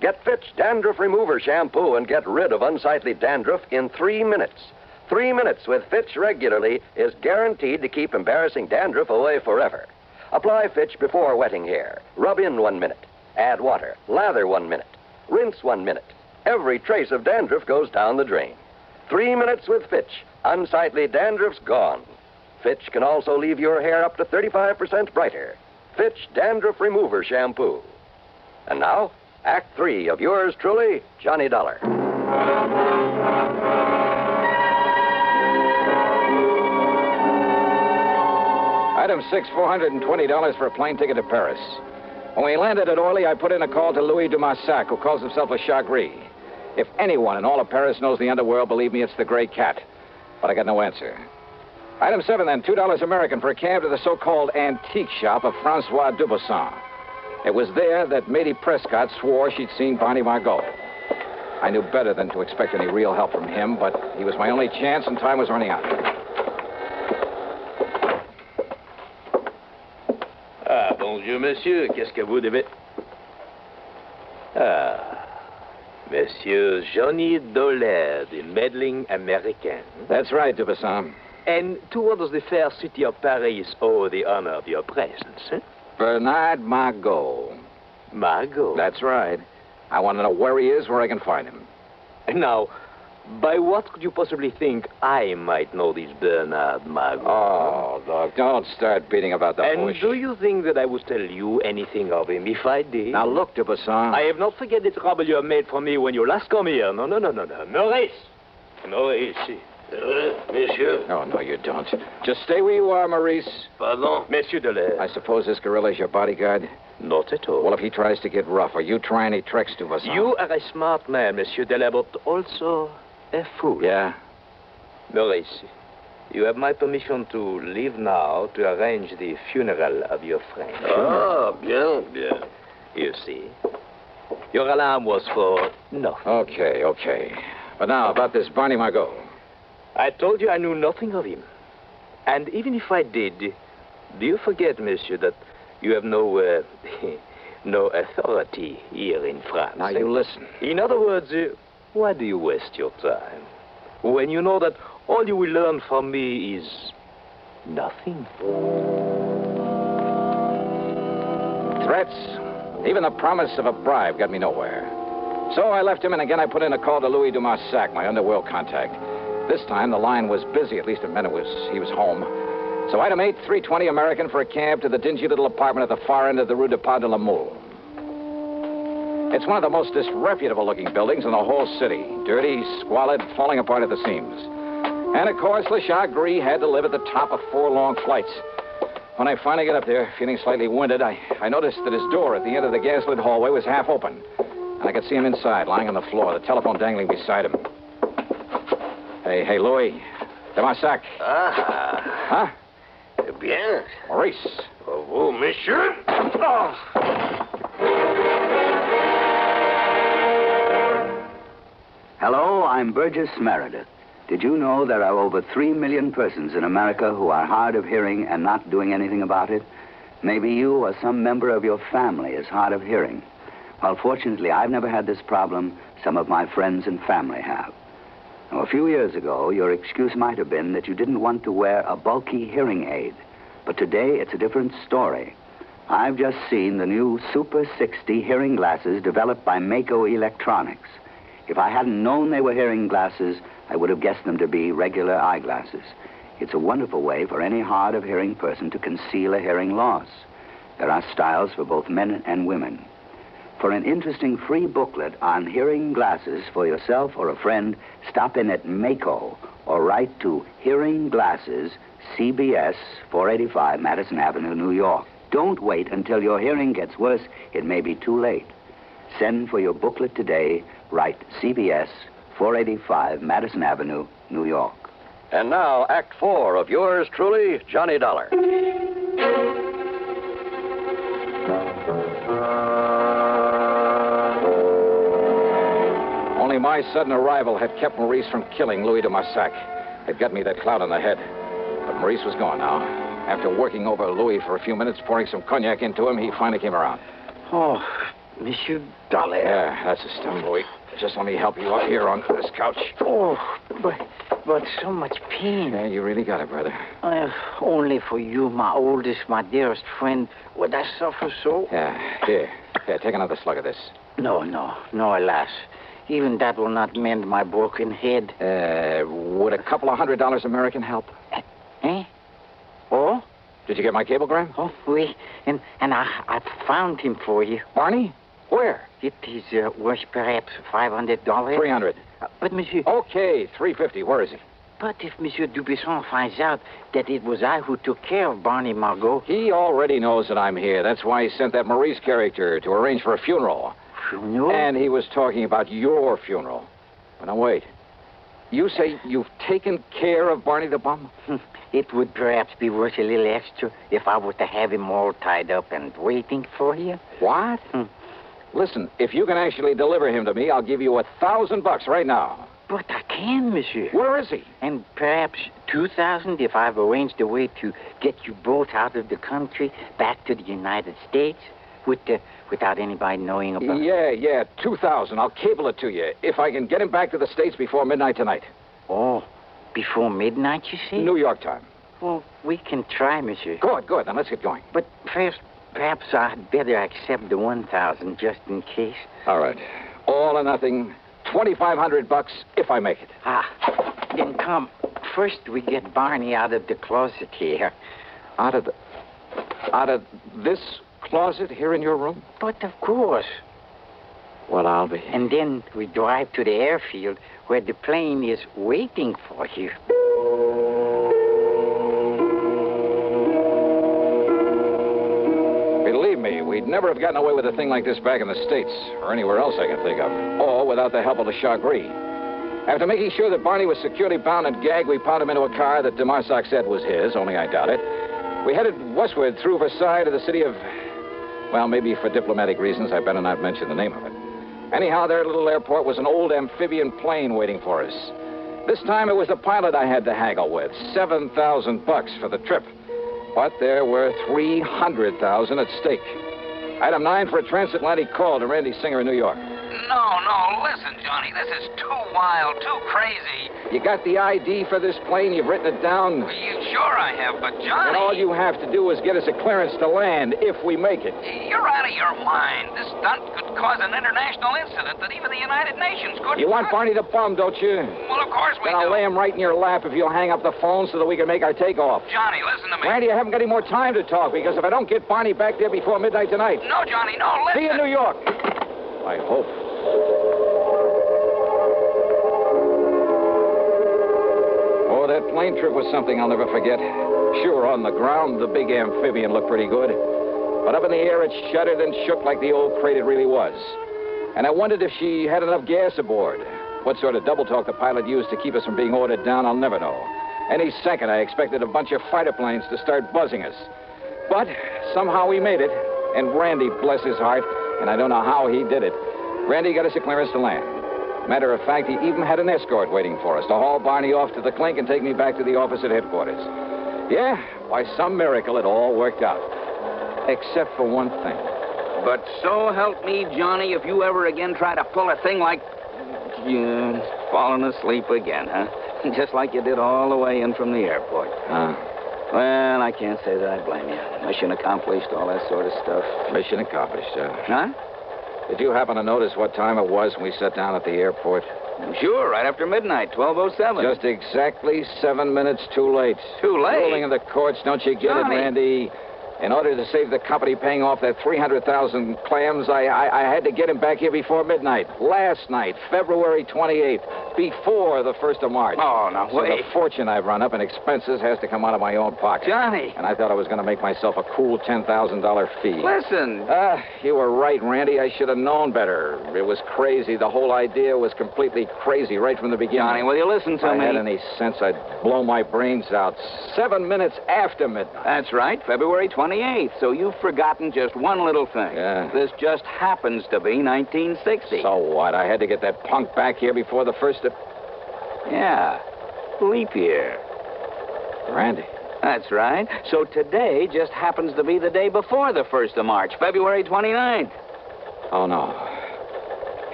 Get Fitch Dandruff Remover Shampoo and get rid of unsightly dandruff in 3 minutes. 3 minutes with Fitch regularly is guaranteed to keep embarrassing dandruff away forever. Apply Fitch before wetting hair. Rub in 1 minute. Add water. Lather 1 minute. Rinse 1 minute. Every trace of dandruff goes down the drain. 3 minutes with Fitch. Unsightly dandruff's gone. Fitch can also leave your hair up to 35% brighter. Fitch Dandruff Remover Shampoo. And now, Act 3 of yours truly, Johnny Dollar. Item 6, $420 for a plane ticket to Paris. When we landed at Orly, I put in a call to Louis Dumassac, who calls himself a Chagris. If anyone in all of Paris knows the underworld, believe me, it's the Gray Cat. But I got no answer. Item 7, then, $2 American for a cab to the so-called antique shop of Francois Dubuisson. It was there that Matey Prescott swore she'd seen Barney Margot. I knew better than to expect any real help from him, but he was my only chance, and time was running out. Ah, bonjour, monsieur. Qu'est-ce que vous devez... Ah, Monsieur Johnny Dollar, the meddling American. That's right, Dubuisson. And to what does the fair city of Paris owe the honor of your presence, eh? Bernard Margot. Margot? That's right. I want to know where he is, where I can find him. And now, by what could you possibly think I might know this Bernard Margot? Oh, look, don't start beating about the bush. And do you think that I would tell you anything of him if I did? Now, look, Dubuisson. I have not forget the trouble you have made for me when you last come here. No. Maurice. Monsieur. Oh, no, you don't. Just stay where you are, Maurice. Pardon, Monsieur Dollar. I suppose this gorilla's your bodyguard? Not at all. Well, if he tries to get rough, or you try any tricks, Dubuisson... You are a smart man, Monsieur Dollar, but also a fool. Yeah? Maurice, you have my permission to leave now to arrange the funeral of your friend. Ah, bien. You see, your alarm was for nothing. Okay. But now, about this Barney Margot. I told you I knew nothing of him. And even if I did, do you forget, monsieur, that you have no authority here in France? Now, you listen. In other words, why do you waste your time when you know that all you will learn from me is nothing? Threats, even the promise of a bribe got me nowhere. So I left him, and again I put in a call to Louis Dumassac, my underworld contact. This time the line was busy, at least it meant he was home. So item 8, $3.20 American for a cab to the dingy little apartment at the far end of the Rue de Pas de la Mule. It's one of the most disreputable-looking buildings in the whole city. Dirty, squalid, falling apart at the seams. And, of course, Le Chagris had to live at the top of 4 long flights. When I finally got up there, feeling slightly winded, I noticed that his door at the end of the gas-lit hallway was half open. And I could see him inside, lying on the floor, the telephone dangling beside him. Hey, Louis. Dumassac. Ah. Huh? Bien. Maurice. Vous, monsieur. Oh. Hello, I'm Burgess Meredith. Did you know there are over 3 million persons in America who are hard of hearing and not doing anything about it? Maybe you or some member of your family is hard of hearing. Well, fortunately, I've never had this problem. Some of my friends and family have. Now, a few years ago, your excuse might have been that you didn't want to wear a bulky hearing aid. But today, it's a different story. I've just seen the new Super 60 hearing glasses developed by Mako Electronics. If I hadn't known they were hearing glasses, I would have guessed them to be regular eyeglasses. It's a wonderful way for any hard of hearing person to conceal a hearing loss. There are styles for both men and women. For an interesting free booklet on hearing glasses for yourself or a friend, stop in at Mako or write to Hearing Glasses, CBS, 485 Madison Avenue, New York. Don't wait until your hearing gets worse. It may be too late. Send for your booklet today. Write CBS, 485 Madison Avenue, New York. And now, Act 4 of yours truly, Johnny Dollar. Only my sudden arrival had kept Maurice from killing Louis de Marsac. It got me that clout on the head. But Maurice was gone now. After working over Louis for a few minutes, pouring some cognac into him, he finally came around. Oh, Monsieur Dollar. Yeah, that's the stuff, Louis. Just let me help you up here on this couch. Oh, but so much pain. Yeah, you really got it, brother. Only for you, my oldest, my dearest friend, would I suffer so? Yeah, here, take another slug of this. No, alas. Even that will not mend my broken head. Would a couple of $100 American help? Eh? Oh? Did you get my cablegram? Oh, oui. And I found him for you. Barney? Where? It is worth perhaps $500. $300. But, Monsieur... Okay, $350. Where is he? But if Monsieur Dubuisson finds out that it was I who took care of Barney Margot... He already knows that I'm here. That's why he sent that Maurice character to arrange for a funeral. Funeral? And he was talking about your funeral. But now, wait. You say you've taken care of Barney the Bum? It would perhaps be worth a little extra if I were to have him all tied up and waiting for you. What? Listen, if you can actually deliver him to me, I'll give you $1,000 right now. But I can, Monsieur. Where is he? And perhaps $2,000 if I've arranged a way to get you both out of the country, back to the United States, without anybody knowing about it. Yeah, $2,000. I'll cable it to you if I can get him back to the States before midnight tonight. Oh, before midnight, you say? New York time. Well, we can try, Monsieur. Good. Then let's get going. But first, perhaps I'd better accept the $1,000 just in case. All right. All or nothing. $2,500 if I make it. Then come. First, we get Barney out of the closet here. Out of this closet here in your room? But of course. Well, I'll be. And then we drive to the airfield where the plane is waiting for you. Believe me, we'd never have gotten away with a thing like this back in the States, or anywhere else I can think of, or without the help of the Chagris. After making sure that Barney was securely bound and gagged, we piled him into a car that de Marsac said was his, only I doubt it. We headed westward through Versailles to the city of... Well, maybe for diplomatic reasons, I better not mention the name of it. Anyhow, their little airport was an old amphibian plane waiting for us. This time it was the pilot I had to haggle with, $7,000 for the trip. But there were $300,000 at stake. Item 9 for a transatlantic call to Randy Singer in New York. No, listen, Johnny, this is too wild, too crazy. You got the ID for this plane? You've written it down? Sure I have, but Johnny... And all you have to do is get us a clearance to land, if we make it. You're out of your mind. This stunt could cause an international incident that even the United Nations couldn't... You want Barney the Bum, don't you? Well, of course we do. Then I'll lay him right in your lap if you'll hang up the phone so that we can make our takeoff. Johnny, listen to me. Randy, I haven't got any more time to talk, because if I don't get Barney back there before midnight tonight... No, Johnny, no, listen... See you in New York. I hope. Oh, that plane trip was something I'll never forget. Sure, on the ground, the big amphibian looked pretty good. But up in the air, it shuddered and shook like the old crate it really was. And I wondered if she had enough gas aboard. What sort of double talk the pilot used to keep us from being ordered down, I'll never know. Any second, I expected a bunch of fighter planes to start buzzing us. But somehow we made it. And Randy, bless his heart, and I don't know how he did it, Randy got us a clearance to land. Matter of fact, he even had an escort waiting for us to haul Barney off to the clink and take me back to the office at headquarters. Yeah, by some miracle, it all worked out. Except for one thing. But so help me, Johnny, if you ever again try to pull a thing like... You're falling asleep again, huh? Just like you did all the way in from the airport. Well, I can't say that I blame you. Mission accomplished, all that sort of stuff. Mission accomplished, Huh? Did you happen to notice what time it was when we sat down at the airport? Sure, right after midnight, 12:07. Just exactly 7 minutes too late. Too late? Ruling in the courts, don't you get Johnny. it, Randy? In order to save the company paying off that 300,000 clams, I had to get him back here before midnight. Last night, February 28th, before the 1st of March. Oh, now, so wait. the fortune I've run up in expenses has to come out of my own pocket. Johnny. And I thought I was going to make myself a cool $10,000 fee. Listen. You were right, Randy. I should have known better. It was crazy. The whole idea was completely crazy right from the beginning. Johnny, will you listen to if me? I had any sense, I'd blow my brains out 7 minutes after midnight. That's right, February 28th. So you've forgotten just one little thing. Yeah. This just happens to be 1960. So what? I had to get that punk back here before the 1st of... Yeah, leap year. Randy. That's right. So today just happens to be the day before the 1st of March, February 29th. Oh, no.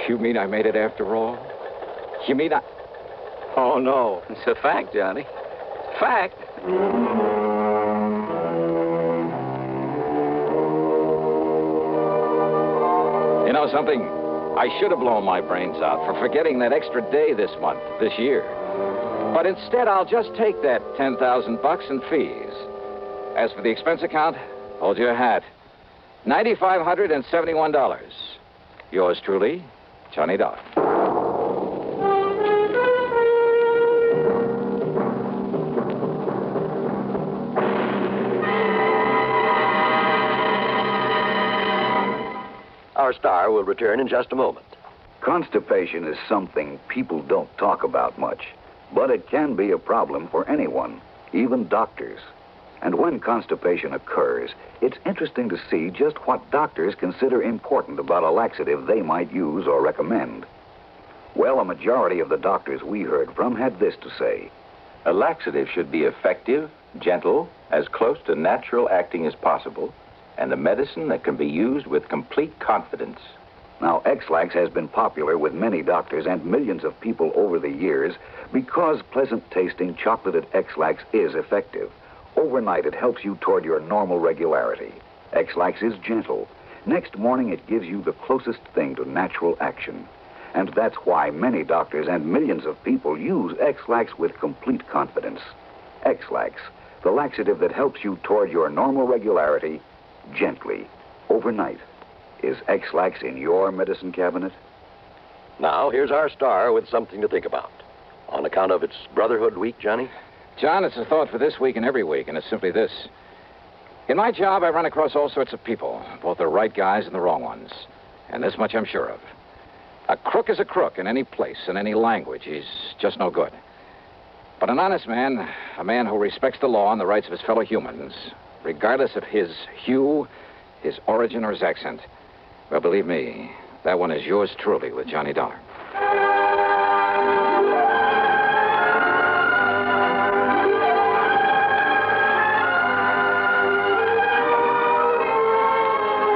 You mean I made it after all? You mean I... Oh, no. It's a fact, Johnny. Fact. You know something? I should have blown my brains out for forgetting that extra day this month, this year. But instead, I'll just take that $10,000 in fees. As for the expense account, hold your hat. $9,571. Yours truly, Johnny Dollar. Our star will return in just a moment. Constipation is something people don't talk about much, but it can be a problem for anyone, even doctors. And when constipation occurs, it's interesting to see just what doctors consider important about a laxative they might use or recommend. Well, a majority of the doctors we heard from had this to say. A laxative should be effective, gentle, as close to natural acting as possible, and a medicine that can be used with complete confidence. Now, X-Lax has been popular with many doctors and millions of people over the years because pleasant-tasting chocolated X-Lax is effective. Overnight, it helps you toward your normal regularity. X-Lax is gentle. Next morning, it gives you the closest thing to natural action. And that's why many doctors and millions of people use X-Lax with complete confidence. X-Lax, the laxative that helps you toward your normal regularity gently, overnight. Is X-Lax in your medicine cabinet? Now, here's our star with something to think about. On account of its Brotherhood Week, Johnny? John, it's a thought for this week and every week, and it's simply this. In my job, I run across all sorts of people, both the right guys and the wrong ones. And this much I'm sure of. A crook is a crook in any place, in any language. He's just no good. But an honest man, a man who respects the law and the rights of his fellow humans, regardless of his hue, his origin, or his accent, well, believe me, that one is yours truly with Johnny Dollar.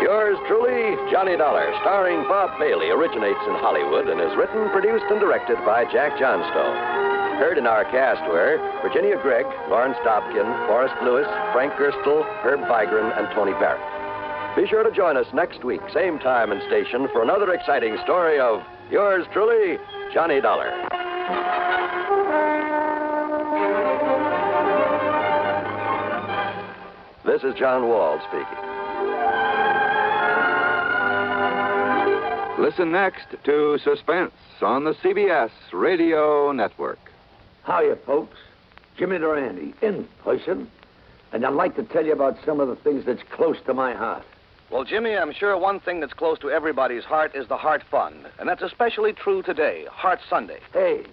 Yours truly, Johnny Dollar, starring Bob Bailey, originates in Hollywood and is written, produced, and directed by Jack Johnstone. Heard in our cast were Virginia Gregg, Lawrence Dobkin, Forrest Lewis, Frank Gerstle, Herb Vigran, and Tony Barrett. Be sure to join us next week, same time and station, for another exciting story of yours truly, Johnny Dollar. This is John Wall speaking. Listen next to Suspense on the CBS Radio Network. Hiya, folks. Jimmy Durante, in person. And I'd like to tell you about some of the things that's close to my heart. Well, Jimmy, I'm sure one thing that's close to everybody's heart is the Heart Fund. And that's especially true today, Heart Sunday. Hey,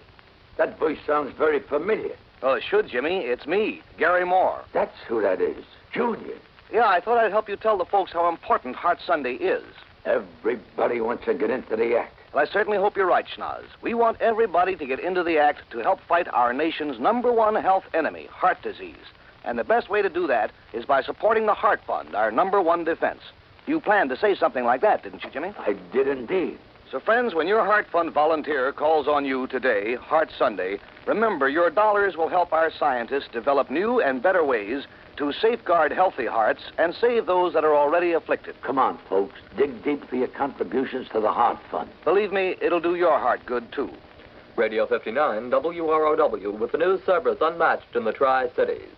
that voice sounds very familiar. Well, it should, Jimmy. It's me, Gary Moore. That's who that is. Junior. Yeah, I thought I'd help you tell the folks how important Heart Sunday is. Everybody wants to get into the act. Well, I certainly hope you're right, Schnoz. We want everybody to get into the act to help fight our nation's #1 health enemy, heart disease. And the best way to do that is by supporting the Heart Fund, our #1 defense. You planned to say something like that, didn't you, Jimmy? I did indeed. So, friends, when your Heart Fund volunteer calls on you today, Heart Sunday, remember your dollars will help our scientists develop new and better ways to safeguard healthy hearts and save those that are already afflicted. Come on, folks. Dig deep for your contributions to the Heart Fund. Believe me, it'll do your heart good, too. Radio 59, WROW, with the news service unmatched in the Tri-Cities.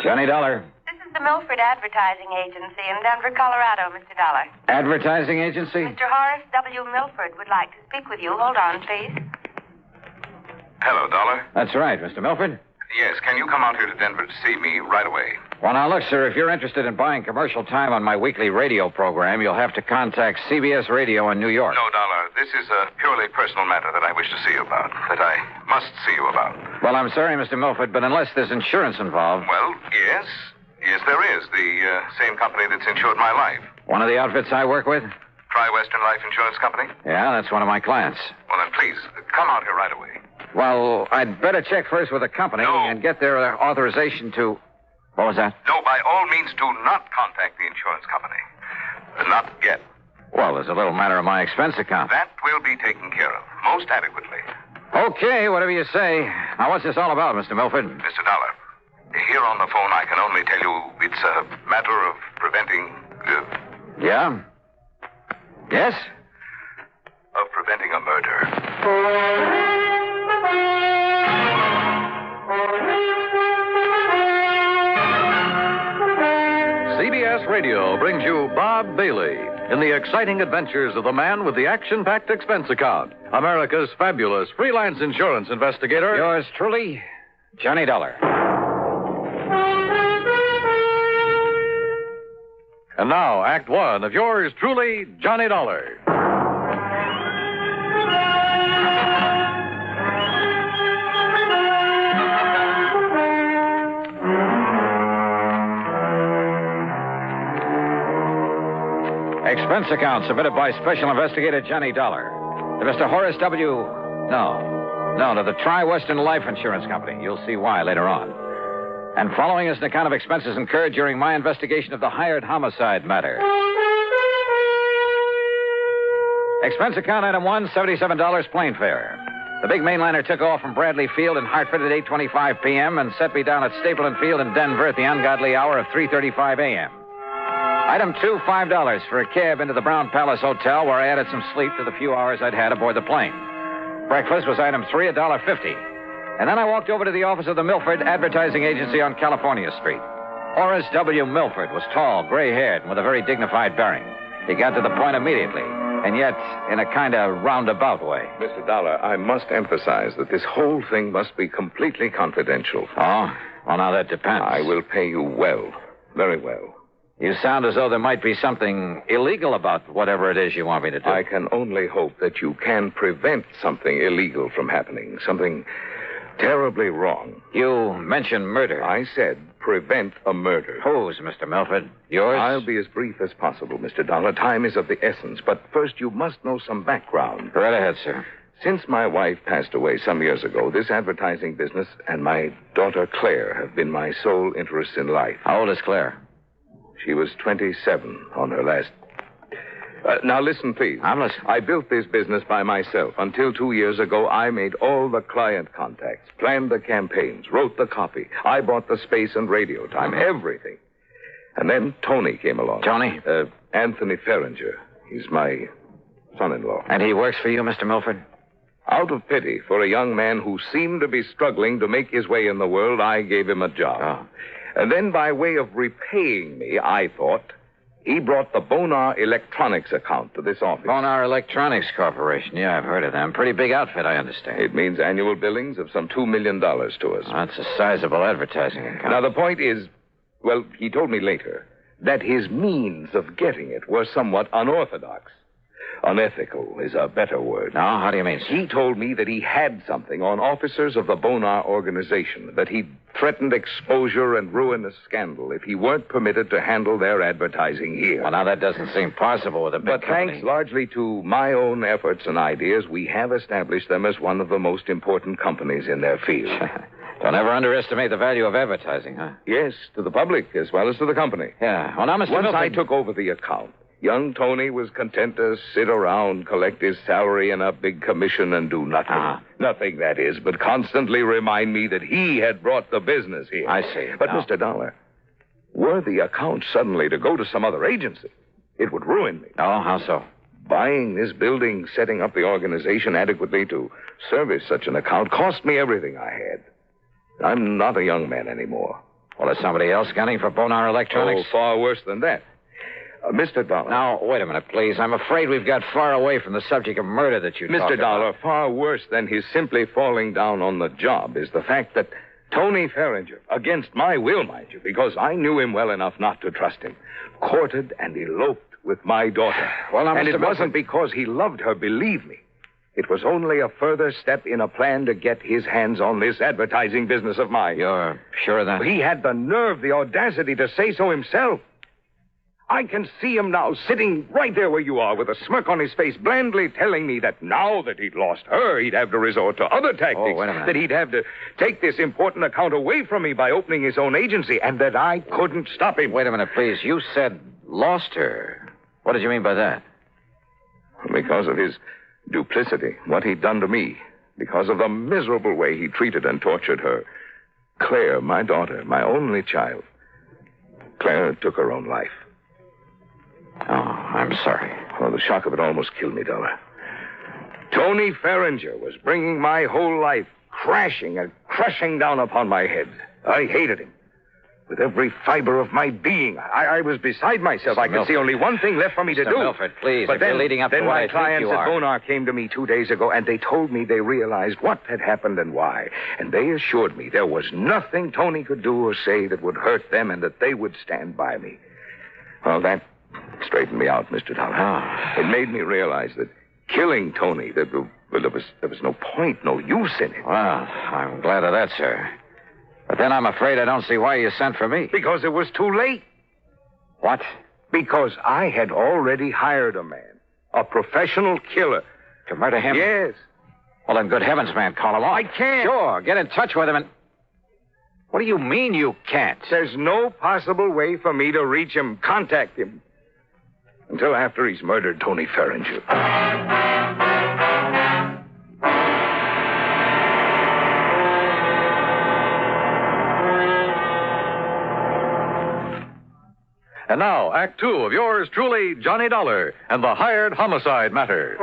Johnny Dollar. This is the Milford Advertising Agency in Denver, Colorado, Mr. Dollar. Advertising agency? Mr. Horace W. Milford would like to speak with you. Hold on, please. Hello, Dollar. That's right, Mr. Milford. Yes, can you come out here to Denver to see me right away? Well, now, look, sir, if you're interested in buying commercial time on my weekly radio program, you'll have to contact CBS Radio in New York. No, Dollar. This is a purely personal matter that I wish to see you about, that I must see you about. Well, I'm sorry, Mr. Milford, but unless there's insurance involved... Well, yes. Yes, there is. The same company that's insured my life. One of the outfits I work with? Tri-Western Life Insurance Company? Yeah, that's one of my clients. Well, then, please, come out here right away. Well, I'd better check first with the company and get their authorization to... What was that? No, by all means, do not contact the insurance company. Not yet. Well, there's a little matter of my expense account. That will be taken care of, most adequately. Okay, whatever you say. Now, what's this all about, Mr. Milford? Mr. Dollar, here on the phone, I can only tell you it's a matter of preventing... Yeah? Yes? Of preventing a murder. CBS Radio brings you Bob Bailey in the exciting adventures of the man with the action-packed expense account, America's fabulous freelance insurance investigator. Yours truly, Johnny Dollar. And now, Act One of yours truly, Johnny Dollar. Expense account submitted by Special Investigator Johnny Dollar to Mr. Horace W. No, to the Tri-Western Life Insurance Company. You'll see why later on. And following is an account of expenses incurred during my investigation of the Hired Homicide Matter. Expense account item 1, $77 plane fare. The big mainliner took off from Bradley Field in Hartford at 8:25 p.m. and set me down at Stapleton Field in Denver at the ungodly hour of 3:35 a.m. Item 2, $5 for a cab into the Brown Palace Hotel, where I added some sleep to the few hours I'd had aboard the plane. Breakfast was item 3, $1.50. And then I walked over to the office of the Milford Advertising Agency on California Street. Horace W. Milford was tall, gray-haired, and with a very dignified bearing. He got to the point immediately, and yet in a kind of roundabout way. Mr. Dollar, I must emphasize that this whole thing must be completely confidential. Oh? Well, now that depends. I will pay you well, very well. You sound as though there might be something illegal about whatever it is you want me to do. I can only hope that you can prevent something illegal from happening, something terribly wrong. You mentioned murder. I said prevent a murder. Whose, Mr. Milford? Yours? I'll be as brief as possible, Mr. Dollar. Time is of the essence. But first, you must know some background. Right ahead, sir. Since my wife passed away some years ago, this advertising business and my daughter Claire have been my sole interests in life. How old is Claire? She was 27 on her last... now listen, please. I'm listening. I built this business by myself. Until 2 years ago, I made all the client contacts, planned the campaigns, wrote the copy. I bought the space and radio time, everything. And then Tony came along. Tony? Anthony Ferringer. He's my son-in-law. And he works for you, Mr. Milford? Out of pity for a young man who seemed to be struggling to make his way in the world, I gave him a job. Oh. And then by way of repaying me, I thought, he brought the Bonar Electronics account to this office. Bonar Electronics Corporation. Yeah, I've heard of them. Pretty big outfit, I understand. It means annual billings of some $2 million to us. That's a sizable advertising account. Now, the point is, well, he told me later, that his means of getting it were somewhat unorthodox. Unethical is a better word. No, how do you mean? He told me that he had something on officers of the Bonar organization, that he threatened exposure and ruinous scandal if he weren't permitted to handle their advertising here. Well, now that doesn't seem possible with a big company. Thanks largely to my own efforts and ideas, we have established them as one of the most important companies in their field. Don't ever underestimate the value of advertising, huh? Yes, to the public as well as to the company. Yeah. Well, now, Mr. Once Milford... I took over the account, young Tony was content to sit around, collect his salary and a big commission and do nothing. Nothing, that is, but constantly remind me that he had brought the business here. I see. But, Mr. Dollar, were the account suddenly to go to some other agency, It would ruin me. Oh, how so? Buying this building, setting up the organization adequately to service such an account cost me everything I had. I'm not a young man anymore. Well, is somebody else gunning for Bonar Electronics? Oh, far worse than that. Mr. Dollar. Now, wait a minute, please. I'm afraid we've got far away from the subject of murder that you talked Mr. Dollar, about. far worse than his simply falling down on the job is the fact that Tony Ferringer, against my will, mind you, because I knew him well enough not to trust him, courted and eloped with my daughter. Well, now, and Mr. it wasn't because he loved her, believe me. It was only a further step in a plan to get his hands on this advertising business of mine. You're sure of that? He had the nerve, the audacity to say so himself. I can see him now, sitting right there where you are, with a smirk on his face, blandly telling me that now that he'd lost her, he'd have to resort to other tactics. Oh, wait a minute. That he'd have to take this important account away from me by opening his own agency, and that I couldn't stop him. Wait a minute, please. You said lost her. What did you mean by that? Because of his duplicity, what he'd done to me. Because of the miserable way he treated and tortured her. Claire, my daughter, my only child. Claire took her own life. Oh, I'm sorry. Oh, the shock of it almost killed me, Dollar. Tony Ferringer was bringing my whole life crashing and crushing down upon my head. I hated him. With every fiber of my being. I was beside myself. I could see only one thing left for me to do. Mr. Milford, please, But if you're leading up to then what my I think clients you at are. Bonar came to me 2 days ago, and they told me they realized what had happened and why. And they assured me there was nothing Tony could do or say that would hurt them and that they would stand by me. Well, that straightened me out, Mr. Dollar. Oh. It made me realize that killing Tony, there was no point, no use in it. Well, I'm glad of that, sir. But then I'm afraid I don't see why you sent for me. Because it was too late. What? Because I had already hired a man, a professional killer. To murder him? Yes. Well, then, good heavens, man, call him off. I can't. Sure, get in touch with him and... What do you mean you can't? There's no possible way for me to reach him, contact him, until after he's murdered Tony Ferringer. And now, Act Two of yours truly, Johnny Dollar, and the Hired Homicide Matter.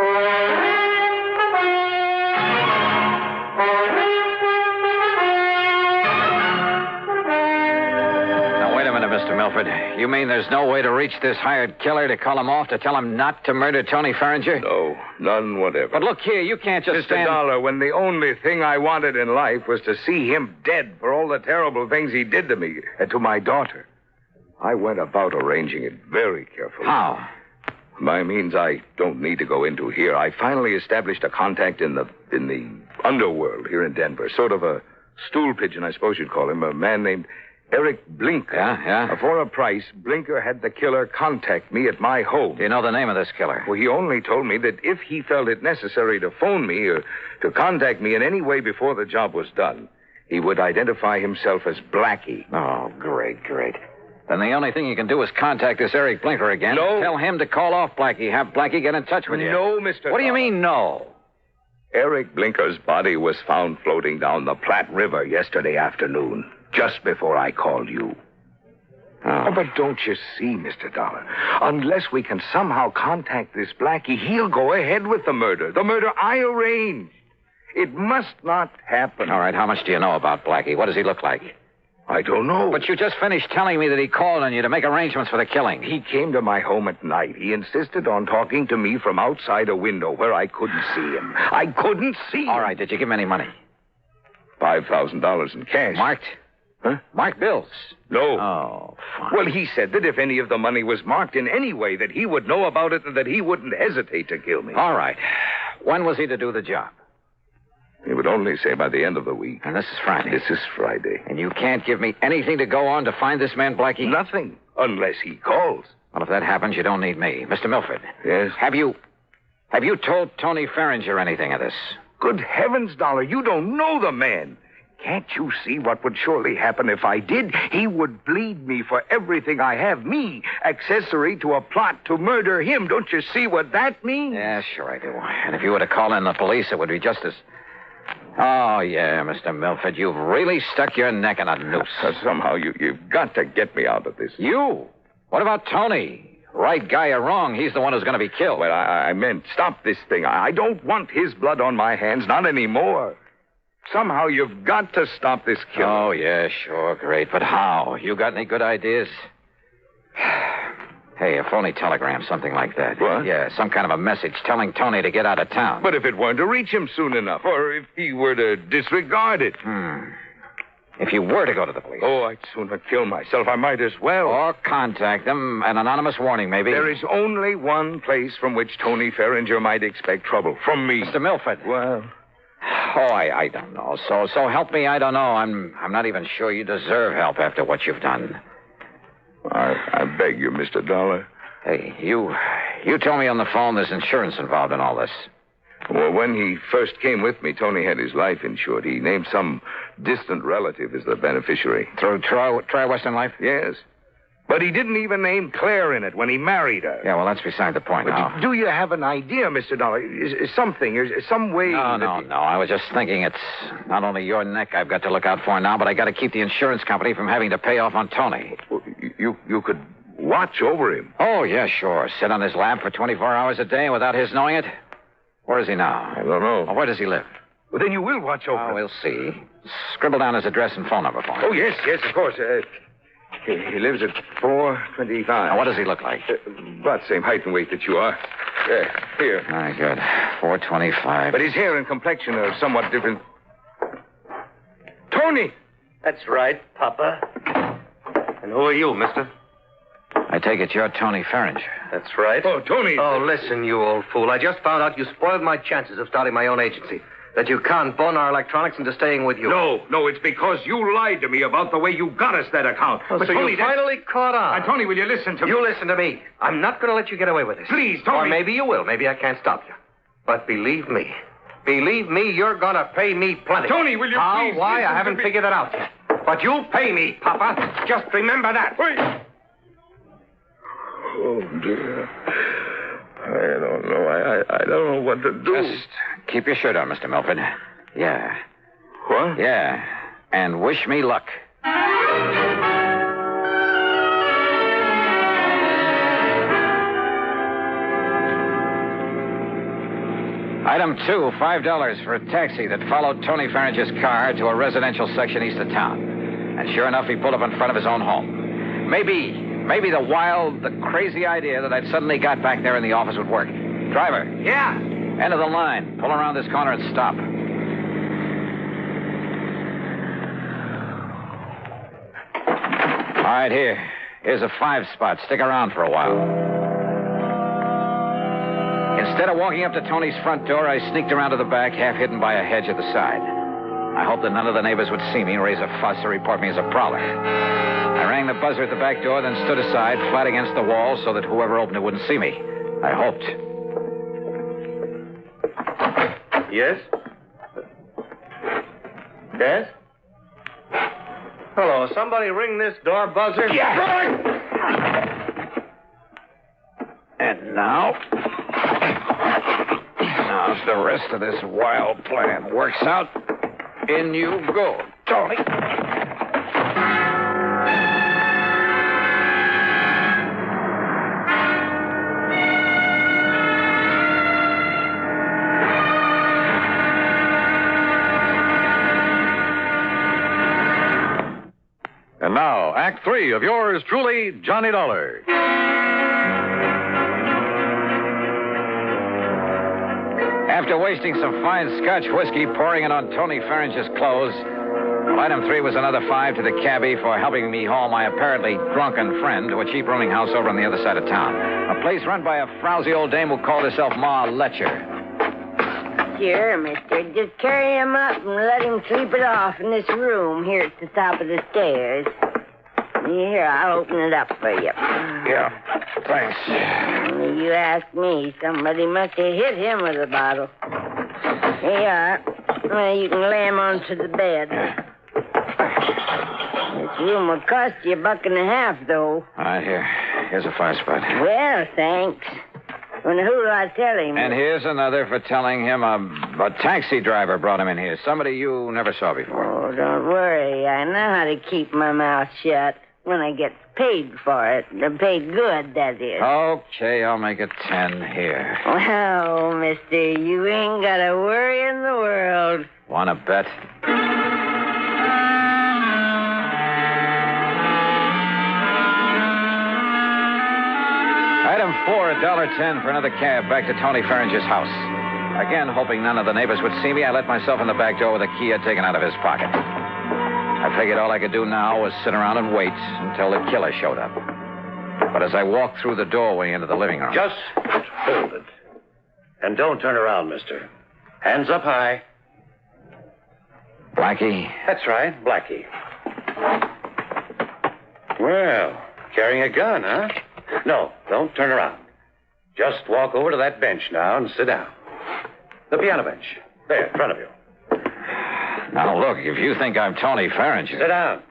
Now, wait a minute, Mr. Milford. You mean there's no way to reach this hired killer to call him off, to tell him not to murder Tony Ferringer? No, none whatever. But look here, you can't just Mr. stand... Dollar, when the only thing I wanted in life was to see him dead for all the terrible things he did to me and to my daughter, I went about arranging it very carefully. How? By means I don't need to go into here. I finally established a contact in the underworld here in Denver. Sort of a stool pigeon, I suppose you'd call him. A man named Eric Blinker. Yeah? For a price, Blinker had the killer contact me at my home. Do you know the name of this killer? Well, he only told me that if he felt it necessary to phone me or to contact me in any way before the job was done, he would identify himself as Blackie. Oh, great. Then the only thing you can do is contact this Eric Blinker again. No. Tell him to call off Blackie. Have Blackie get in touch with you. No, Mr. What do you mean, no? Eric Blinker's body was found floating down the Platte River yesterday afternoon, just before I called you. Oh, but don't you see, Mr. Dollar? Unless we can somehow contact this Blackie, he'll go ahead with the murder. The murder I arranged. It must not happen. All right, how much do you know about Blackie? What does he look like? I don't know. But you just finished telling me that he called on you to make arrangements for the killing. He came to my home at night. He insisted on talking to me from outside a window where I couldn't see him. I couldn't see him. All right, did you give him any money? $5,000 in cash. Marked? Huh? Marked bills? No. Oh, fine. Well, he said that if any of the money was marked in any way, that he would know about it and that he wouldn't hesitate to kill me. All right. When was he to do the job? He would only say by the end of the week. And this is Friday. This is Friday. And you can't give me anything to go on to find this man, Blackie? Nothing, unless he calls. Well, if that happens, you don't need me. Mr. Milford. Yes? Have you told Tony Ferringer anything of this? Good heavens, Dollar, you don't know the man. Can't you see what would surely happen if I did? He would bleed me for everything I have. Me, accessory to a plot to murder him. Don't you see what that means? Yeah, sure I do. And if you were to call in the police, it would be just as... Oh, yeah, Mr. Milford, you've really stuck your neck in a noose. Somehow you've got to get me out of this. You? What about Tony? Right guy or wrong, he's the one who's going to be killed. Well, I meant stop this thing. I don't want his blood on my hands, not anymore. Somehow you've got to stop this killing. Oh, yeah, sure, great. But how? You got any good ideas? Hey, a phony telegram, something like that. What? Yeah, some kind of a message telling Tony to get out of town. But if it weren't to reach him soon enough, or if he were to disregard it. If you were to go to the police. Oh, I'd sooner kill myself. I might as well. Or contact them. An anonymous warning, maybe. There is only one place from which Tony Ferringer might expect trouble. From me. Mr. Milford. Well... Oh, I don't know. So help me, I don't know. I'm not even sure you deserve help after what you've done. I beg you, Mr. Dollar. Hey, you told me on the phone there's insurance involved in all this. Well, when he first came with me, Tony had his life insured. He named some distant relative as the beneficiary. Through Tri-Western Life? Yes. But he didn't even name Claire in it when he married her. Yeah, well, that's beside the point now. Do you have an idea, Mr. Dollar? Is some way... No. I was just thinking it's not only your neck I've got to look out for now, but I got to keep the insurance company from having to pay off on Tony. You could watch over him. Oh, yeah, sure. Sit on his lap for 24 hours a day without his knowing it? Where is he now? I don't know. Well, where does he live? Well, then you will watch over him. We'll see. Scribble down his address and phone number for me. Oh, yes, of course. He lives at 425. Now, what does he look like? About the same height and weight that you are. Here. Very good. 425. But his hair and complexion are somewhat different. Tony! That's right, Papa. And who are you, mister? I take it you're Tony Ferringer. That's right. Oh, Tony. Oh, listen, you old fool. I just found out you spoiled my chances of starting my own agency. That you can't bone our electronics into staying with you. No, it's because you lied to me about the way you got us that account. Oh, but so Tony, you finally caught on. Tony, will you listen to me? You listen to me. I'm not going to let you get away with this. Please, Tony. Or maybe you will. Maybe I can't stop you. But believe me, you're going to pay me plenty. Tony, will you please... Why? I haven't figured it out yet. But you'll pay me, Papa. Just remember that. Wait. Oh, dear. I don't know. I don't know what to do. Just keep your shirt on, Mr. Milford. Yeah. What? Yeah. And wish me luck. Item 2, $5 for a taxi that followed Tony Ferringer's car to a residential section east of town. And sure enough, he pulled up in front of his own home. Maybe the crazy idea that I'd suddenly got back there in the office would work. Driver. Yeah? End of the line. Pull around this corner and stop. All right, here's a 5-spot. Stick around for a while. Instead of walking up to Tony's front door, I sneaked around to the back, half hidden by a hedge at the side. I hoped that none of the neighbors would see me and raise a fuss or report me as a prowler. I rang the buzzer at the back door, then stood aside, flat against the wall, so that whoever opened it wouldn't see me. I hoped. Yes? Yes? Hello, somebody ring this door buzzer? Yeah! And now if the rest of this wild plan works out, in you go, Tony. And now, Act 3 of yours truly, Johnny Dollar. After wasting some fine Scotch whiskey, pouring it on Tony Ferringer's clothes, item 3 was another $5 to the cabbie for helping me haul my apparently drunken friend to a cheap rooming house over on the other side of town. A place run by a frowsy old dame who called herself Ma Letcher. Sure, mister. Just carry him up and let him sleep it off in this room here at the top of the stairs. Here, I'll open it up for you. Yeah, thanks. Only you ask me. Somebody must have hit him with a bottle. Here you are. Well, you can lay him onto the bed. This room will cost you $1.50, though. All right, here's a 5-spot. Well, thanks. Well, who do I tell him? And here's another for telling him a taxi driver brought him in here. Somebody you never saw before. Oh, don't worry. I know how to keep my mouth shut. When I get paid for it. Paid good, that is. Okay, I'll make it 10 here. Well, mister, you ain't got a worry in the world. Want to bet? Item 4, $1.10 for another cab back to Tony Ferringer's house. Again, hoping none of the neighbors would see me, I let myself in the back door with a key I'd taken out of his pocket. I figured all I could do now was sit around and wait until the killer showed up. But as I walked through the doorway into the living room... Just hold it. And don't turn around, mister. Hands up high. Blackie? That's right, Blackie. Well, carrying a gun, huh? No, don't turn around. Just walk over to that bench now and sit down. The piano bench. There, in front of you. Now, look, if you think I'm Tony Ferringer... Sit down.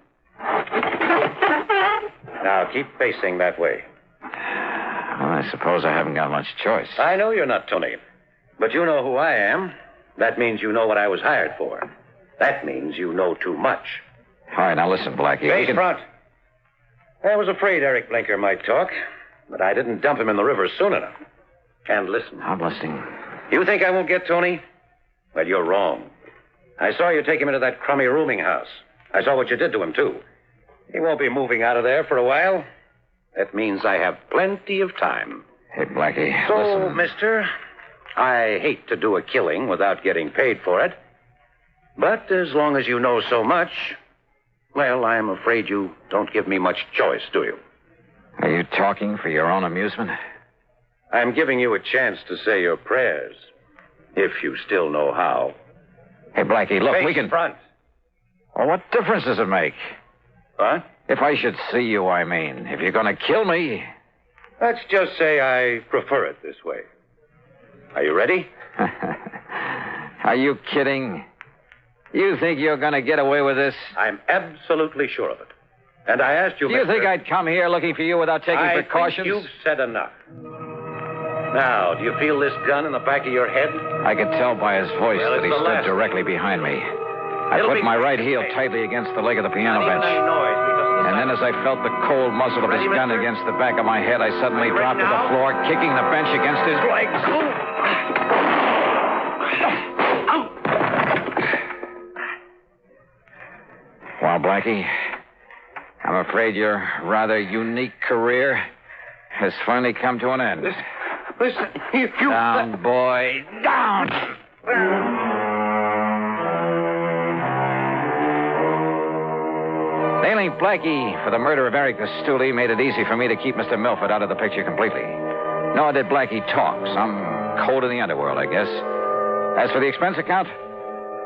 Now, keep facing that way. Well, I suppose I haven't got much choice. I know you're not Tony, but you know who I am. That means you know what I was hired for. That means you know too much. All right, now listen, Blackie. Face front. I was afraid Eric Blinker might talk, but I didn't dump him in the river soon enough. And listen. I'm listening. You think I won't get Tony? Well, you're wrong. I saw you take him into that crummy rooming house. I saw what you did to him, too. He won't be moving out of there for a while. That means I have plenty of time. Hey, Blackie, so, listen. mister, I hate to do a killing without getting paid for it. But as long as you know so much, well, I'm afraid you don't give me much choice, do you? Are you talking for your own amusement? I'm giving you a chance to say your prayers, if you still know how. Hey, Blackie, look, Face we can... front. Well, what difference does it make? What? If I should see you, I mean. If you're going to kill me... Let's just say I prefer it this way. Are you ready? Are you kidding? You think you're going to get away with this? I'm absolutely sure of it. And I asked you, Do you think I'd come here looking for you without taking precautions? I think you've said enough. Now, do you feel this gun in the back of your head? I could tell by his voice Well, that he it's the stood last directly behind me. I put my right heel tightly against the leg of the piano bench. And then as I felt the cold muzzle of his gun against the back of my head, I suddenly dropped to the floor, kicking the bench against his legs. Well, Blackie, I'm afraid your rather unique career has finally come to an end. Listen, if you... Down, boy, down! Nailing Blackie for the murder of Eric Stuley made it easy for me to keep Mr. Milford out of the picture completely. Nor did Blackie talk. Some code in the underworld, I guess. As for the expense account,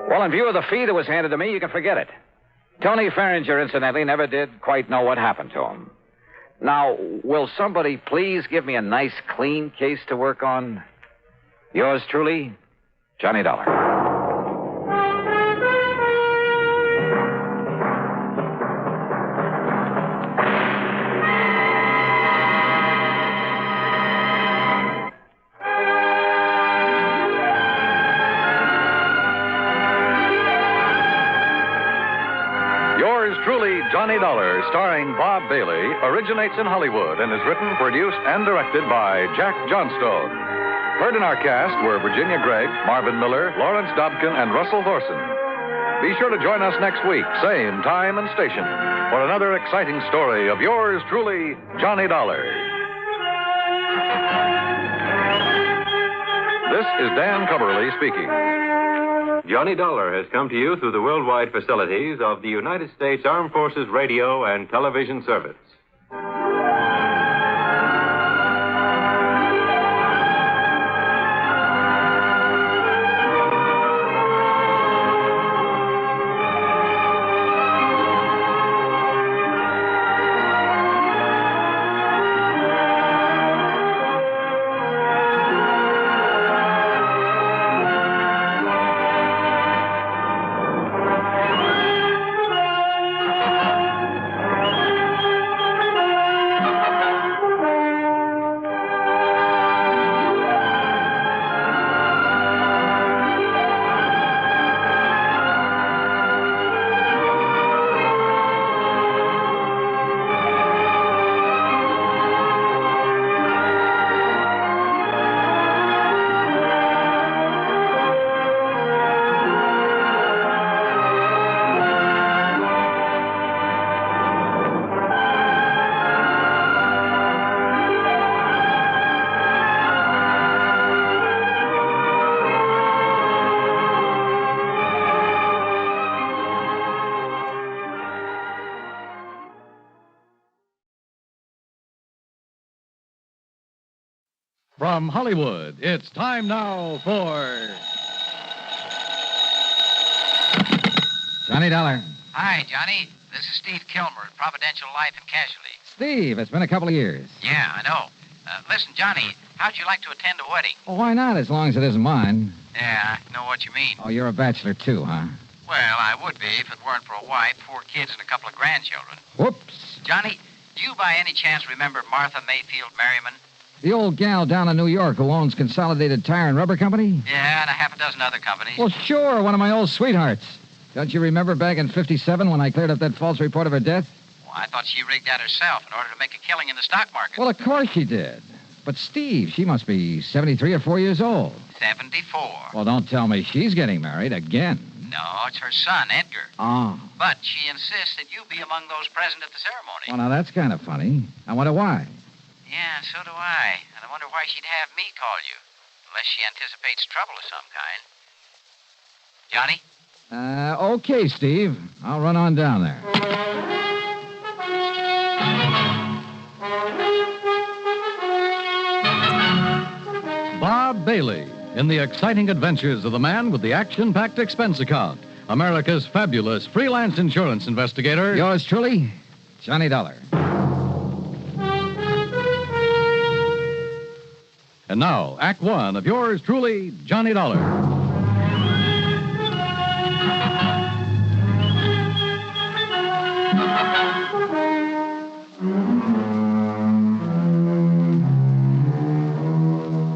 well, in view of the fee that was handed to me, you can forget it. Tony Ferringer, incidentally, never did quite know what happened to him. Now, will somebody please give me a nice, clean case to work on? Yours truly, Johnny Dollar. Truly, Johnny Dollar, starring Bob Bailey, originates in Hollywood and is written, produced, and directed by Jack Johnstone. Heard in our cast were Virginia Gregg, Marvin Miller, Lawrence Dobkin, and Russell Thorson. Be sure to join us next week, same time and station, for another exciting story of yours truly, Johnny Dollar. This is Dan Cumberly speaking. Johnny Dollar has come to you through the worldwide facilities of the United States Armed Forces Radio and Television Service. From Hollywood, it's time now for... Johnny Dollar. Hi, Johnny. This is Steve Kilmer at Providential Life and Casualty. Steve, it's been a couple of years. Yeah, I know. Listen, Johnny, how'd you like to attend a wedding? Well, why not, as long as it isn't mine? Yeah, I know what you mean. Oh, you're a bachelor, too, huh? Well, I would be if it weren't for a wife, 4 kids, and a couple of grandchildren. Whoops. Johnny, do you by any chance remember Martha Mayfield Merriman? The old gal down in New York who owns Consolidated Tire and Rubber Company? Yeah, and a half a dozen other companies. Well, sure, one of my old sweethearts. Don't you remember back in '57 when I cleared up that false report of her death? Well, I thought she rigged that herself in order to make a killing in the stock market. Well, of course she did. But Steve, she must be 73 or 4 years old. 74. Well, don't tell me she's getting married again. No, it's her son, Edgar. Oh. But she insists that you be among those present at the ceremony. Well, now that's kind of funny. I wonder why. Yeah, so do I. And I wonder why she'd have me call you. Unless she anticipates trouble of some kind. Johnny? Okay, Steve. I'll run on down there. Bob Bailey in the exciting adventures of the man with the action-packed expense account. America's fabulous freelance insurance investigator. Yours truly, Johnny Dollar. And now, Act One of yours truly, Johnny Dollar.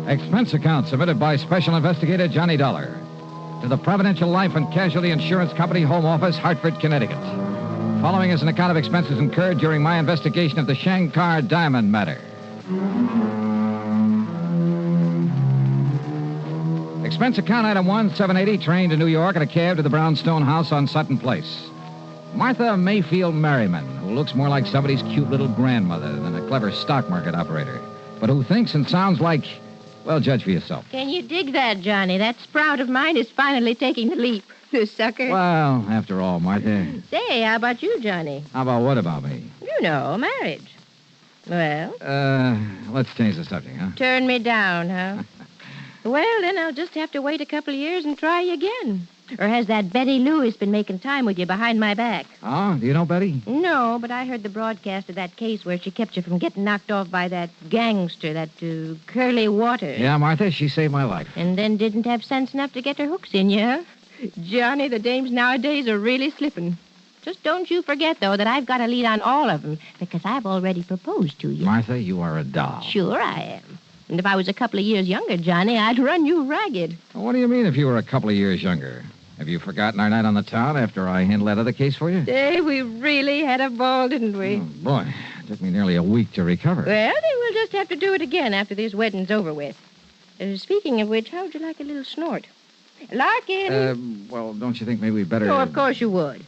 Expense account submitted by Special Investigator Johnny Dollar to the Providential Life and Casualty Insurance Company Home Office, Hartford, Connecticut. Following is an account of expenses incurred during my investigation of the Shankar Diamond Matter. Expense account item 1, 780, train to New York and a cab to the brownstone house on Sutton Place. Martha Mayfield Merriman, who looks more like somebody's cute little grandmother than a clever stock market operator, but who thinks and sounds like... Well, judge for yourself. Can you dig that, Johnny? That sprout of mine is finally taking the leap. The sucker. Well, after all, Martha. Say, how about you, Johnny? How about what about me? You know, marriage. Well? Let's change the subject, huh? Turn me down, huh? Well, then I'll just have to wait a couple of years and try you again. Or has that Betty Lewis been making time with you behind my back? Oh, do you know Betty? No, but I heard the broadcast of that case where she kept you from getting knocked off by that gangster, that Curly Waters. Yeah, Martha, she saved my life. And then didn't have sense enough to get her hooks in you, huh? Johnny, the dames nowadays are really slipping. Just don't you forget, though, that I've got a lead on all of them, because I've already proposed to you. Martha, you are a doll. Sure I am. And if I was a couple of years younger, Johnny, I'd run you ragged. Well, what do you mean if you were a couple of years younger? Have you forgotten our night on the town after I handled that other case for you? Hey, we really had a ball, didn't we? Oh, boy, it took me nearly a week to recover. Well, then we'll just have to do it again after this wedding's over with. Speaking of which, how would you like a little snort? Larkin! Well, don't you think maybe we'd better... Oh, of course you would.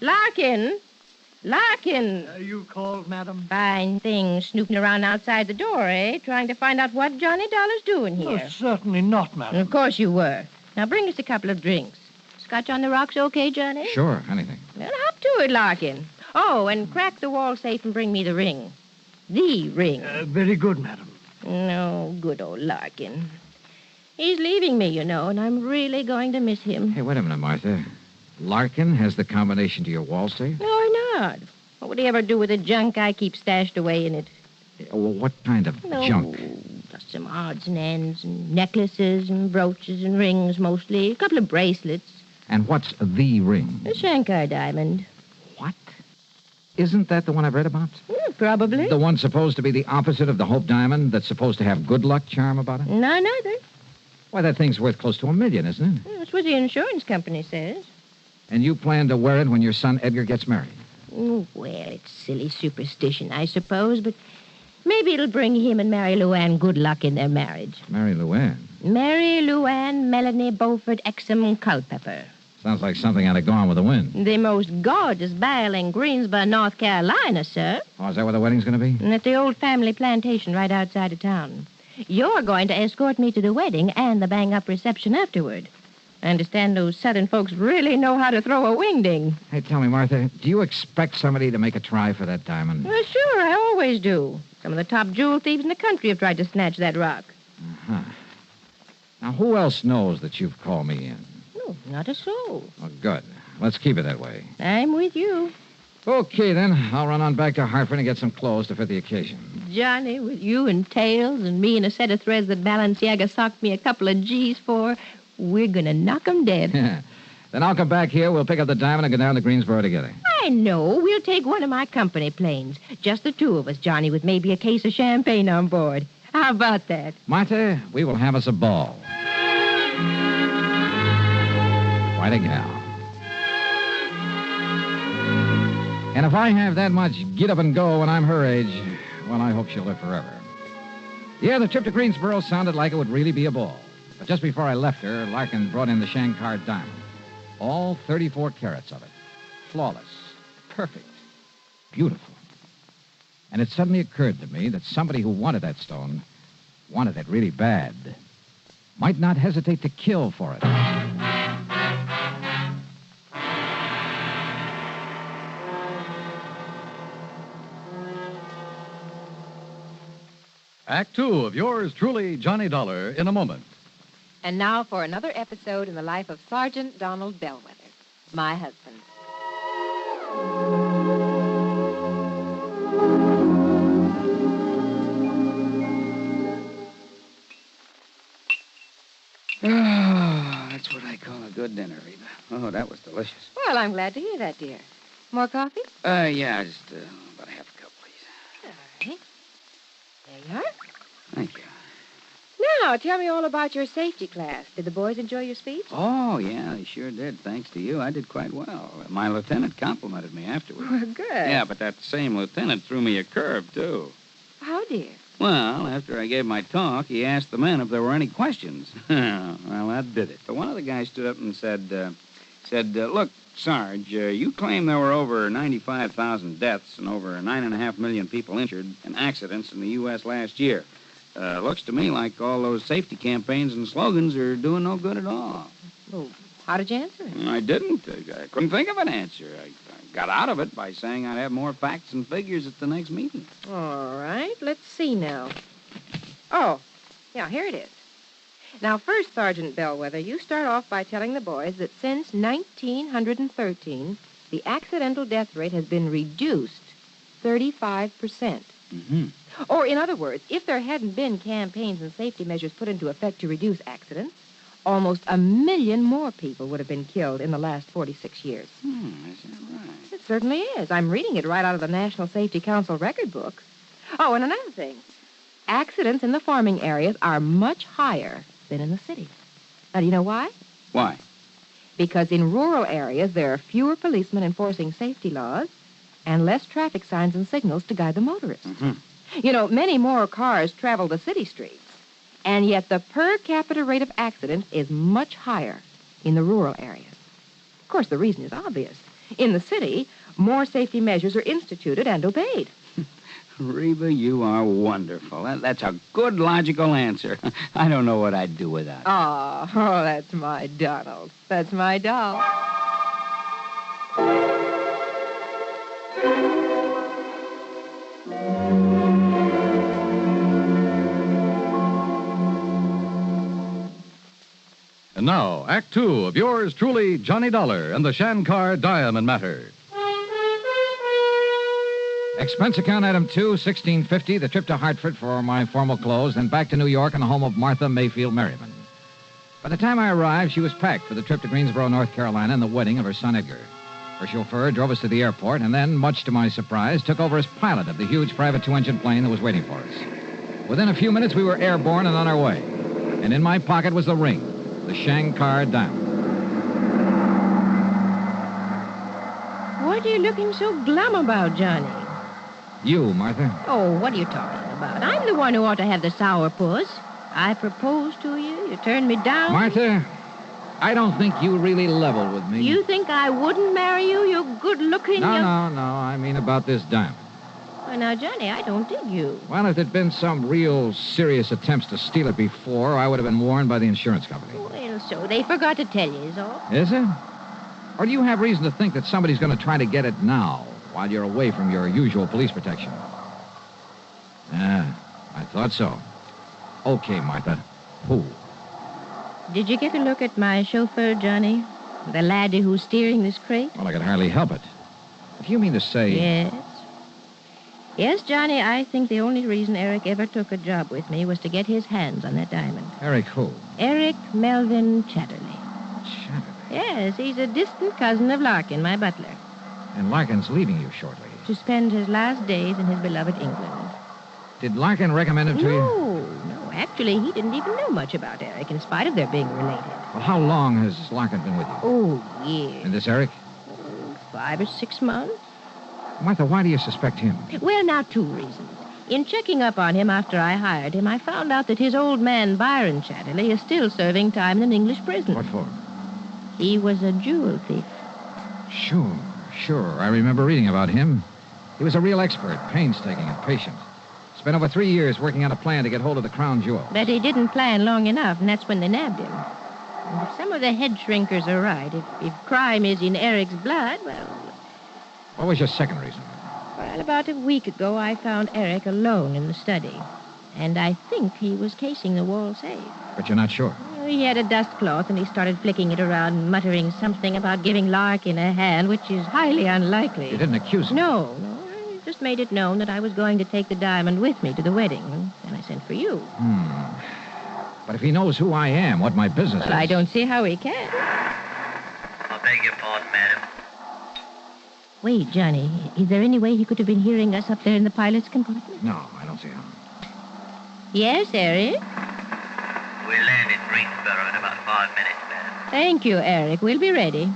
Larkin! Larkin! You called, madam? Fine thing, snooping around outside the door, eh? Trying to find out what Johnny Dollar's doing here. Oh, certainly not, madam. Of course you were. Now bring us a couple of drinks. Scotch on the rocks okay, Johnny? Sure, anything. Well, hop to it, Larkin. Oh, and crack the wall safe and bring me the ring. The ring. Very good, madam. No, good old Larkin. He's leaving me, you know, and I'm really going to miss him. Hey, wait a minute, Martha. Larkin has the combination to your wall safe? No, why not? What would he ever do with the junk I keep stashed away in it? Well, what kind of junk? Just some odds and ends and necklaces and brooches and rings, mostly. A couple of bracelets. And what's the ring? A Shankar Diamond. What? Isn't that the one I've read about? Probably. The one supposed to be the opposite of the Hope Diamond that's supposed to have good luck charm about it? No, neither. Why, that thing's worth close to $1 million, isn't it? That's what the insurance company says. And you plan to wear it when your son Edgar gets married? Well, it's silly superstition, I suppose, but maybe it'll bring him and Mary Luann good luck in their marriage. Mary Luann? Mary Luann Melanie Beaufort Exum Culpepper. Sounds like something out of Gone with the Wind. The most gorgeous belle in Greensboro, North Carolina, sir. Oh, is that where the wedding's going to be? And at the old family plantation right outside of town. You're going to escort me to the wedding and the bang-up reception afterward. I understand those Southern folks really know how to throw a wingding. Hey, tell me, Martha, do you expect somebody to make a try for that diamond? Well, sure, I always do. Some of the top jewel thieves in the country have tried to snatch that rock. Huh. Now, who else knows that you've called me in? No, not a soul. Oh, good. Let's keep it that way. I'm with you. Okay, then. I'll run on back to Hartford and get some clothes to fit the occasion. Johnny, with you and tails and me and a set of threads that Balenciaga socked me a couple of G's for, we're going to knock 'em dead. Then I'll come back here. We'll pick up the diamond and go down to Greensboro together. I know. We'll take one of my company planes. Just the two of us, Johnny, with maybe a case of champagne on board. How about that? Martha, we will have us a ball. Quite a gal. And if I have that much get up and go when I'm her age, well, I hope she'll live forever. Yeah, the trip to Greensboro sounded like it would really be a ball. But just before I left her, Larkin brought in the Shankar Diamond. All 34 carats of it. Flawless. Perfect. Beautiful. And it suddenly occurred to me that somebody who wanted that stone, wanted it really bad, might not hesitate to kill for it. Act two of yours truly, Johnny Dollar, in a moment. And now for another episode in the life of Sergeant Donald Bellwether, my husband. Oh, that's what I call a good dinner, Reba. Oh, that was delicious. Well, I'm glad to hear that, dear. More coffee? Yeah, just about a half a cup, please. All right. There you are. Thank you. Now, tell me all about your safety class. Did the boys enjoy your speech? Oh, yeah, they sure did. Thanks to you, I did quite well. My lieutenant complimented me afterward. Well, good. Yeah, but that same lieutenant threw me a curve, too. How, dear? Well, after I gave my talk, he asked the men if there were any questions. Well, that did it. But one of the guys stood up and said, look, Sarge, you claim there were over 95,000 deaths and over 9.5 million people injured in accidents in the U.S. last year. Looks to me like all those safety campaigns and slogans are doing no good at all. Well, how did you answer it? I didn't. I couldn't think of an answer. I got out of it by saying I'd have more facts and figures at the next meeting. All right, let's see now. Oh, yeah, here it is. Now, first, Sergeant Bellwether, you start off by telling the boys that since 1913, the accidental death rate has been reduced 35%. Mm-hmm. Or, in other words, if there hadn't been campaigns and safety measures put into effect to reduce accidents, almost 1 million more people would have been killed in the last 46 years. Is that right? It certainly is. I'm reading it right out of the National Safety Council record books. Oh, and another thing. Accidents in the farming areas are much higher than in the cities. Now, do you know why? Why? Because in rural areas, there are fewer policemen enforcing safety laws and less traffic signs and signals to guide the motorists. Mm-hmm. You know, many more cars travel the city streets, and yet the per capita rate of accidents is much higher in the rural areas. Of course, the reason is obvious. In the city, more safety measures are instituted and obeyed. Reba, you are wonderful. That's a good, logical answer. I don't know what I'd do without it. Oh, that's my Donald. That's my doll. And now, Act two of yours truly, Johnny Dollar and the Shankar Diamond Matter. Expense account item 2, $16.50, the trip to Hartford for my formal clothes, then back to New York and the home of Martha Mayfield Merriman. By the time I arrived, she was packed for the trip to Greensboro, North Carolina, and the wedding of her son Edgar. Her chauffeur drove us to the airport and then, much to my surprise, took over as pilot of the huge private 2-engine plane that was waiting for us. Within a few minutes, we were airborne and on our way. And in my pocket was the ring, the Shankar Diamond. What are you looking so glum about, Johnny? You, Martha. Oh, what are you talking about? I'm the one who ought to have the sourpuss. I proposed to you. You turned me down. Martha, I don't think you really level with me. You think I wouldn't marry you? You're good-looking. No. I mean about this diamond. Well, now, Johnny, I don't dig you. Well, if there'd been some real serious attempts to steal it before, I would have been warned by the insurance company. Well, so they forgot to tell you, is all. Is it? Or do you have reason to think that somebody's going to try to get it now, while you're away from your usual police protection? Yeah, I thought so. Okay, Martha. Who? Did you get a look at my chauffeur, Johnny? The laddie who's steering this crate? Well, I could hardly help it. If you mean to say... Yes. Yes, Johnny, I think the only reason Eric ever took a job with me was to get his hands on that diamond. Eric who? Eric Melvin Chatterley. Chatterley? Yes, he's a distant cousin of Larkin, my butler. And Larkin's leaving you shortly. To spend his last days in his beloved England. Did Larkin recommend him to you? No. Actually, he didn't even know much about Eric, in spite of their being related. Well, how long has Larkin been with you? Oh, years. And this Eric? 5 or 6 months. Martha, why do you suspect him? Well, now, 2 reasons. In checking up on him after I hired him, I found out that his old man, Byron Chatterley, is still serving time in an English prison. What for? He was a jewel thief. Sure. I remember reading about him. He was a real expert, painstaking and patient. Spent over 3 years working on a plan to get hold of the crown jewel. But he didn't plan long enough, and that's when they nabbed him. And if some of the head shrinkers are right, if crime is in Eric's blood, well... What was your second reason? Well, about a week ago, I found Eric alone in the study. And I think he was casing the wall safe. But you're not sure? He had a dust cloth, and he started flicking it around, muttering something about giving Larkin a hand, which is highly unlikely. You didn't accuse him? No. I just made it known that I was going to take the diamond with me to the wedding, and I sent for you. But if he knows who I am, what my business is... I don't see how he can. I beg your pardon, madam. Wait, Johnny, is there any way he could have been hearing us up there in the pilot's compartment? No, I don't see how. Yes, Eric? We'll land in Greensboro in about 5 minutes, madam. Thank you, Eric. We'll be ready.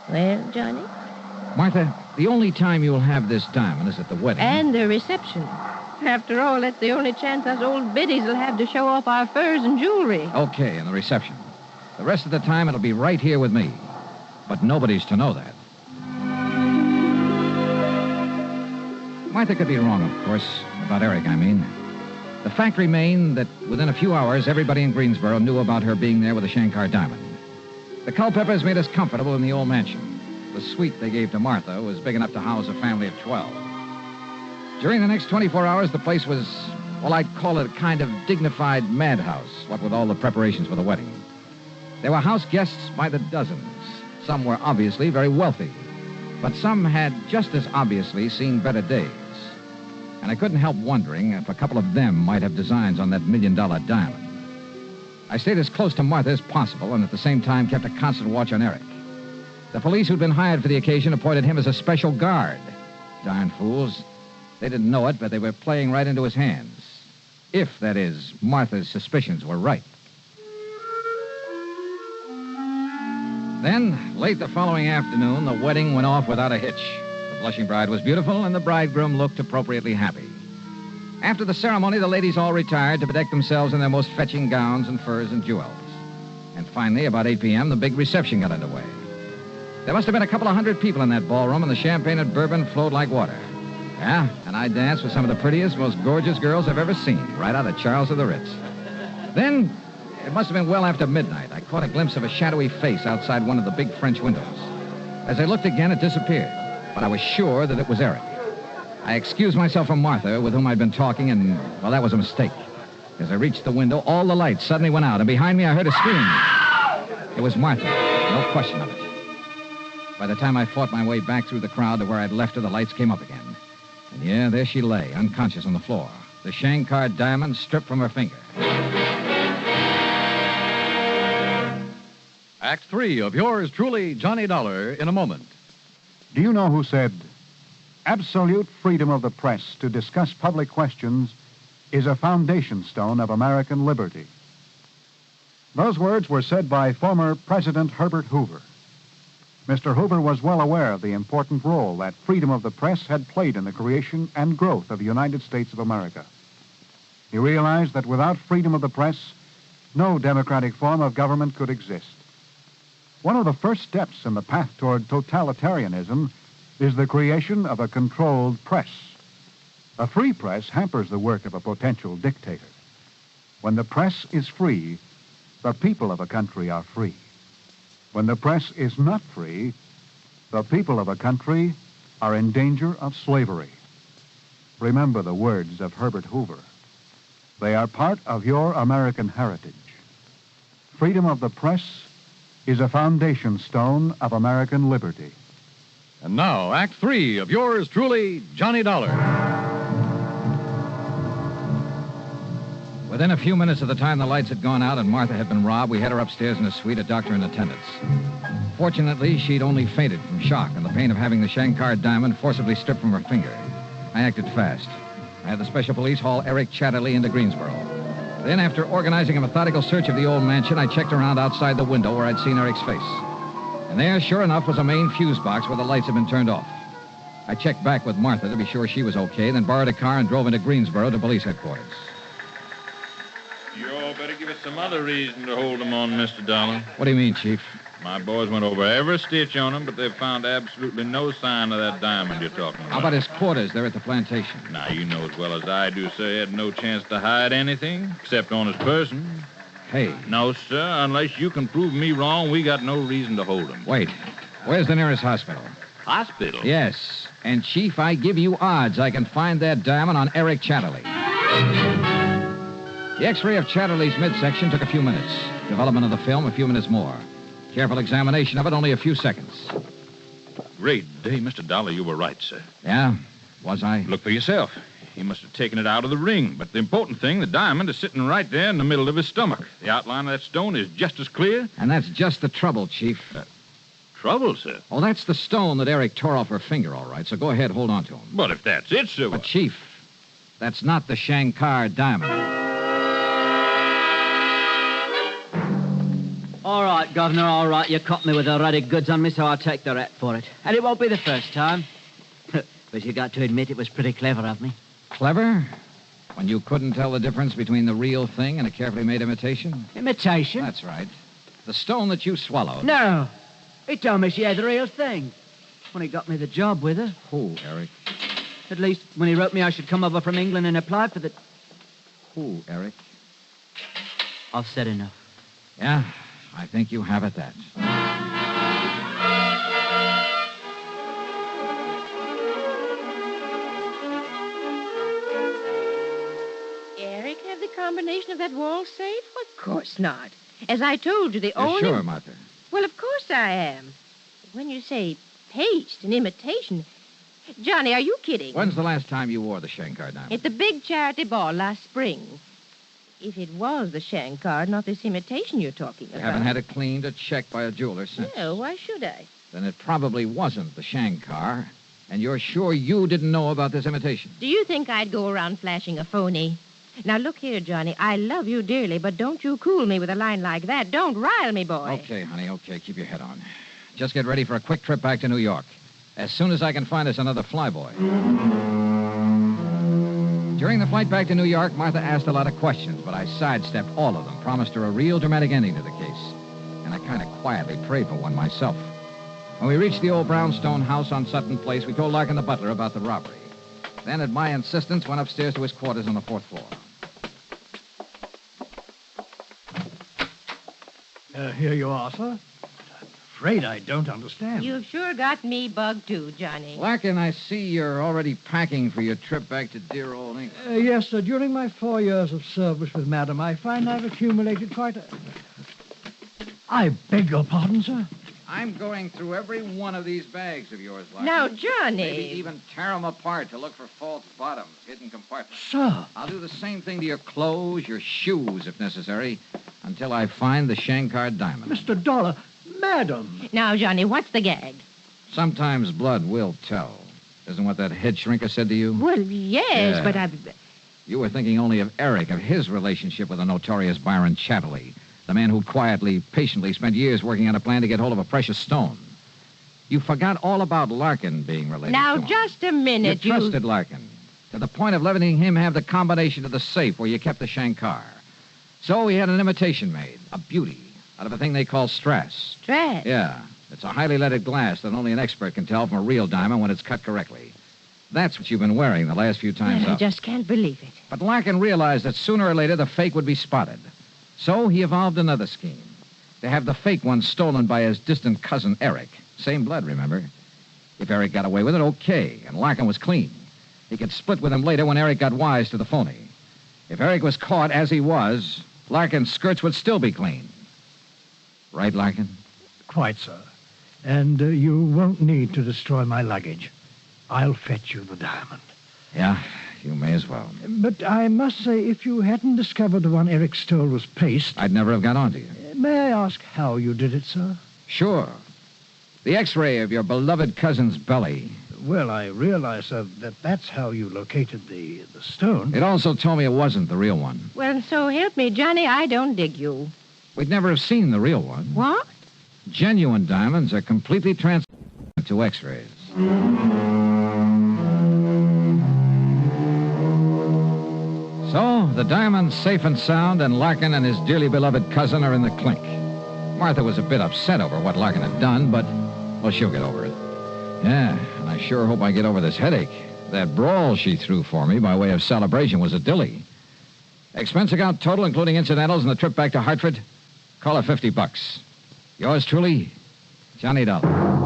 Well, Johnny? Martha, the only time you'll have this diamond is at the wedding. And the reception. After all, that's the only chance us old biddies will have to show off our furs and jewelry. Okay, and the reception. The rest of the time, it'll be right here with me. But nobody's to know that. Martha could be wrong, of course. About Eric, I mean. The fact remained that within a few hours, everybody in Greensboro knew about her being there with the Shankar Diamond. The Culpeppers made us comfortable in the old mansion. The suite they gave to Martha was big enough to house a family of 12. During the next 24 hours, the place was, well, I'd call it a kind of dignified madhouse, what with all the preparations for the wedding. There were house guests by the dozens. Some were obviously very wealthy, but some had just as obviously seen better days. And I couldn't help wondering if a couple of them might have designs on that $1 million diamond. I stayed as close to Martha as possible and at the same time kept a constant watch on Eric. The police who'd been hired for the occasion appointed him as a special guard. Darn fools. They didn't know it, but they were playing right into his hands. If, that is, Martha's suspicions were right. Then, late the following afternoon, the wedding went off without a hitch. The blushing bride was beautiful, and the bridegroom looked appropriately happy. After the ceremony, the ladies all retired to bedeck themselves in their most fetching gowns and furs and jewels. And finally, about 8 p.m., the big reception got underway. There must have been a couple of hundred people in that ballroom, and the champagne and bourbon flowed like water. Yeah, and I danced with some of the prettiest, most gorgeous girls I've ever seen, right out of Charles of the Ritz. Then, it must have been well after midnight. I caught a glimpse of a shadowy face outside one of the big French windows. As I looked again, it disappeared, but I was sure that it was Eric. I excused myself from Martha, with whom I'd been talking, and, well, that was a mistake. As I reached the window, all the lights suddenly went out, and behind me I heard a scream. It was Martha, no question of it. By the time I fought my way back through the crowd to where I'd left her, the lights came up again. And yeah, there she lay, unconscious on the floor. The Shankar diamond stripped from her finger. Act 3 of yours truly, Johnny Dollar, in a moment. Do you know who said, absolute freedom of the press to discuss public questions is a foundation stone of American liberty? Those words were said by former President Herbert Hoover. Mr. Hoover was well aware of the important role that freedom of the press had played in the creation and growth of the United States of America. He realized that without freedom of the press, no democratic form of government could exist. One of the first steps in the path toward totalitarianism is the creation of a controlled press. A free press hampers the work of a potential dictator. When the press is free, the people of a country are free. When the press is not free, the people of a country are in danger of slavery. Remember the words of Herbert Hoover. They are part of your American heritage. Freedom of the press is a foundation stone of American liberty. And now, Act 3 of yours truly, Johnny Dollar. Within a few minutes of the time the lights had gone out and Martha had been robbed, we had her upstairs in a suite, a doctor in attendance. Fortunately, she'd only fainted from shock and the pain of having the Shankar Diamond forcibly stripped from her finger. I acted fast. I had the special police haul Eric Chatterley into Greensboro. Then, after organizing a methodical search of the old mansion, I checked around outside the window where I'd seen Eric's face. And there, sure enough, was a main fuse box where the lights had been turned off. I checked back with Martha to be sure she was okay, then borrowed a car and drove into Greensboro to police headquarters. You all better give us some other reason to hold them on, Mr. Dollar. What do you mean, Chief? My boys went over every stitch on him, but they've found absolutely no sign of that diamond you're talking about. How about his quarters there at the plantation? Now, you know as well as I do, sir, he had no chance to hide anything, except on his person. Hey. No, sir, unless you can prove me wrong, we got no reason to hold him. Wait. Where's the nearest hospital? Hospital? Yes. And, Chief, I give you odds I can find that diamond on Eric Chatterley. The X-ray of Chatterley's midsection took a few minutes. Development of the film, a few minutes more. Careful examination of it, only a few seconds. Great day, Mr. Dollar. You were right, sir. Yeah? Was I? Look for yourself. He must have taken it out of the ring. But the important thing, the diamond is sitting right there in the middle of his stomach. The outline of that stone is just as clear. And that's just the trouble, Chief. Trouble, sir? Oh, that's the stone that Eric tore off her finger, all right. So go ahead, hold on to him. But if that's it, sir... But, Chief, that's not the Shankar Diamond. All right, Governor, all right. You caught me with the ruddy goods on me, so I'll take the rap for it. And it won't be the first time. But you got to admit it was pretty clever of me. Clever? When you couldn't tell the difference between the real thing and a carefully made imitation? Imitation? That's right. The stone that you swallowed. No. He told me she had the real thing. When he got me the job with her. Who, Eric? At least when he wrote me I should come over from England and apply for the... Who, Eric? I've said enough. Yeah, I think you have at that. Eric have the combination of that wall safe? Of course not. As I told you, the only... Sure, Martha. Well, of course I am. When you say paste and imitation... Johnny, are you kidding? When's the last time you wore the Shankar diamond? At the big charity ball last spring. If it was the Shankar, not this imitation you're talking about. You haven't had it cleaned or checked by a jeweler since. No, why should I? Then it probably wasn't the Shankar, and you're sure you didn't know about this imitation. Do you think I'd go around flashing a phony? Now, look here, Johnny. I love you dearly, but don't you cool me with a line like that. Don't rile me, boy. Okay, honey, okay. Keep your head on. Just get ready for a quick trip back to New York. As soon as I can find us another flyboy. During the flight back to New York, Martha asked a lot of questions, but I sidestepped all of them, promised her a real dramatic ending to the case. And I kind of quietly prayed for one myself. When we reached the old brownstone house on Sutton Place, we told Larkin the butler about the robbery. Then, at my insistence, went upstairs to his quarters on the 4th floor. Here you are, sir. I'm afraid I don't understand. You've sure got me bugged, too, Johnny. Larkin, I see you're already packing for your trip back to dear old England. Yes, sir. During my 4 years of service with Madam, I find I've accumulated quite a... I beg your pardon, sir? I'm going through every one of these bags of yours, Larkin. Now, Johnny. Maybe even tear them apart to look for false bottoms, hidden compartments. Sir. I'll do the same thing to your clothes, your shoes, if necessary, until I find the Shankar diamond. Mr. Dollar, Madam. Now, Johnny, what's the gag? Sometimes blood will tell. Isn't what that head shrinker said to you? Well, yes, Yeah. but I... You were thinking only of Eric, of his relationship with the notorious Byron Chatterley, the man who quietly, patiently spent years working on a plan to get hold of a precious stone. You forgot all about Larkin being related Now, to him. just a minute, You trusted Larkin, to the point of letting him have the combination to the safe where you kept the Shankar. So he had an imitation made, a beauty, out of a thing they call strass. Strass? Yeah. It's a highly leaded glass that only an expert can tell from a real diamond when it's cut correctly. That's what you've been wearing the last few times Well, I up. just can't believe it. But Larkin realized that sooner or later the fake would be spotted. So he evolved another scheme. To have the fake one stolen by his distant cousin, Eric. Same blood, remember? If Eric got away with it, okay, and Larkin was clean. He could split with him later when Eric got wise to the phony. If Eric was caught as he was, Larkin's skirts would still be clean. Right, Larkin? Quite, sir. And you won't need to destroy my luggage. I'll fetch you the diamond. Yeah, you may as well. But I must say, if you hadn't discovered the one Eric stole was paste... I'd never have got on to you. May I ask how you did it, sir? Sure. The X-ray of your beloved cousin's belly. Well, I realize, sir, that that's how you located the stone. It also told me it wasn't the real one. Well, so help me, Johnny, I don't dig you. We'd never have seen the real one. What? Genuine diamonds are completely transparent to X-rays. So, the diamond's safe and sound, and Larkin and his dearly beloved cousin are in the clink. Martha was a bit upset over what Larkin had done, but, well, she'll get over it. Yeah, and I sure hope I get over this headache. That brawl she threw for me by way of celebration was a dilly. Expense account total, including incidentals and the trip back to Hartford, call it $50. Yours truly, Johnny Dollar.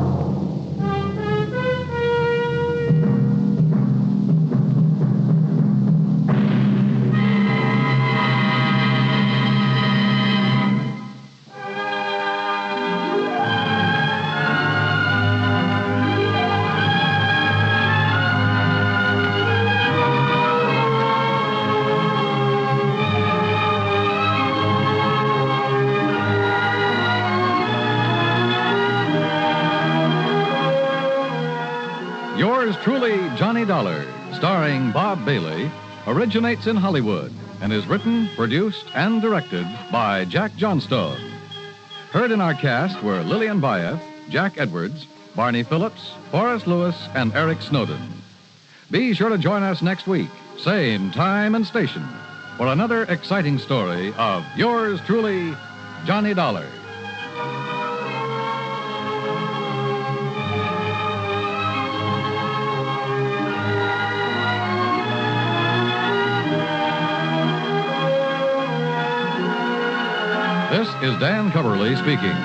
Truly, Johnny Dollar, starring Bob Bailey, originates in Hollywood and is written, produced, and directed by Jack Johnstone. Heard in our cast were Lillian Bayef, Jack Edwards, Barney Phillips, Forrest Lewis, and Eric Snowden. Be sure to join us next week, same time and station, for another exciting story of yours truly, Johnny Dollar. This is Dan Coverly speaking.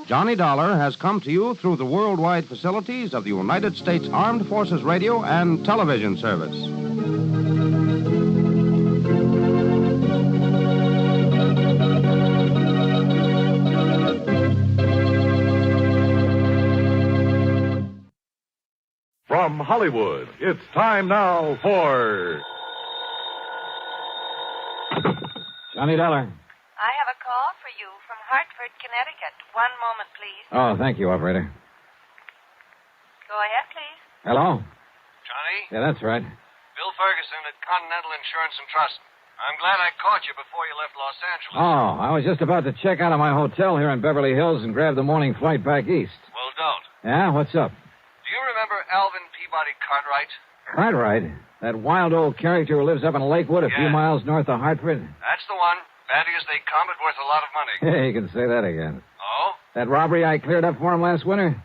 Johnny Dollar has come to you through the worldwide facilities of the United States Armed Forces Radio and Television Service. From Hollywood, it's time now for... Johnny Dollar. I have a call for you from Hartford, Connecticut. One moment, please. Oh, thank you, operator. Go ahead, please. Hello? Johnny? Yeah, that's right. Bill Ferguson at Continental Insurance and Trust. I'm glad I caught you before you left Los Angeles. Oh, I was just about to check out of my hotel here in Beverly Hills and grab the morning flight back east. Well, don't. Yeah, what's up? Do you remember Alvin Peabody Cartwright? Cartwright? That wild old character who lives up in Lakewood a few miles north of Hartford? That's the one. Batty as they come, but worth a lot of money. Hey, you can say that again. Oh? That robbery I cleared up for him last winter?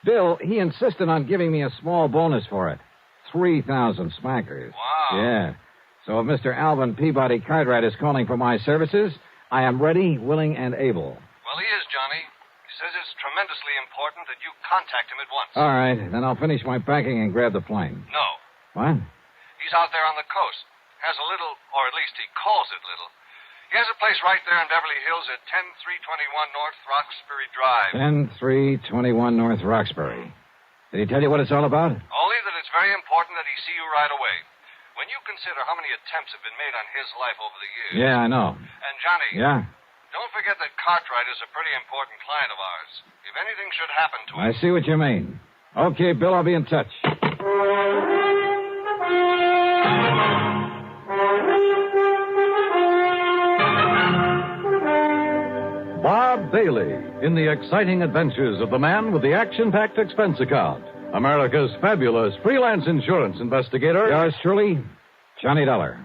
Bill, he insisted on giving me a small bonus for it. 3,000 smackers. Wow. Yeah. So if Mr. Alvin Peabody Cartwright is calling for my services, I am ready, willing, and able. Well, he is, Johnny. He says it's tremendously important that you contact him at once. All right, then I'll finish my packing and grab the plane. No. What? He's out there on the coast. Has a little, or at least he calls it little. He has a place right there in Beverly Hills at 10321 North Roxbury Drive. 10321 North Roxbury. Did he tell you what it's all about? Only that it's very important that he see you right away. When you consider how many attempts have been made on his life over the years. Yeah, I know. And, Johnny. Yeah? Don't forget that Cartwright is a pretty important client of ours. If anything should happen to him... I see what you mean. Okay, Bill, I'll be in touch. Bob daily in the exciting adventures of the man with the action-packed expense account, America's fabulous freelance insurance investigator. Yours truly, Johnny Dollar.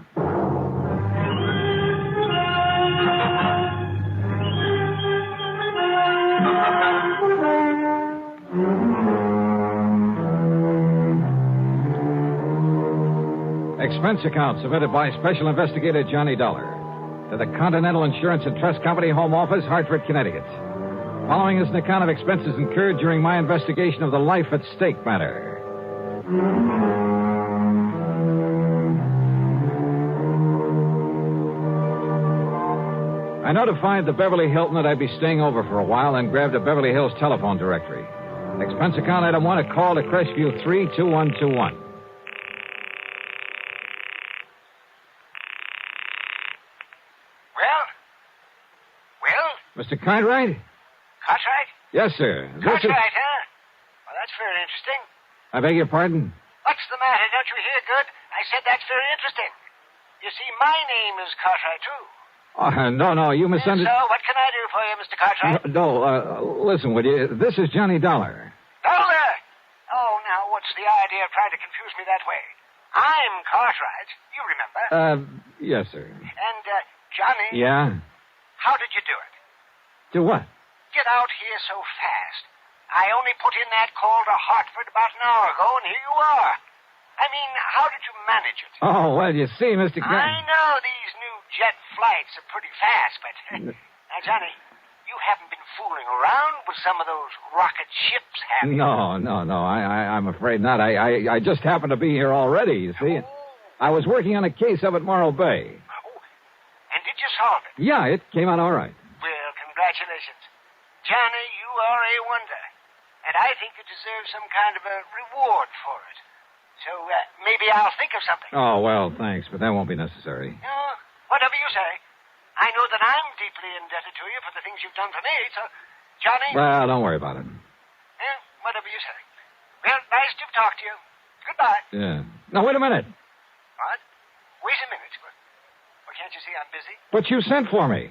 Expense account submitted by Special Investigator Johnny Dollar to the Continental Insurance and Trust Company, Home Office, Hartford, Connecticut. Following is an account of expenses incurred during my investigation of the life at stake matter. I notified the Beverly Hilton that I'd be staying over for a while and grabbed a Beverly Hills telephone directory. Expense account item 1, a call to Crestview 32121. Mr. Cartwright? Cartwright? Yes, sir. Cartwright, huh? Well, that's very interesting. I beg your pardon? What's the matter? Don't you hear good? I said that's very interesting. You see, my name is Cartwright, too. No, you misunderstood. So, what can I do for you, Mr. Cartwright? Listen, will you? This is Johnny Dollar. Dollar? Oh, now, what's the idea of trying to confuse me that way? I'm Cartwright. You remember? Yes, sir. And, Johnny? Yeah? How did you do it? Do what? Get out here so fast. I only put in that call to Hartford about an hour ago, and here you are. I mean, how did you manage it? Oh, well, you see, Mr. I know these new jet flights are pretty fast, but... Now, Johnny, you haven't been fooling around with some of those rocket ships, have you? No. I'm afraid not. I just happened to be here already, you see. I was working on a case up at Morro Bay. Oh, and did you solve it? Yeah, it came out all right. Well, congratulations. Johnny, you are a wonder. And I think you deserve some kind of a reward for it. So, maybe I'll think of something. Oh, well, thanks, but that won't be necessary. Whatever you say. I know that I'm deeply indebted to you for the things you've done for me, so, Johnny... Well, don't worry about it. Whatever you say. Well, nice to talk to you. Goodbye. Yeah. Now, wait a minute. What? Wait a minute. Well, can't you see I'm busy? But you sent for me.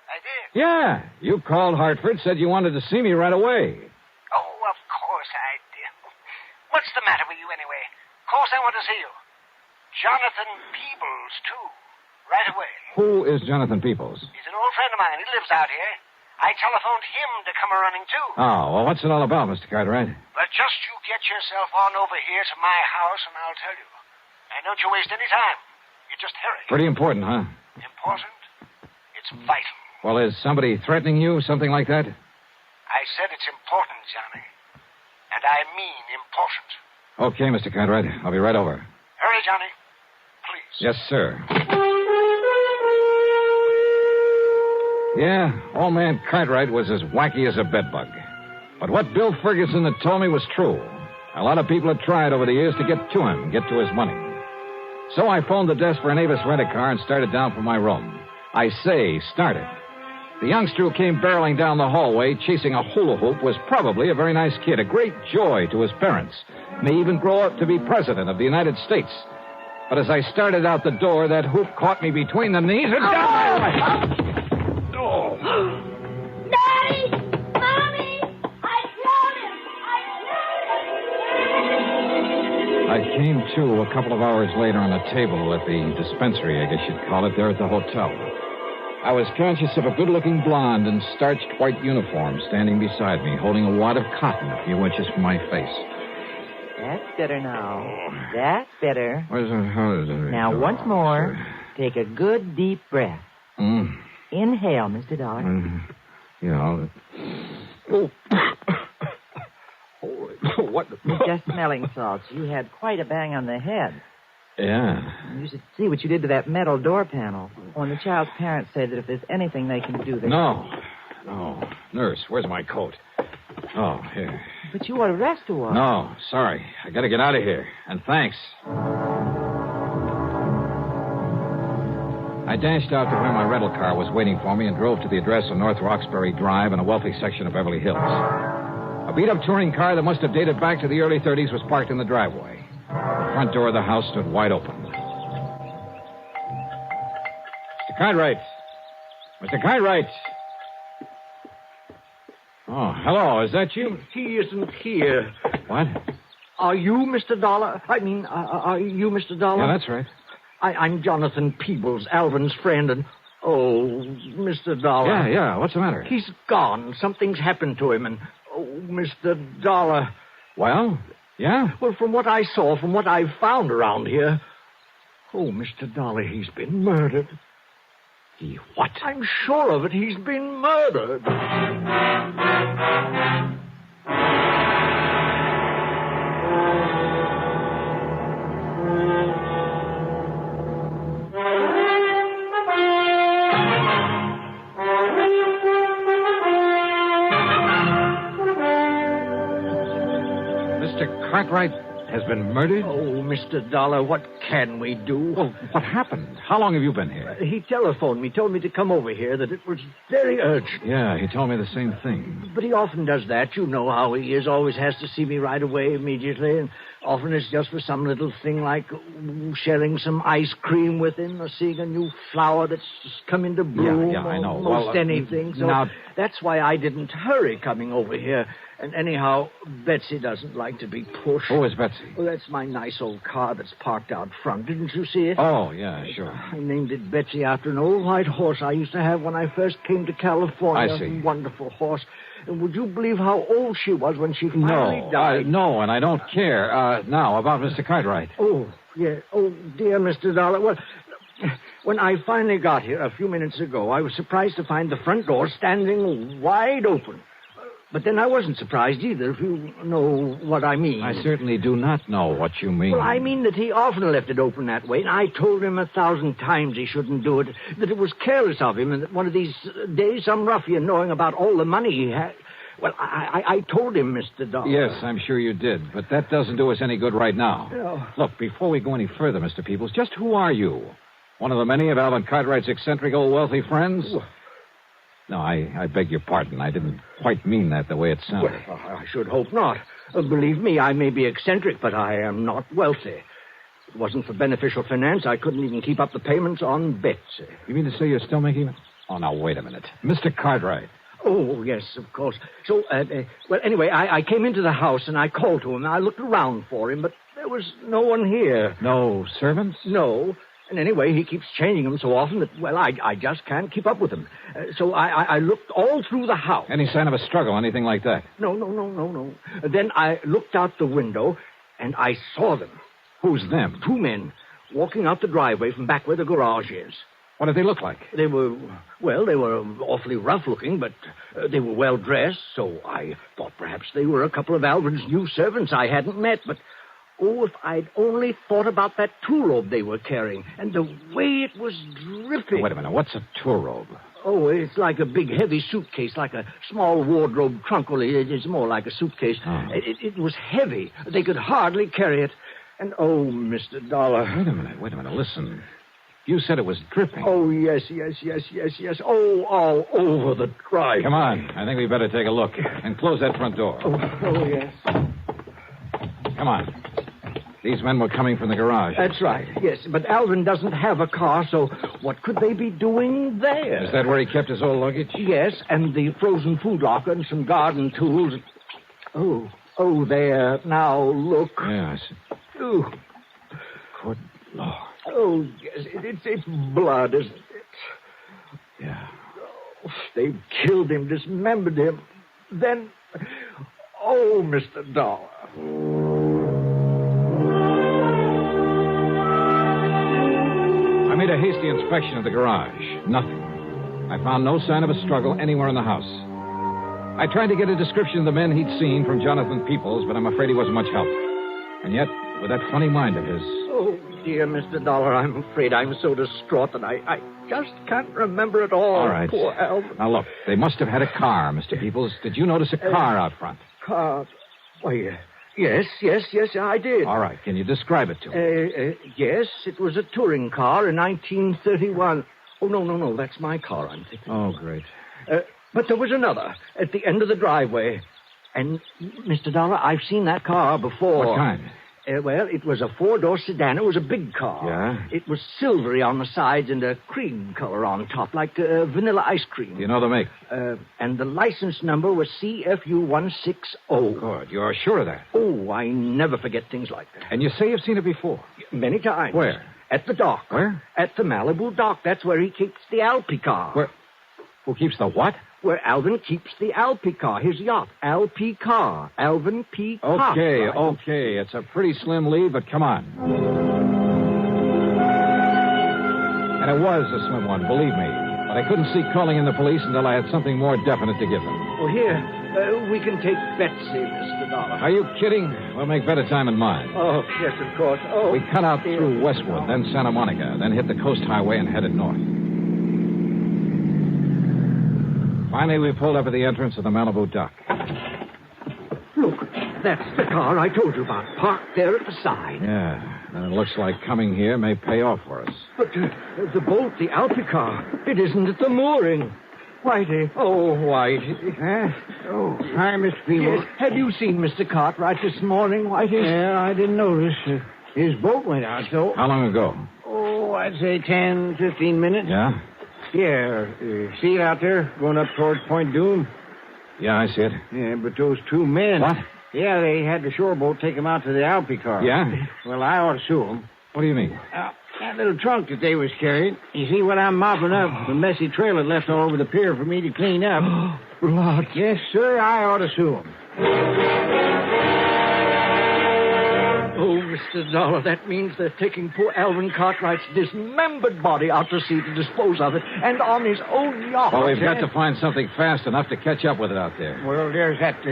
I did. Yeah. You called Hartford, said you wanted to see me right away. Oh, of course I did. What's the matter with you, anyway? Of course I want to see you. Jonathan Peebles, too. Right away. Who is Jonathan Peebles? He's an old friend of mine. He lives out here. I telephoned him to come a-running, too. Oh, well, what's it all about, Mr. Cartwright? Well, just you get yourself on over here to my house, and I'll tell you. And don't you waste any time. You just hurry. Pretty important, huh? Important? It's vital. Well, is somebody threatening you, something like that? I said it's important, Johnny. And I mean important. Okay, Mr. Cartwright. I'll be right over. Hurry, Johnny. Please. Yes, sir. Yeah, old man Cartwright was as wacky as a bedbug. But what Bill Ferguson had told me was true. A lot of people had tried over the years to get to him, get to his money. So I phoned the desk for an Avis rent-a-car and started down from my room. I say started. The youngster who came barreling down the hallway, chasing a hula hoop, was probably a very nice kid, a great joy to his parents. May even grow up to be president of the United States. But as I started out the door, that hoop caught me between the knees and down my leg. Oh. Daddy! Mommy! I killed him! I came to a couple of hours later on a table at the dispensary, I guess you'd call it, there at the hotel. I was conscious of a good-looking blonde in starched white uniform standing beside me, holding a wad of cotton a few inches from my face. That's better now. That's better. How is it? Now, once more, take a good, deep breath. Inhale, Mr. Dollar. Yeah. What? It's just smelling salts. You had quite a bang on the head. Yeah. You should see what you did to that metal door panel. When the child's parents say that if there's anything they can do, they... No. Nurse, where's my coat? Oh, here. But you ought to rest a while. No, sorry. I gotta get out of here. And thanks. I dashed out to where my rental car was waiting for me and drove to the address on North Roxbury Drive in a wealthy section of Beverly Hills. A beat-up touring car that must have dated back to the early 30s was parked in the driveway. The front door of the house stood wide open. Mr. Cartwright! Mr. Cartwright! Oh, hello. Is that you? He isn't here. What? Are you Mr. Dollar? Are you Mr. Dollar? Yeah, that's right. I'm Jonathan Peebles, Alvin's friend, and... Oh, Mr. Dollar. Yeah. What's the matter? He's gone. Something's happened to him, and... Oh, Mr. Dollar. Well, yeah? Well, from what I saw, from what I've found around here... Oh, Mr. Dollar, he's been murdered. He what? I'm sure of it. He's been murdered. Mr. Cartwright has been murdered? Oh, Mr. Dollar, what can we do? Well, what happened? How long have you been here? He telephoned me, told me to come over here, that it was very urgent. Yeah, he told me the same thing. But he often does that. You know how he is. Always has to see me right away, immediately. And often it's just for some little thing like sharing some ice cream with him or seeing a new flower that's just come into bloom. Yeah, I know. Most anything. So now... that's why I didn't hurry coming over here. And anyhow, Betsy doesn't like to be pushed. Who is Betsy? Well, that's my nice old car that's parked out front. Didn't you see it? Oh, yeah, sure. I named it Betsy after an old white horse I used to have when I first came to California. I see. A wonderful horse. And would you believe how old she was when she finally died? No, and I don't care. Now, about Mr. Cartwright. Oh, yeah. Oh, dear Mr. Dollar. Well, when I finally got here a few minutes ago, I was surprised to find the front door standing wide open. But then I wasn't surprised either, if you know what I mean. I certainly do not know what you mean. Well, I mean that he often left it open that way, and I told him 1,000 times he shouldn't do it, that it was careless of him, and that one of these days some ruffian, knowing about all the money he had... Well, I told him, Mr. Dollar. Yes, I'm sure you did, but that doesn't do us any good right now. No. Look, before we go any further, Mr. Peebles, just who are you? One of the many of Alvin Cartwright's eccentric old wealthy friends? No, I beg your pardon. I didn't quite mean that the way it sounded. Well, I should hope not. Believe me, I may be eccentric, but I am not wealthy. If it wasn't for beneficial finance, I couldn't even keep up the payments on Betsy. You mean to say you're still making it? Oh, now, wait a minute. Mr. Cartwright. Oh, yes, of course. So, well, anyway, I came into the house and I called to him. I looked around for him, but there was no one here. No servants? No. And anyway, he keeps changing them so often that, well, I just can't keep up with him. So I looked all through the house. Any sign of a struggle, anything like that? No. Then I looked out the window, and I saw them. Who's them? 2 men walking out the driveway from back where the garage is. What did they look like? They were awfully rough-looking, but they were well-dressed, so I thought perhaps they were a couple of Alvin's new servants I hadn't met, but... Oh, if I'd only thought about that tool robe they were carrying, and the way it was dripping. Wait a minute, what's a tool robe? Oh, it's like a big, heavy suitcase, like a small wardrobe trunk, only it's more like a suitcase. Oh. It was heavy. They could hardly carry it. And, oh, Mr. Dollar. Wait a minute, listen. You said it was dripping. Oh, yes. Oh, all over the drive. Come on, I think we better take a look. And close that front door. Oh, yes. Come on. These men were coming from the garage. That's right, yes. But Alvin doesn't have a car, so what could they be doing there? Is that where he kept his old luggage? Yes, and the frozen food locker and some garden tools. Oh, there. Now, look. Yeah, I see. Oh. Good Lord. Oh, yes. It's blood, isn't it? Yeah. Oh, they've killed him, dismembered him. Then... Oh, Mr. Dollar. I made a hasty inspection of the garage. Nothing. I found no sign of a struggle anywhere in the house. I tried to get a description of the men he'd seen from Jonathan Peoples, but I'm afraid he wasn't much help. And yet, with that funny mind of his... Oh, dear Mr. Dollar, I'm afraid I'm so distraught that I just can't remember it all. All right. Poor Alvin. Now, look, they must have had a car, Mr. Peoples. Did you notice a car out front? Car? Why, yes, I did. All right. Can you describe it to me? Yes, it was a touring car in 1931. Oh, no, that's my car, I'm thinking. Oh, great. But there was another at the end of the driveway. And, Mr. Dollar, I've seen that car before. What kind? Well, it was a four-door sedan. It was a big car. Yeah? It was silvery on the sides and a cream color on top, like vanilla ice cream. You know the make? And the license number was CFU 160. Good. You're sure of that? Oh, I never forget things like that. And you say you've seen it before? Many times. Where? At the dock. Where? At the Malibu dock. That's where he keeps the Alpi car. Where? Who keeps the what? Where Alvin keeps the Alpi car, his yacht. Alpi car. Alvin P. Car. Okay. It's a pretty slim lead, but come on. And it was a slim one, believe me. But I couldn't see calling in the police until I had something more definite to give them. Well, here, we can take Betsy, Mr. Dollar. Are you kidding? We'll make better time in mine. Oh, yes, of course. Oh, we cut out through Westwood, then Santa Monica, then hit the coast highway and headed north. Finally, we pulled up at the entrance of the Malibu dock. Look, that's the car I told you about, parked there at the side. Yeah, and it looks like coming here may pay off for us. But the boat, the Alpi car, it isn't at the mooring. Whitey. Oh, Whitey. Oh, hi, Mr. Peebles. Yes. Have you seen Mr. Cartwright this morning, Whitey? Yeah, I didn't notice. His boat went out, though. How long ago? Oh, I'd say 10, 15 minutes. Yeah? Yeah. See it out there, going up towards Point Doom? Yeah, I see it. Yeah, but those two men... What? Yeah, they had the shore boat take them out to the Alpi car. Yeah? Well, I ought to sue them. What do you mean? That little trunk that they was carrying. You see what I'm mopping up? The messy trail it left all over the pier for me to clean up. Blood. Yes, sir, I ought to sue them. Oh, Mr. Dollar, that means they're taking poor Alvin Cartwright's dismembered body out to sea to dispose of it, and on his own yacht. Well, we've got to find something fast enough to catch up with it out there. Well, there's that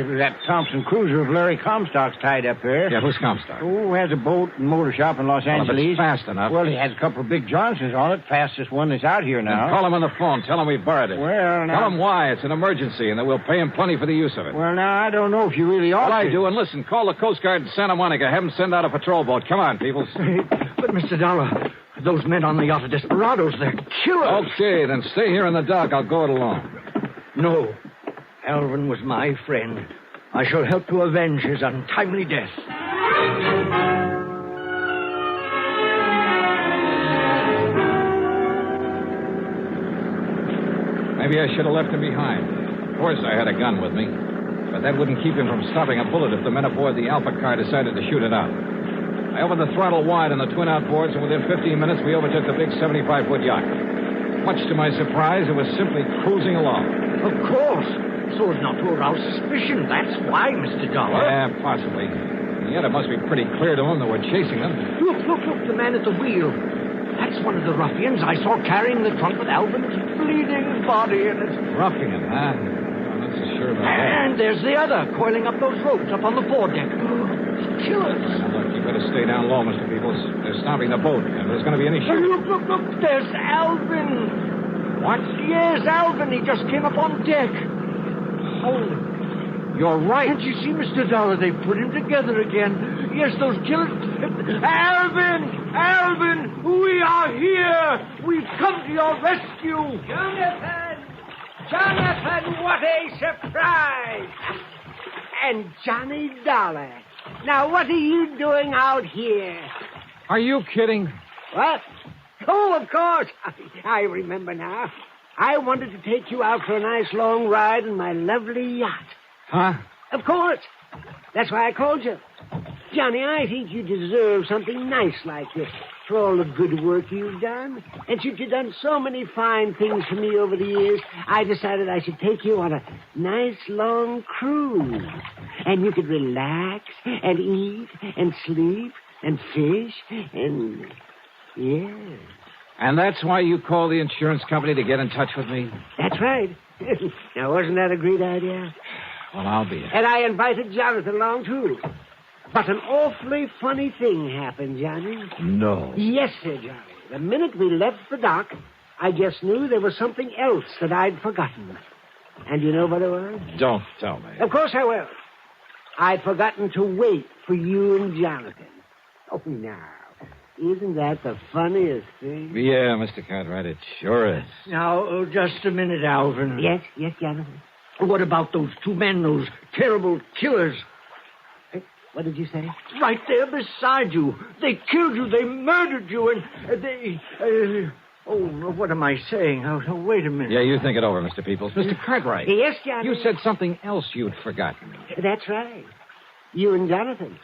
Thompson cruiser of Larry Comstock's tied up there. Yeah, who's Comstock? Oh, has a boat and motor shop in Los Angeles. Well, if it's fast enough. Well, he has a couple of big Johnsons on it, fastest one that's out here now. Then call him on the phone. Tell him we borrowed it. Well, now... Tell him why. It's an emergency, and that we'll pay him plenty for the use of it. Well, now, I don't know if you really ought Well, to. I do, and listen, call the Coast Guard in Santa Monica. Have them send out a patrol boat. Come on, people. But, Mr. Dollar, those men on the yacht are desperados. They're killers. Okay, then stay here in the dock. I'll go it alone. No. Alvin was my friend. I shall help to avenge his untimely death. Maybe I should have left him behind. Of course, I had a gun with me. But that wouldn't keep him from stopping a bullet if the men aboard the Alpha car decided to shoot it out. I opened the throttle wide on the twin outboards, and within 15 minutes, we overtook the big 75-foot yacht. Much to my surprise, it was simply cruising along. Of course. So as not to arouse suspicion. That's why, Mr. Dollar. Yeah, possibly. And yet it must be pretty clear to them that we're chasing them. Look, the man at the wheel. That's one of the ruffians I saw carrying the trunk with Alvin's bleeding body in it. Ruffian, huh? I'm not so sure about that. And there's the other, coiling up those ropes up on the foredeck. Killers. Now, look, you better stay down low, Mr. Peebles. They're stopping the boat. If there's going to be any shooting... Look. There's Alvin. What? Yes, Alvin. He just came up on deck. Oh, you're right. Can't you see, Mr. Dollar? They put him together again. Yes, those killers... Alvin! We are here! We've come to your rescue! Jonathan, what a surprise! And Johnny Dollar. Now, what are you doing out here? Are you kidding? What? Oh, of course. I remember now. I wanted to take you out for a nice long ride in my lovely yacht. Huh? Of course. That's why I called you. Johnny, I think you deserve something nice like this for all the good work you've done. And since you've done so many fine things for me over the years, I decided I should take you on a nice long cruise. And you could relax and eat and sleep and fish and... yeah. And that's why you called the insurance company to get in touch with me? That's right. Now, wasn't that a great idea? Well, I'll be it. And I invited Jonathan along, too. But an awfully funny thing happened, Johnny. No. Yes, sir, Johnny. The minute we left the dock, I just knew there was something else that I'd forgotten. And you know what it was? Don't tell me. Of course I will. I'd forgotten to wait for you and Jonathan. Oh, now, isn't that the funniest thing? Yeah, Mr. Cartwright, it sure is. Now, just a minute, Alvin. Yes, Jonathan. What about those two men, those terrible killers? What did you say? Right there beside you. They killed you. They murdered you. And they... what am I saying? Oh, wait a minute. Yeah, you think it over, Mr. Peoples. Mr. Cartwright. Yes, Johnny? You said something else you'd forgotten. That's right. You and Jonathan.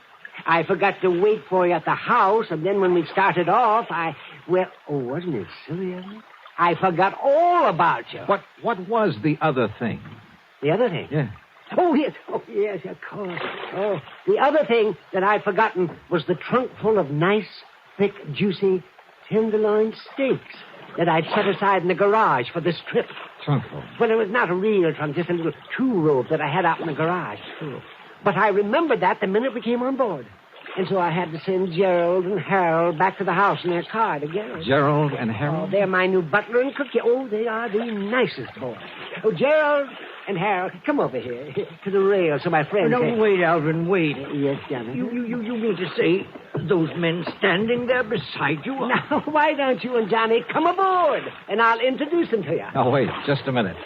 I forgot to wait for you at the house, and then when we started off, wasn't it silly of me? I forgot all about you. What was the other thing? The other thing? Yeah. Oh, yes, of course. Oh, the other thing that I'd forgotten was the trunk full of nice, thick, juicy tenderloin steaks that I'd set aside in the garage for this trip. Trunk full? Well, it was not a real trunk, just a little two-rope that I had out in the garage. But I remembered that the minute we came on board. And so I had to send Gerald and Harold back to the house in their car to get us. Gerald and Harold? Oh, they're my new butler and cook. Oh, they are the nicest boys. Oh, Gerald and Harold, come over here to the rail so my friend can... Wait, Alvin, wait. Yes, Johnny? You mean to say those men standing there beside you? Now, why don't you and Johnny come aboard, and I'll introduce them to you. Oh, wait, just a minute.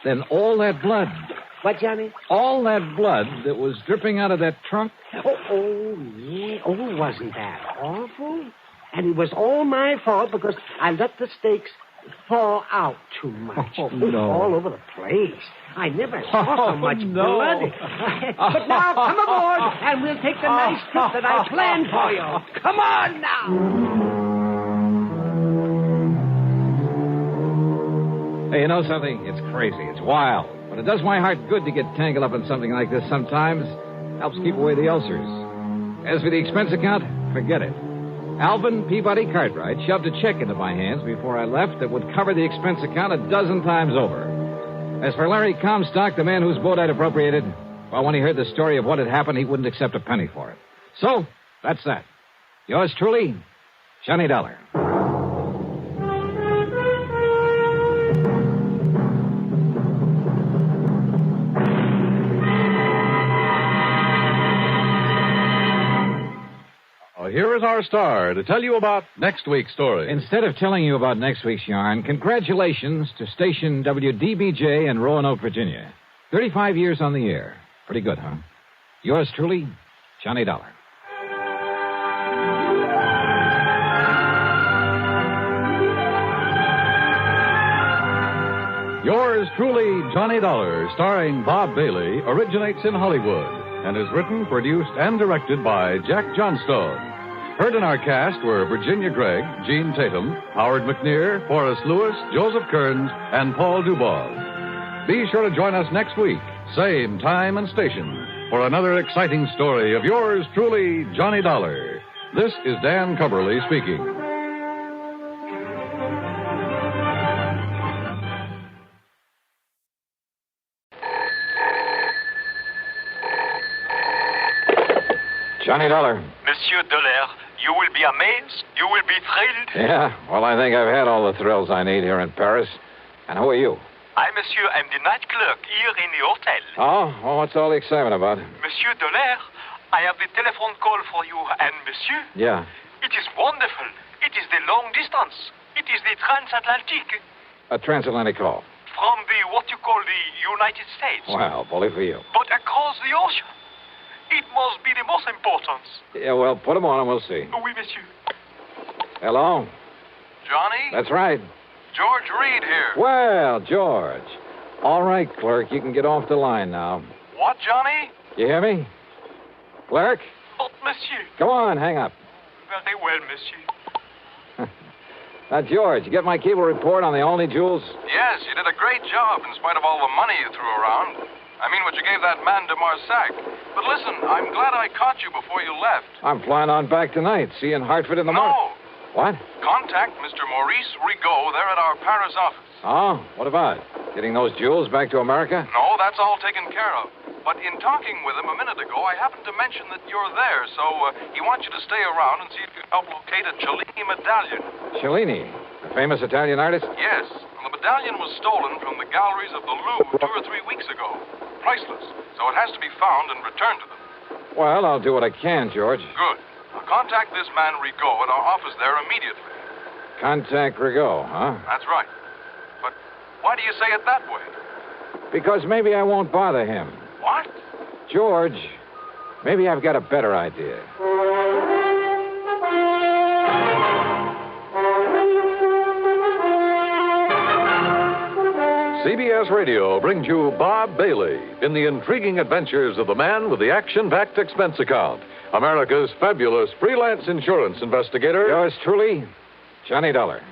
Then all that blood... What, Johnny? All that blood that was dripping out of that trunk? Yeah. Oh, wasn't that awful? And it was all my fault because I let the steaks fall out too much. Oh, no. All over the place. I never saw so much blood. But now, come aboard, and we'll take the nice trip that I planned for you. Come on now. Hey, you know something? It's crazy. It's wild. But it does my heart good to get tangled up in something like this sometimes. Helps keep away the ulcers. As for the expense account, forget it. Alvin Peabody Cartwright shoved a check into my hands before I left that would cover the expense account 12 times over. As for Larry Comstock, the man whose boat I'd appropriated, well, when he heard the story of what had happened, he wouldn't accept a penny for it. So, that's that. Yours truly, Johnny Dollar. Here is our star to tell you about next week's story. Instead of telling you about next week's yarn, congratulations to station WDBJ in Roanoke, Virginia. 35 years on the air. Pretty good, huh? Yours truly, Johnny Dollar. Yours truly, Johnny Dollar, starring Bob Bailey, originates in Hollywood and is written, produced, and directed by Jack Johnstone. Heard in our cast were Virginia Gregg, Gene Tatum, Howard McNear, Forrest Lewis, Joseph Kearns, and Paul Dubov. Be sure to join us next week, same time and station, for another exciting story of yours truly, Johnny Dollar. This is Dan Cubberly speaking. Johnny Dollar. Monsieur Dollar, you will be amazed. You will be thrilled. Yeah, well, I think I've had all the thrills I need here in Paris. And who are you? I, monsieur, am the night clerk here in the hotel. Oh, well, what's all the excitement about? Monsieur Dollar, I have the telephone call for you. And, monsieur? Yeah. It is wonderful. It is the long distance. It is the transatlantic. A transatlantic call. From what you call the United States. Well, bully for you. But across the ocean. It must be the most important. Yeah, well, put them on and we'll see. Oui, monsieur. Hello? Johnny? That's right. George Reed here. Well, George. All right, clerk, you can get off the line now. What, Johnny? You hear me? Clerk? But, monsieur. Come on, hang up. Very well, monsieur. Now, George, you get my cable report on the Only Jewels? Yes, you did a great job in spite of all the money you threw around. I mean what you gave that man de Marsac. But listen, I'm glad I caught you before you left. I'm flying on back tonight. See you in Hartford in the morning. No. What? Contact Mr. Maurice Rigaud there at our Paris office. Oh, what about? Getting those jewels back to America? No, that's all taken care of. But in talking with him a minute ago, I happened to mention that you're there, so he wants you to stay around and see if you can help locate a Cellini medallion. Cellini, the famous Italian artist? Yes, and the medallion was stolen from the galleries of the Louvre 2 or 3 weeks ago. Priceless, so it has to be found and returned to them. Well, I'll do what I can, George. Good. Now contact this man Rigaud at our office there immediately. Contact Rigaud, huh? That's right. But why do you say it that way? Because maybe I won't bother him. What? George, Maybe I've got a better idea. CBS Radio brings you Bob Bailey in the intriguing adventures of the man with the action-packed expense account, America's fabulous freelance insurance investigator. Yours truly, Johnny Dollar.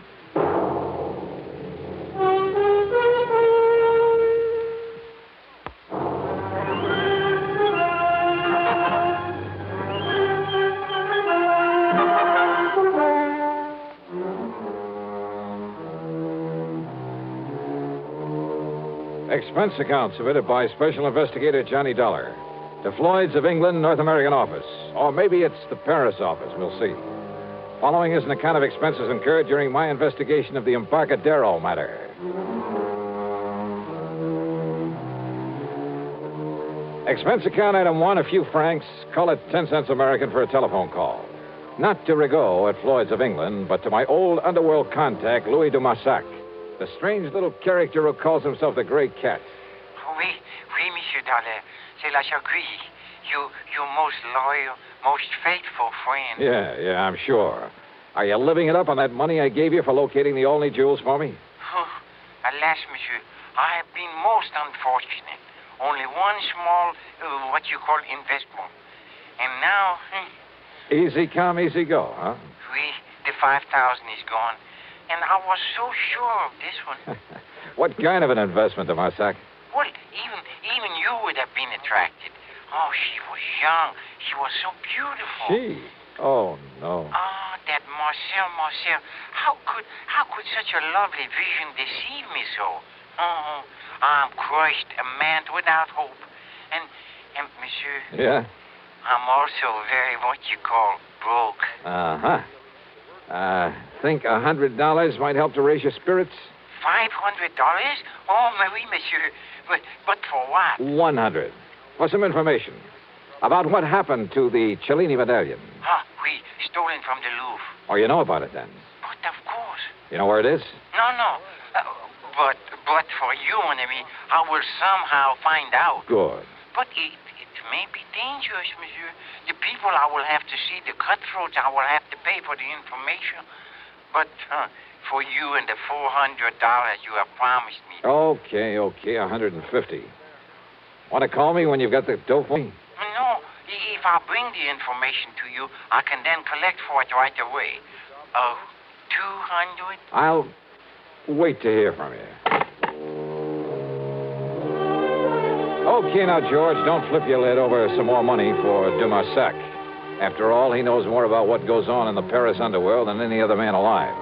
Expense account submitted by Special Investigator Johnny Dollar to Floyd's of England, North American office. Or maybe it's the Paris office. We'll see. Following is an account of expenses incurred during my investigation of the Embarcadero Matter. Expense account item 1, a few francs. Call it 10 cents American for a telephone call. Not to Rigaud at Floyd's of England, but to my old underworld contact, Louis de Massac. The strange little character who calls himself the Gray Cat. Oui, Monsieur Dollar. C'est la Jacquerie. Your most loyal, most faithful friend. Yeah, I'm sure. Are you living it up on that money I gave you for locating the Olney jewels for me? Alas, monsieur, I have been most unfortunate. Only one small, what you call investment. And now... Easy come, easy go, huh? Oui, the 5,000 is gone. And I was so sure of this one. What kind of an investment, de Marsac? Well, even you would have been attracted. Oh, she was young. She was so beautiful. She? Oh, no. Ah, that Marcel. How could such a lovely vision deceive me so? Oh, I'm crushed, a man without hope. And monsieur... Yeah? I'm also very, what you call, broke. Uh-huh. Think $100 might help to raise your spirits? $500? Oh, oui, monsieur. But for what? 100. For some information about what happened to the Cellini medallion. Oui, stolen from the Louvre. Oh, you know about it then? But of course. You know where it is? No. But for you, mon ami, I will somehow find out. Good. But it may be dangerous, monsieur. The people I will have to see, the cutthroats, I will have to pay for the information. But for you and the $400 you have promised me. Okay, $150. Want to call me when you've got the dough for me? No, if I bring the information to you, I can then collect for it right away. 200? I'll wait to hear from you. Okay, now, George, don't flip your lid over some more money for de Marsac. After all, he knows more about what goes on in the Paris underworld than any other man alive.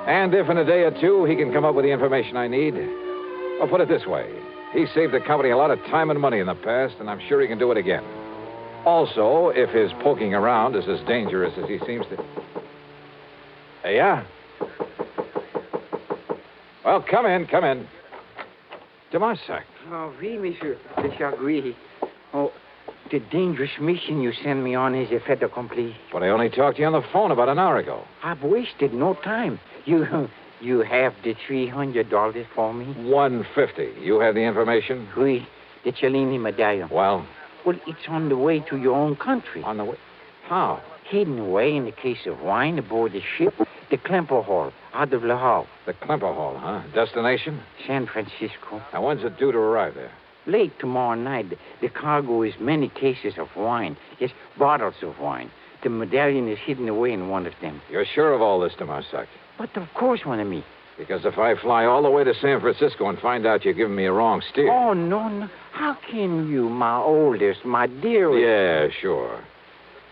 And if in a day or two he can come up with the information I need, I'll put it this way. He saved the company a lot of time and money in the past, and I'm sure he can do it again. Also, if his poking around is as dangerous as he seems to... Yeah? Well, come in. De Marsac. Oh, oui, monsieur. I agree. Oh, the dangerous mission you sent me on is a fait accompli. But I only talked to you on the phone about an hour ago. I've wasted no time. You have the $300 for me? $150. You have the information? Oui, the Cellini medallion. Well, it's on the way to your own country. On the way? How? Hidden away in a case of wine aboard the ship, the Klemper Hall, out of Le Havre. The Klemper Hall, huh? Destination? San Francisco. Now, when's it due to arrive there? Late tomorrow night. The cargo is many cases of wine. Yes, bottles of wine. The medallion is hidden away in one of them. You're sure of all this, de Marsac? But of course, mon ami. Because if I fly all the way to San Francisco and find out you're giving me a wrong steer... Oh, no. How can you, my oldest, my dearest... Yeah, sure.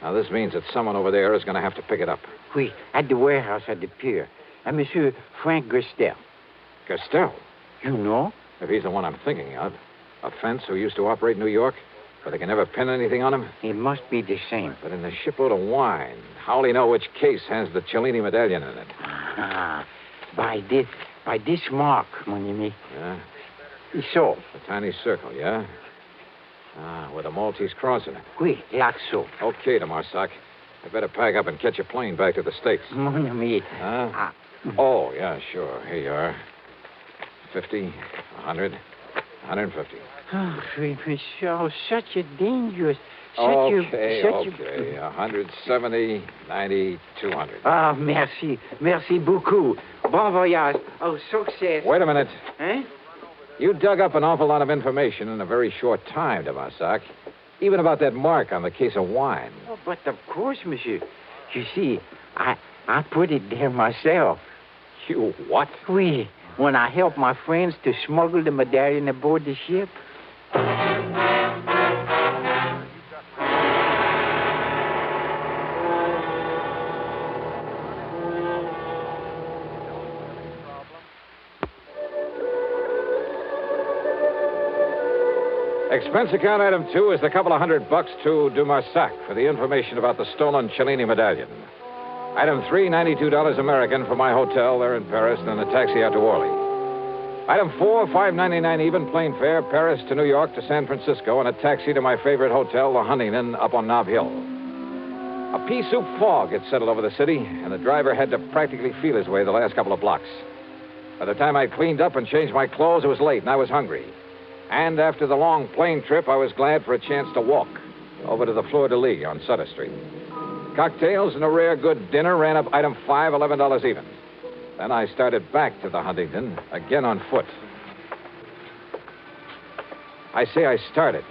Now, this means that someone over there is going to have to pick it up. Oui, at the warehouse at the pier. And Monsieur Frank Gestel. Gestel? You know? If he's the one I'm thinking of. A fence who used to operate in New York, but they can never pin anything on him? It must be the same. But in the shipload of wine, how'll he know which case has the Cellini medallion in it? By this mark, mon ami. Yeah? So. A tiny circle, yeah? With a Maltese cross in it. Oui, like so. Okay, de Marsac. I better pack up and catch a plane back to the States. Mon ami. Oh, yeah, sure. Here you are. 50, 100, 150. Oh, such a dangerous... Okay. 170, 90, 200. Ah, merci. Merci beaucoup. Bon voyage. Oh, success. Wait a minute. Eh? You dug up an awful lot of information in a very short time, de Marsac. Even about that mark on the case of wine. Oh, but of course, monsieur. You see, I put it there myself. You what? Oui, when I helped my friends to smuggle the medallion aboard the ship. Expense account item 2 is the couple of $100 to de Marsac for the information about the stolen Cellini medallion. Item 3, $92 American for my hotel there in Paris, and a taxi out to Orly. Item 4, $5.99 even plane fare, Paris to New York to San Francisco, and a taxi to my favorite hotel, the Huntington, up on Nob Hill. A pea soup fog had settled over the city, and the driver had to practically feel his way the last couple of blocks. By the time I'd cleaned up and changed my clothes, it was late, and I was hungry. And after the long plane trip, I was glad for a chance to walk over to the Fleur de Lis on Sutter Street. Cocktails and a rare good dinner ran up item 5, $11 even. Then I started back to the Huntington, again on foot. I say I started.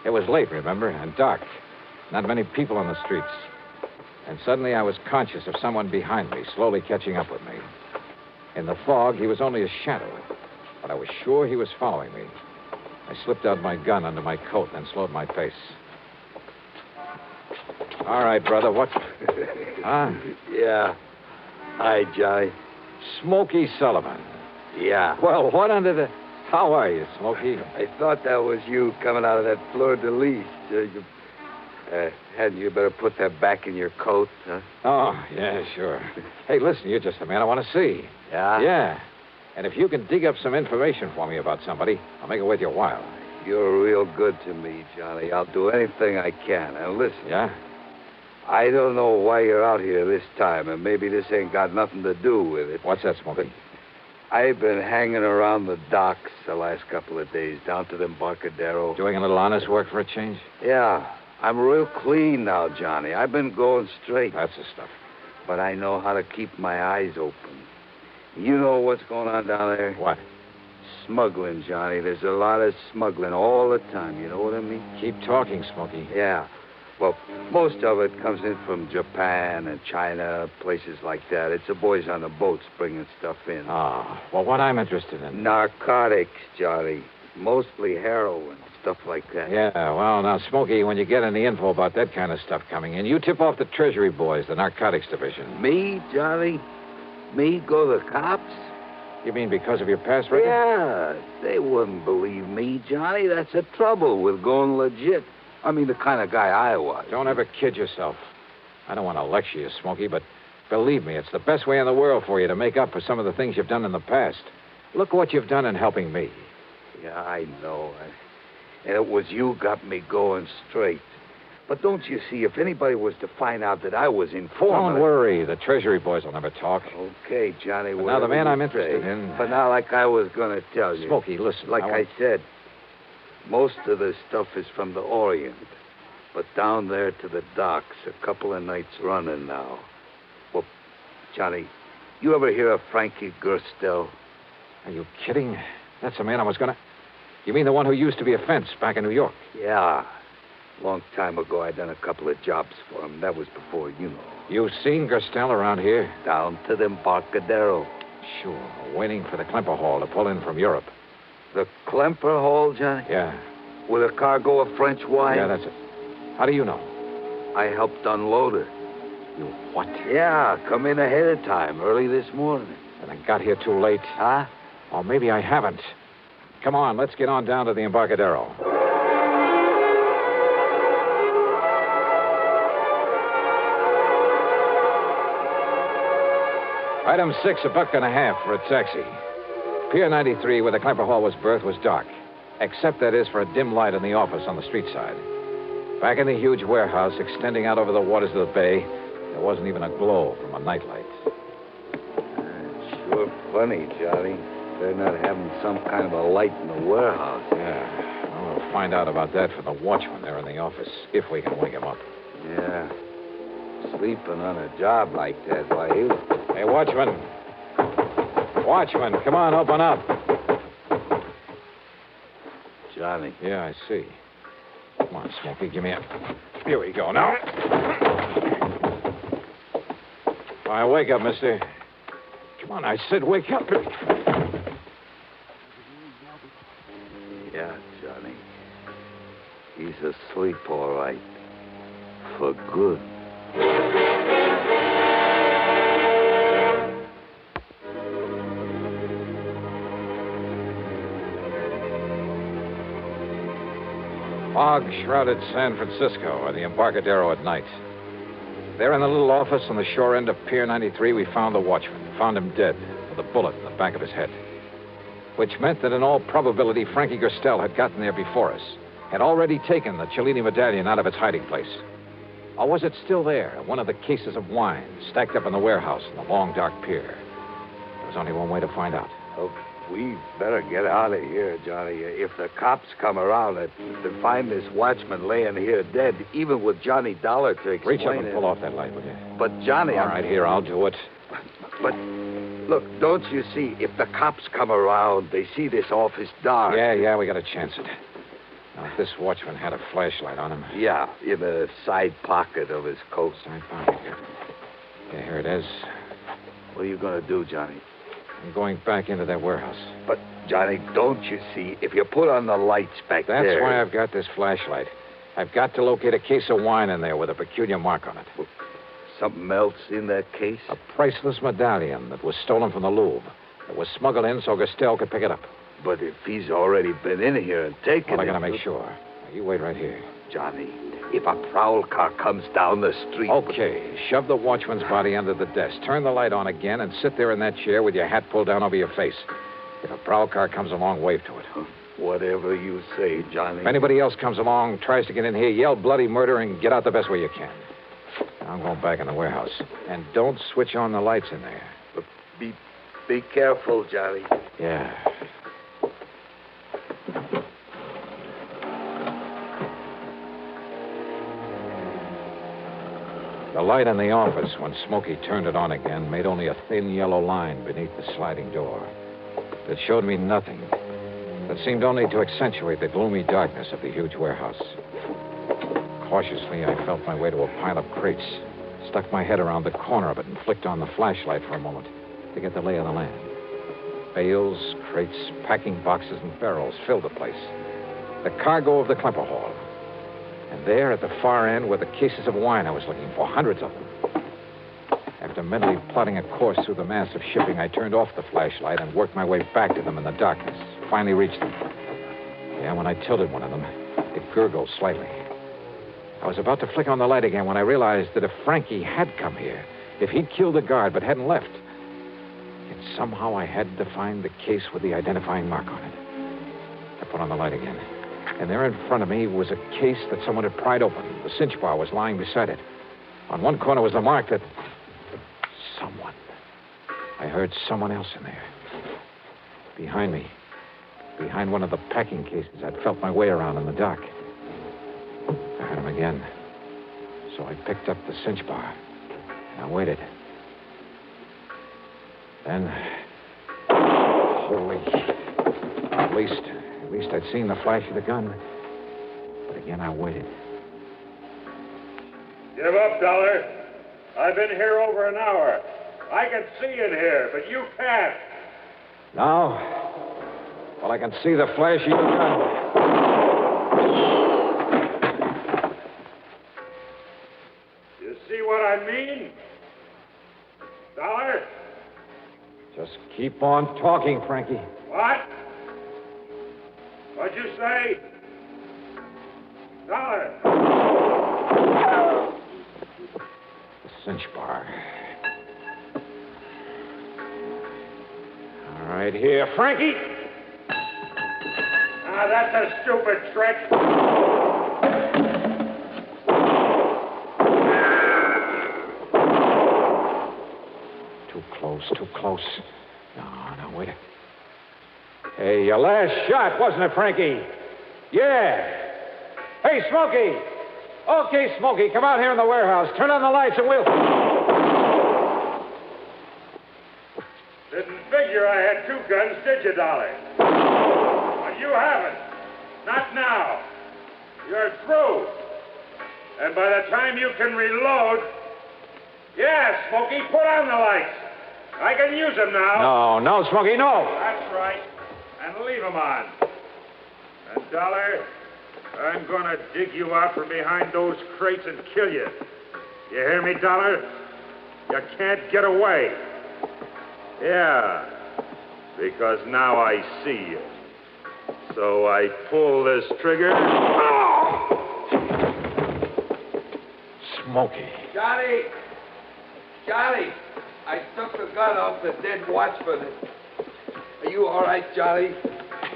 It was late, remember, and dark. Not many people on the streets. And suddenly I was conscious of someone behind me, slowly catching up with me. In the fog, he was only a shadow, but I was sure he was following me. I slipped out my gun under my coat, then slowed my pace. All right, brother, what? Huh? Yeah. Hi, Johnny. Smokey Sullivan. Yeah. Well, what under the... How are you, Smokey? I thought that was you coming out of that Fleur de Lis. Hadn't you better put that back in your coat, huh? Oh, yeah, sure. Hey, listen, you're just the man I want to see. Yeah? Yeah. And if you can dig up some information for me about somebody, I'll make it worth your while. You're real good to me, Johnny. I'll do anything I can. And listen. Yeah? I don't know why you're out here this time, and maybe this ain't got nothing to do with it. What's that, Smokey? I've been hanging around the docks the last couple of days, down to the Embarcadero. Doing a little honest work for a change? Yeah. I'm real clean now, Johnny. I've been going straight. That's the stuff. But I know how to keep my eyes open. You know what's going on down there? What? Smuggling, Johnny. There's a lot of smuggling all the time. You know what I mean? Keep talking, Smokey. Yeah. Well, most of it comes in from Japan and China, places like that. It's the boys on the boats bringing stuff in. Oh, well, what I'm interested in... Narcotics, Johnny. Mostly heroin, stuff like that. Yeah, well, now, Smokey, when you get any info about that kind of stuff coming in, you tip off the Treasury boys, the narcotics division. Me, Johnny? Me go to the cops? You mean because of your past record? Yeah, they wouldn't believe me, Johnny. That's the trouble with going legit. I mean, the kind of guy I was. Don't ever kid yourself. I don't want to lecture you, Smokey, but believe me, it's the best way in the world for you to make up for some of the things you've done in the past. Look what you've done in helping me. Yeah, I know. And it was you got me going straight. But don't you see, if anybody was to find out that I was informed... Don't worry. The Treasury boys will never talk. Okay, Johnny. But now the man I'm interested in... But now, like I was going to tell you... Smokey, listen. Like I said, most of the stuff is from the Orient. But down there to the docks, a couple of nights running now. Well, Johnny, you ever hear of Frankie Gerstel? Are you kidding? That's the man I was going to... You mean the one who used to be a fence back in New York? Yeah. Long time ago, I done a couple of jobs for him. That was before, you know. You've seen Gerstel around here? Down to the Embarcadero. Sure. Waiting for the Klemper Hall to pull in from Europe. The Klemper Hall, Johnny? Yeah. With a cargo of French wine? Yeah, that's it. How do you know? I helped unload her. You what? Yeah, come in ahead of time, early this morning. And I got here too late. Huh? Or maybe I haven't. Come on, let's get on down to the Embarcadero. Item 6, $1.50 for a taxi. Pier 93, where the Klemper Hall was berthed, was dark. Except, that is, for a dim light in the office on the street side. Back in the huge warehouse, extending out over the waters of the bay, there wasn't even a glow from a nightlight. Sure funny, Johnny. They're not having some kind of a light in the warehouse. Yeah. We'll find out about that from the watchman there in the office, if we can wake him up. Yeah. Sleeping on a job like that, why, he'll... Hey, watchman. Watchman, come on, open up. Johnny. Yeah, I see. Come on, Smokey, give me a... Here we go now. All right, wake up, mister. Come on, I said wake up. Yeah, Johnny. He's asleep, all right. For good. Fog-shrouded San Francisco, and the Embarcadero at night. There in the little office on the shore end of Pier 93, we found the watchman. Found him dead, with a bullet in the back of his head. Which meant that in all probability, Frankie Gerstel had gotten there before us, had already taken the Cellini medallion out of its hiding place. Or was it still there, one of the cases of wine, stacked up in the warehouse in the long, dark pier? There was only one way to find out. Oh, we better get out of here, Johnny. If the cops come around, they find this watchman laying here dead, even with Johnny Dollar to explain Reach up and pull off that light, will you? But, Johnny... All right, here, I'll do it. But, look, don't you see, if the cops come around, they see this office dark. Yeah, we got to chance it. Now, if this watchman had a flashlight on him... Yeah, in the side pocket of his coat. Side pocket, yeah, here it is. What are you going to do, Johnny? I'm going back into that warehouse. But, Johnny, don't you see, if you put on the lights back there... That's why I've got this flashlight. I've got to locate a case of wine in there with a peculiar mark on it. Well, something else in that case? A priceless medallion that was stolen from the Louvre. It was smuggled in so Gerstel could pick it up. But if he's already been in here and taken it... Well, I gotta make sure. Now, you wait right here. Johnny, if a prowl car comes down the street... Okay, shove the watchman's body under the desk. Turn the light on again and sit there in that chair with your hat pulled down over your face. If a prowl car comes along, wave to it. Whatever you say, Johnny. If anybody else comes along, tries to get in here, yell bloody murder and get out the best way you can. Now, I'm going back in the warehouse. And don't switch on the lights in there. But be careful, Johnny. Yeah. The light in the office, when Smokey turned it on again, made only a thin yellow line beneath the sliding door. It showed me nothing. It seemed only to accentuate the gloomy darkness of the huge warehouse. Cautiously, I felt my way to a pile of crates, stuck my head around the corner of it, and flicked on the flashlight for a moment to get the lay of the land. Bales, crates, packing boxes, and barrels filled the place. The cargo of the Klemper Hall. And there, at the far end, were the cases of wine I was looking for, hundreds of them. After mentally plotting a course through the mass of shipping, I turned off the flashlight and worked my way back to them in the darkness. Finally reached them. Yeah, when I tilted one of them, it gurgled slightly. I was about to flick on the light again when I realized that if Frankie had come here, if he'd killed the guard but hadn't left, yet somehow I had to find the case with the identifying mark on it. I put on the light again. And there in front of me was a case that someone had pried open. The cinch bar was lying beside it. On one corner was the mark that... Someone. I heard someone else in there. Behind me. Behind one of the packing cases I'd felt my way around in the dark. I heard him again. So I picked up the cinch bar. And I waited. Then... Holy... At least I'd seen the flash of the gun. But again, I waited. Give up, Dollar. I've been here over an hour. I can see in here, but you can't. Now? Well, I can see the flash of your gun. You see what I mean? Dollar? Just keep on talking, Frankie. What? What'd you say? Dollar. The cinch bar. All right, here, Frankie. Ah, that's a stupid trick. Too close. No, wait. Hey, your last shot, wasn't it, Frankie? Yeah. Hey, Smokey. Okay, Smokey, come out here in the warehouse. Turn on the lights and we'll... Didn't figure I had 2 guns, did you, Dolly? Well, you haven't. Not now. You're through. And by the time you can reload... Yeah, Smokey, put on the lights. I can use them now. No, Smokey, no. That's right. And leave them on. And, Dollar, I'm going to dig you out from behind those crates and kill you. You hear me, Dollar? You can't get away. Yeah, because now I see you. So I pull this trigger. Smokey. Johnny, I took the gun off the dead watchman. Are you all right, Johnny?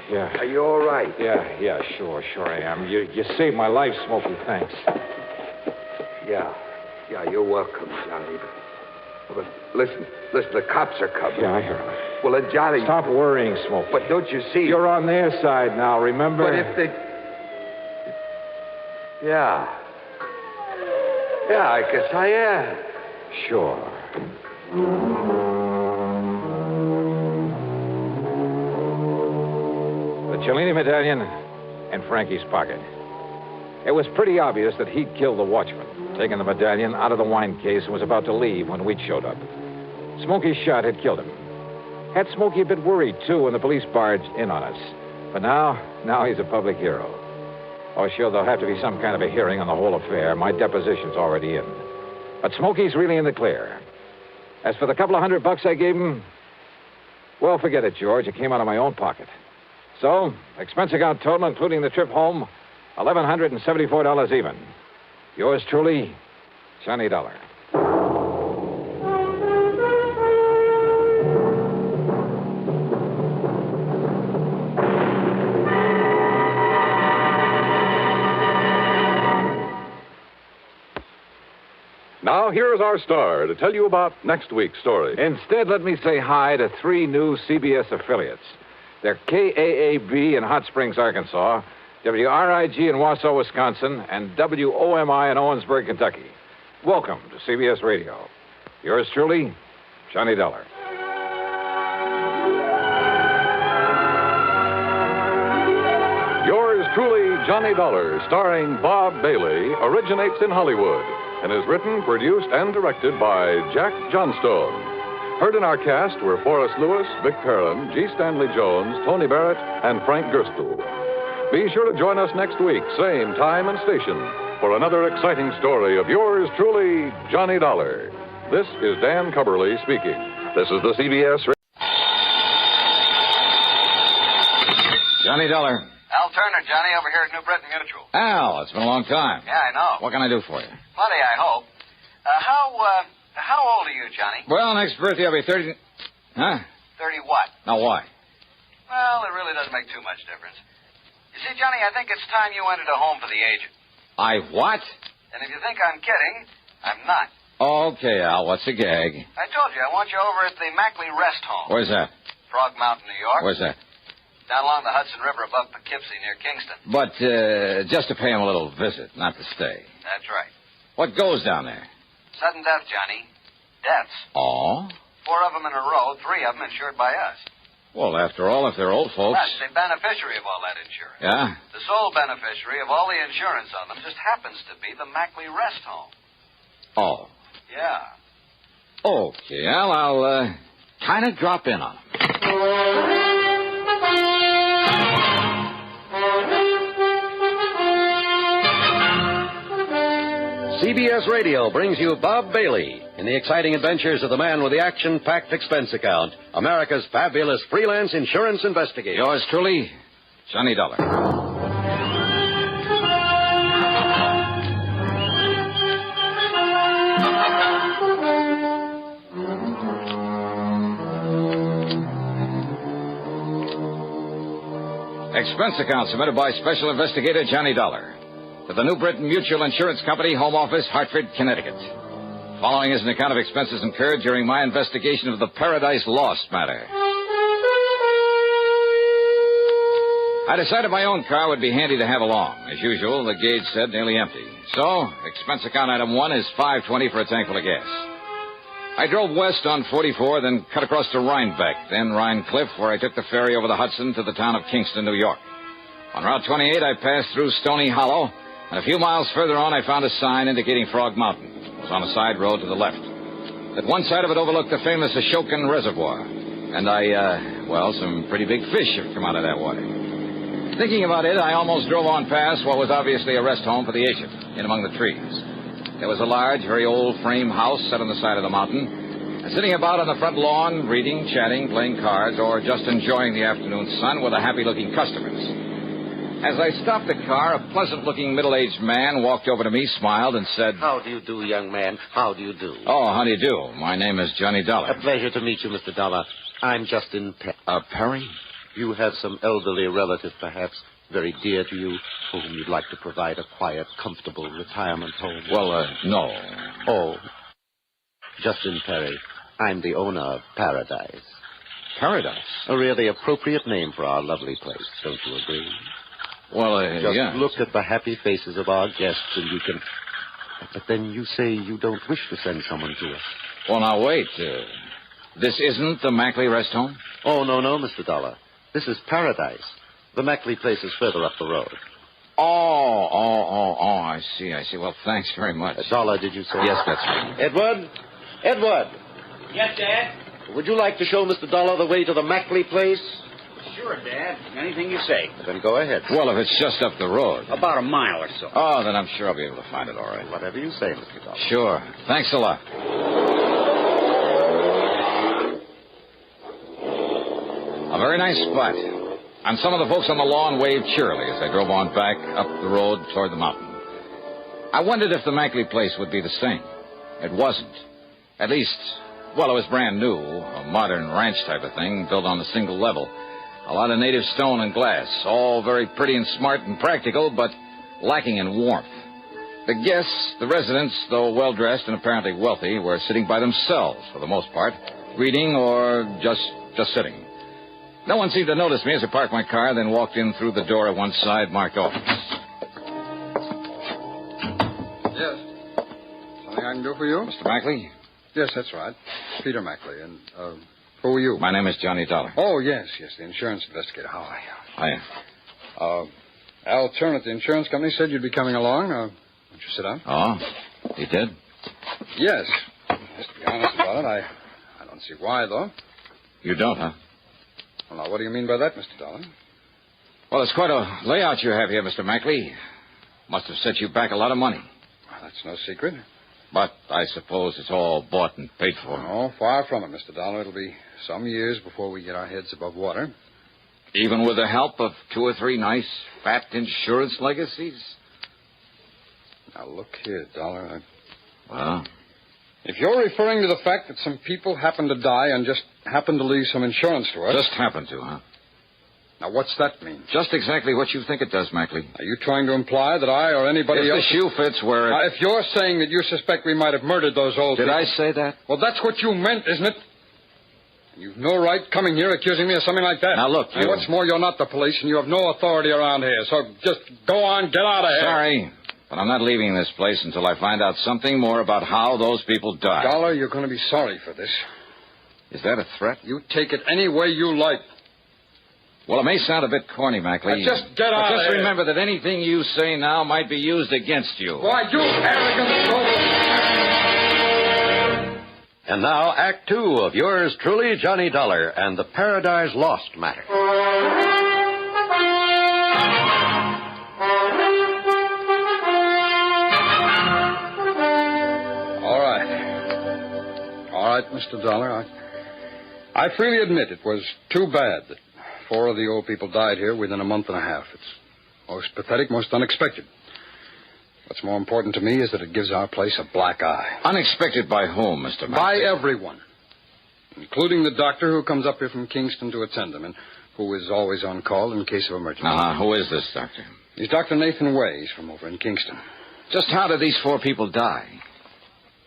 Yeah. Are you all right? Yeah, sure I am. You saved my life, Smokey, thanks. Yeah, you're welcome, Johnny. But listen, the cops are coming. Yeah, I hear them. Well, then, Johnny... Stop worrying, Smokey. But don't you see... You're on their side now, remember? But if they... Yeah, I guess I am. Sure. The Cellini medallion in Frankie's pocket. It was pretty obvious that he'd killed the watchman, taken the medallion out of the wine case and was about to leave when Wheat showed up. Smokey's shot had killed him. Had Smokey a bit worried, too, when the police barged in on us. But now he's a public hero. Oh, sure, there'll have to be some kind of a hearing on the whole affair. My deposition's already in. But Smokey's really in the clear. As for the couple of $100 I gave him, well, forget it, George. It came out of my own pocket. So, expense account total, including the trip home, $1,174 even. Yours truly, Johnny Dollar. Now, here's our star to tell you about next week's story. Instead, let me say hi to 3 new CBS affiliates. They're KAAB in Hot Springs, Arkansas, WRIG in Wausau, Wisconsin, and WOMI in Owensburg, Kentucky. Welcome to CBS Radio. Yours truly, Johnny Dollar. Yours truly, Johnny Dollar, starring Bob Bailey, originates in Hollywood and is written, produced, and directed by Jack Johnstone. Heard in our cast were Forrest Lewis, Vic Perrin, G. Stanley Jones, Tony Barrett, and Frank Gerstle. Be sure to join us next week, same time and station, for another exciting story of yours truly, Johnny Dollar. This is Dan Cubberly speaking. This is the CBS... Johnny Dollar. Al Turner, Johnny, over here at New Britain Mutual. Al, it's been a long time. Yeah, I know. What can I do for you? Plenty, I hope. How old are you, Johnny? Well, next birthday I'll be 30... Huh? 30 what? Now, why? Well, it really doesn't make too much difference. You see, Johnny, I think it's time you entered a home for the aged. I what? And if you think I'm kidding, I'm not. Okay, Al, what's the gag? I told you, I want you over at the Mackley Rest Home. Where's that? Frog Mountain, New York. Where's that? Down along the Hudson River above Poughkeepsie near Kingston. But, just to pay him a little visit, not to stay. That's right. What goes down there? Sudden death, Johnny. Deaths. Oh? 4 of them in a row, 3 of them insured by us. Well, after all, if they're old folks... That's the beneficiary of all that insurance. Yeah? The sole beneficiary of all the insurance on them just happens to be the Mackley Rest Home. Oh. Yeah. Okay, Al, I'll, kind of drop in on him. CBS Radio brings you Bob Bailey in the exciting adventures of the man with the action-packed expense account, America's fabulous freelance insurance investigator. Yours truly, Johnny Dollar. Expense account submitted by Special Investigator Johnny Dollar to the New Britain Mutual Insurance Company, Home Office, Hartford, Connecticut. Following is an account of expenses incurred during my investigation of the Paradise Lost matter. I decided my own car would be handy to have along. As usual, the gauge said nearly empty. So, expense account item 1 is $5.20 for a tank full of gas. I drove west on 44, then cut across to Rhinebeck, then Rhine Cliff, where I took the ferry over the Hudson to the town of Kingston, New York. On Route 28, I passed through Stony Hollow, and a few miles further on, I found a sign indicating Frog Mountain. It was on a side road to the left. At one side of it overlooked the famous Ashokan Reservoir. And some pretty big fish have come out of that water. Thinking about it, I almost drove on past what was obviously a rest home for the agent, in among the trees. There was a large, very old frame house set on the side of the mountain, and sitting about on the front lawn, reading, chatting, playing cards, or just enjoying the afternoon sun were the happy-looking customers. As I stopped the car, a pleasant-looking middle-aged man walked over to me, smiled, and said... How do you do, young man? How do you do? Oh, how do you do? My name is Johnny Dollar. A pleasure to meet you, Mr. Dollar. I'm Justin Perry? You have some elderly relative, perhaps, very dear to you, for whom you'd like to provide a quiet, comfortable retirement home. Well, no. Oh. Justin Perry. I'm the owner of Paradise. Paradise? A really appropriate name for our lovely place, don't you agree? Well, Just yes. look at the happy faces of our guests and you can... But then you say you don't wish to send someone to us. Well, now, wait. This isn't the Mackley rest home? Oh, no, Mr. Dollar. This is Paradise. The Mackley place is further up the road. Oh, I see. Well, thanks very much. Dollar, did you say? Yes, that's right. Edward! Yes, Dad? Would you like to show Mr. Dollar the way to the Mackley place? Sure, Dad. Anything you say. Then go ahead. Well, if it's just up the road. About a mile or so. Oh, then I'm sure I'll be able to find it all right. Whatever you say, Mr. Dollar. Sure. Thanks a lot. A very nice spot. And some of the folks on the lawn waved cheerily as I drove on back up the road toward the mountain. I wondered if the Mackley place would be the same. It wasn't. At least, it was brand new, a modern ranch type of thing, built on a single level. A lot of native stone and glass, all very pretty and smart and practical, but lacking in warmth. The guests, the residents, though well-dressed and apparently wealthy, were sitting by themselves for the most part, reading or just sitting. No one seemed to notice me as I parked my car, then walked in through the door at one side marked office. Yes. Something I can do for you? Mr. Mackley? Yes, that's right. Peter Mackley. And, who are you? My name is Johnny Dollar. Oh, yes, the insurance investigator. How are you? Hiya. Al Turner at the insurance company said you'd be coming along. Won't you sit down? Oh, he did? Yes. Just to be honest about it, I don't see why, though. You don't, huh? Well, now, what do you mean by that, Mr. Dollar? Well, it's quite a layout you have here, Mr. Mackley. Must have set you back a lot of money. Well, that's no secret. But I suppose it's all bought and paid for. No, far from it, Mr. Dollar. It'll be some years before we get our heads above water. Even with the help of 2 or 3 nice, fat insurance legacies? Now, look here, Dollar. Well? If you're referring to the fact that some people happen to die and just happen to leave some insurance to us... Just happen to, huh? Now, what's that mean? Just exactly what you think it does, Mackley. Are you trying to imply that I or anybody else... If the shoe fits where it... Now, if you're saying that you suspect we might have murdered those old Did people... I say that? Well, that's what you meant, isn't it? You've no right coming here accusing me of something like that. Now, look, you... And what's more, you're not the police, and you have no authority around here. So just go on, get out of here. Sorry, but I'm not leaving this place until I find out something more about how those people died. Dollar, you're going to be sorry for this. Is that a threat? You take it any way you like. Well, it may sound a bit corny, Mackley. Now, just get out of here. Just remember that anything you say now might be used against you. Why, you arrogant soul! And now, Act 2 of yours truly, Johnny Dollar, and the Paradise Lost Matter. All right, Mr. Dollar. I freely admit it was too bad that 4 of the old people died here within a month and a half. It's most pathetic, most unexpected. What's more important to me is that it gives our place a black eye. Unexpected by whom, Mr. Mackley? By everyone, including the doctor who comes up here from Kingston to attend them and who is always on call in case of emergency. Who is this doctor? He's Dr. Nathan Way. He's from over in Kingston. Just how did these 4 people die?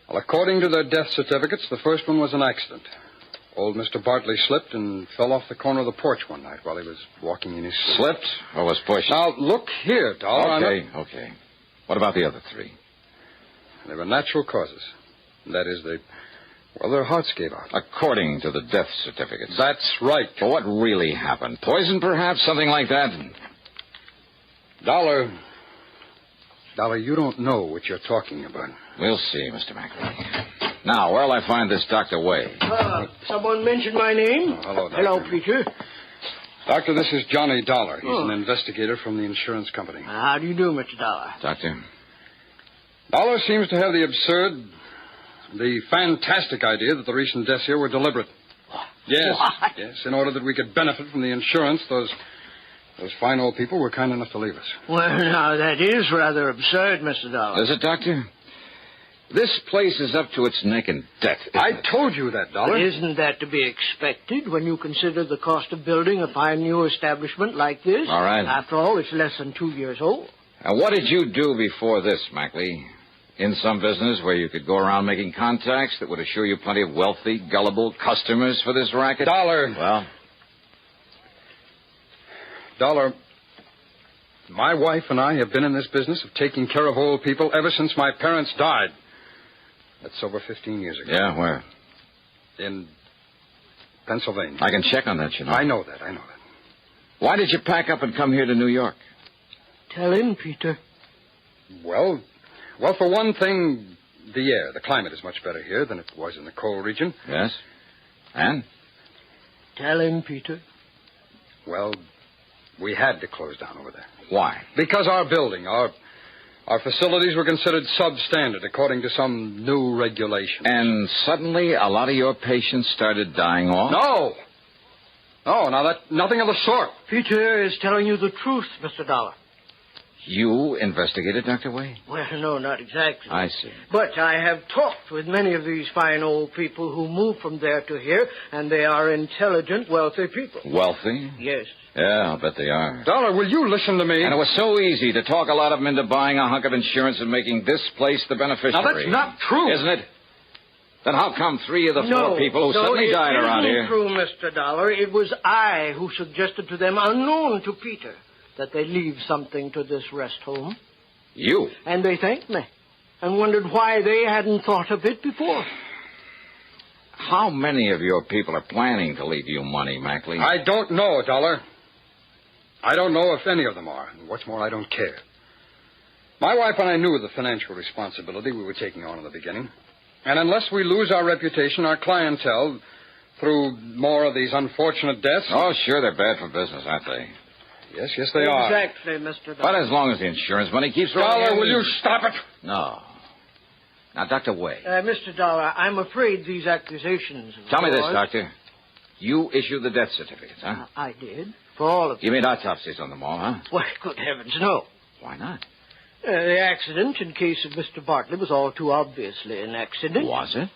Well, according to their death certificates, the first one was an accident. Old Mr. Bartley slipped and fell off the corner of the porch one night while he was walking in his sleep. Slipped or was pushed? Now, look here, Dollar. Okay. What about the other three? They were natural causes. That is, their hearts gave out. According to the death certificates. That's right. But what really happened? Poison, perhaps? Something like that? Dollar, you don't know what you're talking about. We'll see, Mr. Mackley. Now, where'll I find this Dr. Way? Someone mentioned my name. Hello, Doctor. Hello, Peter. Doctor, this is Johnny Dollar. He's an investigator from the insurance company. How do you do, Mr. Dollar? Doctor? Dollar seems to have the absurd, the fantastic idea that the recent deaths here were deliberate. Yes, What? Yes, in order that we could benefit from the insurance, those fine old people were kind enough to leave us. Well, now, that is rather absurd, Mr. Dollar. Is it, Doctor? This place is up to its neck in debt. I told you that, Dollar. But isn't that to be expected when you consider the cost of building a fine new establishment like this? All right. After all, it's less than 2 years old. And what did you do before this, Mackley? In some business where you could go around making contacts that would assure you plenty of wealthy, gullible customers for this racket? Dollar. Well? Dollar, my wife and I have been in this business of taking care of old people ever since my parents died. That's over 15 years ago. Yeah, where? In Pennsylvania. I can check on that, you know. I know that. Why did you pack up and come here to New York? Tell him, Peter. Well, for one thing, the air, the climate is much better here than it was in the coal region. Yes. And? Tell him, Peter. Well, we had to close down over there. Why? Because our building, our facilities were considered substandard according to some new regulations. And suddenly a lot of your patients started dying off? No, nothing of the sort. Peter is telling you the truth, Mr. Dollar. You investigated, Dr. Way? Well, no, not exactly. I see. But I have talked with many of these fine old people who moved from there to here, and they are intelligent, wealthy people. Wealthy? Yes. Yeah, I'll bet they are. Dollar, will you listen to me? And it was so easy to talk a lot of them into buying a hunk of insurance and making this place the beneficiary. Now, that's not true. Isn't it? Then how come 3 of the 4 people who suddenly died around here? No, it isn't true, Mr. Dollar. It was I who suggested to them, unknown to Peter, that they leave something to this rest home. You? And they thanked me and wondered why they hadn't thought of it before. How many of your people are planning to leave you money, Mackley? I don't know, Dollar. I don't know if any of them are. And what's more, I don't care. My wife and I knew the financial responsibility we were taking on in the beginning. And unless we lose our reputation, our clientele, through more of these unfortunate deaths... Oh, sure, they're bad for business, aren't they? Yes, they are. Exactly, Mr. Dollar. But as long as the insurance money keeps rolling... Dollar, will you stop it? No. Now, Dr. Way. Mr. Dollar, I'm afraid these accusations... Tell me this, Doctor. You issued the death certificates, huh? I did. For all of them. You made autopsies on them all, huh? Why, good heavens, no. Why not? The accident in case of Mr. Bartley was all too obviously an accident. Was it?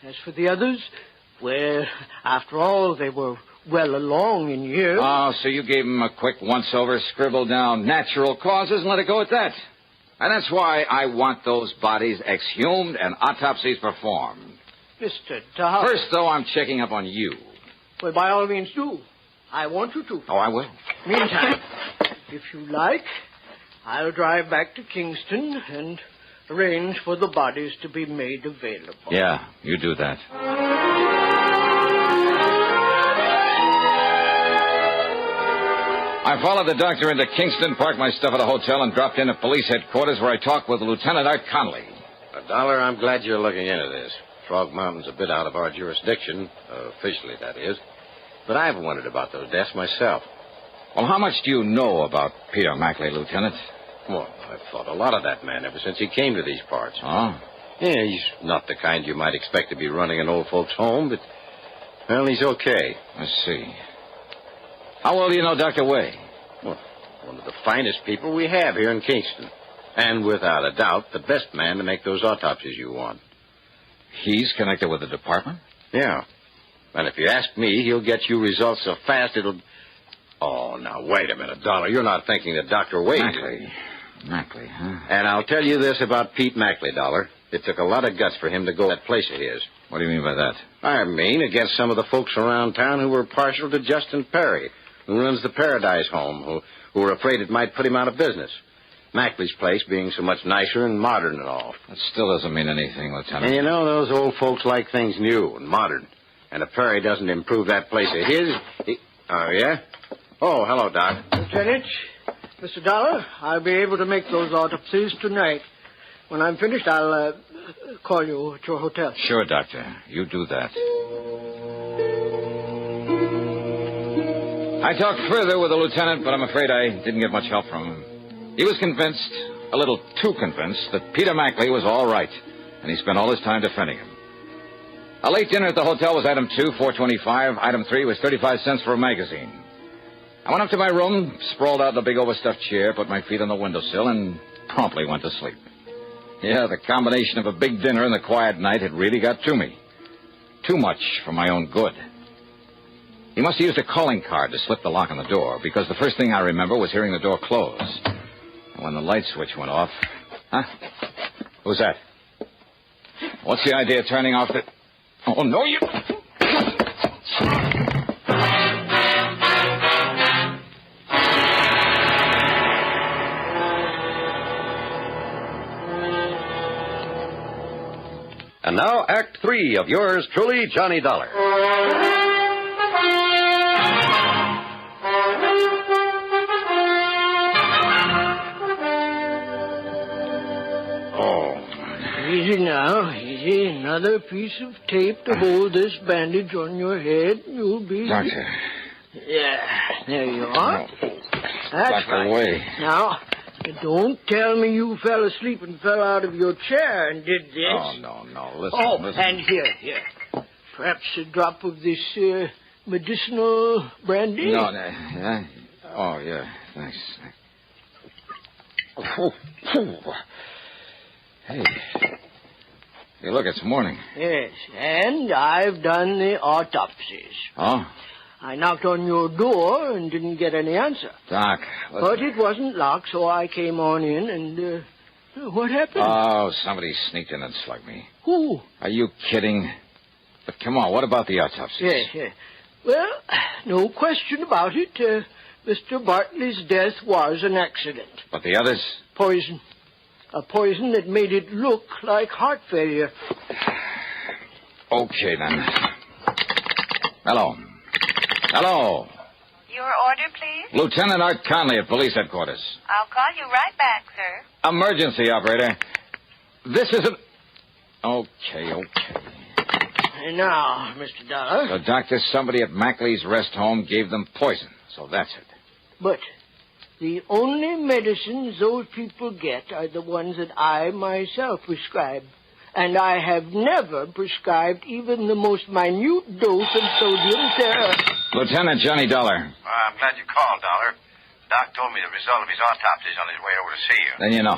As for the others, well, after all, they were well along in years. Oh, so you gave them a quick once-over, scribbled down natural causes and let it go at that. And that's why I want those bodies exhumed and autopsies performed. Mr. Dollar. First, though, I'm checking up on you. Well, by all means, do. I want you to. Oh, I will. Meantime, if you like, I'll drive back to Kingston and arrange for the bodies to be made available. Yeah, you do that. I followed the doctor into Kingston, parked my stuff at a hotel, and dropped in at police headquarters where I talked with Lieutenant Art Conley. Dollar, I'm glad you're looking into this. Frog Mountain's a bit out of our jurisdiction, officially, that is. But I've wondered about those deaths myself. Well, how much do you know about Peter Mackley, Lieutenant? Well, I've thought a lot of that man ever since he came to these parts. Oh? Yeah, he's not the kind you might expect to be running an old folks' home, but, well, he's okay. I see. How well do you know Dr. Way? Well, one of the finest people we have here in Kingston. And without a doubt, the best man to make those autopsies you want. He's connected with the department? Yeah. And if you ask me, he'll get you results so fast it'll... Oh, now, wait a minute, Dollar. You're not thinking that Dr. Wade... Mackley, huh? And I'll tell you this about Pete Mackley, Dollar. It took a lot of guts for him to go to that place of his. What do you mean by that? I mean, against some of the folks around town who were partial to Justin Perry, who runs the Paradise Home, who were afraid it might put him out of business. Mackley's place being so much nicer and modern and all. That still doesn't mean anything, Lieutenant. And you know, those old folks like things new and modern. And if Perry doesn't improve that place of his... Oh, yeah? Oh, hello, Doc. Lieutenant, Mr. Dollar, I'll be able to make those autopsies tonight. When I'm finished, I'll call you at your hotel. Sure, Doctor. You do that. I talked further with the lieutenant, but I'm afraid I didn't get much help from him. He was convinced, a little too convinced, that Peter Mackley was all right, and he spent all his time defending him. A late dinner at the hotel was item 2, $4.25. Item 3 was 35 cents for a magazine. I went up to my room, sprawled out in a big overstuffed chair, put my feet on the windowsill, and promptly went to sleep. Yeah, the combination of a big dinner and the quiet night had really got to me. Too much for my own good. He must have used a calling card to slip the lock on the door, because the first thing I remember was hearing the door close. And when the light switch went off... Huh? Who's that? What's the idea of turning off the... Oh, no, you... And now, Act 3 of yours truly, Johnny Dollar. Easy now, easy. Another piece of tape to hold this bandage on your head. You'll be... Doctor. Yeah, there you are. That's Doctor, right. away. Now, don't tell me you fell asleep and fell out of your chair and did this. Oh, no. Listen. And here. Perhaps a drop of this medicinal brandy? No, yeah. Oh, yeah, thanks. Hey, look, it's morning. Yes, and I've done the autopsies. Oh? I knocked on your door and didn't get any answer. Doc, listen. But it wasn't locked, so I came on in and, what happened? Oh, somebody sneaked in and slugged me. Who? Are you kidding? But come on, what about the autopsies? Yes. Well, no question about it. Mr. Bartley's death was an accident. But the others? Poison. A poison that made it look like heart failure. Okay, then. Hello. Your order, please? Lieutenant Art Conley at Police Headquarters. I'll call you right back, sir. Emergency, operator. This isn't... Okay. And now, Mr. Dollar. So, Doctor, somebody at Mackley's rest home gave them poison. So that's it. But the only medicines those people get are the ones that I myself prescribe. And I have never prescribed even the most minute dose of sodium Lieutenant Johnny Dollar. I'm glad you called, Dollar. Doc told me the result of his autopsy is on his way over to see you. Then you know.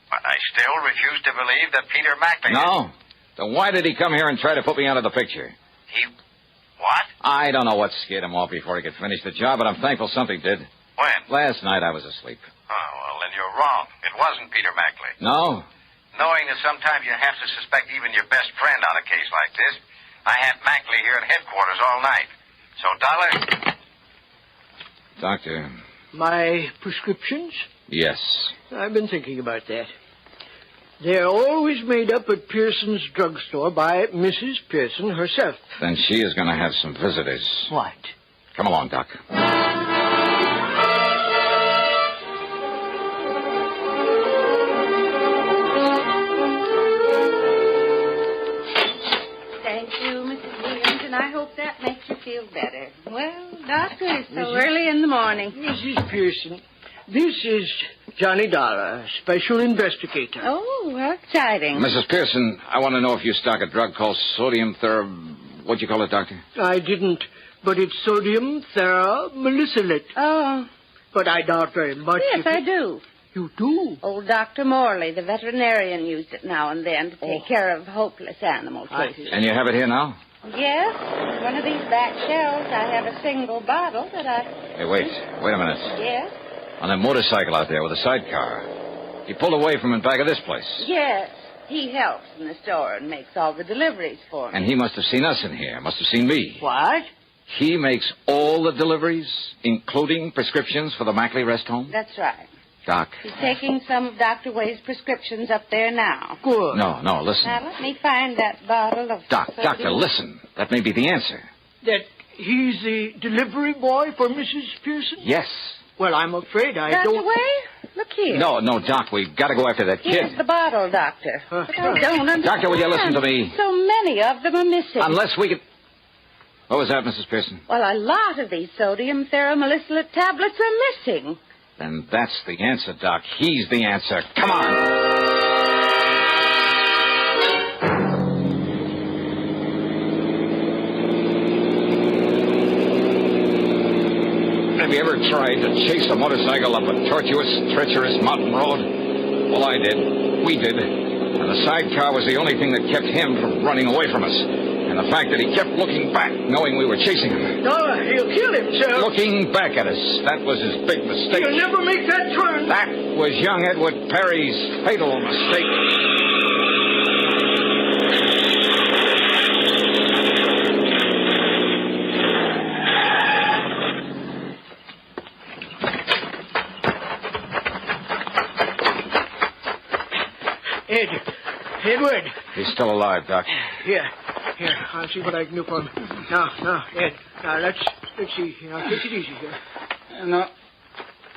But I still refuse to believe that Peter Mackley... No? Then why did he come here and try to put me out of the picture? What? I don't know what scared him off before he could finish the job, but I'm thankful something did. When? Last night I was asleep. Oh, well, then you're wrong. It wasn't Peter Mackley. No? Knowing that sometimes you have to suspect even your best friend on a case like this, I had Mackley here at headquarters all night. So, Dollar... Doctor. My prescriptions? Yes. I've been thinking about that. They're always made up at Pearson's drugstore by Mrs. Pearson herself. Then she is going to have some visitors. What? Come along, Doc. Thank you, Mrs. Williams, and I hope that makes you feel better. Well, Doctor, it's so early in the morning. Mrs. Pearson, this is Johnny Dollar, special investigator. Oh, how exciting. Mrs. Pearson, I want to know if you stock a drug called sodium What'd you call it, Doctor? I didn't, but it's sodium theramolicylate. Oh. But I doubt very much. Yes, I do. You do? Old Dr. Morley, the veterinarian, used it now and then to take care of hopeless animal cases. And you have it here now? Yes. One of these back shelves, I have a single bottle that I... Hey, wait a minute. Yes? On that motorcycle out there with a sidecar. He pulled away from in back of this place. Yes. He helps in the store and makes all the deliveries for me. And he must have seen us in here. Must have seen me. What? He makes all the deliveries, including prescriptions for the Mackley rest home? That's right. Doc. He's taking some of Dr. Wade's prescriptions up there now. Good. No, listen. Now, let me find that bottle of... Doctor, listen. That may be the answer. That he's the delivery boy for Mrs. Pearson? Yes. Well, I'm afraid I Dr. don't... Wade, look here. No, Doc, we've got to go after that kid. Here's the bottle, Doctor. But I don't understand. Doctor, will you listen to me? So many of them are missing. Unless we could... What was that, Mrs. Pearson? Well, a lot of these sodium theramolysilate tablets are missing. Then that's the answer, Doc. He's the answer. Come on. Have you ever tried to chase a motorcycle up a tortuous, treacherous mountain road? Well, I did. We did. And the sidecar was the only thing that kept him from running away from us. And the fact that he kept looking back, knowing we were chasing him. No, he'll kill himself. Looking back at us. That was his big mistake. He'll never make that turn. That was young Edward Perry's fatal mistake. Edward. He's still alive, Doc. Here, I'll see what I can do for him. Now, Ed. Now, let's see. Now, take it easy here.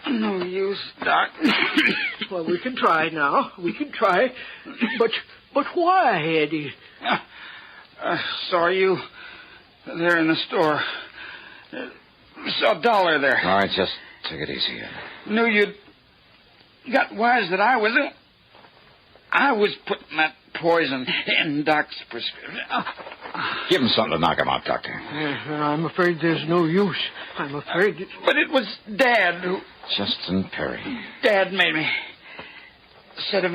No use, Doc. Well, we can try now. We can try. But why, Eddie? Saw you there in the store. Saw $1 there. All right, just take it easy. Knew you'd got wise that I was putting that poison in Doc's prescription. Give him something to knock him out, Doctor. I'm afraid there's no use. I'm afraid... But it was Dad who... Justin Perry. Dad made me. Said if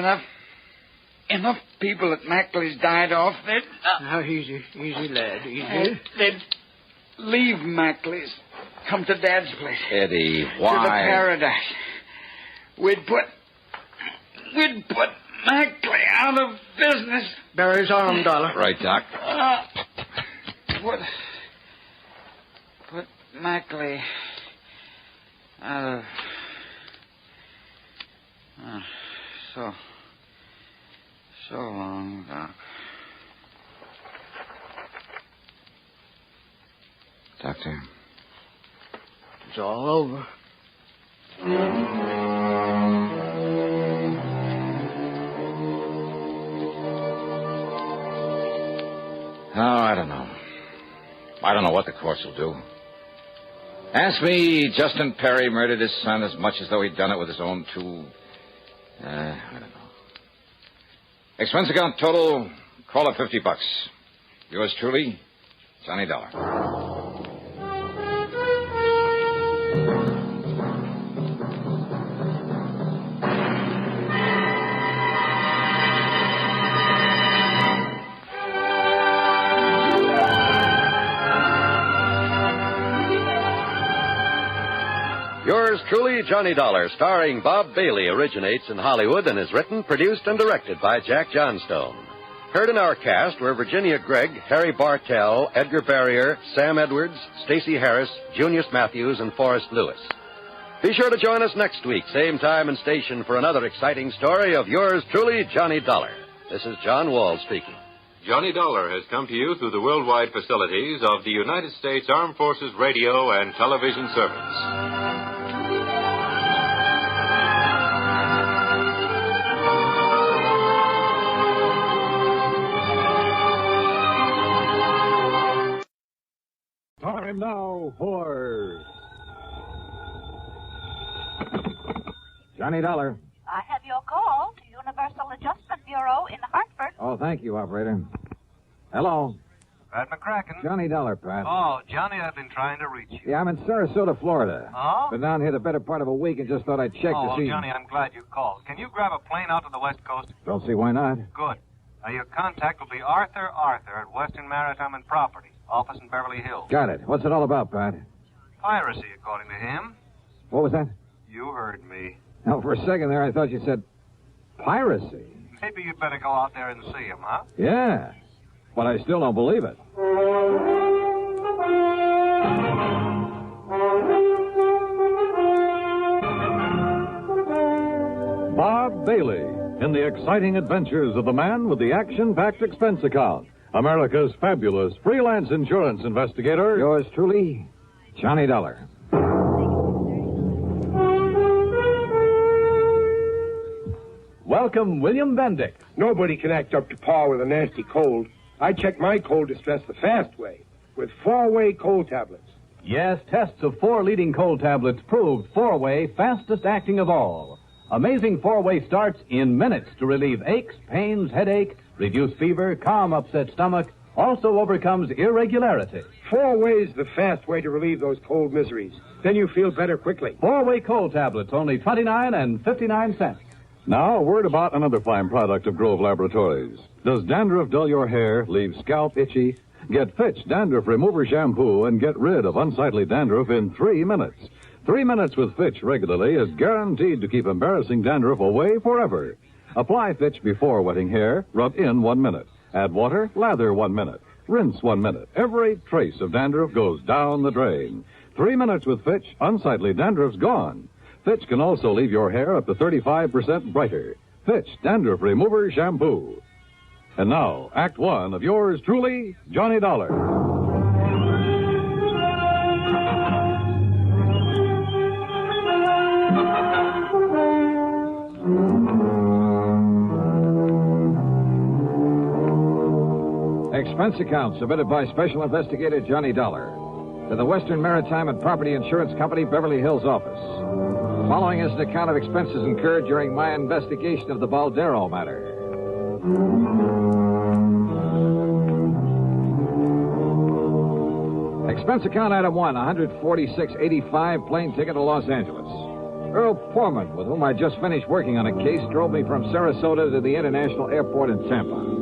enough people at Mackley's died off, they'd... Now, easy, lad, easy. They'd leave Mackley's, come to Dad's place. Eddie, why? To the paradise. We'd put Mackley out of business. Bear his arm, Dollar. Right, Doc. Put Mackley out of... So long, Doc. Doctor. It's all over. Oh, I don't know. I don't know what the courts will do. Ask me, Justin Perry murdered his son as much as though he'd done it with his own two... I don't know. Expense account total, call it $50. Yours truly, Johnny Dollar. Yours truly, Johnny Dollar, starring Bob Bailey, originates in Hollywood and is written, produced, and directed by Jack Johnstone. Heard in our cast were Virginia Gregg, Harry Bartell, Edgar Barrier, Sam Edwards, Stacey Harris, Junius Matthews, and Forrest Lewis. Be sure to join us next week, same time and station, for another exciting story of yours truly, Johnny Dollar. This is John Wall speaking. Johnny Dollar has come to you through the worldwide facilities of the United States Armed Forces Radio and Television Service. Time now for Johnny Dollar. I have your call to Universal Adjustment Bureau in Hartford. Oh, thank you, operator. Hello. Pat McCracken. Johnny Dollar, Pat. Oh, Johnny, I've been trying to reach you. Yeah, I'm in Sarasota, Florida. Oh? Been down here the better part of a week and just thought I'd check to see... Johnny, I'm glad you called. Can you grab a plane out to the West Coast? Don't see why not. Good. Your contact will be Arthur at Western Maritime and Property, office in Beverly Hills. Got it. What's it all about, Pat? Piracy, according to him. What was that? You heard me. Now, for a second there, I thought you said piracy. Maybe maybe you'd better go out there and see him, huh? Yeah, but I still don't believe it. Bob Bailey in the exciting adventures of the man with the action-packed expense account. America's fabulous freelance insurance investigator. Yours truly, Johnny Dollar. Welcome, William Bendick. Nobody can act up to par with a nasty cold. I check my cold distress the fast way, with 4-way cold tablets. Yes, tests of 4 leading cold tablets proved 4-way fastest acting of all. Amazing 4-way starts in minutes to relieve aches, pains, headache, reduce fever, calm upset stomach, also overcomes irregularity. 4-way's the fast way to relieve those cold miseries. Then you feel better quickly. 4-way cold tablets, only 29 and 59 cents. Now, a word about another fine product of Grove Laboratories. Does dandruff dull your hair, leave scalp itchy? Get Fitch Dandruff Remover Shampoo and get rid of unsightly dandruff in 3 minutes. 3 minutes with Fitch regularly is guaranteed to keep embarrassing dandruff away forever. Apply Fitch before wetting hair, rub in 1 minute. Add water, lather 1 minute. Rinse 1 minute. Every trace of dandruff goes down the drain. 3 minutes with Fitch, unsightly dandruff's gone. Fitch can also leave your hair up to 35% brighter. Fitch Dandruff Remover Shampoo. And now, Act 1 of yours truly, Johnny Dollar. Expense account submitted by Special Investigator Johnny Dollar to the Western Maritime and Property Insurance Company, Beverly Hills office. Following is an account of expenses incurred during my investigation of the Baldero Matter. Expense account item 1, $146.85 plane ticket to Los Angeles. Earl Poorman, with whom I just finished working on a case, drove me from Sarasota to the International Airport in Tampa.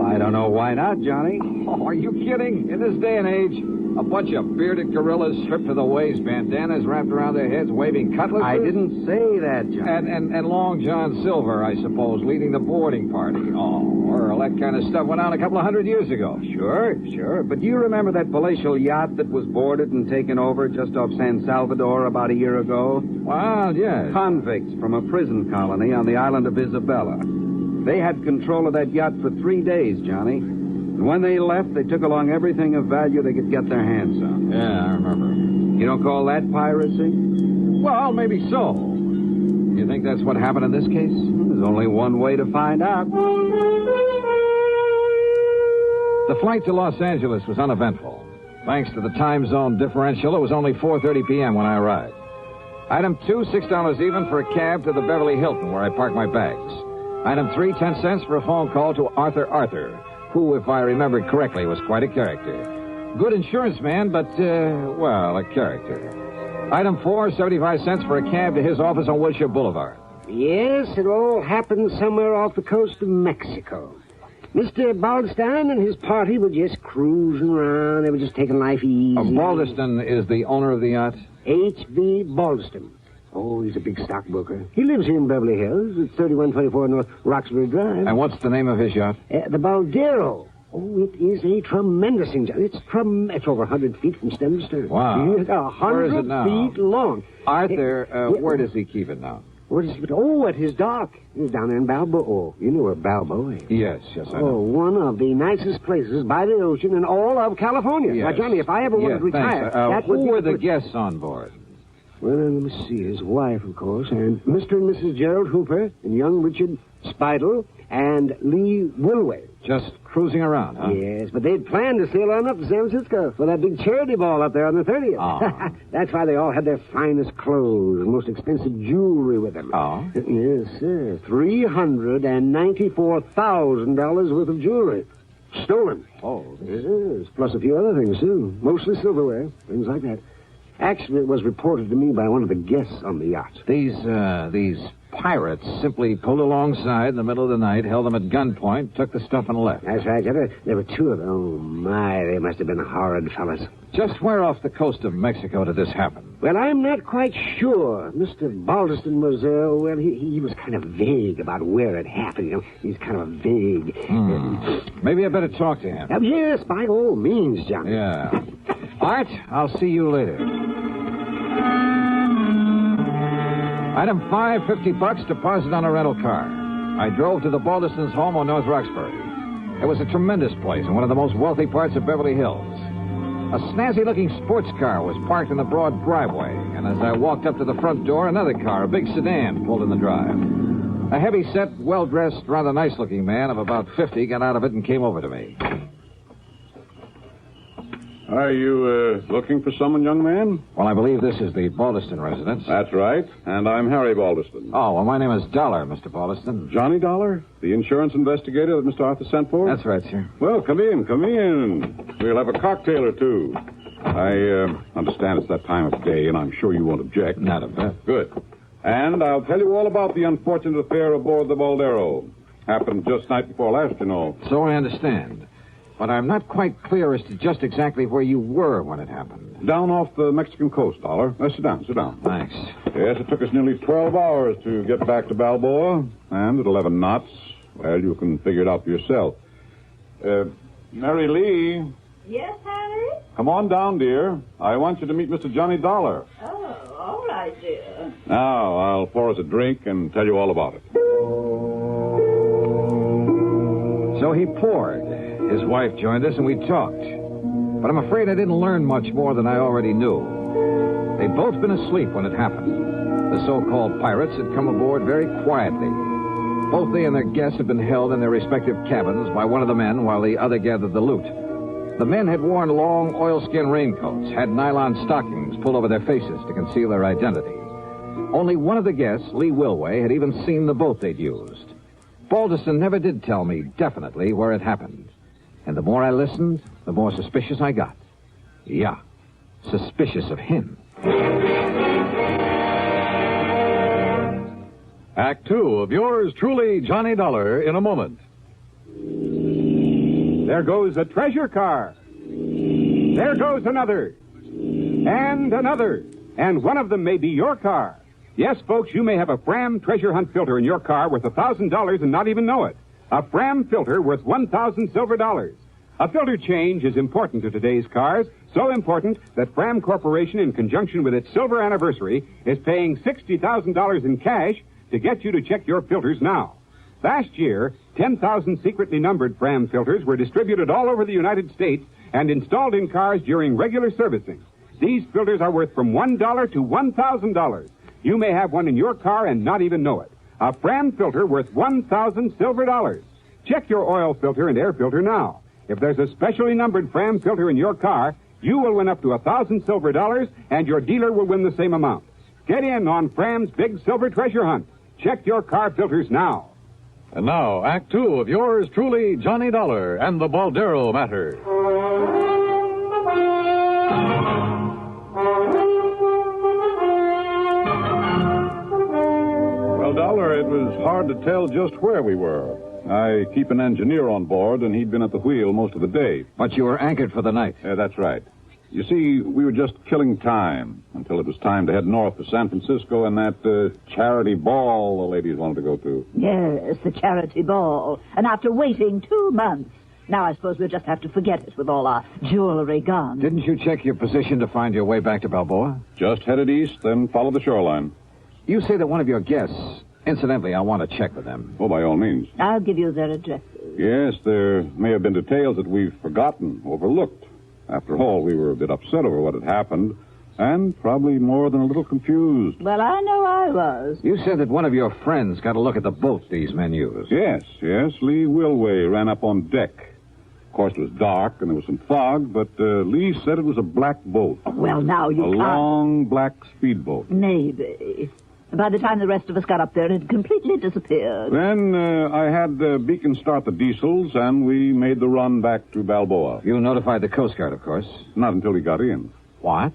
I don't know why not, Johnny. Oh, are you kidding? In this day and age, a bunch of bearded gorillas stripped to the waist, bandanas wrapped around their heads, waving cutlasses. I didn't say that, Johnny. And Long John Silver, I suppose, leading the boarding party. Oh, Earl, that kind of stuff went on a couple of 100 years ago. Sure. But do you remember that palatial yacht that was boarded and taken over just off San Salvador about a year ago? Well, yes. Convicts from a prison colony on the island of Isabella. They had control of that yacht for 3 days, Johnny. And when they left, they took along everything of value they could get their hands on. Yeah, I remember. You don't call that piracy? Well, maybe so. You think that's what happened in this case? There's only one way to find out. The flight to Los Angeles was uneventful. Thanks to the time zone differential, it was only 4:30 p.m. when I arrived. Item 2, $6 even for a cab to the Beverly Hilton, where I parked my bags. Item 3, 10 cents for a phone call to Arthur, who, if I remember correctly, was quite a character. Good insurance man, but, a character. Item 4, 75 cents for a cab to his office on Wilshire Boulevard. Yes, it all happened somewhere off the coast of Mexico. Mr. Baldeston and his party were just cruising around. They were just taking life easy. Baldeston is the owner of the yacht? H.V. Baldeston. Oh, he's a big stockbroker. He lives here in Beverly Hills at 3124 North Roxbury Drive. And what's the name of his yacht? The Baldero. Oh, it is a tremendous thing, John. It's over 100 feet from stem to stern. Wow. It's 100 Where is it now? feet long. Arthur, where does he keep it now? Where does he keep it? Oh, at his dock. He's down there in Balboa. Oh, you know where Balboa is. Yes, I know. Oh, one of the nicest places by the ocean in all of California. Yes. Now, Johnny, if I ever wanted to retire, that would who be were the guests on board? Well, let me see. His wife, of course, and Mr. and Mrs. Gerald Hooper, and young Richard Spidle, and Lee Wilway. Just cruising around, huh? Yes, but they'd planned to sail on up to San Francisco for that big charity ball up there on the 30th. Oh. That's why they all had their finest clothes and most expensive jewelry with them. Oh? Yes, sir. $394,000 worth of jewelry. Stolen. Oh. Yes, plus a few other things, too. Mostly silverware, things like that. Actually, it was reported to me by one of the guests on the yacht. These pirates simply pulled alongside in the middle of the night, held them at gunpoint, took the stuff, and left. That's right. There were two of them. Oh, my, they must have been horrid fellas. Just where off the coast of Mexico did this happen? Well, I'm not quite sure. Mr. Baldeston was, he was kind of vague about where it happened. You know, he's kind of vague. Maybe I better talk to him. Yes, by all means, Johnny. Yeah. Art, I'll see you later. Item 5, $50 deposit on a rental car. I drove to the Baldeston's home on North Roxbury. It was a tremendous place in one of the most wealthy parts of Beverly Hills. A snazzy-looking sports car was parked in the broad driveway, and as I walked up to the front door, another car, a big sedan, pulled in the drive. A heavy-set, well-dressed, rather nice-looking man of about 50 got out of it and came over to me. Are you looking for someone, young man? Well, I believe this is the Baldeston residence. That's right, and I'm Harry Baldeston. Oh, well, my name is Dollar, Mr. Baldeston. Johnny Dollar? The insurance investigator that Mr. Arthur sent for? That's right, sir. Well, come in. We'll have a cocktail or two. I understand it's that time of day, and I'm sure you won't object. Not a bit. Good. And I'll tell you all about the unfortunate affair aboard the Baldero. Happened just night before last, you know. So I understand. But I'm not quite clear as to just exactly where you were when it happened. Down off the Mexican coast, Dollar. Sit down. Thanks. Yes, it took us nearly 12 hours to get back to Balboa. And at 11 knots, well, you can figure it out for yourself. Mary Lee. Yes, Harry? Come on down, dear. I want you to meet Mr. Johnny Dollar. Oh, all right, dear. Now, I'll pour us a drink and tell you all about it. So he poured. His wife joined us, and we talked. But I'm afraid I didn't learn much more than I already knew. They'd both been asleep when it happened. The so-called pirates had come aboard very quietly. Both they and their guests had been held in their respective cabins by one of the men while the other gathered the loot. The men had worn long oilskin raincoats, had nylon stockings pulled over their faces to conceal their identity. Only one of the guests, Lee Wilway, had even seen the boat they'd used. Baldeston never did tell me definitely where it happened. And the more I listened, the more suspicious I got. Yeah, suspicious of him. Act 2 of yours truly, Johnny Dollar, in a moment. There goes a treasure car. There goes another. And another. And one of them may be your car. Yes, folks, you may have a Fram treasure hunt filter in your car worth $1,000 and not even know it. A Fram filter worth 1,000 silver dollars. A filter change is important to today's cars, so important that Fram Corporation, in conjunction with its silver anniversary, is paying $60,000 in cash to get you to check your filters now. Last year, 10,000 secretly numbered Fram filters were distributed all over the United States and installed in cars during regular servicing. These filters are worth from $1 to $1,000. You may have one in your car and not even know it. A Fram filter worth 1,000 silver dollars. Check your oil filter and air filter now. If there's a specially numbered Fram filter in your car, you will win up to 1,000 silver dollars, and your dealer will win the same amount. Get in on Fram's big silver treasure hunt. Check your car filters now. And now, Act 2 of yours truly, Johnny Dollar and the Baldero Matter. Well, Dollar, it was hard to tell just where we were. I keep an engineer on board, and he'd been at the wheel most of the day. But you were anchored for the night. Yeah, that's right. You see, we were just killing time until it was time to head north to San Francisco and that charity ball the ladies wanted to go to. Yes, the charity ball. And after waiting 2 months, now I suppose we'll just have to forget it with all our jewelry gone. Didn't you check your position to find your way back to Balboa? Just headed east, then followed the shoreline. You say that one of your guests... Incidentally, I want to check with them. Oh, by all means. I'll give you their addresses. Yes, there may have been details that we've forgotten, overlooked. After all, we were a bit upset over what had happened, and probably more than a little confused. Well, I know I was. You said that one of your friends got a look at the boat these men used. Yes. Lee Wilway ran up on deck. Of course, it was dark and there was some fog, but Lee said it was a black boat. Well, now you can't... A long black speedboat. Maybe. By the time the rest of us got up there, it had completely disappeared. Then I had Beacon start the diesels, and we made the run back to Balboa. You notified the Coast Guard, of course. Not until we got in. What?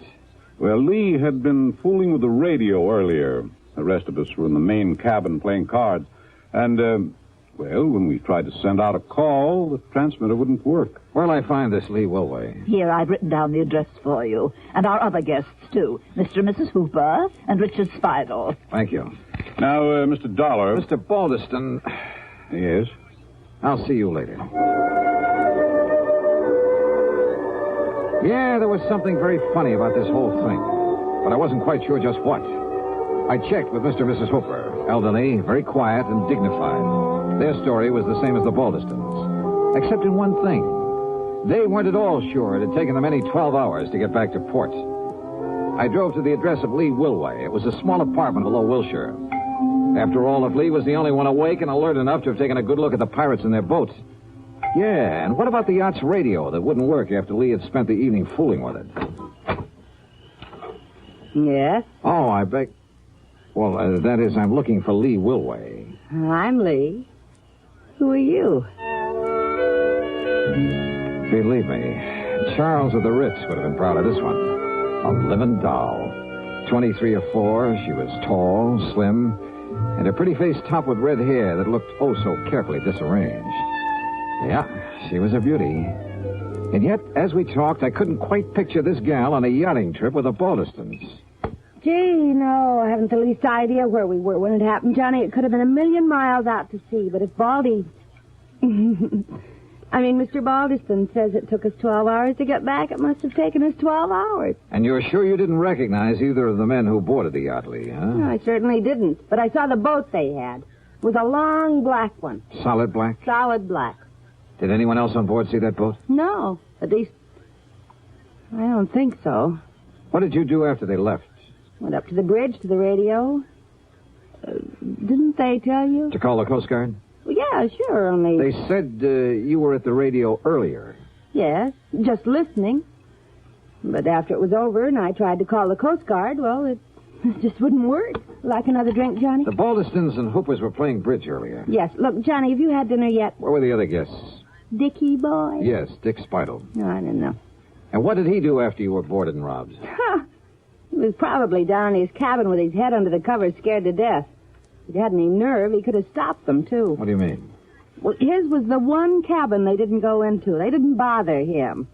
Well, Lee had been fooling with the radio earlier. The rest of us were in the main cabin playing cards. And, when we tried to send out a call, the transmitter wouldn't work. Where'll I find this Lee Wilway? Here, I've written down the address for you. And our other guests, too. Mr. and Mrs. Hooper and Richard Spidel. Thank you. Now, Mr. Dollar... Mr. Baldeston... Yes? I'll see you later. Yeah, there was something very funny about this whole thing. But I wasn't quite sure just what. I checked with Mr. and Mrs. Hooper. Elderly, very quiet and dignified. Their story was the same as the Baldestons. Except in one thing. They weren't at all sure it had taken them any 12 hours to get back to port. I drove to the address of Lee Wilway. It was a small apartment below Wilshire. After all, if Lee was the only one awake and alert enough to have taken a good look at the pirates in their boat. Yeah, and what about the yacht's radio that wouldn't work after Lee had spent the evening fooling with it? Yes? Oh, I beg... Well, that is, I'm looking for Lee Wilway. I'm Lee. Who are you? Believe me, Charles of the Ritz would have been proud of this one. A living doll. 23 or 4, she was tall, slim, and her pretty face topped with red hair that looked oh so carefully disarranged. Yeah, she was a beauty. And yet, as we talked, I couldn't quite picture this gal on a yachting trip with the Baldestons. Gee, no, I haven't the least idea where we were when it happened, Johnny. It could have been a million miles out to sea, but if Baldy... Mr. Baldeston says it took us 12 hours to get back. It must have taken us 12 hours. And you're sure you didn't recognize either of the men who boarded the yacht, Lee, huh? No, I certainly didn't. But I saw the boat they had. It was a long black one. Solid black? Solid black. Did anyone else on board see that boat? No. At least, I don't think so. What did you do after they left? Went up to the bridge, to the radio. Didn't they tell you? To call the Coast Guard? Well, yeah, sure, only... They said you were at the radio earlier. Yes, just listening. But after it was over and I tried to call the Coast Guard, well, it just wouldn't work. Like another drink, Johnny? The Baldestons and Hoopers were playing bridge earlier. Yes. Look, Johnny, have you had dinner yet? Where were the other guests? Dickie boy? Yes, Dick Spidel. No, I didn't know. And what did he do after you were boarded and robbed? He was probably down in his cabin with his head under the covers, scared to death. If he had any nerve, he could have stopped them, too. What do you mean? Well, his was the one cabin they didn't go into. They didn't bother him.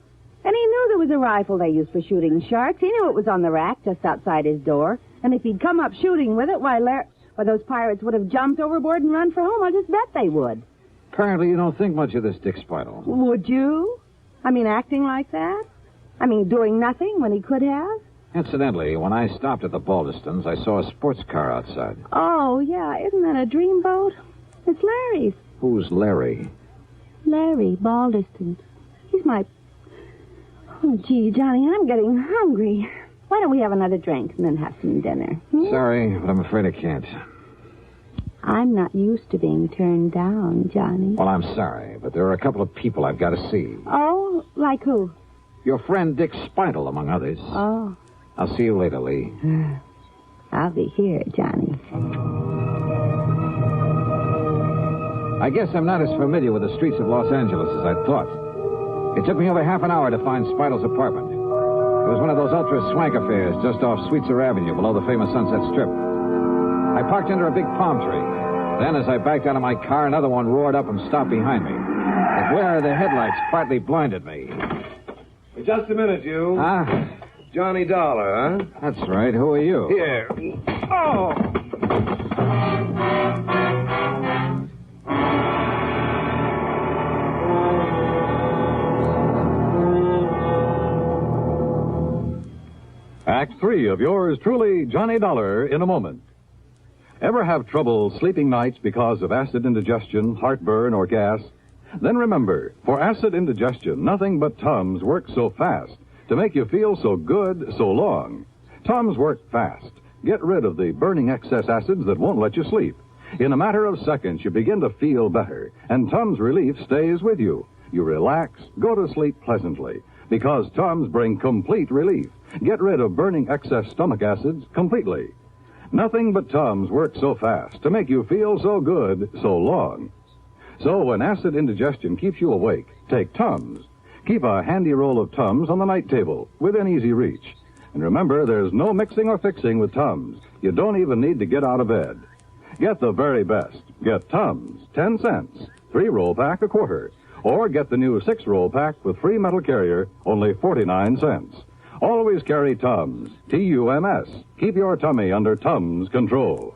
And he knew there was a rifle they used for shooting sharks. He knew it was on the rack just outside his door. And if he'd come up shooting with it, why, those pirates would have jumped overboard and run for home. I'll just bet they would. Apparently you don't think much of this Dick Spidel. Would you? Acting like that? Doing nothing when he could have? Incidentally, when I stopped at the Baldestons, I saw a sports car outside. Oh, yeah. Isn't that a dreamboat? It's Larry's. Who's Larry? Larry Baldeston. He's my... Oh, gee, Johnny, I'm getting hungry. Why don't we have another drink and then have some dinner? Sorry, but I'm afraid I can't. I'm not used to being turned down, Johnny. Well, I'm sorry, but there are a couple of people I've got to see. Oh, like who? Your friend Dick Spidel, among others. Oh. I'll see you later, Lee. I'll be here, Johnny. I guess I'm not as familiar with the streets of Los Angeles as I thought. It took me over half an hour to find Spidel's apartment. It was one of those ultra-swank affairs just off Sweetser Avenue below the famous Sunset Strip. I parked under a big palm tree. Then, as I backed out of my car, another one roared up and stopped behind me. The glare of the headlights partly blinded me. Just a minute, you. Huh? Johnny Dollar, huh? That's right. Who are you? Here. Oh! Act 3 of yours truly, Johnny Dollar, in a moment. Ever have trouble sleeping nights because of acid indigestion, heartburn, or gas? Then remember, for acid indigestion, nothing but Tums works so fast to make you feel so good so long. Tums work fast. Get rid of the burning excess acids that won't let you sleep. In a matter of seconds, you begin to feel better, and Tums relief stays with you. You relax, go to sleep pleasantly, because Tums bring complete relief. Get rid of burning excess stomach acids completely. Nothing but Tums work so fast to make you feel so good so long. So when acid indigestion keeps you awake, take Tums. Keep a handy roll of Tums on the night table within easy reach. And remember, there's no mixing or fixing with Tums. You don't even need to get out of bed. Get the very best. Get Tums, 10 cents. 3-roll pack, a quarter. Or get the new 6-roll pack with free metal carrier, only 49 cents. Always carry Tums, T-U-M-S. Keep your tummy under Tums control.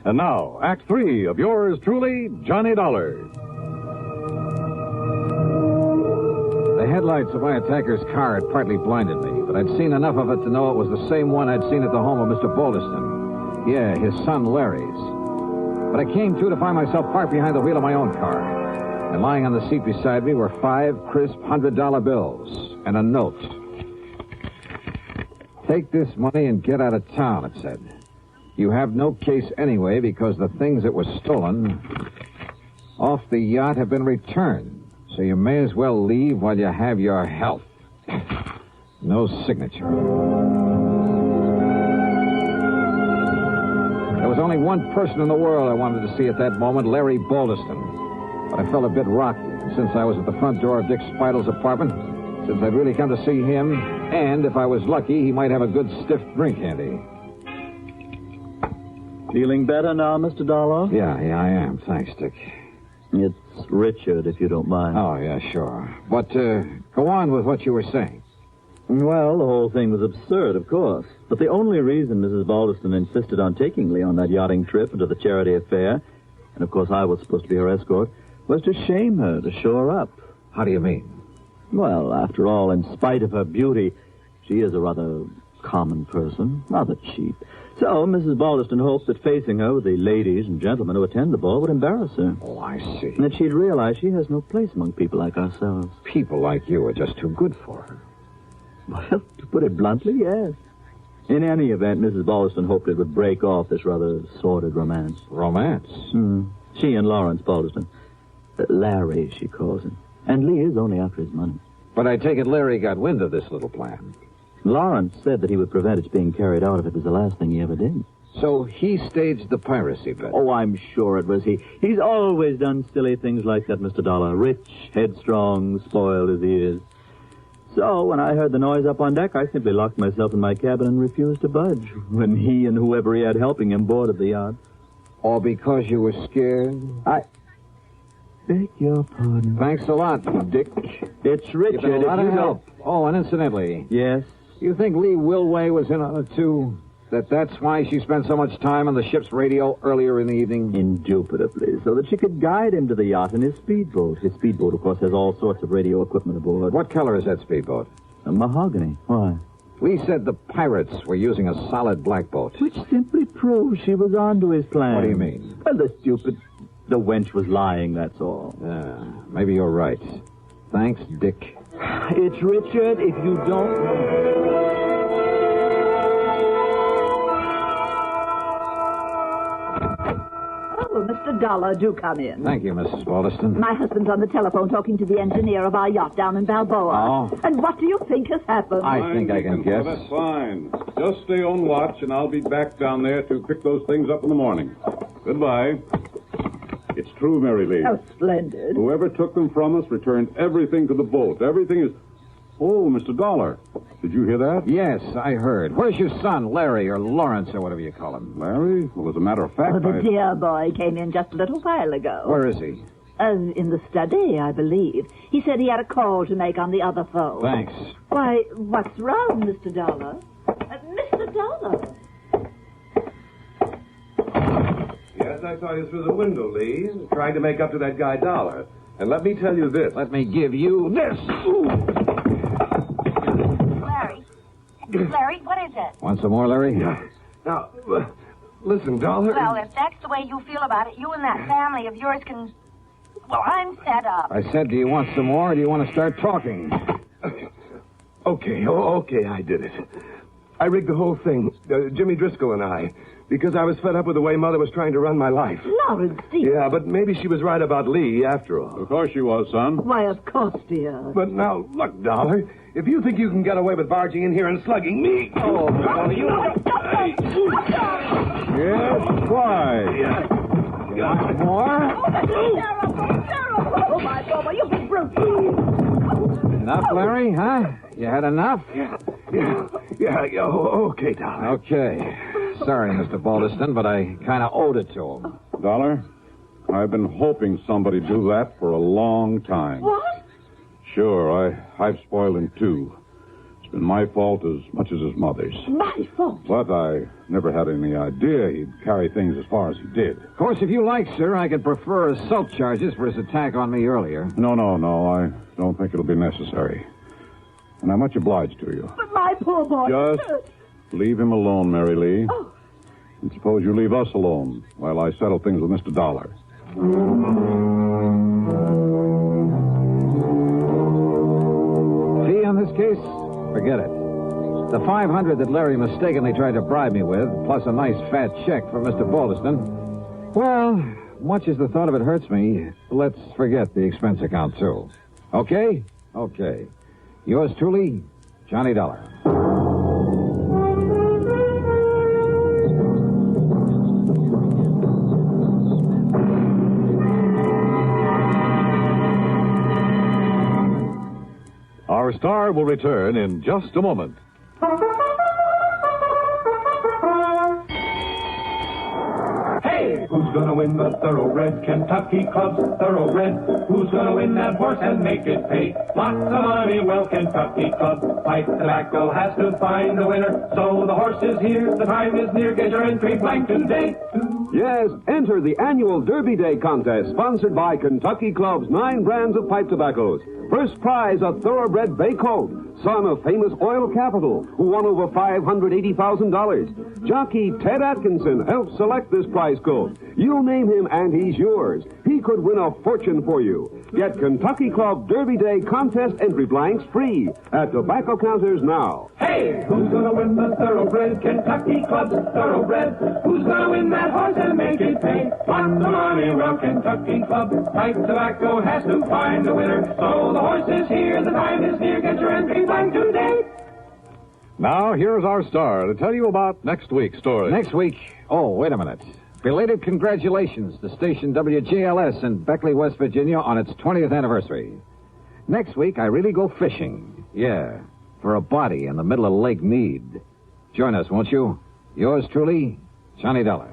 And now, Act 3 of yours truly, Johnny Dollar. The headlights of my attacker's car had partly blinded me, but I'd seen enough of it to know it was the same one I'd seen at the home of Mr. Balderston. Yeah, his son Larry's. But I came to find myself parked behind the wheel of my own car. And lying on the seat beside me were 5 crisp $100 bills and a note. Take this money and get out of town, it said. You have no case anyway because the things that were stolen off the yacht have been returned. So you may as well leave while you have your health. No signature. There was only one person in the world I wanted to see at that moment, Larry Balderston. But I felt a bit rocky since I was at the front door of Dick Spidle's apartment, since I'd really come to see him, and if I was lucky, he might have a good stiff drink handy. Feeling better now, Mr. Dollar? Yeah, I am. Thanks, Dick. It's Richard, if you don't mind. Oh, yeah, sure. But go on with what you were saying. Well, the whole thing was absurd, of course. But the only reason Mrs. Balderston insisted on taking Lee on that yachting trip and to the charity affair, and of course I was supposed to be her escort, was to shame her, to show her up. How do you mean? Well, after all, in spite of her beauty, she is a rather common person, rather cheap. So Mrs. Balderston hoped that facing her with the ladies and gentlemen who attend the ball would embarrass her. Oh, I see. And that she'd realize she has no place among people like ourselves. People like you are just too good for her. Well, to put it bluntly, yes. In any event, Mrs. Balderston hoped it would break off this rather sordid romance. Romance? She and Lawrence Balderston. Larry, she calls him. And Lee is only after his money. But I take it Larry got wind of this little plan. Lawrence said that he would prevent its being carried out if it was the last thing he ever did. So he staged the piracy bet? Oh, I'm sure it was he. He's always done silly things like that, Mr. Dollar. Rich, headstrong, spoiled as he is. So when I heard the noise up on deck, I simply locked myself in my cabin and refused to budge when he and whoever he had helping him boarded the yacht. All because you were scared? I beg your pardon. Thanks a lot, Dick. It's Richard. You've been a lot of help. Oh, and incidentally... Yes? You think Lee Wilway was in on it, too? That's why she spent so much time on the ship's radio earlier in the evening? Indubitably, so that she could guide him to the yacht in his speedboat. His speedboat, of course, has all sorts of radio equipment aboard. What color is that speedboat? A mahogany. Why? Lee said the pirates were using a solid black boat. Which simply proves she was onto his plan. What do you mean? Well, the wench was lying, that's all. Yeah, maybe you're right. Thanks, Dick. It's Richard, if you don't... Oh, Mr. Dollar, do come in. Thank you, Mrs. Balderston. My husband's on the telephone talking to the engineer of our yacht down in Balboa. Oh? And what do you think has happened? I think I can guess. That's fine. Just stay on watch, and I'll be back down there to pick those things up in the morning. Goodbye. It's true, Mary Lee. Oh, splendid. Whoever took them from us returned everything to the boat. Everything is... Oh, Mr. Dollar. Did you hear that? Yes, I heard. Where's your son, Larry, or Lawrence, or whatever you call him? Larry? Well, as a matter of fact, the dear boy came in just a little while ago. Where is he? In the study, I believe. He said he had a call to make on the other phone. Thanks. Why, what's wrong, Mr. Dollar? Mr. Dollar? Yes, I saw you through the window, Lee, trying to make up to that guy Dollar. And let me tell you this. Let me give you this. Larry, what is it? Want some more, Larry? Yeah. Now, listen, Dollar. Well, if that's the way you feel about it, you and that family of yours can... Well, I'm fed up. I said, do you want some more, or do you want to start talking? Okay, I did it. I rigged the whole thing, Jimmy Driscoll and I, because I was fed up with the way Mother was trying to run my life. Lawrence, dear. Yeah, but maybe she was right about Lee, after all. Of course she was, son. Why, of course, dear. But now, look, Dollar, if you think you can get away with barging in here and slugging me... Oh, you... Yes, why? Want more? Oh, that's terrible. Oh, my God, you big brute. Enough, Larry, huh? You had enough? Yeah. Yeah, okay, Dollar. Okay. Sorry, Mr. Baldeston, but I kind of owed it to him. Dollar, I've been hoping somebody'd do that for a long time. What? Sure, I've spoiled him, too. It's been my fault as much as his mother's. My fault? But I never had any idea he'd carry things as far as he did. Of course, if you like, sir, I could prefer assault charges for his attack on me earlier. No, I don't think it'll be necessary. And I'm much obliged to you. But my poor boy... Just leave him alone, Mary Lee. Oh. And suppose you leave us alone while I settle things with Mr. Dollar. Fee on this case? Forget it. The $500 that Larry mistakenly tried to bribe me with, plus a nice fat check from Mr. Baldeston. Well, much as the thought of it hurts me, let's forget the expense account, too. Okay? Okay. Yours truly, Johnny Dollar. Our star will return in just a moment. Hey, who's gonna win the Thoroughbred Kentucky Club's Thoroughbred? Who's gonna win that horse and make it pay? Lots of money, well, Kentucky Club. Pipe Tobacco has to find a winner. So the horse is here, the time is near. Get your entry blank today. Yes, enter the annual Derby Day contest sponsored by Kentucky Club's 9 brands of pipe tobaccos. First prize, a thoroughbred bay colt, son of famous oil capital, who won over $580,000. Jockey Ted Atkinson helped select this prize colt. You'll name him and he's yours. He could win a fortune for you. Get Kentucky Club Derby Day contest entry blanks free at tobacco counters now. Hey, who's gonna win the Thoroughbred Kentucky Club's Thoroughbred? Who's gonna win that horse and make it pay? Lots of money, well, Kentucky Club. Pipe Tobacco has to find a winner. So the horse is here, the time is near. Get your entry blank today. Now, here's our star to tell you about next week's story. Next week? Oh, wait a minute. Belated congratulations to station WJLS in Beckley, West Virginia on its 20th anniversary. Next week, I really go fishing. Yeah, for a body in the middle of Lake Mead. Join us, won't you? Yours truly, Johnny Dollar.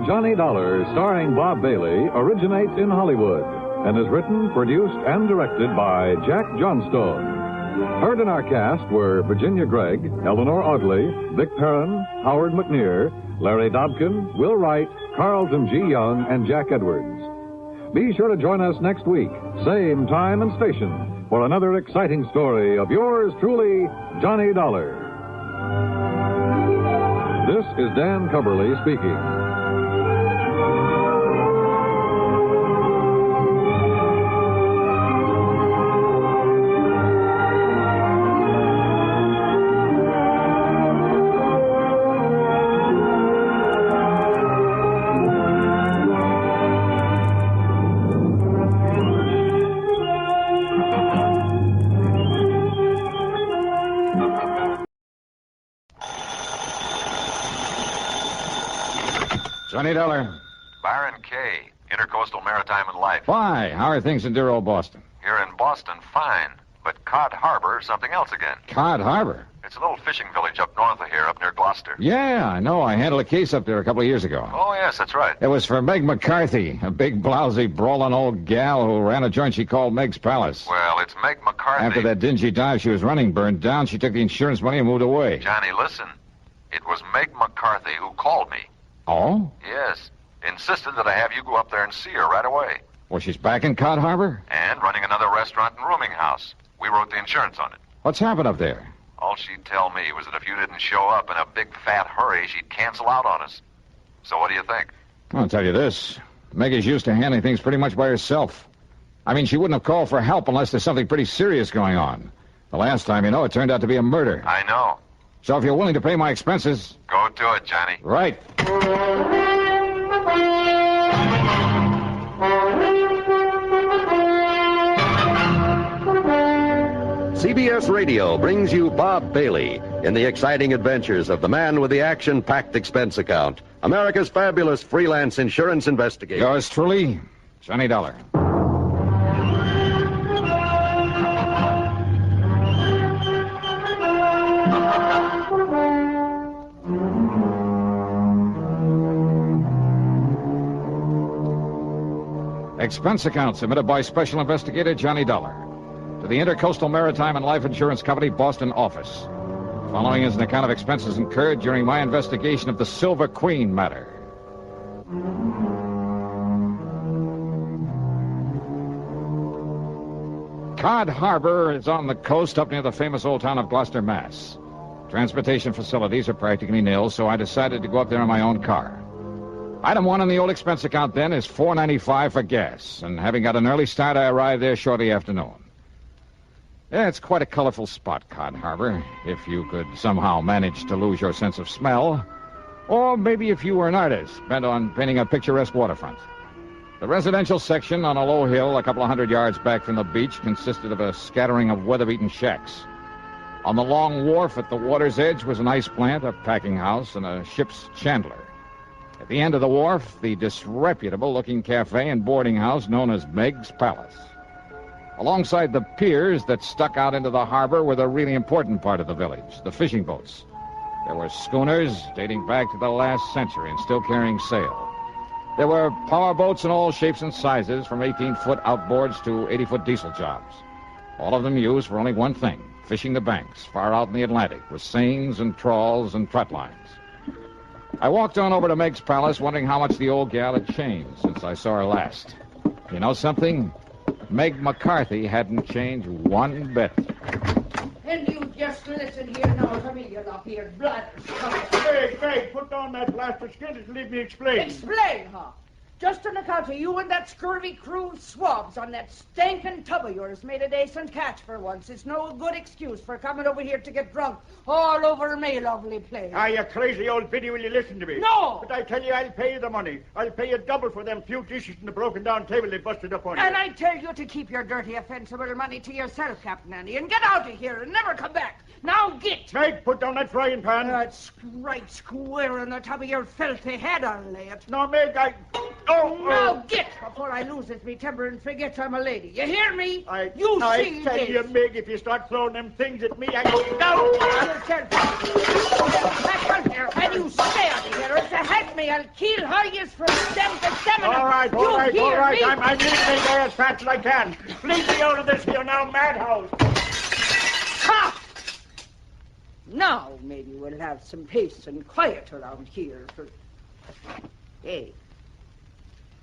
Johnny Dollar, starring Bob Bailey, originates in Hollywood and is written, produced, and directed by Jack Johnstone. Heard in our cast were Virginia Gregg, Eleanor Audley, Vic Perrin, Howard McNear, Larry Dobkin, Will Wright, Carlton G. Young, and Jack Edwards. Be sure to join us next week, same time and station, for another exciting story of yours truly, Johnny Dollar. This is Dan Cubberly speaking. Johnny Dollar. Byron Kay, Intercoastal Maritime and Life. Why? How are things in dear old Boston? Here in Boston, fine. But Cod Harbor, something else again. Cod Harbor? It's a little fishing village up north of here, up near Gloucester. Yeah, I know. I handled a case up there a couple of years ago. Oh, yes, that's right. It was for Meg McCarthy, a big, blousy, brawling old gal who ran a joint she called Meg's Palace. Well, it's Meg McCarthy. After that dingy dive she was running burned down, she took the insurance money and moved away. Johnny, listen. It was Meg McCarthy who called me. Oh? Yes. Insisted that I have you go up there and see her right away. Well, she's back in Cod Harbor? And running another restaurant and rooming house. We wrote the insurance on it. What's happened up there? All she'd tell me was that if you didn't show up in a big fat hurry, she'd cancel out on us. So what do you think? I'll tell you this. Meg is used to handling things pretty much by herself. I mean, she wouldn't have called for help unless there's something pretty serious going on. The last time, you know, it turned out to be a murder. I know. So if you're willing to pay my expenses... Go do it, Johnny. Right. CBS Radio brings you Bob Bailey in the exciting adventures of the man with the action-packed expense account, America's fabulous freelance insurance investigator. Yours truly, Johnny Dollar. Expense account submitted by Special Investigator Johnny Dollar to the Intercoastal Maritime and Life Insurance Company, Boston office. Following is an account of expenses incurred during my investigation of the Silver Queen matter. Cod Harbor is on the coast up near the famous old town of Gloucester, Mass. Transportation facilities are practically nil, so I decided to go up there in my own car. Item 1 on the old expense account then is $4.95 for gas, and having got an early start, I arrived there shortly after noon. Yeah, it's quite a colorful spot, Cod Harbor, if you could somehow manage to lose your sense of smell, or maybe if you were an artist bent on painting a picturesque waterfront. The residential section on a low hill a couple of hundred yards back from the beach consisted of a scattering of weather-beaten shacks. On the long wharf at the water's edge was an ice plant, a packing house, and a ship's chandler. At the end of the wharf, the disreputable-looking cafe and boarding house known as Meg's Palace. Alongside the piers that stuck out into the harbor were the really important part of the village, the fishing boats. There were schooners dating back to the last century and still carrying sail. There were power boats in all shapes and sizes, from 18-foot outboards to 80-foot diesel jobs. All of them used for only one thing, fishing the banks far out in the Atlantic with seines and trawls and trot lines. I walked on over to Meg's Palace, wondering how much the old gal had changed since I saw her last. You know something? Meg McCarthy hadn't changed one bit. And you just listen here now, come here, you lop-eared bladders. Meg, put down that blaster skin and leave me explain. Explain, huh? Just on account of you and that scurvy crew of swabs on that stinking tub of yours made a decent catch for once. It's no good excuse for coming over here to get drunk all over me lovely place. Ah, you crazy old biddy, will you listen to me? No! But I tell you, I'll pay you the money. I'll pay you double for them few dishes and the broken down table they busted up on you. And I tell you to keep your dirty, offensive money to yourself, Captain Andy, and get out of here and never come back. Now get! Meg, put down that frying pan. That's right square on the top of your filthy head, I'll lay it. No, Meg, Now get before I lose me temper and forget I'm a lady. You hear me? I see tell this. you, Meg, if you start throwing them things at me, I go down. Back out there, and you stay out of here. If you hit me, I'll kill how you from stem to stem. All right. I'm leaving there as fast as I can. Leave me out of this here now, madhouse. Ha! Now maybe we'll have some peace and quiet around here. Hey.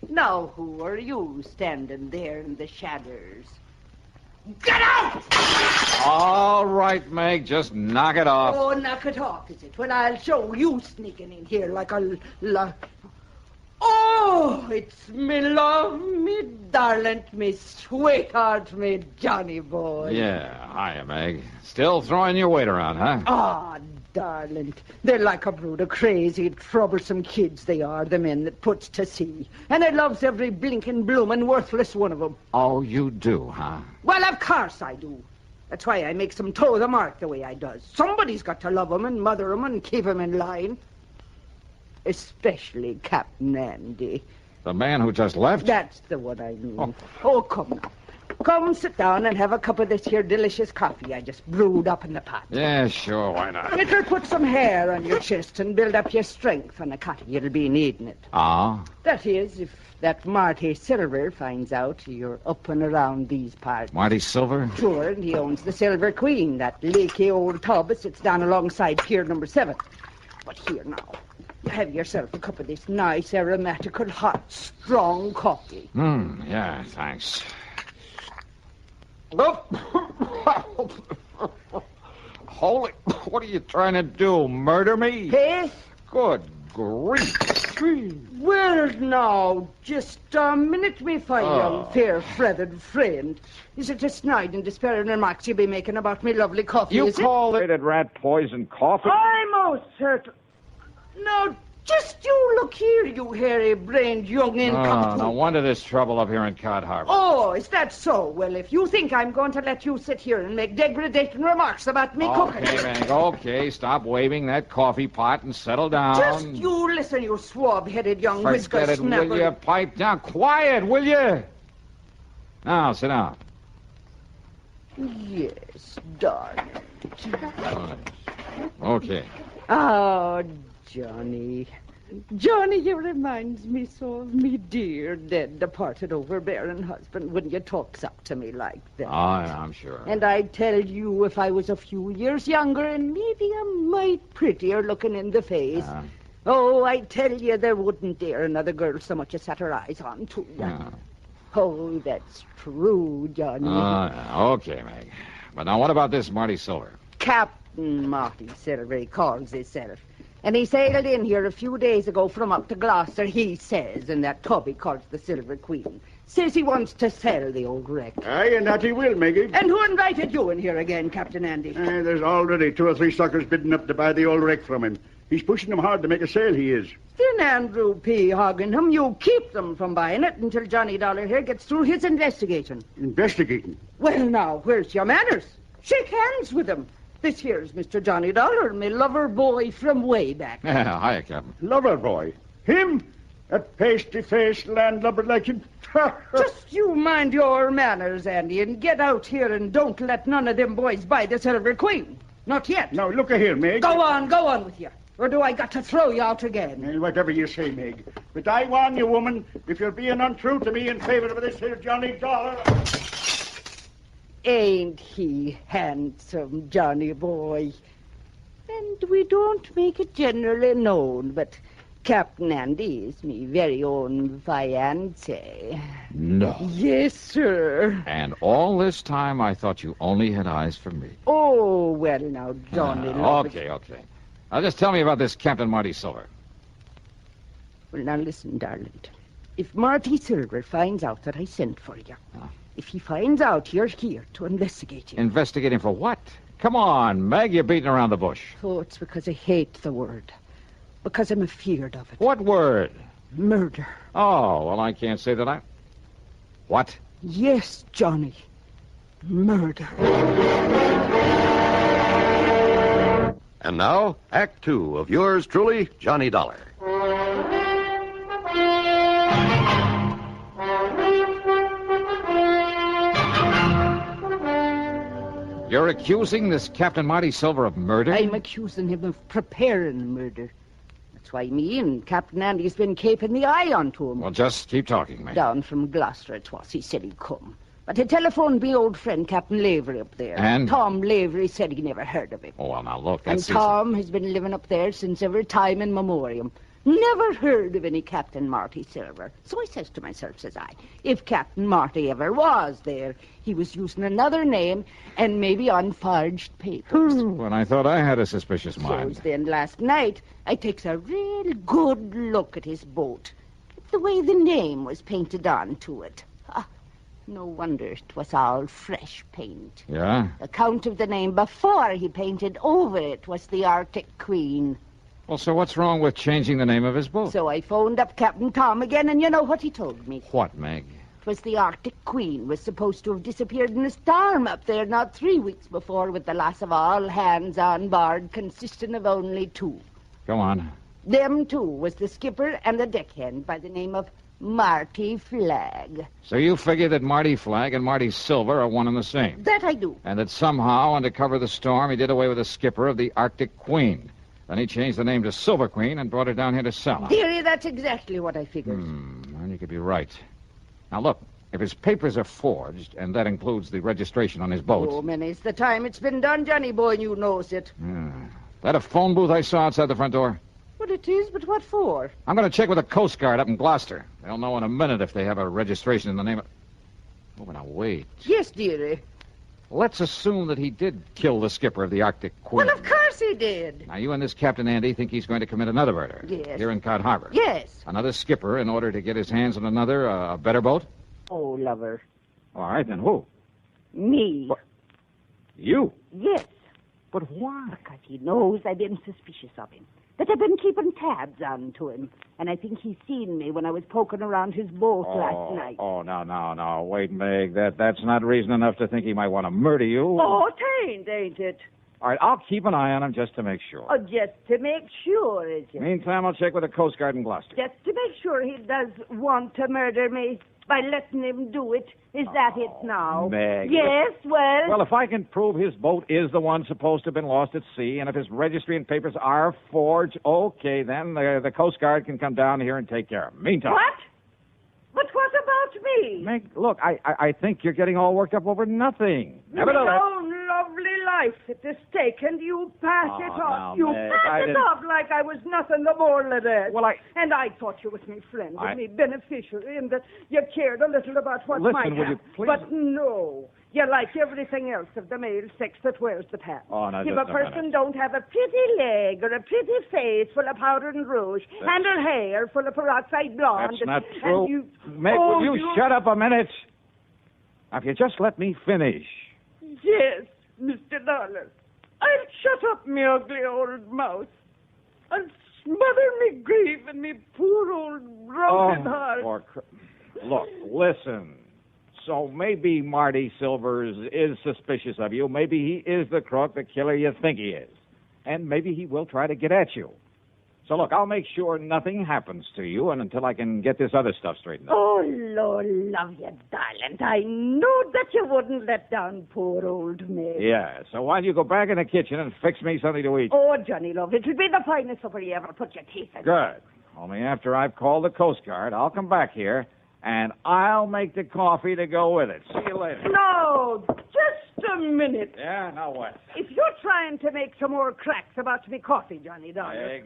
Now who are you standing there in the shadows? Get out! All right, Meg, just knock it off. Oh, knock it off, is it? Well, I'll show you sneaking in here like a... Oh, it's me love, me darling, me sweetheart, me Johnny boy. Yeah, hiya, Meg. Still throwing your weight around, huh? Ah, darling, they're like a brood of crazy, troublesome kids they are, the men that puts to sea. And I loves every blinking, bloomin', worthless one of them. Oh, you do, huh? Well, of course I do. That's why I makes them toe the mark the way I does. Somebody's got to love 'em and mother 'em and keep 'em in line. Especially Captain Andy. The man who just left? That's the one I mean. Oh, come now. Come sit down and have a cup of this here delicious coffee I just brewed up in the pot. Yeah, sure, why not? It'll put some hair on your chest and build up your strength on the cotton. You'll be needing it. Ah? That is, if that Marty Silver finds out you're up and around these parts. Marty Silver? Sure, and he owns the Silver Queen, that leaky old tub that sits down alongside pier number 7. But here now. You have yourself a cup of this nice, aromatical, hot, strong coffee. Yeah, thanks. Holy, what are you trying to do, murder me? Hey? Good grief. Well, now, just a minute, me fine young, fair-feathered friend. Is it a snide and despairing remarks you be making about me lovely coffee, You is call it rat poison coffee? I'm most certain. No, just you look here, you hairy-brained youngin', come to? No wonder there's trouble up here in Cod Harbor. Oh, is that so? Well, if you think I'm going to let you sit here and make degrading remarks about me cooking... Okay, Meg, okay. Stop waving that coffee pot and settle down. Just you listen, you swab-headed young whisker Forget it, snapper. will you? Pipe down. Quiet, will you? Now, sit down. Yes, darling. Okay. Oh, Johnny. Johnny, you reminds me so of me dear, dead, departed, overbearing husband when you talks up to me like that. Oh, I'm sure. And I tell you, if I was a few years younger and maybe a mite prettier looking in the face, oh, I tell you, there wouldn't dare another girl so much as set her eyes on to you. Oh, that's true, Johnny. Okay, Meg. But now what about this Marty Silver? Captain Marty Silver, he calls himself. And he sailed in here a few days ago from up to Gloucester, he says, in that tub he calls the Silver Queen. Says he wants to sell the old wreck. Aye, and that he will, Maggie. And who invited you in here again, Captain Andy? There's already 2 or 3 suckers bidding up to buy the old wreck from him. He's pushing them hard to make a sale, he is. Then Andrew P. Hogginham, you keep them from buying it until Johnny Dollar here gets through his investigating. Investigating? Well, now, where's your manners? Shake hands with him. This here's Mr. Johnny Dollar, me lover boy from way back. Hiya, Captain. Lover boy? Him? That pasty-faced landlubber like him? Just you mind your manners, Andy, and get out here and don't let none of them boys buy the Silver Queen. Not yet. Now, look here, Meg. Go on with you. Or do I got to throw you out again? Whatever you say, Meg. But I warn you, woman, if you're being untrue to me in favor of this here Johnny Dollar... Ain't he handsome, Johnny boy? And we don't make it generally known, but Captain Andy is me very own fiancé. No. Yes, sir. And all this time I thought you only had eyes for me. Oh, well, now, Johnny... Okay. Now, just tell me about this Captain Marty Silver. Well, now, listen, darling. If Marty Silver finds out that I sent for you... If he finds out you're here to investigate him... Investigate him for what? Come on, Meg, you're beating around the bush. Oh, it's because I hate the word. Because I'm afeard of it. What word? Murder. Oh, well, I can't say that I... What? Yes, Johnny. Murder. And now, Act 2 of yours truly, Johnny Dollar. You're accusing this Captain Marty Silver of murder? I'm accusing him of preparing murder. That's why me and Captain Andy's been keeping the eye onto him. Well, just keep talking, man. Down from Gloucester it was. He said he'd come. But he telephoned me old friend Captain Lavery up there. And? Tom Lavery said he never heard of him. Oh, well, now, look, And that's... Tom has been living up there since every time in memoriam. Never heard of any Captain Marty Silver. So I says to myself, says I, if Captain Marty ever was there, he was using another name and maybe on forged papers. When I thought I had a suspicious mind. So then last night, I takes a real good look at his boat. The way the name was painted onto it. No wonder it was all fresh paint. Yeah? The count of the name before he painted over it was the Arctic Queen. Well, so what's wrong with changing the name of his boat? So I phoned up Captain Tom again, and you know what he told me? What, Meg? It was the Arctic Queen was supposed to have disappeared in a storm up there not 3 weeks before with the loss of all hands on board, consisting of only 2. Go on. Them 2 was the skipper and the deckhand by the name of Marty Flagg. So you figure that Marty Flagg and Marty Silver are one and the same? That I do. And that somehow, under cover of the storm, he did away with the skipper of the Arctic Queen. Then he changed the name to Silver Queen and brought her down here to sell her. Dearie, that's exactly what I figured. Well, you could be right. Now, look, if his papers are forged, and that includes the registration on his boat... Oh, many's the time it's been done, Johnny boy, and you knows it. That a phone booth I saw outside the front door? Well, it is, but what for? I'm going to check with the Coast Guard up in Gloucester. They'll know in a minute if they have a registration in the name of... Oh, but now, wait. Yes, dearie. Let's assume that he did kill the skipper of the Arctic Queen. Well, of course he did. Now, you and this Captain Andy think he's going to commit another murder. Yes. Here in Cod Harbor. Yes. Another skipper in order to get his hands on another, a better boat? Oh, lover. All right, then who? Me. What? You? Yes. But why? Because he knows I've been suspicious of him. that I've been keeping tabs on to him. And I think he's seen me when I was poking around his boat last night. Oh, no. Wait, Meg. That's not reason enough to think he might want to murder you. Oh, it ain't it? All right, I'll keep an eye on him just to make sure. Oh, just to make sure, is it? Meantime, I'll check with the Coast Guard in Gloucester. Just to make sure he does want to murder me by letting him do it. Is that it now? Meg. Yes, well... Well, if I can prove his boat is the one supposed to have been lost at sea, and if his registry and papers are forged, okay, then the Coast Guard can come down here and take care of him. Meantime... What? But what about me? Meg, look, I think you're getting all worked up over nothing. Nevertheless... My own lovely life at the stake, and you pass it off. Now, You Meg, pass it off like I was nothing the more than that. Well, And I thought you was me friend and me beneficiary, and that you cared a little about what might Listen, will you happen. please... But no. You like everything else of the male sex that wears the pants. Oh, now, if just a a person minute. don't have a pretty leg or a pretty face full of powder and rouge, and her hair full of peroxide blonde... That's not and true. you... Meg, Oh, will you shut up a minute? Now, if you just let me finish. Yes, Mr. Dollar. I'll shut up me ugly old mouth. I'll smother me grief and me poor old broken heart. Look, listen. So maybe Marty Silvers is suspicious of you. Maybe he is the crook, the killer you think he is. And maybe he will try to get at you. So look, I'll make sure nothing happens to you and until I can get this other stuff straightened out. Oh, Lord love you, darling. I know that you wouldn't let down poor old me. Yeah, so why don't you go back in the kitchen and fix me something to eat? Oh, Johnny, love, it'll be the finest supper you ever put your teeth in. Good. Only after I've called the Coast Guard, I'll come back here, and I'll make the coffee to go with it. See you later. No, just a minute. Yeah, now what? If you're trying to make some more cracks about me coffee, Johnny, Dollar...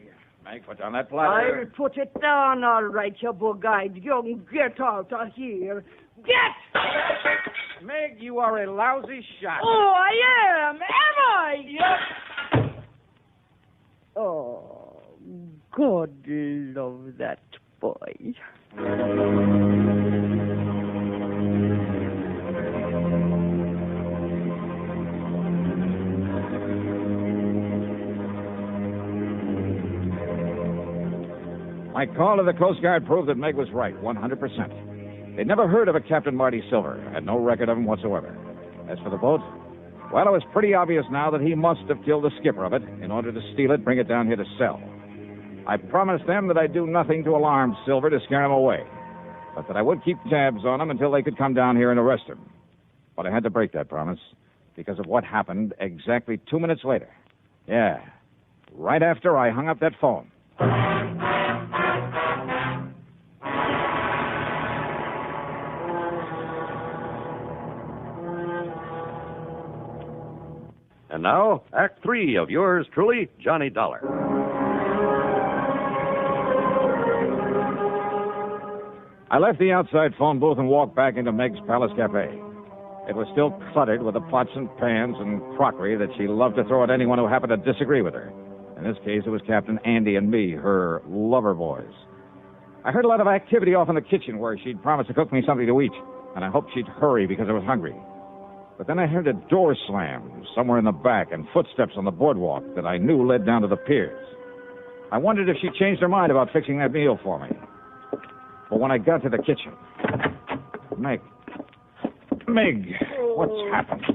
Meg, put down that platter. I'll put it down, all right, you bug-eyed young. Get out of here. Get! Meg, you are a lousy shot. Oh, I am. Am I? Yep. Oh, God love that boy. My call to the Coast Guard proved that Meg was right, 100%. They'd never heard of a Captain Marty Silver, had no record of him whatsoever. As for the boat, well, it was pretty obvious now that he must have killed the skipper of it in order to steal it, bring it down here to sell. I promised them that I'd do nothing to alarm Silver to scare him away, but that I would keep tabs on him until they could come down here and arrest him. But I had to break that promise because of what happened exactly 2 minutes later. Yeah, right after I hung up that phone. And now, Act 3 of yours truly, Johnny Dollar. I left the outside phone booth and walked back into Meg's Palace Cafe. It was still cluttered with the pots and pans and crockery that she loved to throw at anyone who happened to disagree with her. In this case, it was Captain Andy and me, her lover boys. I heard a lot of activity off in the kitchen where she'd promised to cook me something to eat, and I hoped she'd hurry because I was hungry. But then I heard a door slam somewhere in the back and footsteps on the boardwalk that I knew led down to the piers. I wondered if she changed her mind about fixing that meal for me. But when I got to the kitchen... Meg, what's happened?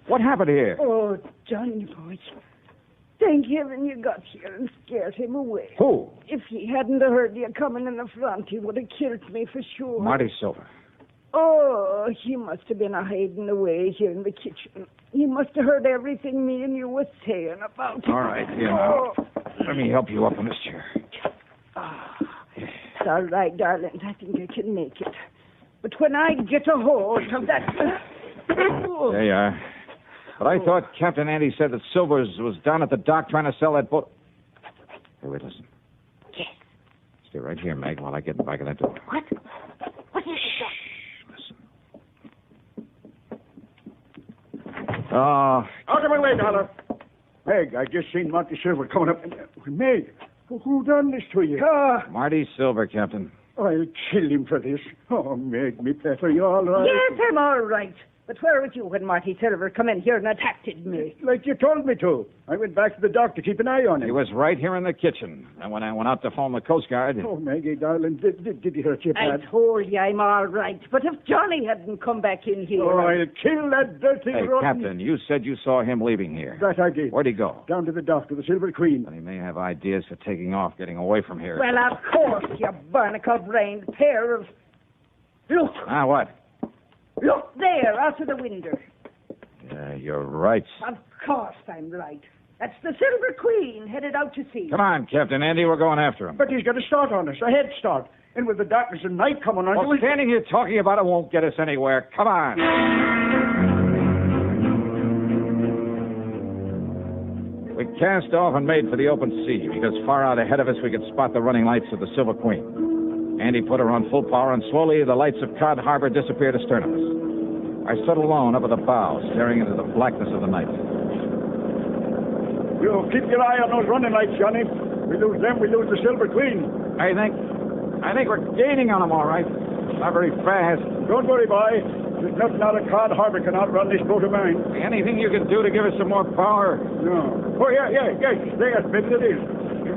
What happened here? Oh, Johnny boy. Thank heaven you got here and scared him away. Who? If he hadn't heard you coming in the front, he would have killed me for sure. Marty Silver. Oh, he must have been hiding away here in the kitchen. He must have heard everything me and you were saying about him. All right, here now. Let me help you up in this chair. It's all right, darling. I think I can make it. But when I get a hold of that... There you are. But I thought Captain Andy said that Silvers was down at the dock trying to sell that boat. Hey, wait, listen. Yes. Stay right here, Meg, while I get back in that door. What? What is it? Oh. Out of my way, Dollar. Meg, I just seen Monty Silver coming up. Meg, who done this to you? Marty Silver, Captain. I'll kill him for this. Oh, Meg, me pet, are you all right? Yes, I'm all right. But where was you when Marty Silver come in here and attacked me? Like you told me to. I went back to the dock to keep an eye on him. He was right here in the kitchen. And when I went out to phone the Coast Guard... Oh, Maggie, darling, did he hurt you bad? I told you I'm all right. But if Johnny hadn't come back in here... Oh, I'll kill that dirty Hey, rotten... Captain, you said you saw him leaving here. That I did. Where'd he go? Down to the dock, to the Silver Queen. But he may have ideas for taking off, getting away from here. Well, of course, you barnacle-brained pair of... Look! Ah, what? Look there, out of the window. Yeah, you're right. Of course I'm right. That's the Silver Queen headed out to sea. Come on, Captain Andy, we're going after him. But he's got a start on us, a head start. And with the darkness and night coming on... Well, standing here talking about it won't get us anywhere. Come on. We cast off and made for the open sea, because far out ahead of us we could spot the running lights of the Silver Queen. Andy put her on full power, and slowly the lights of Cod Harbor disappeared astern of us. I stood alone up at the bow, staring into the blackness of the night. You keep your eye on those running lights, Johnny. We lose them, we lose the Silver Queen. I think we're gaining on them, all right. Not very fast. Don't worry, boy. There's nothing out of Cod Harbor can outrun this boat of mine. Anything you can do to give us some more power? No. Oh, yeah. There, maybe it is.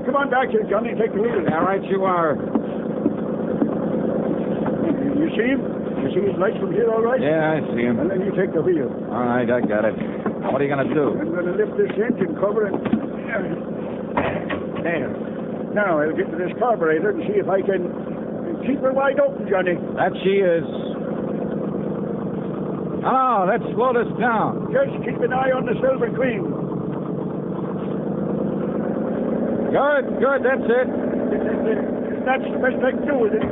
Come on back here, Johnny. Take the wheel. All right, you are. You see him? You see his lights from here, all right? Yeah, I see him. And then you take the wheel. All right, I got it. What are you going to do? I'm going to lift this engine cover and... There. Now, I'll get to this carburetor and see if I can keep her wide open, Johnny. That she is. Oh, that slowed us down. Just keep an eye on the Silver Queen. Good, that's it. That's the best I can do with it.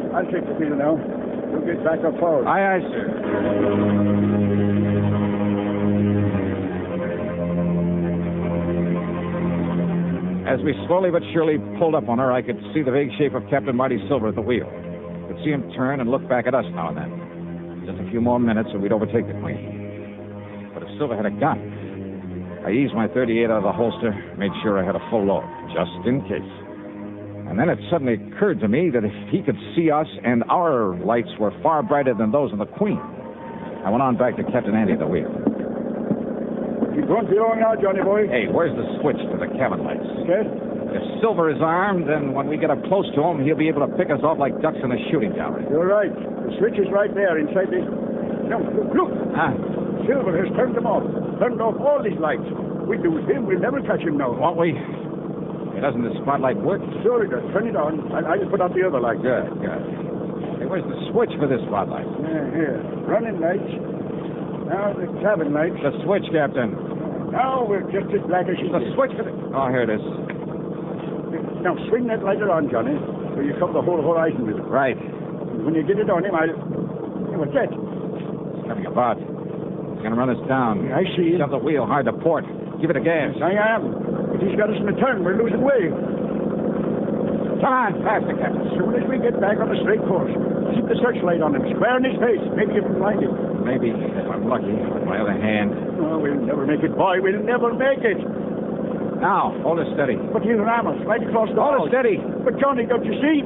I'll take the wheel now. You'll get back up forward. Aye, sir. As we slowly but surely pulled up on her, I could see the vague shape of Captain Marty Silver at the wheel. I could see him turn and look back at us now and then. Just a few more minutes and we'd overtake the Queen. But if Silver had a gun, I eased my .38 out of the holster, made sure I had a full load, just in case. And then it suddenly occurred to me that if he could see us and our lights were far brighter than those of the Queen. I went on back to Captain Andy at the wheel. Keep going below now, Johnny boy. Hey, where's the switch to the cabin lights? Yes? If Silver is armed, then when we get up close to him, he'll be able to pick us off like ducks in a shooting gallery. You're right. The switch is right there inside the... No, look. Ah. Silver has turned them off. Turned off all these lights. We lose him. We'll never catch him now. Won't we? Doesn't the spotlight work? Sure it does. Turn it on. I'll put out the other light. Good. Hey, where's the switch for this spotlight? Here. Running lights. Now the cabin lights. The switch, Captain. Now we're just as black as she The switch for the... Oh, here it is. Now swing that lighter on, Johnny, so you cover the whole horizon with it. Right. When you get it on him, I'll... What's that? It's coming about. It's going to run us down. I see. Shove the wheel hard to port. Give it a gas. I am. But he's got us in a turn. We're losing way. Come on, faster, Captain. As soon as we get back on the straight course, keep the searchlight on him, square in his face. Maybe you can find him. Maybe, if I'm lucky. On my other hand. Oh, we'll never make it, boy. We'll never make it. Now, hold it steady. But he'll ram us right across the Hold it steady. But, Johnny, don't you see?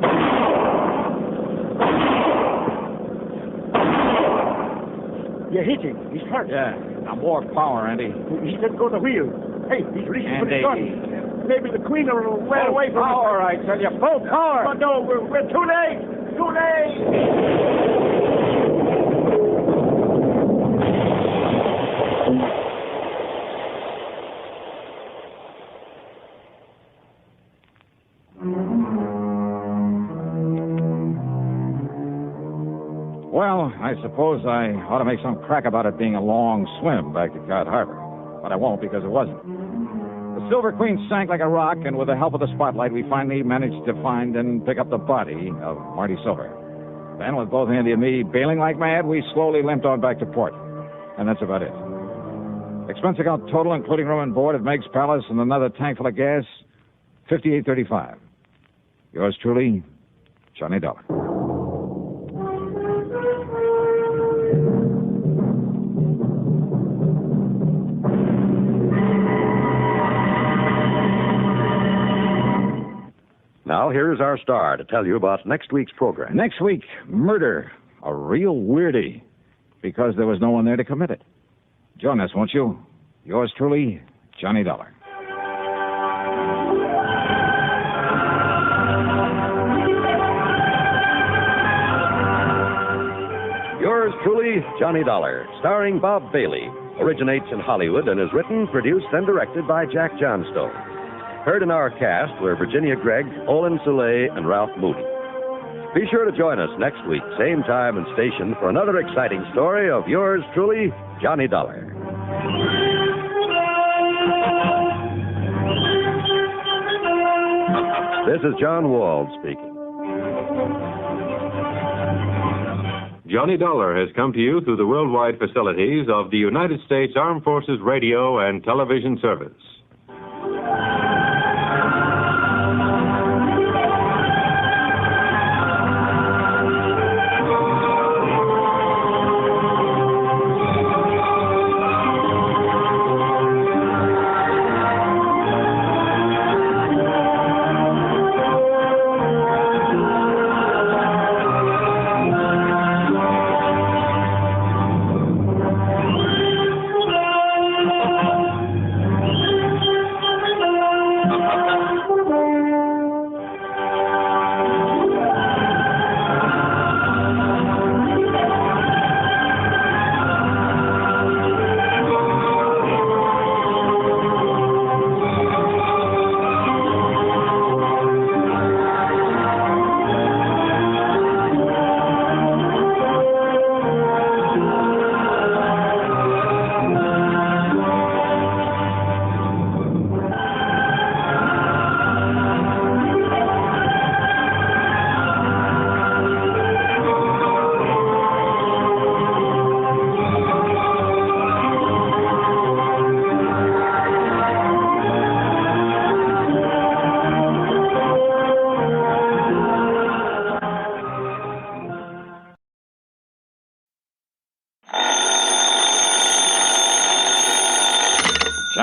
You hit him. He's hurt. Yeah. Now, more power, Andy. He's let go of the wheel. Hey, he's reaching for the Andy. gun. Maybe the Queen will well away from power, I tell you. Full power. But no, we're too late. Too late. Well, I suppose I ought to make some crack about it being a long swim back to Cod Harbor. But I won't because it wasn't. The Silver Queen sank like a rock, and with the help of the spotlight, we finally managed to find and pick up the body of Marty Silver. Then, with both Andy and me bailing like mad, we slowly limped on back to port. And that's about it. Expense account total, including room and board at Meg's Palace and another tank full of gas, $58.35. Yours truly, Johnny Dollar. Now, here's our star to tell you about next week's program. Next week, murder. A real weirdie. Because there was no one there to commit it. Join us, won't you? Yours truly, Johnny Dollar. Yours truly, Johnny Dollar, starring Bob Bailey, originates in Hollywood and is written, produced, and directed by Jack Johnstone. Heard in our cast were Virginia Gregg, Olin Soule, and Ralph Moody. Be sure to join us next week, same time and station, for another exciting story of yours truly, Johnny Dollar. This is John Wald speaking. Johnny Dollar has come to you through the worldwide facilities of the United States Armed Forces Radio and Television Service.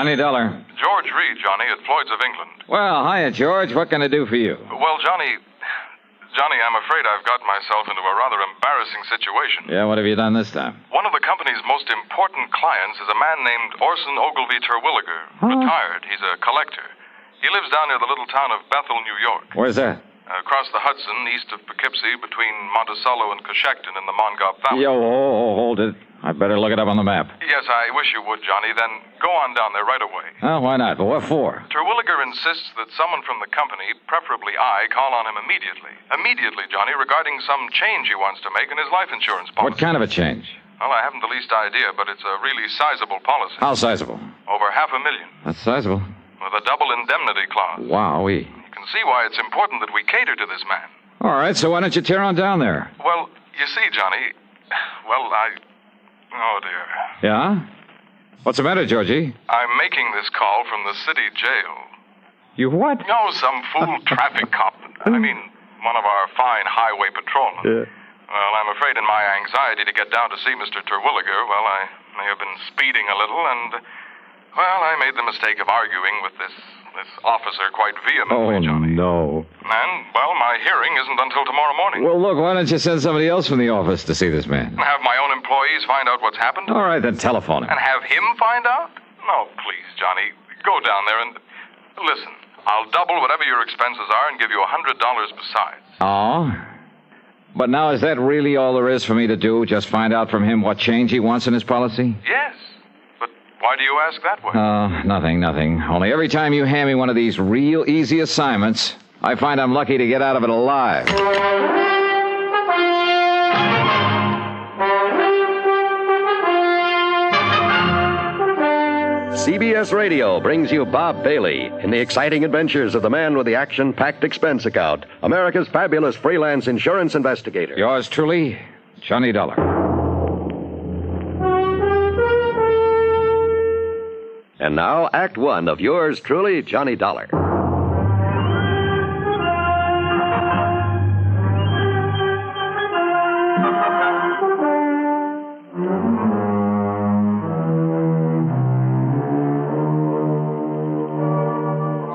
Johnny Dollar. George Reed, Johnny, at Floyd's of England. Well, hiya, George. What can I do for you? Well, Johnny, I'm afraid I've got myself into a rather embarrassing situation. Yeah, what have you done this time? One of the company's most important clients is a man named Orson Ogilvy Terwilliger, retired. He's a collector. He lives down near the little town of Bethel, New York. Where's that? Across the Hudson, east of Poughkeepsie, between Monticello and Coshecton in the Mongauk Valley. Yo, hold it. I better look it up on the map. Yes, I wish you would, Johnny. Then go on down there right away. Oh, why not? But what for? Terwilliger insists that someone from the company, preferably I, call on him immediately. Immediately, Johnny, regarding some change he wants to make in his life insurance policy. What kind of a change? Well, I haven't the least idea, but it's a really sizable policy. How sizable? Over $500,000. That's sizable. With a double indemnity clause. Wowee. You can see why it's important that we cater to this man. All right, so why don't you tear on down there? Well, you see, Johnny, oh, dear. Yeah? What's the matter, Georgie? I'm making this call from the city jail. You what? No, some fool traffic cop. I mean, one of our fine highway patrolmen. Yeah. Well, I'm afraid in my anxiety to get down to see Mr. Terwilliger, well, I may have been speeding a little, and, well, I made the mistake of arguing with this officer quite vehemently, Johnny. No. And, well, my hearing isn't until tomorrow morning. Well, look, why don't you send somebody else from the office to see this man? Have my own employees find out what's happened? All right, then telephone him. And have him find out? No, please, Johnny. Go down there and... Listen, I'll double whatever your expenses are and give you $100 besides. Oh? But now, is that really all there is for me to do? Just find out from him what change he wants in his policy? Yes. Why do you ask that way? Nothing. Only every time you hand me one of these real easy assignments, I find I'm lucky to get out of it alive. CBS Radio brings you Bob Bailey in the exciting adventures of the man with the action-packed expense account, America's fabulous freelance insurance investigator. Yours truly, Johnny Dollar. And now, Act One of yours truly, Johnny Dollar.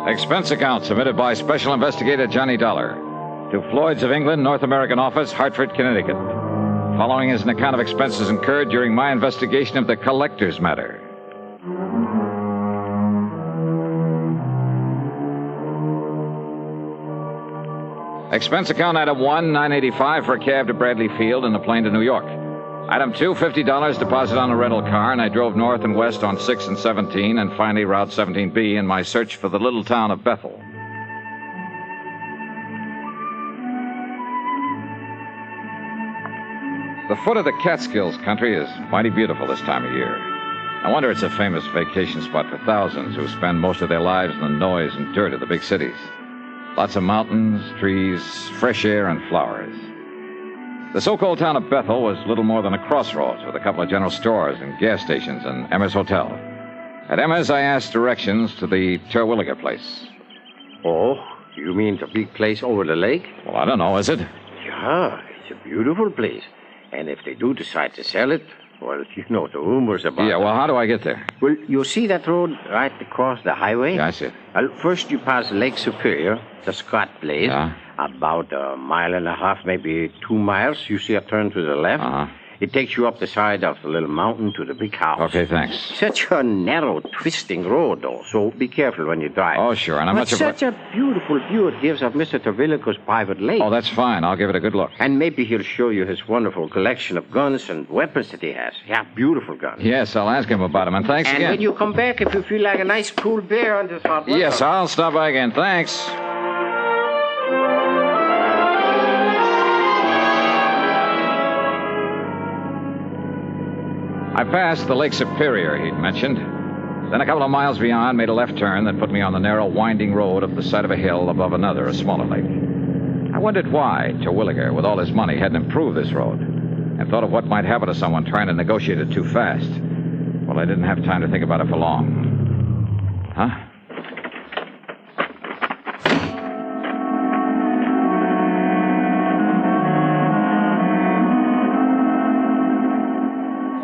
Expense account submitted by Special Investigator Johnny Dollar to Floyd's of England, North American Office, Hartford, Connecticut. Following is an account of expenses incurred during my investigation of the collector's matter. Expense account item 1, $9.85 for a cab to Bradley Field and a plane to New York. Item 2, $50 deposit on a rental car, and I drove north and west on 6 and 17 and finally Route 17B in my search for the little town of Bethel. The foot of the Catskills country is mighty beautiful this time of year. I wonder it's a famous vacation spot for thousands who spend most of their lives in the noise and dirt of the big cities. Lots of mountains, trees, fresh air, and flowers. The so-called town of Bethel was little more than a crossroads with a couple of general stores and gas stations and Emma's Hotel. At Emma's, I asked directions to the Terwilliger place. Oh, you mean the big place over the lake? Well, I don't know, is it? Yeah, it's a beautiful place. And if they do decide to sell it, well, you know the rumors about it. Yeah, well, how do I get there? Well, you see that road right across the highway? Yeah, I see it. Well, first you pass Lake Superior, the Scott place. Yeah. About a mile and a half, maybe 2 miles. You see a turn to the left. Uh-huh. It takes you up the side of the little mountain to the big house. Okay, thanks. Such a narrow, twisting road, though, so be careful when you drive. Oh, sure, and I'm But such a beautiful view it gives of Mr. Terwilliger's private lake. Oh, that's fine. I'll give it a good look. And maybe he'll show you his wonderful collection of guns and weapons that he has. Yeah, beautiful guns. Yes, I'll ask him about them, and thanks And again. when you come back, if you feel like a nice cool beer on this hot weather. Yes, I'll stop by again. Thanks. I passed the Lake Superior he'd mentioned. Then a couple of miles beyond, made a left turn that put me on the narrow, winding road up the side of a hill above another, a smaller lake. I wondered why Terwilliger, with all his money, hadn't improved this road, and thought of what might happen to someone trying to negotiate it too fast. Well, I didn't have time to think about it for long. Huh?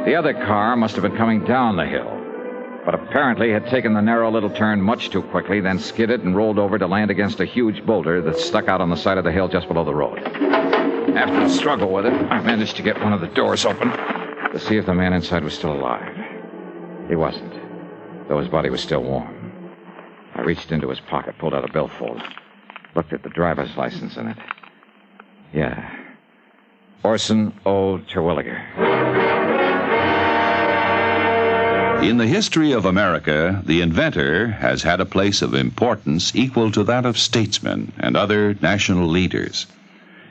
The other car must have been coming down the hill, but apparently had taken the narrow little turn much too quickly, then skidded and rolled over to land against a huge boulder that stuck out on the side of the hill just below the road. After a struggle with it, I managed to get one of the doors open to see if the man inside was still alive. He wasn't, though his body was still warm. I reached into his pocket, pulled out a billfold, looked at the driver's license in it. Yeah. Orson O. Terwilliger. In the history of America, the inventor has had a place of importance equal to that of statesmen and other national leaders.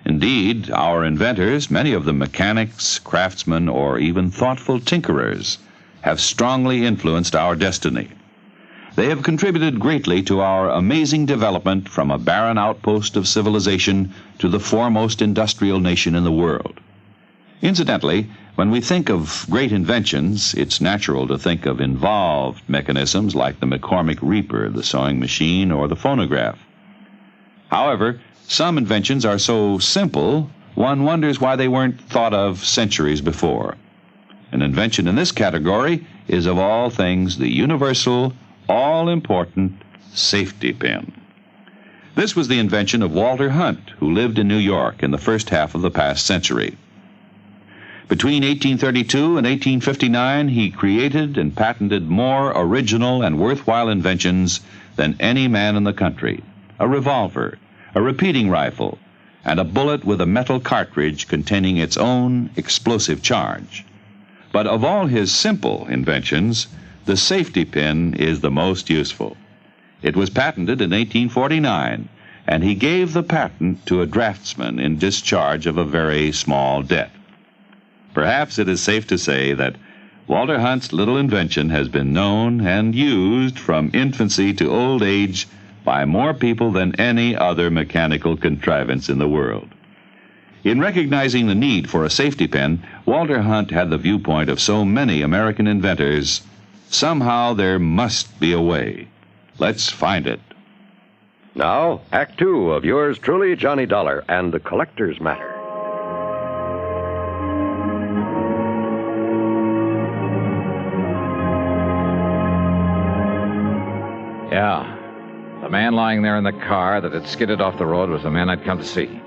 Indeed, our inventors, many of them mechanics, craftsmen, or even thoughtful tinkerers, have strongly influenced our destiny. They have contributed greatly to our amazing development from a barren outpost of civilization to the foremost industrial nation in the world. Incidentally, when we think of great inventions, it's natural to think of involved mechanisms like the McCormick Reaper, the sewing machine, or the phonograph. However, some inventions are so simple, one wonders why they weren't thought of centuries before. An invention in this category is, of all things, the universal, all-important safety pin. This was the invention of Walter Hunt, who lived in New York in the first half of the past century. Between 1832 and 1859, he created and patented more original and worthwhile inventions than any man in the country. A revolver, a repeating rifle, and a bullet with a metal cartridge containing its own explosive charge. But of all his simple inventions, the safety pin is the most useful. It was patented in 1849, and he gave the patent to a draftsman in discharge of a very small debt. Perhaps it is safe to say that Walter Hunt's little invention has been known and used from infancy to old age by more people than any other mechanical contrivance in the world. In recognizing the need for a safety pin, Walter Hunt had the viewpoint of so many American inventors. Somehow there must be a way. Let's find it. Now, Act Two of yours truly, Johnny Dollar, and the Collector's Matter. Yeah. The man lying there in the car that had skidded off the road was the man I'd come to see.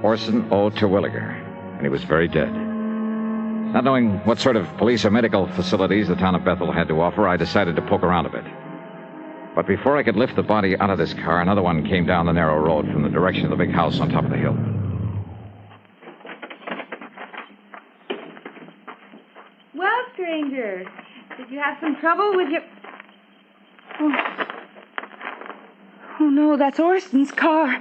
Orson O. Terwilliger. And he was very dead. Not knowing what sort of police or medical facilities the town of Bethel had to offer, I decided to poke around a bit. But before I could lift the body out of this car, another one came down the narrow road from the direction of the big house on top of the hill. Well, stranger, did you have some trouble with your... Oh, no, that's Orsten's car.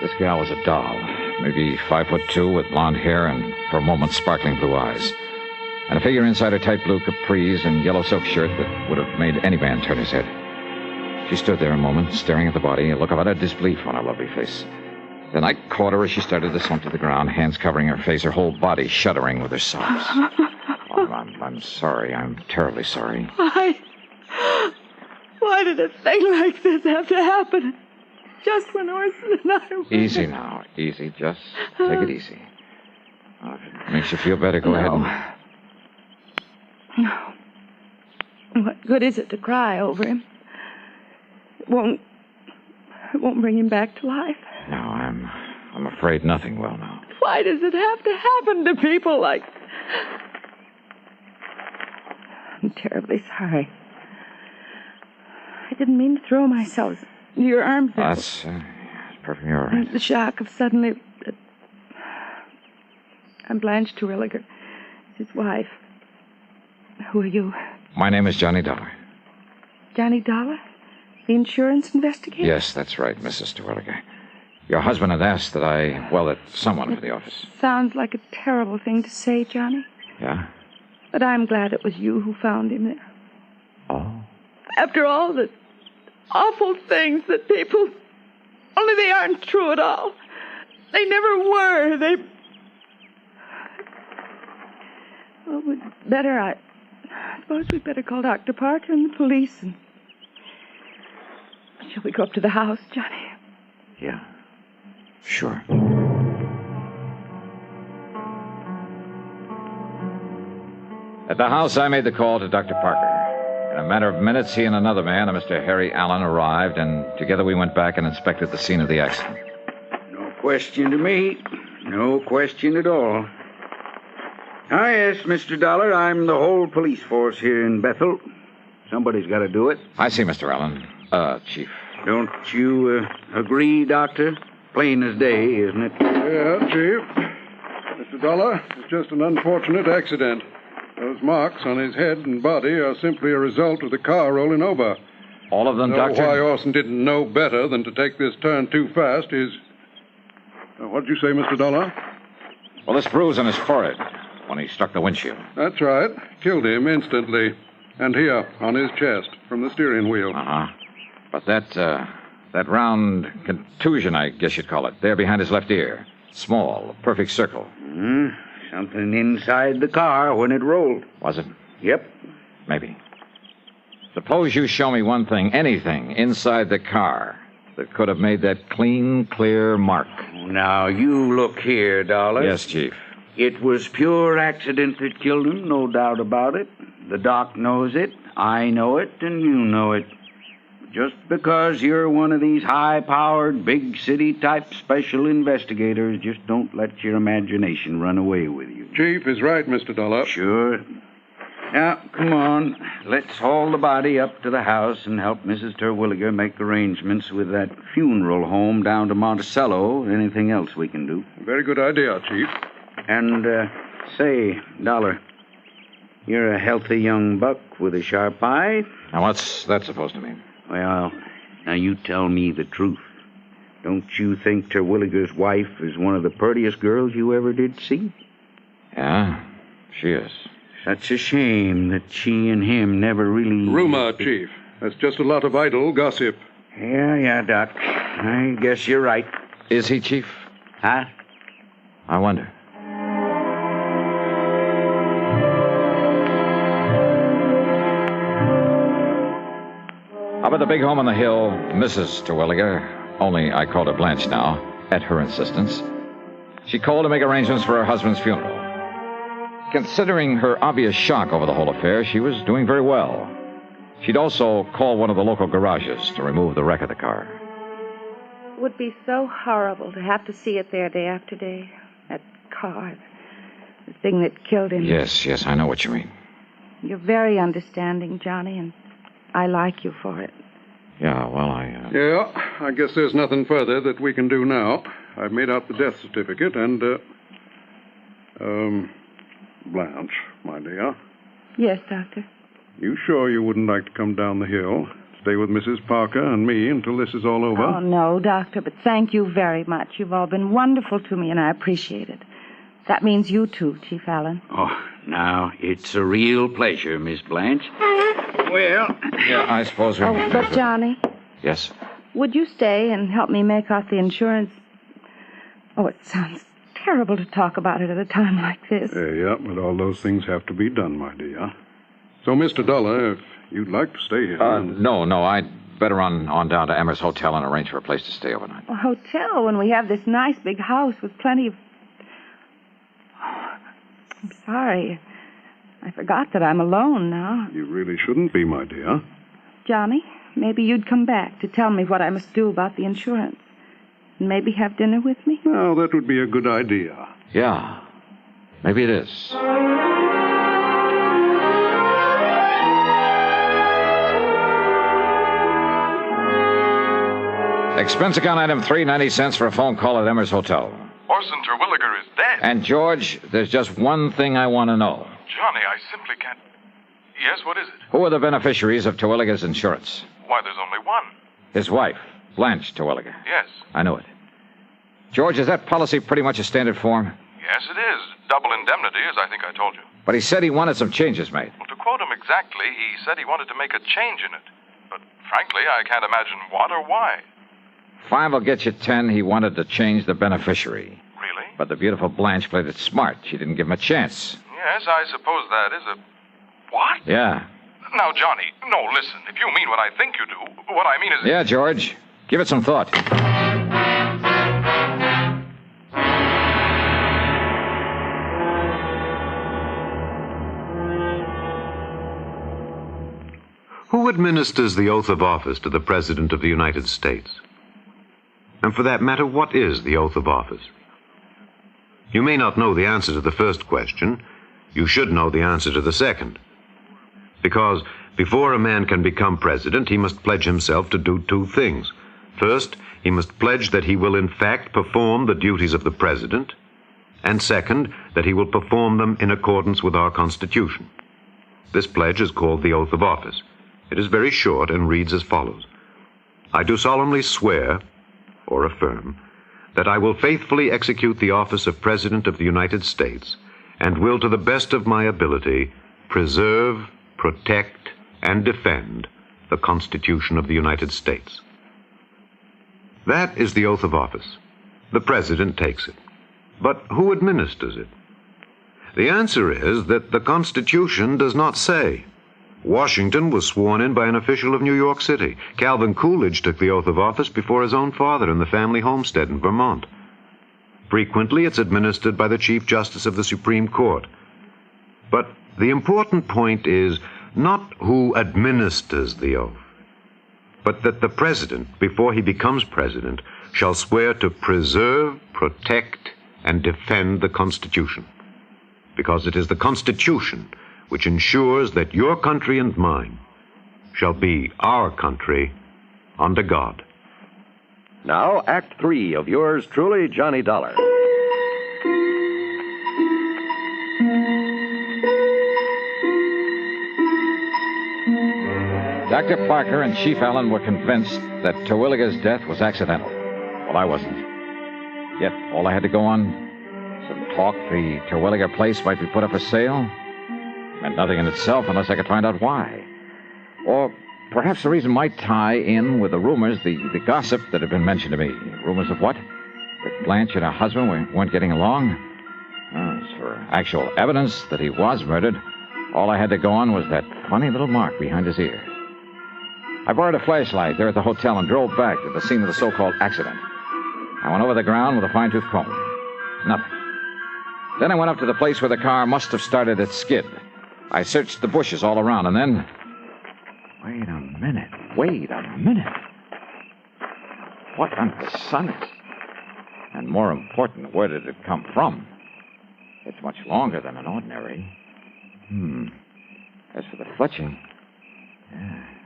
This gal was a doll, maybe 5'2", with blonde hair and, for a moment, sparkling blue eyes. And a figure inside her tight blue capris and yellow silk shirt that would have made any man turn his head. She stood there a moment, staring at the body, a look of utter disbelief on her lovely face. Then I caught her as she started to slump to the ground, hands covering her face, her whole body shuddering with her sobs. I'm sorry. I'm terribly sorry. Why did a thing like this have to happen? Just when Orson and I were... Easy now. Easy. Just take it easy. If it makes you feel better, go ahead and... No. What good is it to cry over him? It won't bring him back to life. No, I'm afraid nothing will now. Why does it have to happen to people like... I'm terribly sorry. I didn't mean to throw myself into your arms. That's perfectly all right. The shock of suddenly... I'm Blanche Terwilliger, his wife. Who are you? My name is Johnny Dollar. Johnny Dollar? The insurance investigator? Yes, that's right, Mrs. Terwilliger. Your husband had asked that someone for the office. Sounds like a terrible thing to say, Johnny. Yeah? But I'm glad it was you who found him there. Oh? After all the awful things that people... Only they aren't true at all. They never were. Well, we'd better... I suppose we'd better call Dr. Parker and the police and... Shall we go up to the house, Johnny? Yeah. Sure. At the house, I made the call to Dr. Parker. In a matter of minutes, he and another man, a Mr. Harry Allen, arrived, and together we went back and inspected the scene of the accident. No question to me. No question at all. Yes, Mr. Dollar, I'm the whole police force here in Bethel. Somebody's got to do it. I see, Mr. Allen. Chief. Don't you agree, Doctor? Plain as day, isn't it? Yeah, Chief. Mr. Dollar, it's just an unfortunate accident. Those marks on his head and body are simply a result of the car rolling over. All of them, Doctor? Why Orson didn't know better than to take this turn too fast is... What'd you say, Mr. Dollar? Well, this bruise on his forehead when he struck the windshield. That's right. Killed him instantly. And here, on his chest, from the steering wheel. Uh-huh. But that round contusion, I guess you'd call it, there behind his left ear. Small, a perfect circle. Something inside the car when it rolled. Was it? Yep. Maybe. Suppose you show me one thing, anything, inside the car that could have made that clean, clear mark. Now, you look here, Dollar. Yes, Chief. It was pure accident that killed him, no doubt about it. The doc knows it, I know it, and you know it. Just because you're one of these high-powered, big city-type special investigators, just don't let your imagination run away with you. Chief is right, Mr. Dollar. Sure. Now, come on. Let's haul the body up to the house and help Mrs. Terwilliger make arrangements with that funeral home down to Monticello. Anything else we can do. Very good idea, Chief. And, say, Dollar, you're a healthy young buck with a sharp eye. Now, what's that supposed to mean? Well, now you tell me the truth. Don't you think Terwilliger's wife is one of the prettiest girls you ever did see? Yeah, she is. Such a shame that she and him never really... Rumor, Chief. That's just a lot of idle gossip. Yeah, Doc. I guess you're right. Is he, Chief? Huh? I wonder. Up at the big home on the hill, Mrs. Terwilliger, only I called her Blanche now, at her insistence, she called to make arrangements for her husband's funeral. Considering her obvious shock over the whole affair, she was doing very well. She'd also called one of the local garages to remove the wreck of the car. It would be so horrible to have to see it there day after day. That car. The thing that killed him. Yes, I know what you mean. You're very understanding, Johnny, and I like you for it. Yeah, well, Yeah, I guess there's nothing further that we can do now. I've made out the death certificate and, Blanche, my dear. Yes, Doctor. You sure you wouldn't like to come down the hill, stay with Mrs. Parker and me until this is all over? Oh, no, Doctor, but thank you very much. You've all been wonderful to me, and I appreciate it. That means you too, Chief Allen. Oh, now, it's a real pleasure, Miss Blanche. Well... Yeah, I suppose we... Oh, but Johnny, Yes? would you stay and help me make out the insurance? Oh, it sounds terrible to talk about it at a time like this. Yeah, but all those things have to be done, my dear. So, Mr. Dollar, if you'd like to stay here... No, I'd better run on down to Emmer's Hotel and arrange for a place to stay overnight. A hotel when we have this nice big house with plenty of... Oh, I'm sorry. I forgot that I'm alone now. You really shouldn't be, my dear. Johnny, maybe you'd come back to tell me what I must do about the insurance. And maybe have dinner with me? Well, that would be a good idea. Yeah, maybe it is. Expense account item 3, 90 cents for a phone call at Emmer's Hotel. Orson Terwilliger is dead. And, George, there's just one thing I want to know. Johnny, I simply can't... Yes, what is it? Who are the beneficiaries of Terwilliger's insurance? Why, there's only one. His wife, Blanche Terwilliger. Yes. I knew it. George, is that policy pretty much a standard form? Yes, it is. Double indemnity, as I think I told you. But he said he wanted some changes made. Well, to quote him exactly, he said he wanted to make a change in it. But frankly, I can't imagine what or why. 5 will get you 10. He wanted to change the beneficiary. Really? But the beautiful Blanche played it smart. She didn't give him a chance. Yes, I suppose that is a... What? Yeah. Now, Johnny, no, listen. If you mean what I think you do, what I mean is... Yeah, George. Give it some thought. Who administers the oath of office to the President of the United States? And for that matter, what is the oath of office? You may not know the answer to the first question. You should know the answer to the second. Because before a man can become president, he must pledge himself to do 2 things. First, he must pledge that he will in fact perform the duties of the president. And second, that he will perform them in accordance with our Constitution. This pledge is called the oath of office. It is very short and reads as follows. I do solemnly swear, or affirm, that I will faithfully execute the office of President of the United States and will, to the best of my ability, preserve, protect, and defend the Constitution of the United States. That is the oath of office. The President takes it. But who administers it? The answer is that the Constitution does not say. Washington was sworn in by an official of New York City. Calvin Coolidge took the oath of office before his own father in the family homestead in Vermont. Frequently, it's administered by the Chief Justice of the Supreme Court. But the important point is not who administers the oath, but that the President, before he becomes President, shall swear to preserve, protect, and defend the Constitution. Because it is the Constitution which ensures that your country and mine shall be our country under God. Now, Act 3 of yours truly, Johnny Dollar. Dr. Parker and Chief Allen were convinced that Terwilliger's death was accidental. Well, I wasn't. Yet, all I had to go on, some talk the Terwilliger place might be put up for sale, meant nothing in itself unless I could find out why. Or perhaps the reason might tie in with the rumors, the gossip that had been mentioned to me. Rumors of what? That Blanche and her husband weren't getting along? As for actual evidence that he was murdered, all I had to go on was that funny little mark behind his ear. I borrowed a flashlight there at the hotel and drove back to the scene of the so-called accident. I went over the ground with a fine-tooth comb. Nothing. Then I went up to the place where the car must have started its skid. I searched the bushes all around, and then... Wait a minute. What under the sun is... And more important, where did it come from? It's much longer than an ordinary. As for the fletching,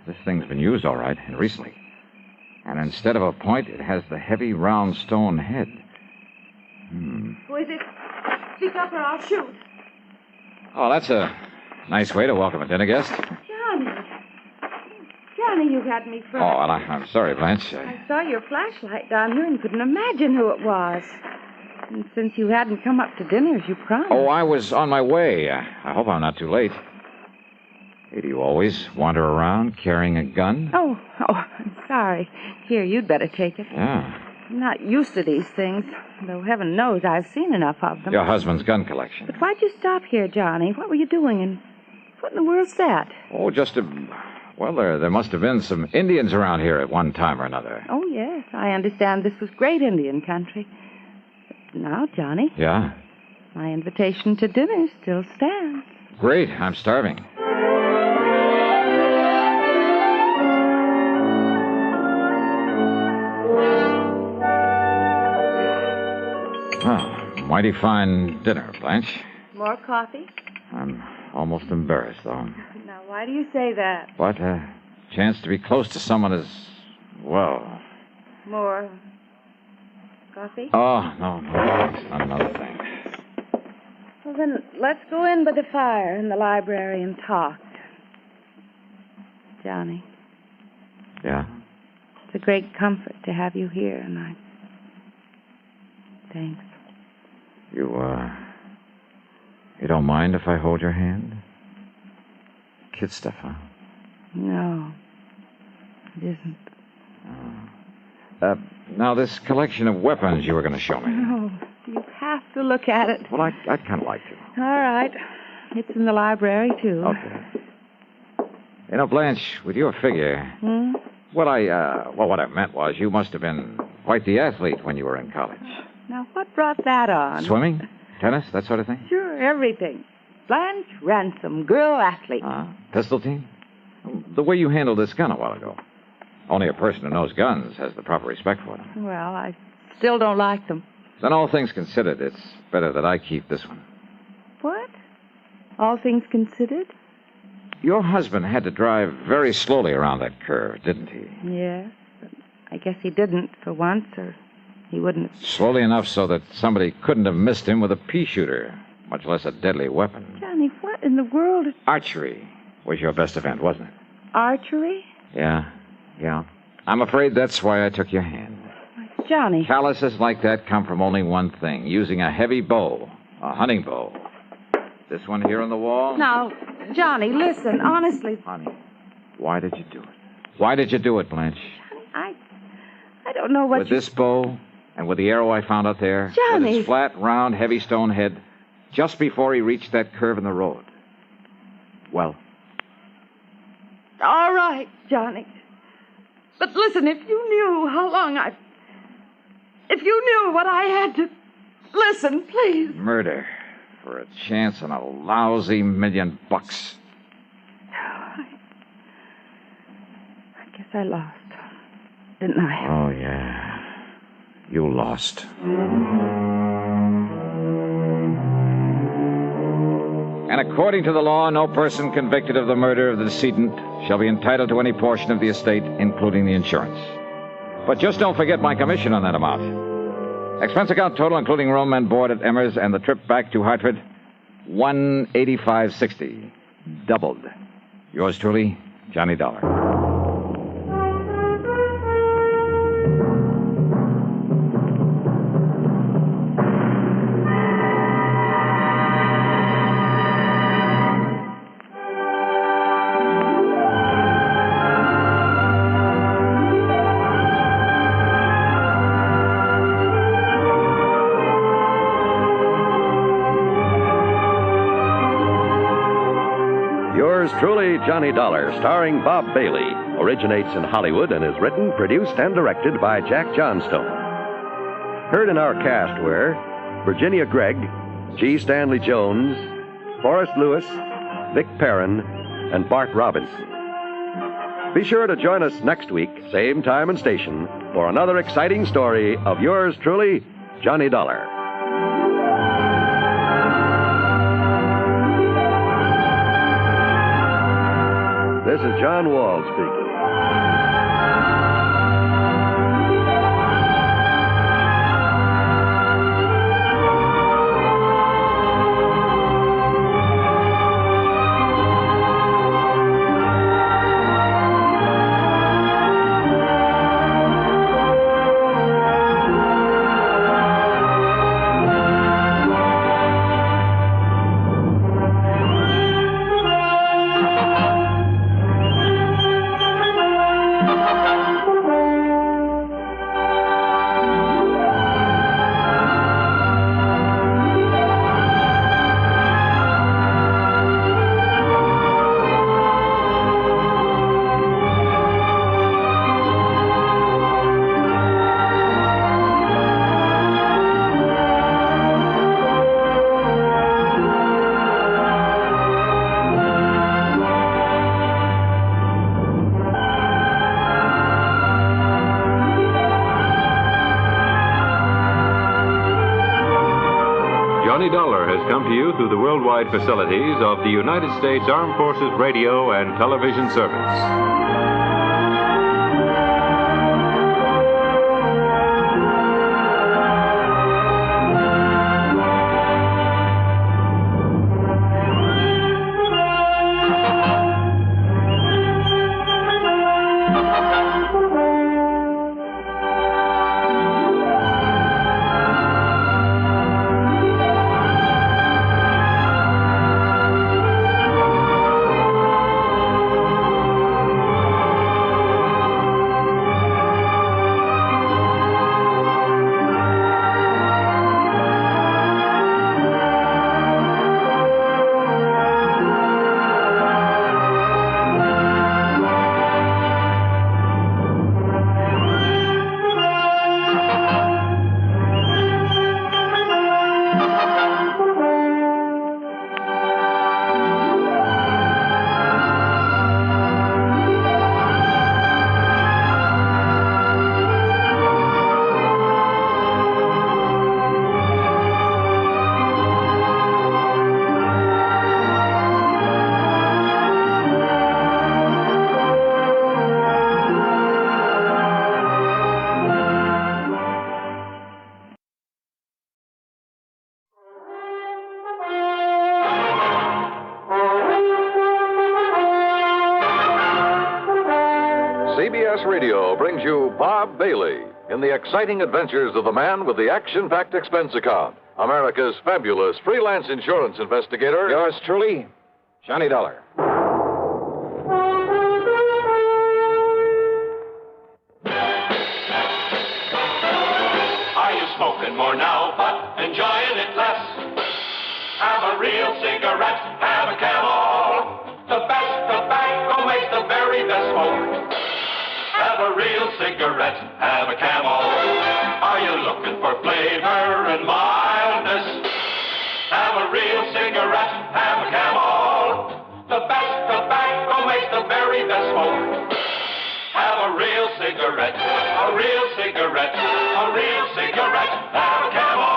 this thing's been used all right, and recently. And instead of a point, it has the heavy, round stone head. Who is it? Speak up or I'll shoot. Oh, that's a nice way to welcome a dinner guest. Johnny, you had me frightened. Oh, well, I'm sorry, Blanche. I saw your flashlight down here and couldn't imagine who it was. And since you hadn't come up to dinner as you promised. Oh, I was on my way. I hope I'm not too late. Hey, do you always wander around carrying a gun? Oh, I'm sorry. Here, you'd better take it. Yeah. I'm not used to these things, though heaven knows I've seen enough of them. Your husband's gun collection. But why'd you stop here, Johnny? What were you doing, and what in the world's that? Oh, just well, there must have been some Indians around here at one time or another. Oh, yes. I understand this was great Indian country. But now, Johnny. Yeah? My invitation to dinner still stands. Great. I'm starving. Oh, mighty fine dinner, Blanche. More coffee? I'm almost embarrassed, though. Now, why do you say that? But a chance to be close to someone is, well... More coffee? Oh, no, it's not another thing. Well, then, let's go in by the fire in the library and talk. Johnny. Yeah? It's a great comfort to have you here, and I... Thanks. You don't mind if I hold your hand? Kid stuff, huh? No. It isn't. Now, this collection of weapons you were going to show me. No, you have to look at it. Well, I'd kind of like to. All right. It's in the library, too. Okay. You know, Blanche, with your figure... What I meant was you must have been quite the athlete when you were in college. Now, what brought that on? Swimming? Tennis? That sort of thing? Sure, everything. Blanche Ransom, girl athlete. Pistol team? The way you handled this gun a while ago. Only a person who knows guns has the proper respect for them. Well, I still don't like them. Then all things considered, it's better that I keep this one. What? All things considered? Your husband had to drive very slowly around that curve, didn't he? Yes, but I guess he didn't for once, or he wouldn't have... Slowly enough so that somebody couldn't have missed him with a pea shooter, much less a deadly weapon. Johnny, what in the world is... Archery was your best event, wasn't it? Archery? Yeah. I'm afraid that's why I took your hand. Johnny. Calluses like that come from only one thing, using a heavy bow, a hunting bow. This one here on the wall? Now, Johnny, listen, honestly. Honey, why did you do it? Why did you do it, Blanche? Johnny, I don't know what With this bow and with the arrow I found out there. Johnny. With its flat, round, heavy stone head, just before he reached that curve in the road. Well? All right, Johnny. But listen, if you knew how long if you knew what I had to... Listen, please. Murder. For a chance on a lousy $1,000,000. I guess I lost, didn't I? Oh, yeah. You lost. And according to the law, no person convicted of the murder of the decedent shall be entitled to any portion of the estate, including the insurance. But just don't forget my commission on that amount. Expense account total, including room and board at Emmer's and the trip back to Hartford, $185.60. Doubled. Yours truly, Johnny Dollar. Truly, Johnny Dollar, starring Bob Bailey, originates in Hollywood and is written, produced, and directed by Jack Johnstone. Heard in our cast were Virginia Gregg, G. Stanley Jones, Forrest Lewis, Vic Perrin, and Bart Robinson. Be sure to join us next week, same time and station, for another exciting story of yours truly, Johnny Dollar. This is John Wall speaking. Johnny Dollar has come to you through the worldwide facilities of the United States Armed Forces Radio and Television Service. CBS Radio brings you Bob Bailey in the exciting adventures of the man with the action-packed expense account, America's fabulous freelance insurance investigator. Yours truly, Johnny Dollar. Are you smoking more now, but enjoying it less? Have a real cigarette, have a Camel. The best tobacco makes the very best smoke. Have a real cigarette, have a Camel. Are you looking for flavor and mildness? Have a real cigarette, have a Camel. The best tobacco makes the very best smoke. Have a real cigarette, a real cigarette, a real cigarette, have a Camel.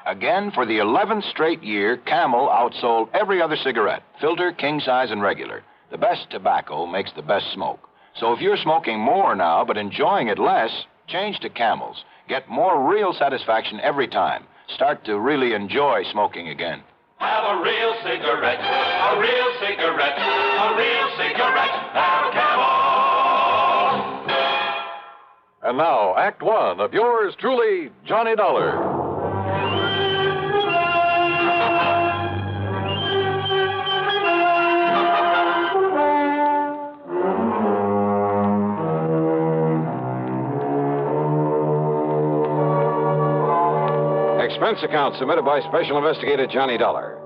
Again, for the 11th straight year, Camel outsold every other cigarette, filter, king size, and regular. The best tobacco makes the best smoke. So if you're smoking more now but enjoying it less, change to Camels. Get more real satisfaction every time. Start to really enjoy smoking again. Have a real cigarette, a real cigarette, a real cigarette, have a Camel. And now, Act One of yours truly, Johnny Dollar. Expense account submitted by Special Investigator Johnny Dollar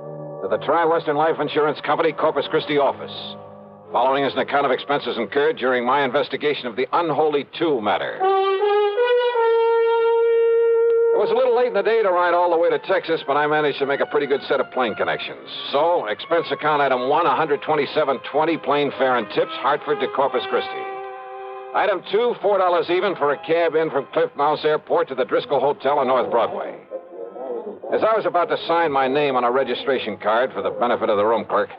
to the Tri-Western Life Insurance Company, Corpus Christi office. Following is an account of expenses incurred during my investigation of the Unholy Two Matter. It was a little late in the day to ride all the way to Texas, but I managed to make a pretty good set of plane connections. So, expense account item 1, $127.20, plane fare and tips, Hartford to Corpus Christi. Item 2, $4 even for a cab in from Cliff Mouse Airport to the Driscoll Hotel on North Broadway. As I was about to sign my name on a registration card for the benefit of the room clerk,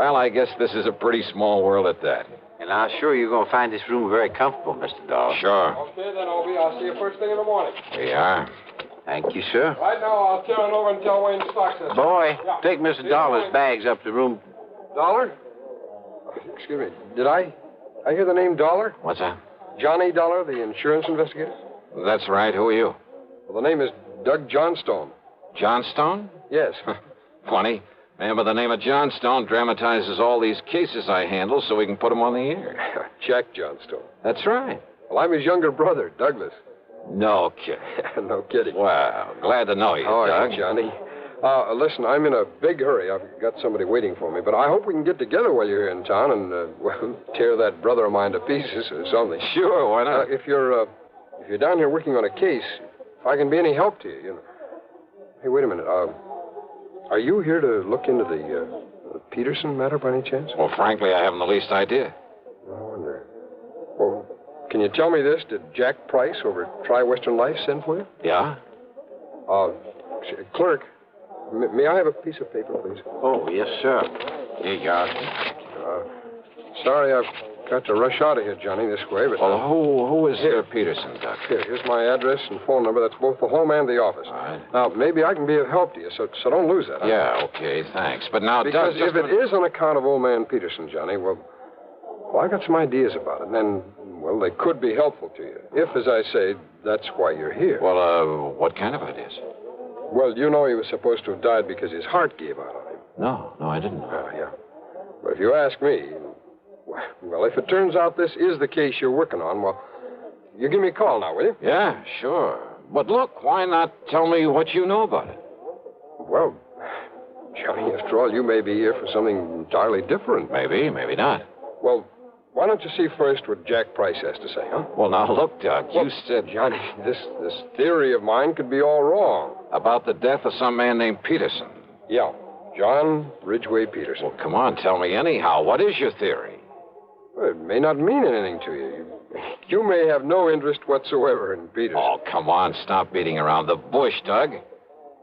Well, I guess this is a pretty small world at that. And I'm sure you're going to find this room very comfortable, Mr. Dollar. Sure. Okay, then, Obie. I'll see you first thing in the morning. Here you are. Thank you, sir. Right now, I'll turn over and tell Wayne Stocks this. Boy, Yeah. take Mr. Dollar's bags up to the room. Dollar? Excuse me. Did I hear the name Dollar? What's that? Johnny Dollar, the insurance investigator? That's right. Who are you? Well, the name is Doug Johnstone. Johnstone? Yes. Funny. Man by the name of Johnstone dramatizes all these cases I handle so we can put them on the air. Jack Johnstone. That's right. Well, I'm his younger brother, Douglas. No kidding. No kidding. Well, glad to know you, All Doug. right, Johnny. Listen, I'm in a big hurry. I've got somebody waiting for me, but I hope we can get together while you're here in town and, well, tear that brother of mine to pieces or something. Sure, why not? If you're down here working on a case, if I can be any help to you, you know. Hey, wait a minute. Are you here to look into the Peterson matter by any chance? Well, frankly, I haven't the least idea. I wonder. Well, can you tell me this? Did Jack Price over at Tri-Western Life send for you? Yeah? Clerk, may I have a piece of paper, please? Oh, yes, sir. Here you are. Sorry, I've got to rush out of here, Johnny, this way, but... Well, who is Peterson, Doc? Here's my address and phone number. That's both the home and the office. All right. Now, maybe I can be of help to you, so don't lose that. Huh? Yeah, okay, thanks. But now, because Doug, if it is on account of old man Peterson, Johnny, well, I got some ideas about it, and, well, they could be helpful to you. If, as I say, that's why you're here. Well, what kind of ideas? Well, you know he was supposed to have died because his heart gave out on him. No, I didn't know. Yeah. But if you ask me, well, if it turns out this is the case you're working on, well, you give me a call now, will you? Yeah, sure. But look, why not tell me what you know about it? Well, Johnny, after all, you may be here for something entirely different. Maybe, maybe not. Well, why don't you see first what Jack Price has to say, huh? Well, now, look, Doug, you said... Johnny, this theory of mine could be all wrong. About the death of some man named Peterson. Yeah, John Ridgway Peterson. Well, come on, tell me anyhow. What is your theory? Well, it may not mean anything to you. You may have no interest whatsoever in Peterson. Oh, come on, stop beating around the bush, Doug.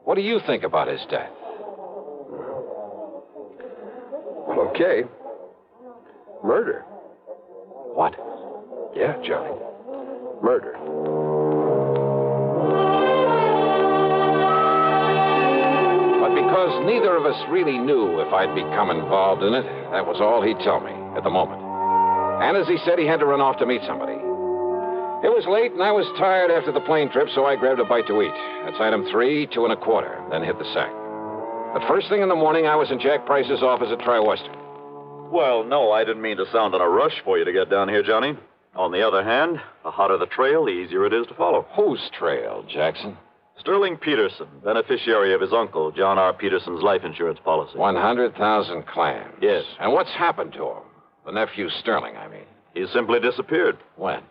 What do you think about his death? Well, okay. Murder. What? Yeah, Johnny. Murder. But because neither of us really knew if I'd become involved in it, that was all he'd tell me at the moment. And as he said, he had to run off to meet somebody. It was late, and I was tired after the plane trip, so I grabbed a bite to eat. That's item 3, 2 1/4, then hit the sack. But first thing in the morning, I was in Jack Price's office at Tri-Western. Well, no, I didn't mean to sound in a rush for you to get down here, Johnny. On the other hand, the hotter the trail, the easier it is to follow. Whose trail, Jackson? Sterling Peterson, beneficiary of his uncle, John R. Peterson's life insurance policy. 100,000 clams. Yes. And what's happened to him? The nephew Sterling, I mean. He simply disappeared. When?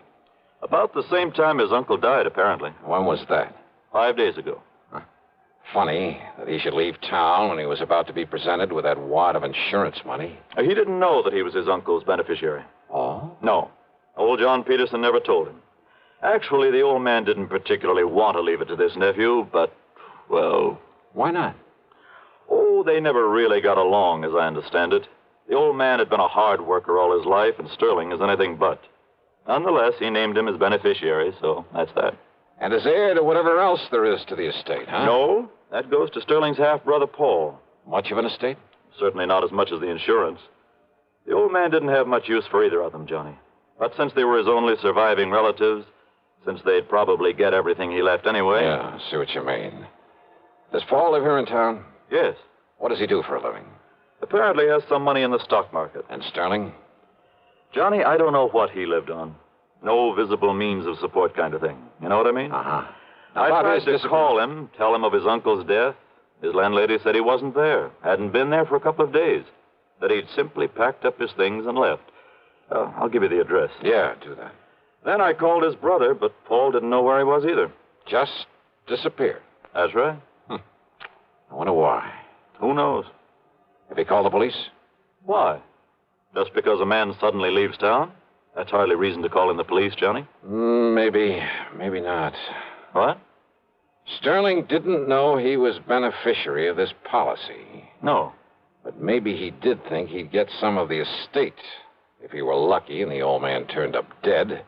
About the same time his uncle died, apparently. When was that? 5 days ago. Funny that he should leave town when he was about to be presented with that wad of insurance money. He didn't know that he was his uncle's beneficiary. Oh? No. Old John Peterson never told him. Actually, the old man didn't particularly want to leave it to this nephew, but, well... Why not? Oh, they never really got along, as I understand it. The old man had been a hard worker all his life, and Sterling is anything but. Nonetheless, he named him his beneficiary, so that's that. And as heir to whatever else there is to the estate, huh? No, that goes to Sterling's half-brother, Paul. Much of an estate? Certainly not as much as the insurance. The old man didn't have much use for either of them, Johnny. But since they were his only surviving relatives, since they'd probably get everything he left anyway... Yeah, I see what you mean. Does Paul live here in town? Yes. What does he do for a living? Apparently has some money in the stock market. And Sterling? Johnny, I don't know what he lived on. No visible means of support kind of thing. You know what I mean? Uh-huh. I tried to call him, tell him of his uncle's death. His landlady said he wasn't there, hadn't been there for a couple of days, that he'd simply packed up his things and left. I'll give you the address. Yeah, do that. Then I called his brother, but Paul didn't know where he was either. Just disappeared. That's right. I wonder why. Who knows? Have you called the police? Why? Just because a man suddenly leaves town? That's hardly reason to call in the police, Johnny. Maybe not. What? Sterling didn't know he was beneficiary of this policy. No. But maybe he did think he'd get some of the estate if he were lucky and the old man turned up dead.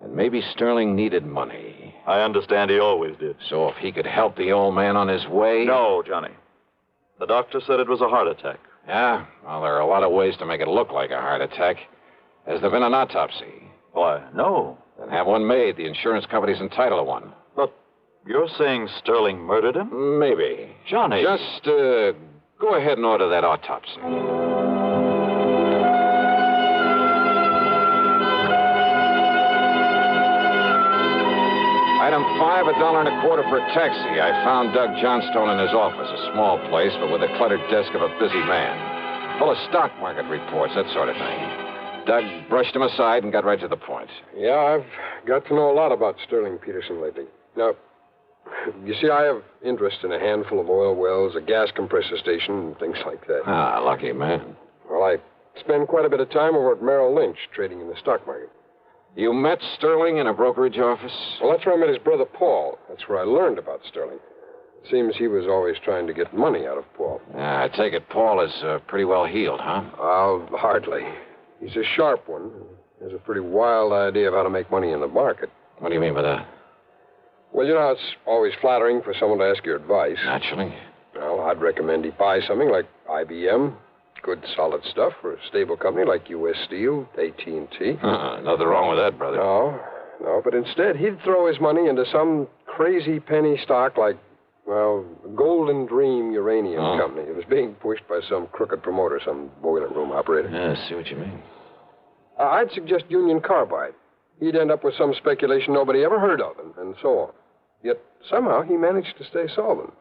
And maybe Sterling needed money. I understand he always did. So if he could help the old man on his way... No, Johnny. The doctor said it was a heart attack. Yeah? Well, there are a lot of ways to make it look like a heart attack. Has there been an autopsy? Why, no. Then have one made. The insurance company's entitled to one. But you're saying Sterling murdered him? Maybe. Johnny. Just go ahead and order that autopsy. Item 5, $1.25 for a taxi. I found Doug Johnstone in his office, a small place, but with a cluttered desk of a busy man. Full of stock market reports, that sort of thing. Doug brushed him aside and got right to the point. Yeah, I've got to know a lot about Sterling Peterson lately. Now, you see, I have interest in a handful of oil wells, a gas compressor station, and things like that. Ah, lucky man. Well, I spend quite a bit of time over at Merrill Lynch, trading in the stock market. You met Sterling in a brokerage office? Well, that's where I met his brother, Paul. That's where I learned about Sterling. It seems he was always trying to get money out of Paul. I take it Paul is pretty well heeled, huh? Hardly. He's a sharp one. He has a pretty wild idea of how to make money in the market. What do you mean by that? Well, you know, it's always flattering for someone to ask your advice. Naturally. Well, I'd recommend he buy something like IBM. Good, solid stuff for a stable company like U.S. Steel, AT&T. Nothing wrong with that, brother. No, but instead he'd throw his money into some crazy penny stock like, well, Golden Dream Uranium Company. It was being pushed by some crooked promoter, some boiler room operator. Yeah, I see what you mean. I'd suggest Union Carbide. He'd end up with some speculation nobody ever heard of, and so on. Yet somehow he managed to stay solvent.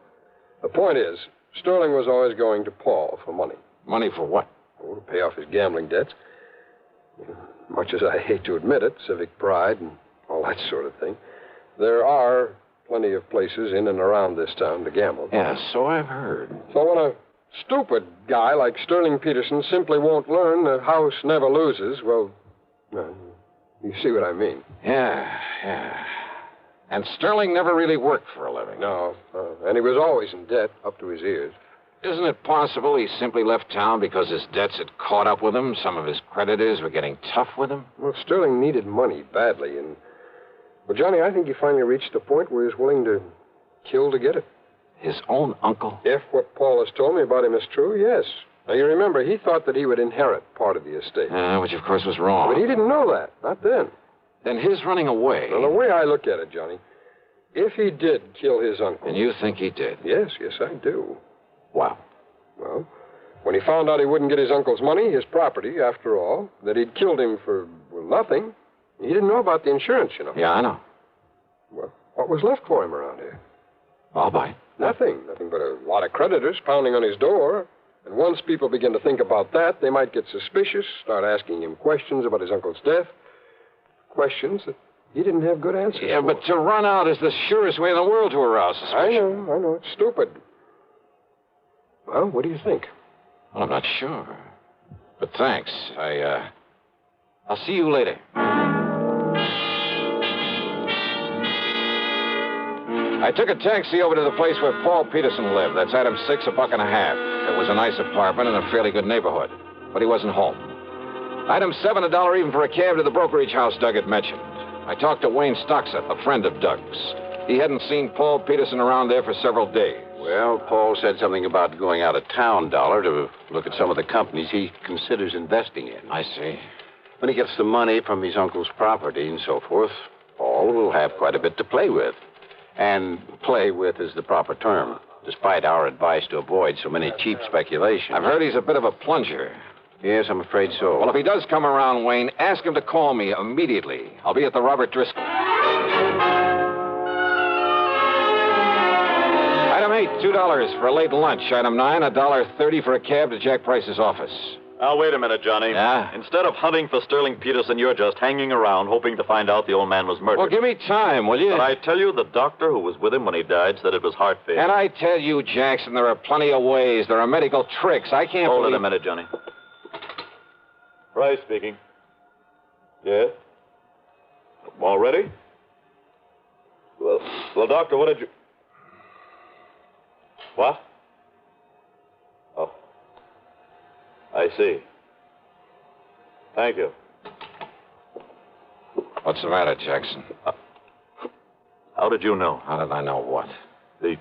The point is, Sterling was always going to Paul for money. Money for what? Oh, to pay off his gambling debts. Much as I hate to admit it, civic pride and all that sort of thing, there are plenty of places in and around this town to gamble. Yeah, so I've heard. So when a stupid guy like Sterling Peterson simply won't learn the house never loses, well, you see what I mean. Yeah. And Sterling never really worked for a living. No, and he was always in debt up to his ears. Isn't it possible he simply left town because his debts had caught up with him? Some of his creditors were getting tough with him? Well, Sterling needed money badly, and... Well, Johnny, I think he finally reached the point where he's willing to kill to get it. His own uncle? If what Paul has told me about him is true, yes. Now, you remember, he thought that he would inherit part of the estate. Which, of course, was wrong. But he didn't know that. Not then. Then his running away... Well, the way I look at it, Johnny, if he did kill his uncle... And you think he did? Yes, I do. Wow. Well, when he found out he wouldn't get his uncle's money, his property, after all, that he'd killed him for, nothing, he didn't know about the insurance, you know. Yeah, I know. Well, what was left for him around here? I'll buy. Nothing but a lot of creditors pounding on his door. And once people begin to think about that, they might get suspicious, start asking him questions about his uncle's death. Questions that he didn't have good answers for. But to run out is the surest way in the world to arouse suspicion. I know. It's stupid. Well, what do you think? Well, I'm not sure. But thanks. I'll see you later. I took a taxi over to the place where Paul Peterson lived. That's item 6, $1.50. It was a nice apartment in a fairly good neighborhood. But he wasn't home. Item 7, $1 even for a cab to the brokerage house Doug had mentioned. I talked to Wayne Stockset, a friend of Doug's. He hadn't seen Paul Peterson around there for several days. Well, Paul said something about going out of town, Dollar, to look at some of the companies he considers investing in. I see. When he gets the money from his uncle's property and so forth, Paul will have quite a bit to play with. And play with is the proper term, despite our advice to avoid so many cheap speculations. I've heard he's a bit of a plunger. Yes, I'm afraid so. Well, if he does come around, Wayne, ask him to call me immediately. I'll be at the Robert Driscoll. Item 8, $2 for a late lunch. Item 9, $1.30 for a cab to Jack Price's office. Now, wait a minute, Johnny. Yeah? Instead of hunting for Sterling Peterson, you're just hanging around hoping to find out the old man was murdered. Well, give me time, will you? But I tell you, the doctor who was with him when he died said it was heart failure. And I tell you, Jackson, there are plenty of ways. There are medical tricks. I can't Hold it a minute, Johnny. Price speaking. Yes? All ready? Well, doctor, what did you... What? Oh. I see. Thank you. What's the matter, Jackson? How did you know? How did I know what? The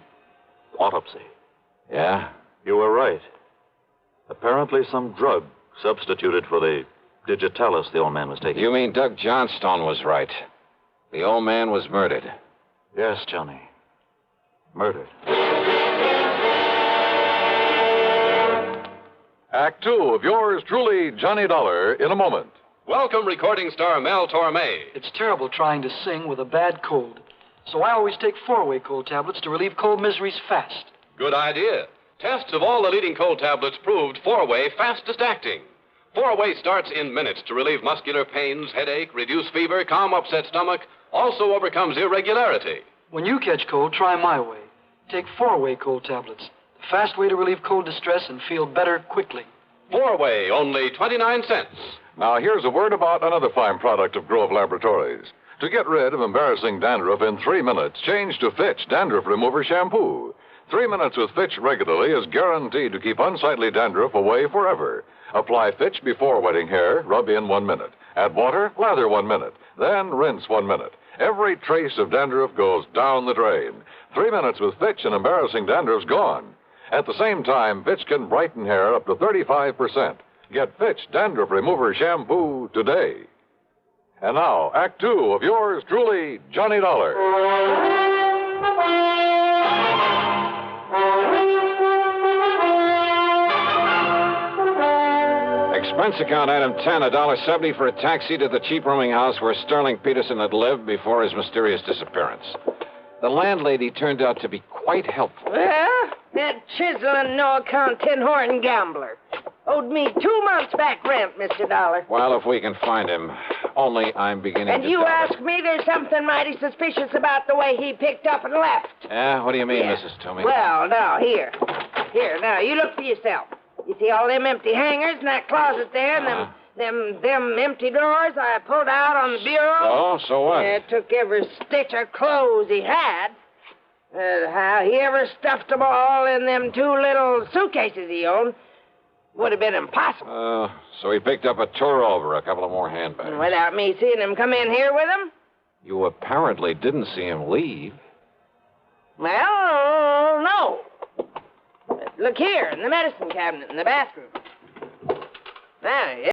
autopsy. Yeah? You were right. Apparently some drug substituted for the digitalis the old man was taking. You mean Doug Johnstone was right. The old man was murdered. Yes, Johnny. Murdered. Act two of yours truly, Johnny Dollar, in a moment. Welcome, recording star Mel Torme. It's terrible trying to sing with a bad cold. So I always take 4-way cold tablets to relieve cold miseries fast. Good idea. Tests of all the leading cold tablets proved 4-way fastest acting. 4-way starts in minutes to relieve muscular pains, headache, reduce fever, calm upset stomach, also overcomes irregularity. When you catch cold, try my way. Take 4-way cold tablets. The fast way to relieve cold distress and feel better quickly. 4-way, only 29 cents. Now, here's a word about another fine product of Grove Laboratories. To get rid of embarrassing dandruff in 3 minutes, change to Fitch Dandruff Remover Shampoo. 3 minutes with Fitch regularly is guaranteed to keep unsightly dandruff away forever. Apply Fitch before wetting hair, rub in 1 minute. Add water, lather 1 minute. Then rinse 1 minute. Every trace of dandruff goes down the drain. 3 minutes with Fitch and embarrassing dandruff's gone. At the same time, Fitch can brighten hair up to 35%. Get Fitch Dandruff Remover Shampoo today. And now, Act Two of yours truly, Johnny Dollar. Expense account item 10, $1.70 for a taxi to the cheap rooming house where Sterling Peterson had lived before his mysterious disappearance. The landlady turned out to be quite helpful. Well, that chiseling, no-account tin-horn gambler owed me 2 months back rent, Mr. Dollar. Well, if we can find him. Only I'm beginning And to you doubt ask me there's something mighty suspicious about the way he picked up and left. Yeah, what do you mean, Yeah. Mrs. Toomey? Well, now, here, now, you look for yourself. You see all them empty hangers in that closet there, and them empty drawers I pulled out on the bureau? So what? It took every stitch of clothes he had. How he ever stuffed them all in them 2 little suitcases he owned would have been impossible. So he picked up a tour over, a couple of more handbags. Without me seeing him come in here with him? You apparently didn't see him leave. Well, no. Look here, in the medicine cabinet in the bathroom. Now,